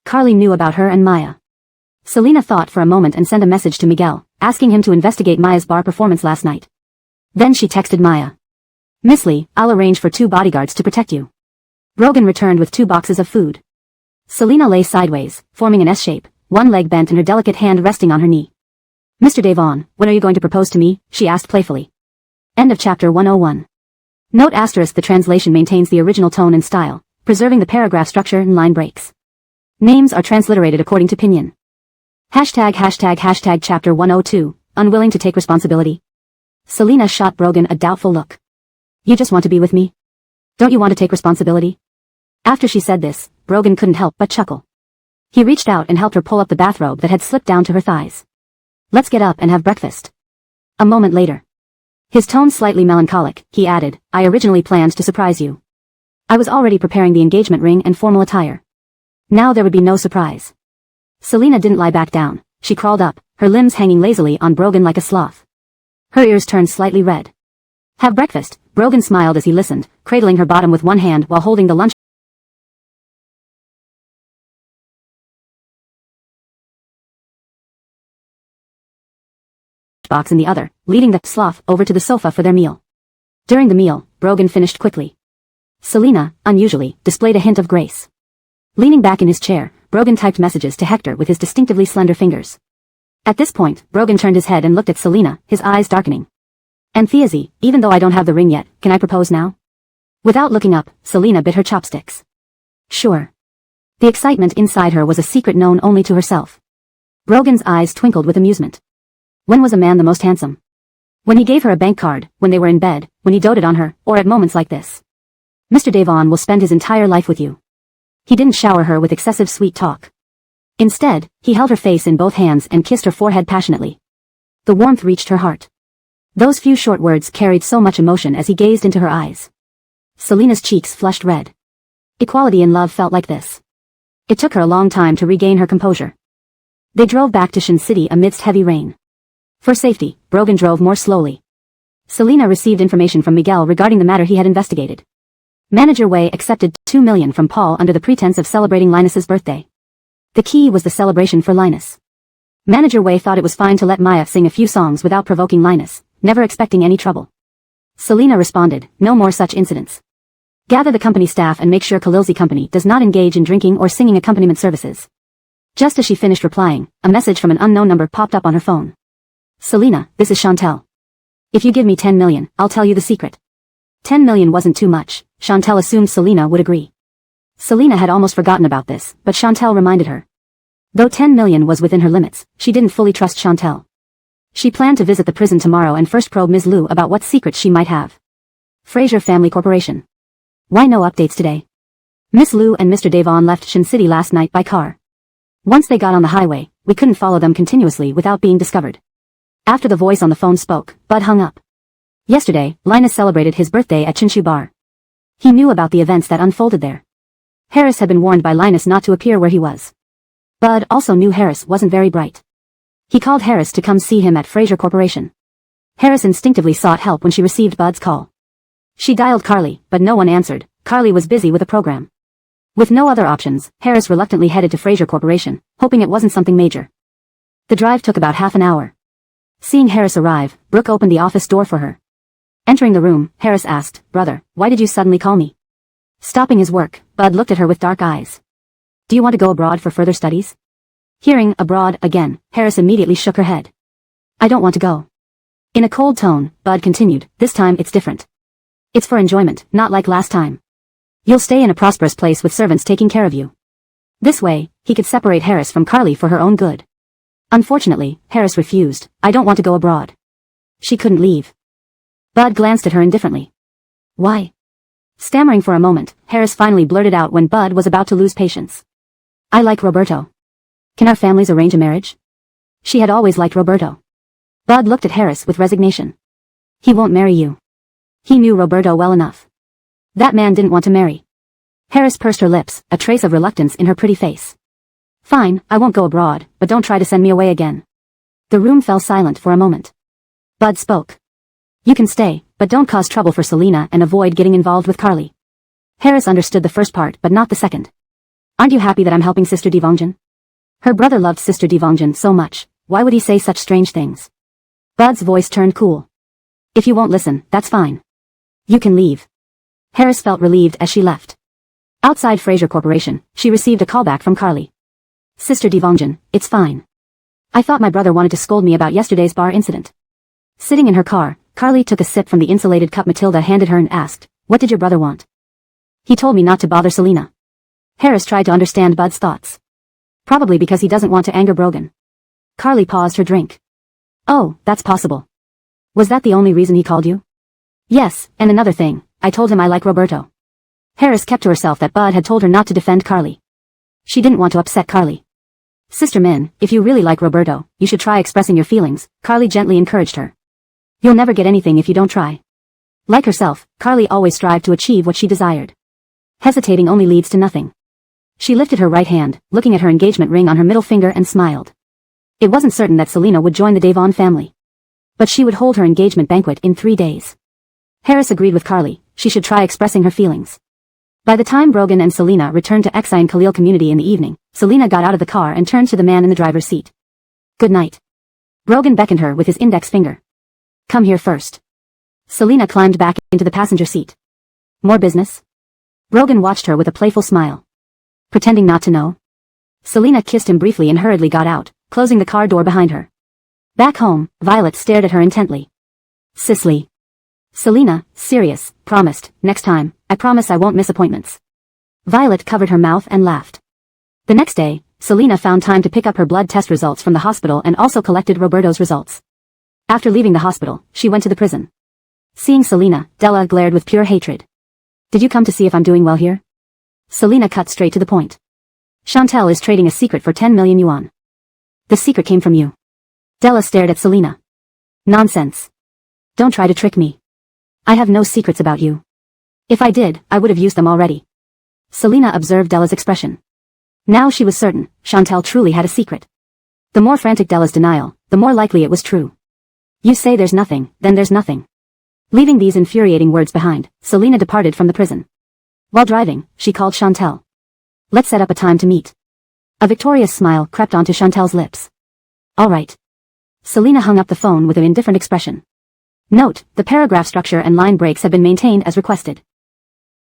Carly knew about her and Maya. Selena thought for a moment and sent a message to Miguel, asking him to investigate Maya's bar performance last night. Then she texted Maya. Miss Lee, I'll arrange for 2 bodyguards to protect you. Brogan returned with 2 boxes of food. Selena lay sideways, forming an S shape, one leg bent and her delicate hand resting on her knee. Mr. Devon, when are you going to propose to me? She asked playfully. End of chapter 101. Note asterisk: the translation maintains the original tone and style, preserving the paragraph structure and line breaks. Names are transliterated according to Pinyin. Hashtag chapter 102, unwilling to take responsibility. Selena shot Brogan a doubtful look. You just want to be with me? Don't you want to take responsibility? After she said this, Brogan couldn't help but chuckle. He reached out and helped her pull up the bathrobe that had slipped down to her thighs. Let's get up and have breakfast. A moment later. His tone slightly melancholic, he added, I originally planned to surprise you. I was already preparing the engagement ring and formal attire. Now there would be no surprise. Selena didn't lie back down. She crawled up, her limbs hanging lazily on Brogan like a sloth. Her ears turned slightly red. Have breakfast, Brogan smiled as he listened, cradling her bottom with one hand while holding the lunch box in the other, leading the sloth over to the sofa for their meal. During the meal, Brogan finished quickly. Selena, unusually, displayed a hint of grace. Leaning back in his chair, Brogan typed messages to Hector with his distinctively slender fingers. At this point, Brogan turned his head and looked at Selena, his eyes darkening. Antheazy, even though I don't have the ring yet, can I propose now? Without looking up, Selena bit her chopsticks. Sure. The excitement inside her was a secret known only to herself. Brogan's eyes twinkled with amusement. When was a man the most handsome? When he gave her a bank card, when they were in bed, when he doted on her, or at moments like this. Mr. Devon will spend his entire life with you. He didn't shower her with excessive sweet talk. Instead, he held her face in both hands and kissed her forehead passionately. The warmth reached her heart. Those few short words carried so much emotion as he gazed into her eyes. Selena's cheeks flushed red. Equality in love felt like this. It took her a long time to regain her composure. They drove back to Shin City amidst heavy rain. For safety, Brogan drove more slowly. Selena received information from Miguel regarding the matter he had investigated. Manager Wei accepted $2 million from Paul under the pretense of celebrating Linus's birthday. The key was the celebration for Linus. Manager Wei thought it was fine to let Maya sing a few songs without provoking Linus, never expecting any trouble. Selena responded, no more such incidents. Gather the company staff and make sure Khalilzi Company does not engage in drinking or singing accompaniment services. Just as she finished replying, a message from an unknown number popped up on her phone. Selena, this is Chantel. If you give me 10 million, I'll tell you the secret. 10 million wasn't too much. Chantel assumed Selena would agree. Selena had almost forgotten about this, but Chantel reminded her. Though 10 million was within her limits, she didn't fully trust Chantel. She planned to visit the prison tomorrow and first probe Ms. Liu about what secrets she might have. Fraser Family Corporation. Why no updates today? Miss Liu and Mr. Devon left Shin City last night by car. Once they got on the highway, we couldn't follow them continuously without being discovered. After the voice on the phone spoke, Bud hung up. Yesterday, Linus celebrated his birthday at Chinshu Bar. He knew about the events that unfolded there. Harris had been warned by Linus not to appear where he was. Bud also knew Harris wasn't very bright. He called Harris to come see him at Fraser Corporation. Harris instinctively sought help when she received Bud's call. She dialed Carly, but no one answered. Carly was busy with a program. With no other options, Harris reluctantly headed to Fraser Corporation, hoping it wasn't something major. The drive took about half an hour. Seeing Harris arrive, Brooke opened the office door for her. Entering the room, Harris asked, Brother, why did you suddenly call me? Stopping his work, Bud looked at her with dark eyes. Do you want to go abroad for further studies? Hearing abroad again, Harris immediately shook her head. I don't want to go. In a cold tone, Bud continued, this time it's different. It's for enjoyment, not like last time. You'll stay in a prosperous place with servants taking care of you. This way, he could separate Harris from Carly for her own good. Unfortunately, Harris refused. I don't want to go abroad. She couldn't leave. Bud glanced at her indifferently. Why? Stammering for a moment, Harris finally blurted out when Bud was about to lose patience. I like Roberto. Can our families arrange a marriage? She had always liked Roberto. Bud looked at Harris with resignation. He won't marry you. He knew Roberto well enough. That man didn't want to marry. Harris pursed her lips, a trace of reluctance in her pretty face. Fine, I won't go abroad, but don't try to send me away again. The room fell silent for a moment. Bud spoke. You can stay, but don't cause trouble for Selena and avoid getting involved with Carly. Harris understood the first part but not the second. Aren't you happy that I'm helping Sister Devongjin? Her brother loved Sister Devongjin so much, why would he say such strange things? Bud's voice turned cool. If you won't listen, that's fine. You can leave. Harris felt relieved as she left. Outside Fraser Corporation, she received a callback from Carly. Sister Devongjin, it's fine. I thought my brother wanted to scold me about yesterday's bar incident. Sitting in her car, Carly took a sip from the insulated cup Matilda handed her and asked, what did your brother want? He told me not to bother Selena. Harris tried to understand Bud's thoughts. Probably because he doesn't want to anger Brogan. Carly paused her drink. Oh, that's possible. Was that the only reason he called you? Yes, and another thing, I told him I like Roberto. Harris kept to herself that Bud had told her not to defend Carly. She didn't want to upset Carly. Sister Min, if you really like Roberto, you should try expressing your feelings, Carly gently encouraged her. You'll never get anything if you don't try. Like herself, Carly always strived to achieve what she desired. Hesitating only leads to nothing. She lifted her right hand, looking at her engagement ring on her middle finger and smiled. It wasn't certain that Selena would join the Devon family. But she would hold her engagement banquet in 3 days. Harris agreed with Carly, she should try expressing her feelings. By the time Brogan and Selena returned to Exine Khalil community in the evening, Selena got out of the car and turned to the man in the driver's seat. Good night. Brogan beckoned her with his index finger. Come here first. Selena climbed back into the passenger seat. More business? Brogan watched her with a playful smile. Pretending not to know? Selena kissed him briefly and hurriedly got out, closing the car door behind her. Back home, Violet stared at her intently. Cicely. Selena, serious, promised, next time, I promise I won't miss appointments. Violet covered her mouth and laughed. The next day, Selena found time to pick up her blood test results from the hospital and also collected Roberto's results. After leaving the hospital, she went to the prison. Seeing Selena, Della glared with pure hatred. Did you come to see if I'm doing well here? Selena cut straight to the point. Chantel is trading a secret for 10 million yuan. The secret came from you. Della stared at Selena. Nonsense. Don't try to trick me. I have no secrets about you. If I did, I would have used them already. Selena observed Della's expression. Now she was certain, Chantel truly had a secret. The more frantic Della's denial, the more likely it was true. You say there's nothing, then there's nothing. Leaving these infuriating words behind, Selena departed from the prison. While driving, she called Chantel. Let's set up a time to meet. A victorious smile crept onto Chantel's lips. All right. Selena hung up the phone with an indifferent expression. Note, the paragraph structure and line breaks have been maintained as requested.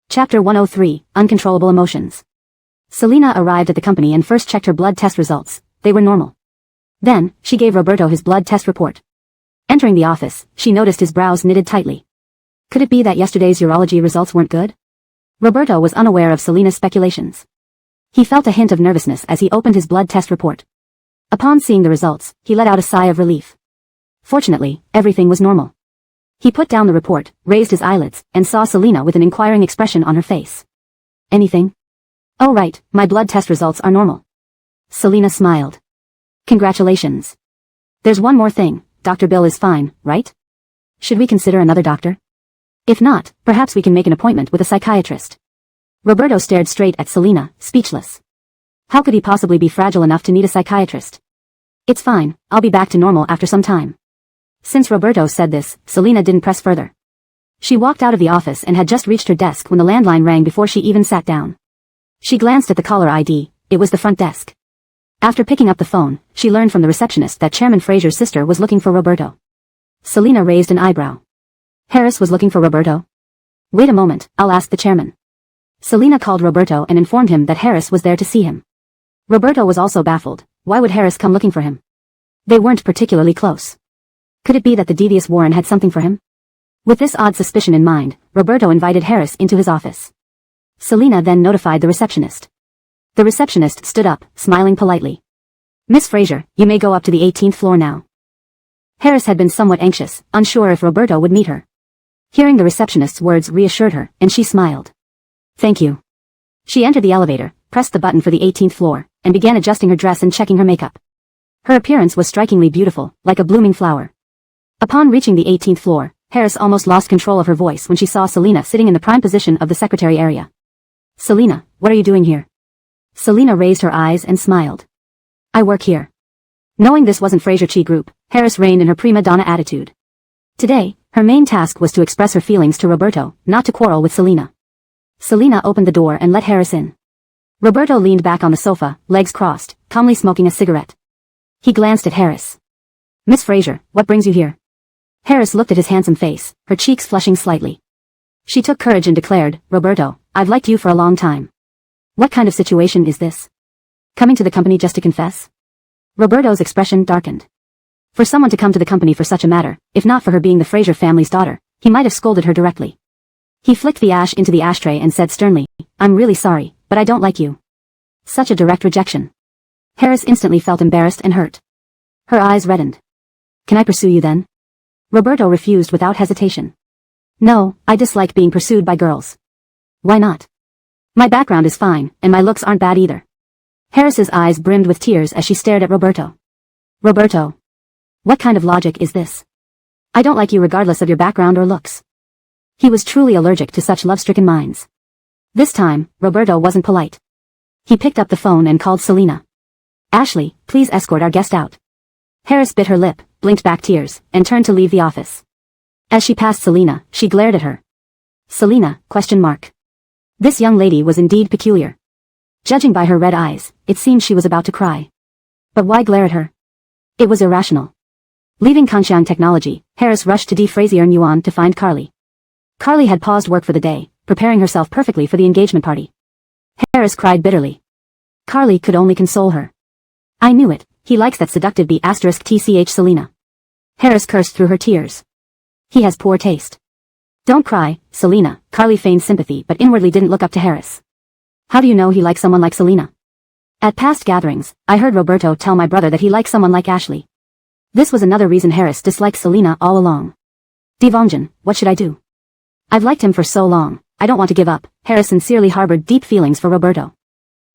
Chapter 103, Uncontrollable Emotions. Selena arrived at the company and first checked her blood test results. They were normal. Then, she gave Roberto his blood test report. Entering the office, she noticed his brows knitted tightly. Could it be that yesterday's urology results weren't good? Roberto was unaware of Selena's speculations. He felt a hint of nervousness as he opened his blood test report. Upon seeing the results, he let out a sigh of relief. Fortunately, everything was normal. He put down the report, raised his eyelids, and saw Selena with an inquiring expression on her face. Anything? Oh right, my blood test results are normal. Selena smiled. Congratulations. There's one more thing, Dr. Bill is fine, right? Should we consider another doctor? If not, perhaps we can make an appointment with a psychiatrist. Roberto stared straight at Selena, speechless. How could he possibly be fragile enough to need a psychiatrist? It's fine, I'll be back to normal after some time. Since Roberto said this, Selena didn't press further. She walked out of the office and had just reached her desk when the landline rang before she even sat down. She glanced at the caller ID, it was the front desk. After picking up the phone, she learned from the receptionist that Chairman Fraser's sister was looking for Roberto. Selena raised an eyebrow. Harris was looking for Roberto? Wait a moment, I'll ask the chairman. Selena called Roberto and informed him that Harris was there to see him. Roberto was also baffled. Why would Harris come looking for him? They weren't particularly close. Could it be that the devious Warren had something for him? With this odd suspicion in mind, Roberto invited Harris into his office. Selena then notified the receptionist. The receptionist stood up, smiling politely. Miss Fraser, you may go up to the 18th floor now. Harris had been somewhat anxious, unsure if Roberto would meet her. Hearing the receptionist's words reassured her, and she smiled. Thank you. She entered the elevator, pressed the button for the 18th floor, and began adjusting her dress and checking her makeup. Her appearance was strikingly beautiful, like a blooming flower. Upon reaching the 18th floor, Harris almost lost control of her voice when she saw Selena sitting in the prime position of the secretary area. Selena, what are you doing here? Selena raised her eyes and smiled. I work here. Knowing this wasn't Fraser Chi Group, Harris reigned in her prima donna attitude. Today, her main task was to express her feelings to Roberto, not to quarrel with Selena. Selena opened the door and let Harris in. Roberto leaned back on the sofa, legs crossed, calmly smoking a cigarette. He glanced at Harris. Miss Fraser, what brings you here? Harris looked at his handsome face, her cheeks flushing slightly. She took courage and declared, Roberto, I've liked you for a long time. What kind of situation is this? Coming to the company just to confess? Roberto's expression darkened. For someone to come to the company for such a matter, if not for her being the Fraser family's daughter, he might have scolded her directly. He flicked the ash into the ashtray and said sternly, I'm really sorry, but I don't like you. Such a direct rejection. Harris instantly felt embarrassed and hurt. Her eyes reddened. Can I pursue you then? Roberto refused without hesitation. No, I dislike being pursued by girls. Why not? My background is fine, and my looks aren't bad either. Harris's eyes brimmed with tears as she stared at Roberto. Roberto. What kind of logic is this? I don't like you regardless of your background or looks. He was truly allergic to such love-stricken minds. This time, Roberto wasn't polite. He picked up the phone and called Selena. Ashley, please escort our guest out. Harris bit her lip, blinked back tears, and turned to leave the office. As she passed Selena, she glared at her. Selena, ? This young lady was indeed peculiar. Judging by her red eyes, it seemed she was about to cry. But why glare at her? It was irrational. Leaving Coaxing Technology, Harris rushed to Fraser Yuan to find Carly. Carly had paused work for the day, preparing herself perfectly for the engagement party. Harris cried bitterly. Carly could only console her. I knew it, he likes that seductive B*TCH Selena. Harris cursed through her tears. He has poor taste. Don't cry, Selena. Carly feigned sympathy but inwardly didn't look up to Harris. How do you know he likes someone like Selena? At past gatherings, I heard Roberto tell my brother that he likes someone like Ashley. This was another reason Harris disliked Selena all along. Devonjan, what should I do? I've liked him for so long, I don't want to give up. Harris sincerely harbored deep feelings for Roberto.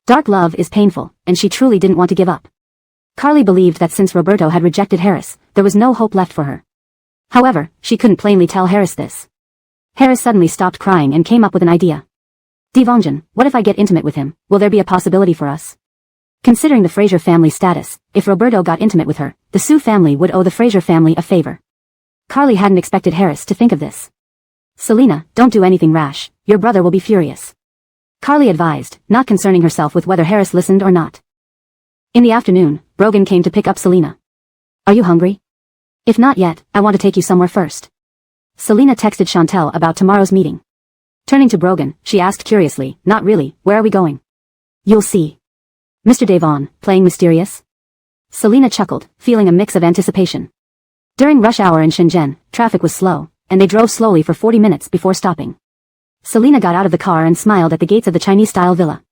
Dark love is painful, and she truly didn't want to give up. Carly believed that since Roberto had rejected Harris, there was no hope left for her. However, she couldn't plainly tell Harris this. Harris suddenly stopped crying and came up with an idea. Devonjan, what if I get intimate with him? Will there be a possibility for us? Considering the Fraser family's status, if Roberto got intimate with her, the Sue family would owe the Fraser family a favor. Carly hadn't expected Harris to think of this. Selena, don't do anything rash, your brother will be furious. Carly advised, not concerning herself with whether Harris listened or not. In the afternoon, Brogan came to pick up Selena. Are you hungry? If not yet, I want to take you somewhere first. Selena texted Chantel about tomorrow's meeting. Turning to Brogan, she asked curiously, not really, where are we going? You'll see. Mr. Devon, playing mysterious? Selena chuckled, feeling a mix of anticipation. During rush hour in Shenzhen, traffic was slow, and they drove slowly for 40 minutes before stopping. Selena got out of the car and smiled at the gates of the Chinese-style villa.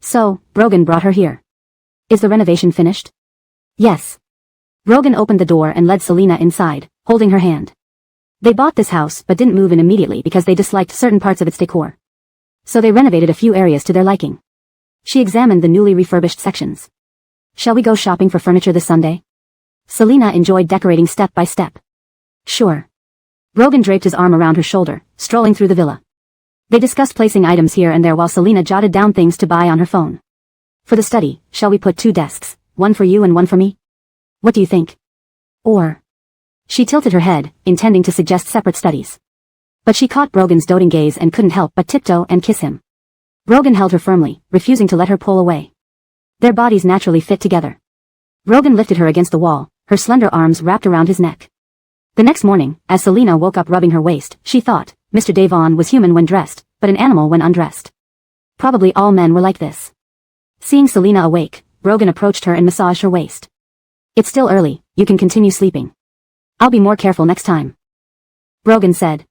So, Brogan brought her here. Is the renovation finished? Yes. Brogan opened the door and led Selena inside, holding her hand. They bought this house but didn't move in immediately because they disliked certain parts of its decor. So they renovated a few areas to their liking. She examined the newly refurbished sections. Shall we go shopping for furniture this Sunday? Selena enjoyed decorating step by step. Sure. Brogan draped his arm around her shoulder, strolling through the villa. They discussed placing items here and there while Selena jotted down things to buy on her phone. For the study, shall we put 2 desks, one for you and one for me? What do you think? Or... She tilted her head, intending to suggest separate studies. But she caught Brogan's doting gaze and couldn't help but tiptoe and kiss him. Brogan held her firmly, refusing to let her pull away. Their bodies naturally fit together. Brogan lifted her against the wall, her slender arms wrapped around his neck. The next morning, as Selena woke up rubbing her waist, she thought, Mr. Devon was human when dressed, but an animal when undressed. Probably all men were like this. Seeing Selena awake, Brogan approached her and massaged her waist. It's still early, you can continue sleeping. I'll be more careful next time. Brogan said.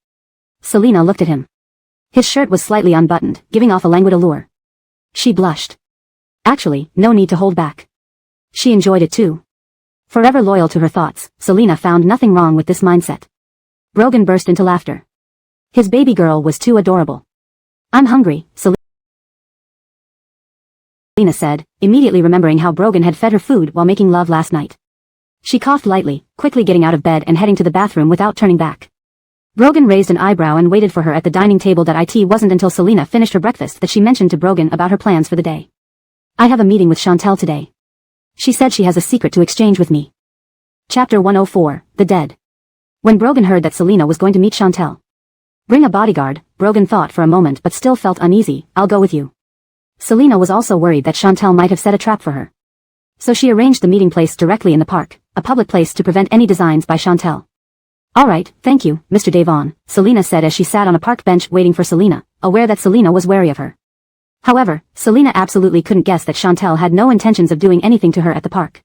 Selena looked at him. His shirt was slightly unbuttoned, giving off a languid allure. She blushed. Actually, no need to hold back. She enjoyed it too. Forever loyal to her thoughts, Selena found nothing wrong with this mindset. Brogan burst into laughter. His baby girl was too adorable. I'm hungry, Selena said, immediately remembering how Brogan had fed her food while making love last night. She coughed lightly, quickly getting out of bed and heading to the bathroom without turning back. Brogan raised an eyebrow and waited for her at the dining table. It wasn't until Selena finished her breakfast that she mentioned to Brogan about her plans for the day. I have a meeting with Chantel today. She said she has a secret to exchange with me. Chapter 104, The Dead. When Brogan heard that Selena was going to meet Chantel. Bring a bodyguard, Brogan thought for a moment but still felt uneasy. I'll go with you. Selina was also worried that Chantal might have set a trap for her. So she arranged the meeting place directly in the park, a public place to prevent any designs by Chantal. All right, thank you, Mr. Devon, Selina said as she sat on a park bench waiting for Selina, aware that Selina was wary of her. However, Selina absolutely couldn't guess that Chantal had no intentions of doing anything to her at the park.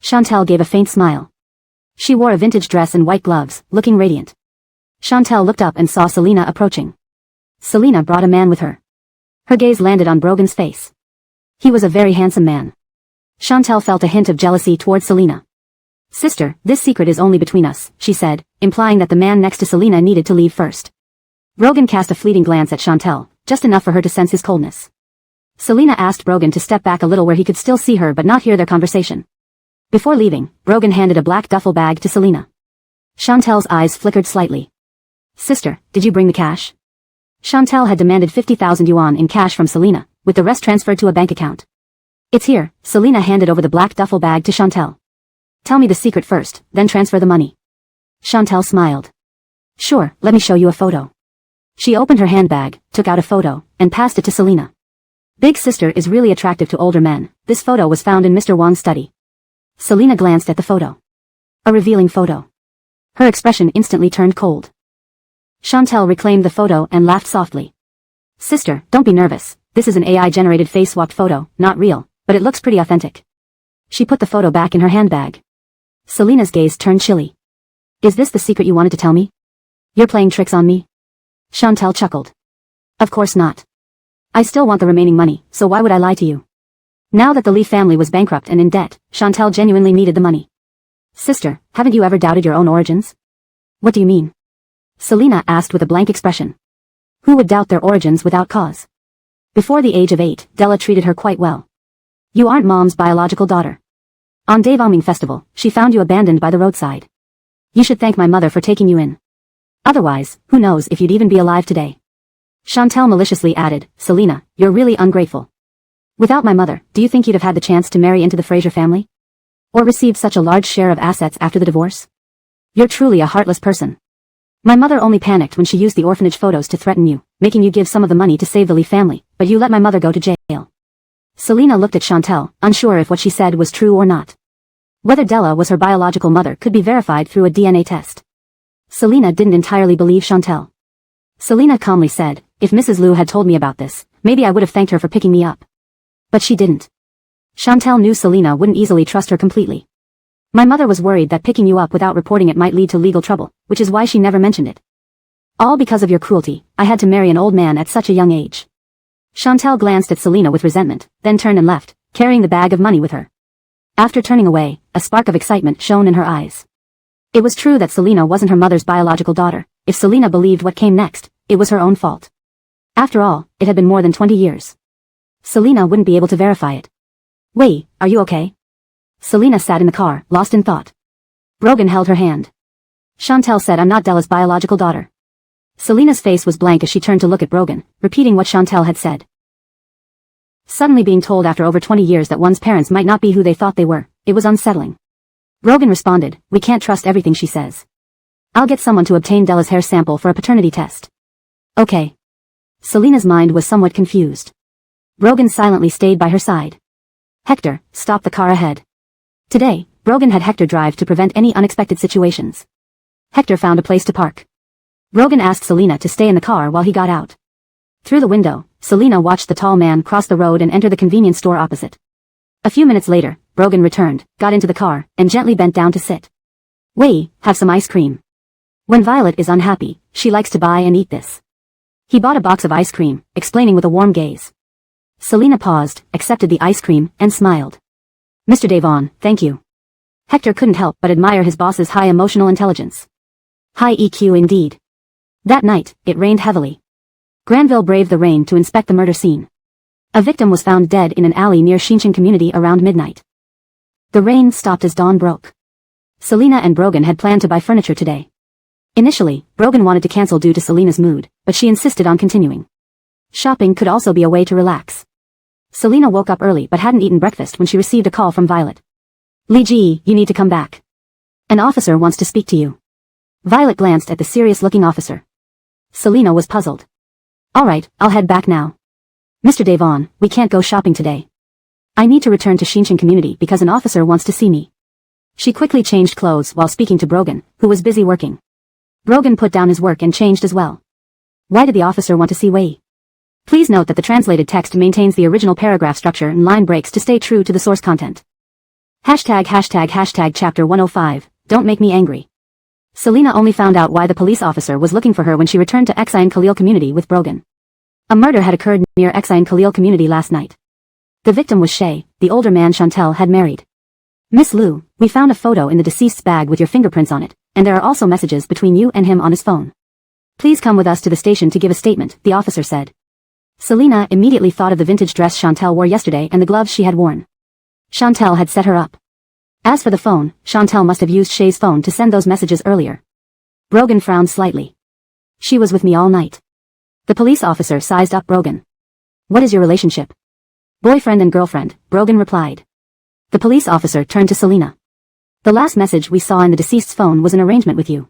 Chantal gave a faint smile. She wore a vintage dress and white gloves, looking radiant. Chantal looked up and saw Selina approaching. Selina brought a man with her. Her gaze landed on Brogan's face. He was a very handsome man. Chantal felt a hint of jealousy towards Selina. Sister, this secret is only between us, she said, implying that the man next to Selina needed to leave first. Brogan cast a fleeting glance at Chantal, just enough for her to sense his coldness. Selina asked Brogan to step back a little where he could still see her but not hear their conversation. Before leaving, Brogan handed a black duffel bag to Selina. Chantal's eyes flickered slightly. Sister, did you bring the cash? Chantal had demanded 50,000 yuan in cash from Selina, with the rest transferred to a bank account. It's here, Selina handed over the black duffel bag to Chantal. Tell me the secret first, then transfer the money. Chantal smiled. Sure, let me show you a photo. She opened her handbag, took out a photo, and passed it to Selina. Big sister is really attractive to older men. This photo was found in Mr. Wang's study. Selina glanced at the photo. A revealing photo. Her expression instantly turned cold. Chantal reclaimed the photo and laughed softly. Sister, don't be nervous. This is an AI-generated face-swapped photo, not real, but it looks pretty authentic. She put the photo back in her handbag. Selina's gaze turned chilly. Is this the secret you wanted to tell me? You're playing tricks on me? Chantal chuckled. Of course not. I still want the remaining money, so why would I lie to you? Now that the Li family was bankrupt and in debt, Chantal genuinely needed the money. Sister, haven't you ever doubted your own origins? What do you mean? Selina asked with a blank expression. Who would doubt their origins without cause? Before the age of 8, Della treated her quite well. You aren't Mom's biological daughter. On Devoming Festival, she found you abandoned by the roadside. You should thank my mother for taking you in. Otherwise, who knows if you'd even be alive today. Chantal maliciously added, Selina, you're really ungrateful. Without my mother, do you think you'd have had the chance to marry into the Fraser family? Or receive such a large share of assets after the divorce? You're truly a heartless person. My mother only panicked when she used the orphanage photos to threaten you, making you give some of the money to save the Li family, but you let my mother go to jail. Selina looked at Chantal, unsure if what she said was true or not. Whether Della was her biological mother could be verified through a DNA test. Selina didn't entirely believe Chantal. Selina calmly said, if Mrs. Liu had told me about this, maybe I would have thanked her for picking me up. But she didn't. Chantal knew Selina wouldn't easily trust her completely. My mother was worried that picking you up without reporting it might lead to legal trouble, which is why she never mentioned it. All because of your cruelty, I had to marry an old man at such a young age. Chantal glanced at Selina with resentment, then turned and left, carrying the bag of money with her. After turning away, a spark of excitement shone in her eyes. It was true that Selina wasn't her mother's biological daughter. If Selina believed what came next, it was her own fault. After all, it had been more than 20 years. Selina wouldn't be able to verify it. Wait, are you okay? Selina sat in the car, lost in thought. Brogan held her hand. Chantal said I'm not Della's biological daughter. Selina's face was blank as she turned to look at Brogan, repeating what Chantal had said. Suddenly being told after over 20 years that one's parents might not be who they thought they were, it was unsettling. Brogan responded, we can't trust everything she says. I'll get someone to obtain Della's hair sample for a paternity test. Okay. Selina's mind was somewhat confused. Brogan silently stayed by her side. Hector, stop the car ahead. Today, Brogan had Hector drive to prevent any unexpected situations. Hector found a place to park. Brogan asked Selina to stay in the car while he got out. Through the window, Selina watched the tall man cross the road and enter the convenience store opposite. A few minutes later, Brogan returned, got into the car, and gently bent down to sit. Wei, have some ice cream. When Violet is unhappy, she likes to buy and eat this. He bought a box of ice cream, explaining with a warm gaze. Selina paused, accepted the ice cream, and smiled. Mr. Devon, thank you. Hector couldn't help but admire his boss's high emotional intelligence. High EQ indeed. That night, it rained heavily. Granville braved the rain to inspect the murder scene. A victim was found dead in an alley near Shinshin community around midnight. The rain stopped as dawn broke. Selina and Brogan had planned to buy furniture today. Initially, Brogan wanted to cancel due to Selina's mood, but she insisted on continuing. Shopping could also be a way to relax. Selina woke up early but hadn't eaten breakfast when she received a call from Violet. Li Ji, you need to come back. An officer wants to speak to you. Violet glanced at the serious-looking officer. Selina was puzzled. All right, I'll head back now. Mr. Devon, we can't go shopping today. I need to return to Shinshin community because an officer wants to see me. She quickly changed clothes while speaking to Brogan, who was busy working. Brogan put down his work and changed as well. Why did the officer want to see Wei? Please note that the translated text maintains the original paragraph structure and line breaks to stay true to the source content. #### Chapter 105, Don't Make Me Angry. Selena only found out why the police officer was looking for her when she returned to Exine Khalil community with Brogan. A murder had occurred near Exine Khalil community last night. The victim was Shay, the older man Chantel had married. Miss Liu, we found a photo in the deceased's bag with your fingerprints on it, and there are also messages between you and him on his phone. Please come with us to the station to give a statement, the officer said. Selena immediately thought of the vintage dress Chantel wore yesterday and the gloves she had worn. Chantel had set her up. As for the phone, Chantel must have used Shay's phone to send those messages earlier. Brogan frowned slightly. She was with me all night. The police officer sized up Brogan. What is your relationship? Boyfriend and girlfriend, Brogan replied. The police officer turned to Selena. The last message we saw in the deceased's phone was an arrangement with you.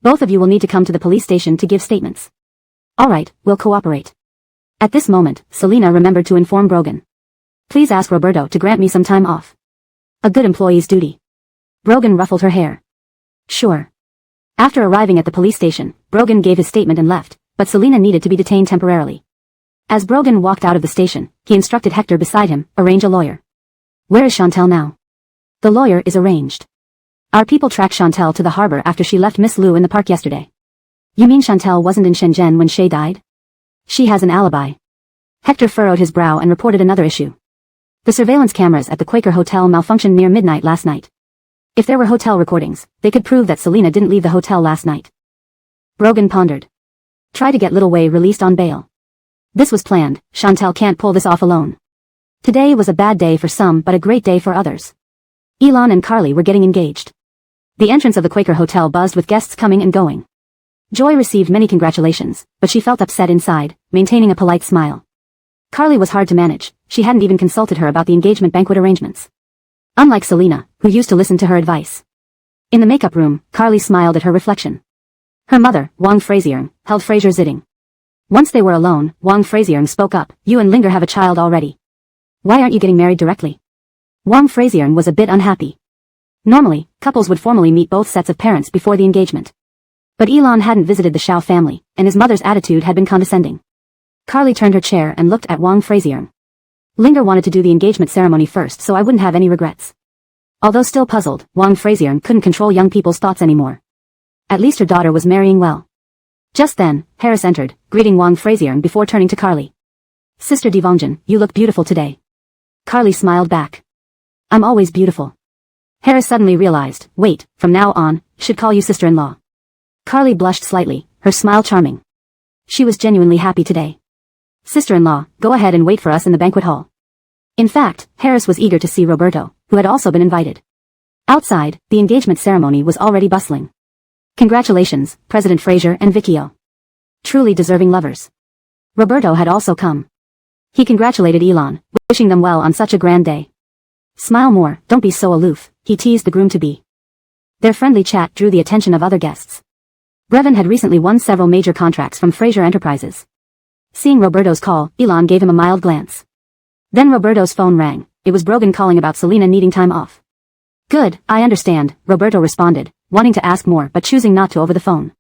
Both of you will need to come to the police station to give statements. Alright, we'll cooperate. At this moment, Selena remembered to inform Brogan. Please ask Roberto to grant me some time off. A good employee's duty. Brogan ruffled her hair. Sure. After arriving at the police station, Brogan gave his statement and left, but Selena needed to be detained temporarily. As Brogan walked out of the station, he instructed Hector beside him, arrange a lawyer. Where is Chantel now? The lawyer is arranged. Our people tracked Chantel to the harbor after she left Miss Liu in the park yesterday. You mean Chantel wasn't in Shenzhen when Shay died? She has an alibi. Hector furrowed his brow and reported another issue. The surveillance cameras at the Quaker Hotel malfunctioned near midnight last night. If there were hotel recordings, they could prove that Selena didn't leave the hotel last night. Brogan pondered. Try to get Little Wei released on bail. This was planned, Chantel can't pull this off alone. Today was a bad day for some but a great day for others. Elon and Carly were getting engaged. The entrance of the Quaker Hotel buzzed with guests coming and going. Joy received many congratulations, but she felt upset inside, maintaining a polite smile. Carly was hard to manage, she hadn't even consulted her about the engagement banquet arrangements. Unlike Selena, who used to listen to her advice. In the makeup room, Carly smiled at her reflection. Her mother, Wang Frazier, held Fraser sitting. Once they were alone, Wang Frazier spoke up, you and Linger have a child already. Why aren't you getting married directly? Wang Frazier was a bit unhappy. Normally, couples would formally meet both sets of parents before the engagement. But Elon hadn't visited the Shao family, and his mother's attitude had been condescending. Carly turned her chair and looked at Wang Frazier. Linger wanted to do the engagement ceremony first so I wouldn't have any regrets. Although still puzzled, Wang Frazier couldn't control young people's thoughts anymore. At least her daughter was marrying well. Just then, Harris entered, greeting Wang Frazier before turning to Carly. Sister Devongen, you look beautiful today. Carly smiled back. I'm always beautiful. Harris suddenly realized, wait, from now on, should call you sister-in-law. Carly blushed slightly, her smile charming. She was genuinely happy today. Sister-in-law, go ahead and wait for us in the banquet hall. In fact, Harris was eager to see Roberto, who had also been invited. Outside, the engagement ceremony was already bustling. Congratulations, President Fraser and Vicchio. Truly deserving lovers. Roberto had also come. He congratulated Elon, wishing them well on such a grand day. Smile more, don't be so aloof, he teased the groom-to-be. Their friendly chat drew the attention of other guests. Brevin had recently won several major contracts from Fraser Enterprises. Seeing Roberto's call, Elon gave him a mild glance. Then Roberto's phone rang. It was Brogan calling about Selena needing time off. Good, I understand, Roberto responded, wanting to ask more but choosing not to over the phone.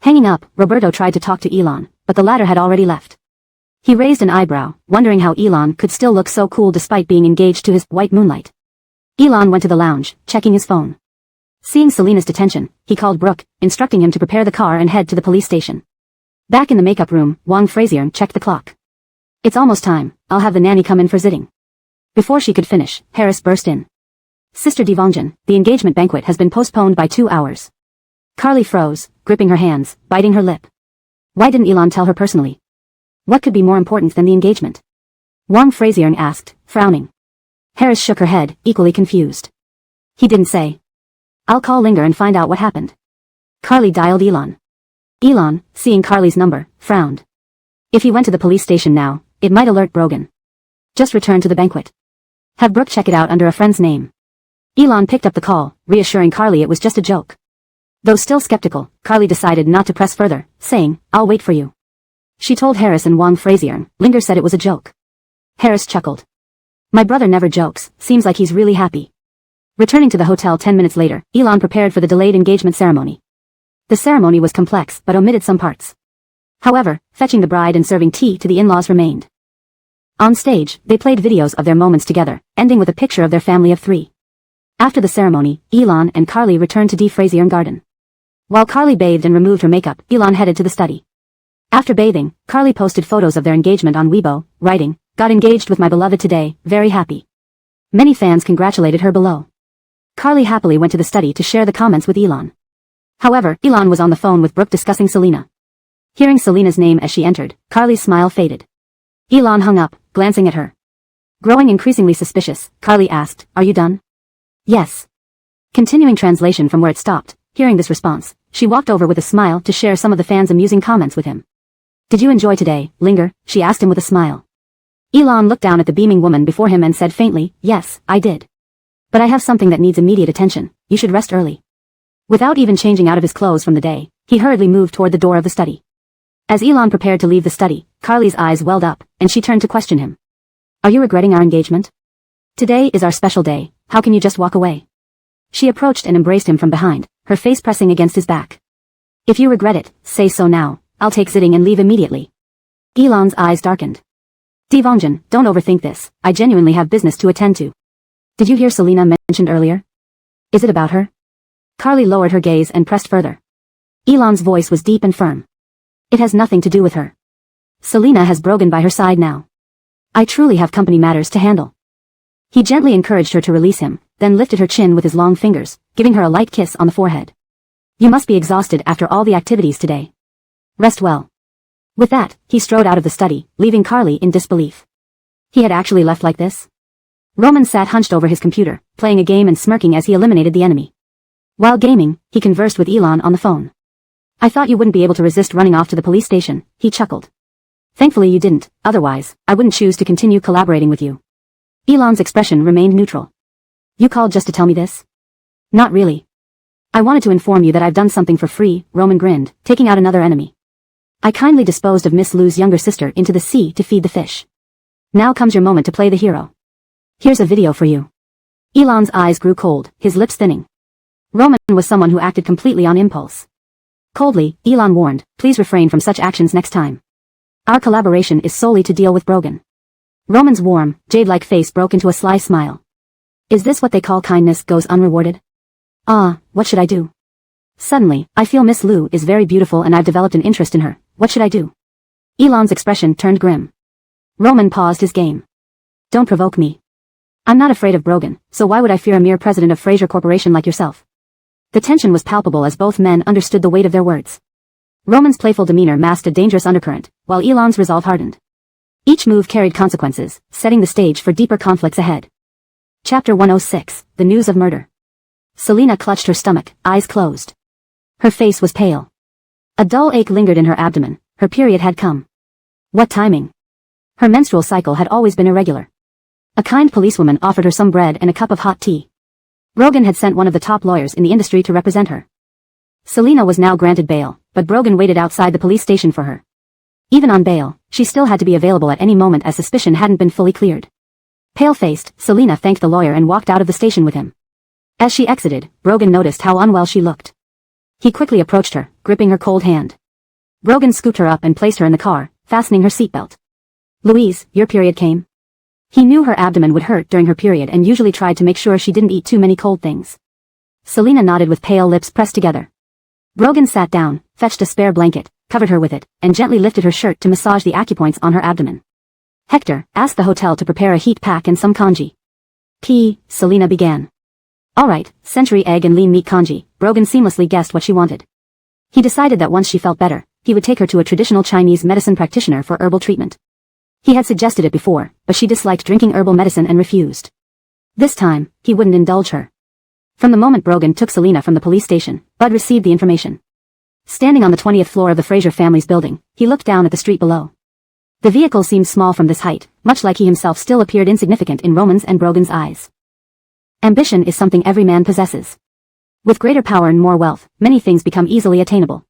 Hanging up, Roberto tried to talk to Elon, but the latter had already left. He raised an eyebrow, wondering how Elon could still look so cool despite being engaged to his white moonlight. Elon went to the lounge, checking his phone. Seeing Selena's detention, he called Brooke, instructing him to prepare the car and head to the police station. Back in the makeup room, Wang Frazier checked the clock. It's almost time, I'll have the nanny come in for zitting. Before she could finish, Harris burst in. Sister Devongen, the engagement banquet has been postponed by 2 hours. Carly froze, gripping her hands, biting her lip. Why didn't Elon tell her personally? What could be more important than the engagement? Wang Frazier asked, frowning. Harris shook her head, equally confused. He didn't say. I'll call Linger and find out what happened. Carly dialed Elon. Elon, seeing Carly's number, frowned. If he went to the police station now, it might alert Brogan. Just return to the banquet. Have Brooke check it out under a friend's name. Elon picked up the call, reassuring Carly it was just a joke. Though still skeptical, Carly decided not to press further, saying, I'll wait for you. She told Harris and her1-425.I. Linger said it was a joke. Harris chuckled. My brother never jokes, seems like he's really happy. Returning to the hotel 10 minutes later, Elon prepared for the delayed engagement ceremony. The ceremony was complex but omitted some parts. However, fetching the bride and serving tea to the in-laws remained. On stage, they played videos of their moments together, ending with a picture of their family of 3. After the ceremony, Elon and Carly returned to disdainfully garden. While Carly bathed and removed her makeup, Elon headed to the study. After bathing, Carly posted photos of their engagement on Weibo, writing, "Got engaged with my beloved today, very happy." Many fans congratulated her below. Carly happily went to the study to share the comments with Elon. However, Elon was on the phone with Brooke discussing Selena. Hearing Selena's name as she entered, Carly's smile faded. Elon hung up, glancing at her. Growing increasingly suspicious, Carly asked, "Are you done?" "Yes." Continuing translation from where it stopped, hearing this response, she walked over with a smile to share some of the fans' amusing comments with him. "Did you enjoy today, Linger?" she asked him with a smile. Elon looked down at the beaming woman before him and said faintly, "Yes, I did. But I have something that needs immediate attention, you should rest early." Without even changing out of his clothes from the day, he hurriedly moved toward the door of the study. As Elon prepared to leave the study, Carly's eyes welled up, and she turned to question him. "Are you regretting our engagement? Today is our special day, how can you just walk away?" She approached and embraced him from behind, her face pressing against his back. "If you regret it, say so now, I'll take sitting and leave immediately." Elon's eyes darkened. "Devonjan, don't overthink this, I genuinely have business to attend to." "Did you hear Selena mentioned earlier? Is it about her?" Carly lowered her gaze and pressed further. Elon's voice was deep and firm. "It has nothing to do with her. Selena has Brogan by her side now. I truly have company matters to handle." He gently encouraged her to release him, then lifted her chin with his long fingers, giving her a light kiss on the forehead. "You must be exhausted after all the activities today. Rest well." With that, he strode out of the study, leaving Carly in disbelief. He had actually left like this? Roman sat hunched over his computer, playing a game and smirking as he eliminated the enemy. While gaming, he conversed with Elon on the phone. "I thought you wouldn't be able to resist running off to the police station," he chuckled. "Thankfully you didn't, otherwise, I wouldn't choose to continue collaborating with you." Elon's expression remained neutral. "You called just to tell me this?" "Not really. I wanted to inform you that I've done something for free," Roman grinned, taking out another enemy. "I kindly disposed of Miss Lou's younger sister into the sea to feed the fish. Now comes your moment to play the hero. Here's a video for you." Elon's eyes grew cold, his lips thinning. Roman was someone who acted completely on impulse. Coldly, Elon warned, "Please refrain from such actions next time. Our collaboration is solely to deal with Brogan." Roman's warm, jade-like face broke into a sly smile. "Is this what they call kindness goes unrewarded? What should I do? Suddenly, I feel Miss Lou is very beautiful and I've developed an interest in her. What should I do?" Elon's expression turned grim. Roman paused his game. "Don't provoke me. I'm not afraid of Brogan, so why would I fear a mere president of Fraser Corporation like yourself?" The tension was palpable as both men understood the weight of their words. Roman's playful demeanor masked a dangerous undercurrent, while Elon's resolve hardened. Each move carried consequences, setting the stage for deeper conflicts ahead. Chapter 106, The News of Murder. Selena clutched her stomach, eyes closed. Her face was pale. A dull ache lingered in her abdomen, her period had come. What timing! Her menstrual cycle had always been irregular. A kind policewoman offered her some bread and a cup of hot tea. Brogan had sent one of the top lawyers in the industry to represent her. Selena was now granted bail, but Brogan waited outside the police station for her. Even on bail, she still had to be available at any moment as suspicion hadn't been fully cleared. Pale-faced, Selena thanked the lawyer and walked out of the station with him. As she exited, Brogan noticed how unwell she looked. He quickly approached her, gripping her cold hand. Brogan scooped her up and placed her in the car, fastening her seatbelt. "Louise, your period came?" He knew her abdomen would hurt during her period and usually tried to make sure she didn't eat too many cold things. Selena nodded with pale lips pressed together. Brogan sat down, fetched a spare blanket, covered her with it, and gently lifted her shirt to massage the acupoints on her abdomen. Hector asked the hotel to prepare a heat pack and some congee. Selena began. "All right, century egg and lean meat congee." Brogan seamlessly guessed what she wanted. He decided that once she felt better, he would take her to a traditional Chinese medicine practitioner for herbal treatment. He had suggested it before, but she disliked drinking herbal medicine and refused. This time, he wouldn't indulge her. From the moment Brogan took Selena from the police station, Bud received the information. Standing on the 20th floor of the Fraser family's building, he looked down at the street below. The vehicle seemed small from this height, much like he himself still appeared insignificant in Roman's and Brogan's eyes. Ambition is something every man possesses. With greater power and more wealth, many things become easily attainable.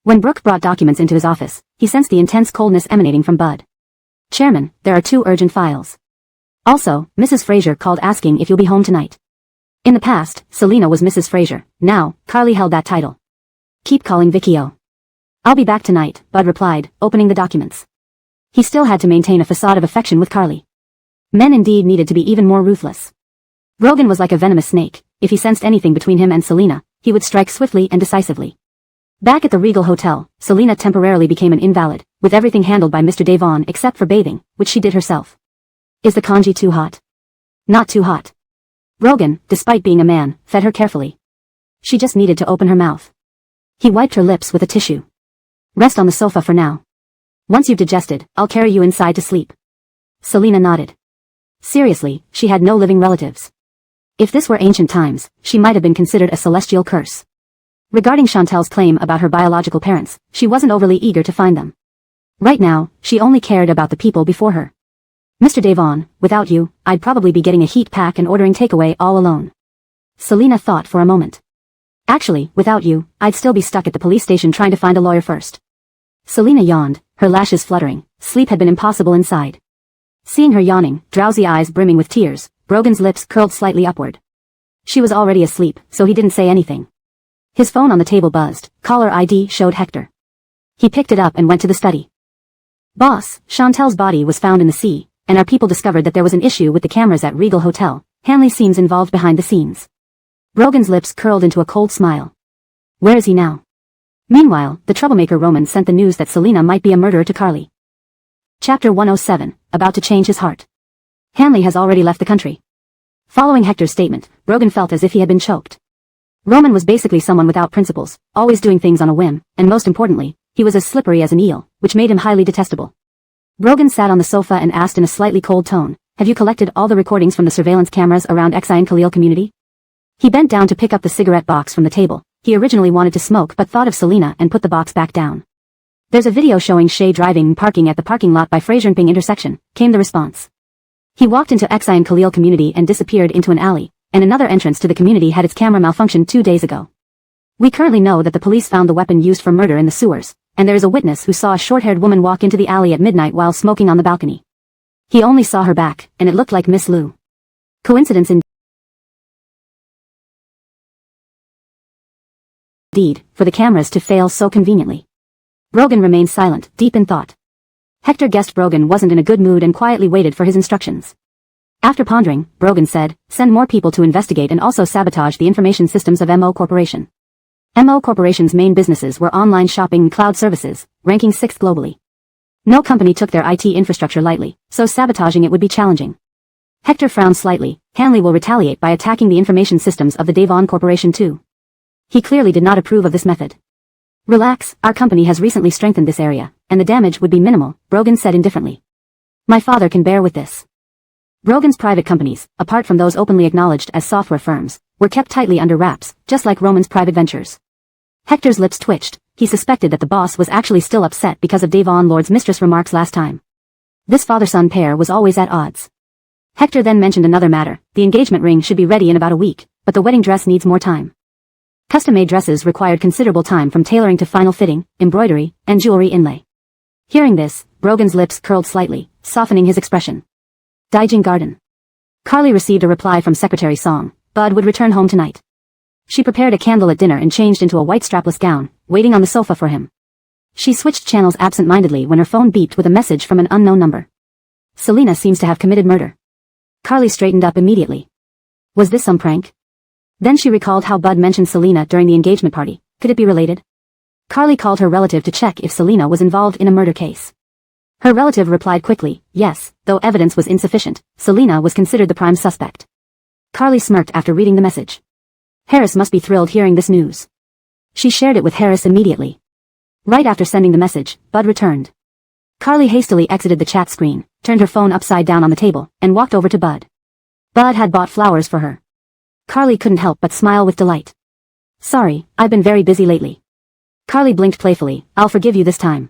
When Brooke brought documents into his office, he he sensed the intense coldness emanating from Bud. Chairman, there are 2 urgent files. Also, Mrs. Fraser called asking if you'll be home tonight. In the past, Selena was Mrs. Fraser. Now, Carly held that title. Keep calling Vicky O. I'll be back tonight, Bud replied, opening the documents. He still had to maintain a facade of affection with Carly. Men indeed needed to be even more ruthless. Brogan was like a venomous snake. If he sensed anything between him and Selena, he would strike swiftly and decisively. Back at the Regal Hotel, Selena temporarily became an invalid, with everything handled by Mr. Devon except for bathing, which she did herself. Is the congee too hot? Not too hot. Brogan, despite being a man, fed her carefully. She just needed to open her mouth. He wiped her lips with a tissue. Rest on the sofa for now. Once you've digested, I'll carry you inside to sleep. Selena nodded. Seriously, she had no living relatives. If this were ancient times, she might have been considered a celestial curse. Regarding Chantel's claim about her biological parents, she wasn't overly eager to find them. Right now, she only cared about the people before her. Mr. Devon, without you, I'd probably be getting a heat pack and ordering takeaway all alone. Selena thought for a moment. Actually, without you, I'd still be stuck at the police station trying to find a lawyer first. Selena yawned, her lashes fluttering. Sleep had been impossible inside. Seeing her yawning, drowsy eyes brimming with tears, Brogan's lips curled slightly upward. She was already asleep, so he didn't say anything. His phone on the table buzzed. Caller ID showed Hector. He picked it up and went to the study. Boss, Chantel's body was found in the sea, and our people discovered that there was an issue with the cameras at Regal Hotel. Hanley seems involved behind the scenes. Brogan's lips curled into a cold smile. Where is he now? Meanwhile, the troublemaker Roman sent the news that Selena might be a murderer to Carly. Chapter 107, about to change his heart. Hanley has already left the country. Following Hector's statement, Brogan felt as if he had been choked. Roman was basically someone without principles, always doing things on a whim, and most importantly, he was as slippery as an eel, which made him highly detestable. Brogan sat on the sofa and asked in a slightly cold tone, have you collected all the recordings from the surveillance cameras around Exine Khalil community? He bent down to pick up the cigarette box from the table. He originally wanted to smoke but thought of Selena and put the box back down. There's a video showing Shay driving and parking at the parking lot by Fraser and Ping intersection, came the response. He walked into Exine Khalil community and disappeared into an alley, and another entrance to the community had its camera malfunctioned 2 days ago. We currently know that the police found the weapon used for murder in the sewers, and there is a witness who saw a short-haired woman walk into the alley at midnight while smoking on the balcony. He only saw her back, and it looked like Miss Liu. Coincidence indeed, for the cameras to fail so conveniently. Brogan remained silent, deep in thought. Hector guessed Brogan wasn't in a good mood and quietly waited for his instructions. After pondering, Brogan said, send more people to investigate and also sabotage the information systems of MO Corporation. MO Corporation's main businesses were online shopping and cloud services, ranking 6th globally. No company took their IT infrastructure lightly, so sabotaging it would be challenging. Hector frowned slightly. Hanley will retaliate by attacking the information systems of the Devon Corporation too. He clearly did not approve of this method. Relax, our company has recently strengthened this area, and the damage would be minimal, Brogan said indifferently. My father can bear with this. Brogan's private companies, apart from those openly acknowledged as software firms, were kept tightly under wraps, just like Roman's private ventures. Hector's lips twitched. He suspected that the boss was actually still upset because of Devon Lord's mistress remarks last time. This father-son pair was always at odds. Hector then mentioned another matter. The engagement ring should be ready in about a week, but the wedding dress needs more time. Custom-made dresses required considerable time from tailoring to final fitting, embroidery, and jewelry inlay. Hearing this, Brogan's lips curled slightly, softening his expression. Daijing Garden. Carly received a reply from Secretary Song. Bud would return home tonight. She prepared a candlelit dinner and changed into a white strapless gown, waiting on the sofa for him. She switched channels absent-mindedly when her phone beeped with a message from an unknown number. Selena seems to have committed murder. Carly straightened up immediately. Was this some prank? Then she recalled how Bud mentioned Selena during the engagement party. Could it be related? Carly called her relative to check if Selena was involved in a murder case. Her relative replied quickly, yes, though evidence was insufficient, Selena was considered the prime suspect. Carly smirked after reading the message. Harris must be thrilled hearing this news. She shared it with Harris immediately. Right after sending the message, Bud returned. Carly hastily exited the chat screen, turned her phone upside down on the table, and walked over to Bud. Bud had bought flowers for her. Carly couldn't help but smile with delight. Sorry, I've been very busy lately. Carly blinked playfully. I'll forgive you this time.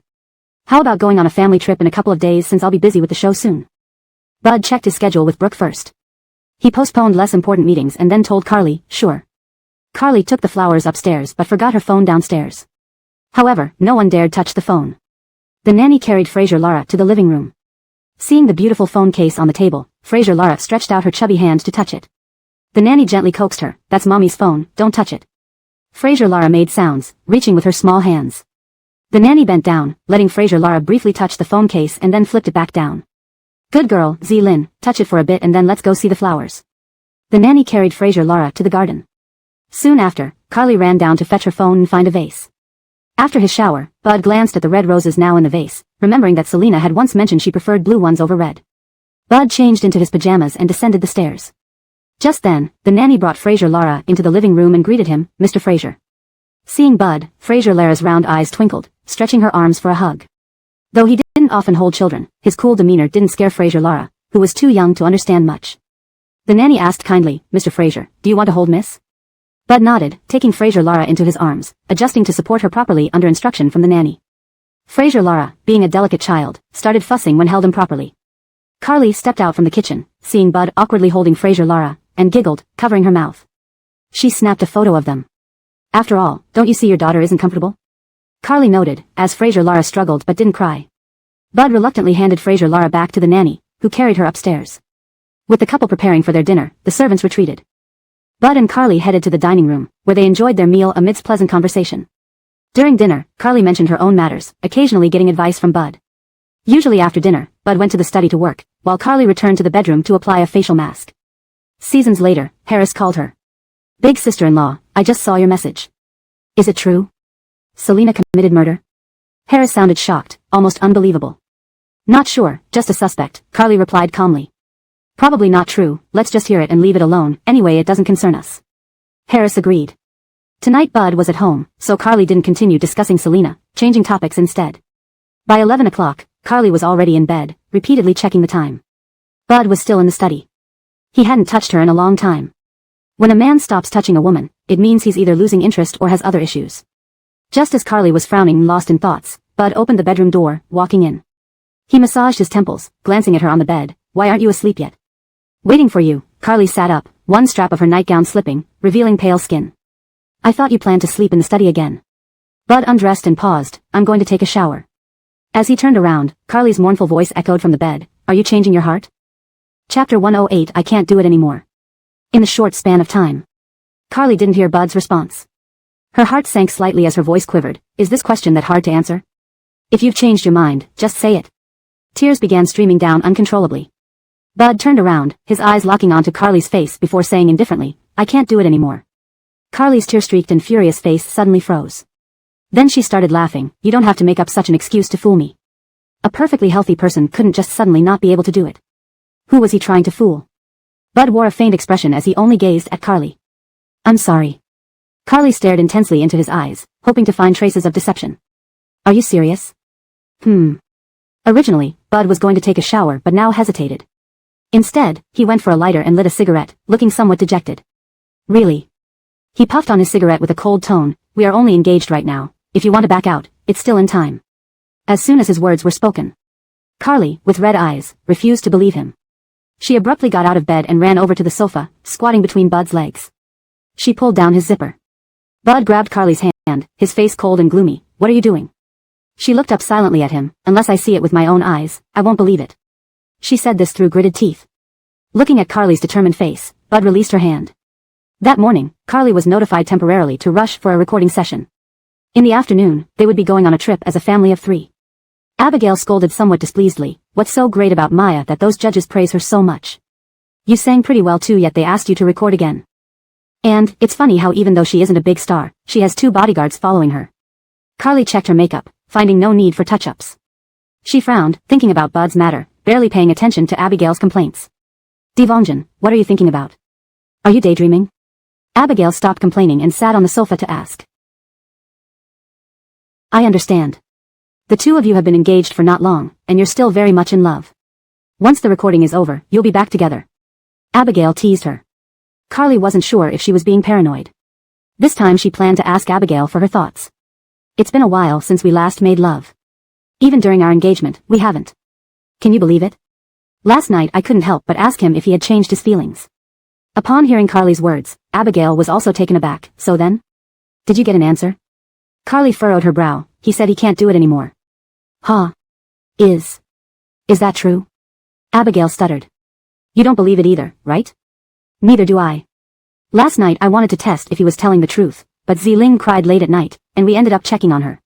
How about going on a family trip in a couple of days since I'll be busy with the show soon? Bud checked his schedule with Brooke first. He postponed less important meetings and then told Carly, sure. Carly took the flowers upstairs but forgot her phone downstairs. However, no one dared touch the phone. The nanny carried Fraser Lara to the living room. Seeing the beautiful phone case on the table, Fraser Lara stretched out her chubby hand to touch it. The nanny gently coaxed her, "That's Mommy's phone, don't touch it." Fraser Lara made sounds, reaching with her small hands. The nanny bent down, letting Fraser Lara briefly touch the phone case and then flipped it back down. "Good girl, Lin, touch it for a bit and then let's go see the flowers." The nanny carried Fraser Lara to the garden. Soon after, Carly ran down to fetch her phone and find a vase. After his shower, Bud glanced at the red roses now in the vase, remembering that Selena had once mentioned she preferred blue ones over red. Bud changed into his pajamas and descended the stairs. Just then, the nanny brought Fraser Lara into the living room and greeted him, "Mr. Fraser." Seeing Bud, Fraser Lara's round eyes twinkled, stretching her arms for a hug. Though he didn't often hold children, his cool demeanor didn't scare Fraser Lara, who was too young to understand much. The nanny asked kindly, "Mr. Fraser, do you want to hold Miss?" Bud nodded, taking Fraser Lara into his arms, adjusting to support her properly under instruction from the nanny. Fraser Lara, being a delicate child, started fussing when held improperly. Carly stepped out from the kitchen, seeing Bud awkwardly holding Fraser Lara, and giggled, covering her mouth. She snapped a photo of them. "After all, don't you see your daughter isn't comfortable?" Carly noted, as Fraser Lara struggled but didn't cry. Bud reluctantly handed Fraser Lara back to the nanny, who carried her upstairs. With the couple preparing for their dinner, the servants retreated. Bud and Carly headed to the dining room, where they enjoyed their meal amidst pleasant conversation. During dinner, Carly mentioned her own matters, occasionally getting advice from Bud. Usually after dinner, Bud went to the study to work, while Carly returned to the bedroom to apply a facial mask. Seasons later, Harris called her. "Big sister-in-law, I just saw your message. Is it true? Selena committed murder?" Harris sounded shocked, almost unbelievable. "Not sure, just a suspect," Carly replied calmly. "Probably not true, let's just hear it and leave it alone, anyway it doesn't concern us." Harris agreed. Tonight Bud was at home, so Carly didn't continue discussing Selena, changing topics instead. By 11 o'clock, Carly was already in bed, repeatedly checking the time. Bud was still in the study. He hadn't touched her in a long time. When a man stops touching a woman, it means he's either losing interest or has other issues. Just as Carly was frowning and lost in thoughts, Bud opened the bedroom door, walking in. He massaged his temples, glancing at her on the bed. "Why aren't you asleep yet?" "Waiting for you." Carly sat up, one strap of her nightgown slipping, revealing pale skin. "I thought you planned to sleep in the study again." Bud undressed and paused. "I'm going to take a shower." As he turned around, Carly's mournful voice echoed from the bed. "Are you changing your heart?" Chapter 108. I can't do it anymore. In the short span of time, Carly didn't hear Bud's response. Her heart sank slightly as her voice quivered. "Is this question that hard to answer? If you've changed your mind, just say it." Tears began streaming down uncontrollably. Bud turned around, his eyes locking onto Carly's face before saying indifferently, "I can't do it anymore." Carly's tear-streaked and furious face suddenly froze. Then she started laughing. "You don't have to make up such an excuse to fool me. A perfectly healthy person couldn't just suddenly not be able to do it." Who was he trying to fool? Bud wore a faint expression as he only gazed at Carly. "I'm sorry." Carly stared intensely into his eyes, hoping to find traces of deception. "Are you serious?" Originally, Bud was going to take a shower but now hesitated. Instead, he went for a lighter and lit a cigarette, looking somewhat dejected. "Really?" He puffed on his cigarette with a cold tone. "We are only engaged right now. If you want to back out, it's still in time." As soon as his words were spoken, Carly, with red eyes, refused to believe him. She abruptly got out of bed and ran over to the sofa, squatting between Bud's legs. She pulled down his zipper. Bud grabbed Carly's hand, his face cold and gloomy. "What are you doing?" She looked up silently at him. "Unless I see it with my own eyes, I won't believe it." She said this through gritted teeth. Looking at Carly's determined face, Bud released her hand. That morning, Carly was notified temporarily to rush for a recording session. In the afternoon, they would be going on a trip as a family of 3. Abigail scolded somewhat displeasedly. "What's so great about Maya that those judges praise her so much? You sang pretty well too, yet they asked you to record again. And, it's funny how even though she isn't a big star, she has 2 bodyguards following her." Carly checked her makeup, finding no need for touch-ups. She frowned, thinking about Bud's matter, barely paying attention to Abigail's complaints. "Devonjan, what are you thinking about? Are you daydreaming?" Abigail stopped complaining and sat on the sofa to ask. "I understand. The 2 of you have been engaged for not long, and you're still very much in love. Once the recording is over, you'll be back together." Abigail teased her. Carly wasn't sure if she was being paranoid. This time she planned to ask Abigail for her thoughts. "It's been a while since we last made love. Even during our engagement, we haven't. Can you believe it? Last night I couldn't help but ask him if he had changed his feelings." Upon hearing Carly's words, Abigail was also taken aback. "So then? Did you get an answer?" Carly furrowed her brow. "He said he can't do it anymore." Huh. Is that true? Abigail stuttered. You don't believe it either, right? Neither do I. Last night I wanted to test if he was telling the truth, but Ziling cried late at night, and we ended up checking on her.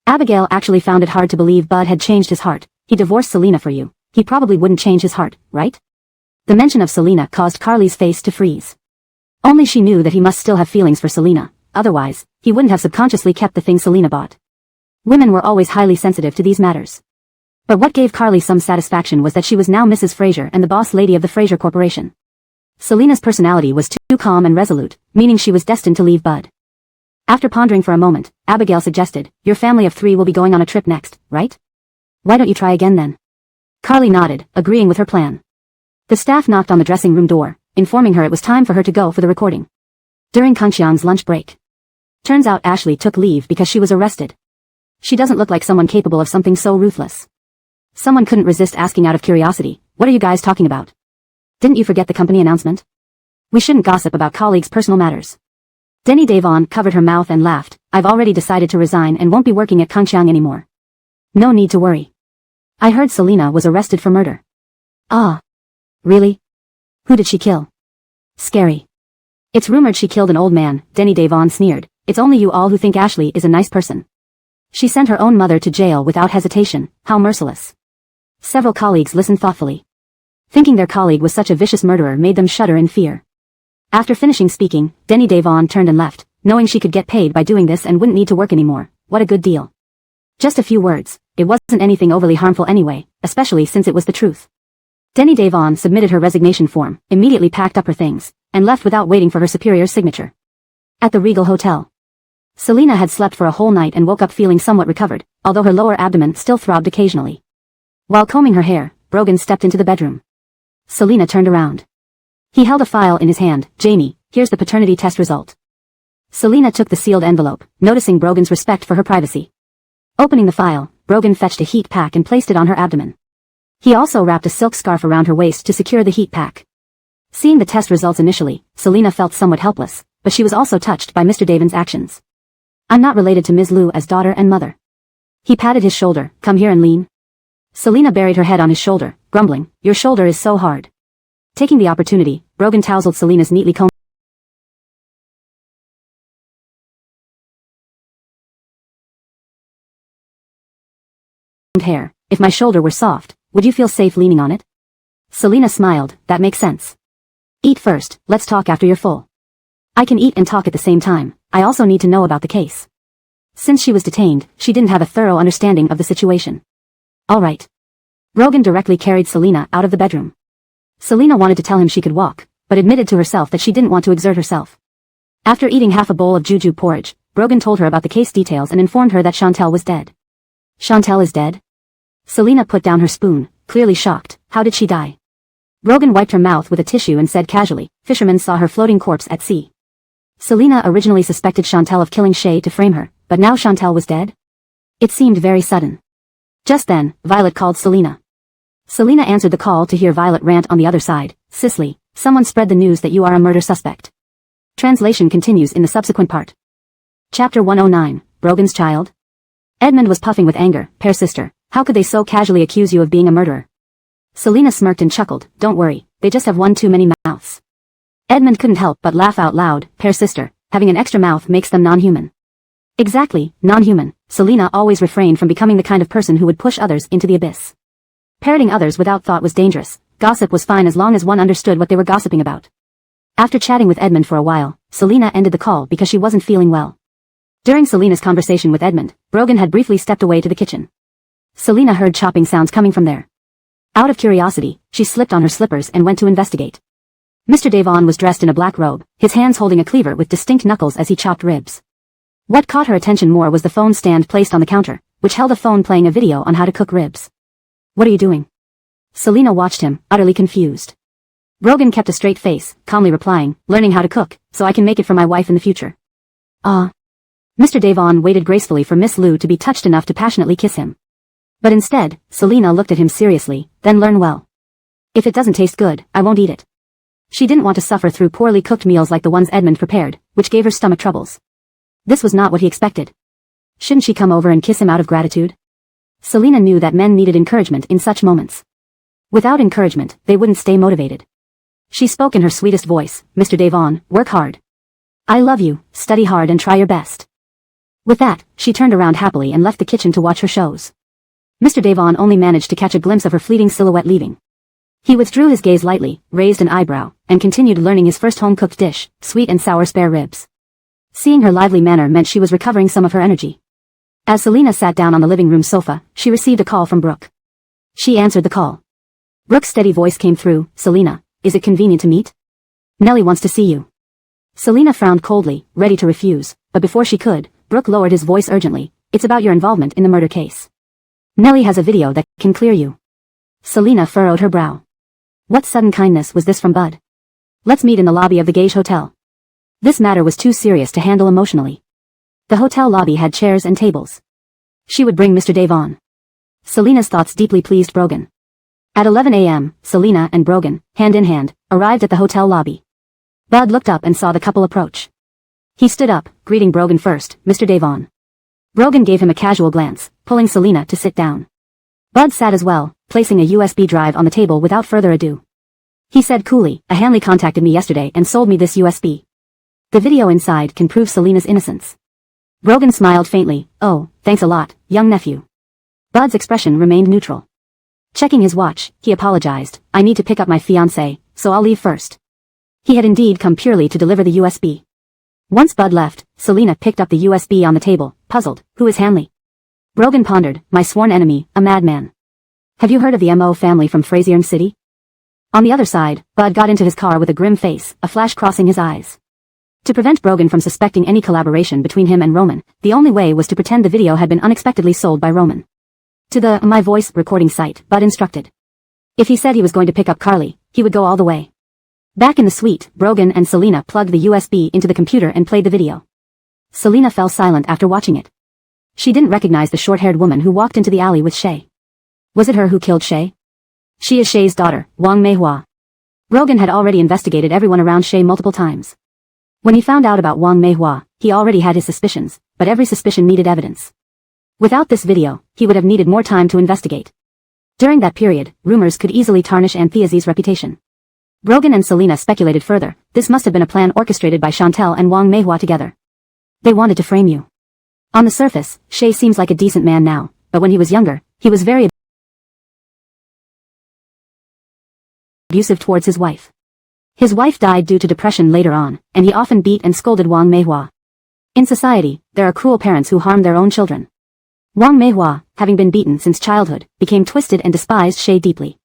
Abigail actually found it hard to believe Bud had changed his heart. He divorced Selena for you. He probably wouldn't change his heart, right? The mention of Selena caused Carly's face to freeze. Only she knew that he must still have feelings for Selena, otherwise, he wouldn't have subconsciously kept the thing Selena bought. Women were always highly sensitive to these matters. But what gave Carly some satisfaction was that she was now Mrs. Fraser and the boss lady of the Fraser Corporation. Selena's personality was too calm and resolute, meaning she was destined to leave Bud. After pondering for a moment, Abigail suggested, your family of 3 will be going on a trip next, right? Why don't you try again then? Carly nodded, agreeing with her plan. The staff knocked on the dressing room door, informing her it was time for her to go for the recording. During Kangxiang's lunch break. Turns out Ashley took leave because she was arrested. She doesn't look like someone capable of something so ruthless. Someone couldn't resist asking out of curiosity, what are you guys talking about? Didn't you forget the company announcement? We shouldn't gossip about colleagues' personal matters. Denny Davon covered her mouth and laughed, I've already decided to resign and won't be working at Kangxiang anymore. No need to worry. I heard Selena was arrested for murder. Ah. Really? Who did she kill? Scary. It's rumored she killed an old man, Denny Davon sneered. It's only you all who think Ashley is a nice person. She sent her own mother to jail without hesitation, how merciless. Several colleagues listened thoughtfully. Thinking their colleague was such a vicious murderer made them shudder in fear. After finishing speaking, Denny Davon turned and left, knowing she could get paid by doing this and wouldn't need to work anymore. What a good deal. Just a few words, it wasn't anything overly harmful anyway, especially since it was the truth. Denny Davon submitted her resignation form, immediately packed up her things, and left without waiting for her superior's signature. At the Regal Hotel. Selena had slept for a whole night and woke up feeling somewhat recovered, although her lower abdomen still throbbed occasionally. While combing her hair, Brogan stepped into the bedroom. Selena turned around. He held a file in his hand. Jamie, here's the paternity test result. Selena took the sealed envelope, noticing Brogan's respect for her privacy. Opening the file, Brogan fetched a heat pack and placed it on her abdomen. He also wrapped a silk scarf around her waist to secure the heat pack. Seeing the test results initially, Selena felt somewhat helpless, but she was also touched by Mr. Davin's actions. I'm not related to Ms. Liu as daughter and mother. He patted his shoulder, come here and lean. Selena buried her head on his shoulder, grumbling, your shoulder is so hard. Taking the opportunity, Brogan tousled Selena's neatly combed hair. If my shoulder were soft, would you feel safe leaning on it? Selena smiled, that makes sense. Eat first, let's talk after you're full. I can eat and talk at the same time, I also need to know about the case. Since she was detained, she didn't have a thorough understanding of the situation. All right. Brogan directly carried Selena out of the bedroom. Selena wanted to tell him she could walk, but admitted to herself that she didn't want to exert herself. After eating half a bowl of juju porridge, Brogan told her about the case details and informed her that Chantel was dead. Chantel is dead? Selena put down her spoon, clearly shocked. How did she die? Brogan wiped her mouth with a tissue and said casually, fishermen saw her floating corpse at sea. Selena originally suspected Chantel of killing Shay to frame her, but now Chantel was dead? It seemed very sudden. Just then, Violet called Selena. Selena answered the call to hear Violet rant on the other side. Cicely, someone spread the news that you are a murder suspect. Translation continues in the subsequent part. Chapter 109, Brogan's Child. Edmund was puffing with anger. Pear sister, how could they so casually accuse you of being a murderer? Selena smirked and chuckled. Don't worry, they just have one too many mouths. Edmund couldn't help but laugh out loud. Pear sister, having an extra mouth makes them non-human. Exactly, non-human. Selena always refrained from becoming the kind of person who would push others into the abyss. Parroting others without thought was dangerous. Gossip was fine as long as one understood what they were gossiping about. After chatting with Edmund for a while, Selena ended the call because she wasn't feeling well. During Selena's conversation with Edmund, Brogan had briefly stepped away to the kitchen. Selena heard chopping sounds coming from there. Out of curiosity, she slipped on her slippers and went to investigate. Mr. Davon was dressed in a black robe, his hands holding a cleaver with distinct knuckles as he chopped ribs. What caught her attention more was the phone stand placed on the counter, which held a phone playing a video on how to cook ribs. What are you doing? Selena watched him, utterly confused. Brogan kept a straight face, calmly replying, learning how to cook, so I can make it for my wife in the future. Mr. Davon waited gracefully for Miss Liu to be touched enough to passionately kiss him. But instead, Selena looked at him seriously, then learn well. If it doesn't taste good, I won't eat it. She didn't want to suffer through poorly cooked meals like the ones Edmund prepared, which gave her stomach troubles. This was not what he expected. Shouldn't she come over and kiss him out of gratitude? Selina knew that men needed encouragement in such moments. Without encouragement, they wouldn't stay motivated. She spoke in her sweetest voice, Mr. Devon, work hard. I love you, study hard and try your best. With that, she turned around happily and left the kitchen to watch her shows. Mr. Devon only managed to catch a glimpse of her fleeting silhouette leaving. He withdrew his gaze lightly, raised an eyebrow, and continued learning his first home-cooked dish, sweet and sour spare ribs. Seeing her lively manner meant she was recovering some of her energy. As Selina sat down on the living room sofa, she received a call from Brooke. She answered the call. Brooke's steady voice came through, Selina, is it convenient to meet? Nellie wants to see you. Selina frowned coldly, ready to refuse, but before she could, Brooke lowered his voice urgently, it's about your involvement in the murder case. Nellie has a video that can clear you. Selina furrowed her brow. What sudden kindness was this from Bud? Let's meet in the lobby of the Gage Hotel. This matter was too serious to handle emotionally. The hotel lobby had chairs and tables. She would bring Mr. Devon. Selina's thoughts deeply pleased Brogan. At 11 a.m., Selina and Brogan, hand in hand, arrived at the hotel lobby. Bud looked up and saw the couple approach. He stood up, greeting Brogan first, Mr. Devon. Brogan gave him a casual glance, pulling Selina to sit down. Bud sat as well, placing a USB drive on the table without further ado. He said coolly, a Hanley contacted me yesterday and sold me this USB. The video inside can prove Selina's innocence. Brogan smiled faintly, oh, thanks a lot, young nephew. Bud's expression remained neutral. Checking his watch, he apologized, I need to pick up my fiancée, so I'll leave first. He had indeed come purely to deliver the USB. Once Bud left, Selina picked up the USB on the table, puzzled, who is Hanley? Brogan pondered, my sworn enemy, a madman. Have you heard of the M.O. family from Frazier City? On the other side, Bud got into his car with a grim face, a flash crossing his eyes. To prevent Brogan from suspecting any collaboration between him and Roman, the only way was to pretend the video had been unexpectedly sold by Roman. To the My Voice recording site, Bud instructed. If he said he was going to pick up Carly, he would go all the way. Back in the suite, Brogan and Selina plugged the USB into the computer and played the video. Selina fell silent after watching it. She didn't recognize the short-haired woman who walked into the alley with Shay. Was it her who killed Shay? She is Shay's daughter, Wang Meihua. Brogan had already investigated everyone around Shay multiple times. When he found out about Wang Meihua, he already had his suspicions, but every suspicion needed evidence. Without this video, he would have needed more time to investigate. During that period, rumors could easily tarnish Anthea's reputation. Brogan and Selina speculated further, this must have been a plan orchestrated by Chantel and Wang Meihua together. They wanted to frame you. On the surface, Shay seems like a decent man now, but when he was younger, he was very abusive towards his wife. His wife died due to depression later on, and he often beat and scolded Wang Meihua. In society, there are cruel parents who harm their own children. Wang Meihua, having been beaten since childhood, became twisted and despised Shay deeply.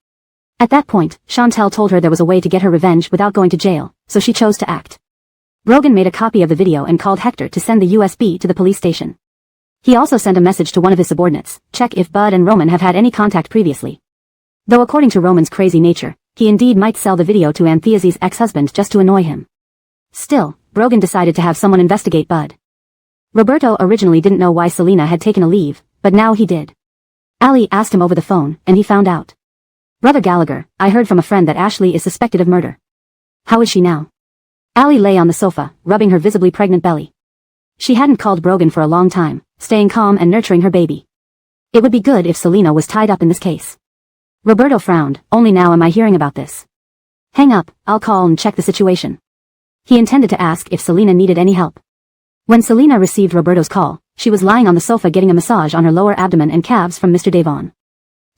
At that point, Chantel told her there was a way to get her revenge without going to jail, so she chose to act. Brogan made a copy of the video and called Hector to send the USB to the police station. He also sent a message to one of his subordinates, check if Bud and Roman have had any contact previously. Though according to Roman's crazy nature, he indeed might sell the video to Anthea's ex-husband just to annoy him. Still, Brogan decided to have someone investigate Bud. Roberto originally didn't know why Selina had taken a leave, but now he did. Ali asked him over the phone, and he found out. Brother Gallagher, I heard from a friend that Ashley is suspected of murder. How is she now? Ali lay on the sofa, rubbing her visibly pregnant belly. She hadn't called Brogan for a long time, staying calm and nurturing her baby. It would be good if Selina was tied up in this case. Roberto frowned, only now am I hearing about this. Hang up, I'll call and check the situation. He intended to ask if Selina needed any help. When Selina received Roberto's call, she was lying on the sofa getting a massage on her lower abdomen and calves from Mr. Devon.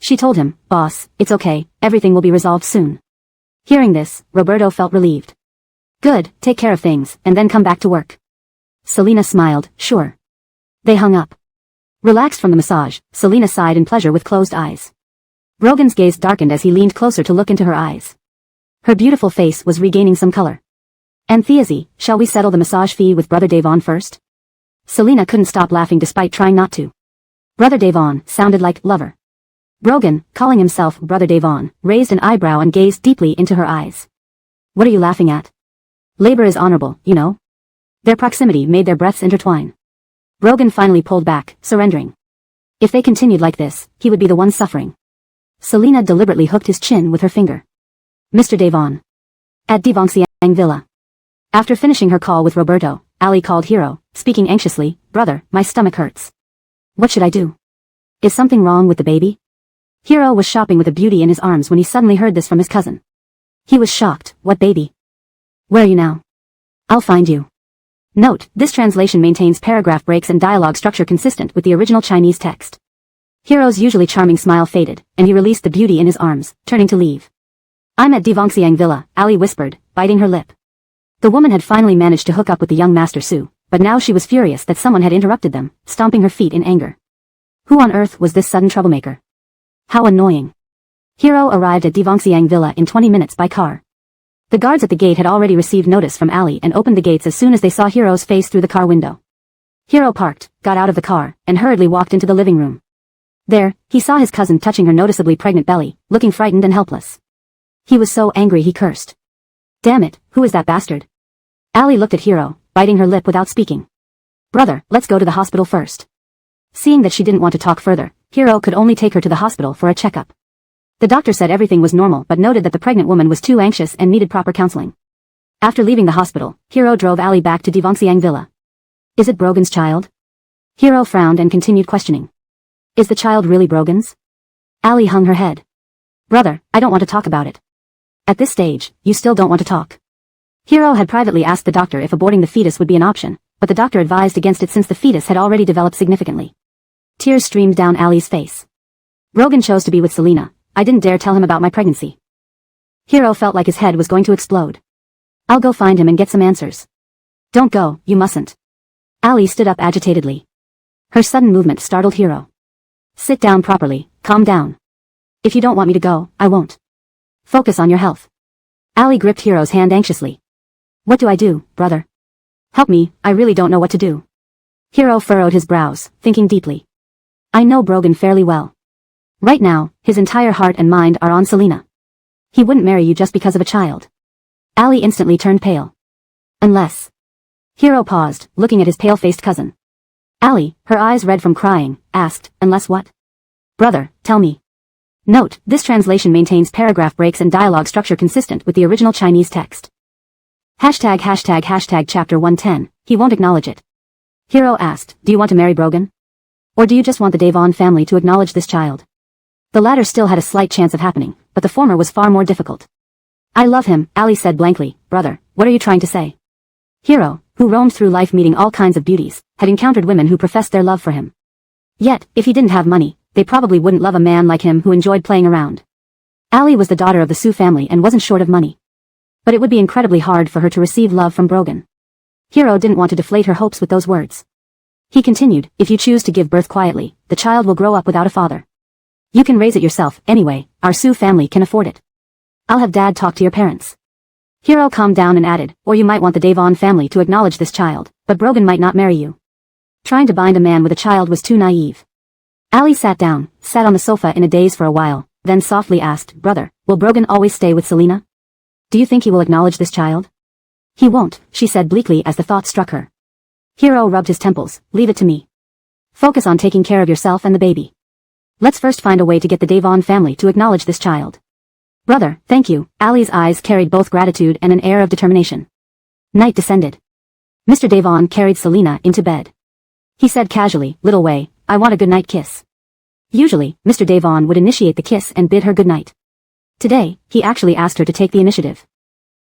She told him, boss, it's okay, everything will be resolved soon. Hearing this, Roberto felt relieved. Good, take care of things, and then come back to work. Selina smiled, sure. They hung up. Relaxed from the massage, Selina sighed in pleasure with closed eyes. Brogan's gaze darkened as he leaned closer to look into her eyes. Her beautiful face was regaining some color. Anthea, shall we settle the massage fee with Brother Devon first? Selina couldn't stop laughing despite trying not to. Brother Devon sounded like lover. Brogan, calling himself Brother Devon, raised an eyebrow and gazed deeply into her eyes. What are you laughing at? Labor is honorable, you know. Their proximity made their breaths intertwine. Brogan finally pulled back, surrendering. If they continued like this, he would be the one suffering. Selina deliberately hooked his chin with her finger. Mr. Devon. At Devonxiang Villa. After finishing her call with Roberto, Ali called Hiro, speaking anxiously, brother, my stomach hurts. What should I do? Is something wrong with the baby? Hero was shopping with a beauty in his arms when he suddenly heard this from his cousin. He was shocked. What baby? Where are you now? I'll find you. Note, this translation maintains paragraph breaks and dialogue structure consistent with the original Chinese text. Hero's usually charming smile faded, and he released the beauty in his arms, turning to leave. I'm at Divoxiang Villa, Ali whispered, biting her lip. The woman had finally managed to hook up with the young Master Su, but now she was furious that someone had interrupted them, stomping her feet in anger. Who on earth was this sudden troublemaker? How annoying. Hero arrived at Divoxiang Villa in 20 minutes by car. The guards at the gate had already received notice from Ali and opened the gates as soon as they saw Hero's face through the car window. Hero parked, got out of the car, and hurriedly walked into the living room. There, he saw his cousin touching her noticeably pregnant belly, looking frightened and helpless. He was so angry he cursed. Damn it, who is that bastard? Ali looked at Hero, biting her lip without speaking. Brother, let's go to the hospital first. Seeing that she didn't want to talk further, Hero could only take her to the hospital for a checkup. The doctor said everything was normal but noted that the pregnant woman was too anxious and needed proper counseling. After leaving the hospital, Hero drove Ali back to Divoxiang Villa. Is it Brogan's child? Hero frowned and continued questioning. Is the child really Brogan's? Ali hung her head. Brother, I don't want to talk about it. At this stage, you still don't want to talk. Hero had privately asked the doctor if aborting the fetus would be an option, but the doctor advised against it since the fetus had already developed significantly. Tears streamed down Ali's face. Brogan chose to be with Selena. I didn't dare tell him about my pregnancy. Hero felt like his head was going to explode. I'll go find him and get some answers. Don't go, you mustn't. Ali stood up agitatedly. Her sudden movement startled Hero. Sit down properly, calm down. If you don't want me to go, I won't. Focus on your health. Ali gripped Hero's hand anxiously. What do I do, brother? Help me, I really don't know what to do. Hero furrowed his brows, thinking deeply. I know Brogan fairly well. Right now, his entire heart and mind are on Selena. He wouldn't marry you just because of a child. Ali instantly turned pale. Unless. Hero paused, looking at his pale-faced cousin. Ali, her eyes red from crying, asked, unless what? Brother, tell me. Note, this translation maintains paragraph breaks and dialogue structure consistent with the original Chinese text. ##### chapter 110, he won't acknowledge it. Hero asked, do you want to marry Brogan? Or do you just want the Devon family to acknowledge this child? The latter still had a slight chance of happening, but the former was far more difficult. I love him, Ali said blankly. Brother, what are you trying to say? Hero, who roamed through life meeting all kinds of beauties, had encountered women who professed their love for him. Yet, if he didn't have money, they probably wouldn't love a man like him who enjoyed playing around. Ali was the daughter of the Su family and wasn't short of money. But it would be incredibly hard for her to receive love from Brogan. Hero didn't want to deflate her hopes with those words. He continued, if you choose to give birth quietly, the child will grow up without a father. You can raise it yourself, anyway, our Su family can afford it. I'll have Dad talk to your parents. Hero calmed down and added, or you might want the Devon family to acknowledge this child, but Brogan might not marry you. Trying to bind a man with a child was too naive. Ali sat down, sat on the sofa in a daze for a while, then softly asked, brother, will Brogan always stay with Selena? Do you think he will acknowledge this child? He won't, she said bleakly as the thought struck her. Hero rubbed his temples, leave it to me. Focus on taking care of yourself and the baby. Let's first find a way to get the Devon family to acknowledge this child. Brother, thank you, Ali's eyes carried both gratitude and an air of determination. Night descended. Mr. Devon carried Selena into bed. He said casually, little way, I want a goodnight kiss. Usually, Mr. Devon would initiate the kiss and bid her goodnight. Today, he actually asked her to take the initiative.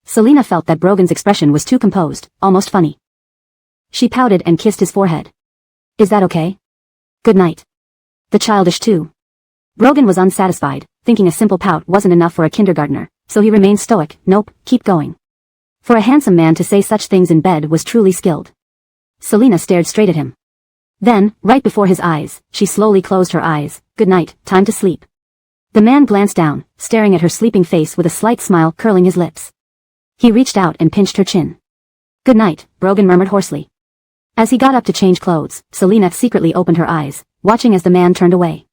Selena felt that Brogan's expression was too composed, almost funny. She pouted and kissed his forehead. Is that okay? Good night. The childish too. Brogan was unsatisfied, thinking a simple pout wasn't enough for a kindergartner, so he remained stoic. Nope, keep going. For a handsome man to say such things in bed was truly skilled. Selena stared straight at him. Then, right before his eyes, she slowly closed her eyes. Good night, time to sleep. The man glanced down, staring at her sleeping face with a slight smile curling his lips. He reached out and pinched her chin. Good night, Brogan murmured hoarsely. As he got up to change clothes, Selena secretly opened her eyes, watching as the man turned away.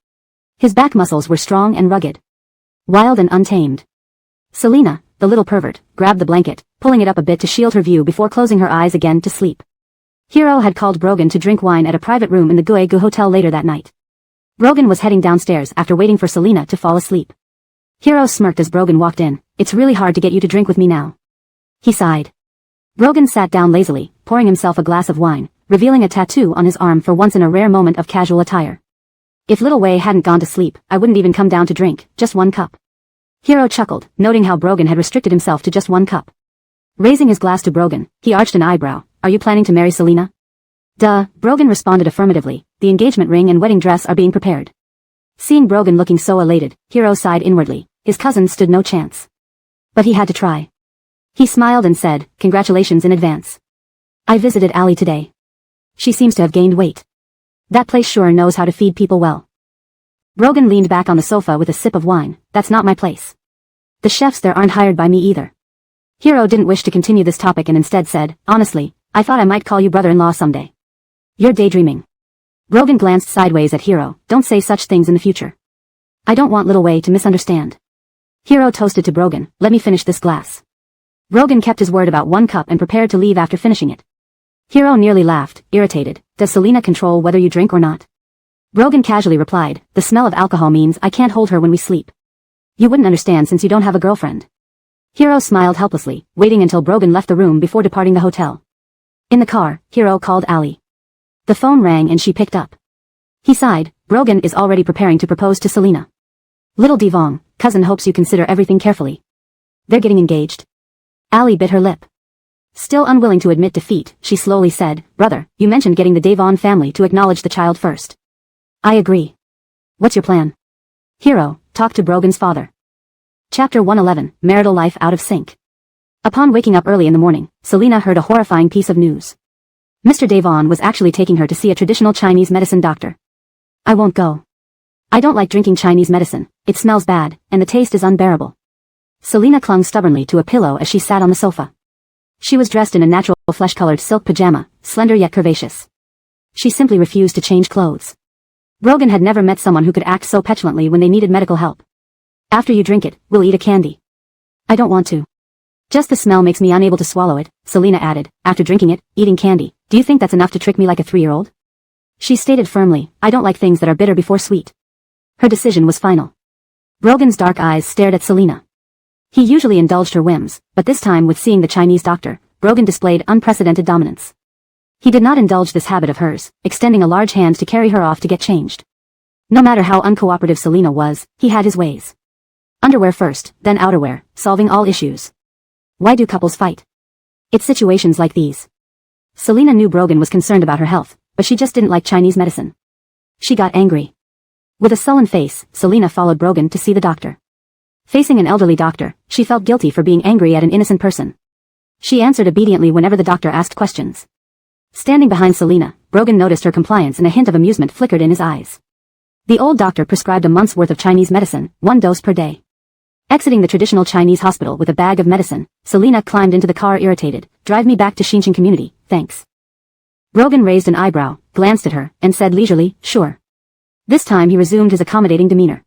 His back muscles were strong and rugged. Wild and untamed. Selena, the little pervert, grabbed the blanket, pulling it up a bit to shield her view before closing her eyes again to sleep. Hero had called Brogan to drink wine at a private room in the Guegu Hotel later that night. Brogan was heading downstairs after waiting for Selena to fall asleep. Hero smirked as Brogan walked in. It's really hard to get you to drink with me now. He sighed. Brogan sat down lazily, pouring himself a glass of wine, revealing a tattoo on his arm for once in a rare moment of casual attire. If little Wei hadn't gone to sleep, I wouldn't even come down to drink, just 1 cup. Hero chuckled, noting how Brogan had restricted himself to just 1 cup. Raising his glass to Brogan, he arched an eyebrow. Are you planning to marry Selina? Duh, Brogan responded affirmatively. The engagement ring and wedding dress are being prepared. Seeing Brogan looking so elated, Hero sighed inwardly. His cousin stood no chance. But he had to try. He smiled and said, congratulations in advance. I visited Ali today. She seems to have gained weight. That place sure knows how to feed people well. Brogan leaned back on the sofa with a sip of wine. That's not my place. The chefs there aren't hired by me either. Hero didn't wish to continue this topic and instead said, honestly, I thought I might call you brother-in-law someday. You're daydreaming. Brogan glanced sideways at Hero. Don't say such things in the future. I don't want little Wei to misunderstand. Hero toasted to Brogan, let me finish this glass. Brogan kept his word about 1 cup and prepared to leave after finishing it. Hero nearly laughed, irritated. Does Selina control whether you drink or not? Brogan casually replied, the smell of alcohol means I can't hold her when we sleep. You wouldn't understand since you don't have a girlfriend. Hero smiled helplessly, waiting until Brogan left the room before departing the hotel. In the car, Hero called Ali. The phone rang and she picked up. He sighed, Brogan is already preparing to propose to Selina. Little Devong, cousin hopes you consider everything carefully. They're getting engaged. Ali bit her lip. Still unwilling to admit defeat, she slowly said, brother, you mentioned getting the Devon family to acknowledge the child first. I agree. What's your plan? Hero, talk to Brogan's father. Chapter 111, Marital Life Out of Sync. Upon waking up early in the morning, Selina heard a horrifying piece of news. Mr. Devon was actually taking her to see a traditional Chinese medicine doctor. I won't go. I don't like drinking Chinese medicine, it smells bad, and the taste is unbearable. Selina clung stubbornly to a pillow as she sat on the sofa. She was dressed in a natural flesh-colored silk pajama, slender yet curvaceous. She simply refused to change clothes. Brogan had never met someone who could act so petulantly when they needed medical help. After you drink it, we'll eat a candy. I don't want to. Just the smell makes me unable to swallow it, Selina added. After drinking it, eating candy, do you think that's enough to trick me like a 3-year-old? She stated firmly, I don't like things that are bitter before sweet. Her decision was final. Brogan's dark eyes stared at Selina. He usually indulged her whims, but this time with seeing the Chinese doctor, Brogan displayed unprecedented dominance. He did not indulge this habit of hers, extending a large hand to carry her off to get changed. No matter how uncooperative Selina was, he had his ways. Underwear first, then outerwear, solving all issues. Why do couples fight? It's situations like these. Selina knew Brogan was concerned about her health, but she just didn't like Chinese medicine. She got angry. With a sullen face, Selina followed Brogan to see the doctor. Facing an elderly doctor, she felt guilty for being angry at an innocent person. She answered obediently whenever the doctor asked questions. Standing behind Selina, Brogan noticed her compliance and a hint of amusement flickered in his eyes. The old doctor prescribed a month's worth of Chinese medicine, 1 dose per day. Exiting the traditional Chinese hospital with a bag of medicine, Selina climbed into the car irritated. Drive me back to Xinjiang community, thanks. Brogan raised an eyebrow, glanced at her, and said leisurely, sure. This time he resumed his accommodating demeanor.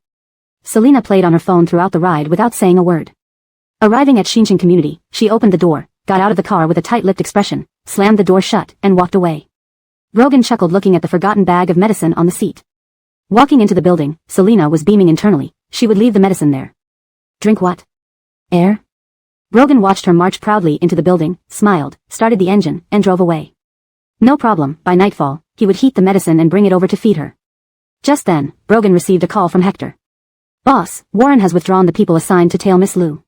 Selina played on her phone throughout the ride without saying a word. Arriving at Xinjiang community, she opened the door, got out of the car with a tight-lipped expression, slammed the door shut, and walked away. Brogan chuckled looking at the forgotten bag of medicine on the seat. Walking into the building, Selina was beaming internally. She would leave the medicine there. Drink what? Air? Brogan watched her march proudly into the building, smiled, started the engine, and drove away. No problem, by nightfall, he would heat the medicine and bring it over to feed her. Just then, Brogan received a call from Hector. Boss, Warren has withdrawn the people assigned to tail Miss Liu.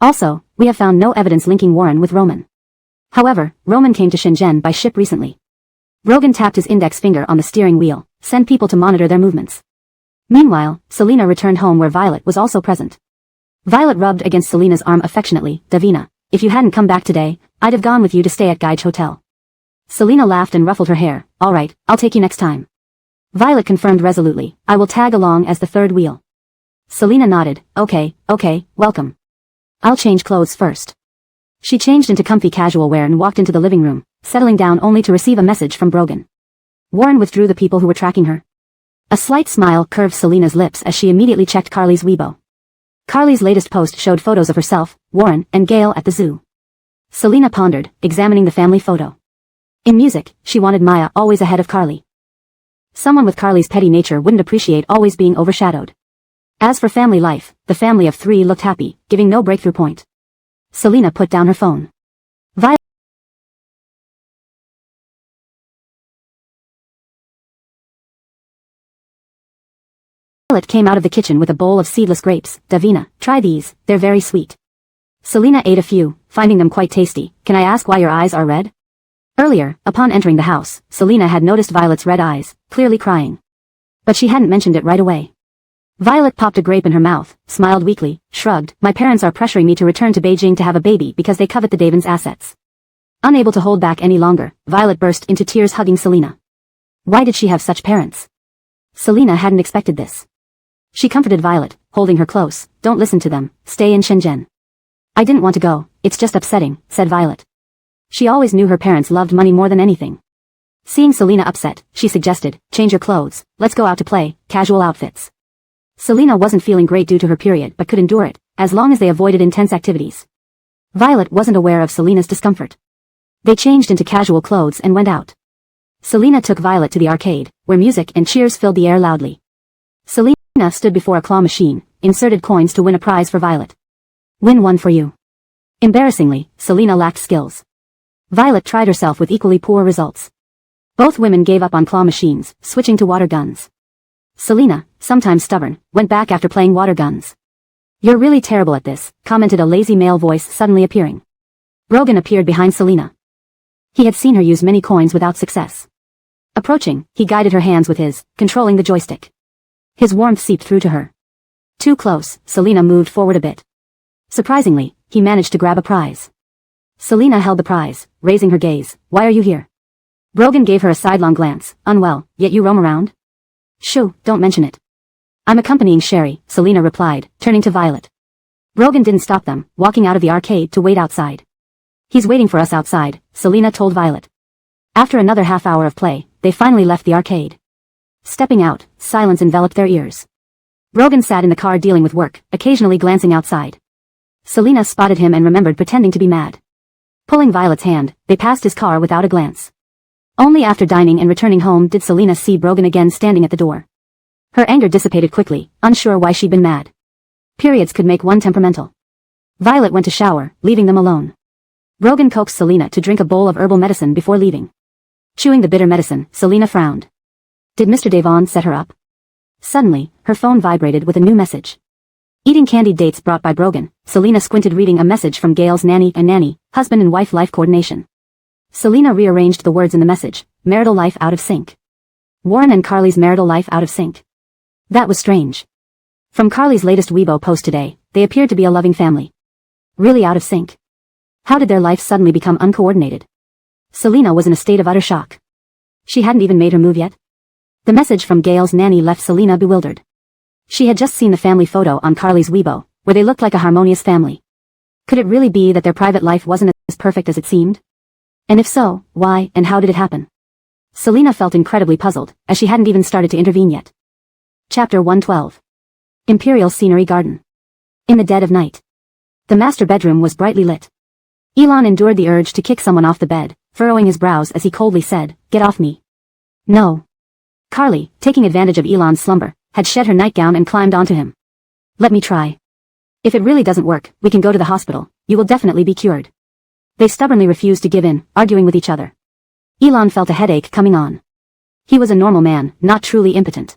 Also, we have found no evidence linking Warren with Roman. However, Roman came to Shenzhen by ship recently. Brogan tapped his index finger on the steering wheel, sent people to monitor their movements. Meanwhile, Selina returned home where Violet was also present. Violet rubbed against Selina's arm affectionately. Davina, if you hadn't come back today, I'd have gone with you to stay at Gaige Hotel. Selina laughed and ruffled her hair. All right, I'll take you next time. Violet confirmed resolutely. I will tag along as the third wheel. Selina nodded. Okay, welcome. I'll change clothes first. She changed into comfy casual wear and walked into the living room, settling down only to receive a message from Brogan. Warren withdrew the people who were tracking her. A slight smile curved Selina's lips as she immediately checked Carly's Weibo. Carly's latest post showed photos of herself, Warren, and Gail at the zoo. Selina pondered, examining the family photo. In music, she wanted Maya always ahead of Carly. Someone with Carly's petty nature wouldn't appreciate always being overshadowed. As for family life, the family of 3 looked happy, giving no breakthrough point. Selina put down her phone. Violet came out of the kitchen with a bowl of seedless grapes. Davina, try these, they're very sweet. Selina ate a few, finding them quite tasty. Can I ask why your eyes are red? Earlier, upon entering the house, Selina had noticed Violet's red eyes, clearly crying. But she hadn't mentioned it right away. Violet popped a grape in her mouth, smiled weakly, shrugged. My parents are pressuring me to return to Beijing to have a baby because they covet the Davins' assets. Unable to hold back any longer, Violet burst into tears hugging Selina. Why did she have such parents? Selina hadn't expected this. She comforted Violet, holding her close. Don't listen to them, stay in Shenzhen. I didn't want to go, it's just upsetting, said Violet. She always knew her parents loved money more than anything. Seeing Selina upset, she suggested, change your clothes, let's go out to play, casual outfits. Selina wasn't feeling great due to her period but could endure it, as long as they avoided intense activities. Violet wasn't aware of Selina's discomfort. They changed into casual clothes and went out. Selina took Violet to the arcade, where music and cheers filled the air loudly. Selina stood before a claw machine, inserted coins to win a prize for Violet. Win one for you. Embarrassingly, Selina lacked skills. Violet tried herself with equally poor results. Both women gave up on claw machines, switching to water guns. Selina, sometimes stubborn, went back after playing water guns. You're really terrible at this, commented a lazy male voice suddenly appearing. Brogan appeared behind Selina. He had seen her use many coins without success. Approaching, he guided her hands with his, controlling the joystick. His warmth seeped through to her. Too close, Selina moved forward a bit. Surprisingly, he managed to grab a prize. Selina held the prize, raising her gaze. Why are you here? Brogan gave her a sidelong glance. Unwell, yet you roam around? Shoo, don't mention it. I'm accompanying Sherry, Selina replied, turning to Violet. Brogan didn't stop them, walking out of the arcade to wait outside. He's waiting for us outside, Selina told Violet. After another half hour of play, they finally left the arcade. Stepping out, silence enveloped their ears. Brogan sat in the car dealing with work, occasionally glancing outside. Selina spotted him and remembered pretending to be mad. Pulling Violet's hand, they passed his car without a glance. Only after dining and returning home did Selina see Brogan again standing at the door. Her anger dissipated quickly, unsure why she'd been mad. Periods could make one temperamental. Violet went to shower, leaving them alone. Brogan coaxed Selina to drink a bowl of herbal medicine before leaving. Chewing the bitter medicine, Selina frowned. Did Mr. Devon set her up? Suddenly, her phone vibrated with a new message. Eating candied dates brought by Brogan, Selina squinted reading a message from Gail's nanny and nanny, husband and wife life coordination. Selina rearranged the words in the message, marital life out of sync. Warren and Carly's marital life out of sync. That was strange. From Carly's latest Weibo post today, they appeared to be a loving family. Really out of sync. How did their life suddenly become uncoordinated? Selina was in a state of utter shock. She hadn't even made her move yet. The message from Gail's nanny left Selina bewildered. She had just seen the family photo on Carly's Weibo, where they looked like a harmonious family. Could it really be that their private life wasn't as perfect as it seemed? And if so, why and how did it happen? Selina felt incredibly puzzled, as she hadn't even started to intervene yet. Chapter 112. Imperial Scenery Garden. In the dead of night. The master bedroom was brightly lit. Elon endured the urge to kick someone off the bed, furrowing his brows as he coldly said, "Get off me." No. Carly, taking advantage of Elon's slumber, had shed her nightgown and climbed onto him. Let me try. If it really doesn't work, we can go to the hospital, you will definitely be cured. They stubbornly refused to give in, arguing with each other. Elon felt a headache coming on. He was a normal man, not truly impotent.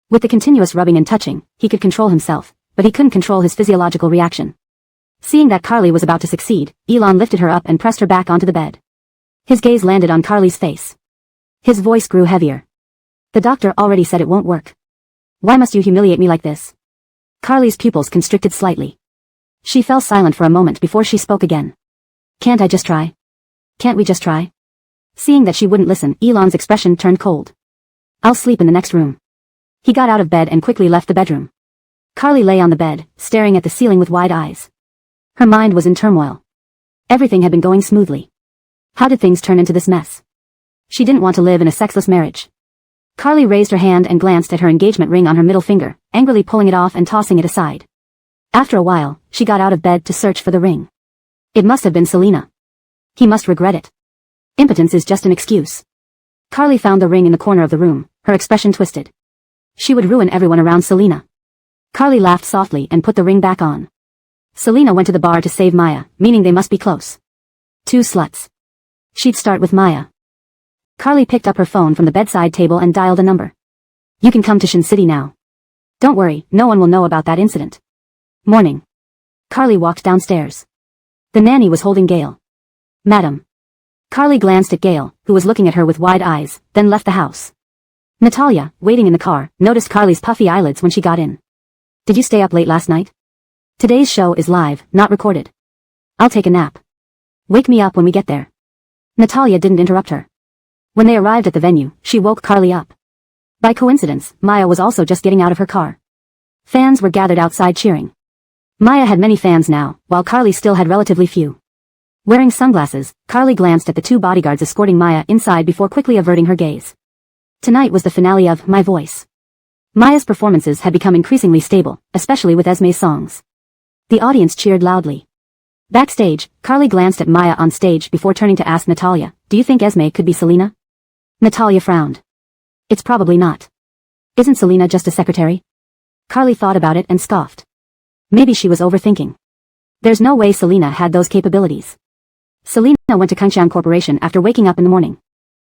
With the continuous rubbing and touching, he could control himself, but he couldn't control his physiological reaction. Seeing that Carly was about to succeed, Elon lifted her up and pressed her back onto the bed. His gaze landed on Carly's face. His voice grew heavier. The doctor already said it won't work. Why must you humiliate me like this? Carly's pupils constricted slightly. She fell silent for a moment before she spoke again. Can't I just try? Can't we just try? Seeing that she wouldn't listen, Elon's expression turned cold. I'll sleep in the next room. He got out of bed and quickly left the bedroom. Carly lay on the bed, staring at the ceiling with wide eyes. Her mind was in turmoil. Everything had been going smoothly. How did things turn into this mess? She didn't want to live in a sexless marriage. Carly raised her hand and glanced at her engagement ring on her middle finger, angrily pulling it off and tossing it aside. After a while, she got out of bed to search for the ring. It must have been Selina. He must regret it. Impotence is just an excuse. Carly found the ring in the corner of the room, her expression twisted. She would ruin everyone around Selina. Carly laughed softly and put the ring back on. Selina went to the bar to save Maya, meaning they must be close. Two sluts. She'd start with Maya. Carly picked up her phone from the bedside table and dialed a number. You can come to Shin City now. Don't worry, no one will know about that incident. Morning. Carly walked downstairs. The nanny was holding Gail. Madam. Carly glanced at Gail, who was looking at her with wide eyes, then left the house. Natalia, waiting in the car, noticed Carly's puffy eyelids when she got in. Did you stay up late last night? Today's show is live, not recorded. I'll take a nap. Wake me up when we get there. Natalia didn't interrupt her. When they arrived at the venue, she woke Carly up. By coincidence, Maya was also just getting out of her car. Fans were gathered outside cheering. Maya had many fans now, while Carly still had relatively few. Wearing sunglasses, Carly glanced at the two bodyguards escorting Maya inside before quickly averting her gaze. Tonight was the finale of My Voice. Maya's performances had become increasingly stable, especially with Esme's songs. The audience cheered loudly. Backstage, Carly glanced at Maya on stage before turning to ask Natalia, do you think Esme could be Selena? Natalia frowned. It's probably not. Isn't Selena just a secretary? Carly thought about it and scoffed. Maybe she was overthinking. There's no way Selena had those capabilities. Selena went to coaxing Corporation after waking up in the morning.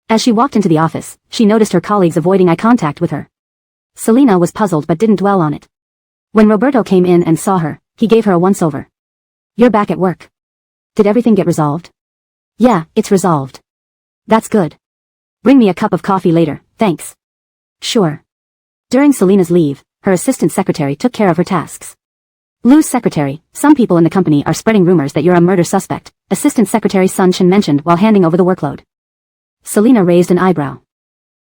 As she walked into the office, she noticed her colleagues avoiding eye contact with her. Selena was puzzled but didn't dwell on it. When Roberto came in and saw her, he gave her a once-over. You're back at work. Did everything get resolved? Yeah, it's resolved. That's good. Bring me a cup of coffee later, thanks. Sure. During Selena's leave, her assistant secretary took care of her tasks. Lou's secretary, some people in the company are spreading rumors that you're a murder suspect, Assistant Secretary Sun Chen mentioned while handing over the workload. Selena raised an eyebrow.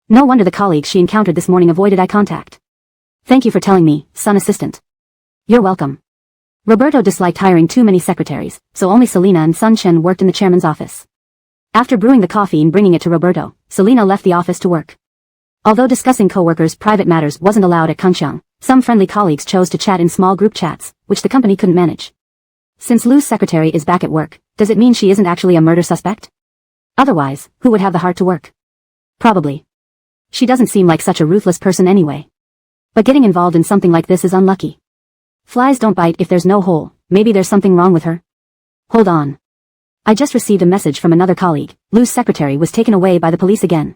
No wonder the colleagues she encountered this morning avoided eye contact. Thank you for telling me, Sun Assistant. You're welcome. Roberto disliked hiring too many secretaries, so only Selena and Sun Chen worked in the chairman's office. After brewing the coffee and bringing it to Roberto, Selena left the office to work. Although discussing co-workers' private matters wasn't allowed at coaxing, some friendly colleagues chose to chat in small group chats, which the company couldn't manage. Since Lou's secretary is back at work, does it mean she isn't actually a murder suspect? Otherwise, who would have the heart to work? Probably. She doesn't seem like such a ruthless person anyway. But getting involved in something like this is unlucky. Flies don't bite if there's no hole, maybe there's something wrong with her. Hold on. I just received a message from another colleague. Lou's secretary was taken away by the police again.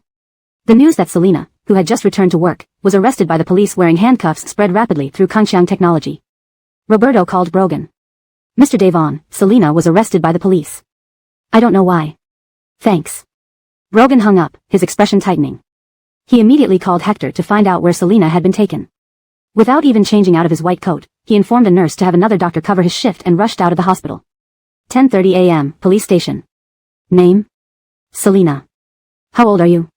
The news that Selena, who had just returned to work, was arrested by the police wearing handcuffs spread rapidly through coaxing technology. Roberto called Brogan. Mr. Devon, Selena was arrested by the police. I don't know why. Thanks. Brogan hung up, his expression tightening. He immediately called Hector to find out where Selena had been taken. Without even changing out of his white coat, he informed a nurse to have another doctor cover his shift and rushed out of the hospital. 10:30 a.m., police station. Name? Selena. How old are you?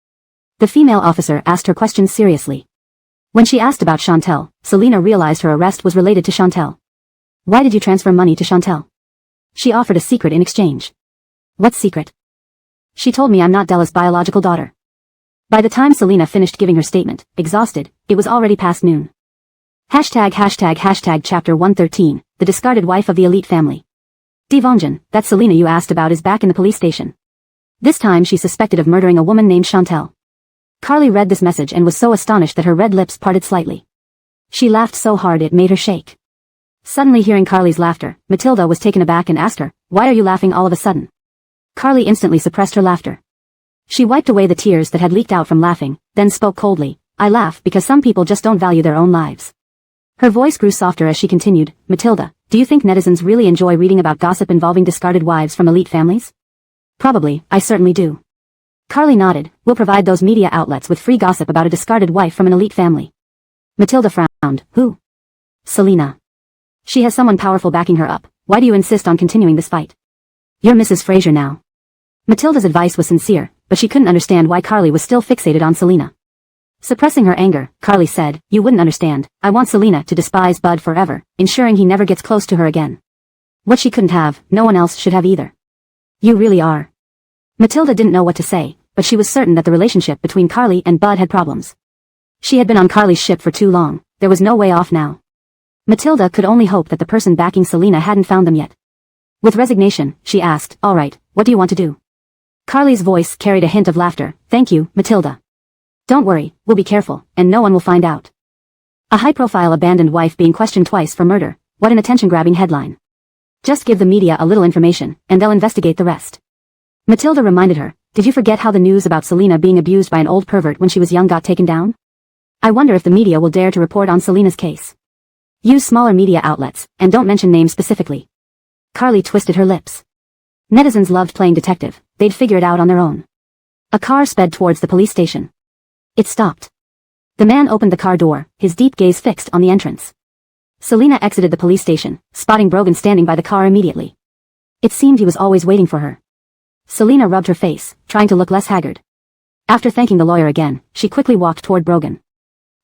The female officer asked her questions seriously. When she asked about Chantel, Selena realized her arrest was related to Chantel. Why did you transfer money to Chantel? She offered a secret in exchange. What secret? She told me I'm not Della's biological daughter. By the time Selena finished giving her statement, exhausted, it was already past noon. ##### Chapter 113, The Discarded Wife of the Elite Family. Devonjan, that Selena you asked about is back in the police station. This time she's suspected of murdering a woman named Chantel. Carly read this message and was so astonished that her red lips parted slightly. She laughed so hard it made her shake. Suddenly hearing Carly's laughter, Matilda was taken aback and asked her, why are you laughing all of a sudden? Carly instantly suppressed her laughter. She wiped away the tears that had leaked out from laughing, then spoke coldly, I laugh because some people just don't value their own lives. Her voice grew softer as she continued, Matilda, do you think netizens really enjoy reading about gossip involving discarded wives from elite families? Probably, I certainly do. Carly nodded, we'll provide those media outlets with free gossip about a discarded wife from an elite family. Matilda frowned, who? Selena. She has someone powerful backing her up, why do you insist on continuing this fight? You're Mrs. Fraser now. Matilda's advice was sincere, but she couldn't understand why Carly was still fixated on Selena. Suppressing her anger, Carly said, you wouldn't understand, I want Selena to despise Bud forever, ensuring he never gets close to her again. What she couldn't have, no one else should have either. You really are. Matilda didn't know what to say, but she was certain that the relationship between Carly and Bud had problems. She had been on Carly's ship for too long, there was no way off now. Matilda could only hope that the person backing Selena hadn't found them yet. With resignation, she asked, all right, what do you want to do? Carly's voice carried a hint of laughter, thank you, Matilda. Don't worry, we'll be careful, and no one will find out. A high-profile abandoned wife being questioned twice for murder, what an attention-grabbing headline. Just give the media a little information, and they'll investigate the rest. Matilda reminded her, did you forget how the news about Selena being abused by an old pervert when she was young got taken down? I wonder if the media will dare to report on Selena's case. Use smaller media outlets, and don't mention names specifically. Carly twisted her lips. Netizens loved playing detective, they'd figure it out on their own. A car sped towards the police station. It stopped. The man opened the car door, his deep gaze fixed on the entrance. Selena exited the police station, spotting Brogan standing by the car immediately. It seemed he was always waiting for her. Selena rubbed her face, trying to look less haggard. After thanking the lawyer again, she quickly walked toward Brogan.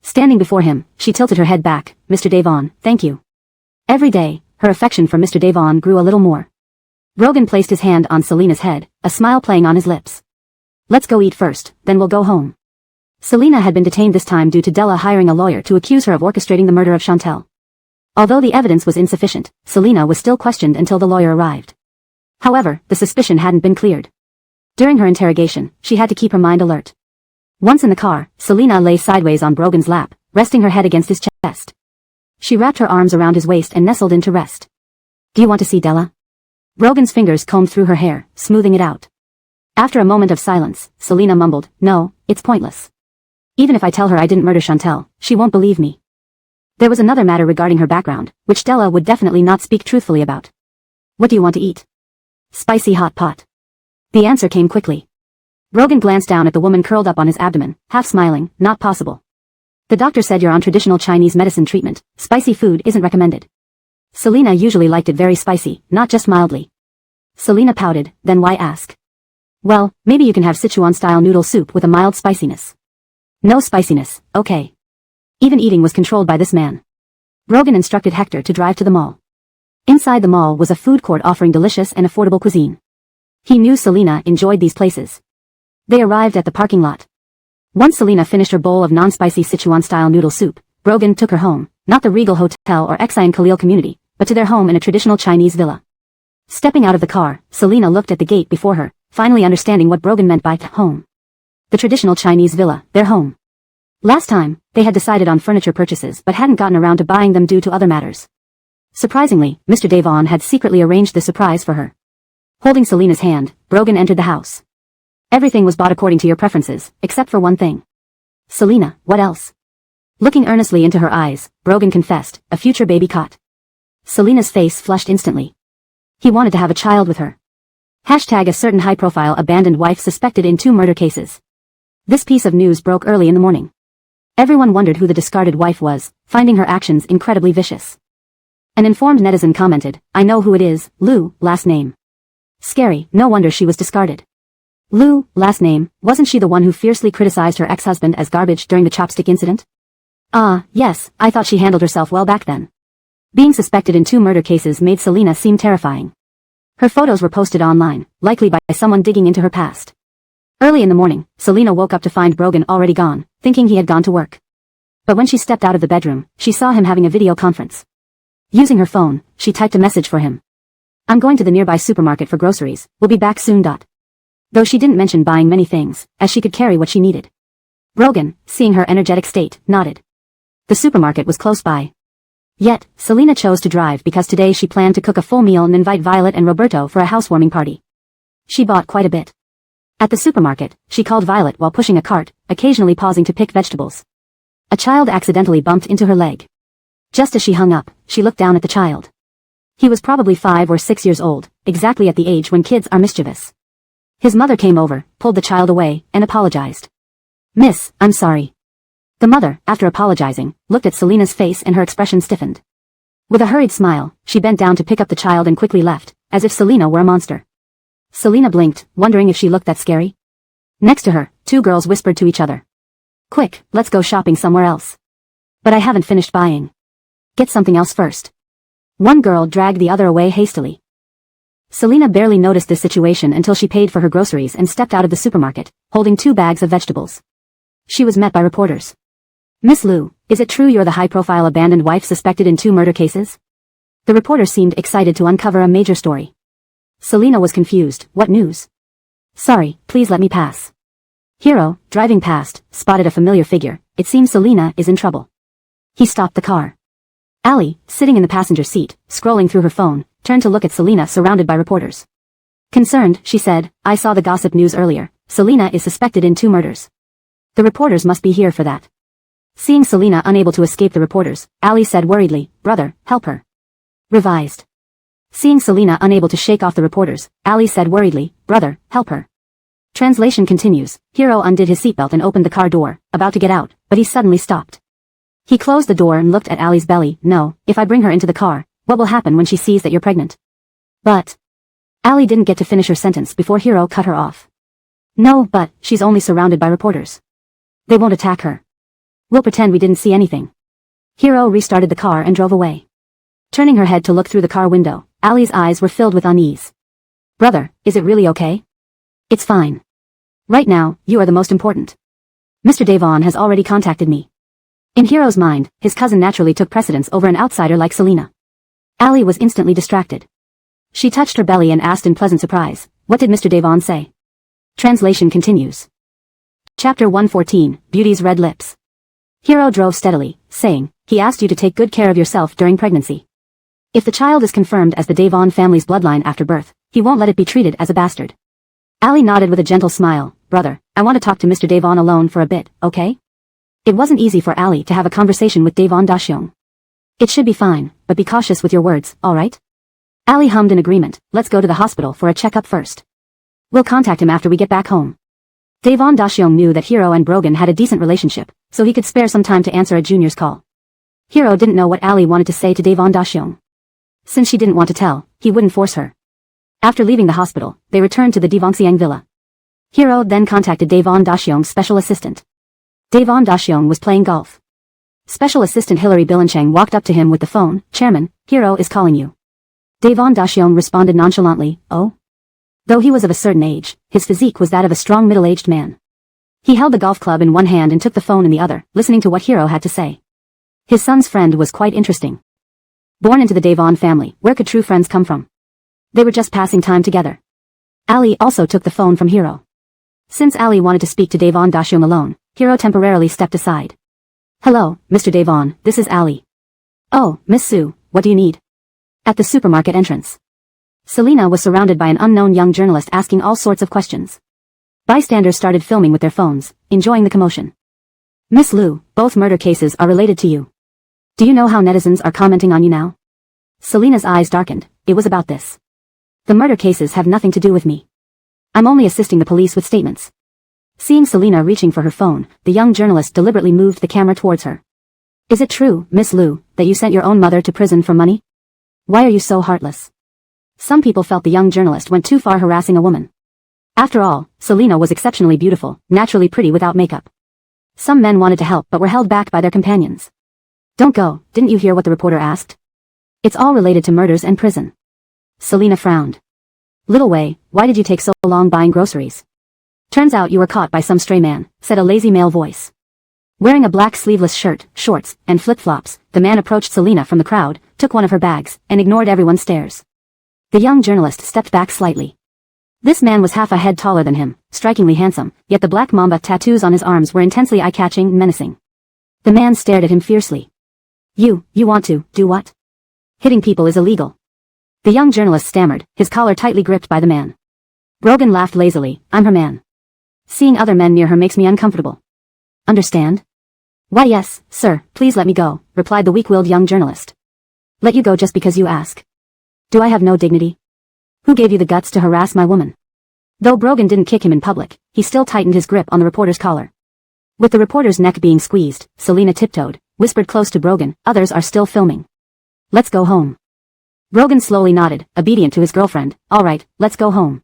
Standing before him, she tilted her head back. Mr. Devon, thank you. Every day, her affection for Mr. Devon grew a little more. Brogan placed his hand on Selena's head, a smile playing on his lips. Let's go eat first, then we'll go home. Selena had been detained this time due to Della hiring a lawyer to accuse her of orchestrating the murder of Chantel. Although the evidence was insufficient, Selena was still questioned until the lawyer arrived. However, the suspicion hadn't been cleared. During her interrogation, she had to keep her mind alert. Once in the car, Selena lay sideways on Brogan's lap, resting her head against his chest. She wrapped her arms around his waist and nestled in to rest. Do you want to see Della? Brogan's fingers combed through her hair, smoothing it out. After a moment of silence, Selena mumbled, No, it's pointless. Even if I tell her I didn't murder Chantel, she won't believe me. There was another matter regarding her background, which Della would definitely not speak truthfully about. What do you want to eat? Spicy hot pot. The answer came quickly. Brogan glanced down at the woman curled up on his abdomen, half smiling. Not possible. The doctor said you're on traditional Chinese medicine treatment. Spicy food isn't recommended. Selena usually liked it very spicy, not just mildly. Selena pouted, then why ask? Well, maybe you can have Sichuan-style noodle soup with a mild spiciness. No spiciness, okay. Even eating was controlled by this man. Brogan instructed Hector to drive to the mall. Inside the mall was a food court offering delicious and affordable cuisine. He knew Selena enjoyed these places. They arrived at the parking lot. Once Selena finished her bowl of non-spicy Sichuan-style noodle soup, Brogan took her home, not the Regal Hotel or Exine Khalil community, but to their home in a traditional Chinese villa. Stepping out of the car, Selena looked at the gate before her, finally understanding what Brogan meant by home. The traditional Chinese villa, their home. Last time, they had decided on furniture purchases but hadn't gotten around to buying them due to other matters. Surprisingly, Mr. Devon had secretly arranged the surprise for her. Holding Selena's hand, Brogan entered the house. Everything was bought according to your preferences, except for one thing. Selena, what else? Looking earnestly into her eyes, Brogan confessed, a future baby cot. Selena's face flushed instantly. He wanted to have a child with her. Hashtag a certain high-profile abandoned wife suspected in 2 murder cases. This piece of news broke early in the morning. Everyone wondered who the discarded wife was, finding her actions incredibly vicious. An informed netizen commented, I know who it is, Lou, last name. Scary, no wonder she was discarded. Lou, last name, wasn't she the one who fiercely criticized her ex-husband as garbage during the chopstick incident? Ah, yes, I thought she handled herself well back then. Being suspected in 2 murder cases made Selena seem terrifying. Her photos were posted online, likely by someone digging into her past. Early in the morning, Selena woke up to find Brogan already gone, thinking he had gone to work. But when she stepped out of the bedroom, she saw him having a video conference. Using her phone, she typed a message for him. I'm going to the nearby supermarket for groceries, we'll be back soon. Though she didn't mention buying many things, as she could carry what she needed. Brogan, seeing her energetic state, nodded. The supermarket was close by. Yet, Selena chose to drive because today she planned to cook a full meal and invite Violet and Roberto for a housewarming party. She bought quite a bit. At the supermarket, she called Violet while pushing a cart, occasionally pausing to pick vegetables. A child accidentally bumped into her leg. Just as she hung up, she looked down at the child. He was probably 5 or 6 years old, exactly at the age when kids are mischievous. His mother came over, pulled the child away, and apologized. Miss, I'm sorry. The mother, after apologizing, looked at Selena's face and her expression stiffened. With a hurried smile, she bent down to pick up the child and quickly left, as if Selena were a monster. Selena blinked, wondering if she looked that scary. Next to her, 2 girls whispered to each other. Quick, let's go shopping somewhere else. But I haven't finished buying. Get something else first. One girl dragged the other away hastily. Selena barely noticed this situation until she paid for her groceries and stepped out of the supermarket, holding 2 bags of vegetables. She was met by reporters. Miss Liu, is it true you're the high-profile abandoned wife suspected in 2 murder cases? The reporter seemed excited to uncover a major story. Selena was confused. What news? Sorry, please let me pass. Hiro, driving past, spotted a familiar figure. It seems Selena is in trouble. He stopped the car. Allie, sitting in the passenger seat, scrolling through her phone, turned to look at Selena surrounded by reporters. Concerned, she said, I saw the gossip news earlier. Selena is suspected in 2 murders. The reporters must be here for that. Seeing Selena unable to escape the reporters, Ali said worriedly, "Brother, help her." Revised. Seeing Selena unable to shake off the reporters, Ali said worriedly, "Brother, help her." Translation continues. Hero undid his seatbelt and opened the car door, about to get out, but he suddenly stopped. He closed the door and looked at Ali's belly. "No, if I bring her into the car, what will happen when she sees that you're pregnant?" "But..." Ali didn't get to finish her sentence before Hero cut her off. "No, but, she's only surrounded by reporters. They won't attack her. We'll pretend we didn't see anything." Hero restarted the car and drove away. Turning her head to look through the car window, Ali's eyes were filled with unease. "Brother, is it really okay?" "It's fine. Right now, you are the most important. Mr. Devon has already contacted me." In Hero's mind, his cousin naturally took precedence over an outsider like Selena. Ali was instantly distracted. She touched her belly and asked in pleasant surprise, "What did Mr. Devon say?" Translation continues. Chapter 114, Beauty's Red Lips. Hero drove steadily, saying, "He asked you to take good care of yourself during pregnancy. If the child is confirmed as the Devon family's bloodline after birth, he won't let it be treated as a bastard." Ali nodded with a gentle smile. "Brother, I want to talk to Mr. Devon alone for a bit, okay?" It wasn't easy for Ali to have a conversation with Devon Dashyong. "It should be fine, but be cautious with your words, alright?" Ali hummed in agreement. "Let's go to the hospital for a checkup first. We'll contact him after we get back home." Devon Dashyong knew that Hero and Brogan had a decent relationship, so he could spare some time to answer a junior's call. Hero didn't know what Ali wanted to say to Devon Dashyong. Since she didn't want to tell, he wouldn't force her. After leaving the hospital, they returned to the Devonxiang villa. Hero then contacted Devon Dashyong's special assistant. Devon Dashyong was playing golf. Special assistant Hilary Bilincheng walked up to him with the phone. "Chairman, Hero is calling you." Devon Dashyong responded nonchalantly, "Oh?" Though he was of a certain age, his physique was that of a strong middle-aged man. He held the golf club in one hand and took the phone in the other, listening to what Hero had to say. His son's friend was quite interesting. Born into the Devon family, where could true friends come from? They were just passing time together. Ali also took the phone from Hero. Since Ali wanted to speak to Devon Dashyong alone, Hero temporarily stepped aside. "Hello, Mr. Devon, this is Ali." "Oh, Miss Sue, what do you need?" At the supermarket entrance, Selena was surrounded by an unknown young journalist asking all sorts of questions. Bystanders started filming with their phones, enjoying the commotion. "Miss Liu, both murder cases are related to you. Do you know how netizens are commenting on you now?" Selena's eyes darkened. It was about this. "The murder cases have nothing to do with me. I'm only assisting the police with statements." Seeing Selena reaching for her phone, the young journalist deliberately moved the camera towards her. "Is it true, Miss Liu, that you sent your own mother to prison for money? Why are you so heartless?" Some people felt the young journalist went too far harassing a woman. After all, Selena was exceptionally beautiful, naturally pretty without makeup. Some men wanted to help but were held back by their companions. "Don't go, didn't you hear what the reporter asked? It's all related to murders and prison." Selena frowned. "Little Wei, why did you take so long buying groceries?" "Turns out you were caught by some stray man," said a lazy male voice. Wearing a black sleeveless shirt, shorts, and flip-flops, the man approached Selena from the crowd, took one of her bags, and ignored everyone's stares. The young journalist stepped back slightly. This man was half a head taller than him, strikingly handsome, yet the black mamba tattoos on his arms were intensely eye-catching and menacing. The man stared at him fiercely. You want to, do what?" "Hitting people is illegal." The young journalist stammered, his collar tightly gripped by the man. Brogan laughed lazily. "I'm her man. Seeing other men near her makes me uncomfortable. Understand?" "Why yes, sir, please let me go," replied the weak-willed young journalist. "Let you go just because you ask? Do I have no dignity? Who gave you the guts to harass my woman?" Though Brogan didn't kick him in public, he still tightened his grip on the reporter's collar. With the reporter's neck being squeezed, Selena tiptoed, whispered close to Brogan, "Others are still filming. Let's go home." Brogan slowly nodded, obedient to his girlfriend. "All right, let's go home."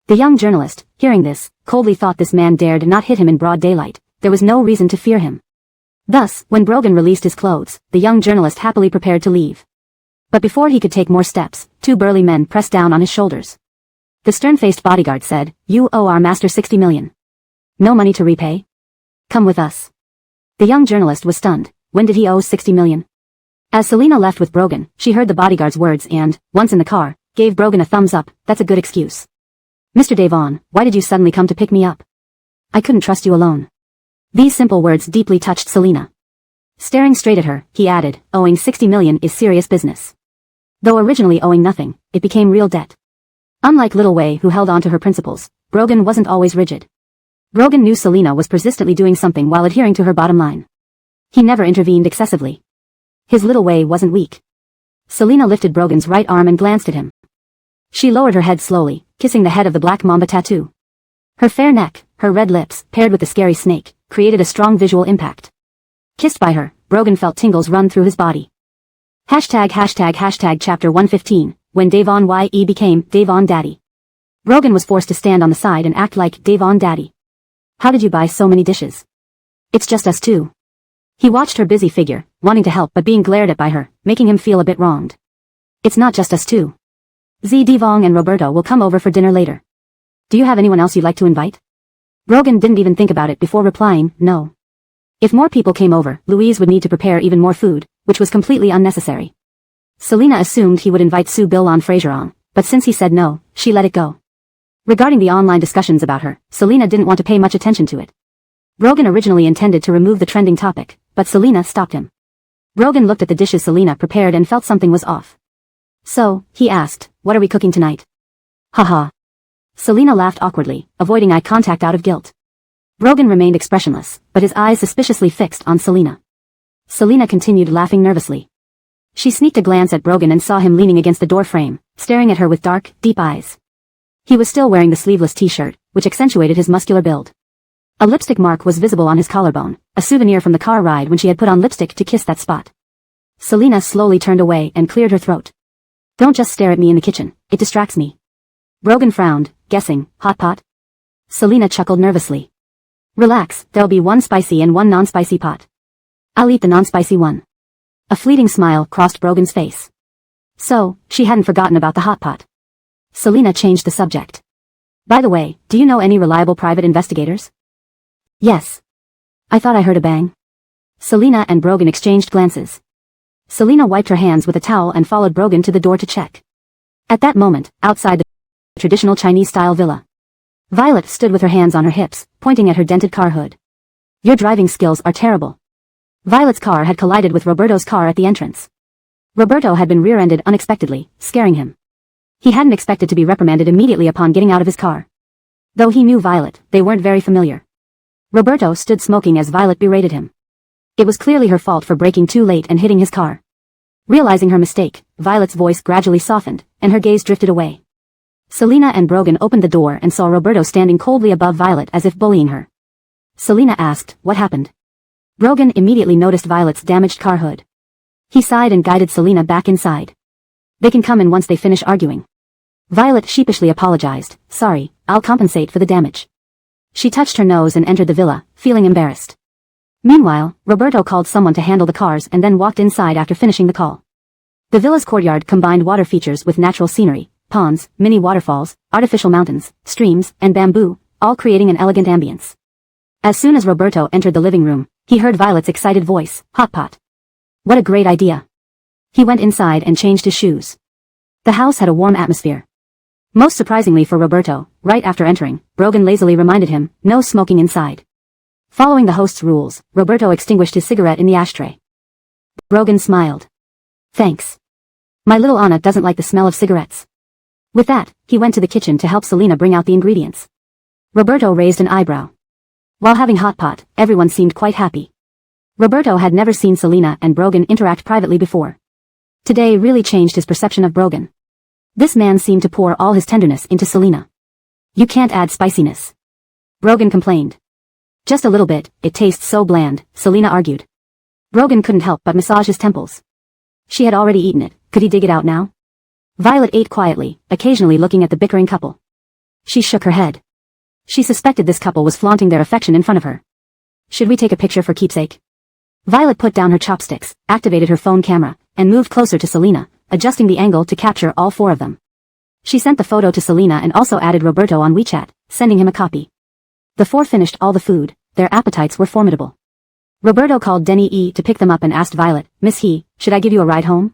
The young journalist, hearing this, coldly thought this man dared not hit him in broad daylight. There was no reason to fear him. Thus, when Brogan released his clothes, the young journalist happily prepared to leave. But before he could take more steps, two burly men pressed down on his shoulders. The stern-faced bodyguard said, "You owe our master 60 million. No money to repay? Come with us." The young journalist was stunned. When did he owe 60 million? As Selena left with Brogan, she heard the bodyguard's words and, once in the car, gave Brogan a thumbs up. "That's a good excuse. Mr. Devon, why did you suddenly come to pick me up? I couldn't trust you alone." These simple words deeply touched Selena. Staring straight at her, he added, "Owing 60 million is serious business." Though originally owing nothing, it became real debt. Unlike Little Wei, who held on to her principles, Brogan wasn't always rigid. Brogan knew Selena was persistently doing something while adhering to her bottom line. He never intervened excessively. His little way wasn't weak. Selina lifted Brogan's right arm and glanced at him. She lowered her head slowly, kissing the head of the black mamba tattoo. Her fair neck, her red lips, paired with the scary snake, created a strong visual impact. Kissed by her, Brogan felt tingles run through his body. ####Chapter 115, when Davon Y.E. became Davon Daddy. Brogan was forced to stand on the side and act like Davon Daddy. How did you buy so many dishes? It's just us two. He watched her busy figure, wanting to help but being glared at by her, making him feel a bit wronged. It's not just us two. Devong and Roberto will come over for dinner later. Do you have anyone else you'd like to invite? Brogan didn't even think about it before replying, no. If more people came over, Louise would need to prepare even more food, which was completely unnecessary. Selina assumed he would invite Sue Billon Fraserong, but since he said no, she let it go. Regarding the online discussions about her, Selina didn't want to pay much attention to it. Brogan originally intended to remove the trending topic, but Selina stopped him. Brogan looked at the dishes Selina prepared and felt something was off. So, he asked, what are we cooking tonight? Haha. Selina laughed awkwardly, avoiding eye contact out of guilt. Brogan remained expressionless, but his eyes suspiciously fixed on Selina. Selina continued laughing nervously. She sneaked a glance at Brogan and saw him leaning against the door frame, staring at her with dark, deep eyes. He was still wearing the sleeveless t-shirt, which accentuated his muscular build. A lipstick mark was visible on his collarbone, a souvenir from the car ride when she had put on lipstick to kiss that spot. Selina slowly turned away and cleared her throat. Don't just stare at me in the kitchen, it distracts me. Brogan frowned, guessing, hot pot? Selina chuckled nervously. Relax, there'll be one spicy and one non-spicy pot. I'll eat the non-spicy one. A fleeting smile crossed Brogan's face. So, she hadn't forgotten about the hot pot. Selina changed the subject. By the way, do you know any reliable private investigators? Yes. I thought I heard a bang. Selina and Brogan exchanged glances. Selina wiped her hands with a towel and followed Brogan to the door to check. At that moment, outside the traditional Chinese-style villa, Violet stood with her hands on her hips, pointing at her dented car hood. Your driving skills are terrible. Violet's car had collided with Roberto's car at the entrance. Roberto had been rear-ended unexpectedly, scaring him. He hadn't expected to be reprimanded immediately upon getting out of his car. Though he knew Violet, they weren't very familiar. Roberto stood smoking as Violet berated him. It was clearly her fault for braking too late and hitting his car. Realizing her mistake, Violet's voice gradually softened, and her gaze drifted away. Selina and Brogan opened the door and saw Roberto standing coldly above Violet as if bullying her. Selina asked, what happened? Brogan immediately noticed Violet's damaged car hood. He sighed and guided Selina back inside. They can come in once they finish arguing. Violet sheepishly apologized, sorry, I'll compensate for the damage. She touched her nose and entered the villa, feeling embarrassed. Meanwhile, Roberto called someone to handle the cars and then walked inside after finishing the call. The villa's courtyard combined water features with natural scenery, ponds, mini waterfalls, artificial mountains, streams, and bamboo, all creating an elegant ambience. As soon as Roberto entered the living room, he heard Violet's excited voice, hot pot. What a great idea. He went inside and changed his shoes. The house had a warm atmosphere. Most surprisingly for Roberto, right after entering, Brogan lazily reminded him, no smoking inside. Following the host's rules, Roberto extinguished his cigarette in the ashtray. Brogan smiled. Thanks. My little Anna doesn't like the smell of cigarettes. With that, he went to the kitchen to help Selina bring out the ingredients. Roberto raised an eyebrow. While having hot pot, everyone seemed quite happy. Roberto had never seen Selina and Brogan interact privately before. Today really changed his perception of Brogan. This man seemed to pour all his tenderness into Selina. You can't add spiciness. Brogan complained. Just a little bit, it tastes so bland, Selina argued. Brogan couldn't help but massage his temples. She had already eaten it, could he dig it out now? Violet ate quietly, occasionally looking at the bickering couple. She shook her head. She suspected this couple was flaunting their affection in front of her. Should we take a picture for keepsake? Violet put down her chopsticks, activated her phone camera, and moved closer to Selina, adjusting the angle to capture all four of them. She sent the photo to Selina and also added Roberto on WeChat, sending him a copy. The four finished all the food, their appetites were formidable. Roberto called Denny E to pick them up and asked Violet, Miss He, should I give you a ride home?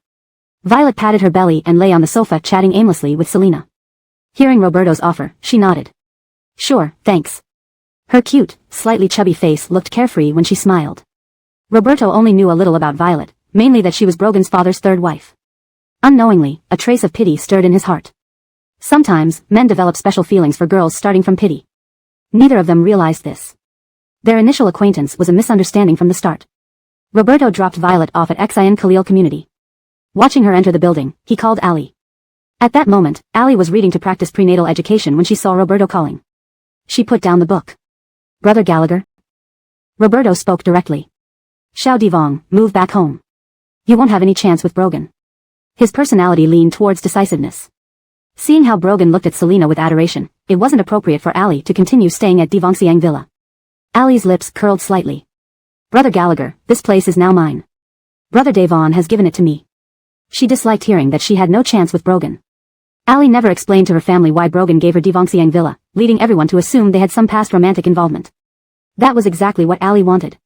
Violet patted her belly and lay on the sofa chatting aimlessly with Selina. Hearing Roberto's offer, she nodded. Sure, thanks. Her cute, slightly chubby face looked carefree when she smiled. Roberto only knew a little about Violet, mainly that she was Brogan's father's third wife. Unknowingly, a trace of pity stirred in his heart. Sometimes, men develop special feelings for girls starting from pity. Neither of them realized this. Their initial acquaintance was a misunderstanding from the start. Roberto dropped Violet off at Xian Khalil Community. Watching her enter the building, he called Allie. At that moment, Allie was reading to practice prenatal education when she saw Roberto calling. She put down the book. Brother Gallagher? Roberto spoke directly. Xiao Divong, move back home. You won't have any chance with Brogan. His personality leaned towards decisiveness. Seeing how Brogan looked at Selena with adoration, it wasn't appropriate for Allie to continue staying at Divongxiang Villa. Allie's lips curled slightly. Brother Gallagher, this place is now mine. Brother Devon has given it to me. She disliked hearing that she had no chance with Brogan. Allie never explained to her family why Brogan gave her Divongxiang Villa, leading everyone to assume they had some past romantic involvement. That was exactly what Allie wanted.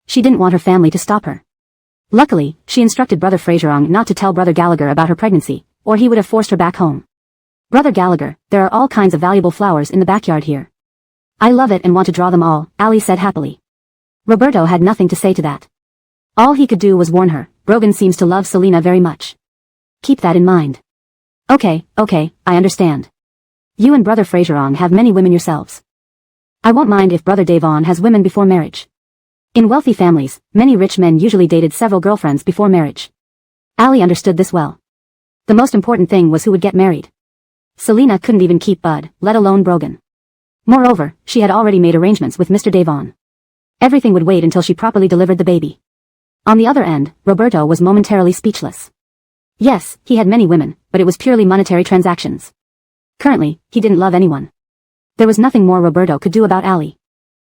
She didn't want her family to stop her. Luckily, she instructed Brother Fraserong not to tell Brother Gallagher about her pregnancy, or he would have forced her back home. Brother Gallagher, there are all kinds of valuable flowers in the backyard here. I love it and want to draw them all, Allie said happily. Roberto had nothing to say to that. All he could do was warn her, Brogan seems to love Selena very much. Keep that in mind. Okay, I understand. You and Brother Fraserong have many women yourselves. I won't mind if Brother Devon has women before marriage. In wealthy families, many rich men usually dated several girlfriends before marriage. Allie understood this well. The most important thing was who would get married. Selena couldn't even keep Bud, let alone Brogan. Moreover, she had already made arrangements with Mr. Devon. Everything would wait until she properly delivered the baby. On the other end, Roberto was momentarily speechless. Yes, he had many women, but it was purely monetary transactions. Currently, he didn't love anyone. There was nothing more Roberto could do about Allie.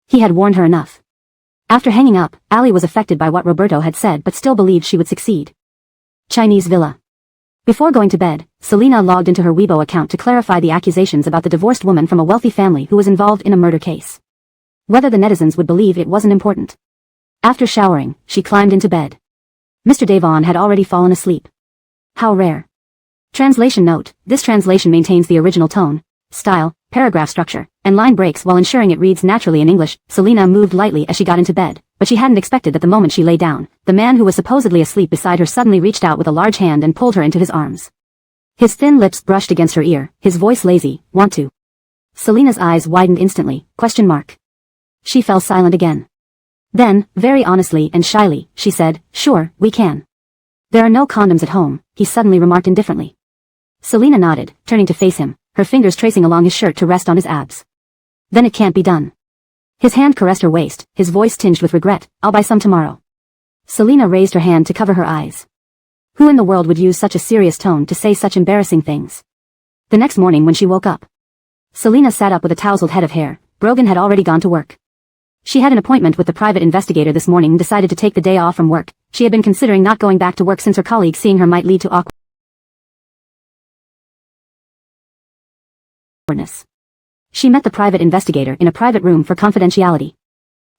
He had warned her enough. After hanging up, Allie was affected by what Roberto had said but still believed she would succeed. Chinese Villa. Before going to bed, Selena logged into her Weibo account to clarify the accusations about the divorced woman from a wealthy family who was involved in a murder case. Whether the netizens would believe it wasn't important. After showering, she climbed into bed. Mr. Devon had already fallen asleep. How rare. Translation note, this translation maintains the original tone, style, paragraph structure, and line breaks while ensuring it reads naturally in English. Selena moved lightly as she got into bed, but she hadn't expected that the moment she lay down, the man who was supposedly asleep beside her suddenly reached out with a large hand and pulled her into his arms. His thin lips brushed against her ear, his voice lazy, want to. Selena's eyes widened instantly, question mark. She fell silent again. Then, very honestly and shyly, she said, sure, we can. There are no condoms at home, he suddenly remarked indifferently. Selena nodded, turning to face him, her fingers tracing along his shirt to rest on his abs. Then it can't be done. His hand caressed her waist, his voice tinged with regret, I'll buy some tomorrow. Selena raised her hand to cover her eyes. Who in the world would use such a serious tone to say such embarrassing things? The next morning when she woke up, Selena sat up with a tousled head of hair. Brogan had already gone to work. She had an appointment with the private investigator this morning and decided to take the day off from work. She had been considering not going back to work since her colleagues seeing her might lead to awkwardness. She met the private investigator in a private room for confidentiality.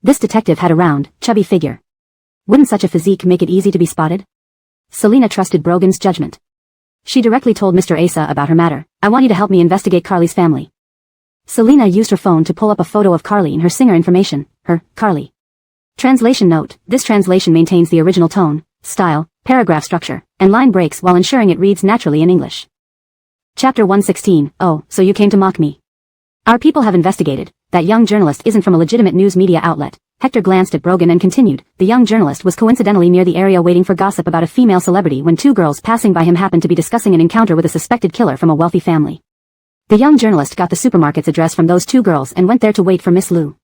This detective had a round, chubby figure. Wouldn't such a physique make it easy to be spotted? Selena trusted Brogan's judgment. She directly told Mr. Asa about her matter. I want you to help me investigate Carly's family. Selena used her phone to pull up a photo of Carly in her singer information, her, Carly. Translation note, this translation maintains the original tone, style, paragraph structure, and line breaks while ensuring it reads naturally in English. Chapter 116, oh, so you came to mock me. Our people have investigated. That young journalist isn't from a legitimate news media outlet. Hector glanced at Brogan and continued. The young journalist was coincidentally near the area waiting for gossip about a female celebrity when two girls passing by him happened to be discussing an encounter with a suspected killer from a wealthy family. The young journalist got the supermarket's address from those two girls and went there to wait for Miss Liu.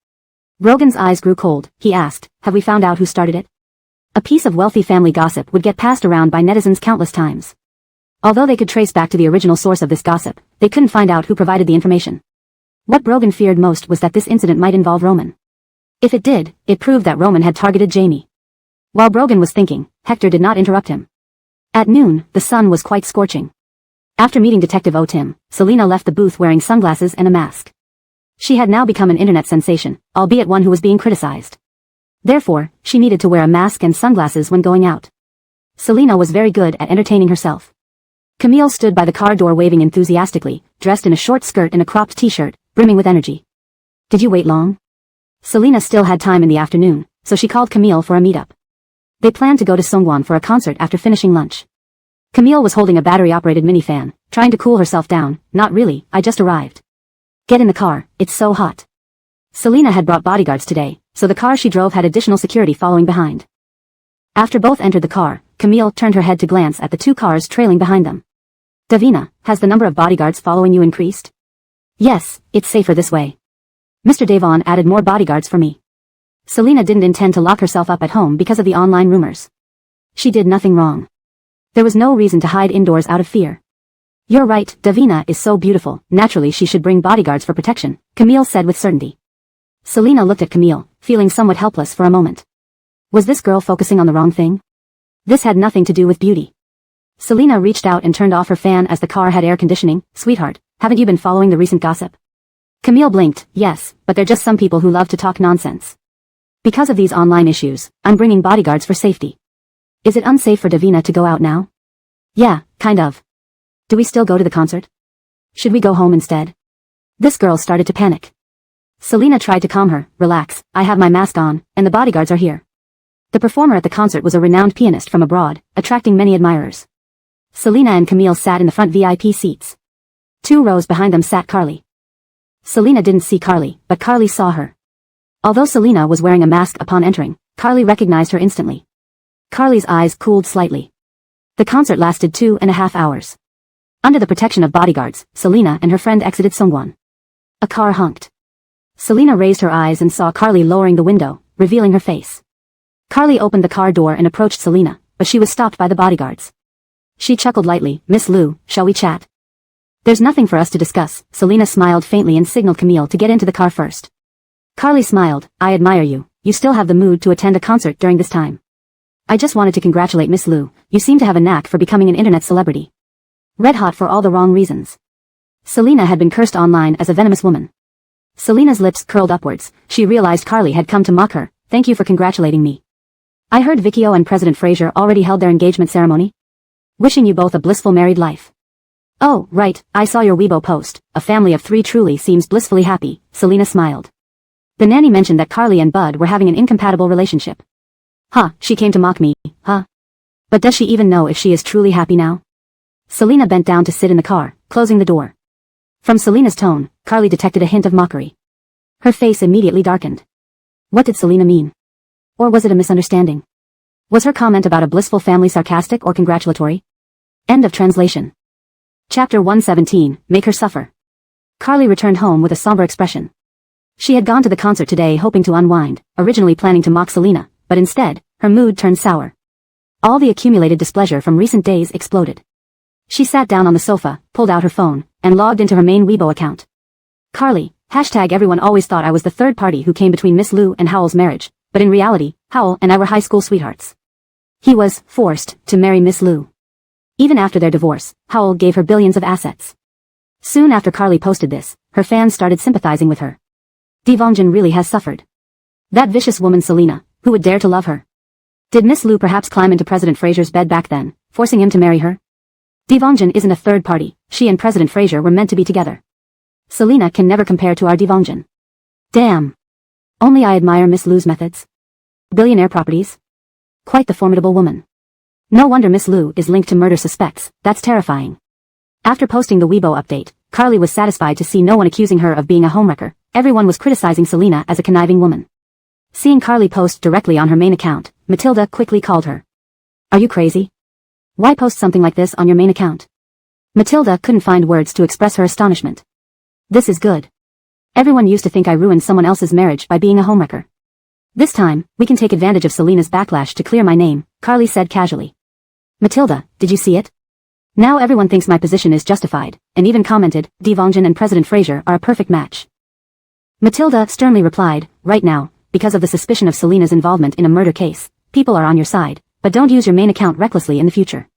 Brogan's eyes grew cold. He asked, have we found out who started it? A piece of wealthy family gossip would get passed around by netizens countless times. Although they could trace back to the original source of this gossip, they couldn't find out who provided the information. What Brogan feared most was that this incident might involve Roman. If it did, it proved that Roman had targeted Jamie. While Brogan was thinking, Hector did not interrupt him. At noon, the sun was quite scorching. After meeting Detective Tim, Selena left the booth wearing sunglasses and a mask. She had now become an internet sensation, albeit one who was being criticized. Therefore, she needed to wear a mask and sunglasses when going out. Selena was very good at entertaining herself. Camille stood by the car door waving enthusiastically, dressed in a short skirt and a cropped t-shirt, brimming with energy. Did you wait long? Selena still had time in the afternoon, so she called Camille for a meetup. They planned to go to Songwon for a concert after finishing lunch. Camille was holding a battery-operated mini-fan, trying to cool herself down. Not really, I just arrived. Get in the car, it's so hot. Selena had brought bodyguards today, so the car she drove had additional security following behind. After both entered the car, Camille turned her head to glance at the two cars trailing behind them. Davina, has the number of bodyguards following you increased? Yes, it's safer this way. Mr. Devon added more bodyguards for me. Selina didn't intend to lock herself up at home because of the online rumors. She did nothing wrong. There was no reason to hide indoors out of fear. You're right, Davina is so beautiful, naturally she should bring bodyguards for protection, Camille said with certainty. Selina looked at Camille, feeling somewhat helpless for a moment. Was this girl focusing on the wrong thing? This had nothing to do with beauty. Selina reached out and turned off her fan as the car had air conditioning. Sweetheart, haven't you been following the recent gossip? Camille blinked. Yes, but they're just some people who love to talk nonsense. Because of these online issues, I'm bringing bodyguards for safety. Is it unsafe for Davina to go out now? Yeah, kind of. Do we still go to the concert? Should we go home instead? This girl started to panic. Selina tried to calm her. Relax, I have my mask on, and the bodyguards are here. The performer at the concert was a renowned pianist from abroad, attracting many admirers. Selina and Camille sat in the front VIP seats. 2 rows behind them sat Carly. Selina didn't see Carly, but Carly saw her. Although Selina was wearing a mask upon entering, Carly recognized her instantly. Carly's eyes cooled slightly. The concert lasted 2.5 hours. Under the protection of bodyguards, Selina and her friend exited Songwon. A car honked. Selina raised her eyes and saw Carly lowering the window, revealing her face. Carly opened the car door and approached Selina, but she was stopped by the bodyguards. She chuckled lightly. Miss Liu, shall we chat? There's nothing for us to discuss. Selina smiled faintly and signaled Camille to get into the car first. Carly smiled. I admire you. You still have the mood to attend a concert during this time. I just wanted to congratulate Miss Liu. You seem to have a knack for becoming an internet celebrity. Red hot for all the wrong reasons. Selina had been cursed online as a venomous woman. Selina's lips curled upwards. She realized Carly had come to mock her. Thank you for congratulating me. I heard Vicchio and President Fraser already held their engagement ceremony. Wishing you both a blissful married life. Oh, right, I saw your Weibo post. A family of 3 truly seems blissfully happy. Selina smiled. The nanny mentioned that Carly and Bud were having an incompatible relationship. Huh, she came to mock me, huh? But does she even know if she is truly happy now? Selina bent down to sit in the car, closing the door. From Selina's tone, Carly detected a hint of mockery. Her face immediately darkened. What did Selina mean? Or was it a misunderstanding? Was her comment about a blissful family sarcastic or congratulatory? End of translation. Chapter 117, Make Her Suffer. Carly returned home with a somber expression. She had gone to the concert today hoping to unwind, originally planning to mock Selina, but instead, her mood turned sour. All the accumulated displeasure from recent days exploded. She sat down on the sofa, pulled out her phone, and logged into her main Weibo account. Carly, #everyone always thought I was the third party who came between Miss Liu and Howell's marriage, but in reality, Howell and I were high school sweethearts. He was forced to marry Miss Liu. Even after their divorce, Howell gave her billions of assets. Soon after Carly posted this, her fans started sympathizing with her. Devonjin really has suffered. That vicious woman Selina, who would dare to love her? Did Miss Liu perhaps climb into President Fraser's bed back then, forcing him to marry her? Devonjin isn't a third party, she and President Fraser were meant to be together. Selina can never compare to our Devonjin. Damn. Only I admire Miss Liu's methods. Billionaire properties. Quite the formidable woman. No wonder Miss Liu is linked to murder suspects, that's terrifying. After posting the Weibo update, Carly was satisfied to see no one accusing her of being a homewrecker. Everyone was criticizing Selina as a conniving woman. Seeing Carly post directly on her main account, Matilda quickly called her. Are you crazy? Why post something like this on your main account? Matilda couldn't find words to express her astonishment. This is good. Everyone used to think I ruined someone else's marriage by being a homewrecker. This time, we can take advantage of Selina's backlash to clear my name, Carly said casually. Matilda, did you see it? Now everyone thinks my position is justified, and even commented, Devonjin and President Fraser are a perfect match. Matilda sternly replied, right now, because of the suspicion of Selina's involvement in a murder case, people are on your side, but don't use your main account recklessly in the future.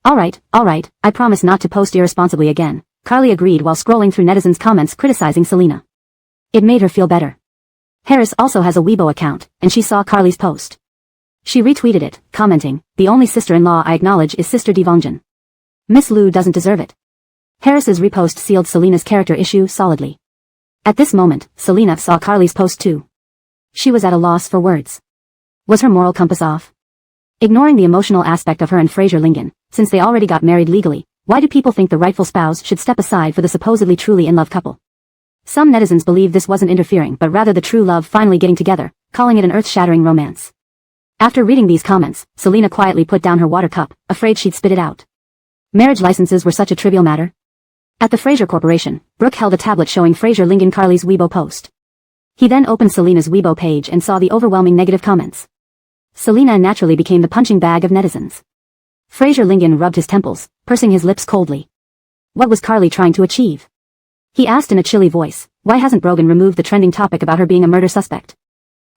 Alright, I promise not to post irresponsibly again, Carly agreed while scrolling through netizens' comments criticizing Selina. It made her feel better. Harris also has a Weibo account, and she saw Carly's post. She retweeted it, commenting, the only sister-in-law I acknowledge is Sister Devonjin. Miss Liu doesn't deserve it. Harris's repost sealed Selina's character issue solidly. At this moment, Selina saw Carly's post too. She was at a loss for words. Was her moral compass off? Ignoring the emotional aspect of her and Fraser Lingen, since they already got married legally, why do people think the rightful spouse should step aside for the supposedly truly in love couple? Some netizens believe this wasn't interfering but rather the true love finally getting together, calling it an earth-shattering romance. After reading these comments, Selina quietly put down her water cup, afraid she'd spit it out. Marriage licenses were such a trivial matter. At the Fraser Corporation, Brooke held a tablet showing Fraser linking Carly's Weibo post. He then opened Selina's Weibo page and saw the overwhelming negative comments. Selina naturally became the punching bag of netizens. Fraser Lingen rubbed his temples, pursing his lips coldly. What was Carly trying to achieve? He asked in a chilly voice, why hasn't Brogan removed the trending topic about her being a murder suspect?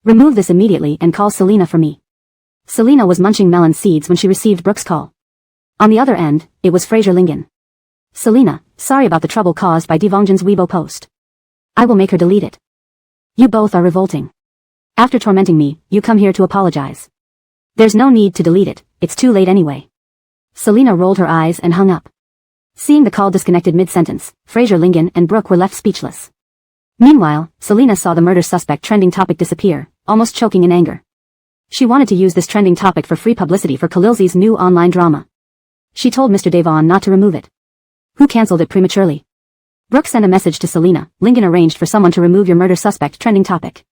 Remove this immediately and call Selina for me. Selina was munching melon seeds when she received Brooke's call. On the other end, it was Fraser Lingen. Selina, sorry about the trouble caused by Devongjan's Weibo post. I will make her delete it. You both are revolting. After tormenting me, you come here to apologize. There's no need to delete it, it's too late anyway. Selina rolled her eyes and hung up. Seeing the call disconnected mid-sentence, Fraser Lingen and Brooke were left speechless. Meanwhile, Selina saw the murder suspect trending topic disappear, almost choking in anger. She wanted to use this trending topic for free publicity for Khalilzi's new online drama. She told Mr. Devon not to remove it. Who cancelled it prematurely? Brooke sent a message to Selina. Lingen arranged for someone to remove your murder suspect trending topic.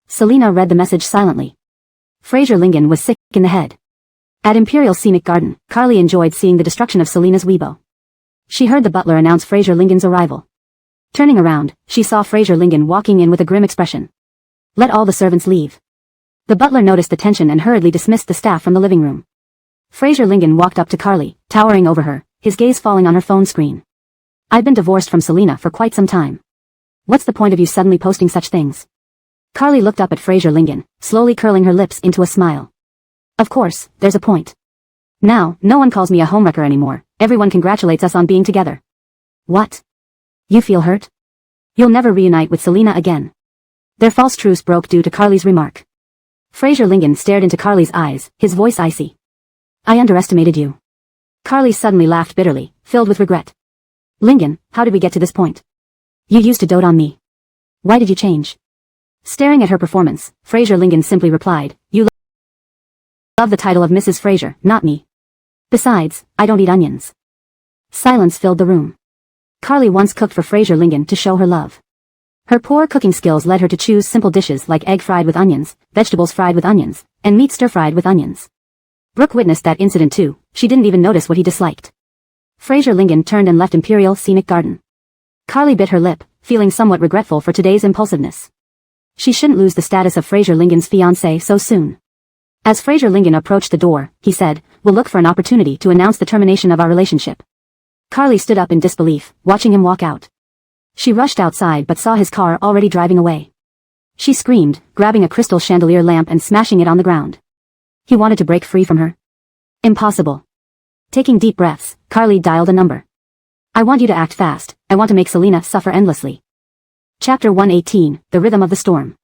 Selina read the message silently. Fraser Lingen was sick in the head. At Imperial Scenic Garden, Carly enjoyed seeing the destruction of Selina's Weibo. She heard the butler announce Fraser Lingen's arrival. Turning around, she saw Fraser Lingen walking in with a grim expression. Let all the servants leave. The butler noticed the tension and hurriedly dismissed the staff from the living room. Fraser Lingen walked up to Carly, towering over her, his gaze falling on her phone screen. I've been divorced from Selina for quite some time. What's the point of you suddenly posting such things? Carly looked up at Fraser Lingen, slowly curling her lips into a smile. Of course, there's a point. Now, no one calls me a homewrecker anymore, everyone congratulates us on being together. What? You feel hurt? You'll never reunite with Selina again. Their false truce broke due to Carly's remark. Fraser Lingen stared into Carly's eyes, his voice icy. I underestimated you. Carly suddenly laughed bitterly, filled with regret. Lingen, how did we get to this point? You used to dote on me. Why did you change? Staring at her performance, Fraser Lingen simply replied, you love the title of Mrs. Fraser, not me. Besides, I don't eat onions. Silence filled the room. Carly once cooked for Fraser Lingen to show her love. Her poor cooking skills led her to choose simple dishes like egg fried with onions, vegetables fried with onions, and meat stir-fried with onions. Brooke witnessed that incident too, she didn't even notice what he disliked. Fraser Lingen turned and left Imperial Scenic Garden. Carly bit her lip, feeling somewhat regretful for today's impulsiveness. She shouldn't lose the status of Fraser Lingen's fiancé so soon. As Fraser Lingen approached the door, he said, we'll look for an opportunity to announce the termination of our relationship. Carly stood up in disbelief, watching him walk out. She rushed outside but saw his car already driving away. She screamed, grabbing a crystal chandelier lamp and smashing it on the ground. He wanted to break free from her. Impossible. Taking deep breaths, Carly dialed a number. I want you to act fast, I want to make Selina suffer endlessly. Chapter 118, The Rhythm of the Storm.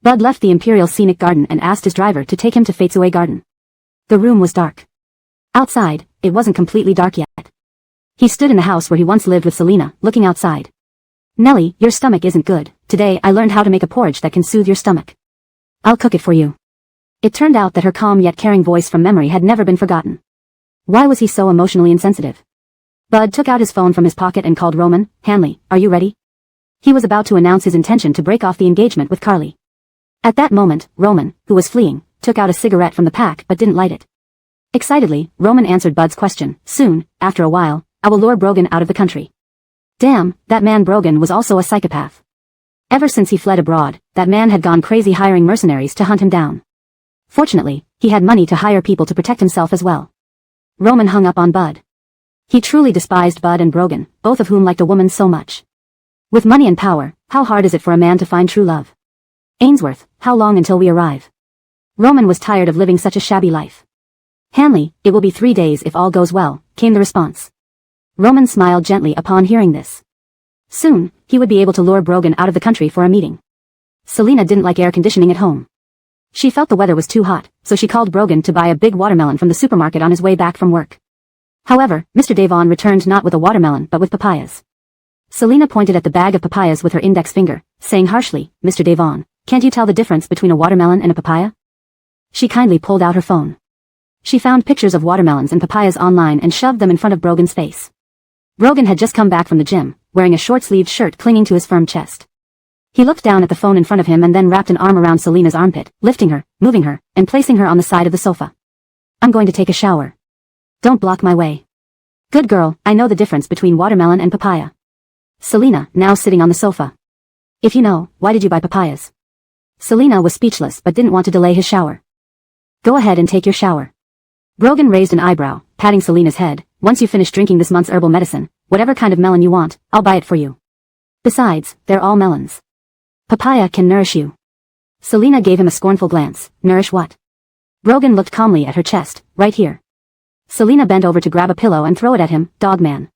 Bud left the Imperial Scenic Garden and asked his driver to take him to Fatesaway Garden. The room was dark. Outside, it wasn't completely dark yet. He stood in the house where he once lived with Selina, looking outside. Nellie, your stomach isn't good. Today I learned how to make a porridge that can soothe your stomach. I'll cook it for you. It turned out that her calm yet caring voice from memory had never been forgotten. Why was he so emotionally insensitive? Bud took out his phone from his pocket and called Roman. Hanley, are you ready? He was about to announce his intention to break off the engagement with Carly. At that moment, Roman, who was fleeing, took out a cigarette from the pack but didn't light it. Excitedly, Roman answered Bud's question. Soon, after a while, I will lure Brogan out of the country. Damn, that man Brogan was also a psychopath. Ever since he fled abroad, that man had gone crazy hiring mercenaries to hunt him down. Fortunately, he had money to hire people to protect himself as well. Roman hung up on Bud. He truly despised Bud and Brogan, both of whom liked a woman so much. With money and power, how hard is it for a man to find true love? Ainsworth, how long until we arrive? Roman was tired of living such a shabby life. Hanley, it will be 3 days if all goes well, came the response. Roman smiled gently upon hearing this. Soon, he would be able to lure Brogan out of the country for a meeting. Selina didn't like air conditioning at home. She felt the weather was too hot, so she called Brogan to buy a big watermelon from the supermarket on his way back from work. However, Mr. Devon returned not with a watermelon but with papayas. Selina pointed at the bag of papayas with her index finger, saying harshly, Mr. Devon, can't you tell the difference between a watermelon and a papaya? She kindly pulled out her phone. She found pictures of watermelons and papayas online and shoved them in front of Brogan's face. Brogan had just come back from the gym, wearing a short-sleeved shirt clinging to his firm chest. He looked down at the phone in front of him and then wrapped an arm around Selina's armpit, lifting her, moving her, and placing her on the side of the sofa. I'm going to take a shower. Don't block my way. Good girl, I know the difference between watermelon and papaya. Selina, now sitting on the sofa. If you know, why did you buy papayas? Selina was speechless but didn't want to delay his shower. Go ahead and take your shower. Brogan raised an eyebrow, patting Selina's head. Once you finish drinking this month's herbal medicine, whatever kind of melon you want, I'll buy it for you. Besides, they're all melons. Papaya can nourish you. Selina gave him a scornful glance. Nourish what? Brogan looked calmly at her chest, right here. Selina bent over to grab a pillow and throw it at him, dog man.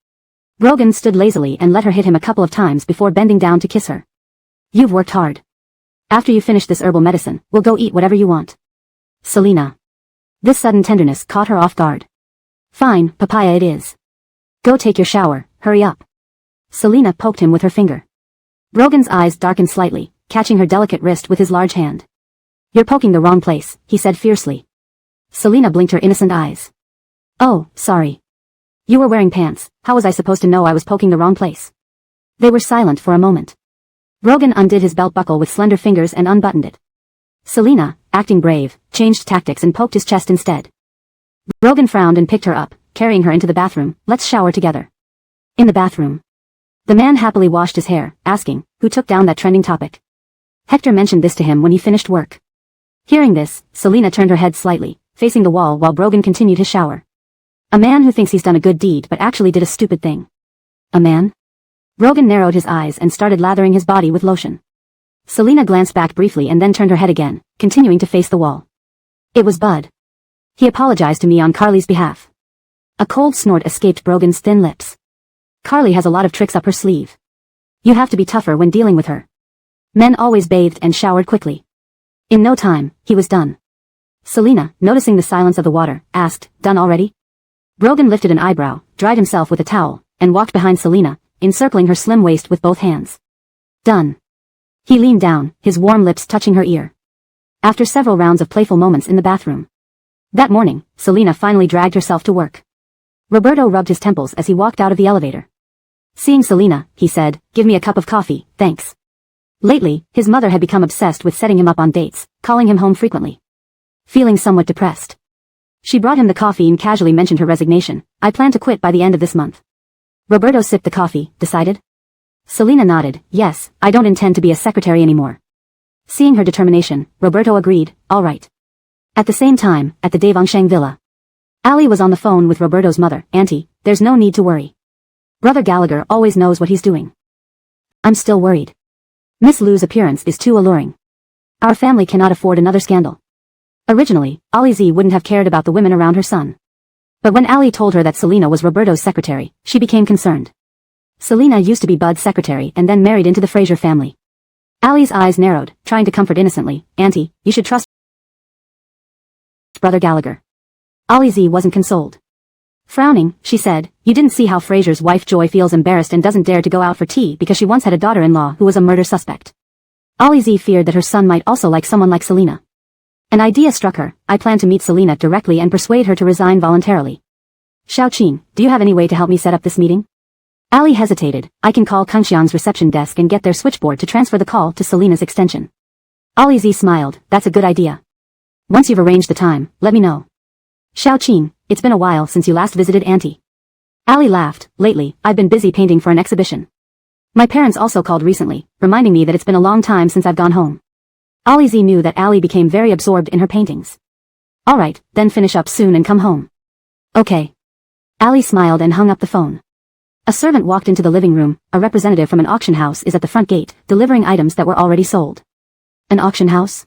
Brogan stood lazily and let her hit him a couple of times before bending down to kiss her. You've worked hard. After you finish this herbal medicine, we'll go eat whatever you want. Selina. This sudden tenderness caught her off guard. Fine, papaya it is. Go take your shower, hurry up. Selina poked him with her finger. Brogan's eyes darkened slightly, catching her delicate wrist with his large hand. You're poking the wrong place, he said fiercely. Selina blinked her innocent eyes. Oh, sorry. You were wearing pants, how was I supposed to know I was poking the wrong place? They were silent for a moment. Brogan undid his belt buckle with slender fingers and unbuttoned it. Selina, acting brave, changed tactics and poked his chest instead. Brogan frowned and picked her up, carrying her into the bathroom. Let's shower together. In the bathroom. The man happily washed his hair, asking, who took down that trending topic? Hector mentioned this to him when he finished work. Hearing this, Selina turned her head slightly, facing the wall while Brogan continued his shower. A man who thinks he's done a good deed but actually did a stupid thing. A man? Brogan narrowed his eyes and started lathering his body with lotion. Selina glanced back briefly and then turned her head again, continuing to face the wall. It was Bud. He apologized to me on Carly's behalf. A cold snort escaped Brogan's thin lips. Carly has a lot of tricks up her sleeve. You have to be tougher when dealing with her. Men always bathed and showered quickly. In no time, he was done. Selina, noticing the silence of the water, asked, Done already? Brogan lifted an eyebrow, dried himself with a towel, and walked behind Selina, encircling her slim waist with both hands. Done. He leaned down, his warm lips touching her ear. After several rounds of playful moments in the bathroom. That morning, Selina finally dragged herself to work. Roberto rubbed his temples as he walked out of the elevator. Seeing Selina, he said, Give me a cup of coffee, thanks. Lately, his mother had become obsessed with setting him up on dates, calling him home frequently. Feeling somewhat depressed. She brought him the coffee and casually mentioned her resignation. I plan to quit by the end of this month. Roberto sipped the coffee, decided. Selina nodded, yes, I don't intend to be a secretary anymore. Seeing her determination, Roberto agreed, all right. At the same time, at the Devonsheng villa. Ali was on the phone with Roberto's mother. Auntie, there's no need to worry. Brother Gallagher always knows what he's doing. I'm still worried. Miss Lou's appearance is too alluring. Our family cannot afford another scandal. Originally, Ali Z wouldn't have cared about the women around her son. But when Ali told her that Selina was Roberto's secretary, she became concerned. Selina used to be Bud's secretary and then married into the Fraser family. Ali's eyes narrowed, trying to comfort innocently. Auntie, you should trust Brother Gallagher. Ali Z wasn't consoled. Frowning, she said, You didn't see how Fraser's wife Joy feels embarrassed and doesn't dare to go out for tea because she once had a daughter-in-law who was a murder suspect. Ali Z feared that her son might also like someone like Selina. An idea struck her. I plan to meet Selina directly and persuade her to resign voluntarily. Xiaoqin, do you have any way to help me set up this meeting? Ali hesitated. I can call Kangxiang's reception desk and get their switchboard to transfer the call to Selina's extension. Ali Z smiled. That's a good idea. Once you've arranged the time, let me know. Xiaoqin, it's been a while since you last visited Auntie. Ali laughed. Lately, I've been busy painting for an exhibition. My parents also called recently, reminding me that it's been a long time since I've gone home. Ali Z knew that Ali became very absorbed in her paintings. Alright, then finish up soon and come home. Okay. Ali smiled and hung up the phone. A servant walked into the living room. A representative from an auction house is at the front gate, delivering items that were already sold. An auction house?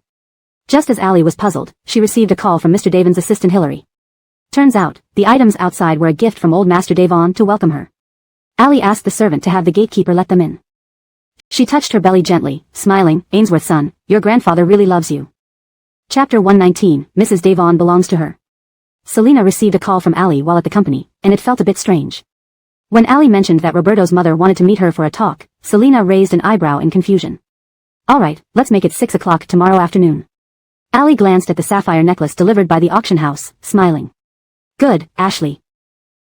Just as Ali was puzzled, she received a call from Mr. Davon's assistant Hilary. Turns out, the items outside were a gift from old Master Davon to welcome her. Ali asked the servant to have the gatekeeper let them in. She touched her belly gently, smiling. Ainsworth's son, your grandfather really loves you. Chapter 119, Mrs. Davon belongs to her. Selina received a call from Ali while at the company, and it felt a bit strange. When Ali mentioned that Roberto's mother wanted to meet her for a talk, Selina raised an eyebrow in confusion. Alright, let's make it 6 o'clock tomorrow afternoon. Ali glanced at the sapphire necklace delivered by the auction house, smiling. Good, Ashley.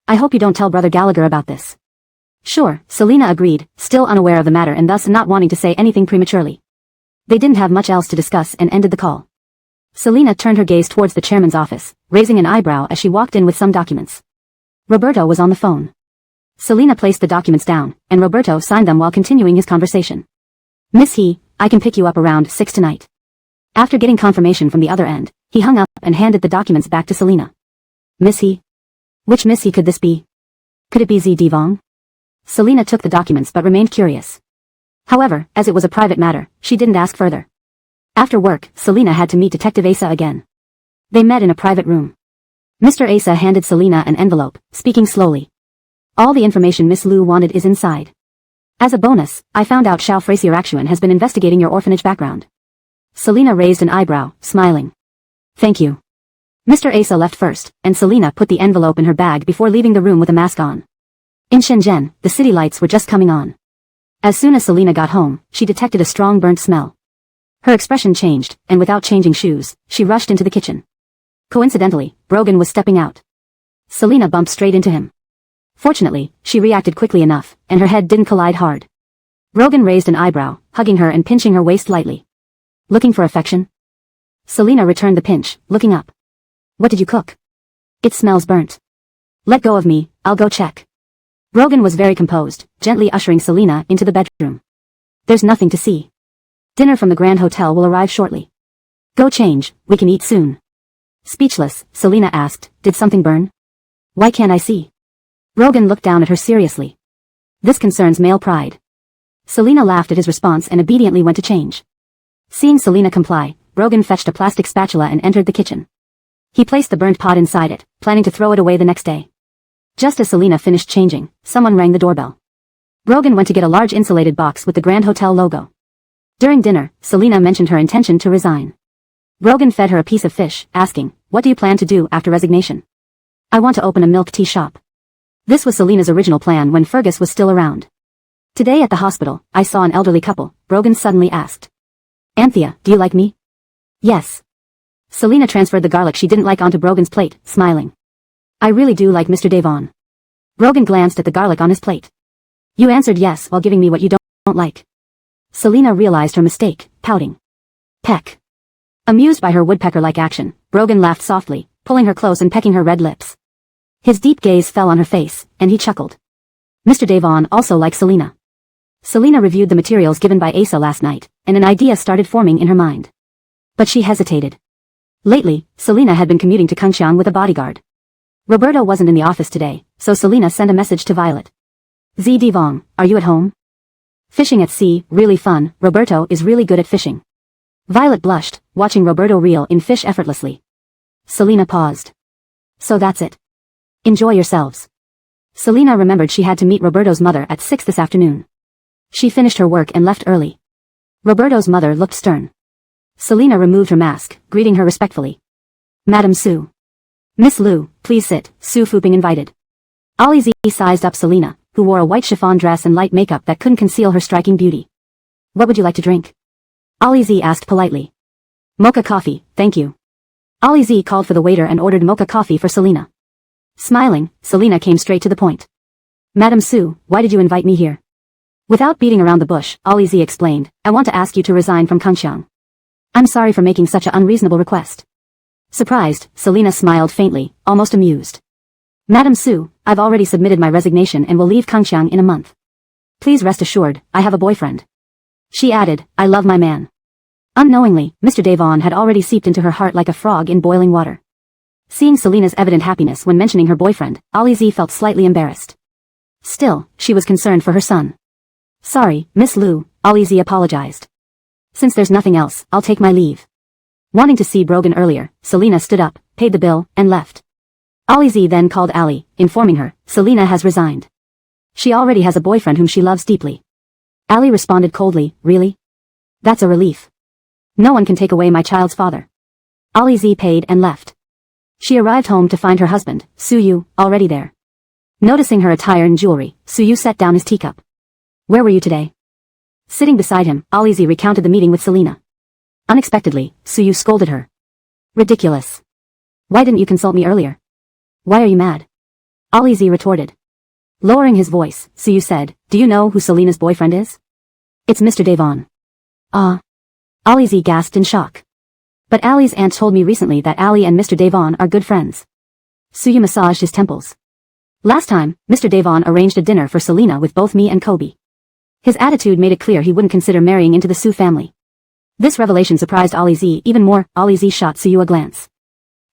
I hope you don't tell Brother Gallagher about this. Sure, Selena agreed, still unaware of the matter and thus not wanting to say anything prematurely. They didn't have much else to discuss and ended the call. Selena turned her gaze towards the chairman's office, raising an eyebrow as she walked in with some documents. Roberto was on the phone. Selena placed the documents down, and Roberto signed them while continuing his conversation. Miss He, I can pick you up around 6 tonight. After getting confirmation from the other end, he hung up and handed the documents back to Selena. Miss He? Which Miss He could this be? Could it be Z Devong? Selena took the documents but remained curious. However, as it was a private matter, she didn't ask further. After work, Selena had to meet Detective Asa again. They met in a private room. Mr. Asa handed Selena an envelope, speaking slowly. All the information Miss Liu wanted is inside. As a bonus, I found out Xiao Frazier Actuan has been investigating your orphanage background. Selena raised an eyebrow, smiling. Thank you. Mr. Asa left first, and Selena put the envelope in her bag before leaving the room with a mask on. In Shenzhen, the city lights were just coming on. As soon as Selena got home, she detected a strong burnt smell. Her expression changed, and without changing shoes, she rushed into the kitchen. Coincidentally, Brogan was stepping out. Selena bumped straight into him. Fortunately, she reacted quickly enough, and her head didn't collide hard. Brogan raised an eyebrow, hugging her and pinching her waist lightly. Looking for affection? Selena returned the pinch, looking up. What did you cook? It smells burnt. Let go of me, I'll go check. Brogan was very composed, gently ushering Selena into the bedroom. There's nothing to see. Dinner from the Grand Hotel will arrive shortly. Go change, we can eat soon. Speechless, Selena asked, did something burn? Why can't I see? Brogan looked down at her seriously. This concerns male pride. Selena laughed at his response and obediently went to change. Seeing Selena comply, Brogan fetched a plastic spatula and entered the kitchen. He placed the burnt pot inside it, planning to throw it away the next day. Just as Selena finished changing, someone rang the doorbell. Brogan went to get a large insulated box with the Grand Hotel logo. During dinner, Selena mentioned her intention to resign. Brogan fed her a piece of fish, asking, what do you plan to do after resignation? I want to open a milk tea shop. This was Selena's original plan when Fergus was still around. Today at the hospital, I saw an elderly couple, Brogan suddenly asked. Anthea, do you like me? Yes. Selena transferred the garlic she didn't like onto Brogan's plate, smiling. I really do like Mr. Devon. Brogan glanced at the garlic on his plate. You answered yes while giving me what you don't like. Selena realized her mistake, pouting. Peck. Amused by her woodpecker-like action, Brogan laughed softly, pulling her close and pecking her red lips. His deep gaze fell on her face, and he chuckled. Mr. Devon also likes Selena. Selena reviewed the materials given by Asa last night, and an idea started forming in her mind. But she hesitated. Lately, Selena had been commuting to Kungxiang with a bodyguard. Roberto wasn't in the office today, so Selena sent a message to Violet. Z Devon, are you at home? Fishing at sea, really fun, Roberto is really good at fishing. Violet blushed, watching Roberto reel in fish effortlessly. Selena paused. So that's it. Enjoy yourselves. Selena remembered she had to meet Roberto's mother at 6 this afternoon. She finished her work and left early. Roberto's mother looked stern. Selena removed her mask, greeting her respectfully. Madam Sue. Miss Liu, please sit, Sue Fuping invited. Ollie Z sized up Selena, who wore a white chiffon dress and light makeup that couldn't conceal her striking beauty. What would you like to drink? Ollie Z asked politely. Mocha coffee, thank you. Ollie Z called for the waiter and ordered mocha coffee for Selena. Smiling, Selena came straight to the point. Madam Sue, why did you invite me here? Without beating around the bush, Ollie Z explained, I want to ask you to resign from Kungxiang. I'm sorry for making such an unreasonable request. Surprised, Selena smiled faintly, almost amused. Madam Sue, I've already submitted my resignation and will leave Kungxiang in a month. Please rest assured, I have a boyfriend. She added, I love my man. Unknowingly, Mr. Devon had already seeped into her heart like a frog in boiling water. Seeing Selena's evident happiness when mentioning her boyfriend, Ollie Z felt slightly embarrassed. Still, she was concerned for her son. Sorry, Miss Liu, Ollie Z apologized. Since there's nothing else, I'll take my leave. Wanting to see Brogan earlier, Selena stood up, paid the bill, and left. Ollie Z then called Ali, informing her, Selena has resigned. She already has a boyfriend whom she loves deeply. Ali responded coldly, really? That's a relief. No one can take away my child's father. Ollie Z paid and left. She arrived home to find her husband, Suyu, already there. Noticing her attire and jewelry, Suyu set down his teacup. Where were you today? Sitting beside him, Ollie Z recounted the meeting with Selena. Unexpectedly, Suyu scolded her. Ridiculous. Why didn't you consult me earlier? Why are you mad? Ollie Z retorted. Lowering his voice, Suyu said, do you know who Selina's boyfriend is? It's Mr. Devon. Ali Z gasped in shock. But Ali's aunt told me recently that Ali and Mr. Devon are good friends. Suyu massaged his temples. Last time, Mr. Devon arranged a dinner for Selina with both me and Kobe. His attitude made it clear he wouldn't consider marrying into the Su family. This revelation surprised Ali Z even more. Ali Z shot Suyu a glance.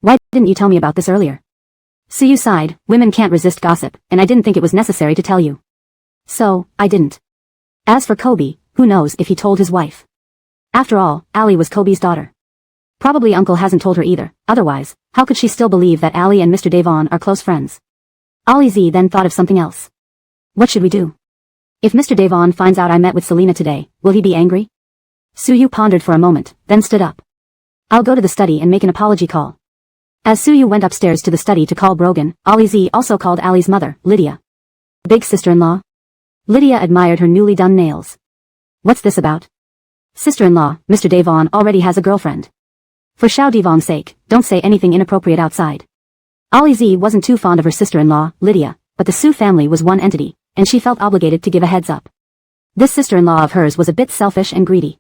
Why didn't you tell me about this earlier? Suyu sighed, women can't resist gossip, and I didn't think it was necessary to tell you. So, I didn't. As for Kobe, who knows if he told his wife. After all, Ali was Kobe's daughter. Probably uncle hasn't told her either, otherwise, how could she still believe that Ali and Mr. Devon are close friends? Ali Z then thought of something else. What should we do? If Mr. Devon finds out I met with Selina today, will he be angry? Suyu pondered for a moment, then stood up. I'll go to the study and make an apology call. As Suyu went upstairs to the study to call Brogan, Ali Z also called Ali's mother, Lydia. Big sister-in-law? Lydia admired her newly done nails. What's this about? Sister-in-law, Mr. Devon already has a girlfriend. For Xiao Devon's sake, don't say anything inappropriate outside. Ali Z wasn't too fond of her sister-in-law, Lydia, but the Su family was one entity, and she felt obligated to give a heads up. This sister-in-law of hers was a bit selfish and greedy.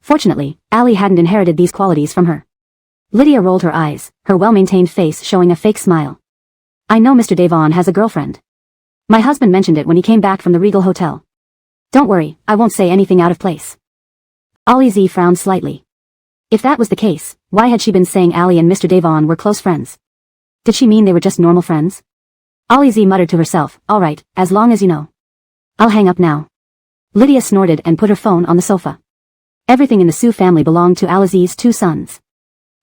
Fortunately, Ali hadn't inherited these qualities from her. Lydia rolled her eyes, her well-maintained face showing a fake smile. I know Mr. Devon has a girlfriend. My husband mentioned it when he came back from the Regal Hotel. Don't worry, I won't say anything out of place. Ali Z frowned slightly. If that was the case, why had she been saying Ali and Mr. Devon were close friends? Did she mean they were just normal friends? Ali Z muttered to herself, alright, as long as you know. I'll hang up now. Lydia snorted and put her phone on the sofa. Everything in the Su family belonged to Ali Z's two sons.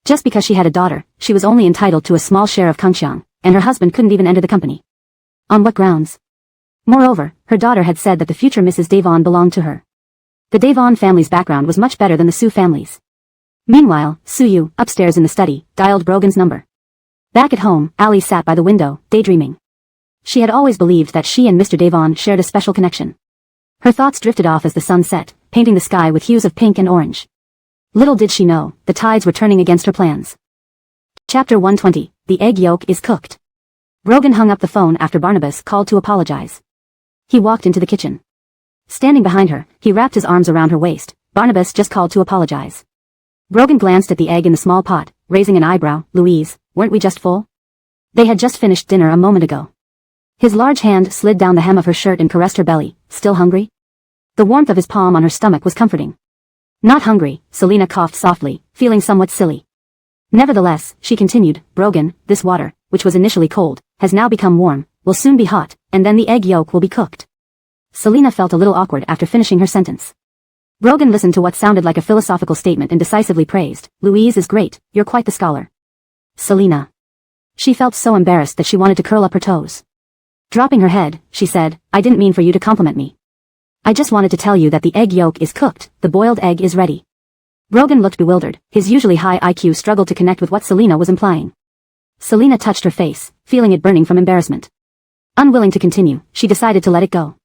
Just because she had a daughter, she was only entitled to a small share of Kangxiang, and her husband couldn't even enter the company. On what grounds? Moreover, her daughter had said that the future Mrs. Devon belonged to her. The Devon family's background was much better than the Su family's. Meanwhile, Suyu, upstairs in the study, dialed Brogan's number. Back at home, Ali sat by the window, daydreaming. She had always believed that she and Mr. Devon shared a special connection. Her thoughts drifted off as the sun set, painting the sky with hues of pink and orange. Little did she know, the tides were turning against her plans. Chapter 120, The Egg Yolk is Cooked. Brogan hung up the phone after Barnabas called to apologize. He walked into the kitchen. Standing behind her, he wrapped his arms around her waist. Barnabas just called to apologize. Brogan glanced at the egg in the small pot, raising an eyebrow. Louise, weren't we just full? They had just finished dinner a moment ago. His large hand slid down the hem of her shirt and caressed her belly. Still hungry? The warmth of his palm on her stomach was comforting. Not hungry, Selina coughed softly, feeling somewhat silly. Nevertheless, she continued, Brogan, this water, which was initially cold, has now become warm, will soon be hot, and then the egg yolk will be cooked. Selina felt a little awkward after finishing her sentence. Brogan listened to what sounded like a philosophical statement and decisively praised, Louise is great, you're quite the scholar. Selina. She felt so embarrassed that she wanted to curl up her toes. Dropping her head, she said, I didn't mean for you to compliment me. I just wanted to tell you that the egg yolk is cooked, the boiled egg is ready. Brogan looked bewildered, his usually high IQ struggled to connect with what Selina was implying. Selina touched her face, feeling it burning from embarrassment. Unwilling to continue, she decided to let it go.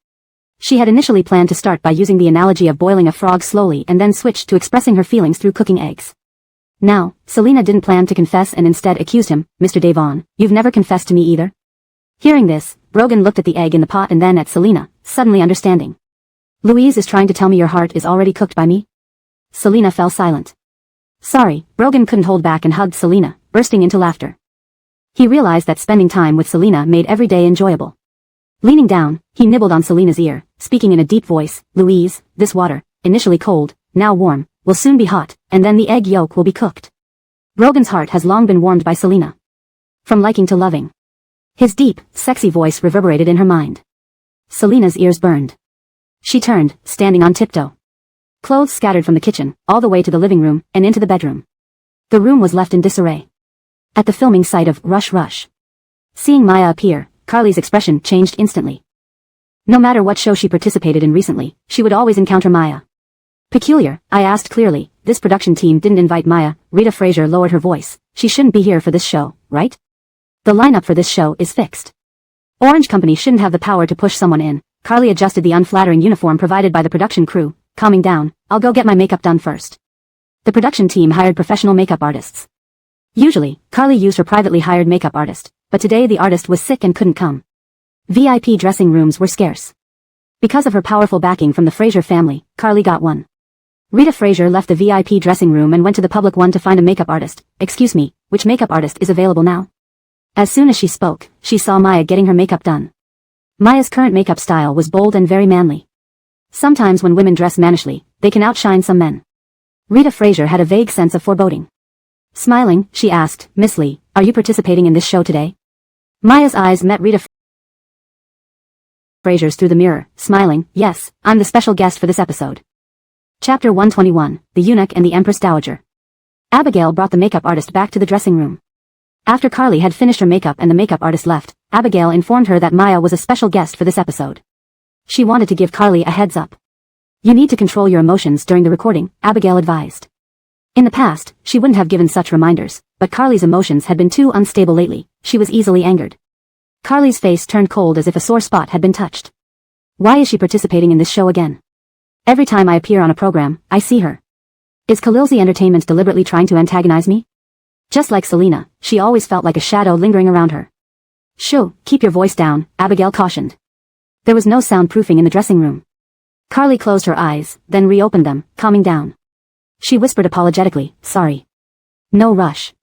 She had initially planned to start by using the analogy of boiling a frog slowly and then switch to expressing her feelings through cooking eggs. Now, Selina didn't plan to confess and instead accused him, Mr. Devon, you've never confessed to me either? Hearing this, Brogan looked at the egg in the pot and then at Selina, suddenly understanding. Louise is trying to tell me your heart is already cooked by me? Selina fell silent. Sorry, Brogan couldn't hold back and hugged Selina, bursting into laughter. He realized that spending time with Selina made every day enjoyable. Leaning down, he nibbled on Selina's ear, speaking in a deep voice, Louise, this water, initially cold, now warm, will soon be hot, and then the egg yolk will be cooked. Brogan's heart has long been warmed by Selina. From liking to loving. His deep, sexy voice reverberated in her mind. Selina's ears burned. She turned, standing on tiptoe. Clothes scattered from the kitchen, all the way to the living room, and into the bedroom. The room was left in disarray. At the filming site of Rush Rush. Seeing Maya appear, Carly's expression changed instantly. No matter what show she participated in recently, she would always encounter Maya. Peculiar, I asked clearly, this production team didn't invite Maya. Rita Fraser lowered her voice, she shouldn't be here for this show, right? The lineup for this show is fixed. Orange Company shouldn't have the power to push someone in. Carly adjusted the unflattering uniform provided by the production crew, calming down, I'll go get my makeup done first. The production team hired professional makeup artists. Usually, Carly used her privately hired makeup artist, but today the artist was sick and couldn't come. VIP dressing rooms were scarce. Because of her powerful backing from the Fraser family, Carly got one. Rita Fraser left the VIP dressing room and went to the public one to find a makeup artist. Excuse me, which makeup artist is available now? As soon as she spoke, she saw Maya getting her makeup done. Maya's current makeup style was bold and very manly. Sometimes when women dress mannishly, they can outshine some men. Rita Fraser had a vague sense of foreboding. Smiling, she asked, Miss Lee, are you participating in this show today? Maya's eyes met Rita Fraser's through the mirror, smiling, yes, I'm the special guest for this episode. Chapter 121, The Eunuch and the Empress Dowager. Abigail brought the makeup artist back to the dressing room. After Carly had finished her makeup and the makeup artist left, Abigail informed her that Maya was a special guest for this episode. She wanted to give Carly a heads up. You need to control your emotions during the recording, Abigail advised. In the past, she wouldn't have given such reminders, but Carly's emotions had been too unstable lately. She was easily angered. Carly's face turned cold as if a sore spot had been touched. Why is she participating in this show again? Every time I appear on a program, I see her. Is Khalilzi Entertainment deliberately trying to antagonize me? Just like Selena, she always felt like a shadow lingering around her. Shoo, keep your voice down, Abigail cautioned. There was no soundproofing in the dressing room. Carly closed her eyes, then reopened them, calming down. She whispered apologetically, sorry. No rush.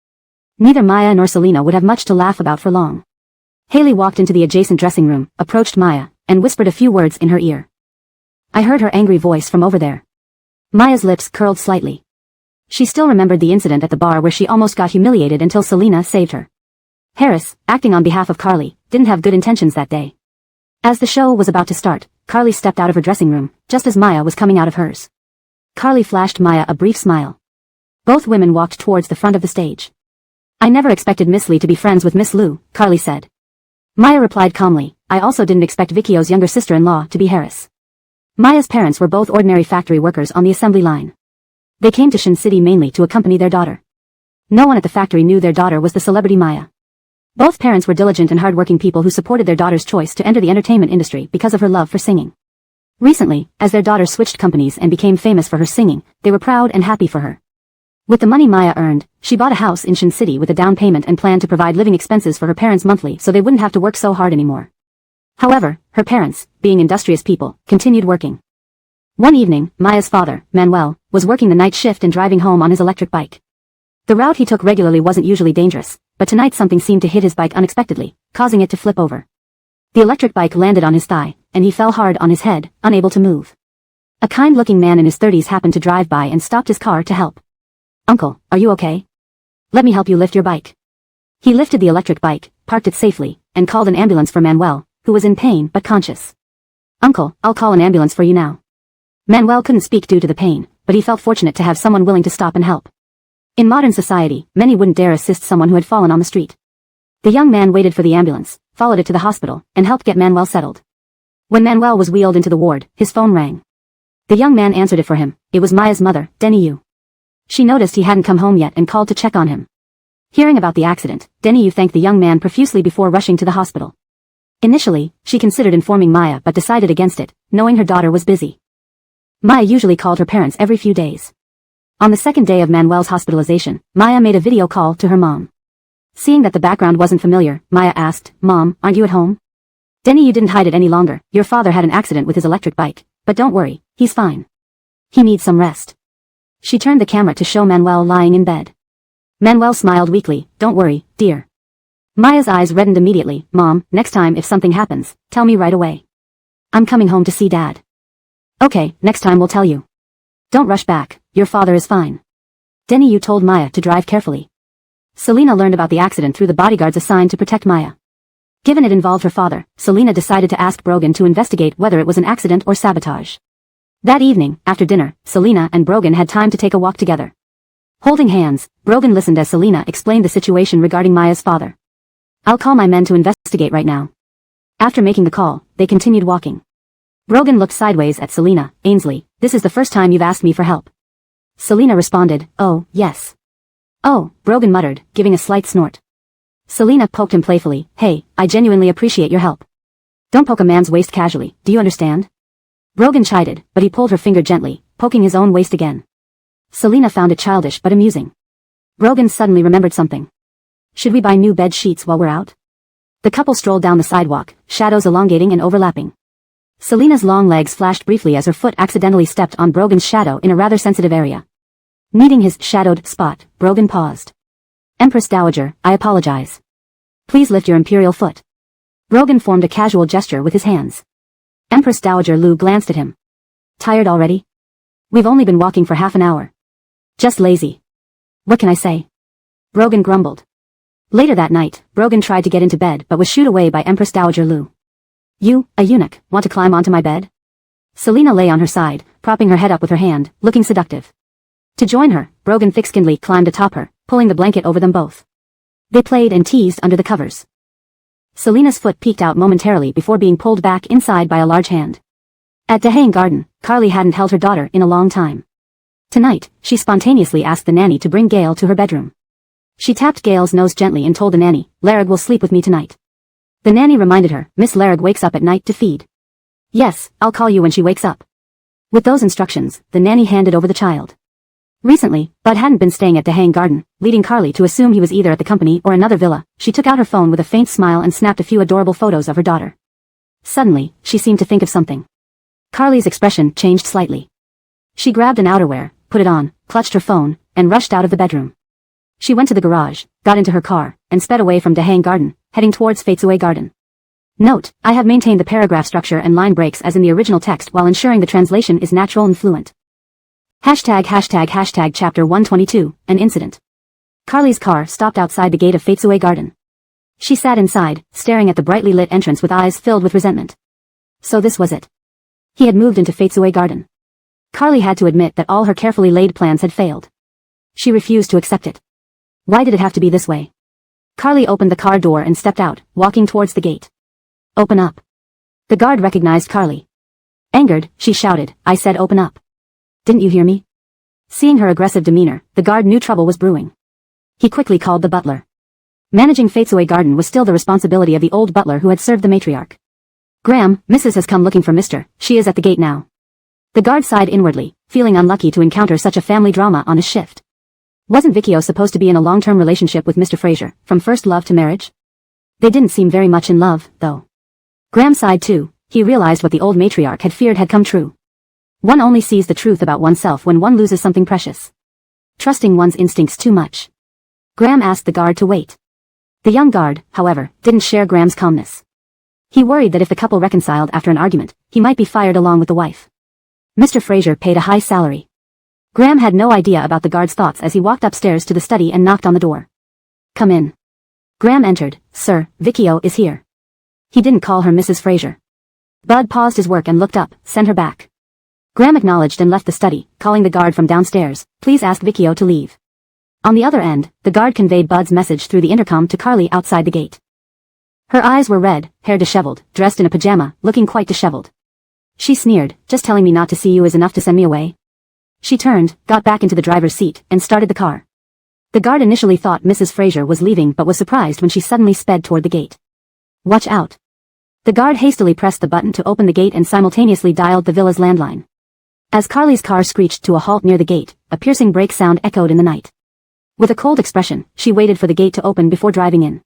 Neither Maya nor Selena would have much to laugh about for long. Haley walked into the adjacent dressing room, approached Maya, and whispered a few words in her ear. I heard her angry voice from over there. Maya's lips curled slightly. She still remembered the incident at the bar where she almost got humiliated until Selena saved her. Harris, acting on behalf of Carly, didn't have good intentions that day. As the show was about to start, Carly stepped out of her dressing room, just as Maya was coming out of hers. Carly flashed Maya a brief smile. Both women walked towards the front of the stage. I never expected Miss Lee to be friends with Miss Lu, Carly said. Maya replied calmly, I also didn't expect Vicchio's younger sister-in-law to be Harris. Maya's parents were both ordinary factory workers on the assembly line. They came to Shin City mainly to accompany their daughter. No one at the factory knew their daughter was the celebrity Maya. Both parents were diligent and hard-working people who supported their daughter's choice to enter the entertainment industry because of her love for singing. Recently, as their daughter switched companies and became famous for her singing, they were proud and happy for her. With the money Maya earned, she bought a house in Shin City with a down payment and planned to provide living expenses for her parents monthly so they wouldn't have to work so hard anymore. However, her parents, being industrious people, continued working. One evening, Maya's father, Manuel, was working the night shift and driving home on his electric bike. The route he took regularly wasn't usually dangerous, but tonight something seemed to hit his bike unexpectedly, causing it to flip over. The electric bike landed on his thigh, and he fell hard on his head, unable to move. A kind-looking man in his 30s happened to drive by and stopped his car to help. Uncle, are you okay? Let me help you lift your bike. He lifted the electric bike, parked it safely, and called an ambulance for Manuel, who was in pain but conscious. Uncle, I'll call an ambulance for you now. Manuel couldn't speak due to the pain, but he felt fortunate to have someone willing to stop and help. In modern society, many wouldn't dare assist someone who had fallen on the street. The young man waited for the ambulance, followed it to the hospital, and helped get Manuel settled. When Manuel was wheeled into the ward, his phone rang. The young man answered it for him. It was Maya's mother, Denny Yu. She noticed he hadn't come home yet and called to check on him. Hearing about the accident, Denny Yu thanked the young man profusely before rushing to the hospital. Initially, she considered informing Maya but decided against it, knowing her daughter was busy. Maya usually called her parents every few days. On the second day of Manuel's hospitalization, Maya made a video call to her mom. Seeing that the background wasn't familiar, Maya asked, Mom, aren't you at home? Denny, you didn't hide it any longer. Your father had an accident with his electric bike, but don't worry, he's fine. He needs some rest. She turned the camera to show Manuel lying in bed. Manuel smiled weakly, don't worry, dear. Maya's eyes reddened immediately. Mom, next time if something happens, tell me right away. I'm coming home to see Dad. Okay, next time we'll tell you. Don't rush back, your father is fine. Denny Yu told Maya to drive carefully. Selena learned about the accident through the bodyguards assigned to protect Maya. Given it involved her father, Selena decided to ask Brogan to investigate whether it was an accident or sabotage. That evening, after dinner, Selena and Brogan had time to take a walk together. Holding hands, Brogan listened as Selena explained the situation regarding Maya's father. I'll call my men to investigate right now. After making the call, they continued walking. Brogan looked sideways at Selena. Ainsley, this is the first time you've asked me for help. Selena responded, oh, yes. Oh, Brogan muttered, giving a slight snort. Selena poked him playfully. Hey, I genuinely appreciate your help. Don't poke a man's waist casually, do you understand? Brogan chided, but he pulled her finger gently, poking his own waist again. Selena found it childish but amusing. Brogan suddenly remembered something. Should we buy new bed sheets while we're out? The couple strolled down the sidewalk, shadows elongating and overlapping. Selina's long legs flashed briefly as her foot accidentally stepped on Brogan's shadow in a rather sensitive area. Meeting his shadowed spot, Brogan paused. Empress Dowager, I apologize. Please lift your imperial foot. Brogan formed a casual gesture with his hands. Empress Dowager Lu glanced at him. Tired already? We've only been walking for half an hour. Just lazy. What can I say? Brogan grumbled. Later that night, Brogan tried to get into bed but was shooed away by Empress Dowager Lu. You, a eunuch, want to climb onto my bed? Selina lay on her side, propping her head up with her hand, looking seductive. To join her, Brogan thick-skinnedly climbed atop her, pulling the blanket over them both. They played and teased under the covers. Selina's foot peeked out momentarily before being pulled back inside by a large hand. At Dehane Garden, Carly hadn't held her daughter in a long time. Tonight, she spontaneously asked the nanny to bring Gail to her bedroom. She tapped Gail's nose gently and told the nanny, Larrig will sleep with me tonight. The nanny reminded her, Miss Larrig wakes up at night to feed. Yes, I'll call you when she wakes up. With those instructions, the nanny handed over the child. Recently, Bud hadn't been staying at Dehane Garden, leading Carly to assume he was either at the company or another villa. She took out her phone with a faint smile and snapped a few adorable photos of her daughter. Suddenly, she seemed to think of something. Carly's expression changed slightly. She grabbed an outerwear, put it on, clutched her phone, and rushed out of the bedroom. She went to the garage, got into her car, and sped away from Dehane Garden, heading towards Fatesaway Garden. Note, I have maintained the paragraph structure and line breaks as in the original text while ensuring the translation is natural and fluent. Hashtag chapter 122, an incident. Carly's car stopped outside the gate of Fatesaway Garden. She sat inside, staring at the brightly lit entrance with eyes filled with resentment. So this was it. He had moved into Fatesaway Garden. Carly had to admit that all her carefully laid plans had failed. She refused to accept it. Why did it have to be this way? Carly opened the car door and stepped out, walking towards the gate. Open up. The guard recognized Carly. Angered, she shouted, I said open up. Didn't you hear me? Seeing her aggressive demeanor, the guard knew trouble was brewing. He quickly called the butler. Managing Fatesaway Garden was still the responsibility of the old butler who had served the matriarch. Graham, Mrs. has come looking for Mr. She is at the gate now. The guard sighed inwardly, feeling unlucky to encounter such a family drama on his shift. Wasn't Vicchio supposed to be in a long-term relationship with Mr. Fraser, from first love to marriage? They didn't seem very much in love, though. Graham sighed too. He realized what the old matriarch had feared had come true. One only sees the truth about oneself when one loses something precious. Trusting one's instincts too much. Graham asked the guard to wait. The young guard, however, didn't share Graham's calmness. He worried that if the couple reconciled after an argument, he might be fired along with the wife. Mr. Fraser paid a high salary. Graham had no idea about the guard's thoughts as he walked upstairs to the study and knocked on the door. Come in. Graham entered. Sir, Vicchio is here. He didn't call her Mrs. Fraser. Bud paused his work and looked up, sent her back. Graham acknowledged and left the study, calling the guard from downstairs, please ask Vicchio to leave. On the other end, the guard conveyed Bud's message through the intercom to Carly outside the gate. Her eyes were red, hair disheveled, dressed in a pajama, looking quite disheveled. She sneered, just telling me not to see you is enough to send me away. She turned, got back into the driver's seat, and started the car. The guard initially thought Mrs. Fraser was leaving but was surprised when she suddenly sped toward the gate. Watch out. The guard hastily pressed the button to open the gate and simultaneously dialed the villa's landline. As Carly's car screeched to a halt near the gate, a piercing brake sound echoed in the night. With a cold expression, she waited for the gate to open before driving in.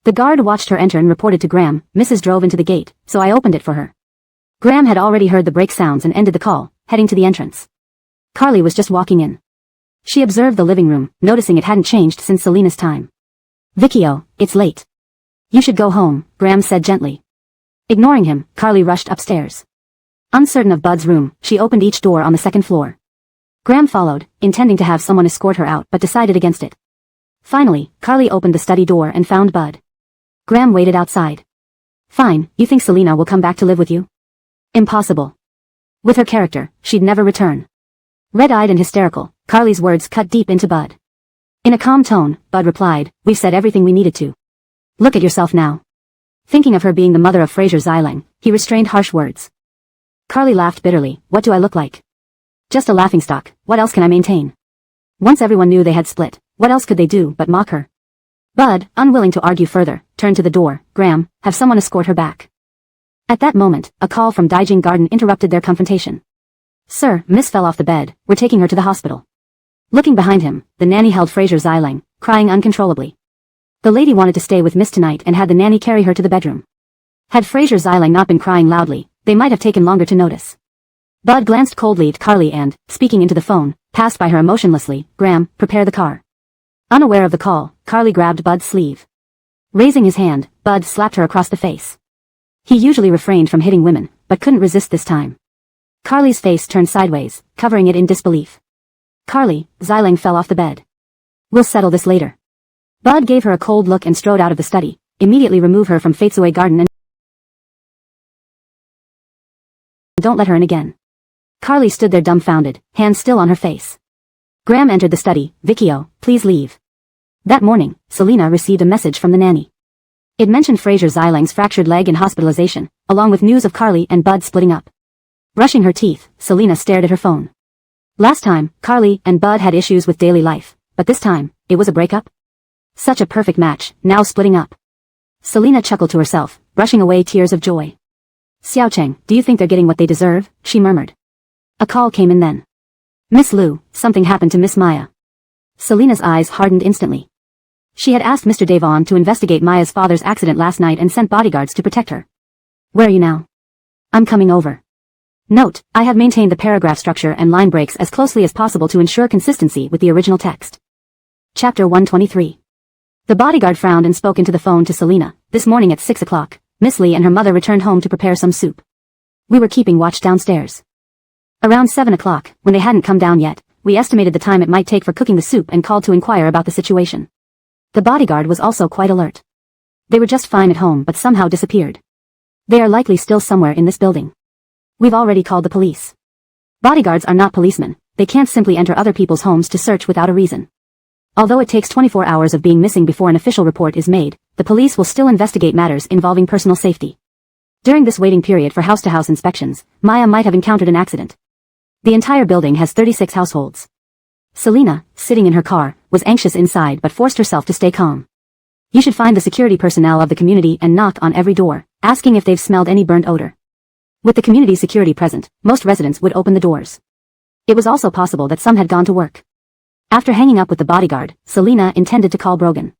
The guard watched her enter and reported to Graham, Mrs. drove into the gate, so I opened it for her. Graham had already heard the brake sounds and ended the call, heading to the entrance. Carly was just walking in. She observed the living room, noticing it hadn't changed since Selina's time. Vicchio, it's late. You should go home, Graham said gently. Ignoring him, Carly rushed upstairs. Uncertain of Bud's room, she opened each door on the second floor. Graham followed, intending to have someone escort her out but decided against it. Finally, Carly opened the study door and found Bud. Graham waited outside. Fine, you think Selina will come back to live with you? Impossible. With her character, she'd never return. Red-eyed and hysterical, Carly's words cut deep into Bud. In a calm tone, Bud replied, we've said everything we needed to. Look at yourself now. Thinking of her being the mother of Fraser Xilang, he restrained harsh words. Carly laughed bitterly, what do I look like? Just a laughingstock, what else can I maintain? Once everyone knew they had split, what else could they do but mock her? Bud, unwilling to argue further, turned to the door, Graham, have someone escort her back. At that moment, a call from Daijing Garden interrupted their confrontation. Sir, Miss fell off the bed, we're taking her to the hospital. Looking behind him, the nanny held Fraser Xilang, crying uncontrollably. The lady wanted to stay with Miss tonight and had the nanny carry her to the bedroom. Had Fraser Xiling not been crying loudly, they might have taken longer to notice. Bud glanced coldly at Carly and, speaking into the phone, passed by her emotionlessly. Graham, prepare the car. Unaware of the call, Carly grabbed Bud's sleeve. Raising his hand, Bud slapped her across the face. He usually refrained from hitting women, but couldn't resist this time. Carly's face turned sideways, covering it in disbelief. Carly, Xiling fell off the bed. We'll settle this later. Bud gave her a cold look and strode out of the study. Immediately remove her from Fatesaway Garden and don't let her in again. Carly stood there dumbfounded, hands still on her face. Graham entered the study. Vicchio, please leave. That morning, Selina received a message from the nanny. It mentioned Fraser Xiling's fractured leg and hospitalization, along with news of Carly and Bud splitting up. Brushing her teeth, Selina stared at her phone. Last time, Carly and Bud had issues with daily life, but this time, it was a breakup? Such a perfect match, now splitting up. Selina chuckled to herself, brushing away tears of joy. Xiaocheng, do you think they're getting what they deserve? She murmured. A call came in then. Miss Liu, something happened to Miss Maya. Selina's eyes hardened instantly. She had asked Mr. Devon to investigate Maya's father's accident last night and sent bodyguards to protect her. Where are you now? I'm coming over. Note, I have maintained the paragraph structure and line breaks as closely as possible to ensure consistency with the original text. Chapter 123. The bodyguard frowned and spoke into the phone to Selina. This morning at 6 o'clock, Miss Lee and her mother returned home to prepare some soup. We were keeping watch downstairs. Around 7 o'clock, when they hadn't come down yet, we estimated the time it might take for cooking the soup and called to inquire about the situation. The bodyguard was also quite alert. They were just fine at home but somehow disappeared. They are likely still somewhere in this building. We've already called the police. Bodyguards are not policemen, they can't simply enter other people's homes to search without a reason. Although it takes 24 hours of being missing before an official report is made, the police will still investigate matters involving personal safety. During this waiting period for house-to-house inspections, Maya might have encountered an accident. The entire building has 36 households. Selina, sitting in her car, was anxious inside but forced herself to stay calm. You should find the security personnel of the community and knock on every door, asking if they've smelled any burnt odor. With the community security present, most residents would open the doors. It was also possible that some had gone to work. After hanging up with the bodyguard, Selina intended to call Brogan.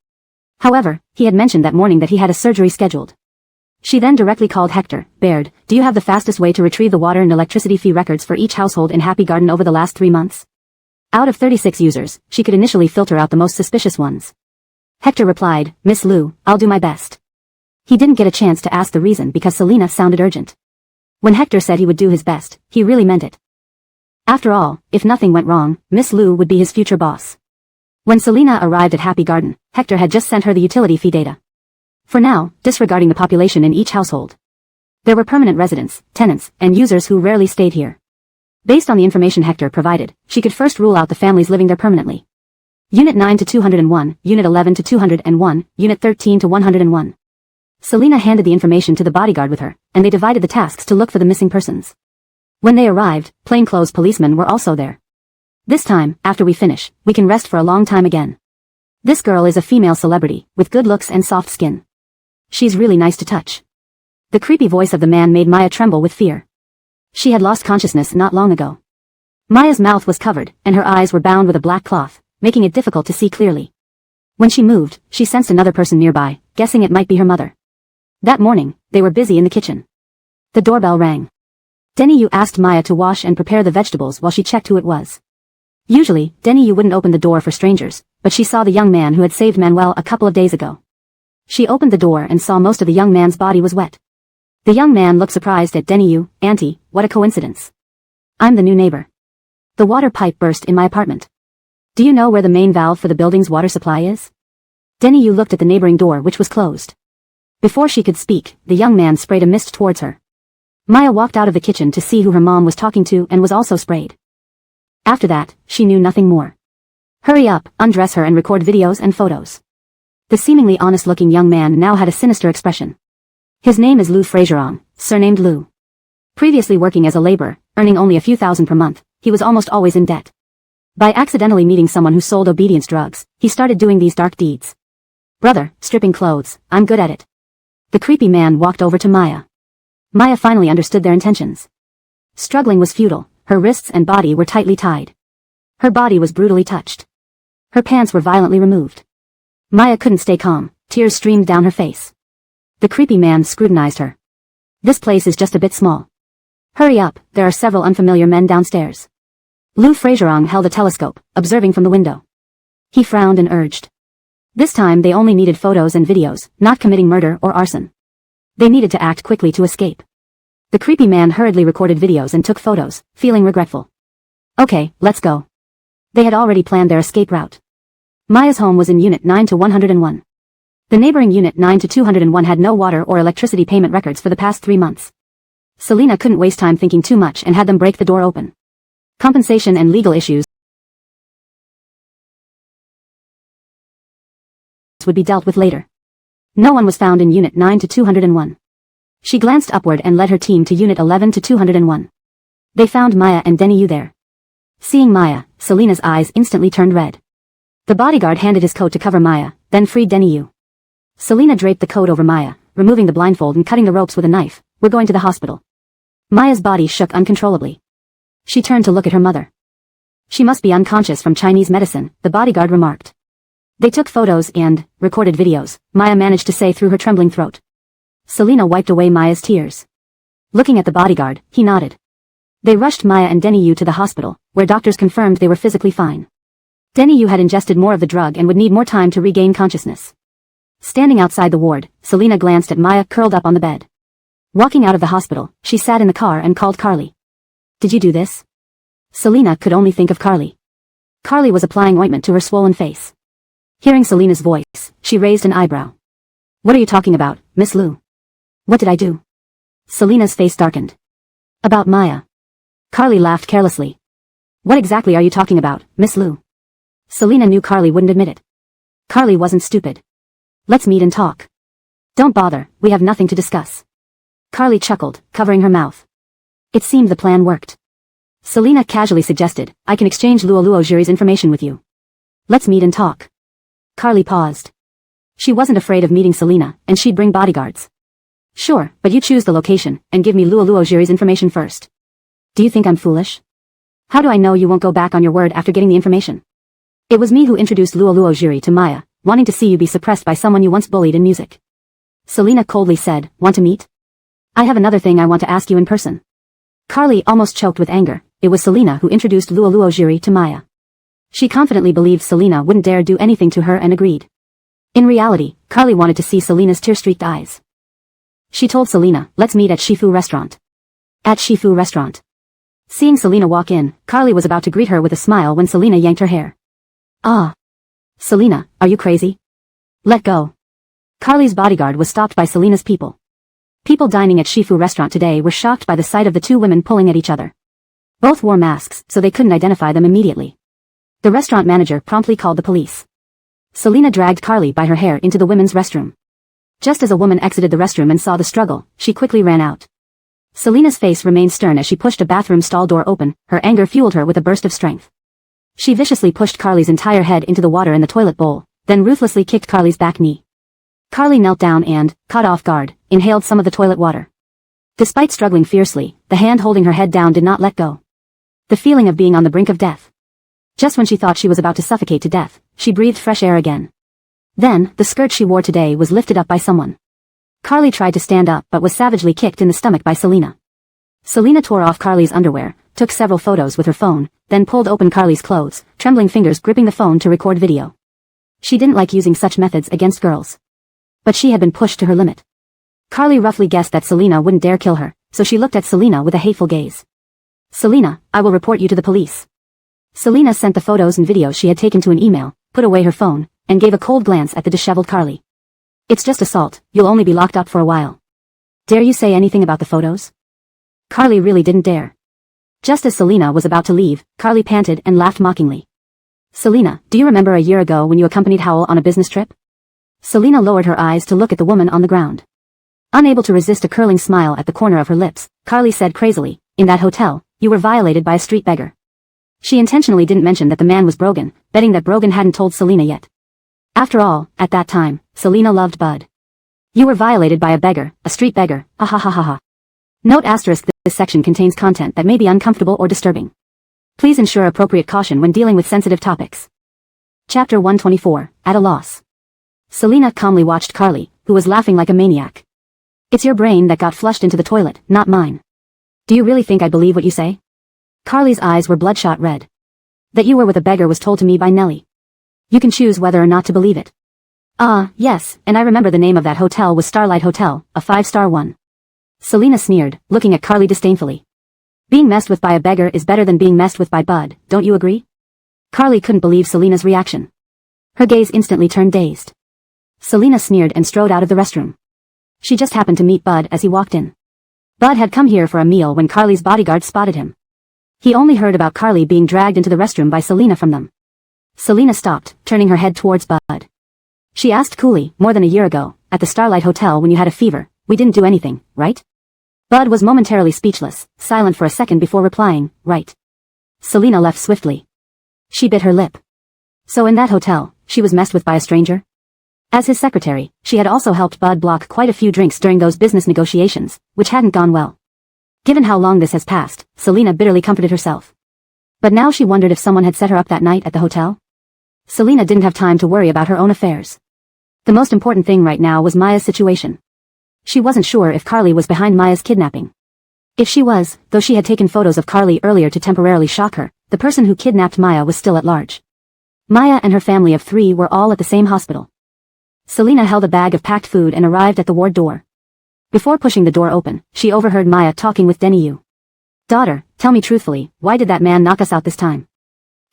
However, he had mentioned that morning that he had a surgery scheduled. She then directly called Hector. Baird, do you have the fastest way to retrieve the water and electricity fee records for each household in Happy Garden over the last 3 months? Out of 36 users, she could initially filter out the most suspicious ones. Hector replied, Miss Liu, I'll do my best. He didn't get a chance to ask the reason because Selina sounded urgent. When Hector said he would do his best, he really meant it. After all, if nothing went wrong, Miss Liu would be his future boss. When Selina arrived at Happy Garden, Hector had just sent her the utility fee data. For now, disregarding the population in each household. There were permanent residents, tenants, and users who rarely stayed here. Based on the information Hector provided, she could first rule out the families living there permanently. Unit 9 to 201, Unit 11 to 201, Unit 13 to 101. Selina handed the information to the bodyguard with her, and they divided the tasks to look for the missing persons. When they arrived, plainclothes policemen were also there. This time, after we finish, we can rest for a long time again. This girl is a female celebrity, with good looks and soft skin. She's really nice to touch. The creepy voice of the man made Maya tremble with fear. She had lost consciousness not long ago. Maya's mouth was covered, and her eyes were bound with a black cloth, making it difficult to see clearly. When she moved, she sensed another person nearby, guessing it might be her mother. That morning, they were busy in the kitchen. The doorbell rang. Denny Yu asked Maya to wash and prepare the vegetables while she checked who it was. Usually, Denny Yu wouldn't open the door for strangers, but she saw the young man who had saved Manuel a couple of days ago. She opened the door and saw most of the young man's body was wet. The young man looked surprised at Denny Yu. Auntie, what a coincidence. I'm the new neighbor. The water pipe burst in my apartment. Do you know where the main valve for the building's water supply is? Denny Yu looked at the neighboring door which was closed. Before she could speak, the young man sprayed a mist towards her. Maya walked out of the kitchen to see who her mom was talking to and was also sprayed. After that, she knew nothing more. Hurry up, undress her and record videos and photos. The seemingly honest-looking young man now had a sinister expression. His name is Liu Fraserong, surnamed Liu. Previously working as a laborer, earning only a few thousand per month, he was almost always in debt. By accidentally meeting someone who sold obedience drugs, he started doing these dark deeds. Brother, stripping clothes, I'm good at it. The creepy man walked over to Maya. Maya finally understood their intentions. Struggling was futile, her wrists and body were tightly tied. Her body was brutally touched. Her pants were violently removed. Maya couldn't stay calm, Tears streamed down her face. The creepy man scrutinized her. This place is just a bit small. Hurry up, there are several unfamiliar men downstairs. Lou Fraserong held a telescope, observing from the window. He frowned and urged. This time they only needed photos and videos, not committing murder or arson. They needed to act quickly to escape. The creepy man hurriedly recorded videos and took photos, feeling regretful. Okay, let's go. They had already planned their escape route. Maya's home was in Unit 9 to 101. The neighboring Unit 9 to 201 had no water or electricity payment records for the past 3 months. Selina couldn't waste time thinking too much and had them break the door open. Compensation and legal issues would be dealt with later. No one was found in Unit 9 to 201. She glanced upward and led her team to Unit 11 to 201. They found Maya and Denny Yu there. Seeing Maya, Selina's eyes instantly turned red. The bodyguard handed his coat to cover Maya, then freed Denny Yu. Selina draped the coat over Maya, removing the blindfold and cutting the ropes with a knife. We're going to the hospital. Maya's body shook uncontrollably. She turned to look at her mother. She must be unconscious from Chinese medicine, the bodyguard remarked. They took photos and recorded videos, Maya managed to say through her trembling throat. Selina wiped away Maya's tears. Looking at the bodyguard, he nodded. They rushed Maya and Denny Yu to the hospital, where doctors confirmed they were physically fine. Denny Yu had ingested more of the drug and would need more time to regain consciousness. Standing outside the ward, Selina glanced at Maya curled up on the bed. Walking out of the hospital, she sat in the car and called Carly. Did you do this? Selina could only think of Carly. Carly was applying ointment to her swollen face. Hearing Selina's voice, she raised an eyebrow. What are you talking about, Miss Liu? What did I do? Selina's face darkened. About Maya. Carly laughed carelessly. What exactly are you talking about, Miss Liu? Selina knew Carly wouldn't admit it. Carly wasn't stupid. Let's meet and talk. Don't bother, we have nothing to discuss. Carly chuckled, covering her mouth. It seemed the plan worked. Selina casually suggested, I can exchange Luo Juri's information with you. Let's meet and talk. Carly paused. She wasn't afraid of meeting Selina, and she'd bring bodyguards. Sure, but you choose the location, and give me Luo Juri's information first. Do you think I'm foolish? How do I know you won't go back on your word after getting the information? It was me who introduced Luo Juri to Maya, wanting to see you be suppressed by someone you once bullied in music. Selina coldly said, want to meet? I have another thing I want to ask you in person. Carly almost choked with anger. It was Selina who introduced Luo Juri to Maya. She confidently believed Selina wouldn't dare do anything to her and agreed. In reality, Carly wanted to see Selina's tear-streaked eyes. She told Selina, let's meet at Shifu Restaurant. At Shifu Restaurant. Seeing Selina walk in, Carly was about to greet her with a smile when Selina yanked her hair. Ah. Selina, are you crazy? Let go. Carly's bodyguard was stopped by Selina's people. People dining at Shifu Restaurant today were shocked by the sight of the two women pulling at each other. Both wore masks, so they couldn't identify them immediately. The restaurant manager promptly called the police. Selina dragged Carly by her hair into the women's restroom. Just as a woman exited the restroom and saw the struggle, she quickly ran out. Selina's face remained stern as she pushed a bathroom stall door open, her anger fueled her with a burst of strength. She viciously pushed Carly's entire head into the water in the toilet bowl, then ruthlessly kicked Carly's back knee. Carly knelt down and, caught off guard, inhaled some of the toilet water. Despite struggling fiercely, the hand holding her head down did not let go. The feeling of being on the brink of death. Just when she thought she was about to suffocate to death, she breathed fresh air again. Then, the skirt she wore today was lifted up by someone. Carly tried to stand up but was savagely kicked in the stomach by Selina. Selina tore off Carly's underwear, took several photos with her phone, then pulled open Carly's clothes, trembling fingers gripping the phone to record video. She didn't like using such methods against girls. But she had been pushed to her limit. Carly roughly guessed that Selina wouldn't dare kill her, so she looked at Selina with a hateful gaze. Selina, I will report you to the police. Selina sent the photos and videos she had taken to an email, put away her phone, and gave a cold glance at the disheveled Carly. It's just assault, you'll only be locked up for a while. Dare you say anything about the photos? Carly really didn't dare. Just as Selina was about to leave, Carly panted and laughed mockingly. Selina, do you remember a year ago when you accompanied Howell on a business trip? Selina lowered her eyes to look at the woman on the ground. Unable to resist a curling smile at the corner of her lips, Carly said crazily, in that hotel, you were violated by a street beggar. She intentionally didn't mention that the man was Brogan, betting that Brogan hadn't told Selina yet. After all, at that time, Selina loved Bud. You were violated by a beggar, a street beggar, ha ha ha ha ha. Note asterisk: this section contains content that may be uncomfortable or disturbing. Please ensure appropriate caution when dealing with sensitive topics. Chapter 124, At a Loss. Selina calmly watched Carly, who was laughing like a maniac. It's your brain that got flushed into the toilet, not mine. Do you really think I believe what you say? Carly's eyes were bloodshot red. That you were with a beggar was told to me by Nellie. You can choose whether or not to believe it. Ah, yes, and I remember the name of that hotel was Starlight Hotel, a 5-star one. Selina sneered, looking at Carly disdainfully. Being messed with by a beggar is better than being messed with by Bud, don't you agree? Carly couldn't believe Selina's reaction. Her gaze instantly turned dazed. Selina sneered and strode out of the restroom. She just happened to meet Bud as he walked in. Bud had come here for a meal when Carly's bodyguard spotted him. He only heard about Carly being dragged into the restroom by Selina from them. Selina stopped, turning her head towards Bud. She asked coolly, more than a year ago, at the Starlight Hotel when you had a fever, we didn't do anything, right? Bud was momentarily speechless, silent for a second before replying, right. Selina left swiftly. She bit her lip. So in that hotel, she was messed with by a stranger? As his secretary, she had also helped Bud block quite a few drinks during those business negotiations, which hadn't gone well. Given how long this has passed, Selina bitterly comforted herself. But now she wondered if someone had set her up that night at the hotel. Selina didn't have time to worry about her own affairs. The most important thing right now was Maya's situation. She wasn't sure if Carly was behind Maya's kidnapping. If she was, though she had taken photos of Carly earlier to temporarily shock her, the person who kidnapped Maya was still at large. Maya and her family of 3 were all at the same hospital. Selina held a bag of packed food and arrived at the ward door. Before pushing the door open, she overheard Maya talking with Denny. Daughter, tell me truthfully, why did that man knock us out this time?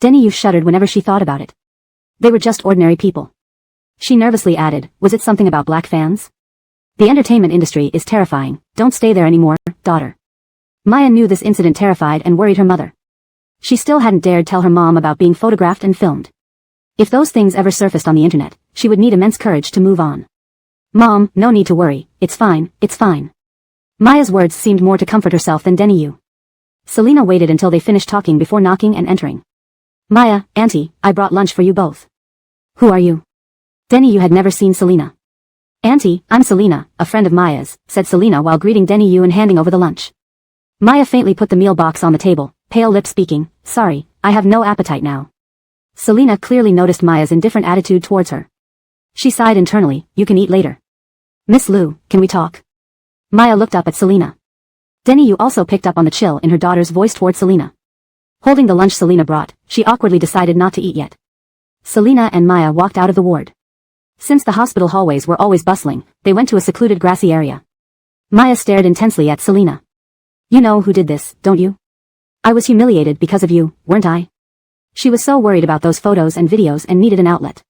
Denny shuddered whenever she thought about it. They were just ordinary people. She nervously added, was it something about black fans? The entertainment industry is terrifying, don't stay there anymore, daughter. Maya knew this incident terrified and worried her mother. She still hadn't dared tell her mom about being photographed and filmed. If those things ever surfaced on the internet, she would need immense courage to move on. Mom, no need to worry, it's fine, it's fine. Maya's words seemed more to comfort herself than Denny. Selina waited until they finished talking before knocking and entering. Maya, Auntie, I brought lunch for you both. Who are you? Denny had never seen Selina. Auntie, I'm Selina, a friend of Maya's, said Selina while greeting Denny and handing over the lunch. Maya faintly put the meal box on the table, pale lips speaking, sorry, I have no appetite now. Selina clearly noticed Maya's indifferent attitude towards her. She sighed internally, you can eat later. Miss Lu, can we talk? Maya looked up at Selina. Denny also picked up on the chill in her daughter's voice toward Selina. Holding the lunch Selina brought, she awkwardly decided not to eat yet. Selina and Maya walked out of the ward. Since the hospital hallways were always bustling, they went to a secluded grassy area. Maya stared intensely at Selina. You know who did this, don't you? I was humiliated because of you, weren't I? She was so worried about those photos and videos and needed an outlet.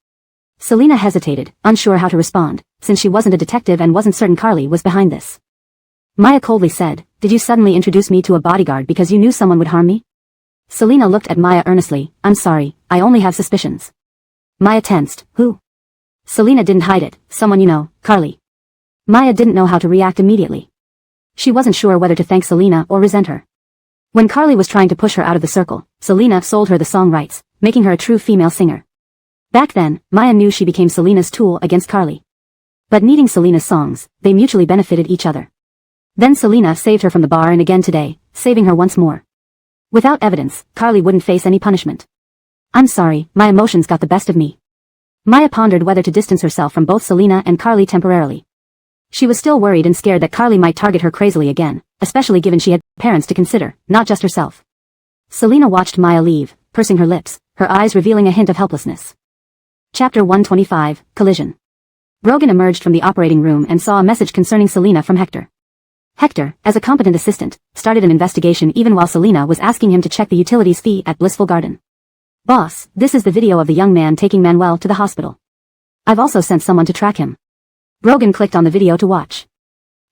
Selina hesitated, unsure how to respond, since she wasn't a detective and wasn't certain Carly was behind this. Maya coldly said, did you suddenly introduce me to a bodyguard because you knew someone would harm me? Selina looked at Maya earnestly, I'm sorry, I only have suspicions. Maya tensed, who? Selina didn't hide it, someone you know, Carly. Maya didn't know how to react immediately. She wasn't sure whether to thank Selina or resent her. When Carly was trying to push her out of the circle, Selina sold her the song rights, making her a true female singer. Back then, Maya knew she became Selina's tool against Carly. But needing Selina's songs, they mutually benefited each other. Then Selina saved her from the bar and again today, saving her once more. Without evidence, Carly wouldn't face any punishment. I'm sorry, my emotions got the best of me. Maya pondered whether to distance herself from both Selina and Carly temporarily. She was still worried and scared that Carly might target her crazily again, especially given she had parents to consider, not just herself. Selina watched Maya leave, pursing her lips, her eyes revealing a hint of helplessness. Chapter 125, Collision. Brogan emerged from the operating room and saw a message concerning Selina from Hector. Hector, as a competent assistant, started an investigation even while Selina was asking him to check the utilities fee at Blissful Garden. Boss, this is the video of the young man taking Manuel to the hospital. I've also sent someone to track him. Brogan clicked on the video to watch.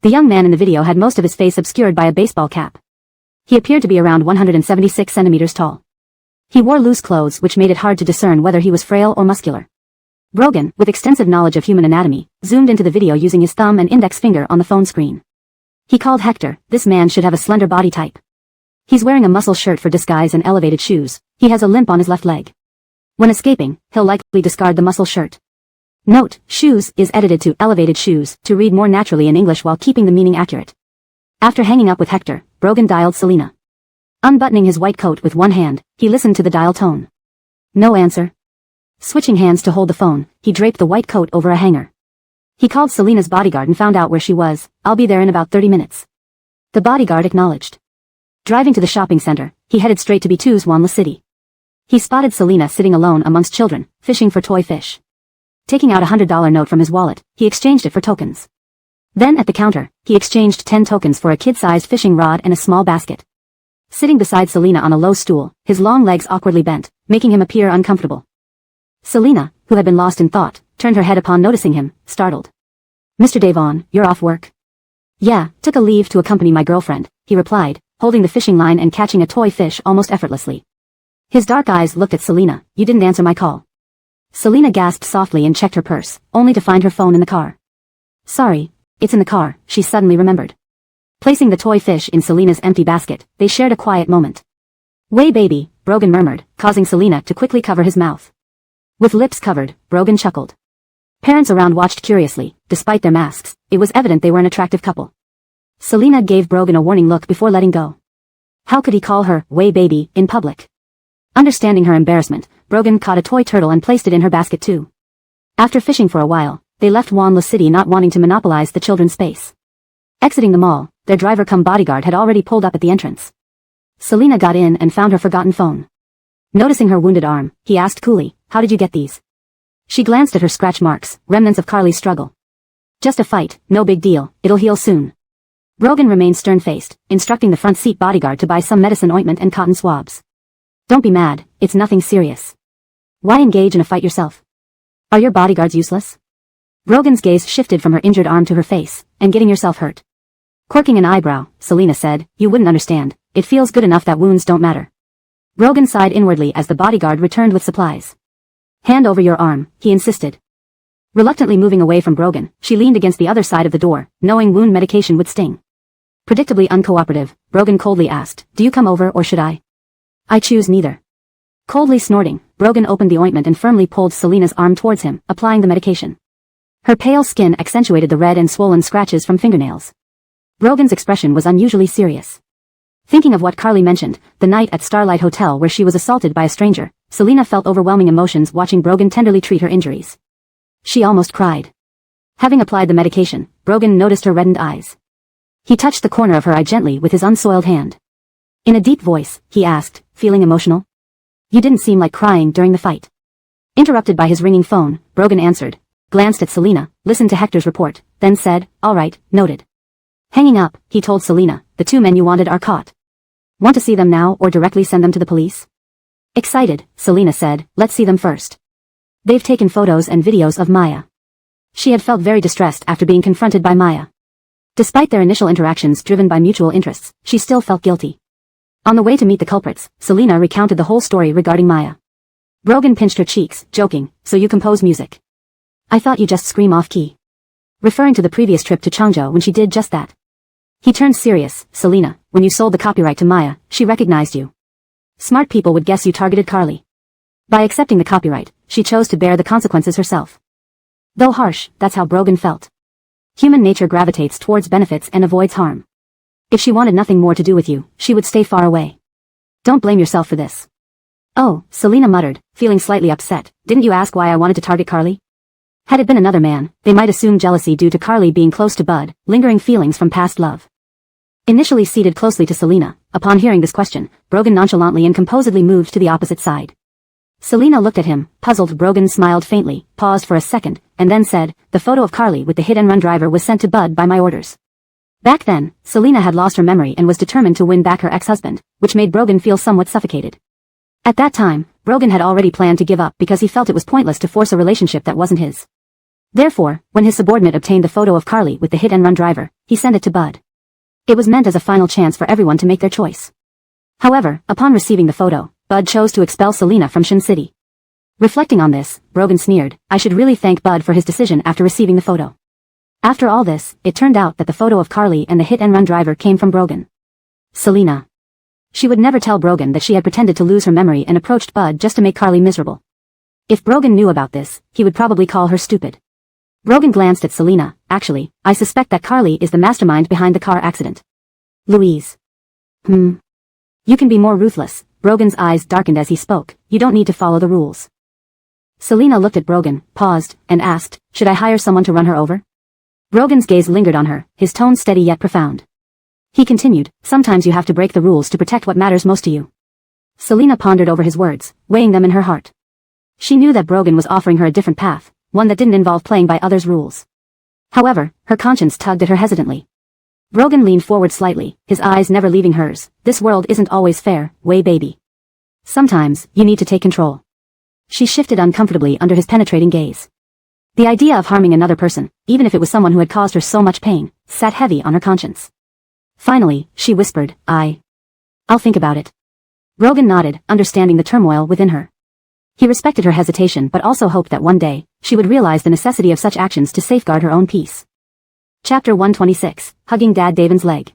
The young man in the video had most of his face obscured by a baseball cap. He appeared to be around 176 centimeters tall. He wore loose clothes which made it hard to discern whether he was frail or muscular. Brogan, with extensive knowledge of human anatomy, zoomed into the video using his thumb and index finger on the phone screen. He called Hector, this man should have a slender body type. He's wearing a muscle shirt for disguise and elevated shoes, he has a limp on his left leg. When escaping, he'll likely discard the muscle shirt. Note, shoes is edited to elevated shoes to read more naturally in English while keeping the meaning accurate. After hanging up with Hector, Brogan dialed Selina. Unbuttoning his white coat with one hand, he listened to the dial tone. No answer. Switching hands to hold the phone, he draped the white coat over a hanger. He called Selina's bodyguard and found out where she was. "I'll be there in about 30 minutes. The bodyguard acknowledged. Driving to the shopping center, he headed straight to B2's Wanla City. He spotted Selina sitting alone amongst children, fishing for toy fish. Taking out a $100 note from his wallet, he exchanged it for tokens. Then at the counter, he exchanged 10 tokens for a kid-sized fishing rod and a small basket. Sitting beside Selina on a low stool, his long legs awkwardly bent, making him appear uncomfortable. Selina, who had been lost in thought, turned her head upon noticing him, startled. "Mr. Devon, you're off work?" "Yeah, took a leave to accompany my girlfriend," he replied, holding the fishing line and catching a toy fish almost effortlessly. His dark eyes looked at Selina. "You didn't answer my call." Selina gasped softly and checked her purse, only to find her phone in the car. "Sorry, it's in the car," she suddenly remembered. Placing the toy fish in Selina's empty basket, they shared a quiet moment. "Way baby," Brogan murmured, causing Selina to quickly cover his mouth. With lips covered, Brogan chuckled. Parents around watched curiously. Despite their masks, it was evident they were an attractive couple. Selina gave Brogan a warning look before letting go. How could he call her, "way baby," in public? Understanding her embarrassment, Brogan caught a toy turtle and placed it in her basket too. After fishing for a while, they left Wanla City not wanting to monopolize the children's space. Exiting the mall, their driver-cum-bodyguard had already pulled up at the entrance. Selina got in and found her forgotten phone. Noticing her wounded arm, he asked coolly, "How did you get these?" She glanced at her scratch marks, remnants of Carly's struggle. "Just a fight, no big deal, it'll heal soon." Brogan remained stern-faced, instructing the front seat bodyguard to buy some medicine ointment and cotton swabs. "Don't be mad, it's nothing serious. Why engage in a fight yourself? Are your bodyguards useless?" Brogan's gaze shifted from her injured arm to her face, "And getting yourself hurt?" Quirking an eyebrow, Selina said, "You wouldn't understand. It feels good enough that wounds don't matter." Brogan sighed inwardly as the bodyguard returned with supplies. "Hand over your arm," he insisted. Reluctantly moving away from Brogan, she leaned against the other side of the door, knowing wound medication would sting. Predictably uncooperative, Brogan coldly asked, "Do you come over or should I?" "I choose neither." Coldly snorting, Brogan opened the ointment and firmly pulled Selina's arm towards him, applying the medication. Her pale skin accentuated the red and swollen scratches from fingernails. Brogan's expression was unusually serious. Thinking of what Carly mentioned, the night at Starlight Hotel where she was assaulted by a stranger, Selina felt overwhelming emotions watching Brogan tenderly treat her injuries. She almost cried. Having applied the medication, Brogan noticed her reddened eyes. He touched the corner of her eye gently with his unsoiled hand. In a deep voice, he asked, "Feeling emotional? You didn't seem like crying during the fight." Interrupted by his ringing phone, Brogan answered, glanced at Selina, listened to Hector's report, then said, "All right, noted." Hanging up, he told Selina, "The 2 men you wanted are caught. Want to see them now or directly send them to the police?" Excited, Selina said, "Let's see them first. They've taken photos and videos of Maya." She had felt very distressed after being confronted by Maya. Despite their initial interactions driven by mutual interests, she still felt guilty. On the way to meet the culprits, Selina recounted the whole story regarding Maya. Brogan pinched her cheeks, joking, "So you compose music? I thought you just scream off key." Referring to the previous trip to Changzhou when she did just that. He turned serious, "Selina, when you sold the copyright to Maya, she recognized you. Smart people would guess you targeted Carly. By accepting the copyright, she chose to bear the consequences herself." Though harsh, that's how Brogan felt. Human nature gravitates towards benefits and avoids harm. If she wanted nothing more to do with you, she would stay far away. Don't blame yourself for this. "Oh," Selina muttered, feeling slightly upset, "didn't you ask why I wanted to target Carly?" Had it been another man, they might assume jealousy due to Carly being close to Bud, lingering feelings from past love. Initially seated closely to Selina, upon hearing this question, Brogan nonchalantly and composedly moved to the opposite side. Selina looked at him, puzzled. Brogan smiled faintly, paused for a second, and then said, "The photo of Carly with the hit-and-run driver was sent to Bud by my orders." Back then, Selina had lost her memory and was determined to win back her ex-husband, which made Brogan feel somewhat suffocated. At that time, Brogan had already planned to give up because he felt it was pointless to force a relationship that wasn't his. Therefore, when his subordinate obtained the photo of Carly with the hit-and-run driver, he sent it to Bud. It was meant as a final chance for everyone to make their choice. However, upon receiving the photo, Bud chose to expel Selina from Shin City. Reflecting on this, Brogan sneered, "I should really thank Bud for his decision after receiving the photo." After all this, it turned out that the photo of Carly and the hit-and-run driver came from Brogan. Selina. She would never tell Brogan that she had pretended to lose her memory and approached Bud just to make Carly miserable. If Brogan knew about this, he would probably call her stupid. Brogan glanced at Selina. "Actually, I suspect that Carly is the mastermind behind the car accident." Louise. You can be more ruthless. Brogan's eyes darkened as he spoke. "You don't need to follow the rules." Selena looked at Brogan, paused, and asked, should I hire someone to run her over? Brogan's gaze lingered on her, his tone steady yet profound. He continued, sometimes you have to break the rules to protect what matters most to you. Selena pondered over his words, weighing them in her heart. She knew that Brogan was offering her a different path, one that didn't involve playing by others' rules. However, her conscience tugged at her hesitantly. Brogan leaned forward slightly, his eyes never leaving hers. This world isn't always fair, way baby. Sometimes, you need to take control. She shifted uncomfortably under his penetrating gaze. The idea of harming another person, even if it was someone who had caused her so much pain, sat heavy on her conscience. Finally, she whispered, I'll think about it. Brogan nodded, understanding the turmoil within her. He respected her hesitation but also hoped that one day, she would realize the necessity of such actions to safeguard her own peace. Chapter 126, Hugging Dad Davin's Leg.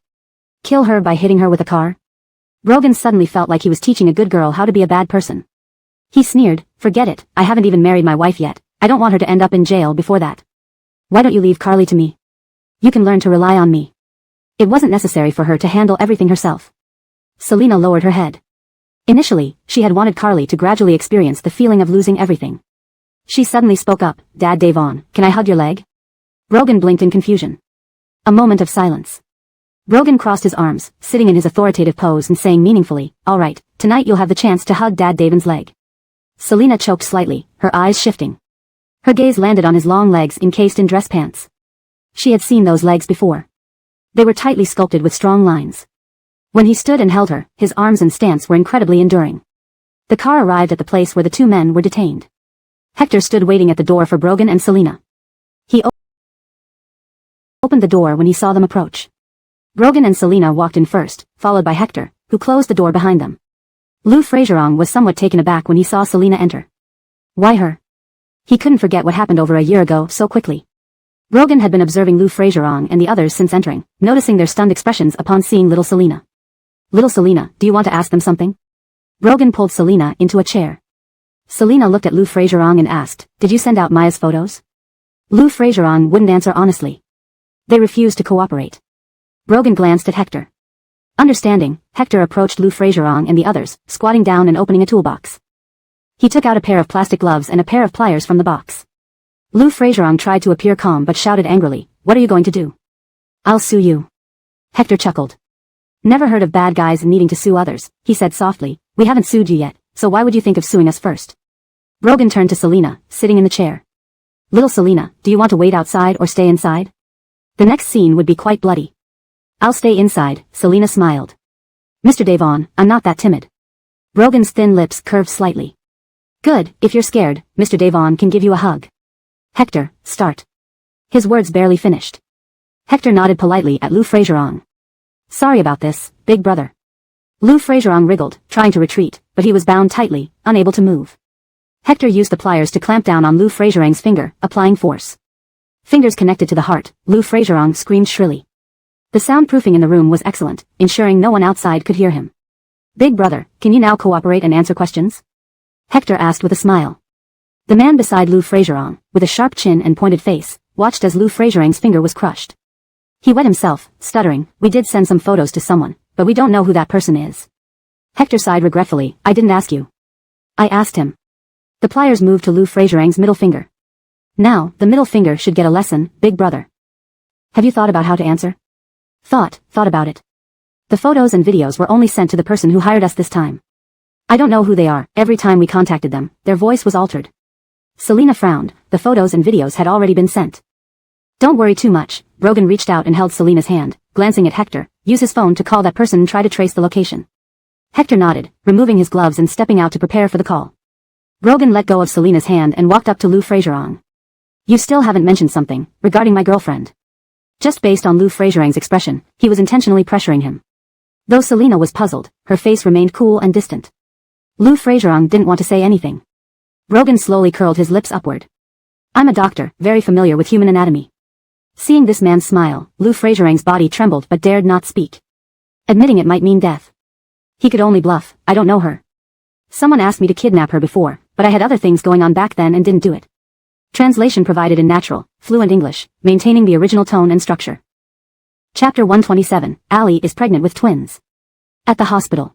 Kill her by hitting her with a car? Brogan suddenly felt like he was teaching a good girl how to be a bad person. He sneered, forget it, I haven't even married my wife yet. I don't want her to end up in jail before that. Why don't you leave Carly to me? You can learn to rely on me. It wasn't necessary for her to handle everything herself. Selena lowered her head. Initially, she had wanted Carly to gradually experience the feeling of losing everything. She suddenly spoke up, Dad Davon, can I hug your leg? Brogan blinked in confusion. A moment of silence. Brogan crossed his arms, sitting in his authoritative pose and saying meaningfully, all right, tonight you'll have the chance to hug Dad Davin's leg. Selena choked slightly, her eyes shifting. Her gaze landed on his long legs encased in dress pants. She had seen those legs before. They were tightly sculpted with strong lines. When he stood and held her, his arms and stance were incredibly enduring. The car arrived at the place where the two men were detained. Hector stood waiting at the door for Brogan and Selena. He opened the door when he saw them approach. Brogan and Selena walked in first, followed by Hector, who closed the door behind them. Lou Fraserong was somewhat taken aback when he saw Selena enter. Why her? He couldn't forget what happened over a year ago so quickly. Brogan had been observing Lou Fraserong and the others since entering, noticing their stunned expressions upon seeing little Selena. Little Selena, do you want to ask them something? Brogan pulled Selena into a chair. Selena looked at Lou Fraserong and asked, did you send out Maya's photos? Lou Fraserong wouldn't answer honestly. They refused to cooperate. Brogan glanced at Hector. Understanding, Hector approached Lou Fraserong and the others, squatting down and opening a toolbox. He took out a pair of plastic gloves and a pair of pliers from the box. Lou Fraserong tried to appear calm but shouted angrily, what are you going to do? I'll sue you. Hector chuckled. Never heard of bad guys needing to sue others, he said softly, we haven't sued you yet, so why would you think of suing us first? Brogan turned to Selena, sitting in the chair. Little Selena, do you want to wait outside or stay inside? The next scene would be quite bloody. I'll stay inside, Selena smiled. Mr. Davon, I'm not that timid. Brogan's thin lips curved slightly. Good, if you're scared, Mr. Davon can give you a hug. Hector, start. His words barely finished. Hector nodded politely at Lou Fraserong. Sorry about this, big brother. Lou Fraserong wriggled, trying to retreat, but he was bound tightly, unable to move. Hector used the pliers to clamp down on Lou Fraserong's finger, applying force. Fingers connected to the heart, Lou Fraserong screamed shrilly. The soundproofing in the room was excellent, ensuring no one outside could hear him. Big brother, can you now cooperate and answer questions? Hector asked with a smile. The man beside Lou Fraserong, with a sharp chin and pointed face, watched as Lou Fraserong's finger was crushed. He wet himself, stuttering, we did send some photos to someone, but we don't know who that person is. Hector sighed regretfully, I didn't ask you. I asked him. The pliers moved to Lou Fraserong's middle finger. Now, the middle finger should get a lesson, big brother. Have you thought about how to answer? Thought about it. The photos and videos were only sent to the person who hired us this time. I don't know who they are, every time we contacted them, their voice was altered. Selena frowned, the photos and videos had already been sent. Don't worry too much, Brogan reached out and held Selena's hand, glancing at Hector, use his phone to call that person and try to trace the location. Hector nodded, removing his gloves and stepping out to prepare for the call. Brogan let go of Selena's hand and walked up to Lou Fraserong. You still haven't mentioned something, regarding my girlfriend. Just based on Lou Fraserong's expression, he was intentionally pressuring him. Though Selena was puzzled, her face remained cool and distant. Lou Fraserong didn't want to say anything. Brogan slowly curled his lips upward. I'm a doctor, very familiar with human anatomy. Seeing this man's smile, Lou Fraserong's body trembled but dared not speak. Admitting it might mean death. He could only bluff, I don't know her. Someone asked me to kidnap her before, but I had other things going on back then and didn't do it. Translation provided in natural, fluent English, maintaining the original tone and structure. Chapter 127, Allie is pregnant with twins. At the hospital.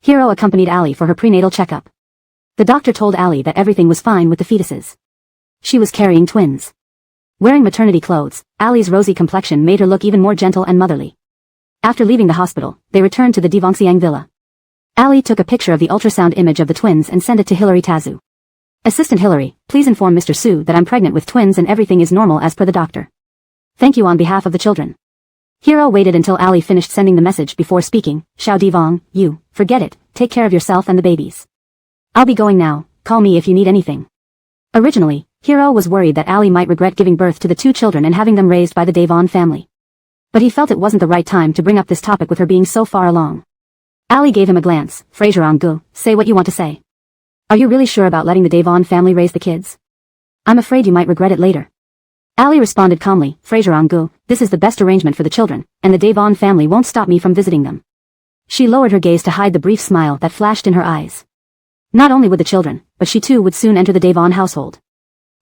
Hero accompanied Allie for her prenatal checkup. The doctor told Ali that everything was fine with the fetuses. She was carrying twins. Wearing maternity clothes, Ali's rosy complexion made her look even more gentle and motherly. After leaving the hospital, they returned to the Divoxiang villa. Ali took a picture of the ultrasound image of the twins and sent it to Hilary Tazu. Assistant Hilary, please inform Mr. Su that I'm pregnant with twins and everything is normal as per the doctor. Thank you on behalf of the children. Hero waited until Ali finished sending the message before speaking. Xiao Divong, you, forget it, take care of yourself and the babies. I'll be going now, call me if you need anything. Originally, Hero was worried that Ali might regret giving birth to the two children and having them raised by the Devon family. But he felt it wasn't the right time to bring up this topic with her being so far along. Ali gave him a glance. Fraser-on-gu, say what you want to say. Are you really sure about letting the Devon family raise the kids? I'm afraid you might regret it later. Ali responded calmly. Fraser-on-gu, this is the best arrangement for the children, and the Devon family won't stop me from visiting them. She lowered her gaze to hide the brief smile that flashed in her eyes. Not only would the children, but she too would soon enter the Devon household.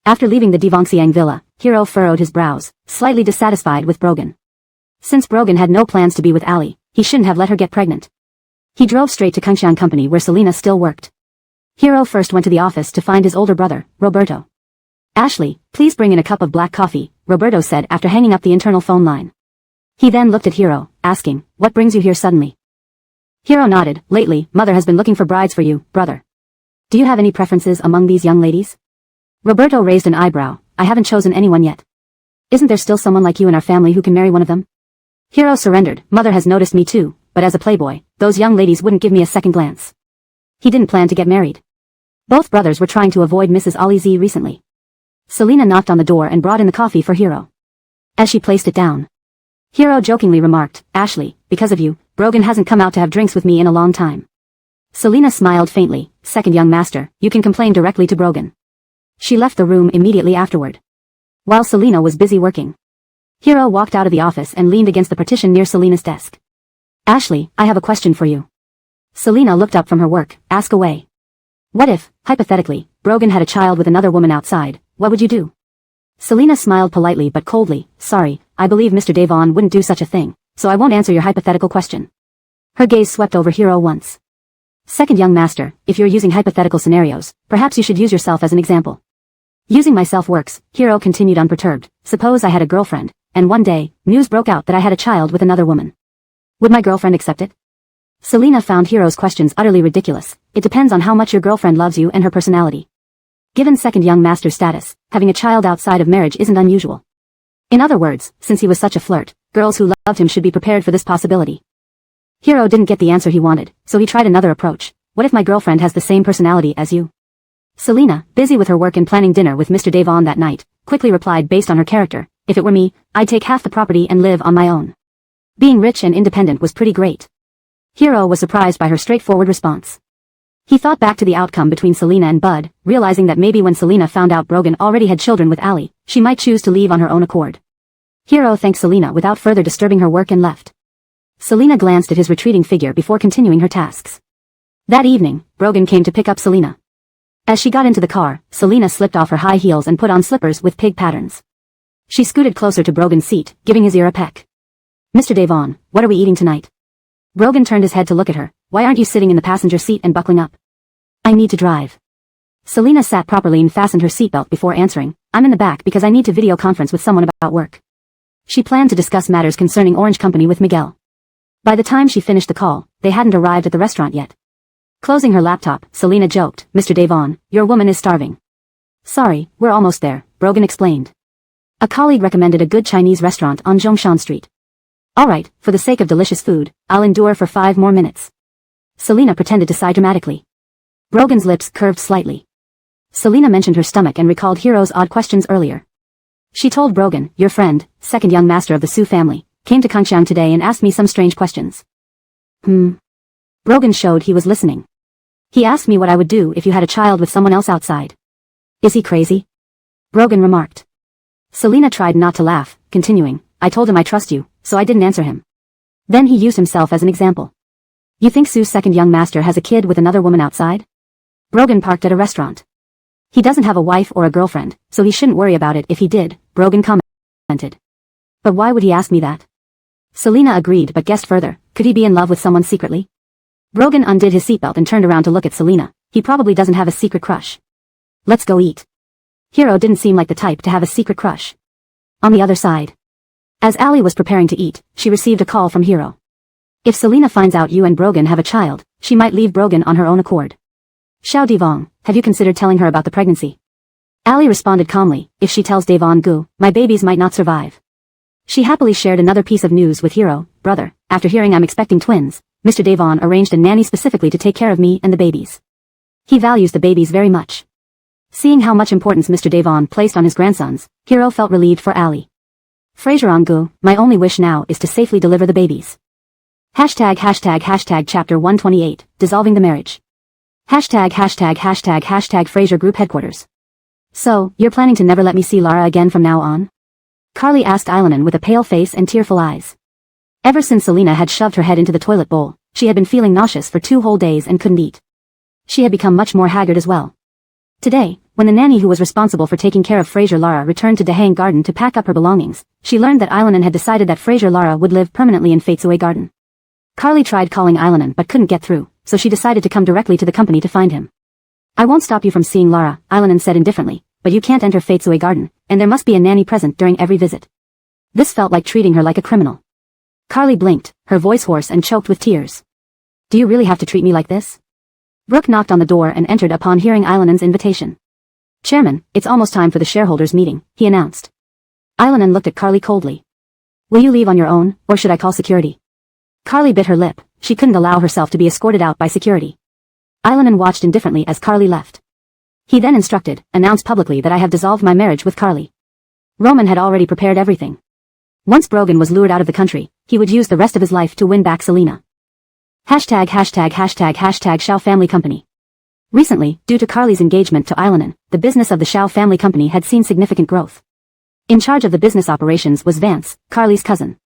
After leaving the Divoxiang villa, Hero furrowed his brows, slightly dissatisfied with Brogan. Since Brogan had no plans to be with Ali, he shouldn't have let her get pregnant. He drove straight to Coaxing Company where Selena still worked. Hero first went to the office to find his older brother, Roberto. Ashley, please bring in a cup of black coffee, Roberto said after hanging up the internal phone line. He then looked at Hero, asking, what brings you here suddenly? Hero nodded. Lately, mother has been looking for brides for you, brother. Do you have any preferences among these young ladies? Roberto raised an eyebrow. I haven't chosen anyone yet. Isn't there still someone like you in our family who can marry one of them? Hero surrendered. Mother has noticed me too, but as a playboy, those young ladies wouldn't give me a second glance. He didn't plan to get married. Both brothers were trying to avoid Mrs. Ali Z recently. Selena knocked on the door and brought in the coffee for Hero. As she placed it down, Hero jokingly remarked, Ashley, because of you, Brogan hasn't come out to have drinks with me in a long time. Selena smiled faintly. Second young master, you can complain directly to Brogan. She left the room immediately afterward. While Selena was busy working, Hero walked out of the office and leaned against the partition near Selena's desk. Ashley, I have a question for you. Selena looked up from her work. Ask away. What if, hypothetically, Brogan had a child with another woman outside, what would you do? Selena smiled politely but coldly. Sorry, I believe Mr. Devon wouldn't do such a thing, so I won't answer your hypothetical question. Her gaze swept over Hero once. Second young master, if you're using hypothetical scenarios, perhaps you should use yourself as an example. Using myself works, Hero continued unperturbed. Suppose I had a girlfriend, and one day, news broke out that I had a child with another woman. Would my girlfriend accept it? Selena found Hero's questions utterly ridiculous. It depends on how much your girlfriend loves you and her personality. Given second young master status, having a child outside of marriage isn't unusual. In other words, since he was such a flirt, girls who loved him should be prepared for this possibility. Hero didn't get the answer he wanted, so he tried another approach. What if my girlfriend has the same personality as you? Selena, busy with her work and planning dinner with Mr. Devon that night, quickly replied based on her character, if it were me, I'd take half the property and live on my own. Being rich and independent was pretty great. Hero was surprised by her straightforward response. He thought back to the outcome between Selena and Bud, realizing that maybe when Selena found out Brogan already had children with Ali, she might choose to leave on her own accord. Hero thanked Selena without further disturbing her work and left. Selena glanced at his retreating figure before continuing her tasks. That evening, Brogan came to pick up Selena. As she got into the car, Selena slipped off her high heels and put on slippers with pig patterns. She scooted closer to Brogan's seat, giving his ear a peck. Mr. Devon, what are we eating tonight? Brogan turned his head to look at her. Why aren't you sitting in the passenger seat and buckling up? I need to drive. Selena sat properly and fastened her seatbelt before answering. I'm in the back because I need to video conference with someone about work. She planned to discuss matters concerning Orange Company with Miguel. By the time she finished the call, they hadn't arrived at the restaurant yet. Closing her laptop, Selena joked, Mr. Devon, your woman is starving. Sorry, we're almost there, Brogan explained. A colleague recommended a good Chinese restaurant on Zhongshan Street. Alright, for the sake of delicious food, I'll endure for 5 more minutes. Selena pretended to sigh dramatically. Brogan's lips curved slightly. Selena mentioned her stomach and recalled Hero's odd questions earlier. She told Brogan, your friend, second young master of the Su family, came to Kangxiang today and asked me some strange questions. Brogan showed he was listening. He asked me what I would do if you had a child with someone else outside. Is he crazy? Brogan remarked. Selena tried not to laugh, continuing, I told him I trust you, so I didn't answer him. Then he used himself as an example. You think Su's second young master has a kid with another woman outside? Brogan parked at a restaurant. He doesn't have a wife or a girlfriend, so he shouldn't worry about it if he did, Brogan commented. But why would he ask me that? Selena agreed but guessed further, could he be in love with someone secretly? Brogan undid his seatbelt and turned around to look at Selena. he probably doesn't have a secret crush. Let's go eat. Hero didn't seem like the type to have a secret crush. On the other side. As Ali was preparing to eat, she received a call from Hero. If Selena finds out you and Brogan have a child, she might leave Brogan on her own accord. Xiao Devong, have you considered telling her about the pregnancy? Ali responded calmly, if she tells Devon Gu, my babies might not survive. She happily shared another piece of news with Hero, brother, after hearing I'm expecting twins, Mr. Devon arranged a nanny specifically to take care of me and the babies. He values the babies very much. Seeing how much importance Mr. Devon placed on his grandsons, Hero felt relieved for Ali. Gu, my only wish now is to safely deliver the babies. Hashtag chapter 128, dissolving the marriage. Hashtag Fraser Group headquarters. So, you're planning to never let me see Lara again from now on? Carly asked Eilenin with a pale face and tearful eyes. Ever since Selena had shoved her head into the toilet bowl, she had been feeling nauseous for 2 whole days and couldn't eat. She had become much more haggard as well. Today, when the nanny who was responsible for taking care of Fraser Lara returned to Dahang Garden to pack up her belongings, she learned that Eilenin had decided that Fraser Lara would live permanently in Fatesaway Garden. Carly tried calling Eilenin but couldn't get through, so she decided to come directly to the company to find him. I won't stop you from seeing Lara, Eilenin said indifferently, but you can't enter Fatesaway Garden, and there must be a nanny present during every visit. This felt like treating her like a criminal. Carly blinked, her voice hoarse and choked with tears. Do you really have to treat me like this? Brooke knocked on the door and entered upon hearing Eilenin's invitation. Chairman, it's almost time for the shareholders' meeting, he announced. Eilenin looked at Carly coldly. Will you leave on your own, or should I call security? Carly bit her lip, she couldn't allow herself to be escorted out by security. Eilenin watched indifferently as Carly left. He then instructed, announced publicly that I have dissolved my marriage with Carly. Roman had already prepared everything. Once Brogan was lured out of the country, he would use the rest of his life to win back Selena. Hashtag Xiao Family Company. Recently, due to Carly's engagement to Eilenin, the business of the Xiao family company had seen significant growth. In charge of the business operations was Vance, Carly's cousin.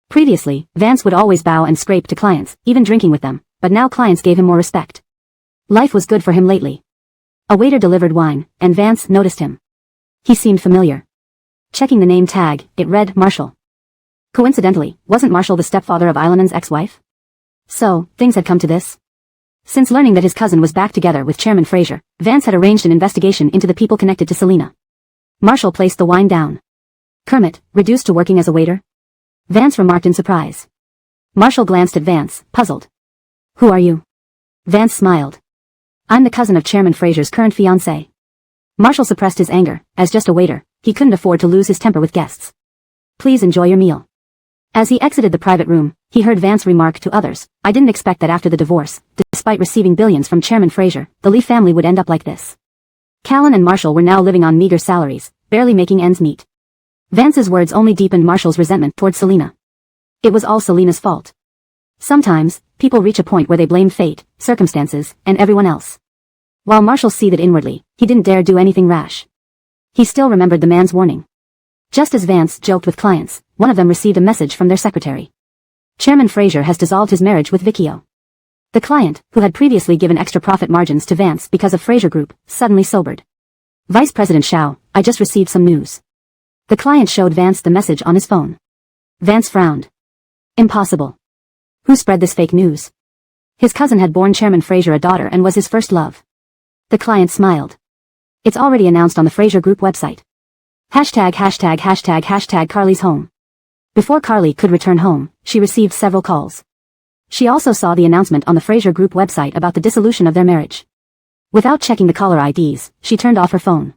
Previously, Vance would always bow and scrape to clients, even drinking with them, but now clients gave him more respect. Life was good for him lately. A waiter delivered wine, and Vance noticed him. He seemed familiar. Checking the name tag, it read Marshall. Coincidentally, wasn't Marshall the stepfather of Eilenin's ex-wife? So, things had come to this. Since learning that his cousin was back together with Chairman Fraser, Vance had arranged an investigation into the people connected to Selena. Marshall placed the wine down. Kermit, reduced to working as a waiter? Vance remarked in surprise. Marshall glanced at Vance, puzzled. Who are you? Vance smiled. I'm the cousin of Chairman Fraser's current fiancée. Marshall suppressed his anger, as just a waiter, he couldn't afford to lose his temper with guests. Please enjoy your meal. As he exited the private room, he heard Vance remark to others, I didn't expect that after the divorce, despite receiving billions from Chairman Fraser, the Lee family would end up like this. Callan and Marshall were now living on meager salaries, barely making ends meet. Vance's words only deepened Marshall's resentment toward Selena. It was all Selena's fault. Sometimes, people reach a point where they blame fate, circumstances, and everyone else. While Marshall seethed inwardly, he didn't dare do anything rash. He still remembered the man's warning. Just as Vance joked with clients, one of them received a message from their secretary. Chairman Fraser has dissolved his marriage with Vicchio. The client, who had previously given extra profit margins to Vance because of Fraser Group, suddenly sobered. Vice President Xiao, I just received some news. The client showed Vance the message on his phone. Vance frowned. Impossible. Who spread this fake news? His cousin had borne Chairman Fraser a daughter and was his first love. The client smiled. It's already announced on the Fraser Group website. Hashtag Carly's home. Before Carly could return home, she received several calls. She also saw the announcement on the Fraser Group website about the dissolution of their marriage. Without checking the caller IDs, she turned off her phone.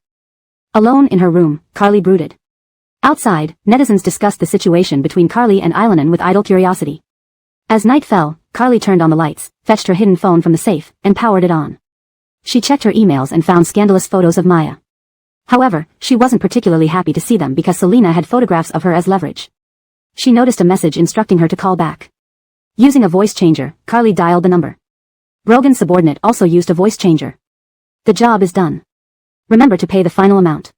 Alone in her room, Carly brooded. Outside, netizens discussed the situation between Carly and Eilenin with idle curiosity. As night fell, Carly turned on the lights, fetched her hidden phone from the safe, and powered it on. She checked her emails and found scandalous photos of Maya. However, she wasn't particularly happy to see them because Selena had photographs of her as leverage. She noticed a message instructing her to call back. Using a voice changer, Carly dialed the number. Brogan's subordinate also used a voice changer. The job is done. Remember to pay the final amount.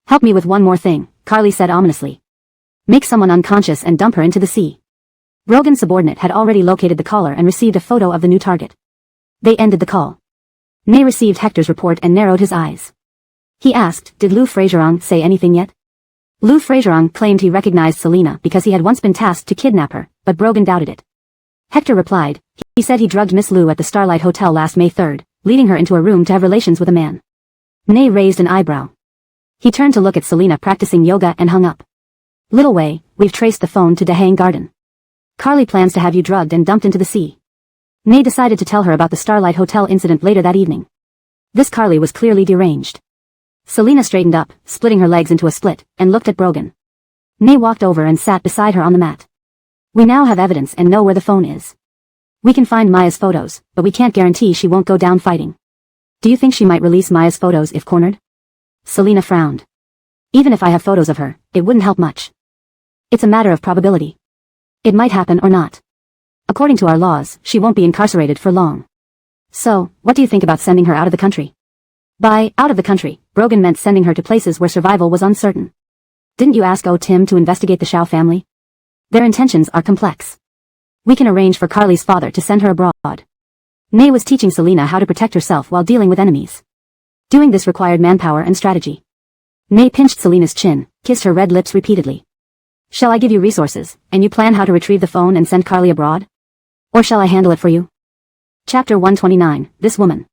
Help me with one more thing, Carly said ominously. Make someone unconscious and dump her into the sea. Brogan's subordinate had already located the caller and received a photo of the new target. They ended the call. Ney received Hector's report and narrowed his eyes. He asked, did Lou Fraserong say anything yet? Lou Fraserong claimed he recognized Selena because he had once been tasked to kidnap her, but Brogan doubted it. Hector replied, he said he drugged Miss Lou at the Starlight Hotel last May 3rd, leading her into a room to have relations with a man. Nay raised an eyebrow. He turned to look at Selina practicing yoga and hung up. Little way, we've traced the phone to Dehang Garden. Carly plans to have you drugged and dumped into the sea. Nay decided to tell her about the Starlight Hotel incident later that evening. This Carly was clearly deranged. Selina straightened up, splitting her legs into a split, and looked at Brogan. Nay walked over and sat beside her on the mat. We now have evidence and know where the phone is. We can find Maya's photos, but we can't guarantee she won't go down fighting. Do you think she might release Maya's photos if cornered? Selina frowned. Even if I have photos of her, it wouldn't help much. It's a matter of probability. It might happen or not. According to our laws, she won't be incarcerated for long. So, what do you think about sending her out of the country? By out of the country, Brogan meant sending her to places where survival was uncertain. Didn't you ask Tim to investigate the Shao family? Their intentions are complex. We can arrange for Carly's father to send her abroad. Nay was teaching Selina how to protect herself while dealing with enemies. Doing this required manpower and strategy. Nay pinched Selina's chin, kissed her red lips repeatedly. Shall I give you resources, and you plan how to retrieve the phone and send Carly abroad? Or shall I handle it for you? Chapter 129, This Woman.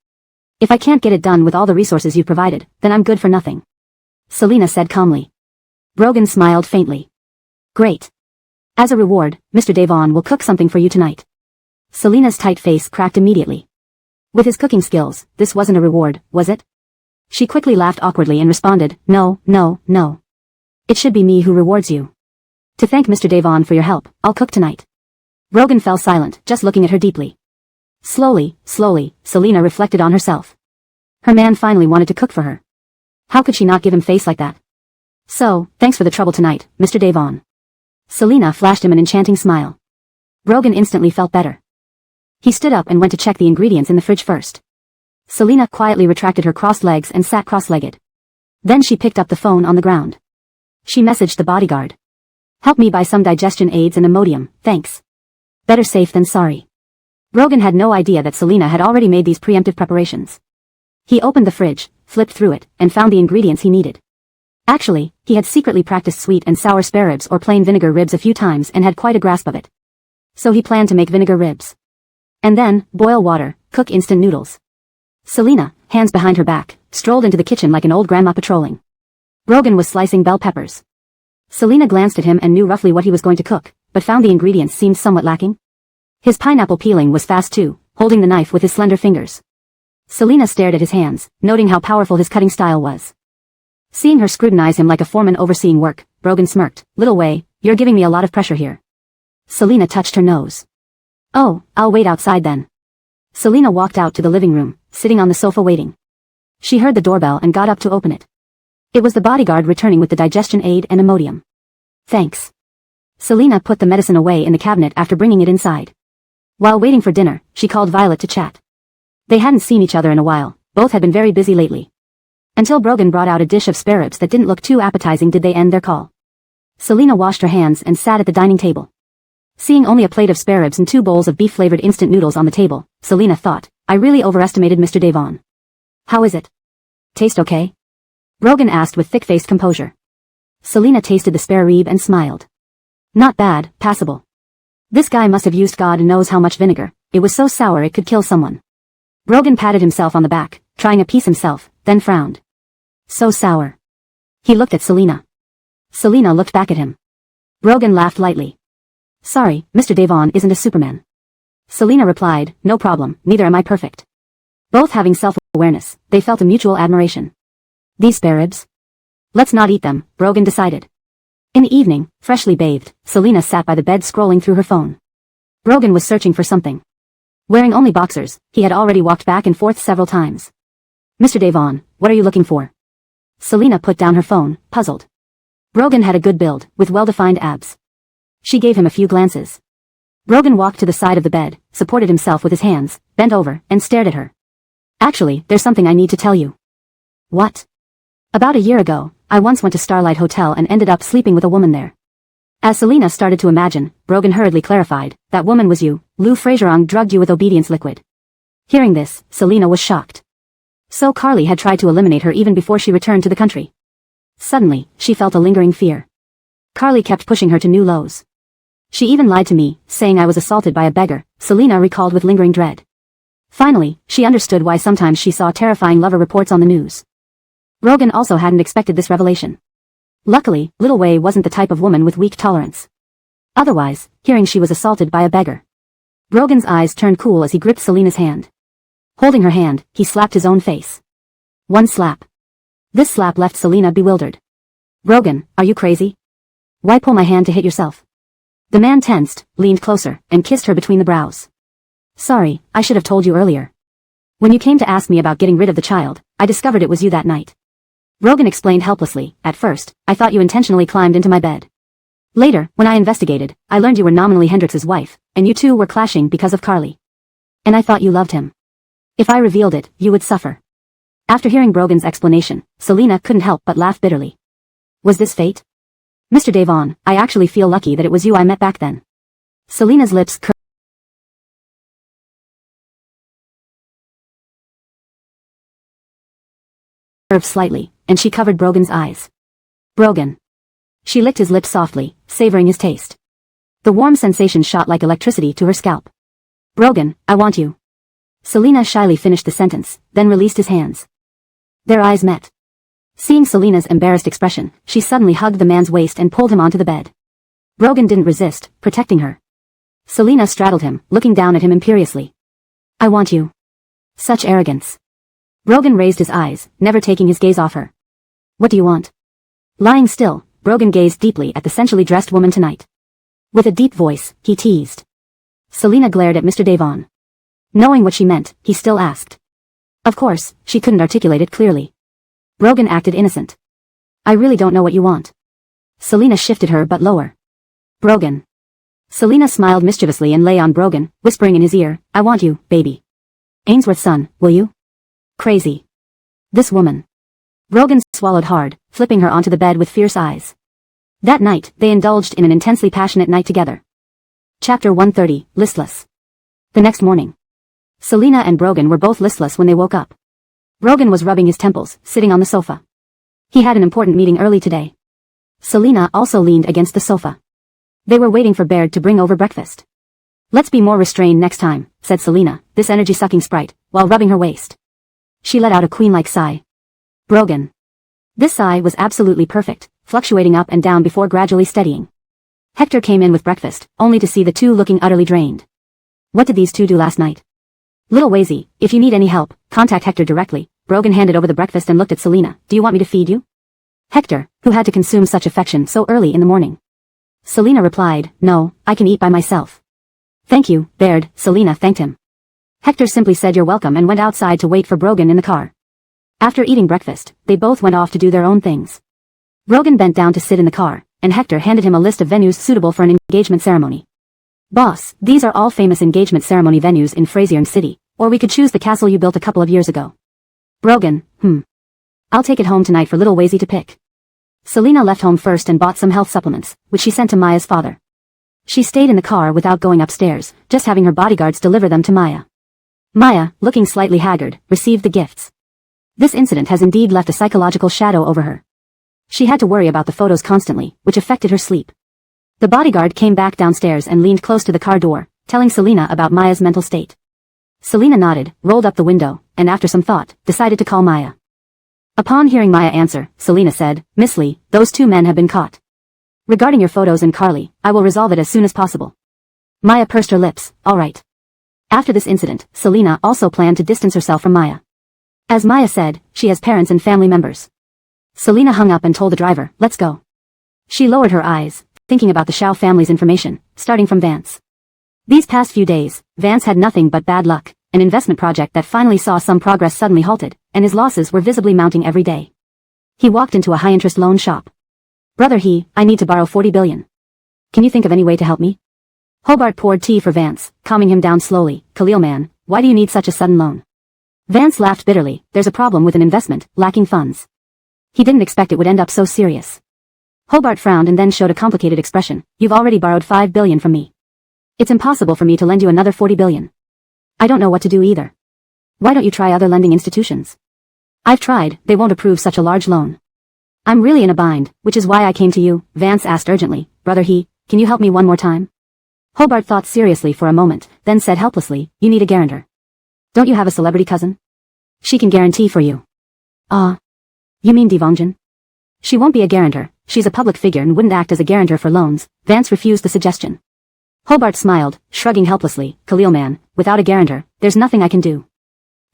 If I can't get it done with all the resources you've provided, then I'm good for nothing. Selina said calmly. Brogan smiled faintly. Great. As a reward, Mr. Devon will cook something for you tonight. Selina's tight face cracked immediately. With his cooking skills, this wasn't a reward, was it? She quickly laughed awkwardly and responded, No. It should be me who rewards you. To thank Mr. Devon for your help, I'll cook tonight. Brogan fell silent, just looking at her deeply. Slowly, Selina reflected on herself. Her man finally wanted to cook for her. How could she not give him face like that? So, thanks for the trouble tonight, Mr. Devon. Selina flashed him an enchanting smile. Brogan instantly felt better. He stood up and went to check the ingredients in the fridge first. Selina quietly retracted her crossed legs and sat cross-legged. Then she picked up the phone on the ground. She messaged the bodyguard. Help me buy some digestion aids and Imodium, thanks. Better safe than sorry. Brogan had no idea that Selina had already made these preemptive preparations. He opened the fridge, flipped through it, and found the ingredients he needed. Actually, he had secretly practiced sweet and sour spare ribs or plain vinegar ribs a few times and had quite a grasp of it. So he planned to make vinegar ribs. And then, boil water, cook instant noodles. Selina, hands behind her back, strolled into the kitchen like an old grandma patrolling. Brogan was slicing bell peppers. Selina glanced at him and knew roughly what he was going to cook, but found the ingredients seemed somewhat lacking. His pineapple peeling was fast too, holding the knife with his slender fingers. Selina stared at his hands, noting how powerful his cutting style was. Seeing her scrutinize him like a foreman overseeing work, Brogan smirked. Little Wei, you're giving me a lot of pressure here. Selina touched her nose. Oh, I'll wait outside then. Selina walked out to the living room, sitting on the sofa waiting. She heard the doorbell and got up to open it. It was the bodyguard returning with the digestion aid and Imodium. Thanks. Selina put the medicine away in the cabinet after bringing it inside. While waiting for dinner, she called Violet to chat. They hadn't seen each other in a while, both had been very busy lately. Until Brogan brought out a dish of spare ribs that didn't look too appetizing did they end their call. Selina washed her hands and sat at the dining table. Seeing only a plate of spare ribs and 2 bowls of beef-flavored instant noodles on the table, Selina thought, I really overestimated Mr. Devon. How is it? Taste okay? Brogan asked with thick-faced composure. Selina tasted the spare rib and smiled. Not bad, passable. This guy must have used God knows how much vinegar, it was so sour it could kill someone. Brogan patted himself on the back, trying a piece himself, then frowned. So sour. He looked at Selina. Selina looked back at him. Brogan laughed lightly. Sorry, Mr. Devon isn't a Superman. Selina replied, no problem, neither am I perfect. Both having self-awareness, they felt a mutual admiration. These spare ribs? Let's not eat them, Brogan decided. In the evening, freshly bathed, Selina sat by the bed scrolling through her phone. Brogan was searching for something. Wearing only boxers, he had already walked back and forth several times. Mr. Devon, what are you looking for? Selina put down her phone, puzzled. Brogan had a good build, with well-defined abs. She gave him a few glances. Brogan walked to the side of the bed, supported himself with his hands, bent over, and stared at her. Actually, there's something I need to tell you. What? About a year ago, I once went to Starlight Hotel and ended up sleeping with a woman there. As Selina started to imagine, Brogan hurriedly clarified, that woman was you, Lou Fraserong drugged you with obedience liquid. Hearing this, Selina was shocked. So Carly had tried to eliminate her even before she returned to the country. Suddenly, she felt a lingering fear. Carly kept pushing her to new lows. She even lied to me, saying I was assaulted by a beggar, Selina recalled with lingering dread. Finally, she understood why sometimes she saw terrifying lover reports on the news. Brogan also hadn't expected this revelation. Luckily, Little Wei wasn't the type of woman with weak tolerance. Otherwise, hearing she was assaulted by a beggar. Brogan's eyes turned cool as he gripped Selina's hand. Holding her hand, he slapped his own face. One slap. This slap left Selina bewildered. Brogan, are you crazy? Why pull my hand to hit yourself? The man tensed, leaned closer, and kissed her between the brows. Sorry, I should have told you earlier. When you came to ask me about getting rid of the child, I discovered it was you that night. Brogan explained helplessly. At first, I thought you intentionally climbed into my bed. Later, when I investigated, I learned you were nominally Hendrix's wife, and you two were clashing because of Carly. And I thought you loved him. If I revealed it, you would suffer. After hearing Brogan's explanation, Selina couldn't help but laugh bitterly. Was this fate? Mr. Devon, I actually feel lucky that it was you I met back then. Selina's lips curved slightly, and she covered Brogan's eyes. Brogan. She licked his lips softly, savoring his taste. The warm sensation shot like electricity to her scalp. Brogan, I want you. Selina shyly finished the sentence, then released his hands. Their eyes met. Seeing Selina's embarrassed expression, she suddenly hugged the man's waist and pulled him onto the bed. Brogan didn't resist, protecting her. Selina straddled him, looking down at him imperiously. I want you. Such arrogance. Brogan raised his eyes, never taking his gaze off her. What do you want? Lying still, Brogan gazed deeply at the sensually dressed woman tonight. With a deep voice, he teased. Selina glared at Mr. Devon. Knowing what she meant, he still asked. Of course, she couldn't articulate it clearly. Brogan acted innocent. I really don't know what you want. Selina shifted her but lower. Brogan. Selina smiled mischievously and lay on Brogan, whispering in his ear, I want you, baby. Ainsworth's son, will you? Crazy. This woman. Brogan swallowed hard, flipping her onto the bed with fierce eyes. That night, they indulged in an intensely passionate night together. Chapter 130, Listless. The next morning. Selina and Brogan were both listless when they woke up. Brogan was rubbing his temples, sitting on the sofa. He had an important meeting early today. Selina also leaned against the sofa. They were waiting for Baird to bring over breakfast. Let's be more restrained next time, said Selina, this energy-sucking sprite, while rubbing her waist. She let out a queen-like sigh. Brogan. This sigh was absolutely perfect, fluctuating up and down before gradually steadying. Hector came in with breakfast, only to see the two looking utterly drained. What did these two do last night? Little Wazy, if you need any help, contact Hector directly. Brogan handed over the breakfast and looked at Selina. Do you want me to feed you? Hector, who had to consume such affection so early in the morning. Selina replied, no, I can eat by myself. Thank you, Baird, Selina thanked him. Hector simply said you're welcome and went outside to wait for Brogan in the car. After eating breakfast, they both went off to do their own things. Brogan bent down to sit in the car, and Hector handed him a list of venues suitable for an engagement ceremony. Boss, these are all famous engagement ceremony venues in Frazier City, or we could choose the castle you built a couple of years ago. Brogan, I'll take it home tonight for Little Wazy to pick. Selina left home first and bought some health supplements, which she sent to Maya's father. She stayed in the car without going upstairs, just having her bodyguards deliver them to Maya. Maya, looking slightly haggard, received the gifts. This incident has indeed left a psychological shadow over her. She had to worry about the photos constantly, which affected her sleep. The bodyguard came back downstairs and leaned close to the car door, telling Selina about Maya's mental state. Selina nodded, rolled up the window, and after some thought, decided to call Maya. Upon hearing Maya answer, Selina said, Miss Lee, those two men have been caught. Regarding your photos and Carly, I will resolve it as soon as possible. Maya pursed her lips, all right. After this incident, Selina also planned to distance herself from Maya. As Maya said, she has parents and family members. Selina hung up and told the driver, let's go. She lowered her eyes, thinking about the Shao family's information, starting from Vance. These past few days, Vance had nothing but bad luck, an investment project that finally saw some progress suddenly halted, and his losses were visibly mounting every day. He walked into a high-interest loan shop. Brother I need to borrow 40 billion. Can you think of any way to help me? Hobart poured tea for Vance, calming him down slowly. Khalil man, why do you need such a sudden loan? Vance laughed bitterly. There's a problem with an investment, lacking funds. He didn't expect it would end up so serious. Hobart frowned and then showed a complicated expression. You've already borrowed 5 billion from me. It's impossible for me to lend you another 40 billion. I don't know what to do either. Why don't you try other lending institutions? I've tried, they won't approve such a large loan. I'm really in a bind, which is why I came to you, Vance asked urgently. Brother can you help me one more time? Hobart thought seriously for a moment, then said helplessly, you need a guarantor. Don't you have a celebrity cousin? She can guarantee for you. You mean Devonjan? She won't be a guarantor, she's a public figure and wouldn't act as a guarantor for loans. Vance refused the suggestion. Hobart smiled, shrugging helplessly. Khalil man, without a guarantor, there's nothing I can do.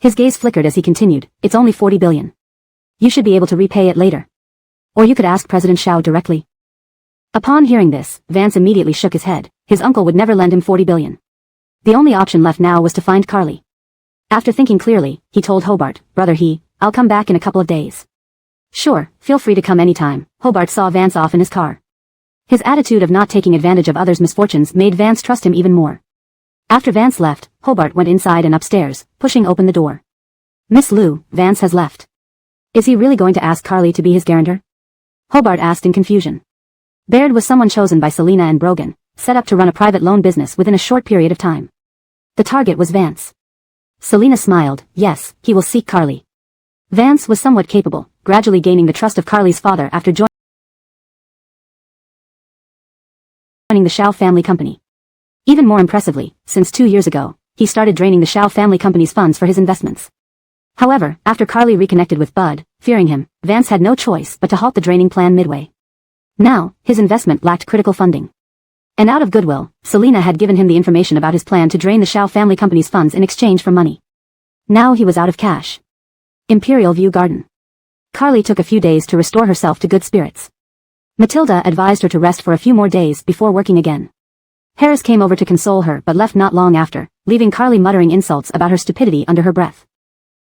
His gaze flickered as he continued, it's only 40 billion. You should be able to repay it later. Or you could ask President Xiao directly. Upon hearing this, Vance immediately shook his head. His uncle would never lend him 40 billion. The only option left now was to find Carly. After thinking clearly, he told Hobart, brother I'll come back in a couple of days. Sure, feel free to come anytime. Hobart saw Vance off in his car. His attitude of not taking advantage of others' misfortunes made Vance trust him even more. After Vance left, Hobart went inside and upstairs, pushing open the door. Miss Liu, Vance has left. Is he really going to ask Carly to be his guarantor? Hobart asked in confusion. Baird was someone chosen by Selina and Brogan, set up to run a private loan business within a short period of time. The target was Vance. Selina smiled, yes, he will seek Carly. Vance was somewhat capable, gradually gaining the trust of Carly's father after joining the Xiao family company. Even more impressively, since 2 years ago, he started draining the Xiao family company's funds for his investments. However, after Carly reconnected with Bud, fearing him, Vance had no choice but to halt the draining plan midway. Now, his investment lacked critical funding. And out of goodwill, Selina had given him the information about his plan to drain the Xiao family company's funds in exchange for money. Now he was out of cash. Imperial View Garden. Carly took a few days to restore herself to good spirits. Matilda advised her to rest for a few more days before working again. Harris came over to console her but left not long after, leaving Carly muttering insults about her stupidity under her breath.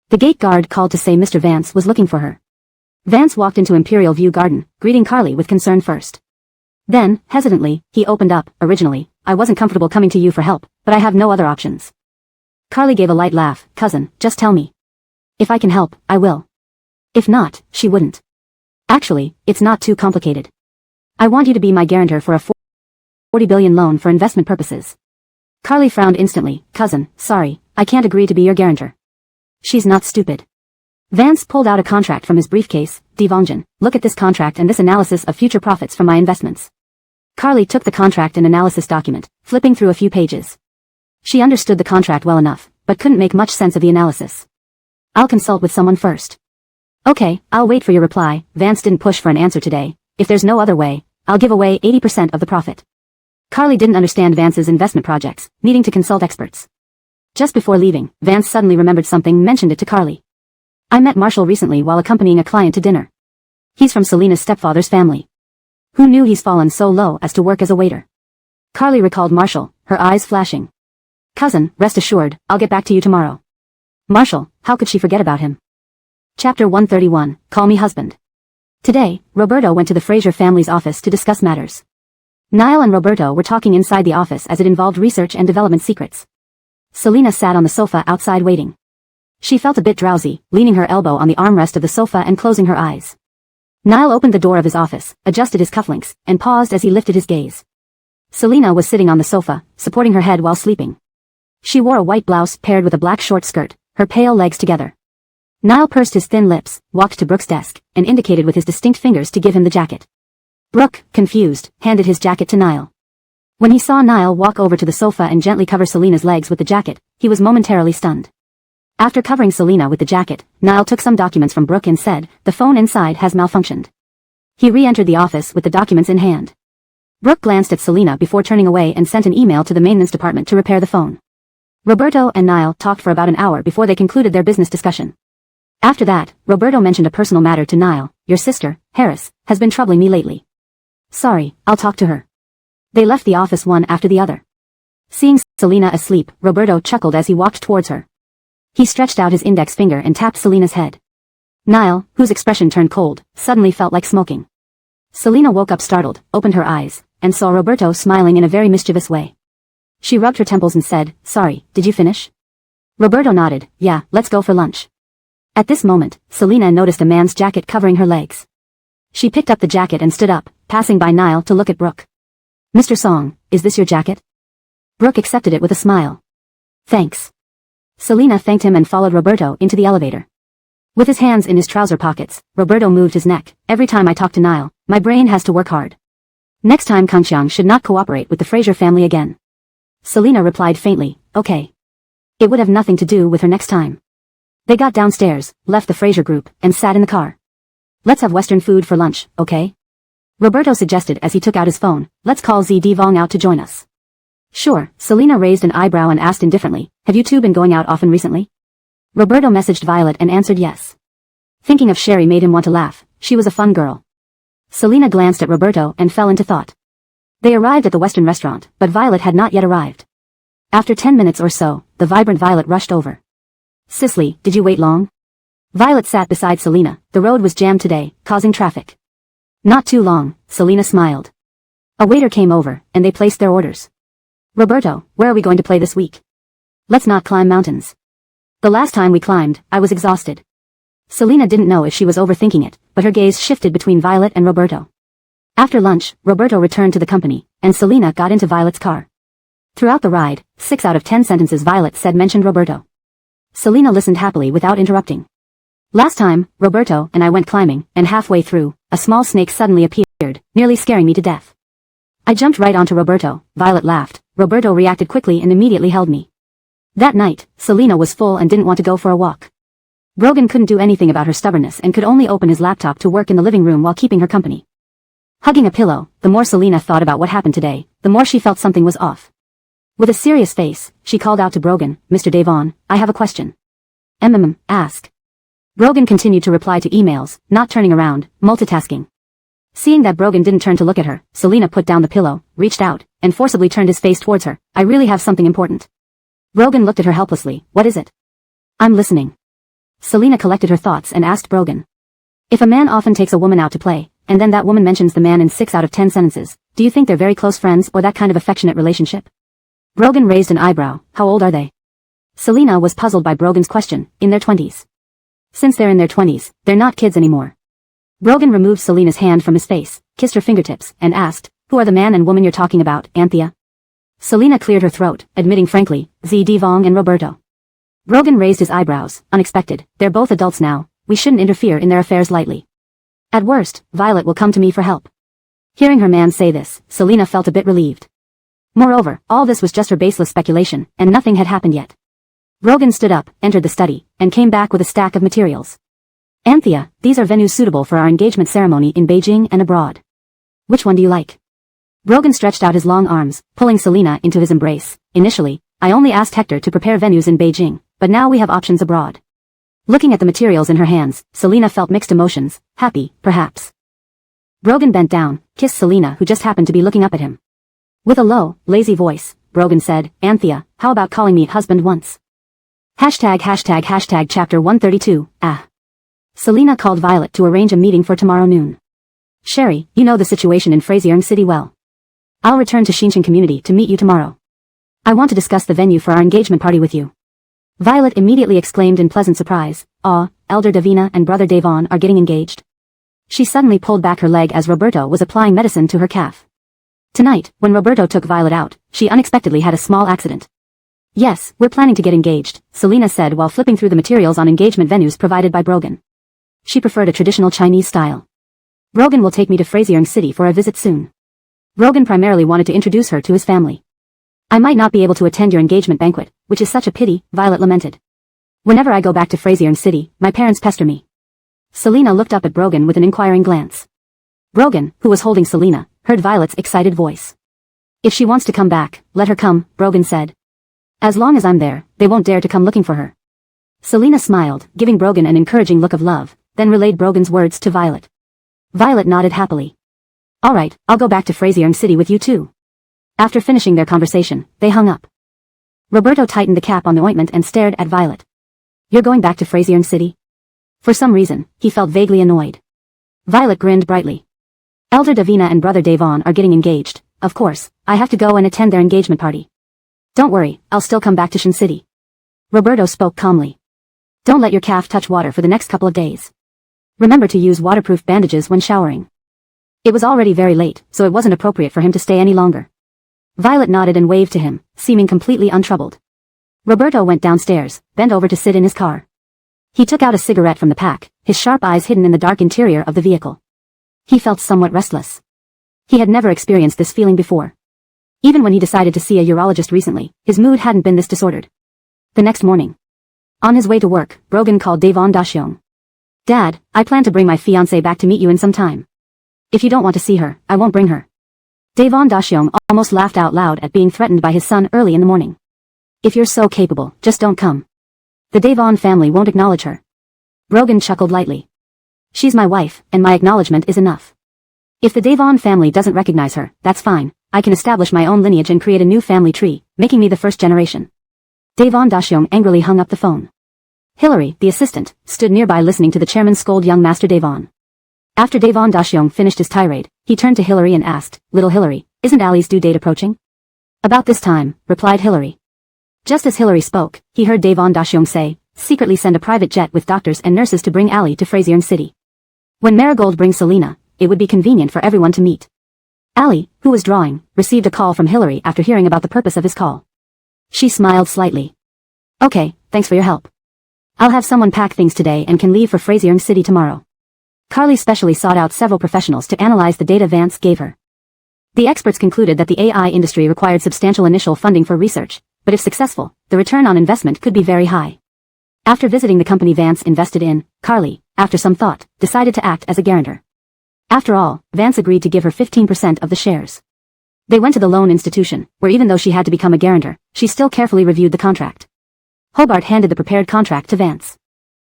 The gate guard called to say Mr. Vance was looking for her. Vance walked into Imperial View Garden, greeting Carly with concern first. Then, hesitantly, he opened up, originally, I wasn't comfortable coming to you for help, but I have no other options. Carly gave a light laugh, cousin, just tell me. If I can help, I will. If not, she wouldn't. Actually, it's not too complicated. I want you to be my guarantor for a 40 billion loan for investment purposes. Carly frowned instantly, cousin, sorry, I can't agree to be your guarantor. She's not stupid. Vance pulled out a contract from his briefcase. Devonjan, look at this contract and this analysis of future profits from my investments. Carly took the contract and analysis document, flipping through a few pages. She understood the contract well enough, but couldn't make much sense of the analysis. I'll consult with someone first. Okay, I'll wait for your reply. Vance didn't push for an answer today. If there's no other way, I'll give away 80% of the profit. Carly didn't understand Vance's investment projects, needing to consult experts. Just before leaving, Vance suddenly remembered something and mentioned it to Carly. I met Marshall recently while accompanying a client to dinner. He's from Selina's stepfather's family. Who knew he's fallen so low as to work as a waiter? Carly recalled Marshall, her eyes flashing. Cousin, rest assured, I'll get back to you tomorrow. Marshall, how could she forget about him? Chapter 131, Call Me Husband. Today, Roberto went to the Fraser family's office to discuss matters. Niall and Roberto were talking inside the office as it involved research and development secrets. Selina sat on the sofa outside waiting. She felt a bit drowsy, leaning her elbow on the armrest of the sofa and closing her eyes. Niall opened the door of his office, adjusted his cufflinks, and paused as he lifted his gaze. Selina was sitting on the sofa, supporting her head while sleeping. She wore a white blouse paired with a black short skirt, her pale legs together. Niall pursed his thin lips, walked to Brooke's desk, and indicated with his distinct fingers to give him the jacket. Brooke, confused, handed his jacket to Niall. When he saw Niall walk over to the sofa and gently cover Selina's legs with the jacket, he was momentarily stunned. After covering Selina with the jacket, Niall took some documents from Brooke and said, the phone inside has malfunctioned. He re-entered the office with the documents in hand. Brooke glanced at Selina before turning away and sent an email to the maintenance department to repair the phone. Roberto and Niall talked for about an hour before they concluded their business discussion. After that, Roberto mentioned a personal matter to Niall. Your sister, Harris, has been troubling me lately. Sorry, I'll talk to her. They left the office one after the other. Seeing Selina asleep, Roberto chuckled as he walked towards her. He stretched out his index finger and tapped Selina's head. Niall, whose expression turned cold, suddenly felt like smoking. Selina woke up startled, opened her eyes, and saw Roberto smiling in a very mischievous way. She rubbed her temples and said, sorry, did you finish? Roberto nodded, yeah, let's go for lunch. At this moment, Selina noticed a man's jacket covering her legs. She picked up the jacket and stood up, passing by Niall to look at Brooke. Mr. Song, is this your jacket? Brooke accepted it with a smile. Thanks. Selina thanked him and followed Roberto into the elevator. With his hands in his trouser pockets, Roberto moved his neck. Every time I talk to Niall, my brain has to work hard. Next time Kangxiang should not cooperate with the Fraser family again. Selina replied faintly, okay. It would have nothing to do with her next time. They got downstairs, left the Fraser group, and sat in the car. Let's have Western food for lunch, okay? Roberto suggested as he took out his phone. Let's call Zdvong out to join us. Sure, Selena raised an eyebrow and asked indifferently, have you two been going out often recently? Roberto messaged Violet and answered yes. Thinking of Sherry made him want to laugh. She was a fun girl. Selena glanced at Roberto and fell into thought. They arrived at the Western restaurant, but Violet had not yet arrived. After 10 minutes or so, the vibrant Violet rushed over. Cicely, did you wait long? Violet sat beside Selena. The road was jammed today, causing traffic. Not too long, Selena smiled. A waiter came over, and they placed their orders. Roberto, where are we going to play this week? Let's not climb mountains. The last time we climbed, I was exhausted. Selena didn't know if she was overthinking it, but her gaze shifted between Violet and Roberto. After lunch, Roberto returned to the company, and Selena got into Violet's car. Throughout the ride, 6 out of 10 sentences Violet said mentioned Roberto. Selena listened happily without interrupting. Last time, Roberto and I went climbing, and halfway through, a small snake suddenly appeared, nearly scaring me to death. I jumped right onto Roberto. Violet laughed. Roberto reacted quickly and immediately held me. That night, Selena was full and didn't want to go for a walk. Brogan couldn't do anything about her stubbornness and could only open his laptop to work in the living room while keeping her company. Hugging a pillow, the more Selena thought about what happened today, the more she felt something was off. With a serious face, she called out to Brogan, Mr. Devon, I have a question. Ask. Brogan continued to reply to emails, not turning around, multitasking. Seeing that Brogan didn't turn to look at her, Selena put down the pillow, reached out, and forcibly turned his face towards her. I really have something important. Brogan looked at her helplessly. What is it? I'm listening. Selena collected her thoughts and asked Brogan. If a man often takes a woman out to play, and then that woman mentions the man in 6 out of 10 sentences, do you think they're very close friends or that kind of affectionate relationship? Brogan raised an eyebrow. How old are they? Selena was puzzled by Brogan's question. In their 20s. Since they're in their 20s, they're not kids anymore. Brogan removed Selena's hand from his face, kissed her fingertips, and asked, who are the man and woman you're talking about, Anthea? Selena cleared her throat, admitting frankly, Zdvong and Roberto. Brogan raised his eyebrows. Unexpected. They're both adults now. We shouldn't interfere in their affairs lightly. At worst, Violet will come to me for help. Hearing her man say this, Selena felt a bit relieved. Moreover, all this was just her baseless speculation, and nothing had happened yet. Brogan stood up, entered the study, and came back with a stack of materials. Anthea, these are venues suitable for our engagement ceremony in Beijing and abroad. Which one do you like? Brogan stretched out his long arms, pulling Selena into his embrace. Initially, I only asked Hector to prepare venues in Beijing, but now we have options abroad. Looking at the materials in her hands, Selena felt mixed emotions, happy, perhaps. Brogan bent down, kissed Selena who just happened to be looking up at him. With a low, lazy voice, Brogan said, Anthea, how about calling me husband once? #### Chapter 132, Selena called Violet to arrange a meeting for tomorrow noon. Sherry, you know the situation in Fraser City well. I'll return to Shinshan community to meet you tomorrow. I want to discuss the venue for our engagement party with you. Violet immediately exclaimed in pleasant surprise, Elder Davina and Brother Devon are getting engaged. She suddenly pulled back her leg as Roberto was applying medicine to her calf. Tonight, when Roberto took Violet out, she unexpectedly had a small accident. Yes, we're planning to get engaged, Selena said while flipping through the materials on engagement venues provided by Brogan. She preferred a traditional Chinese style. Brogan will take me to Fraser City for a visit soon. Brogan primarily wanted to introduce her to his family. I might not be able to attend your engagement banquet, which is such a pity, Violet lamented. Whenever I go back to Fraser City, my parents pester me. Selena looked up at Brogan with an inquiring glance. Brogan, who was holding Selena, heard Violet's excited voice. If she wants to come back, let her come, Brogan said. As long as I'm there, they won't dare to come looking for her. Selena smiled, giving Brogan an encouraging look of love, then relayed Brogan's words to Violet. Violet nodded happily. All right, I'll go back to Fraser City with you too. After finishing their conversation, they hung up. Roberto tightened the cap on the ointment and stared at Violet. You're going back to Fraser City? For some reason, he felt vaguely annoyed. Violet grinned brightly. Elder Davina and Brother Devon are getting engaged. Of course, I have to go and attend their engagement party. Don't worry, I'll still come back to Shin City. Roberto spoke calmly. Don't let your calf touch water for the next couple of days. Remember to use waterproof bandages when showering. It was already very late, so it wasn't appropriate for him to stay any longer. Violet nodded and waved to him, seeming completely untroubled. Roberto went downstairs, bent over to sit in his car. He took out a cigarette from the pack, his sharp eyes hidden in the dark interior of the vehicle. He felt somewhat restless. He had never experienced this feeling before. Even when he decided to see a urologist recently, his mood hadn't been this disordered. The next morning. On his way to work, Brogan called Devon Dashyong. Dad, I plan to bring my fiancée back to meet you in some time. If you don't want to see her, I won't bring her. Devon Dashyong almost laughed out loud at being threatened by his son early in the morning. If you're so capable, just don't come. The Devon family won't acknowledge her. Brogan chuckled lightly. She's my wife, and my acknowledgement is enough. If the Devon family doesn't recognize her, that's fine. I can establish my own lineage and create a new family tree, making me the first generation. Devon Dashyong angrily hung up the phone. Hillary, the assistant, stood nearby listening to the chairman scold young Master Devon. After Devon Dashyong finished his tirade, he turned to Hillary and asked, "Little Hillary, isn't Ali's due date approaching?" "About this time," replied Hillary. Just as Hillary spoke, he heard Devon Dashyong say, "Secretly send a private jet with doctors and nurses to bring Ali to Frazier City. When Marigold brings Selena, it would be convenient for everyone to meet." Ali, who was drawing, received a call from Hillary after hearing about the purpose of his call. She smiled slightly. "Okay, thanks for your help. I'll have someone pack things today and can leave for Frazier City tomorrow." Carly specially sought out several professionals to analyze the data Vance gave her. The experts concluded that the AI industry required substantial initial funding for research, but if successful, the return on investment could be very high. After visiting the company Vance invested in, Carly, after some thought, decided to act as a guarantor. After all, Vance agreed to give her 15% of the shares. They went to the loan institution, where even though she had to become a guarantor, she still carefully reviewed the contract. Hobart handed the prepared contract to Vance.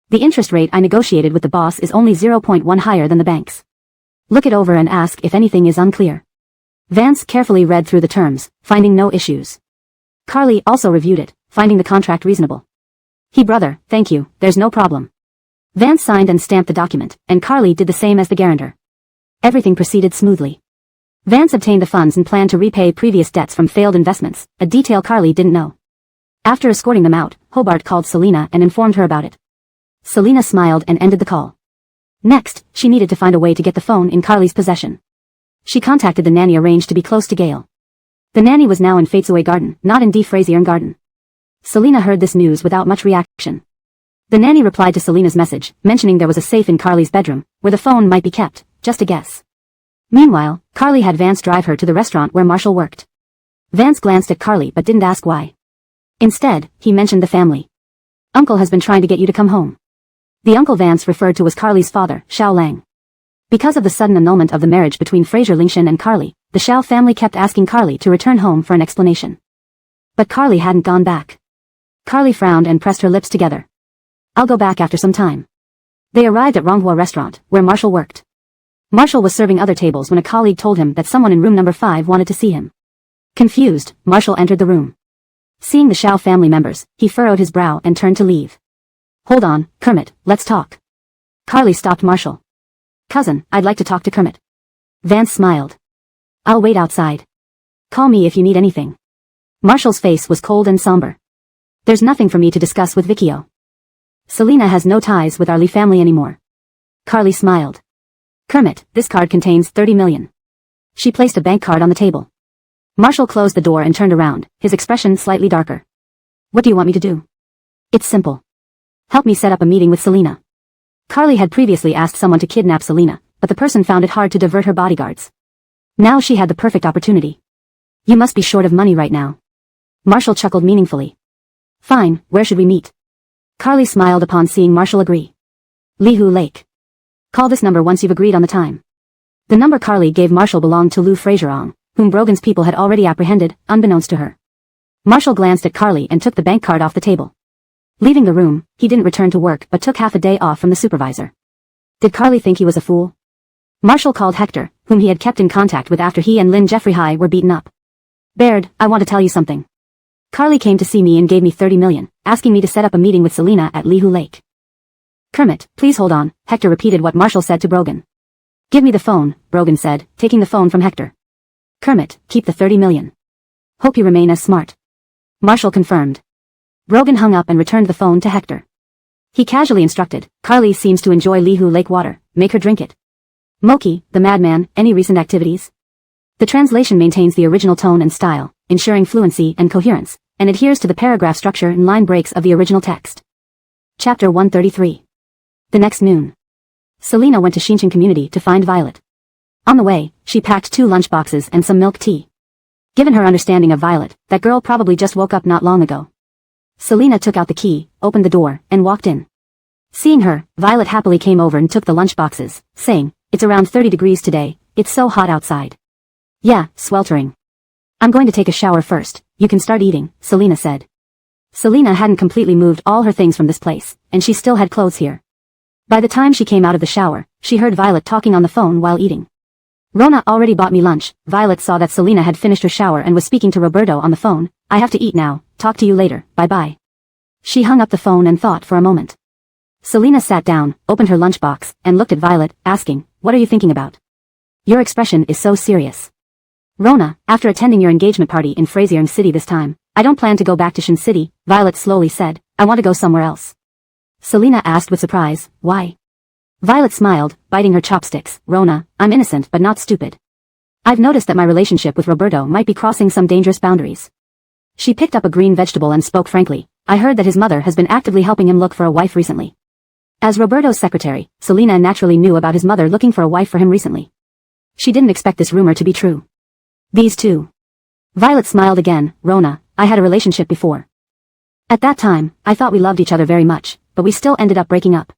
"The interest rate I negotiated with the boss is only 0.1 higher than the bank's. Look it over and ask if anything is unclear." Vance carefully read through the terms, finding no issues. Carly also reviewed it, finding the contract reasonable. Brother, thank you, there's no problem." Vance signed and stamped the document, and Carly did the same as the guarantor. Everything proceeded smoothly. Vance obtained the funds and planned to repay previous debts from failed investments, a detail Carly didn't know. After escorting them out, Hobart called Selena and informed her about it. Selena smiled and ended the call. Next, she needed to find a way to get the phone in Carly's possession. She contacted the nanny arranged to be close to Gail. The nanny was now in Fatesaway Garden, not in D. Frazier Garden. Selena heard this news without much reaction. The nanny replied to Selena's message, mentioning there was a safe in Carly's bedroom, where the phone might be kept, just a guess. Meanwhile, Carly had Vance drive her to the restaurant where Marshall worked. Vance glanced at Carly but didn't ask why. Instead, he mentioned the family. "Uncle has been trying to get you to come home." The uncle Vance referred to was Carly's father, Xiao Lang. Because of the sudden annulment of the marriage between Fraser Lingshan and Carly, the Xiao family kept asking Carly to return home for an explanation. But Carly hadn't gone back. Carly frowned and pressed her lips together. "I'll go back after some time." They arrived at Ronghua restaurant, where Marshall worked. Marshall was serving other tables when a colleague told him that someone in room number 5 wanted to see him. Confused, Marshall entered the room. Seeing the Xiao family members, he furrowed his brow and turned to leave. "Hold on, Kermit, let's talk." Carly stopped Marshall. "Cousin, I'd like to talk to Kermit." Vance smiled. "I'll wait outside. Call me if you need anything." Marshall's face was cold and somber. "There's nothing for me to discuss with Vikio. Selena has no ties with our Lee family anymore." Carly smiled. "Kermit, this card contains 30 million. She placed a bank card on the table. Marshall closed the door and turned around, his expression slightly darker. "What do you want me to do?" "It's simple. Help me set up a meeting with Selena." Carly had previously asked someone to kidnap Selena, but the person found it hard to divert her bodyguards. Now she had the perfect opportunity. "You must be short of money right now." Marshall chuckled meaningfully. "Fine, where should we meet?" Carly smiled upon seeing Marshall agree. "Lihu Lake. Call this number once you've agreed on the time." The number Carly gave Marshall belonged to Lou Fraserong, whom Brogan's people had already apprehended, unbeknownst to her. Marshall glanced at Carly and took the bank card off the table. Leaving the room, he didn't return to work but took half a day off from the supervisor. Did Carly think he was a fool? Marshall called Hector, whom he had kept in contact with after he and Lynn Jeffrey High were beaten up. "Baird, I want to tell you something. Carly came to see me and gave me 30 million, asking me to set up a meeting with Selena at Lihu Lake." "Kermit, please hold on," Hector repeated what Marshall said to Brogan. "Give me the phone," Brogan said, taking the phone from Hector. "Kermit, keep the 30 million. Hope you remain as smart." Marshall confirmed. Brogan hung up and returned the phone to Hector. He casually instructed, "Carly seems to enjoy Lihu Lake water, make her drink it." "Moki, the madman, any recent activities?" The translation maintains the original tone and style, ensuring fluency and coherence, and adheres to the paragraph structure and line breaks of the original text. Chapter 133. The next noon. Selena went to Shinchin Community to find Violet. On the way, she packed 2 lunchboxes and some milk tea. Given her understanding of Violet, that girl probably just woke up not long ago. Selina took out the key, opened the door, and walked in. Seeing her, Violet happily came over and took the lunch boxes, saying, "It's around 30 degrees today, it's so hot outside." "Yeah, sweltering. I'm going to take a shower first, you can start eating," Selina said. Selina hadn't completely moved all her things from this place, and she still had clothes here. By the time she came out of the shower, she heard Violet talking on the phone while eating. "Rona already bought me lunch." Violet saw that Selina had finished her shower and was speaking to Roberto on the phone. "I have to eat now, talk to you later, bye-bye." She hung up the phone and thought for a moment. Selina sat down, opened her lunchbox, and looked at Violet, asking, "What are you thinking about? Your expression is so serious." "Rona, after attending your engagement party in Frazier City this time, I don't plan to go back to Shin City," Violet slowly said. "I want to go somewhere else." Selina asked with surprise, "Why?" Violet smiled, biting her chopsticks. "Rona, I'm innocent but not stupid. I've noticed that my relationship with Roberto might be crossing some dangerous boundaries." She picked up a green vegetable and spoke frankly. "I heard that his mother has been actively helping him look for a wife recently." As Roberto's secretary, Selina naturally knew about his mother looking for a wife for him recently. She didn't expect this rumor to be true. "These two." Violet smiled again. "Rona, I had a relationship before. At that time, I thought we loved each other very much, but we still ended up breaking up.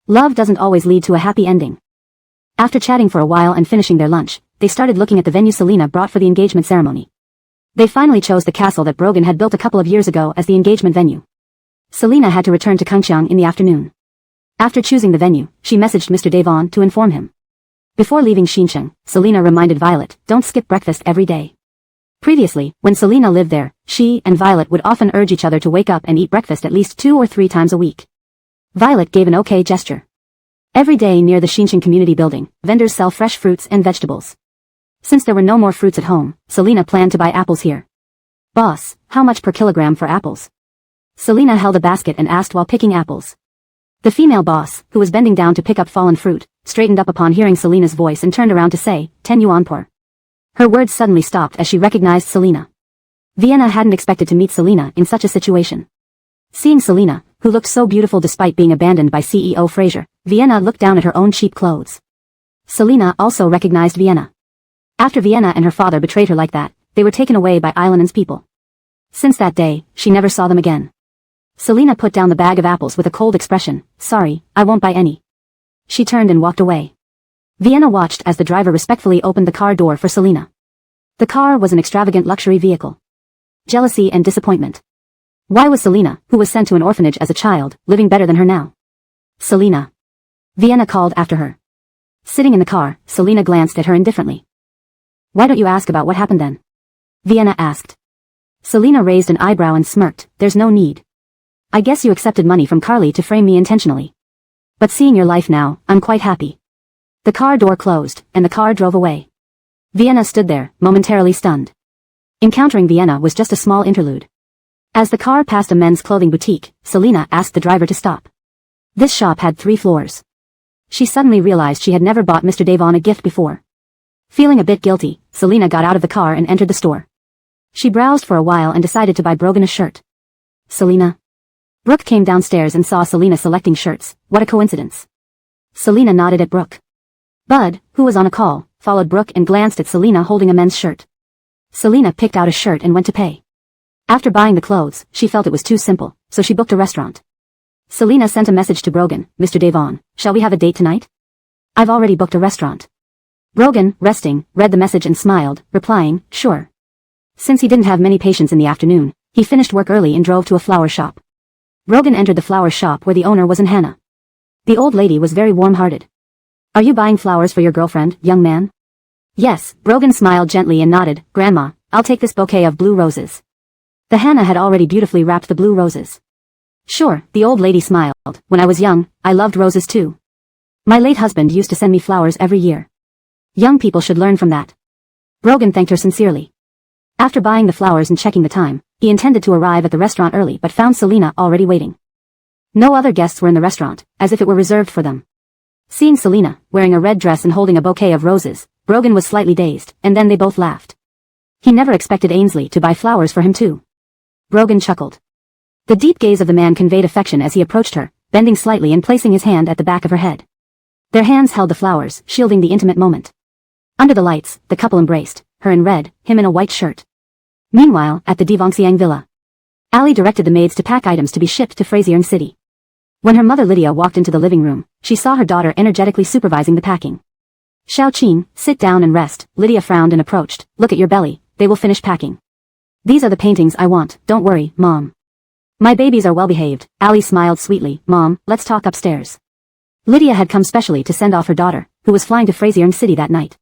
Love doesn't always lead to a happy ending." After chatting for a while and finishing their lunch, they started looking at the venue Selina brought for the engagement ceremony. They finally chose the castle that Brogan had built a couple of years ago as the engagement venue. Selina had to return to Coaxing in the afternoon. After choosing the venue, she messaged Mr. Devon to inform him. Before leaving Xincheng, Selina reminded Violet, "Don't skip breakfast every day." Previously, when Selina lived there, she and Violet would often urge each other to wake up and eat breakfast at least 2 or 3 times a week. Violet gave an okay gesture. Every day near the Xincheng community building, vendors sell fresh fruits and vegetables. Since there were no more fruits at home, Selina planned to buy apples here. "Boss, how much per kilogram for apples?" Selina held a basket and asked while picking apples. The female boss, who was bending down to pick up fallen fruit, straightened up upon hearing Selina's voice and turned around to say, 10 yuan per. Her words suddenly stopped as she recognized Selina. Vienna hadn't expected to meet Selina in such a situation. Seeing Selina, who looked so beautiful despite being abandoned by CEO Fraser, Vienna looked down at her own cheap clothes. Selina also recognized Vienna. After Vienna and her father betrayed her like that, they were taken away by Island's people. Since that day, she never saw them again. Selina put down the bag of apples with a cold expression. "Sorry, I won't buy any." She turned and walked away. Vienna watched as the driver respectfully opened the car door for Selina. The car was an extravagant luxury vehicle. Jealousy and disappointment. Why was Selina, who was sent to an orphanage as a child, living better than her now? "Selina." Vienna called after her. Sitting in the car, Selina glanced at her indifferently. "Why don't you ask about what happened then?" Vienna asked. Selina raised an eyebrow and smirked. "There's no need. I guess you accepted money from Carly to frame me intentionally. But seeing your life now, I'm quite happy." The car door closed, and the car drove away. Vienna stood there, momentarily stunned. Encountering Vienna was just a small interlude. As the car passed a men's clothing boutique, Selina asked the driver to stop. This shop had 3 floors. She suddenly realized she had never bought Mr. Devon a gift before. Feeling a bit guilty, Selina got out of the car and entered the store. She browsed for a while and decided to buy Brogan a shirt. "Selina." Brooke came downstairs and saw Selina selecting shirts. What a coincidence. Selina nodded at Brooke. Bud, who was on a call, followed Brooke and glanced at Selina holding a men's shirt. Selina picked out a shirt and went to pay. After buying the clothes, she felt it was too simple, so she booked a restaurant. Selina sent a message to Brogan. "Mr. Devon, shall we have a date tonight?" "I've already booked a restaurant." Brogan, resting, read the message and smiled, replying, "Sure." Since he didn't have many patients in the afternoon, he finished work early and drove to a flower shop. Brogan entered the flower shop where the owner was in Hannah. The old lady was very warm-hearted. "Are you buying flowers for your girlfriend, young man?" "Yes." Brogan smiled gently and nodded. "Grandma, I'll take this bouquet of blue roses." The Hannah had already beautifully wrapped the blue roses. "Sure," the old lady smiled. "When I was young, I loved roses too. My late husband used to send me flowers every year. Young people should learn from that." Brogan thanked her sincerely. After buying the flowers and checking the time, he intended to arrive at the restaurant early but found Selina already waiting. No other guests were in the restaurant, as if it were reserved for them. Seeing Selina, wearing a red dress and holding a bouquet of roses, Brogan was slightly dazed, and then they both laughed. He never expected Ainsley to buy flowers for him too. Brogan chuckled. The deep gaze of the man conveyed affection as he approached her, bending slightly and placing his hand at the back of her head. Their hands held the flowers, shielding the intimate moment. Under the lights, the couple embraced, her in red, him in a white shirt. Meanwhile, at the Devonxiang villa. Ali directed the maids to pack items to be shipped to Frazier City. When her mother Lydia walked into the living room, she saw her daughter energetically supervising the packing. Xiaoqing, sit down and rest, Lydia frowned and approached. Look at your belly, they will finish packing. These are the paintings I want, don't worry, Mom. My babies are well behaved, Ali smiled sweetly. Mom, let's talk upstairs. Lydia had come specially to send off her daughter, who was flying to Frazier City that night.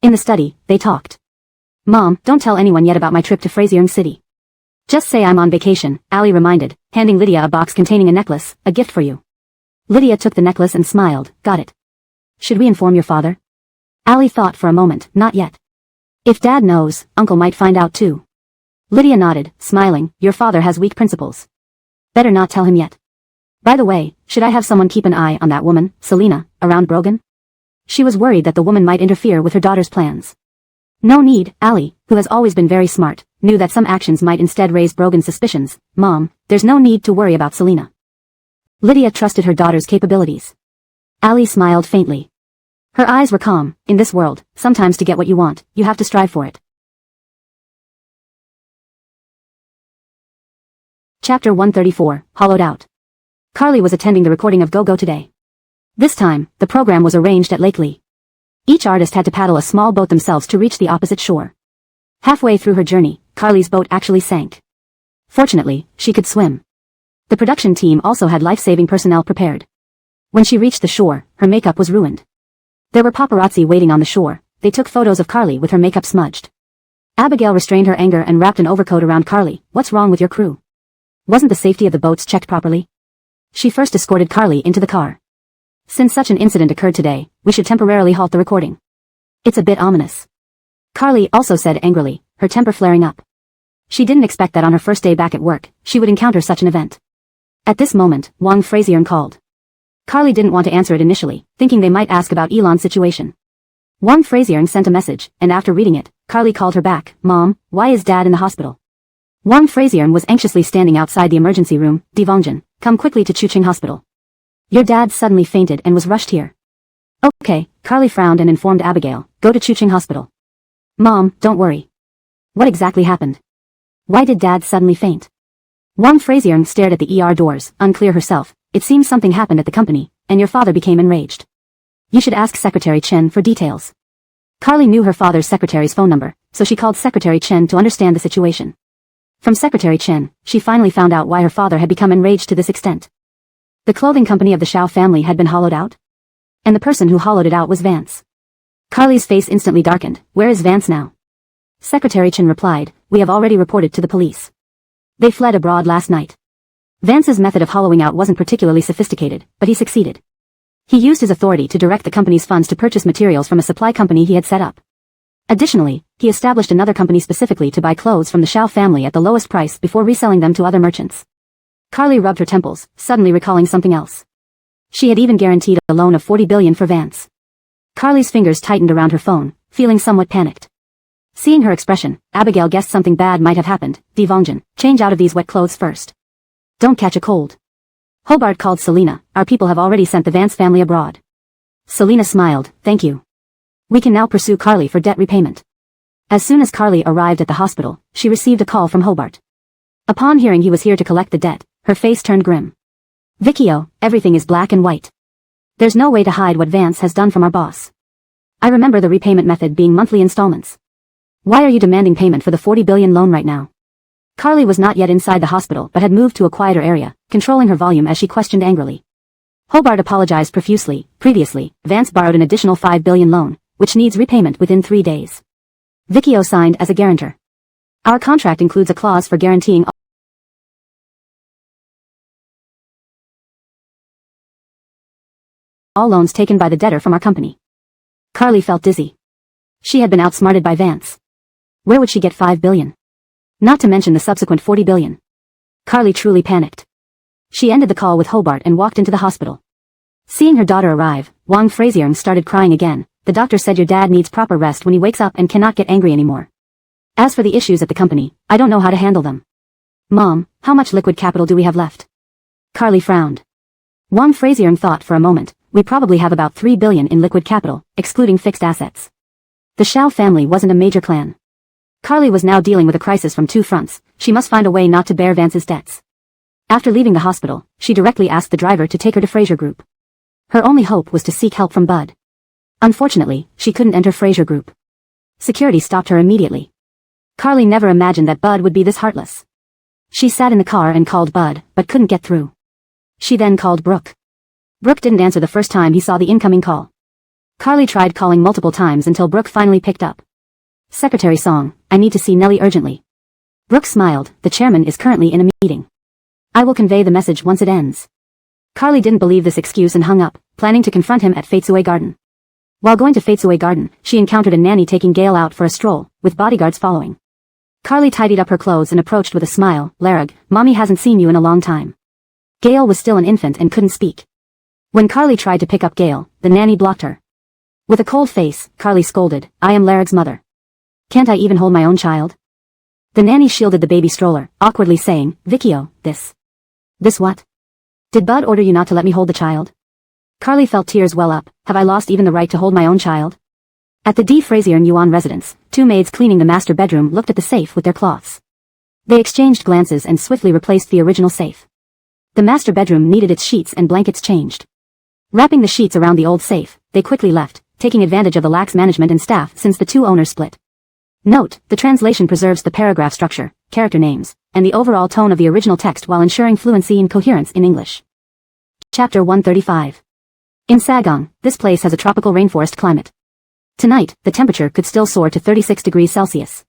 In the study, they talked. Mom, don't tell anyone yet about my trip to Frazier City. Just say I'm on vacation, Ali reminded, handing Lydia a box containing a necklace, a gift for you. Lydia took the necklace and smiled. Got it. Should we inform your father? Ali thought for a moment. Not yet. If Dad knows, Uncle might find out too. Lydia nodded, smiling. Your father has weak principles. Better not tell him yet. By the way, should I have someone keep an eye on that woman, Selena, around Brogan? She was worried that the woman might interfere with her daughter's plans. No need, Ali, who has always been very smart, knew that some actions might instead raise Brogan's suspicions. Mom, there's no need to worry about Selena. Lydia trusted her daughter's capabilities. Ali smiled faintly. Her eyes were calm. In this world, sometimes to get what you want, you have to strive for it. Chapter 134, Hollowed Out. Carly was attending the recording of Go Go today. This time, the program was arranged at Lake Lee. Each artist had to paddle a small boat themselves to reach the opposite shore. Halfway through her journey, Carly's boat actually sank. Fortunately, she could swim. The production team also had life-saving personnel prepared. When she reached the shore, her makeup was ruined. There were paparazzi waiting on the shore. They took photos of Carly with her makeup smudged. Abigail restrained her anger and wrapped an overcoat around Carly. What's wrong with your crew? Wasn't the safety of the boats checked properly? She first escorted Carly into the car. Since such an incident occurred today, we should temporarily halt the recording. It's a bit ominous. Carly also said angrily, her temper flaring up. She didn't expect that on her first day back at work, she would encounter such an event. At this moment, Wang Frazier called. Carly didn't want to answer it initially, thinking they might ask about Elon's situation. Wang Frazier sent a message, and after reading it, Carly called her back. Mom, why is Dad in the hospital? Wang Frazier was anxiously standing outside the emergency room. Divongjin, come quickly to Chuching Hospital. Your dad suddenly fainted and was rushed here. Okay, Carly frowned and informed Abigail, go to Chuching Hospital. Mom, don't worry. What exactly happened? Why did Dad suddenly faint? Wang Frazier stared at the ER doors, unclear herself. It seems something happened at the company, and your father became enraged. You should ask Secretary Chen for details. Carly knew her father's secretary's phone number, so she called Secretary Chen to understand the situation. From Secretary Chen, she finally found out why her father had become enraged to this extent. The clothing company of the Shao family had been hollowed out? And the person who hollowed it out was Vance. Carly's face instantly darkened. Where is Vance now? Secretary Chen replied, we have already reported to the police. They fled abroad last night. Vance's method of hollowing out wasn't particularly sophisticated, but he succeeded. He used his authority to direct the company's funds to purchase materials from a supply company he had set up. Additionally, he established another company specifically to buy clothes from the Shao family at the lowest price before reselling them to other merchants. Carly rubbed her temples, suddenly recalling something else. She had even guaranteed a loan of 40 billion for Vance. Carly's fingers tightened around her phone, feeling somewhat panicked. Seeing her expression, Abigail guessed something bad might have happened. Divongjin, change out of these wet clothes first. Don't catch a cold. Hobart called Selena, our people have already sent the Vance family abroad. Selena smiled, thank you. We can now pursue Carly for debt repayment. As soon as Carly arrived at the hospital, she received a call from Hobart. Upon hearing he was here to collect the debt, her face turned grim. Vikio, everything is black and white. There's no way to hide what Vance has done from our boss. I remember the repayment method being monthly installments. Why are you demanding payment for the 40 billion loan right now? Carly was not yet inside the hospital but had moved to a quieter area, controlling her volume as she questioned angrily. Hobart apologized profusely. Previously, Vance borrowed an additional 5 billion loan, which needs repayment within 3 days. Vikio signed as a guarantor. Our contract includes a clause for guaranteeing all loans taken by the debtor from our company. Carly felt dizzy. She had been outsmarted by Vance. Where would she get 5 billion? Not to mention the subsequent 40 billion. Carly truly panicked. She ended the call with Hobart and walked into the hospital. Seeing her daughter arrive, Wang Frazier started crying again. The doctor said your dad needs proper rest when he wakes up and cannot get angry anymore. As for the issues at the company, I don't know how to handle them. Mom, how much liquid capital do we have left? Carly frowned. Wang Frazier thought for a moment. We probably have about 3 billion in liquid capital, excluding fixed assets. The Shao family wasn't a major clan. Carly was now dealing with a crisis from two fronts. She must find a way not to bear Vance's debts. After leaving the hospital, she directly asked the driver to take her to Fraser Group. Her only hope was to seek help from Bud. Unfortunately, she couldn't enter Fraser Group. Security stopped her immediately. Carly never imagined that Bud would be this heartless. She sat in the car and called Bud, but couldn't get through. She then called Brooke. Brooke didn't answer the first time he saw the incoming call. Carly tried calling multiple times until Brooke finally picked up. Secretary Song, I need to see Nellie urgently. Brooke smiled, the chairman is currently in a meeting. I will convey the message once it ends. Carly didn't believe this excuse and hung up, planning to confront him at Fatesaway Garden. While going to Fatesaway Garden, she encountered a nanny taking Gail out for a stroll, with bodyguards following. Carly tidied up her clothes and approached with a smile, Larag, Mommy hasn't seen you in a long time. Gail was still an infant and couldn't speak. When Carly tried to pick up Gail, the nanny blocked her. With a cold face, Carly scolded, I am Larag's mother. Can't I even hold my own child? The nanny shielded the baby stroller, awkwardly saying, Vicchio, this what? Did Bud order you not to let me hold the child? Carly felt tears well up, have I lost even the right to hold my own child? At the D. Frazier and Yuan residence, two maids cleaning the master bedroom looked at the safe with their cloths. They exchanged glances and swiftly replaced the original safe. The master bedroom needed its sheets and blankets changed. Wrapping the sheets around the old safe, they quickly left, taking advantage of the lax management and staff since the two owners split. Note, the translation preserves the paragraph structure, character names, and the overall tone of the original text while ensuring fluency and coherence in English. Chapter 135. In Sagong, this place has a tropical rainforest climate. Tonight, the temperature could still soar to 36 degrees Celsius.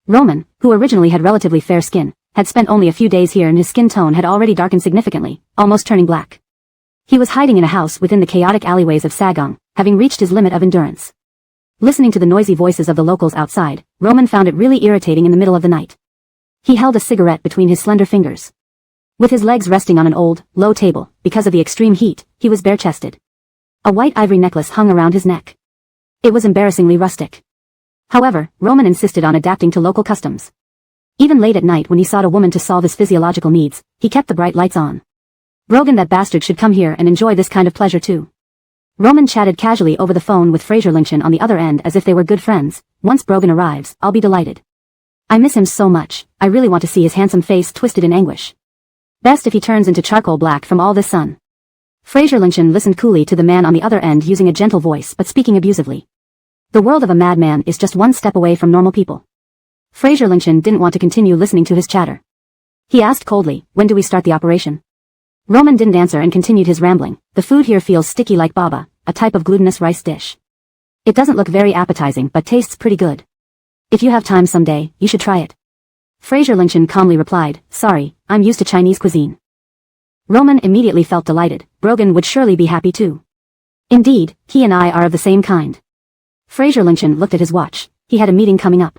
Roman, who originally had relatively fair skin, had spent only a few days here and his skin tone had already darkened significantly, almost turning black. He was hiding in a house within the chaotic alleyways of Sagong, having reached his limit of endurance. Listening to the noisy voices of the locals outside, Roman found it really irritating in the middle of the night. He held a cigarette between his slender fingers. With his legs resting on an old, low table, because of the extreme heat, he was bare-chested. A white ivory necklace hung around his neck. It was embarrassingly rustic. However, Roman insisted on adapting to local customs. Even late at night when he sought a woman to solve his physiological needs, he kept the bright lights on. Brogan, that bastard, should come here and enjoy this kind of pleasure too. Roman chatted casually over the phone with Fraser Lincoln on the other end as if they were good friends. Once Brogan arrives, I'll be delighted. I miss him so much, I really want to see his handsome face twisted in anguish. Best if he turns into charcoal black from all this sun. Fraser Lincoln listened coolly to the man on the other end using a gentle voice but speaking abusively. The world of a madman is just one step away from normal people. Fraser Lincoln didn't want to continue listening to his chatter. He asked coldly, when do we start the operation? Roman didn't answer and continued his rambling. The food here feels sticky like baba, a type of glutinous rice dish. It doesn't look very appetizing but tastes pretty good. If you have time someday, you should try it. Fraser Lincoln calmly replied, sorry, I'm used to Chinese cuisine. Roman immediately felt delighted. Brogan would surely be happy too. Indeed, he and I are of the same kind. Fraser Lincoln looked at his watch. He had a meeting coming up.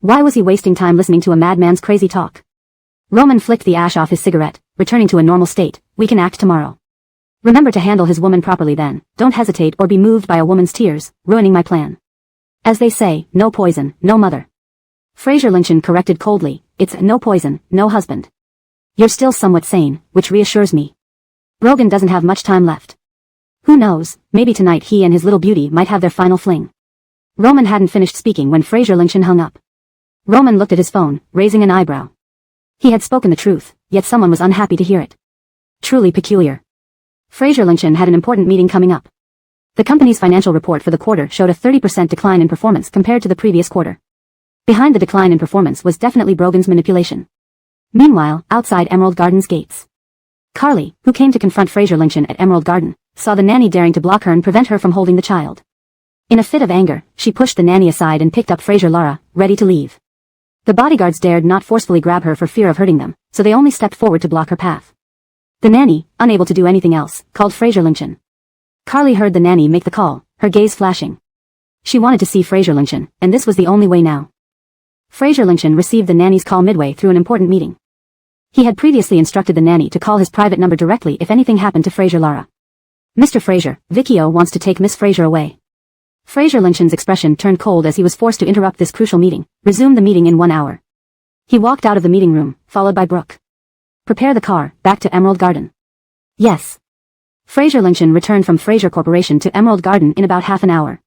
Why was he wasting time listening to a madman's crazy talk? Roman flicked the ash off his cigarette, returning to a normal state. We can act tomorrow. Remember to handle his woman properly then. Don't hesitate or be moved by a woman's tears, ruining my plan. As they say, no poison, no mother. Fraser Lincoln corrected coldly, it's no poison, no husband. You're still somewhat sane, which reassures me. Brogan doesn't have much time left. Who knows, maybe tonight he and his little beauty might have their final fling. Roman hadn't finished speaking when Fraser Lincoln hung up. Roman looked at his phone, raising an eyebrow. He had spoken the truth, yet someone was unhappy to hear it. Truly peculiar. Fraser Lincoln had an important meeting coming up. The company's financial report for the quarter showed a 30% decline in performance compared to the previous quarter. Behind the decline in performance was definitely Brogan's manipulation. Meanwhile, outside Emerald Garden's gates, Carly, who came to confront Fraser Lincoln at Emerald Garden, saw the nanny daring to block her and prevent her from holding the child. In a fit of anger, she pushed the nanny aside and picked up Fraser Lara, ready to leave. The bodyguards dared not forcefully grab her for fear of hurting them, so they only stepped forward to block her path. The nanny, unable to do anything else, called Fraser Lincoln. Carly heard the nanny make the call, her gaze flashing. She wanted to see Fraser Lincoln, and this was the only way now. Fraser Lincoln received the nanny's call midway through an important meeting. He had previously instructed the nanny to call his private number directly if anything happened to Fraser Lara. Mr. Fraser, Vicchio wants to take Miss Fraser away. Fraser Lincoln's expression turned cold as he was forced to interrupt this crucial meeting. Resume the meeting in 1 hour. He walked out of the meeting room, followed by Brooke. Prepare the car, back to Emerald Garden. Yes. Fraser Lincoln returned from Fraser Corporation to Emerald Garden in about half an hour.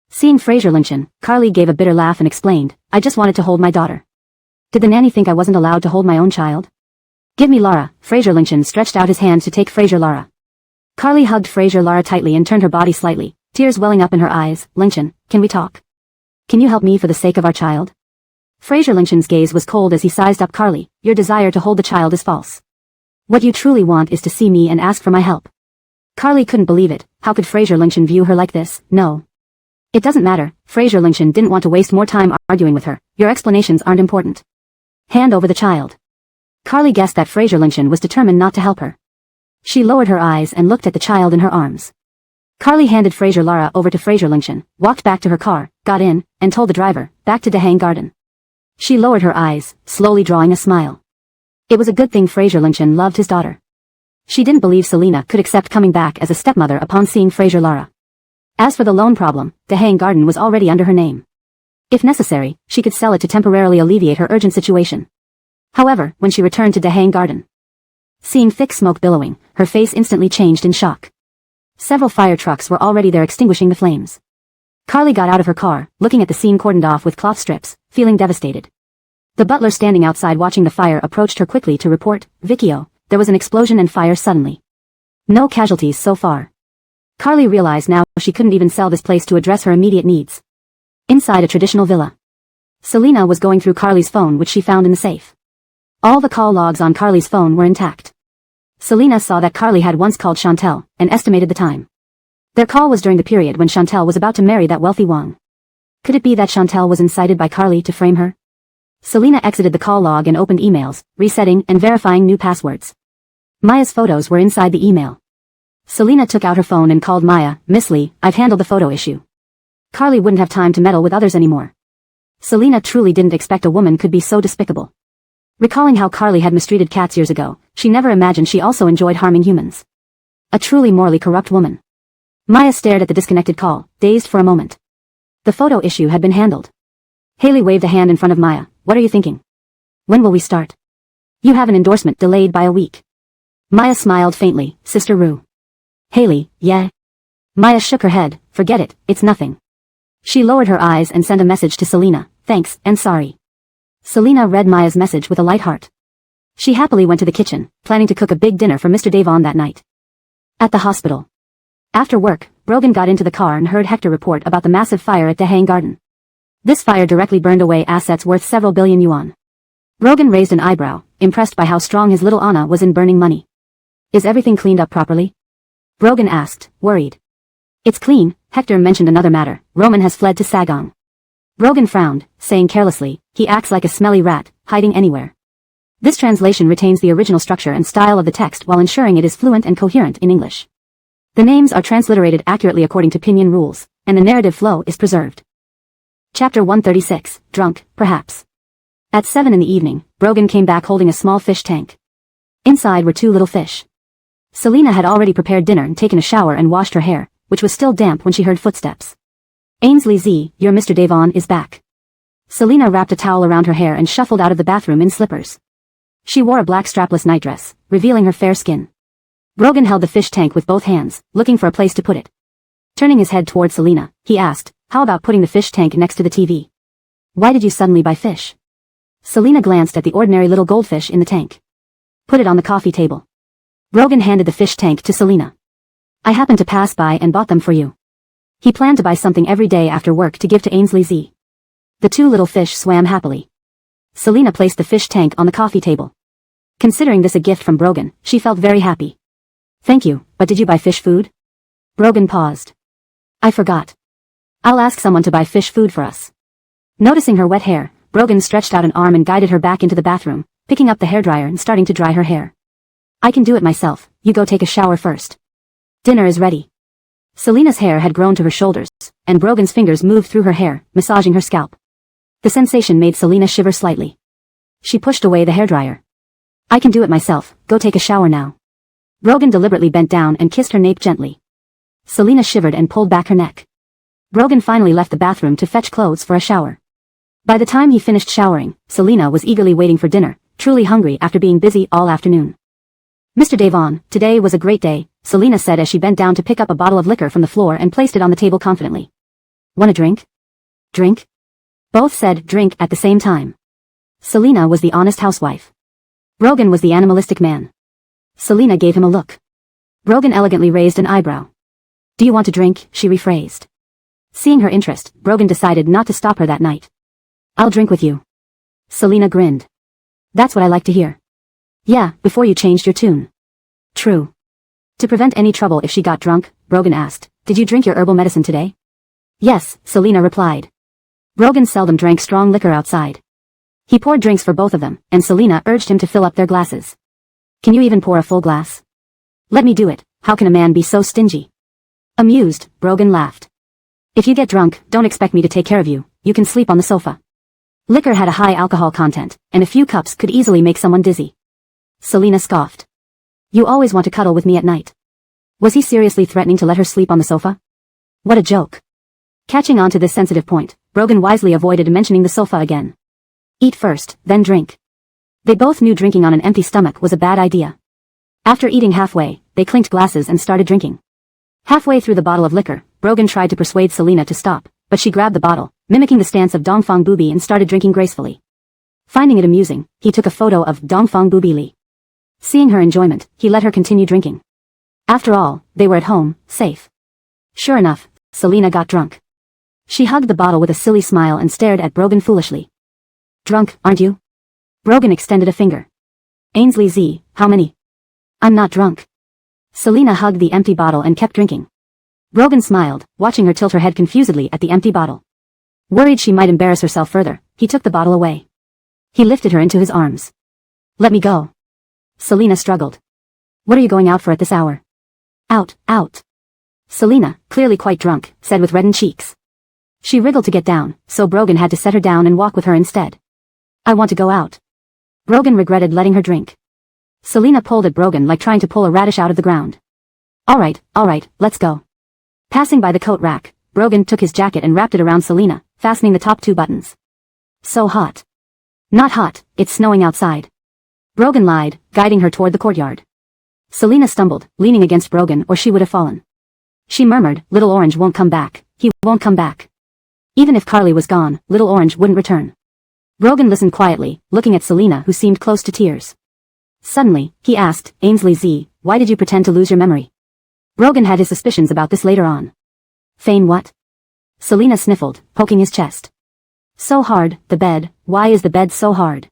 Seeing Fraser Lincoln, Carly gave a bitter laugh and explained, I just wanted to hold my daughter. Did the nanny think I wasn't allowed to hold my own child? Give me Lara. Fraser Lincoln stretched out his hand to take Fraser Lara. Carly hugged Fraser Lara tightly and turned her body slightly, tears welling up in her eyes. Lincoln, can we talk? Can you help me for the sake of our child? Fraser Lincoln's gaze was cold as he sized up Carly. Your desire to hold the child is false. What you truly want is to see me and ask for my help. Carly couldn't believe it. How could Fraser Lincoln view her like this? No. It doesn't matter. Fraser Lincoln didn't want to waste more time arguing with her. Your explanations aren't important. Hand over the child. Carly guessed that Fraser Lincoln was determined not to help her. She lowered her eyes and looked at the child in her arms. Carly handed Fraser Lara over to Fraser Lincoln, walked back to her car, got in, and told the driver, back to Dehang Garden. She lowered her eyes, slowly drawing a smile. It was a good thing Fraser Lincoln loved his daughter. She didn't believe Selina could accept coming back as a stepmother upon seeing Fraser Lara. As for the loan problem, Dehang Garden was already under her name. If necessary, she could sell it to temporarily alleviate her urgent situation. However, when she returned to Dehang Garden, seeing thick smoke billowing, her face instantly changed in shock. Several fire trucks were already there extinguishing the flames. Carly got out of her car, looking at the scene cordoned off with cloth strips, feeling devastated. The butler standing outside watching the fire approached her quickly to report, Vicchio, there was an explosion and fire suddenly. No casualties so far. Carly realized now she couldn't even sell this place to address her immediate needs. Inside a traditional villa, Selina was going through Carly's phone which she found in the safe. All the call logs on Carly's phone were intact. Selina saw that Carly had once called Chantel, and estimated the time. Their call was during the period when Chantel was about to marry that wealthy Wang. Could it be that Chantel was incited by Carly to frame her? Selina exited the call log and opened emails, resetting and verifying new passwords. Maya's photos were inside the email. Selina took out her phone and called Maya. Miss Lee, I've handled the photo issue. Carly wouldn't have time to meddle with others anymore. Selina truly didn't expect a woman could be so despicable. Recalling how Carly had mistreated cats years ago, she never imagined she also enjoyed harming humans. A truly morally corrupt woman. Maya stared at the disconnected call, dazed for a moment. The photo issue had been handled. Haley waved a hand in front of Maya. What are you thinking? When will we start? You have an endorsement delayed by a week. Maya smiled faintly. Sister Rue. Haley, yeah? Maya shook her head. Forget it, it's nothing. She lowered her eyes and sent a message to Selina. Thanks, and sorry. Selina read Maya's message with a light heart. She happily went to the kitchen, planning to cook a big dinner for Mr. Devon that night. At the hospital. After work, Brogan got into the car and heard Hector report about the massive fire at Dehang Garden. This fire directly burned away assets worth several billion yuan. Brogan raised an eyebrow, impressed by how strong his little Anna was in burning money. Is everything cleaned up properly? Brogan asked, worried. It's clean. Hector mentioned another matter. Roman has fled to Sagong. Brogan frowned, saying carelessly, he acts like a smelly rat, hiding anywhere. This translation retains the original structure and style of the text while ensuring it is fluent and coherent in English. The names are transliterated accurately according to Pinyin rules, and the narrative flow is preserved. Chapter 136, Drunk, Perhaps. At 7 in the evening, Brogan came back holding a small fish tank. Inside were 2 little fish. Selina had already prepared dinner and taken a shower and washed her hair, which was still damp when she heard footsteps. Ainsley Z, your Mr. Devon is back. Selina wrapped a towel around her hair and shuffled out of the bathroom in slippers. She wore a black strapless nightdress, revealing her fair skin. Brogan held the fish tank with both hands, looking for a place to put it. Turning his head toward Selina, he asked, how about putting the fish tank next to the TV? Why did you suddenly buy fish? Selina glanced at the ordinary little goldfish in the tank. Put it on the coffee table. Brogan handed the fish tank to Selina. I happened to pass by and bought them for you. He planned to buy something every day after work to give to Ainsley Z. The 2 little fish swam happily. Selina placed the fish tank on the coffee table. Considering this a gift from Brogan, she felt very happy. Thank you, but did you buy fish food? Brogan paused. I forgot. I'll ask someone to buy fish food for us. Noticing her wet hair, Brogan stretched out an arm and guided her back into the bathroom, picking up the hairdryer and starting to dry her hair. I can do it myself, you go take a shower first. Dinner is ready. Selina's hair had grown to her shoulders, and Brogan's fingers moved through her hair, massaging her scalp. The sensation made Selina shiver slightly. She pushed away the hairdryer. I can do it myself, go take a shower now. Brogan deliberately bent down and kissed her nape gently. Selina shivered and pulled back her neck. Brogan finally left the bathroom to fetch clothes for a shower. By the time he finished showering, Selina was eagerly waiting for dinner, truly hungry after being busy all afternoon. Mr. Devon, today was a great day, Selina said as she bent down to pick up a bottle of liquor from the floor and placed it on the table confidently. Want a drink? Drink? Both said drink at the same time. Selina was the honest housewife. Brogan was the animalistic man. Selina gave him a look. Brogan elegantly raised an eyebrow. Do you want to drink? She rephrased. Seeing her interest, Brogan decided not to stop her that night. I'll drink with you. Selina grinned. That's what I like to hear. Yeah, before you changed your tune. True. To prevent any trouble if she got drunk, Brogan asked, did you drink your herbal medicine today? Yes, Selina replied. Brogan seldom drank strong liquor outside. He poured drinks for both of them, and Selina urged him to fill up their glasses. Can you even pour a full glass? Let me do it. How can a man be so stingy? Amused, Brogan laughed. If you get drunk, don't expect me to take care of you. You can sleep on the sofa. Liquor had a high alcohol content, and a few cups could easily make someone dizzy. Selina scoffed. You always want to cuddle with me at night. Was he seriously threatening to let her sleep on the sofa? What a joke. Catching on to this sensitive point, Brogan wisely avoided mentioning the sofa again. Eat first, then drink. They both knew drinking on an empty stomach was a bad idea. After eating halfway, they clinked glasses and started drinking. Halfway through the bottle of liquor, Brogan tried to persuade Selina to stop, but she grabbed the bottle, mimicking the stance of Dongfang Booby, and started drinking gracefully. Finding it amusing, he took a photo of Dongfang Booby Li. Seeing her enjoyment, he let her continue drinking. After all, they were at home, safe. Sure enough, Selina got drunk. She hugged the bottle with a silly smile and stared at Brogan foolishly. Drunk, aren't you? Brogan extended a finger. Ainsley Z, how many? I'm not drunk. Selina hugged the empty bottle and kept drinking. Brogan smiled, watching her tilt her head confusedly at the empty bottle. Worried she might embarrass herself further, he took the bottle away. He lifted her into his arms. Let me go. Selina struggled. What are you going out for at this hour? Out. Selina, clearly quite drunk, said with reddened cheeks. She wriggled to get down, so Brogan had to set her down and walk with her instead. I want to go out. Brogan regretted letting her drink. Selina pulled at Brogan like trying to pull a radish out of the ground. All right, let's go. Passing by the coat rack, Brogan took his jacket and wrapped it around Selina, fastening the top 2 buttons. So hot. Not hot, it's snowing outside. Brogan lied, guiding her toward the courtyard. Selina stumbled, leaning against Brogan, or she would have fallen. She murmured, Little Orange won't come back. He won't come back. Even if Carly was gone, Little Orange wouldn't return. Brogan listened quietly, looking at Selina, who seemed close to tears. Suddenly, he asked, Ainsley Z, why did you pretend to lose your memory? Brogan had his suspicions about this later on. Feign what? Selina sniffled, poking his chest. So hard, the bed, why is the bed so hard?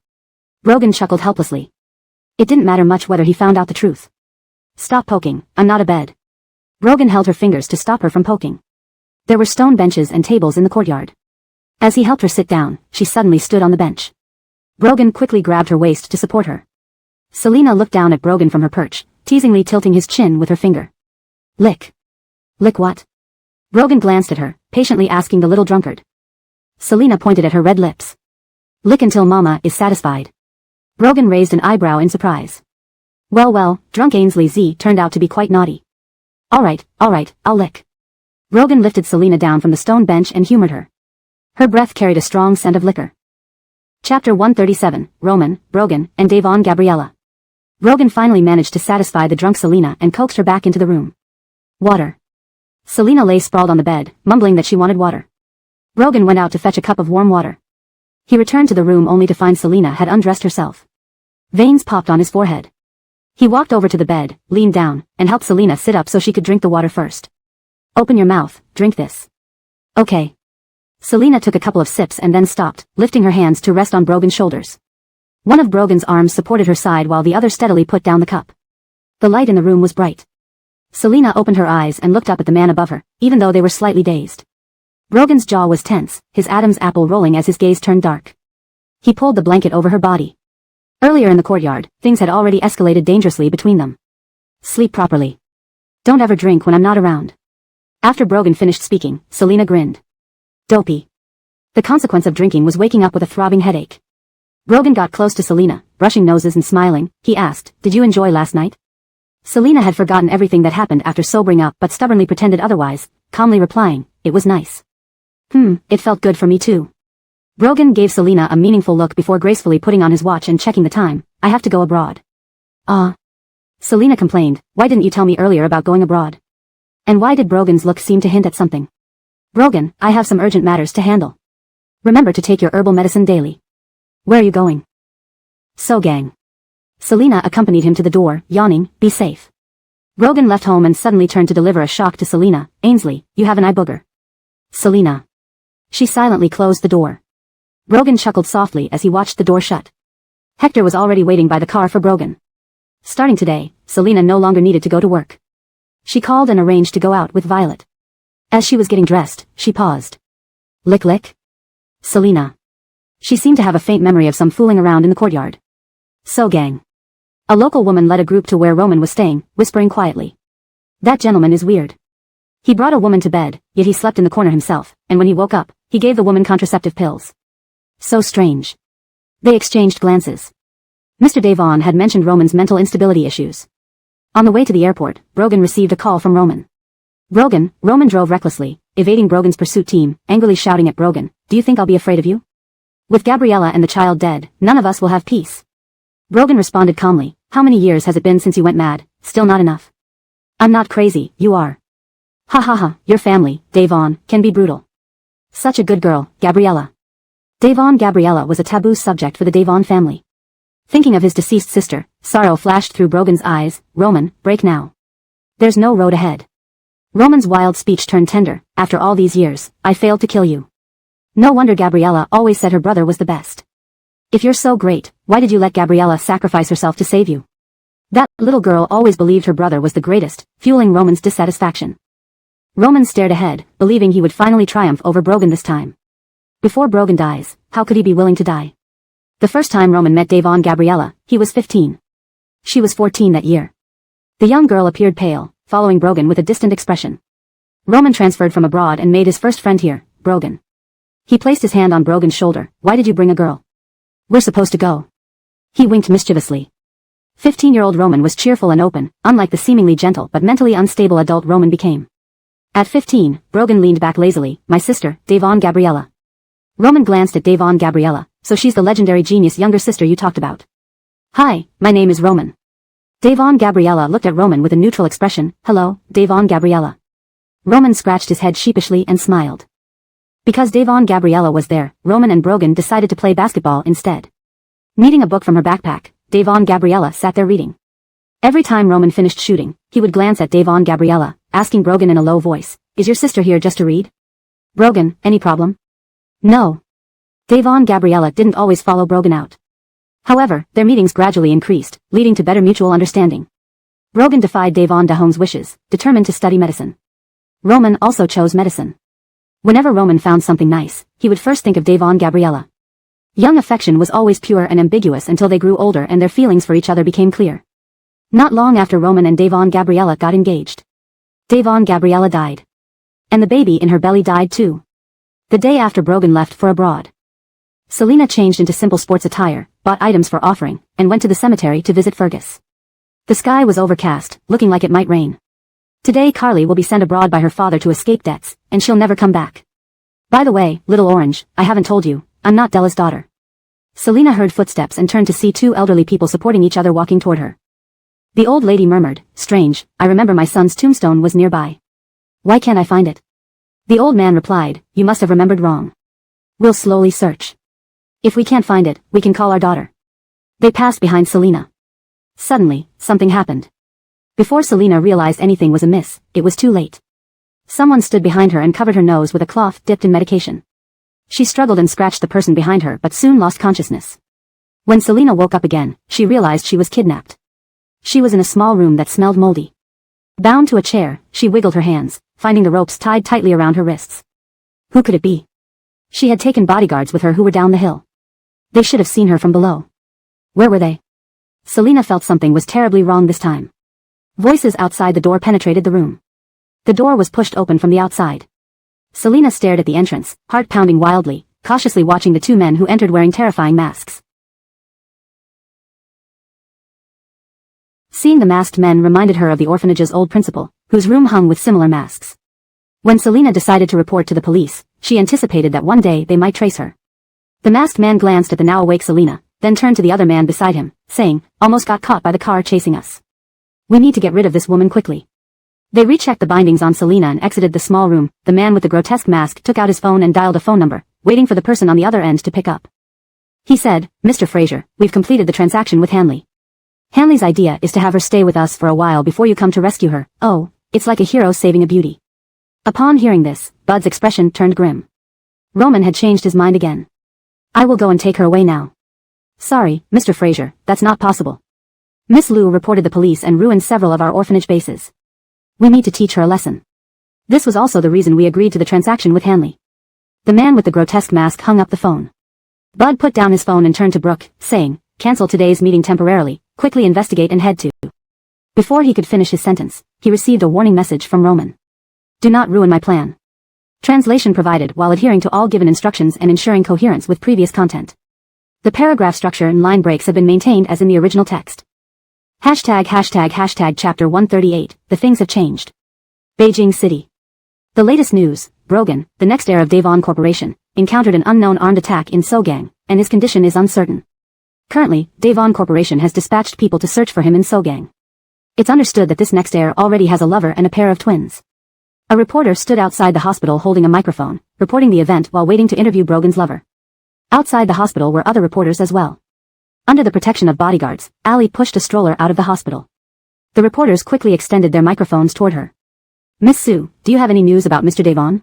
Brogan chuckled helplessly. It didn't matter much whether he found out the truth. Stop poking, I'm not a bed. Brogan held her fingers to stop her from poking. There were stone benches and tables in the courtyard. As he helped her sit down, she suddenly stood on the bench. Brogan quickly grabbed her waist to support her. Selina looked down at Brogan from her perch, teasingly tilting his chin with her finger. Lick. Lick what? Brogan glanced at her, patiently asking the little drunkard. Selina pointed at her red lips. Lick until Mama is satisfied. Brogan raised an eyebrow in surprise. Well, drunk Ainsley Z turned out to be quite naughty. All right, I'll lick. Brogan lifted Selina down from the stone bench and humored her. Her breath carried a strong scent of liquor. Chapter 137, Roman, Brogan, and Devon Gabriella. Brogan finally managed to satisfy the drunk Selina and coaxed her back into the room. Water. Selina lay sprawled on the bed, mumbling that she wanted water. Brogan went out to fetch a cup of warm water. He returned to the room only to find Selina had undressed herself. Veins popped on his forehead. He walked over to the bed, leaned down, and helped Selina sit up so she could drink the water first. Open your mouth, drink this. Okay. Selina took a couple of sips and then stopped, lifting her hands to rest on Brogan's shoulders. One of Brogan's arms supported her side while the other steadily put down the cup. The light in the room was bright. Selina opened her eyes and looked up at the man above her, even though they were slightly dazed. Brogan's jaw was tense, his Adam's apple rolling as his gaze turned dark. He pulled the blanket over her body. Earlier in the courtyard, things had already escalated dangerously between them. Sleep properly. Don't ever drink when I'm not around. After Brogan finished speaking, Selina grinned. Dopey. The consequence of drinking was waking up with a throbbing headache. Brogan got close to Selina, brushing noses and smiling. He asked, Did you enjoy last night? Selina had forgotten everything that happened after sobering up but stubbornly pretended otherwise, calmly replying, It was nice. It felt good for me too. Brogan gave Selina a meaningful look before gracefully putting on his watch and checking the time. I have to go abroad. Selina complained, Why didn't you tell me earlier about going abroad? And why did Brogan's look seem to hint at something? Brogan, I have some urgent matters to handle. Remember to take your herbal medicine daily. Where are you going? So gang. Selina accompanied him to the door, yawning, be safe. Brogan left home and suddenly turned to deliver a shock to Selina. Ainsley, you have an eye booger. Selina. She silently closed the door. Brogan chuckled softly as he watched the door shut. Hector was already waiting by the car for Brogan. Starting today, Selina no longer needed to go to work. She called and arranged to go out with Violet. As she was getting dressed, she paused. Lick lick? Selina. She seemed to have a faint memory of some fooling around in the courtyard. So gang. A local woman led a group to where Roman was staying, whispering quietly. That gentleman is weird. He brought a woman to bed, yet he slept in the corner himself, and when he woke up, he gave the woman contraceptive pills. So strange. They exchanged glances. Mr. Devon had mentioned Roman's mental instability issues. On the way to the airport, Brogan received a call from Roman. Roman drove recklessly, evading Brogan's pursuit team, angrily shouting at Brogan, do you think I'll be afraid of you? With Gabriella and the child dead, none of us will have peace. Brogan responded calmly, how many years has it been since you went mad? Still not enough. I'm not crazy, you are. Ha ha ha, your family, Devon, can be brutal. Such a good girl, Gabriella. Gabriella was a taboo subject for the Devon family. Thinking of his deceased sister, sorrow flashed through Brogan's eyes. Roman, break now. There's no road ahead. Roman's wild speech turned tender. After all these years, I failed to kill you. No wonder Gabriella always said her brother was the best. If you're so great, why did you let Gabriella sacrifice herself to save you? That little girl always believed her brother was the greatest, fueling Roman's dissatisfaction. Roman stared ahead, believing he would finally triumph over Brogan this time. Before Brogan dies, how could he be willing to die? The first time Roman met Devon Gabriella, he was 15. She was 14 that year. The young girl appeared pale, following Brogan with a distant expression. Roman transferred from abroad and made his first friend here, Brogan. He placed his hand on Brogan's shoulder. Why did you bring a girl? We're supposed to go. He winked mischievously. 15-year-old Roman was cheerful and open, unlike the seemingly gentle but mentally unstable adult Roman became. At 15, Brogan leaned back lazily. My sister, Devon Gabriella. Roman glanced at Devon Gabriella. So she's the legendary genius younger sister you talked about. Hi, my name is Roman. Devon Gabriella looked at Roman with a neutral expression. Hello, Devon Gabriella. Roman scratched his head sheepishly and smiled. Because Devon Gabriella was there, Roman and Brogan decided to play basketball instead. Needing a book from her backpack, Devon Gabriella sat there reading. Every time Roman finished shooting, he would glance at Devon Gabriella, asking Brogan in a low voice, is your sister here just to read? Brogan, any problem? No. Devon Gabriella didn't always follow Brogan out. However, their meetings gradually increased, leading to better mutual understanding. Brogan defied Devon Dahome's wishes, determined to study medicine. Roman also chose medicine. Whenever Roman found something nice, he would first think of Devon Gabriella. Young affection was always pure and ambiguous until they grew older and their feelings for each other became clear. Not long after Roman and Devon Gabriella got engaged. Devon Gabriella died. And the baby in her belly died too. The day after Brogan left for abroad. Selina changed into simple sports attire, bought items for offering, and went to the cemetery to visit Fergus. The sky was overcast, looking like it might rain. Today Carly will be sent abroad by her father to escape debts, and she'll never come back. By the way, little orange, I haven't told you, I'm not Della's daughter. Selina heard footsteps and turned to see two elderly people supporting each other walking toward her. The old lady murmured, strange, I remember my son's tombstone was nearby. Why can't I find it? The old man replied, you must have remembered wrong. We'll slowly search. If we can't find it, we can call our daughter. They passed behind Selina. Suddenly, something happened. Before Selina realized anything was amiss, it was too late. Someone stood behind her and covered her nose with a cloth dipped in medication. She struggled and scratched the person behind her but soon lost consciousness. When Selina woke up again, she realized she was kidnapped. She was in a small room that smelled moldy. Bound to a chair, she wiggled her hands, finding the ropes tied tightly around her wrists. Who could it be? She had taken bodyguards with her who were down the hill. They should have seen her from below. Where were they? Selina felt something was terribly wrong this time. Voices outside the door penetrated the room. The door was pushed open from the outside. Selina stared at the entrance, heart pounding wildly, cautiously watching the two men who entered wearing terrifying masks. Seeing the masked men reminded her of the orphanage's old principal, whose room hung with similar masks. When Selina decided to report to the police, she anticipated that one day they might trace her. The masked man glanced at the now awake Selina, then turned to the other man beside him, saying, almost got caught by the car chasing us. We need to get rid of this woman quickly. They rechecked the bindings on Selina and exited the small room. The man with the grotesque mask took out his phone and dialed a phone number, waiting for the person on the other end to pick up. He said, "Mr. Fraser, we've completed the transaction with Hanley. Hanley's idea is to have her stay with us for a while before you come to rescue her. Oh, it's like a hero saving a beauty." Upon hearing this, Bud's expression turned grim. Roman had changed his mind again. "I will go and take her away now." "Sorry, Mr. Fraser, that's not possible. Miss Liu reported the police and ruined several of our orphanage bases. We need to teach her a lesson." This was also the reason we agreed to the transaction with Hanley. The man with the grotesque mask hung up the phone. Bud put down his phone and turned to Brooke, saying, "Cancel today's meeting temporarily, quickly investigate and head to." Before he could finish his sentence, he received a warning message from Roman. "Do not ruin my plan." Translation provided while adhering to all given instructions and ensuring coherence with previous content. The paragraph structure and line breaks have been maintained as in the original text. ##### Chapter 138, The Things Have Changed. Beijing City. The latest news, Brogan, the next heir of Davon Corporation, encountered an unknown armed attack in Sogang, and his condition is uncertain. Currently, Davon Corporation has dispatched people to search for him in Sogang. It's understood that this next heir already has a lover and a pair of twins. A reporter stood outside the hospital holding a microphone, reporting the event while waiting to interview Brogan's lover. Outside the hospital were other reporters as well. Under the protection of bodyguards, Ali pushed a stroller out of the hospital. The reporters quickly extended their microphones toward her. "Miss Sue, do you have any news about Mr. Davon?"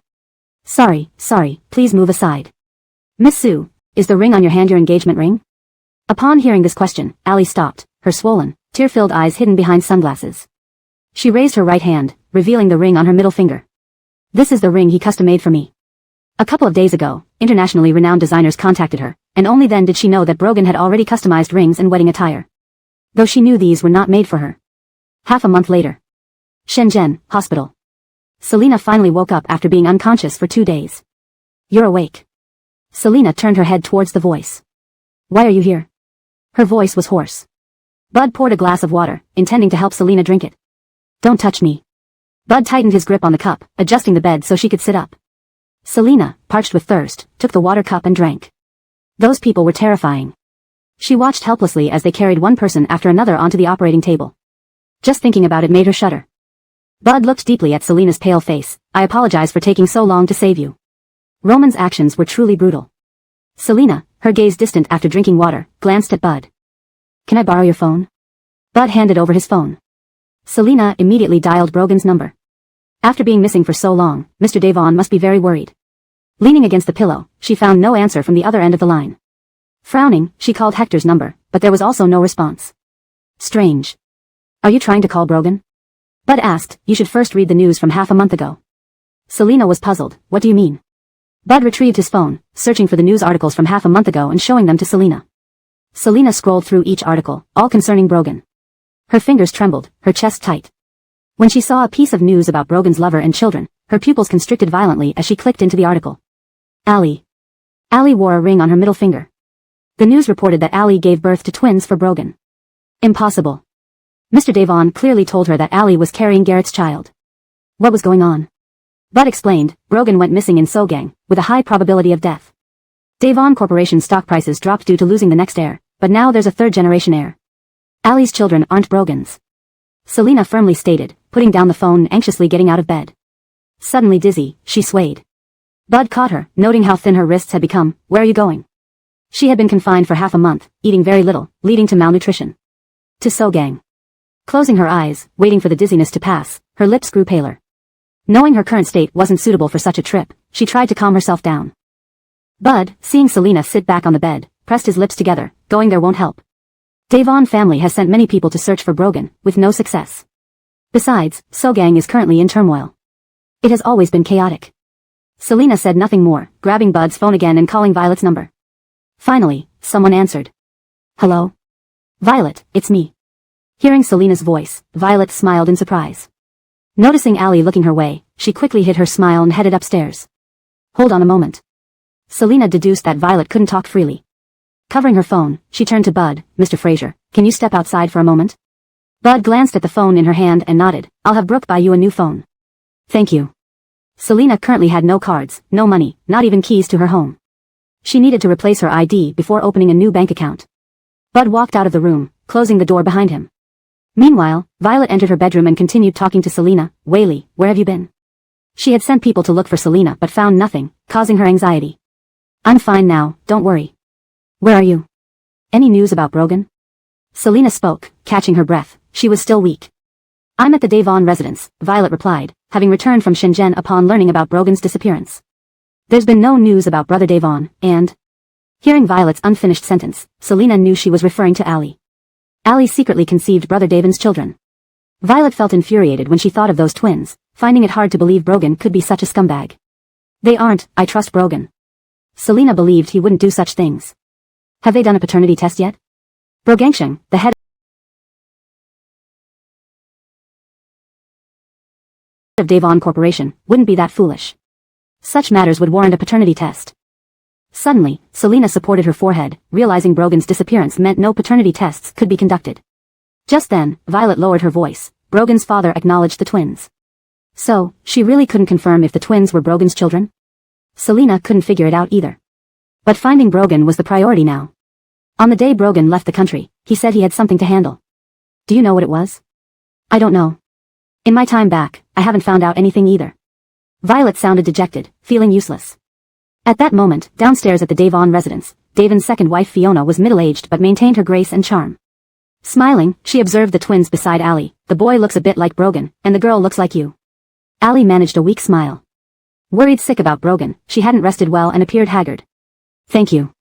Sorry, please move aside." "Miss Sue, is the ring on your hand your engagement ring?" Upon hearing this question, Ali stopped, her swollen, tear-filled eyes hidden behind sunglasses. She raised her right hand, revealing the ring on her middle finger. "This is the ring he custom-made for me." A couple of days ago, internationally renowned designers contacted her, and only then did she know that Brogan had already customized rings and wedding attire. Though she knew these were not made for her. Half a month later. Shenzhen, hospital. Selena finally woke up after being unconscious for 2 days. "You're awake." Selena turned her head towards the voice. "Why are you here?" Her voice was hoarse. Bud poured a glass of water, intending to help Selena drink it. "Don't touch me." Bud tightened his grip on the cup, adjusting the bed so she could sit up. Selena, parched with thirst, took the water cup and drank. Those people were terrifying. She watched helplessly as they carried one person after another onto the operating table. Just thinking about it made her shudder. Bud looked deeply at Selena's pale face. "I apologize for taking so long to save you." Roman's actions were truly brutal. Selena, her gaze distant after drinking water, glanced at Bud. "Can I borrow your phone?" Bud handed over his phone. Selena immediately dialed Brogan's number. After being missing for so long, Mr. Davon must be very worried. Leaning against the pillow, she found no answer from the other end of the line. Frowning, she called Hector's number, but there was also no response. Strange. "Are you trying to call Brogan?" Bud asked. "You should first read the news from half a month ago." Selena was puzzled. "What do you mean?" Bud retrieved his phone, searching for the news articles from half a month ago and showing them to Selena. Selena scrolled through each article, all concerning Brogan. Her fingers trembled, her chest tight. When she saw a piece of news about Brogan's lover and children, her pupils constricted violently as she clicked into the article. Ali. Ali wore a ring on her middle finger. The news reported that Ali gave birth to twins for Brogan. Impossible. Mr. Davon clearly told her that Ali was carrying Garrett's child. What was going on? Bud explained, Brogan went missing in Sogang, with a high probability of death. Davon Corporation stock prices dropped due to losing the next heir, but now there's a third-generation heir. Ali's children aren't Brogan's. Selena firmly stated, putting down the phone and anxiously getting out of bed. Suddenly dizzy, she swayed. Bud caught her, noting how thin her wrists had become. "Where are you going?" She had been confined for half a month, eating very little, leading to malnutrition. To Sogang. Closing her eyes, waiting for the dizziness to pass, her lips grew paler. Knowing her current state wasn't suitable for such a trip, she tried to calm herself down. Bud, seeing Selena sit back on the bed, pressed his lips together. "Going there won't help. Davon family has sent many people to search for Brogan, with no success. Besides, Sogang is currently in turmoil. It has always been chaotic." Selena said nothing more, grabbing Bud's phone again and calling Violet's number. Finally, someone answered. "Hello? Violet, it's me." Hearing Selena's voice, Violet smiled in surprise. Noticing Ali looking her way, she quickly hid her smile and headed upstairs. "Hold on a moment." Selena deduced that Violet couldn't talk freely. Covering her phone, she turned to Bud. "Mr. Fraser, can you step outside for a moment?" Bud glanced at the phone in her hand and nodded. "I'll have Brooke buy you a new phone." "Thank you." Selena currently had no cards, no money, not even keys to her home. She needed to replace her ID before opening a new bank account. Bud walked out of the room, closing the door behind him. Meanwhile, Violet entered her bedroom and continued talking to Selena. "Whaley, where have you been?" She had sent people to look for Selena but found nothing, causing her anxiety. I'm fine now, don't worry. Where are you? Any news about Brogan? Selina spoke, catching her breath. She was still weak. I'm at the Devon residence, Violet replied, having returned from Shenzhen upon learning about Brogan's disappearance. There's been no news about Brother Devon, and... Hearing Violet's unfinished sentence, Selina knew she was referring to Allie. Allie secretly conceived Brother Devon's children. Violet felt infuriated when she thought of those twins, finding it hard to believe Brogan could be such a scumbag. They aren't, I trust Brogan. Selina believed he wouldn't do such things. Have they done a paternity test yet? Brogangshan, the head of Devon Corporation, wouldn't be that foolish. Such matters would warrant a paternity test. Suddenly, Selina supported her forehead, realizing Brogan's disappearance meant no paternity tests could be conducted. Just then, Violet lowered her voice. Brogan's father acknowledged the twins. So, she really couldn't confirm if the twins were Brogan's children? Selina couldn't figure it out either. But finding Brogan was the priority now. On the day Brogan left the country, he said he had something to handle. Do you know what it was? I don't know. In my time back, I haven't found out anything either. Violet sounded dejected, feeling useless. At that moment, downstairs at the Devon residence, Devon's second wife Fiona was middle-aged but maintained her grace and charm. Smiling, she observed the twins beside Allie. The boy looks a bit like Brogan, and the girl looks like you. Allie managed a weak smile. Worried sick about Brogan, she hadn't rested well and appeared haggard. Thank you.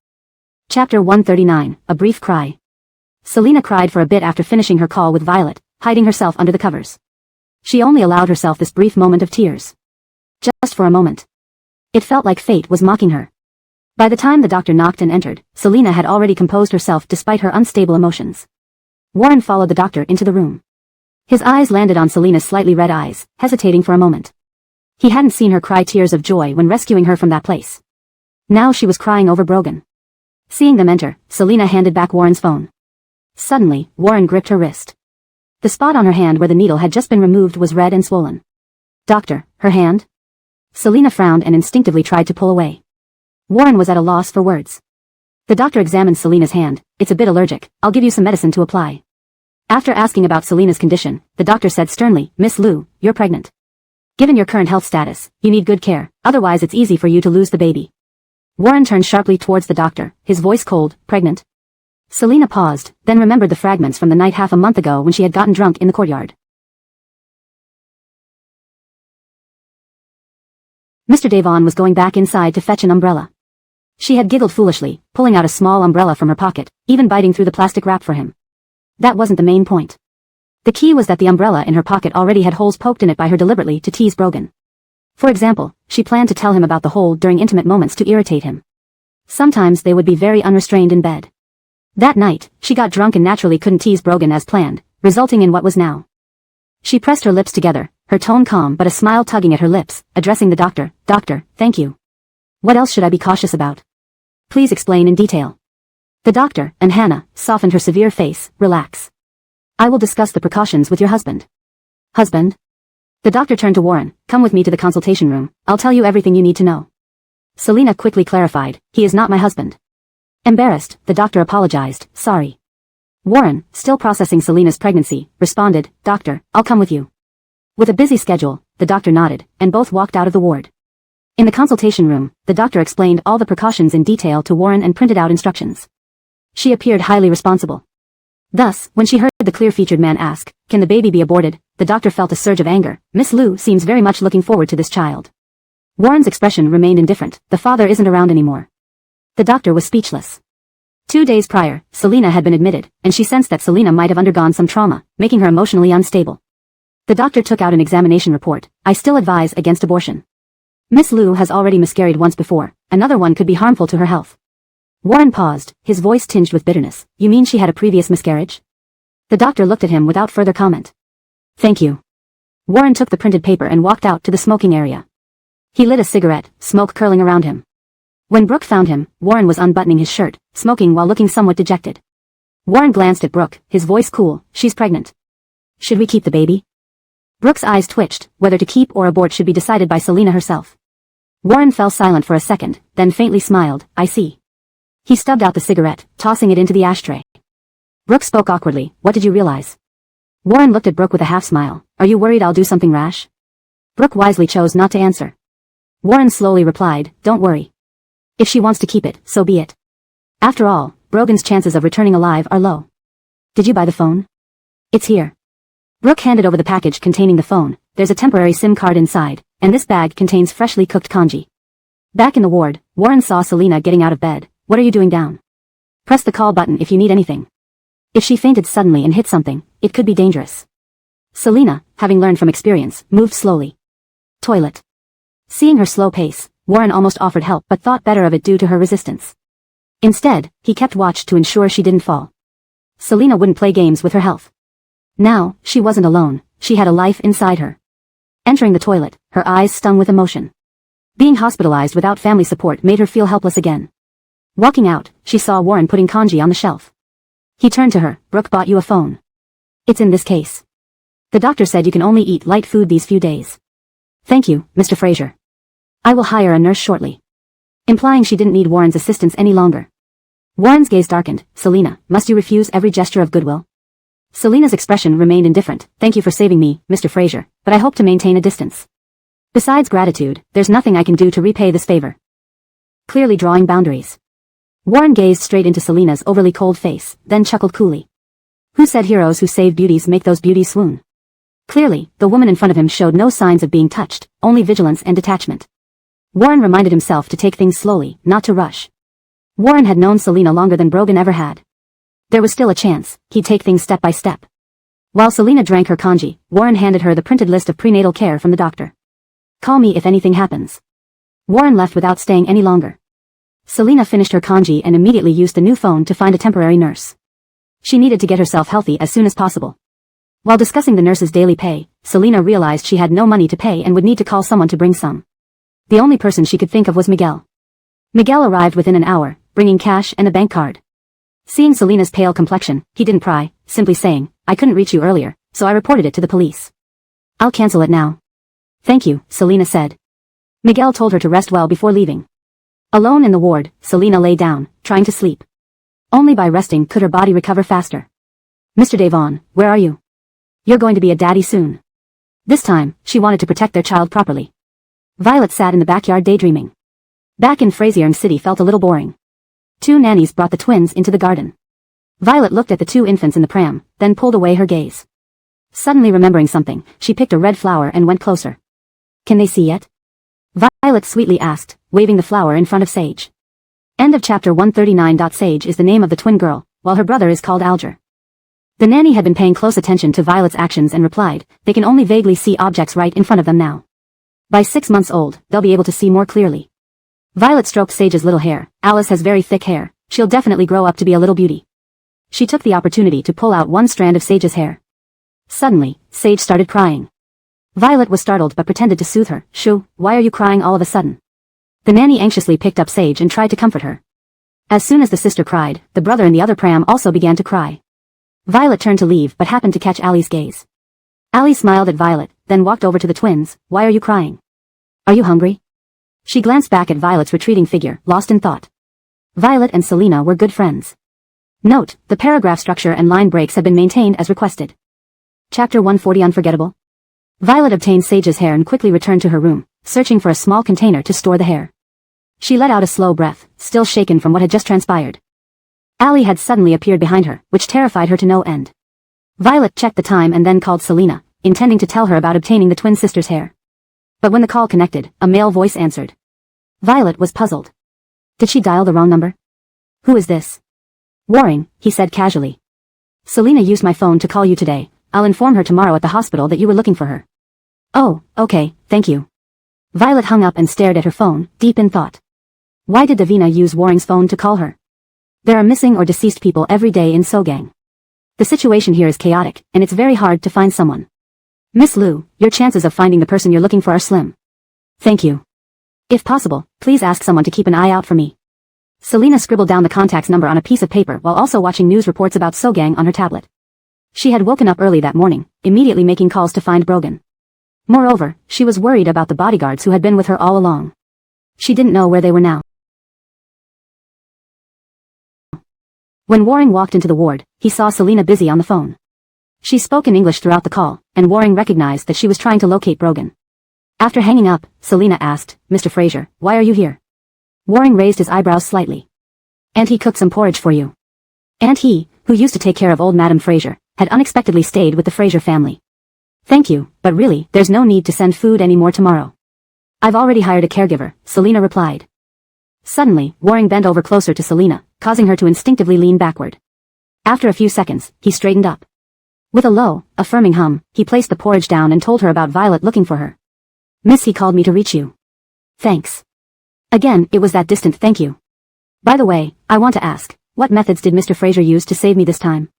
Chapter 139, A Brief Cry. Selina cried for a bit after finishing her call with Violet, hiding herself under the covers. She only allowed herself this brief moment of tears. Just for a moment. It felt like fate was mocking her. By the time the doctor knocked and entered, Selina had already composed herself despite her unstable emotions. Warren followed the doctor into the room. His eyes landed on Selina's slightly red eyes, hesitating for a moment. He hadn't seen her cry tears of joy when rescuing her from that place. Now she was crying over Brogan. Seeing them enter, Selina handed back Warren's phone. Suddenly, Warren gripped her wrist. The spot on her hand where the needle had just been removed was red and swollen. Doctor, her hand? Selina frowned and instinctively tried to pull away. Warren was at a loss for words. The doctor examined Selina's hand. It's a bit allergic, I'll give you some medicine to apply. After asking about Selina's condition, the doctor said sternly, Miss Liu, you're pregnant. Given your current health status, you need good care, otherwise it's easy for you to lose the baby. Warren turned sharply towards the doctor, his voice cold. Pregnant? Selina paused, then remembered the fragments from the night half a month ago when she had gotten drunk in the courtyard. Mr. Devon was going back inside to fetch an umbrella. She had giggled foolishly, pulling out a small umbrella from her pocket, even biting through the plastic wrap for him. That wasn't the main point. The key was that the umbrella in her pocket already had holes poked in it by her deliberately to tease Brogan. For example, she planned to tell him about the hole during intimate moments to irritate him. Sometimes they would be very unrestrained in bed. That night, she got drunk and naturally couldn't tease Brogan as planned, resulting in what was now. She pressed her lips together, her tone calm but a smile tugging at her lips, addressing the doctor. Doctor, thank you. What else should I be cautious about? Please explain in detail. The doctor, and Hannah, softened her severe face. Relax. I will discuss the precautions with your husband. Husband? The doctor turned to Warren. Come with me to the consultation room, I'll tell you everything you need to know. Selina quickly clarified, he is not my husband. Embarrassed, the doctor apologized, sorry. Warren, still processing Selina's pregnancy, responded, Doctor, I'll come with you. With a busy schedule, the doctor nodded, and both walked out of the ward. In the consultation room, the doctor explained all the precautions in detail to Warren and printed out instructions. She appeared highly responsible. Thus, when she heard the clear-featured man ask, can the baby be aborted, the doctor felt a surge of anger. Miss Liu seems very much looking forward to this child. Warren's expression remained indifferent. The father isn't around anymore. The doctor was speechless. 2 days prior, Selina had been admitted, and she sensed that Selina might have undergone some trauma, making her emotionally unstable. The doctor took out an examination report. I still advise against abortion. Miss Liu has already miscarried once before. Another one could be harmful to her health. Warren paused, his voice tinged with bitterness. You mean she had a previous miscarriage? The doctor looked at him without further comment. Thank you. Warren took the printed paper and walked out to the smoking area. He lit a cigarette, smoke curling around him. When Brooke found him, Warren was unbuttoning his shirt, smoking while looking somewhat dejected. Warren glanced at Brooke, his voice cool. She's pregnant. Should we keep the baby? Brooke's eyes twitched. Whether to keep or abort should be decided by Selina herself. Warren fell silent for a second, then faintly smiled. I see. He stubbed out the cigarette, tossing it into the ashtray. Brooke spoke awkwardly. What did you realize? Warren looked at Brooke with a half-smile. Are you worried I'll do something rash? Brooke wisely chose not to answer. Warren slowly replied, don't worry. If she wants to keep it, so be it. After all, Brogan's chances of returning alive are low. Did you buy the phone? It's here. Brooke handed over the package containing the phone. There's a temporary SIM card inside, and this bag contains freshly cooked congee. Back in the ward, Warren saw Selina getting out of bed. What are you doing down? Press the call button if you need anything. If she fainted suddenly and hit something, it could be dangerous. Selina, having learned from experience, moved slowly. Toilet. Seeing her slow pace, Warren almost offered help but thought better of it due to her resistance. Instead, he kept watch to ensure she didn't fall. Selina wouldn't play games with her health. Now, she wasn't alone, she had a life inside her. Entering the toilet, her eyes stung with emotion. Being hospitalized without family support made her feel helpless again. Walking out, she saw Warren putting congee on the shelf. He turned to her. Brooke bought you a phone. It's in this case. The doctor said you can only eat light food these few days. Thank you, Mr. Fraser. I will hire a nurse shortly. Implying she didn't need Warren's assistance any longer. Warren's gaze darkened. Selina, must you refuse every gesture of goodwill? Selina's expression remained indifferent. Thank you for saving me, Mr. Fraser, but I hope to maintain a distance. Besides gratitude, there's nothing I can do to repay this favor. Clearly drawing boundaries. Warren gazed straight into Selina's overly cold face, then chuckled coolly. Who said heroes who save beauties make those beauties swoon? Clearly, the woman in front of him showed no signs of being touched, only vigilance and detachment. Warren reminded himself to take things slowly, not to rush. Warren had known Selina longer than Brogan ever had. There was still a chance, he'd take things step by step. While Selina drank her congee, Warren handed her the printed list of prenatal care from the doctor. Call me if anything happens. Warren left without staying any longer. Selina finished her congee and immediately used the new phone to find a temporary nurse. She needed to get herself healthy as soon as possible. While discussing the nurse's daily pay, Selina realized she had no money to pay and would need to call someone to bring some. The only person she could think of was Miguel. Miguel arrived within an hour, bringing cash and a bank card. Seeing Selina's pale complexion, he didn't pry, simply saying, I couldn't reach you earlier, so I reported it to the police. I'll cancel it now. Thank you, Selina said. Miguel told her to rest well before leaving. Alone in the ward, Selina lay down, trying to sleep. Only by resting could her body recover faster. Mr. Devon, where are you? You're going to be a daddy soon. This time, she wanted to protect their child properly. Violet sat in the backyard daydreaming. Back in Frazier City felt a little boring. Two nannies brought the twins into the garden. Violet looked at the two infants in the pram, then pulled away her gaze. Suddenly remembering something, she picked a red flower and went closer. Can they see yet? Violet sweetly asked, waving the flower in front of Sage. End of chapter 139. Sage is the name of the twin girl, while her brother is called Alger. The nanny had been paying close attention to Violet's actions and replied, they can only vaguely see objects right in front of them now. By 6 months old, they'll be able to see more clearly. Violet stroked Sage's little hair. Alice has very thick hair. She'll definitely grow up to be a little beauty. She took the opportunity to pull out one strand of Sage's hair. Suddenly, Sage started crying. Violet was startled but pretended to soothe her. Shoo, why are you crying all of a sudden? The nanny anxiously picked up Sage and tried to comfort her. As soon as the sister cried, the brother in the other pram also began to cry. Violet turned to leave but happened to catch Allie's gaze. Allie smiled at Violet, then walked over to the twins. Why are you crying? Are you hungry? She glanced back at Violet's retreating figure, lost in thought. Violet and Selina were good friends. Note, the paragraph structure and line breaks have been maintained as requested. Chapter 140 Unforgettable. Violet obtained Sage's hair and quickly returned to her room, searching for a small container to store the hair. She let out a slow breath, still shaken from what had just transpired. Allie had suddenly appeared behind her, which terrified her to no end. Violet checked the time and then called Selina, intending to tell her about obtaining the twin sister's hair. But when the call connected, a male voice answered. Violet was puzzled. Did she dial the wrong number? Who is this? Warring, he said casually. Selina used my phone to call you today. I'll inform her tomorrow at the hospital that you were looking for her. Oh, okay, thank you. Violet hung up and stared at her phone, deep in thought. Why did Davina use Warring's phone to call her? There are missing or deceased people every day in Sogang. The situation here is chaotic, and it's very hard to find someone. Miss Liu, your chances of finding the person you're looking for are slim. Thank you. If possible, please ask someone to keep an eye out for me. Selina scribbled down the contact's number on a piece of paper while also watching news reports about Sogang on her tablet. She had woken up early that morning, immediately making calls to find Brogan. Moreover, she was worried about the bodyguards who had been with her all along. She didn't know where they were now. When Warring walked into the ward, he saw Selina busy on the phone. She spoke in English throughout the call, and Warring recognized that she was trying to locate Brogan. After hanging up, Selina asked, Mr. Fraser, why are you here? Waring raised his eyebrows slightly. And he cooked some porridge for you. And he, who used to take care of old Madame Fraser, had unexpectedly stayed with the Fraser family. Thank you, but really, there's no need to send food anymore tomorrow. I've already hired a caregiver, Selina replied. Suddenly, Waring bent over closer to Selina, causing her to instinctively lean backward. After a few seconds, he straightened up. With a low, affirming hum, he placed the porridge down and told her about Violet looking for her. Miss, he called me to reach you. Thanks. Again, it was that distant thank you. By the way, I want to ask, what methods did Mr. Fraser use to save me this time?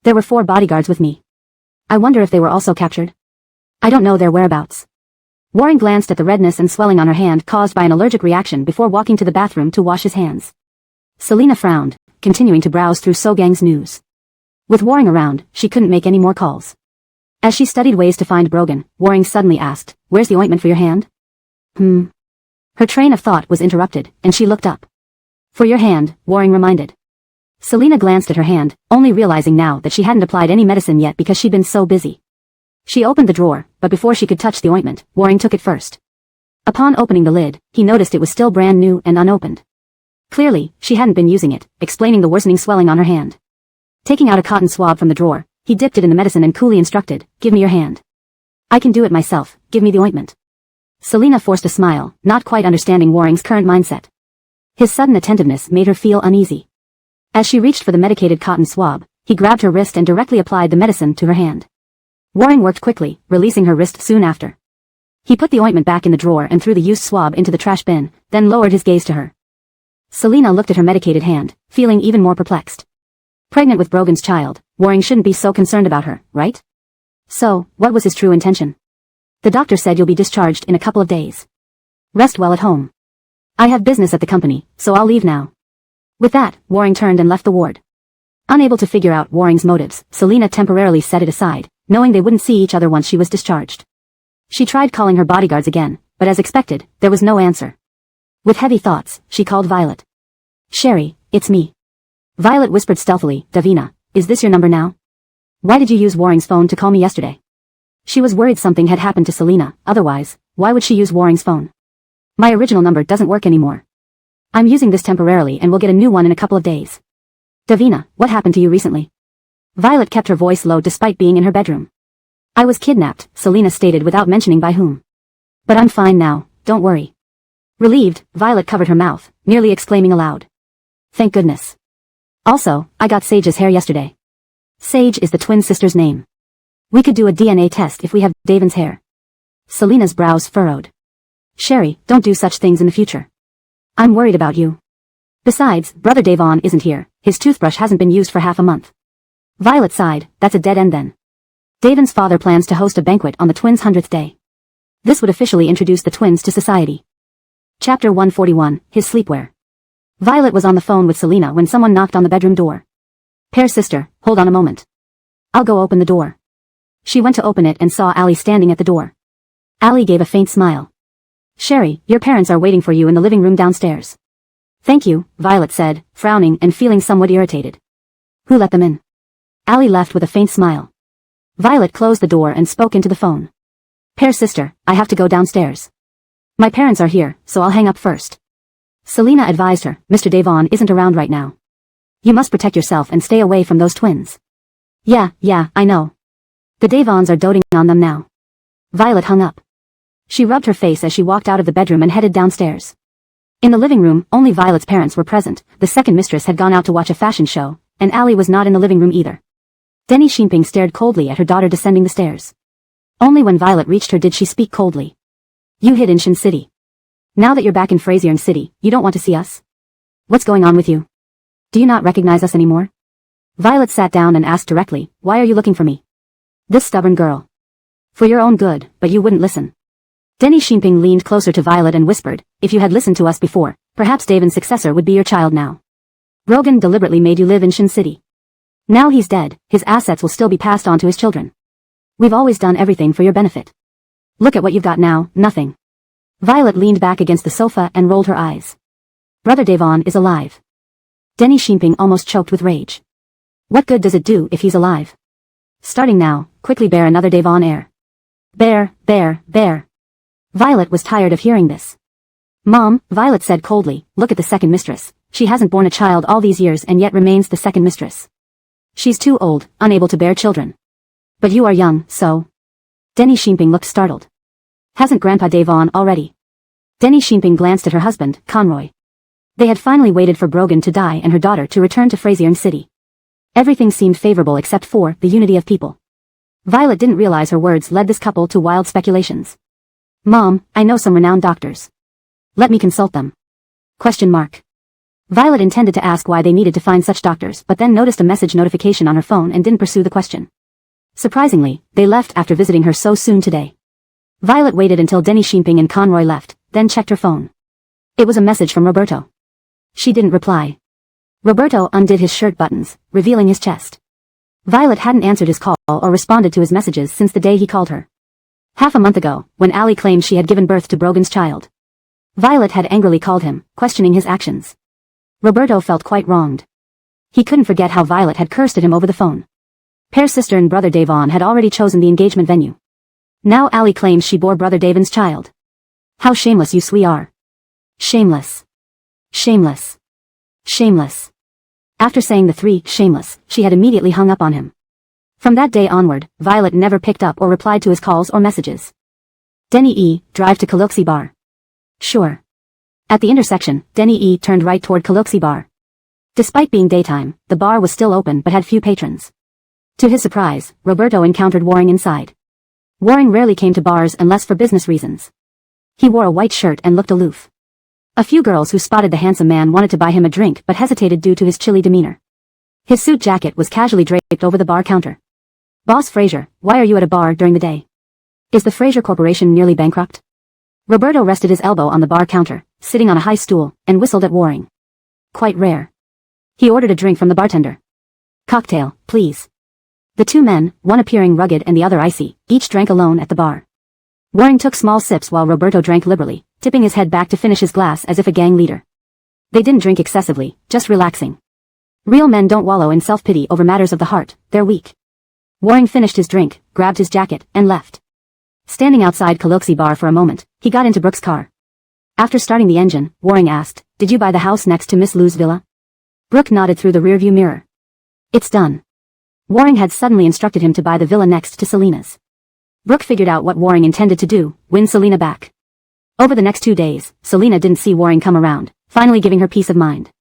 There were 4 bodyguards with me. I wonder if they were also captured. I don't know their whereabouts. Waring glanced at the redness and swelling on her hand caused by an allergic reaction before walking to the bathroom to wash his hands. Selina frowned, continuing to browse through Sogang's news. With Waring around, she couldn't make any more calls. As she studied ways to find Brogan, Waring suddenly asked, "Where's the ointment for your hand?" Her train of thought was interrupted, and she looked up. "For your hand," Waring reminded. Selina glanced at her hand, only realizing now that she hadn't applied any medicine yet because she'd been so busy. She opened the drawer, but before she could touch the ointment, Waring took it first. Upon opening the lid, he noticed it was still brand new and unopened. Clearly, she hadn't been using it, explaining the worsening swelling on her hand. Taking out a cotton swab from the drawer, he dipped it in the medicine and coolly instructed, "Give me your hand." "I can do it myself, give me the ointment." Selina forced a smile, not quite understanding Waring's current mindset. His sudden attentiveness made her feel uneasy. As she reached for the medicated cotton swab, he grabbed her wrist and directly applied the medicine to her hand. Waring worked quickly, releasing her wrist soon after. He put the ointment back in the drawer and threw the used swab into the trash bin, then lowered his gaze to her. Selina looked at her medicated hand, feeling even more perplexed. Pregnant with Brogan's child, Waring shouldn't be so concerned about her, right? So, what was his true intention? The doctor said you'll be discharged in a couple of days. Rest well at home. I have business at the company, so I'll leave now. With that, Waring turned and left the ward. Unable to figure out Waring's motives, Selina temporarily set it aside, knowing they wouldn't see each other once she was discharged. She tried calling her bodyguards again, but as expected, there was no answer. With heavy thoughts, she called Violet. "Sherry, it's me." Violet whispered stealthily, "Davina, is this your number now? Why did you use Waring's phone to call me yesterday?" She was worried something had happened to Selina, otherwise, why would she use Waring's phone? "My original number doesn't work anymore. I'm using this temporarily and will get a new one in a couple of days." "Davina, what happened to you recently?" Violet kept her voice low despite being in her bedroom. "I was kidnapped," Selina stated without mentioning by whom. "But I'm fine now, don't worry." Relieved, Violet covered her mouth, nearly exclaiming aloud. "Thank goodness. Also, I got Sage's hair yesterday." Sage is the twin sister's name. "We could do a DNA test if we have Davin's hair." Selina's brows furrowed. "Sherry, don't do such things in the future. I'm worried about you. Besides, Brother Davon isn't here, his toothbrush hasn't been used for half a month." Violet sighed, "That's a dead end then." Davin's father plans to host a banquet on the twins' 100th day. This would officially introduce the twins to society. Chapter 141, His Sleepwear. Violet was on the phone with Selina when someone knocked on the bedroom door. "Pear sister, hold on a moment. I'll go open the door." She went to open it and saw Allie standing at the door. Allie gave a faint smile. "Sherry, your parents are waiting for you in the living room downstairs." "Thank you," Violet said, frowning and feeling somewhat irritated. "Who let them in?" Allie left with a faint smile. Violet closed the door and spoke into the phone. "Pear sister, I have to go downstairs. My parents are here, so I'll hang up first." Selina advised her, "Mr. Davon isn't around right now. You must protect yourself and stay away from those twins." Yeah, I know. The Davons are doting on them now." Violet hung up. She rubbed her face as she walked out of the bedroom and headed downstairs. In the living room, only Violet's parents were present. The second mistress had gone out to watch a fashion show, and Allie was not in the living room either. Denny Shimping stared coldly at her daughter descending the stairs. Only when Violet reached her did she speak coldly. "You hid in Shin City. Now that you're back in Frasiern City, you don't want to see us? What's going on with you? Do you not recognize us anymore?" Violet sat down and asked directly, "Why are you looking for me?" "This stubborn girl. For your own good, but you wouldn't listen." Denny Shimping leaned closer to Violet and whispered, "If you had listened to us before, perhaps Davin's successor would be your child now. Brogan deliberately made you live in Shin City. Now he's dead, his assets will still be passed on to his children. We've always done everything for your benefit. Look at what you've got now, nothing." Violet leaned back against the sofa and rolled her eyes. "Brother Davon is alive." Denny Shimping almost choked with rage. "What good does it do if he's alive? Starting now, quickly bear another Davon heir. Bear. Violet was tired of hearing this. Mom, Violet said coldly, look at the second mistress. She hasn't borne a child all these years and yet remains the second mistress. She's too old, unable to bear children. But you are young, so... Denny Shimping looked startled. Hasn't Grandpa Devon already? Denny Shimping glanced at her husband, Conroy. They had finally waited for Brogan to die and her daughter to return to Frasiern City. Everything seemed favorable except for the unity of people. Violet didn't realize her words led this couple to wild speculations. Mom, I know some renowned doctors. Let me consult them. Question mark. Violet intended to ask why they needed to find such doctors but then noticed a message notification on her phone and didn't pursue the question. Surprisingly, they left after visiting her so soon today. Violet waited until Denny Shimping and Conroy left, then checked her phone. It was a message from Roberto. She didn't reply. Roberto undid his shirt buttons, revealing his chest. Violet hadn't answered his call or responded to his messages since the day he called her. Half a month ago, when Allie claimed she had given birth to Brogan's child. Violet had angrily called him, questioning his actions. Roberto felt quite wronged. He couldn't forget how Violet had cursed at him over the phone. Pear's sister and brother Devon had already chosen the engagement venue. Now Allie claims she bore brother Davon's child. How shameless you swe are. Shameless. Shameless. Shameless. After saying the three shameless, she had immediately hung up on him. From that day onward, Violet never picked up or replied to his calls or messages. Denny E., drive to Coaxing Bar. Sure. At the intersection, Denny E. turned right toward Coaxing Bar. Despite being daytime, the bar was still open but had few patrons. To his surprise, Roberto encountered Waring inside. Waring rarely came to bars unless for business reasons. He wore a white shirt and looked aloof. A few girls who spotted the handsome man wanted to buy him a drink but hesitated due to his chilly demeanor. His suit jacket was casually draped over the bar counter. Boss Fraser, why are you at a bar during the day? Is the Fraser Corporation nearly bankrupt? Roberto rested his elbow on the bar counter, sitting on a high stool, and whistled at Waring. Quite rare. He ordered a drink from the bartender. Cocktail, please. The two men, one appearing rugged and the other icy, each drank alone at the bar. Waring took small sips while Roberto drank liberally, tipping his head back to finish his glass as if a gang leader. They didn't drink excessively, just relaxing. Real men don't wallow in self-pity over matters of the heart, they're weak. Waring finished his drink, grabbed his jacket, and left. Standing outside Coaxing Bar for a moment, he got into Brooke's car. After starting the engine, Waring asked, "Did you buy the house next to Miss Lou's villa?" Brooke nodded through the rearview mirror. "It's done." Waring had suddenly instructed him to buy the villa next to Selena's. Brooke figured out what Waring intended to do, win Selena back. Over the next 2 days, Selena didn't see Waring come around, finally giving her peace of mind.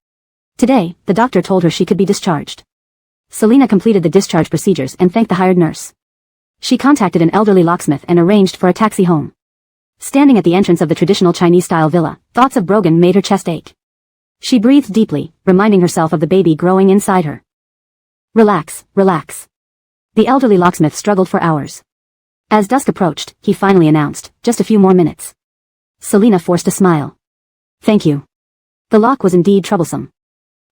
Today, the doctor told her she could be discharged. Selena completed the discharge procedures and thanked the hired nurse. She contacted an elderly locksmith and arranged for a taxi home. Standing at the entrance of the traditional Chinese-style villa, thoughts of Brogan made her chest ache. She breathed deeply, reminding herself of the baby growing inside her. Relax, relax. The elderly locksmith struggled for hours. As dusk approached, he finally announced, just a few more minutes. Selena forced a smile. Thank you. The lock was indeed troublesome.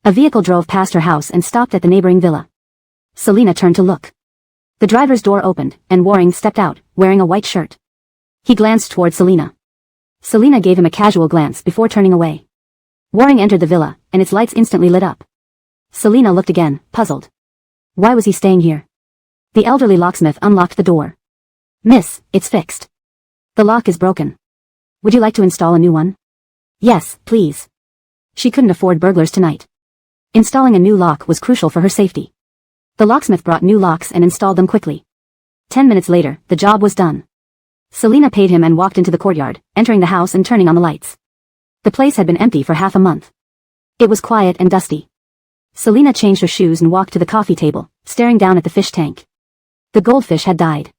A vehicle drove past her house and stopped at the neighboring villa. Selena turned to look. The driver's door opened, and Waring stepped out, wearing a white shirt. He glanced toward Selena. Selena gave him a casual glance before turning away. Waring entered the villa, and its lights instantly lit up. Selena looked again, puzzled. Why was he staying here? The elderly locksmith unlocked the door. Miss, it's fixed. The lock is broken. Would you like to install a new one? Yes, please. She couldn't afford burglars tonight. Installing a new lock was crucial for her safety. The locksmith brought new locks and installed them quickly. 10 minutes later, the job was done. Selena paid him and walked into the courtyard, entering the house and turning on the lights. The place had been empty for half a month. It was quiet and dusty. Selena changed her shoes and walked to the coffee table, staring down at the fish tank. The goldfish had died.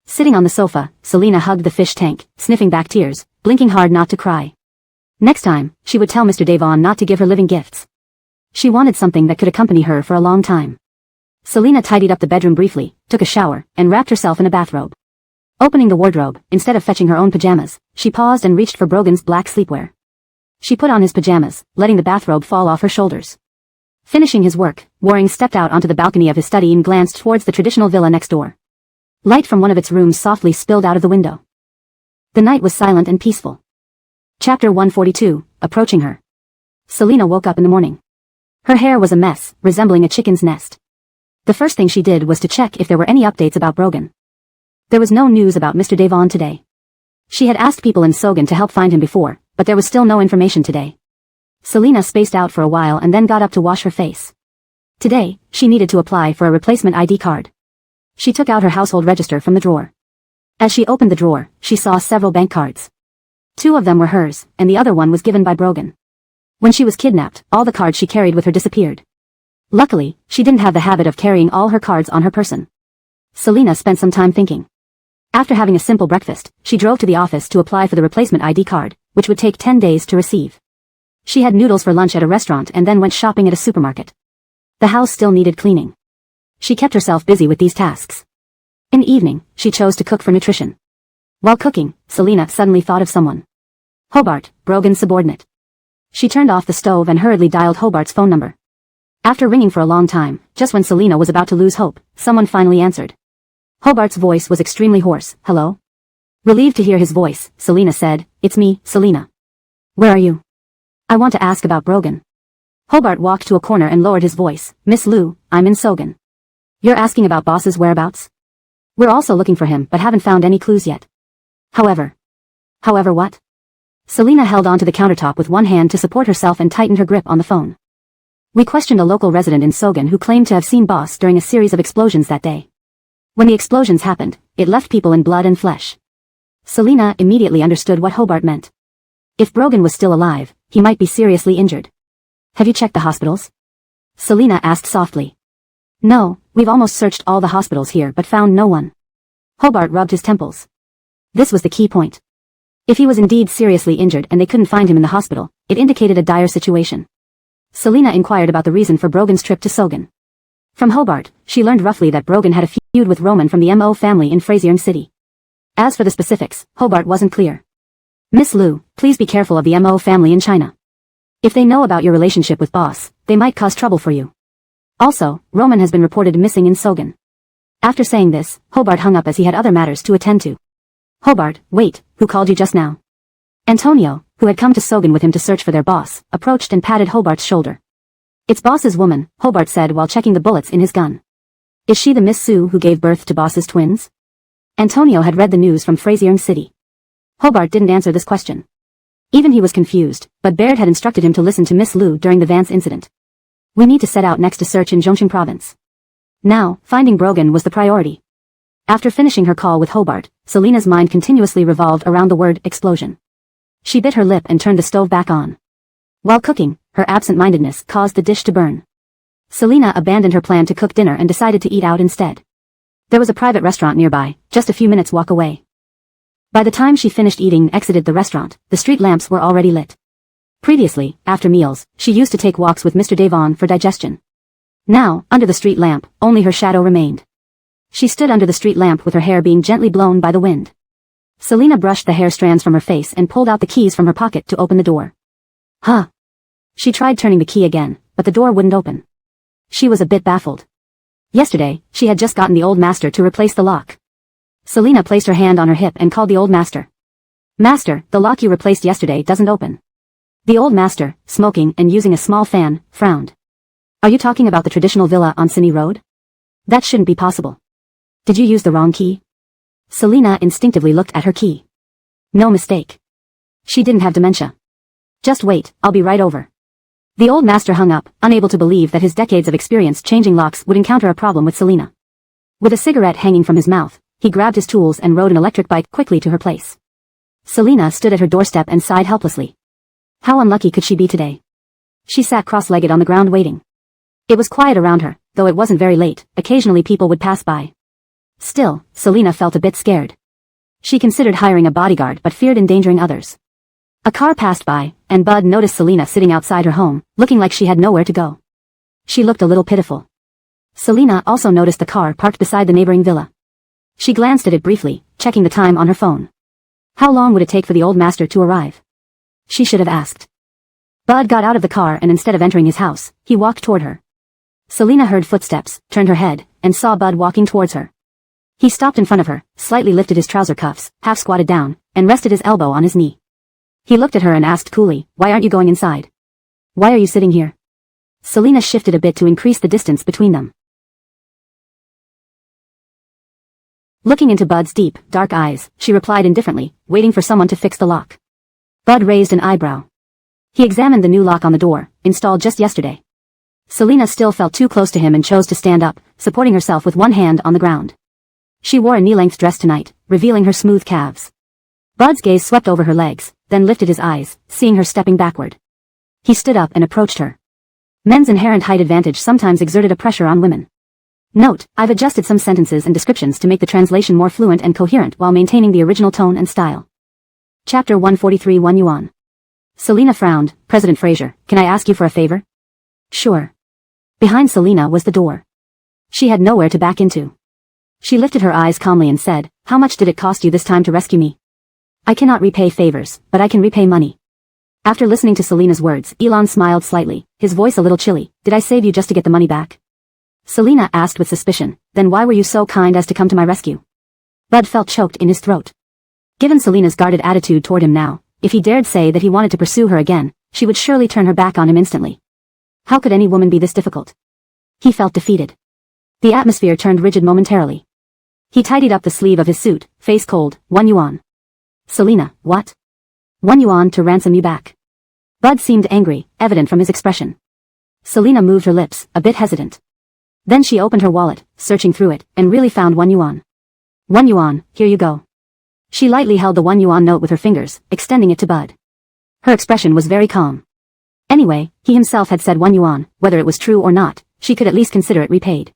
Sitting on the sofa, Selena hugged the fish tank, sniffing back tears, blinking hard not to cry. Next time, she would tell Mr. Devon not to give her living gifts. She wanted something that could accompany her for a long time. Selena tidied up the bedroom briefly, took a shower, and wrapped herself in a bathrobe. Opening the wardrobe, instead of fetching her own pajamas, she paused and reached for Brogan's black sleepwear. She put on his pajamas, letting the bathrobe fall off her shoulders. Finishing his work, Waring stepped out onto the balcony of his study and glanced towards the traditional villa next door. Light from one of its rooms softly spilled out of the window. The night was silent and peaceful. Chapter 142, Approaching Her. Selena woke up in the morning. Her hair was a mess, resembling a chicken's nest. The first thing she did was to check if there were any updates about Brogan. There was no news about Mr. Devon today. She had asked people in Sogan to help find him before, but there was still no information today. Selina spaced out for a while and then got up to wash her face. Today, she needed to apply for a replacement ID card. She took out her household register from the drawer. As she opened the drawer, she saw several bank cards. 2 of them were hers, and the other one was given by Brogan. When she was kidnapped, all the cards she carried with her disappeared. Luckily, she didn't have the habit of carrying all her cards on her person. Selina spent some time thinking. After having a simple breakfast, she drove to the office to apply for the replacement ID card, which would take 10 days to receive. She had noodles for lunch at a restaurant and then went shopping at a supermarket. The house still needed cleaning. She kept herself busy with these tasks. In the evening, she chose to cook for nutrition. While cooking, Selina suddenly thought of someone. Hobart, Brogan's subordinate. She turned off the stove and hurriedly dialed Hobart's phone number. After ringing for a long time, just when Selina was about to lose hope, someone finally answered. Hobart's voice was extremely hoarse. Hello? Relieved to hear his voice, Selina said, It's me, Selina. Where are you? I want to ask about Brogan. Hobart walked to a corner and lowered his voice. Miss Liu, I'm in Sogan. You're asking about boss's whereabouts? We're also looking for him but haven't found any clues yet. However what? Selina held onto the countertop with one hand to support herself and tightened her grip on the phone. We questioned a local resident in Sogan who claimed to have seen Boss during a series of explosions that day. When the explosions happened, it left people in blood and flesh. Selina immediately understood what Hobart meant. If Brogan was still alive, he might be seriously injured. Have you checked the hospitals? Selina asked softly. No, we've almost searched all the hospitals here but found no one. Hobart rubbed his temples. This was the key point. If he was indeed seriously injured and they couldn't find him in the hospital, it indicated a dire situation. Selina inquired about the reason for Brogan's trip to Sogan. From Hobart, she learned roughly that Brogan had a feud with Roman from the Mo family in Fraziering City. As for the specifics, Hobart wasn't clear. Miss Liu, please be careful of the Mo family in China. If they know about your relationship with Boss, they might cause trouble for you. Also, Roman has been reported missing in Sogan. After saying this, Hobart hung up as he had other matters to attend to. Hobart, wait, who called you just now? Antonio, who had come to Sogan with him to search for their boss, approached and patted Hobart's shoulder. It's Boss's woman, Hobart said while checking the bullets in his gun. Is she the Miss Sue who gave birth to Boss's twins? Antonio had read the news from Fraziering City. Hobart didn't answer this question. Even he was confused, but Baird had instructed him to listen to Miss Liu during the Vance incident. We need to set out next to search in Zhongqing province. Now, finding Brogan was the priority. After finishing her call with Hobart, Selina's mind continuously revolved around the word explosion. She bit her lip and turned the stove back on. While cooking, her absent-mindedness caused the dish to burn. Selina abandoned her plan to cook dinner and decided to eat out instead. There was a private restaurant nearby, just a few minutes' walk away. By the time she finished eating and exited the restaurant, the street lamps were already lit. Previously, after meals, she used to take walks with Mr. Devon for digestion. Now, under the street lamp, only her shadow remained. She stood under the street lamp with her hair being gently blown by the wind. Selina brushed the hair strands from her face and pulled out the keys from her pocket to open the door. Huh. She tried turning the key again, but the door wouldn't open. She was a bit baffled. Yesterday, she had just gotten the old master to replace the lock. Selina placed her hand on her hip and called the old master. Master, the lock you replaced yesterday doesn't open. The old master, smoking and using a small fan, frowned. Are you talking about the traditional villa on Cine Road? That shouldn't be possible. Did you use the wrong key? Selina instinctively looked at her key. No mistake. She didn't have dementia. Just wait, I'll be right over. The old master hung up, unable to believe that his decades of experience changing locks would encounter a problem with Selina. With a cigarette hanging from his mouth, he grabbed his tools and rode an electric bike quickly to her place. Selina stood at her doorstep and sighed helplessly. How unlucky could she be today? She sat cross-legged on the ground waiting. It was quiet around her, though it wasn't very late. Occasionally people would pass by. Still, Selina felt a bit scared. She considered hiring a bodyguard but feared endangering others. A car passed by, and Bud noticed Selina sitting outside her home, looking like she had nowhere to go. She looked a little pitiful. Selina also noticed the car parked beside the neighboring villa. She glanced at it briefly, checking the time on her phone. How long would it take for the old master to arrive? She should have asked. Bud got out of the car and instead of entering his house, he walked toward her. Selina heard footsteps, turned her head, and saw Bud walking towards her. He stopped in front of her, slightly lifted his trouser cuffs, half squatted down, and rested his elbow on his knee. He looked at her and asked coolly, Why aren't you going inside? Why are you sitting here? Selina shifted a bit to increase the distance between them. Looking into Bud's deep, dark eyes, she replied indifferently, waiting for someone to fix the lock. Bud raised an eyebrow. He examined the new lock on the door, installed just yesterday. Selina still felt too close to him and chose to stand up, supporting herself with one hand on the ground. She wore a knee-length dress tonight, revealing her smooth calves. Bud's gaze swept over her legs, then lifted his eyes, seeing her stepping backward. He stood up and approached her. Men's inherent height advantage sometimes exerted a pressure on women. Note, I've adjusted some sentences and descriptions to make the translation more fluent and coherent while maintaining the original tone and style. Chapter 143 1 Yuan. Selina frowned. President Fraser, can I ask you for a favor? Sure. Behind Selina was the door. She had nowhere to back into. She lifted her eyes calmly and said, how much did it cost you this time to rescue me? I cannot repay favors, but I can repay money. After listening to Selina's words, Elon smiled slightly, his voice a little chilly. Did I save you just to get the money back? Selina asked with suspicion, then why were you so kind as to come to my rescue? Bud felt choked in his throat. Given Selina's guarded attitude toward him now, if he dared say that he wanted to pursue her again, she would surely turn her back on him instantly. How could any woman be this difficult? He felt defeated. The atmosphere turned rigid momentarily. He tidied up the sleeve of his suit, face cold. 1 yuan. Selina, what? 1 yuan to ransom you back. Bud seemed angry, evident from his expression. Selina moved her lips, a bit hesitant. Then she opened her wallet, searching through it, and really found 1 yuan. 1 yuan, here you go. She lightly held the 1 yuan note with her fingers, extending it to Bud. Her expression was very calm. Anyway, he himself had said 1 yuan, whether it was true or not, she could at least consider it repaid.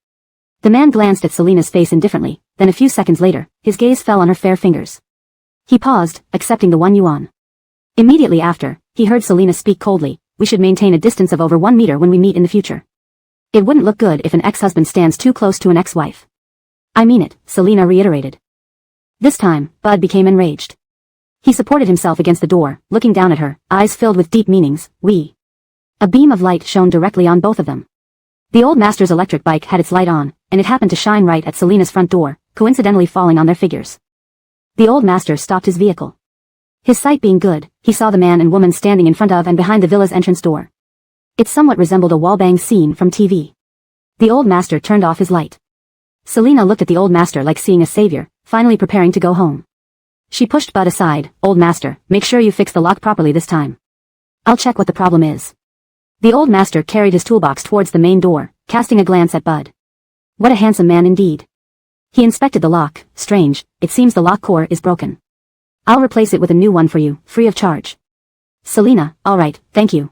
The man glanced at Selina's face indifferently, then a few seconds later, his gaze fell on her fair fingers. He paused, accepting the 1 yuan. Immediately after, he heard Selina speak coldly, we should maintain a distance of over 1 meter when we meet in the future. It wouldn't look good if an ex-husband stands too close to an ex-wife. I mean it, Selina reiterated. This time, Bud became enraged. He supported himself against the door, looking down at her, eyes filled with deep meanings. A beam of light shone directly on both of them. The old master's electric bike had its light on, and it happened to shine right at Selina's front door, coincidentally falling on their figures. The old master stopped his vehicle. His sight being good, he saw the man and woman standing in front of and behind the villa's entrance door. It somewhat resembled a wallbang scene from TV. The old master turned off his light. Selina looked at the old master like seeing a savior, finally preparing to go home. She pushed Bud aside. Old master, make sure you fix the lock properly this time. I'll check what the problem is. The old master carried his toolbox towards the main door, casting a glance at Bud. What a handsome man indeed. He inspected the lock. Strange, it seems the lock core is broken. I'll replace it with a new one for you, free of charge. Selina, alright, thank you.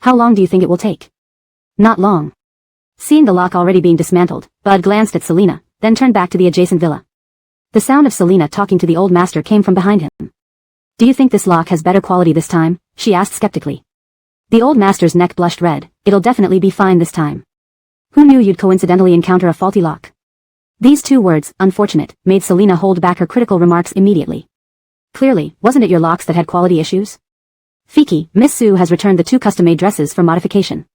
How long do you think it will take? Not long. Seeing the lock already being dismantled, Bud glanced at Selina, then turned back to the adjacent villa. The sound of Selina talking to the old master came from behind him. Do you think this lock has better quality this time? She asked skeptically. The old master's neck blushed red. It'll definitely be fine this time. Who knew you'd coincidentally encounter a faulty lock? These two words, unfortunate, made Selina hold back her critical remarks immediately. Clearly, wasn't it your locks that had quality issues? Fiki, Miss Sue has returned the 2 custom-made dresses for modification.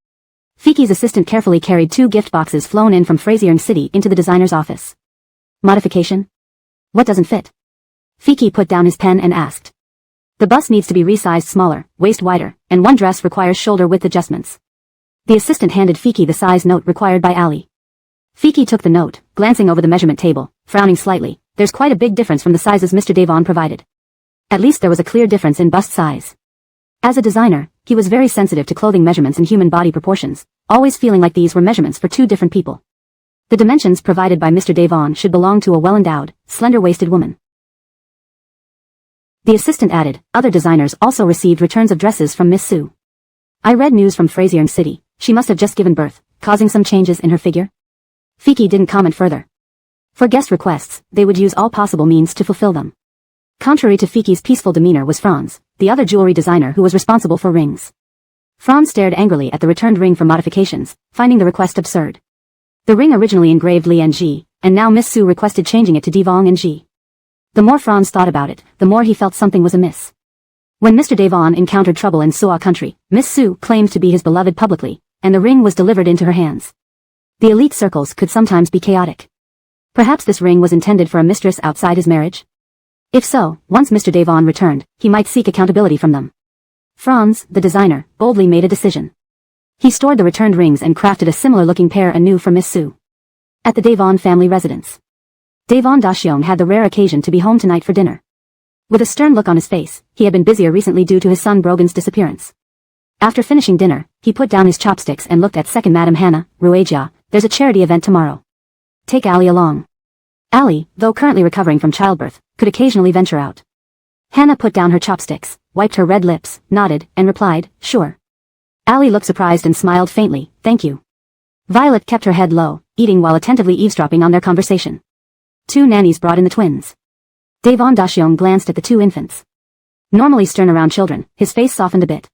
Fiki's assistant carefully carried 2 gift boxes flown in from Frasier City into the designer's office. Modification? What doesn't fit? Fiki put down his pen and asked. The bust needs to be resized smaller, waist wider, and one dress requires shoulder width adjustments. The assistant handed Fiki the size note required by Ali. Fiki took the note, glancing over the measurement table, frowning slightly. There's quite a big difference from the sizes Mr. Devon provided. At least there was a clear difference in bust size. As a designer, he was very sensitive to clothing measurements and human body proportions, always feeling like these were measurements for 2 different people. The dimensions provided by Mr. Devon should belong to a well-endowed, slender-waisted woman. The assistant added, other designers also received returns of dresses from Miss Sue. I read news from Frasier City. She must have just given birth, causing some changes in her figure. Fiki didn't comment further. For guest requests, they would use all possible means to fulfill them. Contrary to Fiki's peaceful demeanor was Franz, the other jewelry designer who was responsible for rings. Franz stared angrily at the returned ring for modifications, finding the request absurd. The ring originally engraved Li and Ji, and now Miss Sue requested changing it to Devon and Ji. The more Franz thought about it, the more he felt something was amiss. When Mr. Devon encountered trouble in Suwa country, Miss Sue claimed to be his beloved publicly, and the ring was delivered into her hands. The elite circles could sometimes be chaotic. Perhaps this ring was intended for a mistress outside his marriage? If so, once Mr. Devon returned, he might seek accountability from them. Franz, the designer, boldly made a decision. He stored the returned rings and crafted a similar-looking pair anew for Miss Sue. At the Devon family residence. Devon Daxiong had the rare occasion to be home tonight for dinner. With a stern look on his face, he had been busier recently due to his son Brogan's disappearance. After finishing dinner, he put down his chopsticks and looked at second Madam Hannah, Ruagia. There's a charity event tomorrow. Take Allie along. Allie, though currently recovering from childbirth, could occasionally venture out. Hannah put down her chopsticks, wiped her red lips, nodded, and replied, sure. Allie looked surprised and smiled faintly, thank you. Violet kept her head low, eating while attentively eavesdropping on their conversation. Two nannies brought in the twins. Devon Dashiong glanced at the two infants. Normally stern around children, his face softened a bit.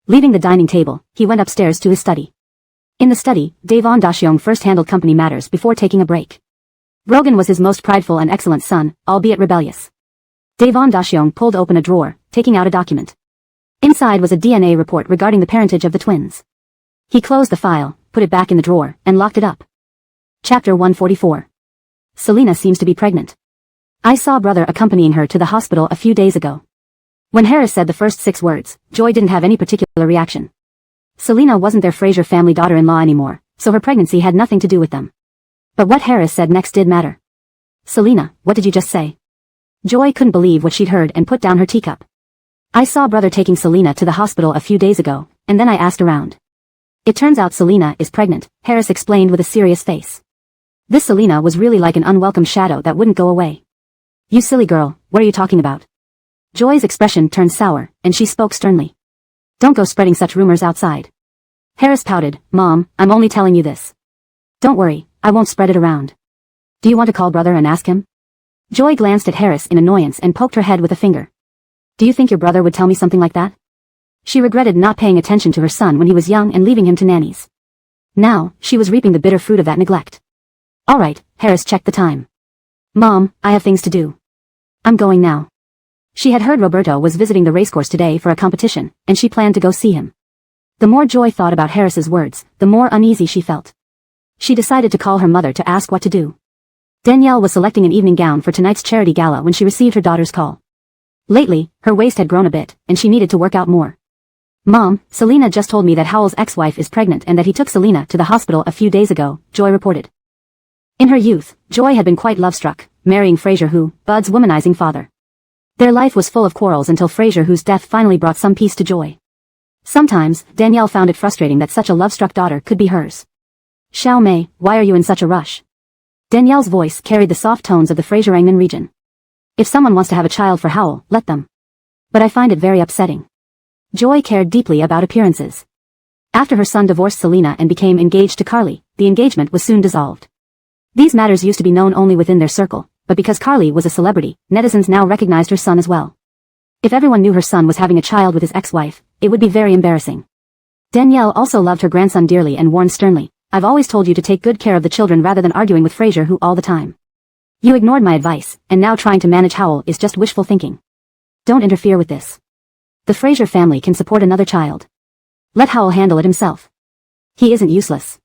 Leaving the dining table, he went upstairs to his study. In the study, Devon Dashiong first handled company matters before taking a break. Brogan was his most prideful and excellent son, albeit rebellious. Devon Dashiong pulled open a drawer, taking out a document. Inside was a DNA report regarding the parentage of the twins. He closed the file, put it back in the drawer, and locked it up. Chapter 144. Selina seems to be pregnant. I saw brother accompanying her to the hospital a few days ago. When Harris said the first 6 words, Joy didn't have any particular reaction. Selina wasn't their Fraser family daughter-in-law anymore, so her pregnancy had nothing to do with them. But what Harris said next did matter. Selina, what did you just say? Joy couldn't believe what she'd heard and put down her teacup. I saw brother taking Selina to the hospital a few days ago, and then I asked around. It turns out Selina is pregnant, Harris explained with a serious face. This Selina was really like an unwelcome shadow that wouldn't go away. You silly girl, what are you talking about? Joy's expression turned sour, and she spoke sternly. Don't go spreading such rumors outside. Harris pouted, Mom, I'm only telling you this. Don't worry, I won't spread it around. Do you want to call brother and ask him? Joy glanced at Harris in annoyance and poked her head with a finger. Do you think your brother would tell me something like that? She regretted not paying attention to her son when he was young and leaving him to nannies. Now, she was reaping the bitter fruit of that neglect. All right, Harris checked the time. Mom, I have things to do. I'm going now. She had heard Roberto was visiting the racecourse today for a competition, and she planned to go see him. The more Joy thought about Harris's words, the more uneasy she felt. She decided to call her mother to ask what to do. Danielle was selecting an evening gown for tonight's charity gala when she received her daughter's call. Lately, her waist had grown a bit, and she needed to work out more. Mom, Selina just told me that Howell's ex-wife is pregnant and that he took Selina to the hospital a few days ago, Joy reported. In her youth, Joy had been quite love-struck, marrying Fraser who, Bud's womanizing father. Their life was full of quarrels until Fraser whose death finally brought some peace to Joy. Sometimes, Danielle found it frustrating that such a love-struck daughter could be hers. Xiao Mei, why are you in such a rush? Danielle's voice carried the soft tones of the Fraser-Angman region. If someone wants to have a child for Howell, let them. But I find it very upsetting. Joy cared deeply about appearances. After her son divorced Selina and became engaged to Carly, the engagement was soon dissolved. These matters used to be known only within their circle, but because Carly was a celebrity, netizens now recognized her son as well. If everyone knew her son was having a child with his ex-wife, it would be very embarrassing. Danielle also loved her grandson dearly and warned sternly, I've always told you to take good care of the children rather than arguing with Fraser who all the time. You ignored my advice, and now trying to manage Howell is just wishful thinking. Don't interfere with this. The Fraser family can support another child. Let Howell handle it himself. He isn't useless.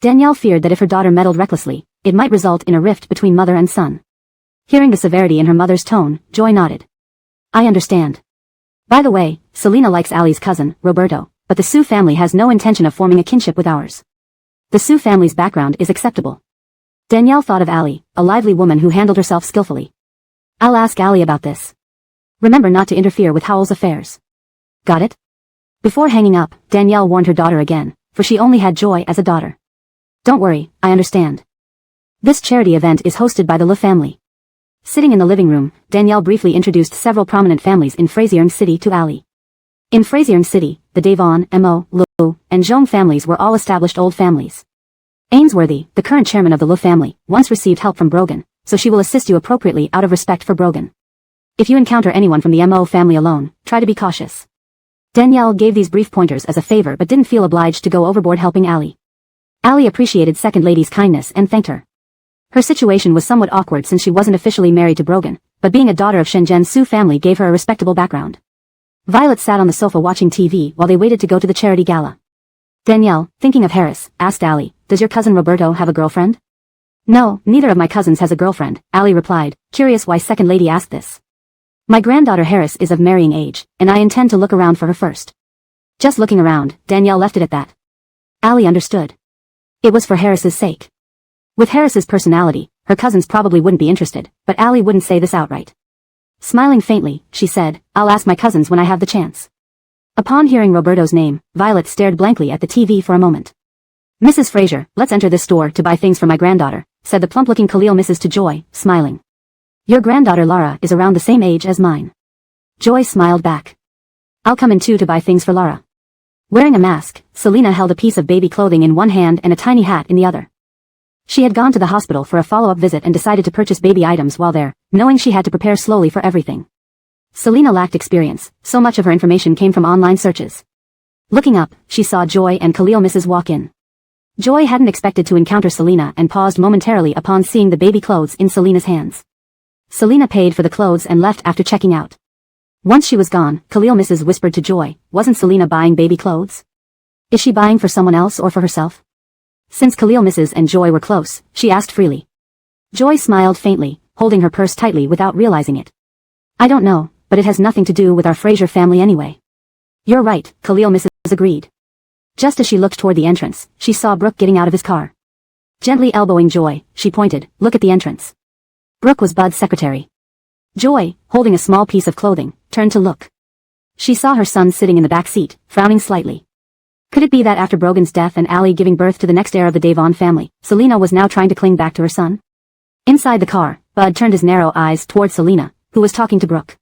Danielle feared that if her daughter meddled recklessly, it might result in a rift between mother and son. Hearing the severity in her mother's tone, Joy nodded. I understand. By the way, Selina likes Allie's cousin, Roberto, but the Sue family has no intention of forming a kinship with ours. The Sue family's background is acceptable. Danielle thought of Allie, a lively woman who handled herself skillfully. I'll ask Allie about this. Remember not to interfere with Howell's affairs. Got it? Before hanging up, Danielle warned her daughter again, for she only had Joy as a daughter. Don't worry, I understand. This charity event is hosted by the Le family. Sitting in the living room, Danielle briefly introduced several prominent families in Frasiering City to Allie. In Frasiering City, the Devon, Mo, Lu, and Zhong families were all established old families. Ainsworthy, the current chairman of the Lu family, once received help from Brogan, so she will assist you appropriately out of respect for Brogan. If you encounter anyone from the Mo family alone, try to be cautious. Danielle gave these brief pointers as a favor but didn't feel obliged to go overboard helping Allie. Allie appreciated Second Lady's kindness and thanked her. Her situation was somewhat awkward since she wasn't officially married to Brogan, but being a daughter of Shenzhen's Su family gave her a respectable background. Violet sat on the sofa watching TV while they waited to go to the charity gala. Danielle, thinking of Harris, asked Allie, does your cousin Roberto have a girlfriend? No, neither of my cousins has a girlfriend, Allie replied, curious why Second Lady asked this. My granddaughter Harris is of marrying age, and I intend to look around for her first. Just looking around, Danielle left it at that. Allie understood. It was for Harris's sake. With Harris's personality, her cousins probably wouldn't be interested, but Allie wouldn't say this outright. Smiling faintly, she said, I'll ask my cousins when I have the chance. Upon hearing Roberto's name, Violet stared blankly at the TV for a moment. Mrs. Fraser, let's enter this store to buy things for my granddaughter, said the plump-looking Khalil Mrs. to Joy, smiling. Your granddaughter Lara is around the same age as mine. Joy smiled back. I'll come in too to buy things for Lara. Wearing a mask, Selina held a piece of baby clothing in one hand and a tiny hat in the other. She had gone to the hospital for a follow-up visit and decided to purchase baby items while there, knowing she had to prepare slowly for everything. Selina lacked experience, so much of her information came from online searches. Looking up, she saw Joy and Khalil Mrs. walk in. Joy hadn't expected to encounter Selina and paused momentarily upon seeing the baby clothes in Selina's hands. Selina paid for the clothes and left after checking out. Once she was gone, Khalil Mrs. whispered to Joy, wasn't Selina buying baby clothes? Is she buying for someone else or for herself? Since Khalil Mrs. and Joy were close, she asked freely. Joy smiled faintly, holding her purse tightly without realizing it. I don't know, but it has nothing to do with our Fraser family anyway. You're right, Khalil Mrs. agreed. Just as she looked toward the entrance, she saw Brooke getting out of his car. Gently elbowing Joy, she pointed, look at the entrance. Brooke was Bud's secretary. Joy, holding a small piece of clothing, turned to look. She saw her son sitting in the back seat, frowning slightly. Could it be that after Brogan's death and Allie giving birth to the next heir of the Devon family, Selina was now trying to cling back to her son? Inside the car, Bud turned his narrow eyes toward Selina, who was talking to Brooke.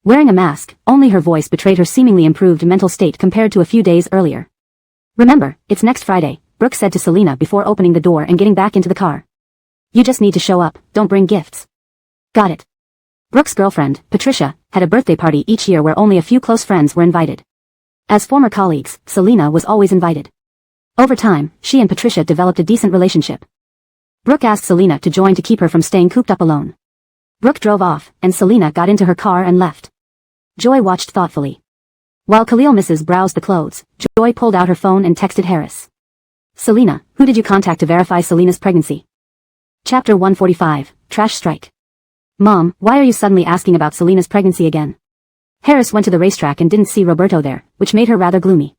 Wearing a mask, only her voice betrayed her seemingly improved mental state compared to a few days earlier. Remember, it's next Friday, Brooke said to Selina before opening the door and getting back into the car. You just need to show up, don't bring gifts. Got it. Brooke's girlfriend, Patricia, had a birthday party each year where only a few close friends were invited. As former colleagues, Selina was always invited. Over time, she and Patricia developed a decent relationship. Brooke asked Selina to join to keep her from staying cooped up alone. Brooke drove off, and Selina got into her car and left. Joy watched thoughtfully. While Khalil Mrs. browsed the clothes, Joy pulled out her phone and texted Harris. Selina, who did you contact to verify Selina's pregnancy? Chapter 145, Trash Strike. Mom, why are you suddenly asking about Selina's pregnancy again? Harris went to the racetrack and didn't see Roberto there, which made her rather gloomy.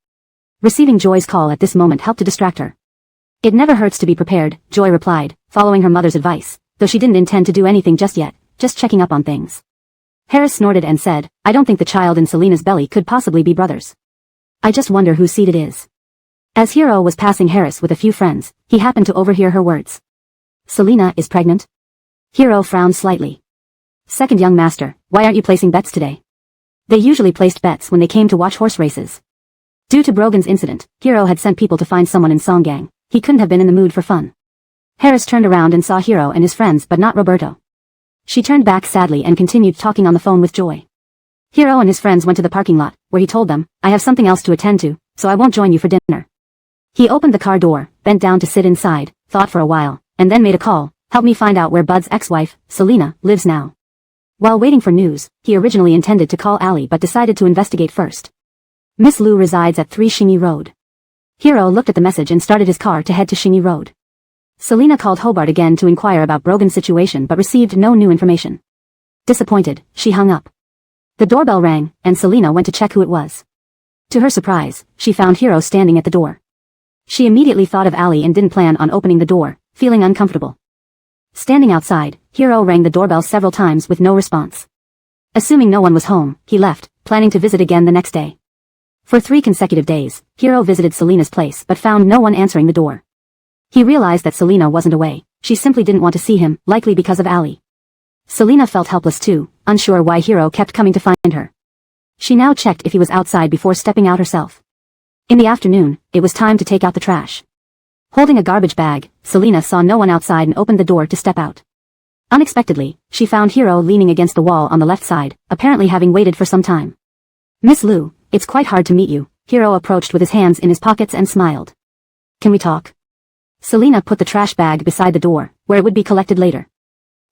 Receiving Joy's call at this moment helped to distract her. It never hurts to be prepared, Joy replied, following her mother's advice, though she didn't intend to do anything just yet, just checking up on things. Harris snorted and said, I don't think the child in Selina's belly could possibly be brothers. I just wonder whose seed it is. As Hero was passing Harris with a few friends, he happened to overhear her words. Selina is pregnant? Hero frowned slightly. Second young master, why aren't you placing bets today? They usually placed bets when they came to watch horse races. Due to Brogan's incident, Hero had sent people to find someone in Songgang. He couldn't have been in the mood for fun. Harris turned around and saw Hero and his friends but not Roberto. She turned back sadly and continued talking on the phone with Joy. Hero and his friends went to the parking lot, where he told them, I have something else to attend to, so I won't join you for dinner. He opened the car door, bent down to sit inside, thought for a while, and then made a call, help me find out where Bud's ex-wife, Selina, lives now. While waiting for news, he originally intended to call Allie but decided to investigate first. Miss Lu resides at 3 Shinyi Road. Hero looked at the message and started his car to head to Shinyi Road. Selina called Hobart again to inquire about Brogan's situation but received no new information. Disappointed, she hung up. The doorbell rang, and Selina went to check who it was. To her surprise, she found Hero standing at the door. She immediately thought of Allie and didn't plan on opening the door, feeling uncomfortable. Standing outside, Hero rang the doorbell several times with no response. Assuming no one was home, he left, planning to visit again the next day. For 3 consecutive days, Hero visited Selina's place but found no one answering the door. He realized that Selina wasn't away, she simply didn't want to see him, likely because of Allie. Selina felt helpless too, unsure why Hero kept coming to find her. She now checked if he was outside before stepping out herself. In the afternoon, it was time to take out the trash. Holding a garbage bag, Selina saw no one outside and opened the door to step out. Unexpectedly, she found Hero leaning against the wall on the left side, apparently having waited for some time. Miss Lu, it's quite hard to meet you, Hero approached with his hands in his pockets and smiled. Can we talk? Selina put the trash bag beside the door, where it would be collected later.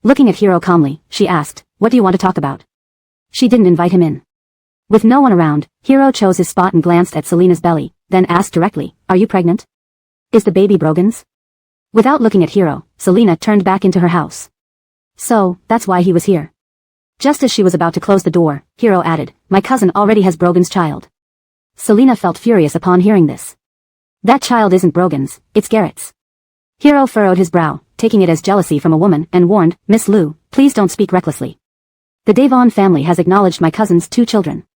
Looking at Hero calmly, she asked, what do you want to talk about? She didn't invite him in. With no one around, Hero chose his spot and glanced at Selina's belly, then asked directly, are you pregnant? Is the baby Brogan's? Without looking at Hero, Selina turned back into her house. So, that's why he was here. Just as she was about to close the door, Hero added, my cousin already has Brogan's child. Selina felt furious upon hearing this. That child isn't Brogan's, it's Garrett's. Hero furrowed his brow, taking it as jealousy from a woman, and warned, Miss Lu, please don't speak recklessly. The Devon family has acknowledged my cousin's 2 children.